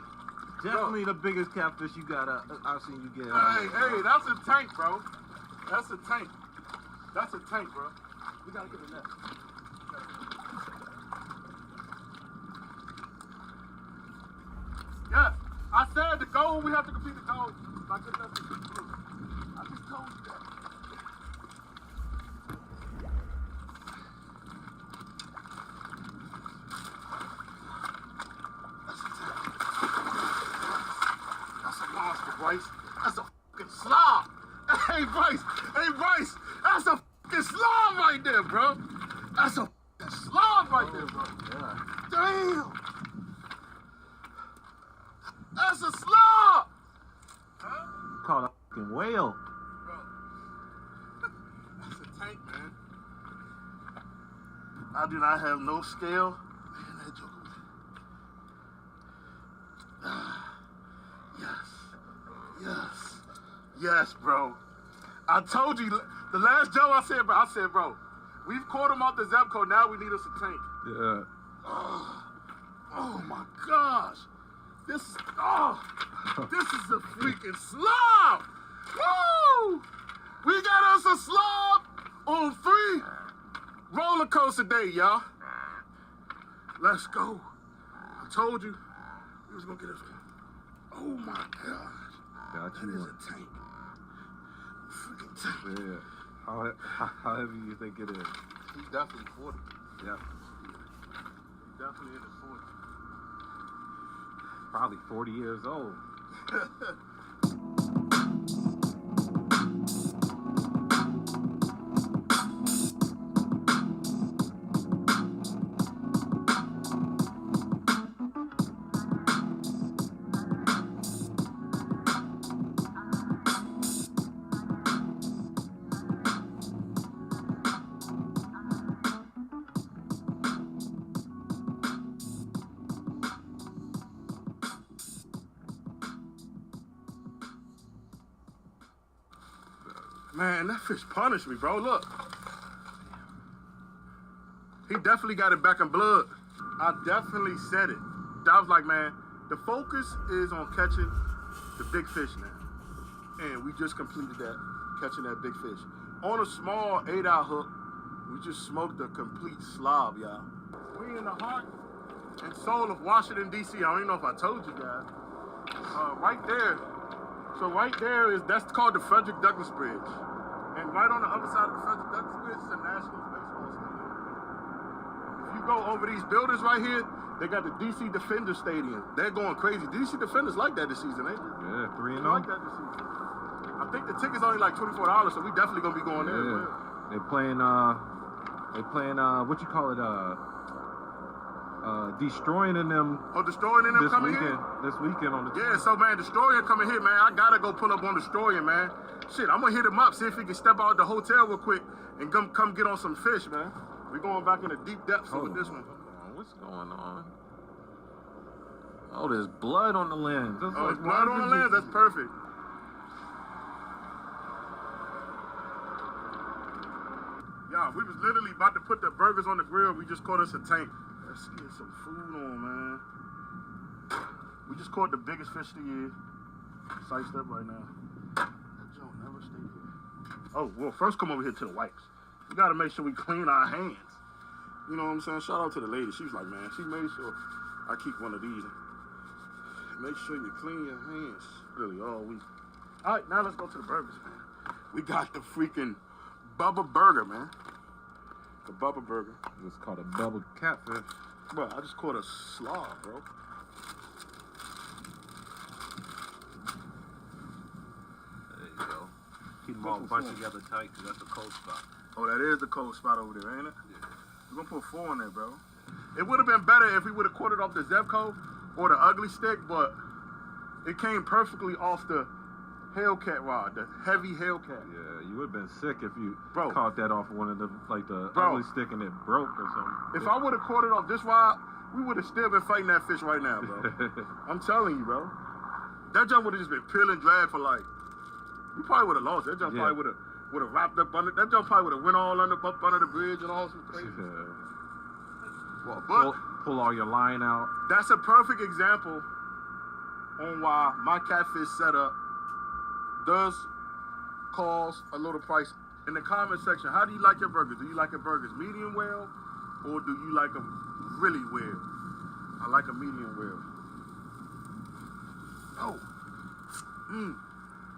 [SPEAKER 7] definitely the biggest catfish you got. I've seen you get.
[SPEAKER 10] Hey, that's a tank, bro. That's a tank. That's a tank, bro. We gotta get the net. Yeah, I said the goal, we have to complete the goal. Not good enough to be blue. I just told you that. That's a monster, Bryce. That's a fucking slob. Hey, Bryce. That's a fucking slob right there, bro. That's a fucking slob right there, bro.
[SPEAKER 7] Yeah.
[SPEAKER 10] Damn. That's a slob! Huh?
[SPEAKER 7] Caught a fucking whale.
[SPEAKER 10] Bro. That's a tank, man. I do not have no scale. Man, that Yes, bro. I told you, the last Joe I said, bro, we've caught him off the Zepco, now we need us a tank.
[SPEAKER 7] Yeah.
[SPEAKER 10] Oh my gosh. This is a freaking slob. Woo! We got us a slob on 3 roller coaster day, y'all. Let's go. I told you we was gonna get us. Oh my gosh.
[SPEAKER 7] Got
[SPEAKER 10] That
[SPEAKER 7] you.
[SPEAKER 10] is a tank. Freaking tank.
[SPEAKER 7] Yeah. How heavy do you think it is?
[SPEAKER 10] He's definitely 40.
[SPEAKER 7] Yeah.
[SPEAKER 10] He's definitely in his 40s.
[SPEAKER 7] Probably 40 years old.
[SPEAKER 10] Man, that fish punished me, bro. Look. He definitely got it back in blood. I definitely said it. I was like, man, the focus is on catching the big fish now. And we just completed that, catching that big fish. On a small 8-out hook, we just smoked a complete slob, y'all. We in the heart and soul of Washington, D.C. I don't even know if I told you guys. Right there. So right there that's called the Frederick Douglass Bridge. And right on the other side of the Frederick Douglass Bridge is the National Baseball Stadium. If you go over these buildings right here, they got the DC Defenders Stadium. They're going crazy. DC Defenders like that this season, ain't they?
[SPEAKER 7] Yeah, 3-0.
[SPEAKER 10] They like that this season. I think the ticket's only like $24, so we definitely gonna be going there as well.
[SPEAKER 7] They playing what you call it, Destroying in them.
[SPEAKER 10] Oh, Destroying in them coming
[SPEAKER 7] weekend,
[SPEAKER 10] here?
[SPEAKER 7] This weekend on the
[SPEAKER 10] Yeah, so man, Destroyer coming here, man. I gotta go pull up on Destroyer, man. Shit, I'm gonna hit him up, see if he can step out the hotel real quick and come get on some fish, man. We going back in the deep depths with this one.
[SPEAKER 7] What's going on? Oh, there's blood on the lens.
[SPEAKER 10] Oh, there's blood on the lens? That's perfect. Y'all, we was literally about to put the burgers on the grill. We just caught us a tank. Let's get some food on, man. We just caught the biggest fish of the year. Sliced up right now. That joint never stay here. Oh, well, first come over here to the wipes. We gotta make sure we clean our hands. You know what I'm saying? Shout out to the lady. She was like, man, she made sure I keep one of these. Make sure you clean your hands. Really, all week. All right, now let's go to the burgers, man. We got the freaking Bubba Burger, man. The Bubba Burger.
[SPEAKER 7] It's called a Bubba Catfish.
[SPEAKER 10] Bro, I just caught a slob, bro.
[SPEAKER 7] There you go. Keep them all bunched together tight, because that's a cold spot.
[SPEAKER 10] Oh, that is the cold spot over there, ain't it? Yeah. We're going to put 4 in there, bro. It would have been better if we would have caught it off the Zepco or the ugly stick, but it came perfectly off the Hellcat rod, the heavy Hellcat.
[SPEAKER 7] Yeah, you would have been sick if you caught that off one of the, like the ugly stick and it broke or something.
[SPEAKER 10] If I would have caught it off this rod, we would have still been fighting that fish right now, bro. I'm telling you, bro. That jump would have just been peeling drag for like, we probably would have lost. That jump probably would have wrapped up under, that jump probably would have went all up under the bridge and all some crazy stuff.
[SPEAKER 7] Well,
[SPEAKER 10] but
[SPEAKER 7] pull all your line out.
[SPEAKER 10] That's a perfect example on why my catfish setup does cause a little price. In the comment section, how do you like your burgers? Do you like your burgers medium well, or do you like them really well? I like a medium well. Oh,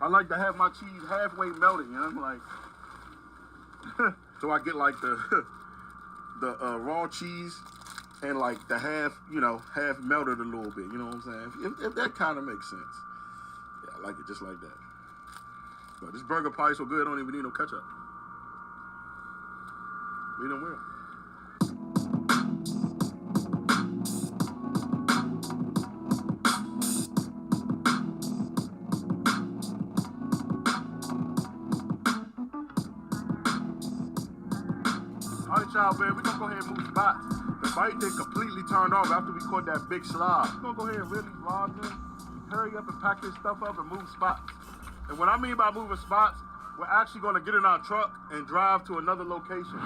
[SPEAKER 10] I like to have my cheese halfway melted, you know, like, so I get like the raw cheese and like the half melted a little bit, you know what I'm saying? If that kind of makes sense. Yeah, I like it just like that. But this burger pie is so good, I don't even need no ketchup. Medium well. All right, y'all, man, we're gonna go ahead and move spots. The bite did completely turned off after we caught that big slob. We're gonna go ahead and really rob them, hurry up and pack this stuff up and move spots. And what I mean by moving spots, we're actually going to get in our truck and drive to another location.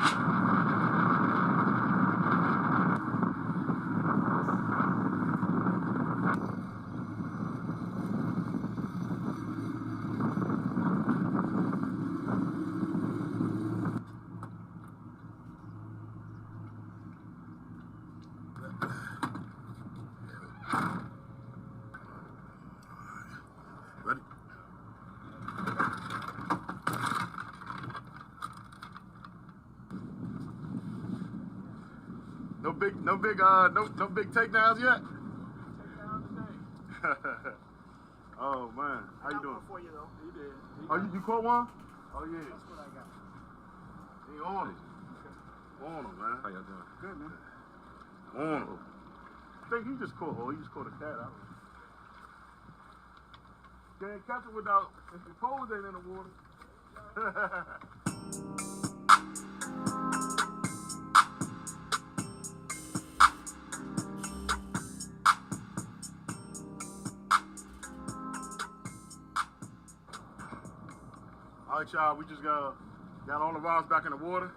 [SPEAKER 10] Ready? No big takedowns yet. Oh man, how you doing?
[SPEAKER 24] For you though. You did.
[SPEAKER 10] Oh, you caught one? Oh yeah.
[SPEAKER 24] That's what I got.
[SPEAKER 10] He on it. On him, man.
[SPEAKER 7] How y'all doing?
[SPEAKER 24] Good, man.
[SPEAKER 10] On him. I think he just caught. Oh, he just caught a cat. I don't know. Can't catch it without if your poles ain't in the water. All right, y'all, we just got all the rods back in the water.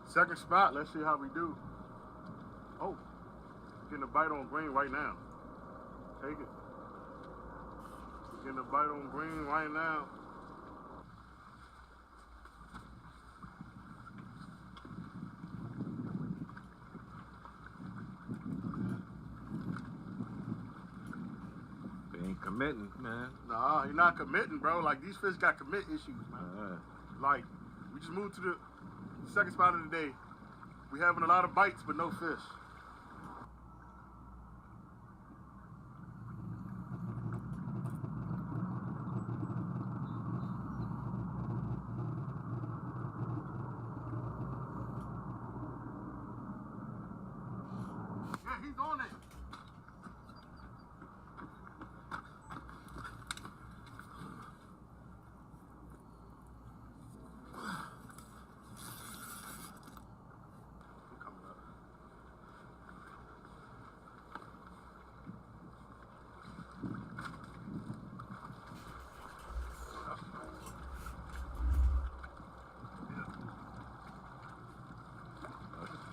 [SPEAKER 10] Second spot, let's see how we do. Oh, getting a bite on green right now. Take it. Getting a bite on green right now.
[SPEAKER 7] They ain't committing, man.
[SPEAKER 10] Nah, you're not committing, bro. Like, these fish got commit issues, man. Like, we just moved to the second spot of the day. We having a lot of bites, but no fish. Yeah, he's on it.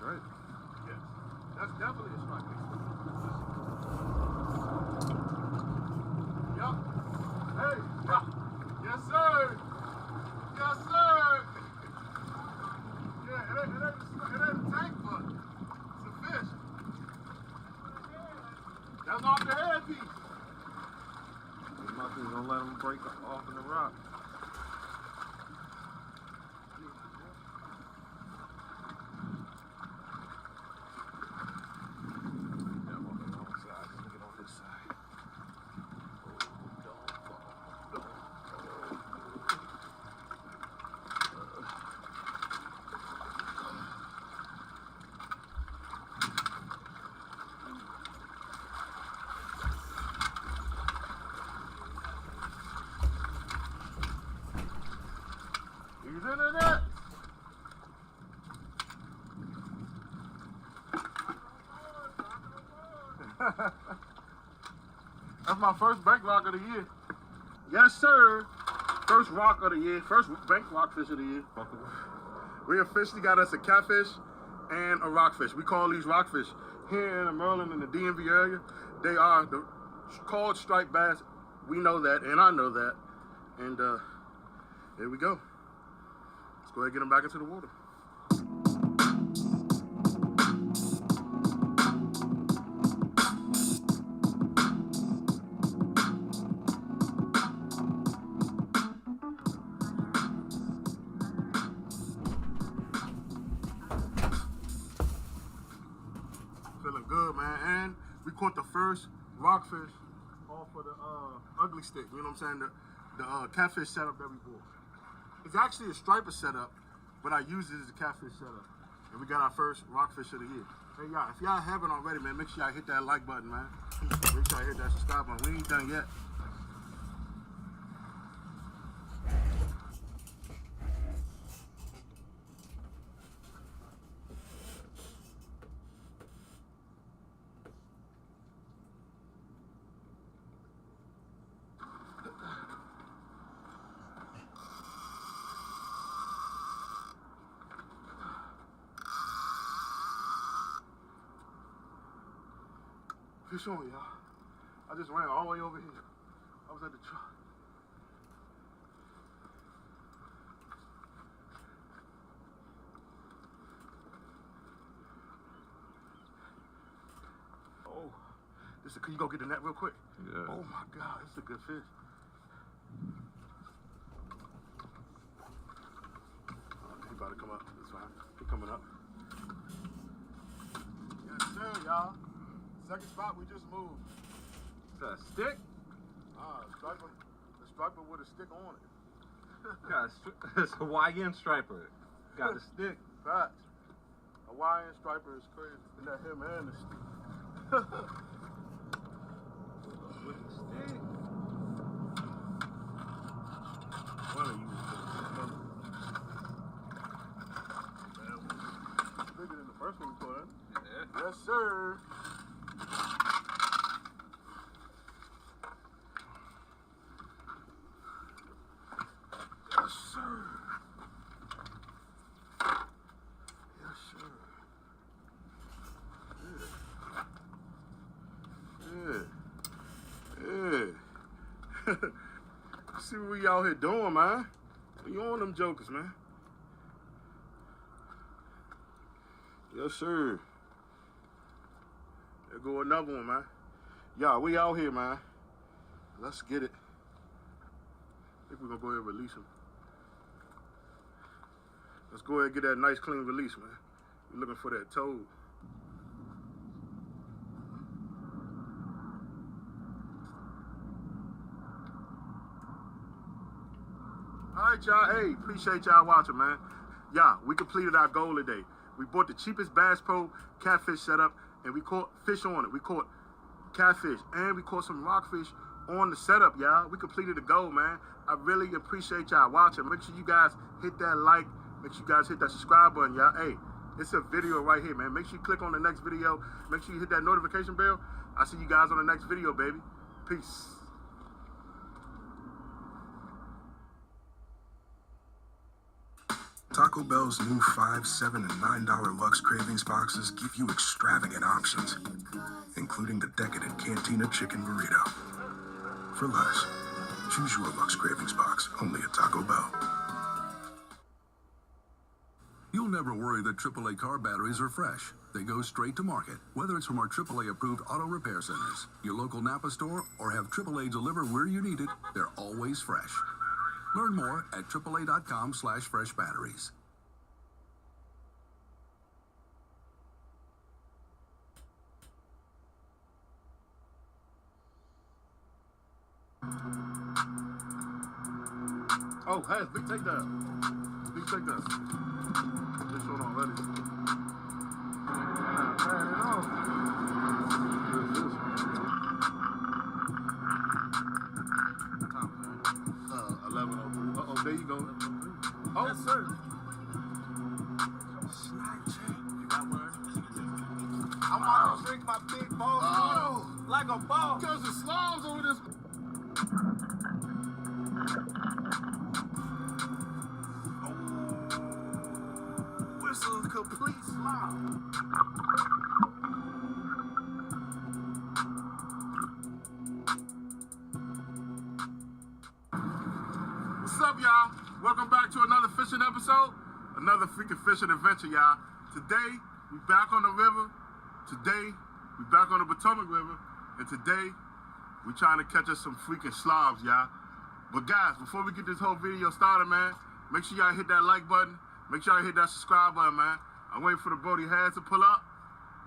[SPEAKER 7] Right.
[SPEAKER 10] Yes. That's definitely a strike. Yup. Hey. Yes, sir. Yes, sir. Yeah, it ain't a tank, but it's a fish. That's off the head piece.
[SPEAKER 7] The muffins don't let them break off in the rock.
[SPEAKER 10] He's in the net. That's my first bank rock of the year. Yes, sir. First rock of the year. First bank rock fish of the year. We officially got us a catfish and a rockfish. We call these rockfish here in the Maryland and the DMV area. They are called striped bass. We know that, and I know that. And there we go. Let's go ahead and get them back into the water. Feeling good, man. And we caught the first rockfish off of the ugly stick. You know what I'm saying? The catfish setup that we bought. It's actually a striper setup, but I use it as a catfish setup. And we got our first rockfish of the year. Hey, y'all, if y'all haven't already, man, make sure y'all hit that like button, man. Make sure y'all hit that subscribe button. We ain't done yet. Fish on, y'all. I just ran all the way over here. I was at the truck. Oh, can you go get the net real quick?
[SPEAKER 7] Yeah.
[SPEAKER 10] Oh my God, this is a good fish. He about to come up. It's fine. He coming up. Yes, sir, y'all. Second spot we just moved.
[SPEAKER 7] Is that a stick?
[SPEAKER 10] Striper. The striper with a stick on it.
[SPEAKER 7] It's a Hawaiian striper. Got a stick.
[SPEAKER 10] Facts. Hawaiian striper is crazy. Isn't that him and the stick?
[SPEAKER 7] With the stick.
[SPEAKER 10] One of you. Bigger than the first one we put in.
[SPEAKER 7] Yeah.
[SPEAKER 10] Yes, sir. Yes, sir. Yes, sir. Yeah. See what we out here doing, man. You on them jokers, man. Yes, sir. There go another one, man. Y'all, we out here, man. Let's get it. I think we're gonna go ahead and release him. Let's go ahead and get that nice clean release, man. We're looking for that toad. All right, y'all. Hey, appreciate y'all watching, man. Yeah, we completed our goal today. We bought the cheapest Bass Pro catfish setup, and we caught fish on it. We caught catfish, and we caught some rockfish on the setup, y'all. We completed the goal, man. I really appreciate y'all watching. Make sure you guys hit that like. Make sure you guys hit that subscribe button, y'all. Hey, it's a video right here, man. Make sure you click on the next video. Make sure you hit that notification bell. I'll see you guys on the next video, baby. Peace.
[SPEAKER 3] Taco Bell's new $5, $7, and $9 Lux Cravings boxes give you extravagant options, including the decadent Cantina Chicken Burrito. For less, choose your Lux Cravings box, only at Taco Bell.
[SPEAKER 11] You'll never worry that AAA car batteries are fresh. They go straight to market, whether it's from our AAA-approved auto repair centers, your local Napa store, or have AAA deliver where you need it, they're always fresh. Learn more at AAA.com/fresh batteries.
[SPEAKER 10] Oh, hey, big takedown. Big takedown. This one already. There you go. Oh, yes, sir. You got one?
[SPEAKER 16] I'm about to drink my big ball like a ball.
[SPEAKER 10] Because the slimes over this. Oh, it's a complete slime. What's up, y'all? Welcome back to another fishing episode, another freaking fishing adventure, y'all. Today, we back on the river. Today, we back on the Potomac River. And today, we trying to catch us some freaking slobs, y'all. But guys, before we get this whole video started, man, make sure y'all hit that like button. Make sure y'all hit that subscribe button, man. I'm waiting for the Brody Haz to pull up.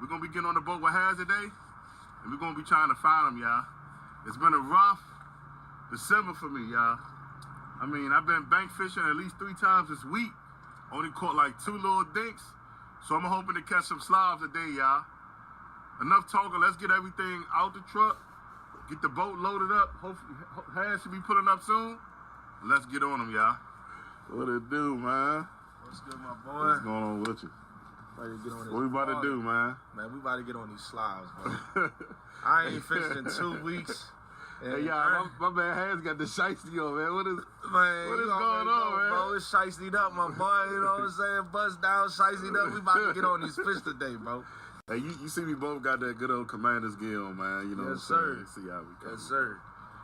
[SPEAKER 10] We're going to be getting on the boat with Haz today. And we're going to be trying to find him, y'all. It's been a rough December for me, y'all. I mean, I've been bank fishing at least 3 times this week. Only caught like 2 little dinks. So I'm hoping to catch some slobs today, y'all. Enough talking. Let's get everything out the truck. Get the boat loaded up. Hopefully, Haz should be pulling up soon. Let's get on them, y'all. What it do, man?
[SPEAKER 15] What's good, my boy?
[SPEAKER 10] What's going on with you?
[SPEAKER 15] Ready to get on this
[SPEAKER 10] What we about to do, man?
[SPEAKER 15] Man, we about to get on these slobs, bro. I ain't fished in 2 weeks.
[SPEAKER 10] Hey, y'all, my man Haz got the shiesty on, man. What is
[SPEAKER 15] Man,
[SPEAKER 10] going
[SPEAKER 15] know,
[SPEAKER 10] on, man?
[SPEAKER 15] Bro, it's shiestied up, my boy. You know what I'm saying? Bust down, shiestied up. We about to get on these fish today, bro.
[SPEAKER 10] Hey, you see we both got that good old commander's gear on, man. You know
[SPEAKER 15] Yes,
[SPEAKER 10] what I'm
[SPEAKER 15] sir.
[SPEAKER 10] saying? See how we come.
[SPEAKER 15] Yes, sir.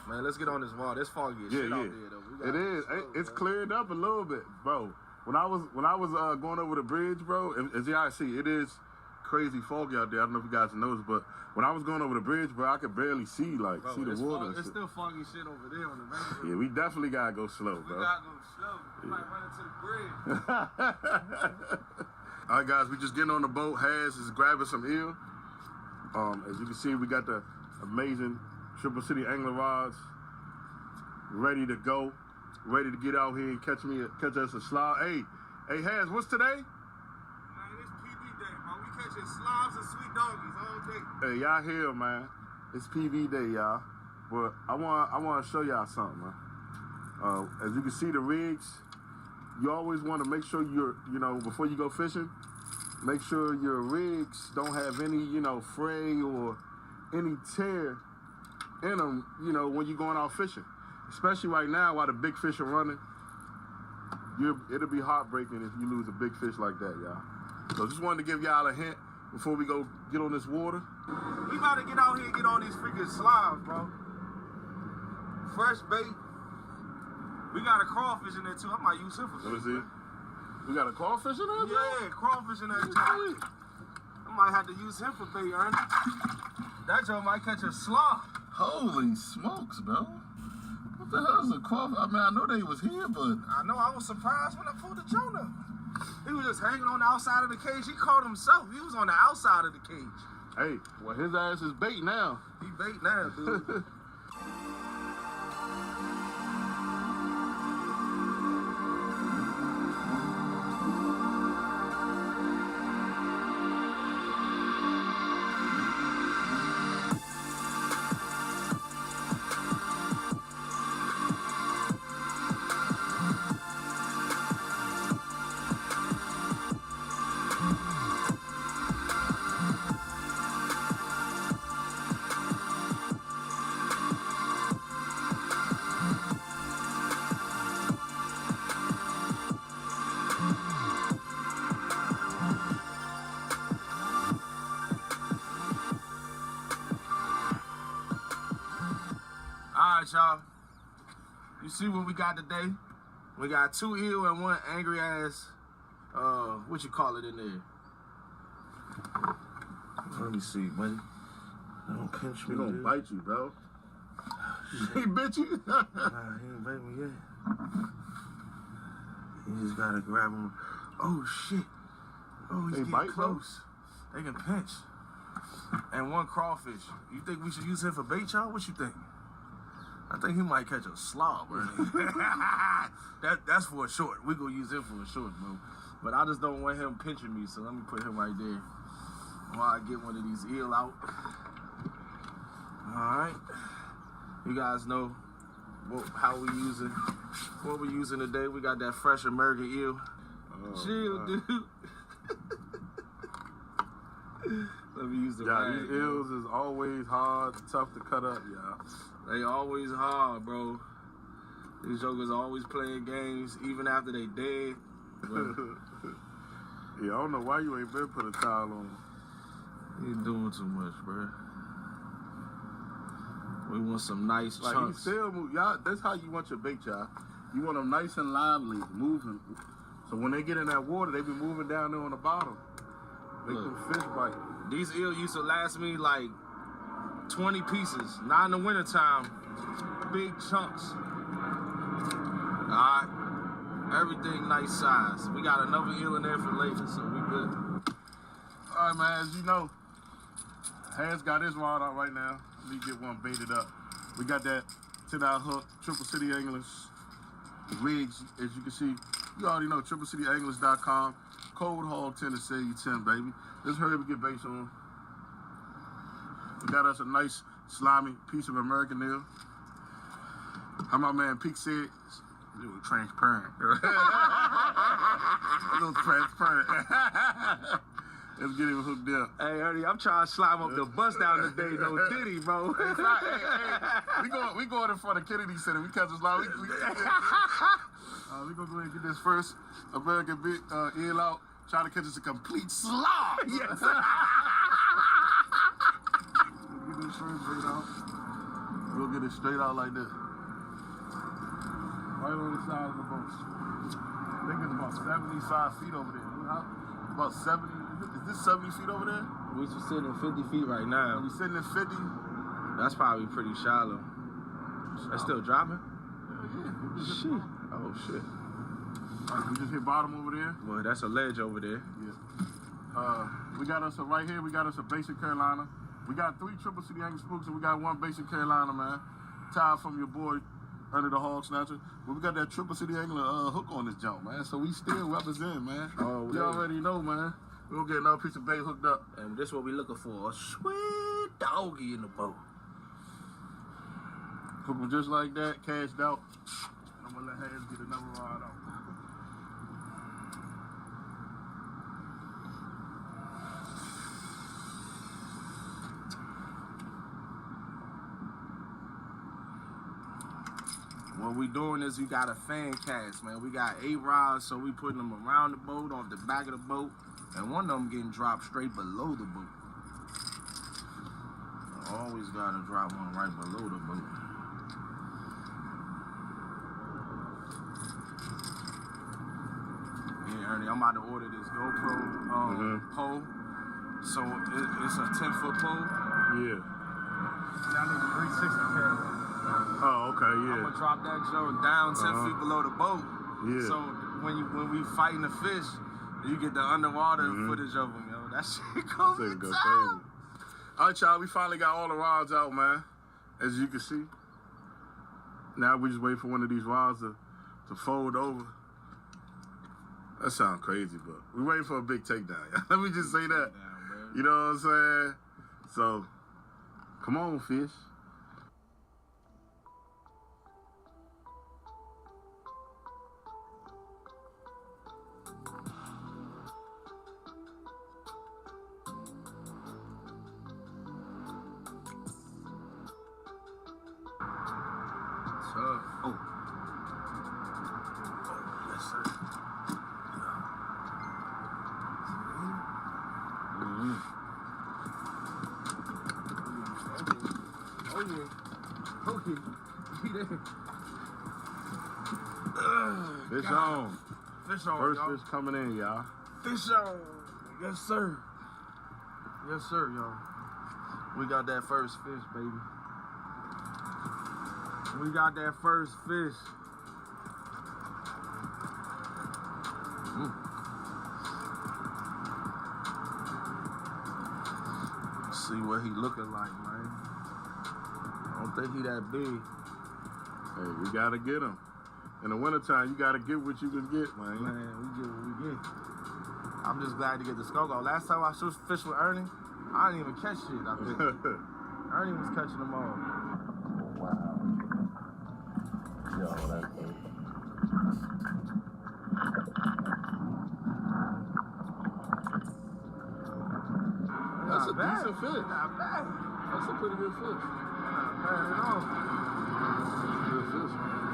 [SPEAKER 15] Man, let's get on this wall. This foggy as shit out there, though.
[SPEAKER 10] It is. It's cleared up a little bit, bro. When I was going over the bridge, bro, as y'all see, it is crazy foggy out there. I don't know if you guys noticed, but when I was going over the bridge, bro, I could barely see the water.
[SPEAKER 15] It's still foggy shit over there on the main road.
[SPEAKER 10] Yeah, we definitely gotta go slow, bro.
[SPEAKER 15] We gotta go slow. We might run into the bridge.
[SPEAKER 10] All right, guys, we just getting on the boat. Has is grabbing some eel. As you can see, we got the amazing Triple City angler rods ready to go, ready to get out here and catch us a slob. Hey, Has, what's today?
[SPEAKER 16] Man, it's PB day, bro. We catching slobs and sweet doggies all day.
[SPEAKER 10] Hey, y'all here, man. It's PV day, y'all. But I want to show y'all something, man. As you can see, the rigs, you always want to make sure before you go fishing, make sure your rigs don't have any, fray or any tear in them, when you're going out fishing. Especially right now while the big fish are running. It'll be heartbreaking if you lose a big fish like that, y'all. So just wanted to give y'all a hint before we go get on this water.
[SPEAKER 15] We about to get out here and get on these freaking slobs, bro. Fresh bait. We got a crawfish in there, too. I might use him for
[SPEAKER 10] Let me see. We got a crawfish in there?
[SPEAKER 15] Yeah, crawfish in there, too. I might have to use him for bait, Ernie. That joke might catch a slob.
[SPEAKER 10] Holy smokes, bro. What the hell is a crawfish? I mean, I know they was here, but...
[SPEAKER 15] I know, I was surprised when I pulled the Jonah. He was just hanging on the outside of the cage. He caught himself. He was on the outside of the cage.
[SPEAKER 10] Hey, well, his ass is bait now.
[SPEAKER 15] He bait now, dude. Y'all, you see what we got today? We got 2 eel and 1 angry ass, what you call it in there? Let me see, buddy. Don't pinch me.
[SPEAKER 10] He gonna bite you, bro. He bit you?
[SPEAKER 15] Nah, he ain't bite me yet. You just gotta grab him. Oh, shit. Oh, he's getting close. They can pinch. And 1 crawfish. You think we should use him for bait, y'all? What you think? I think he might catch a slob, Ernie. That's for a short. We gonna use him for a short, bro. But I just don't want him pinching me, so let me put him right there while I get one of these eel out. All right. You guys know what we're using today. We got that fresh American eel. Chill, dude. Let me use the rag.
[SPEAKER 10] These eels is always hard, tough to cut up, y'all.
[SPEAKER 15] They always hard, bro. These jokers always playing games, even after they dead.
[SPEAKER 10] Yeah, I don't know why you ain't been put a towel on.
[SPEAKER 15] You doing too much, bro. We want some nice
[SPEAKER 10] like
[SPEAKER 15] chunks.
[SPEAKER 10] He still move. Y'all, that's how you want your bait, y'all. You want them nice and lively, moving. So when they get in that water, they be moving down there on the bottom. Make them fish bite.
[SPEAKER 15] These eel used to last me like 20 pieces. Not in the wintertime. Big chunks. Alright. Everything nice size. We got another eel in there for later, so we good.
[SPEAKER 10] Alright, man, as you know, Has got his rod out right now. Let me get one baited up. We got that 10-hour hook, Triple City Anglers rigs, as you can see. You already know, TripleCityAnglers.com. Code HOG10 to save you 10, baby. Let's hurry up and get baits on. We got us a nice, slimy piece of American eel. How my man Peak said, it was transparent. A little transparent. Let's get him hooked up.
[SPEAKER 15] Hey, Ernie, I'm trying to slime up the bus down today, no Diddy, bro.
[SPEAKER 10] Hey, we going in front of Kennedy Center. We catch this line. We gonna go ahead and get this first American big eel out. Trying to catch us a complete slob.
[SPEAKER 15] Yes.
[SPEAKER 10] this first bait out. We'll get it straight out like this. Right on the side of the boat. I think it's about 75 feet over there. About 70. Is this 70 feet over there?
[SPEAKER 15] We just sitting at 50 feet right now.
[SPEAKER 10] We sitting at 50?
[SPEAKER 15] That's probably pretty shallow. That's still dropping?
[SPEAKER 10] Yeah.
[SPEAKER 15] Shit. Oh, shit.
[SPEAKER 10] We just hit bottom over there.
[SPEAKER 15] Well, that's a ledge over there.
[SPEAKER 10] Yeah. We got us right here, we got us a basic Carolina. We got 3 triple city angler spooks and we got 1 basic Carolina, man. Tied from your boy under the hog snatcher. But we got that triple city angler hook on this jump, man. So we still represent, man.
[SPEAKER 15] Oh,
[SPEAKER 10] you already know, man. We'll get another piece of bait hooked up.
[SPEAKER 15] And this is what we looking for. A sweet doggy in the boat.
[SPEAKER 10] Hook them just like that, cashed out. I'm gonna let Hayes get another rod out.
[SPEAKER 15] What we doing is we got a fan cast, man. We got 8 rods, so we putting them around the boat, off the back of the boat, and one of them getting dropped straight below the boat. Always gotta drop one right below the boat. Yeah, Ernie, I'm about to order this GoPro pole. So it's a 10-foot pole.
[SPEAKER 10] Yeah.
[SPEAKER 15] Now I need a 360 camera.
[SPEAKER 10] Oh, okay, yeah.
[SPEAKER 15] I'm gonna drop that joint down 10 feet below the boat.
[SPEAKER 10] Yeah.
[SPEAKER 15] So when we fighting the fish, you get the underwater footage of them, yo. That shit goes crazy.
[SPEAKER 10] All right, y'all, we finally got all the rods out, man. As you can see. Now we just wait for one of these rods to fold over. That sounds crazy, but we waiting for a big takedown. Let me just say that. You know what I'm saying? So, come on, fish.
[SPEAKER 15] Oh, yes, sir. Okay.
[SPEAKER 10] Fish on.
[SPEAKER 15] Fish on,
[SPEAKER 10] First
[SPEAKER 15] y'all.
[SPEAKER 10] fish coming in, y'all.
[SPEAKER 15] Fish on. Yes, sir. Yes, sir, y'all. We got that first fish, baby. We got that first fish. Let's see what he looking like, man. I don't think he that big.
[SPEAKER 10] Hey, we gotta get him. In the wintertime, you gotta get what you can get, man.
[SPEAKER 15] Man, we get what we get. I'm just glad to get the skunk off. Last time I fished with Ernie, I didn't even catch shit, I think. Ernie was catching them all.
[SPEAKER 10] Yo, that's cool. That's a decent fish.
[SPEAKER 15] Not bad.
[SPEAKER 10] That's a pretty good fish.
[SPEAKER 15] Not bad at all.
[SPEAKER 10] That's a good fish, man.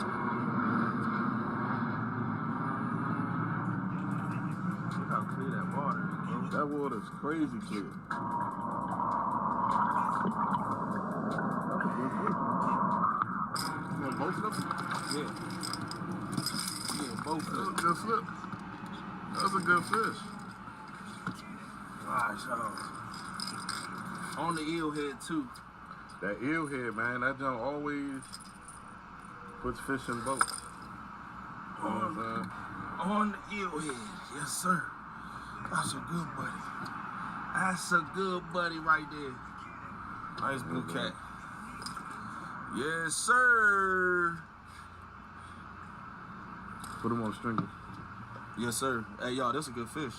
[SPEAKER 15] Look how clear that water is, bro.
[SPEAKER 10] That water's crazy clear. That's a good fish. You want both of them?
[SPEAKER 15] Yeah. Yeah, both of them.
[SPEAKER 10] That's a good flip. That's a good fish.
[SPEAKER 15] Alright, so on the eel head too.
[SPEAKER 10] That eel head, man, that junk always puts fish in boats.
[SPEAKER 15] On the eel head, yes sir. That's a good buddy. That's a good buddy right there. Nice blue cat. Yes sir.
[SPEAKER 10] Put him on stringer.
[SPEAKER 15] Yes sir. Hey y'all, this is a good fish.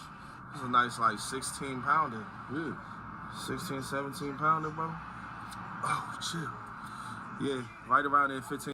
[SPEAKER 15] This is a nice like 16 pounder.
[SPEAKER 10] Yeah.
[SPEAKER 15] 16, 17 pounder, bro. Oh, chill. Yeah, right around there, 15.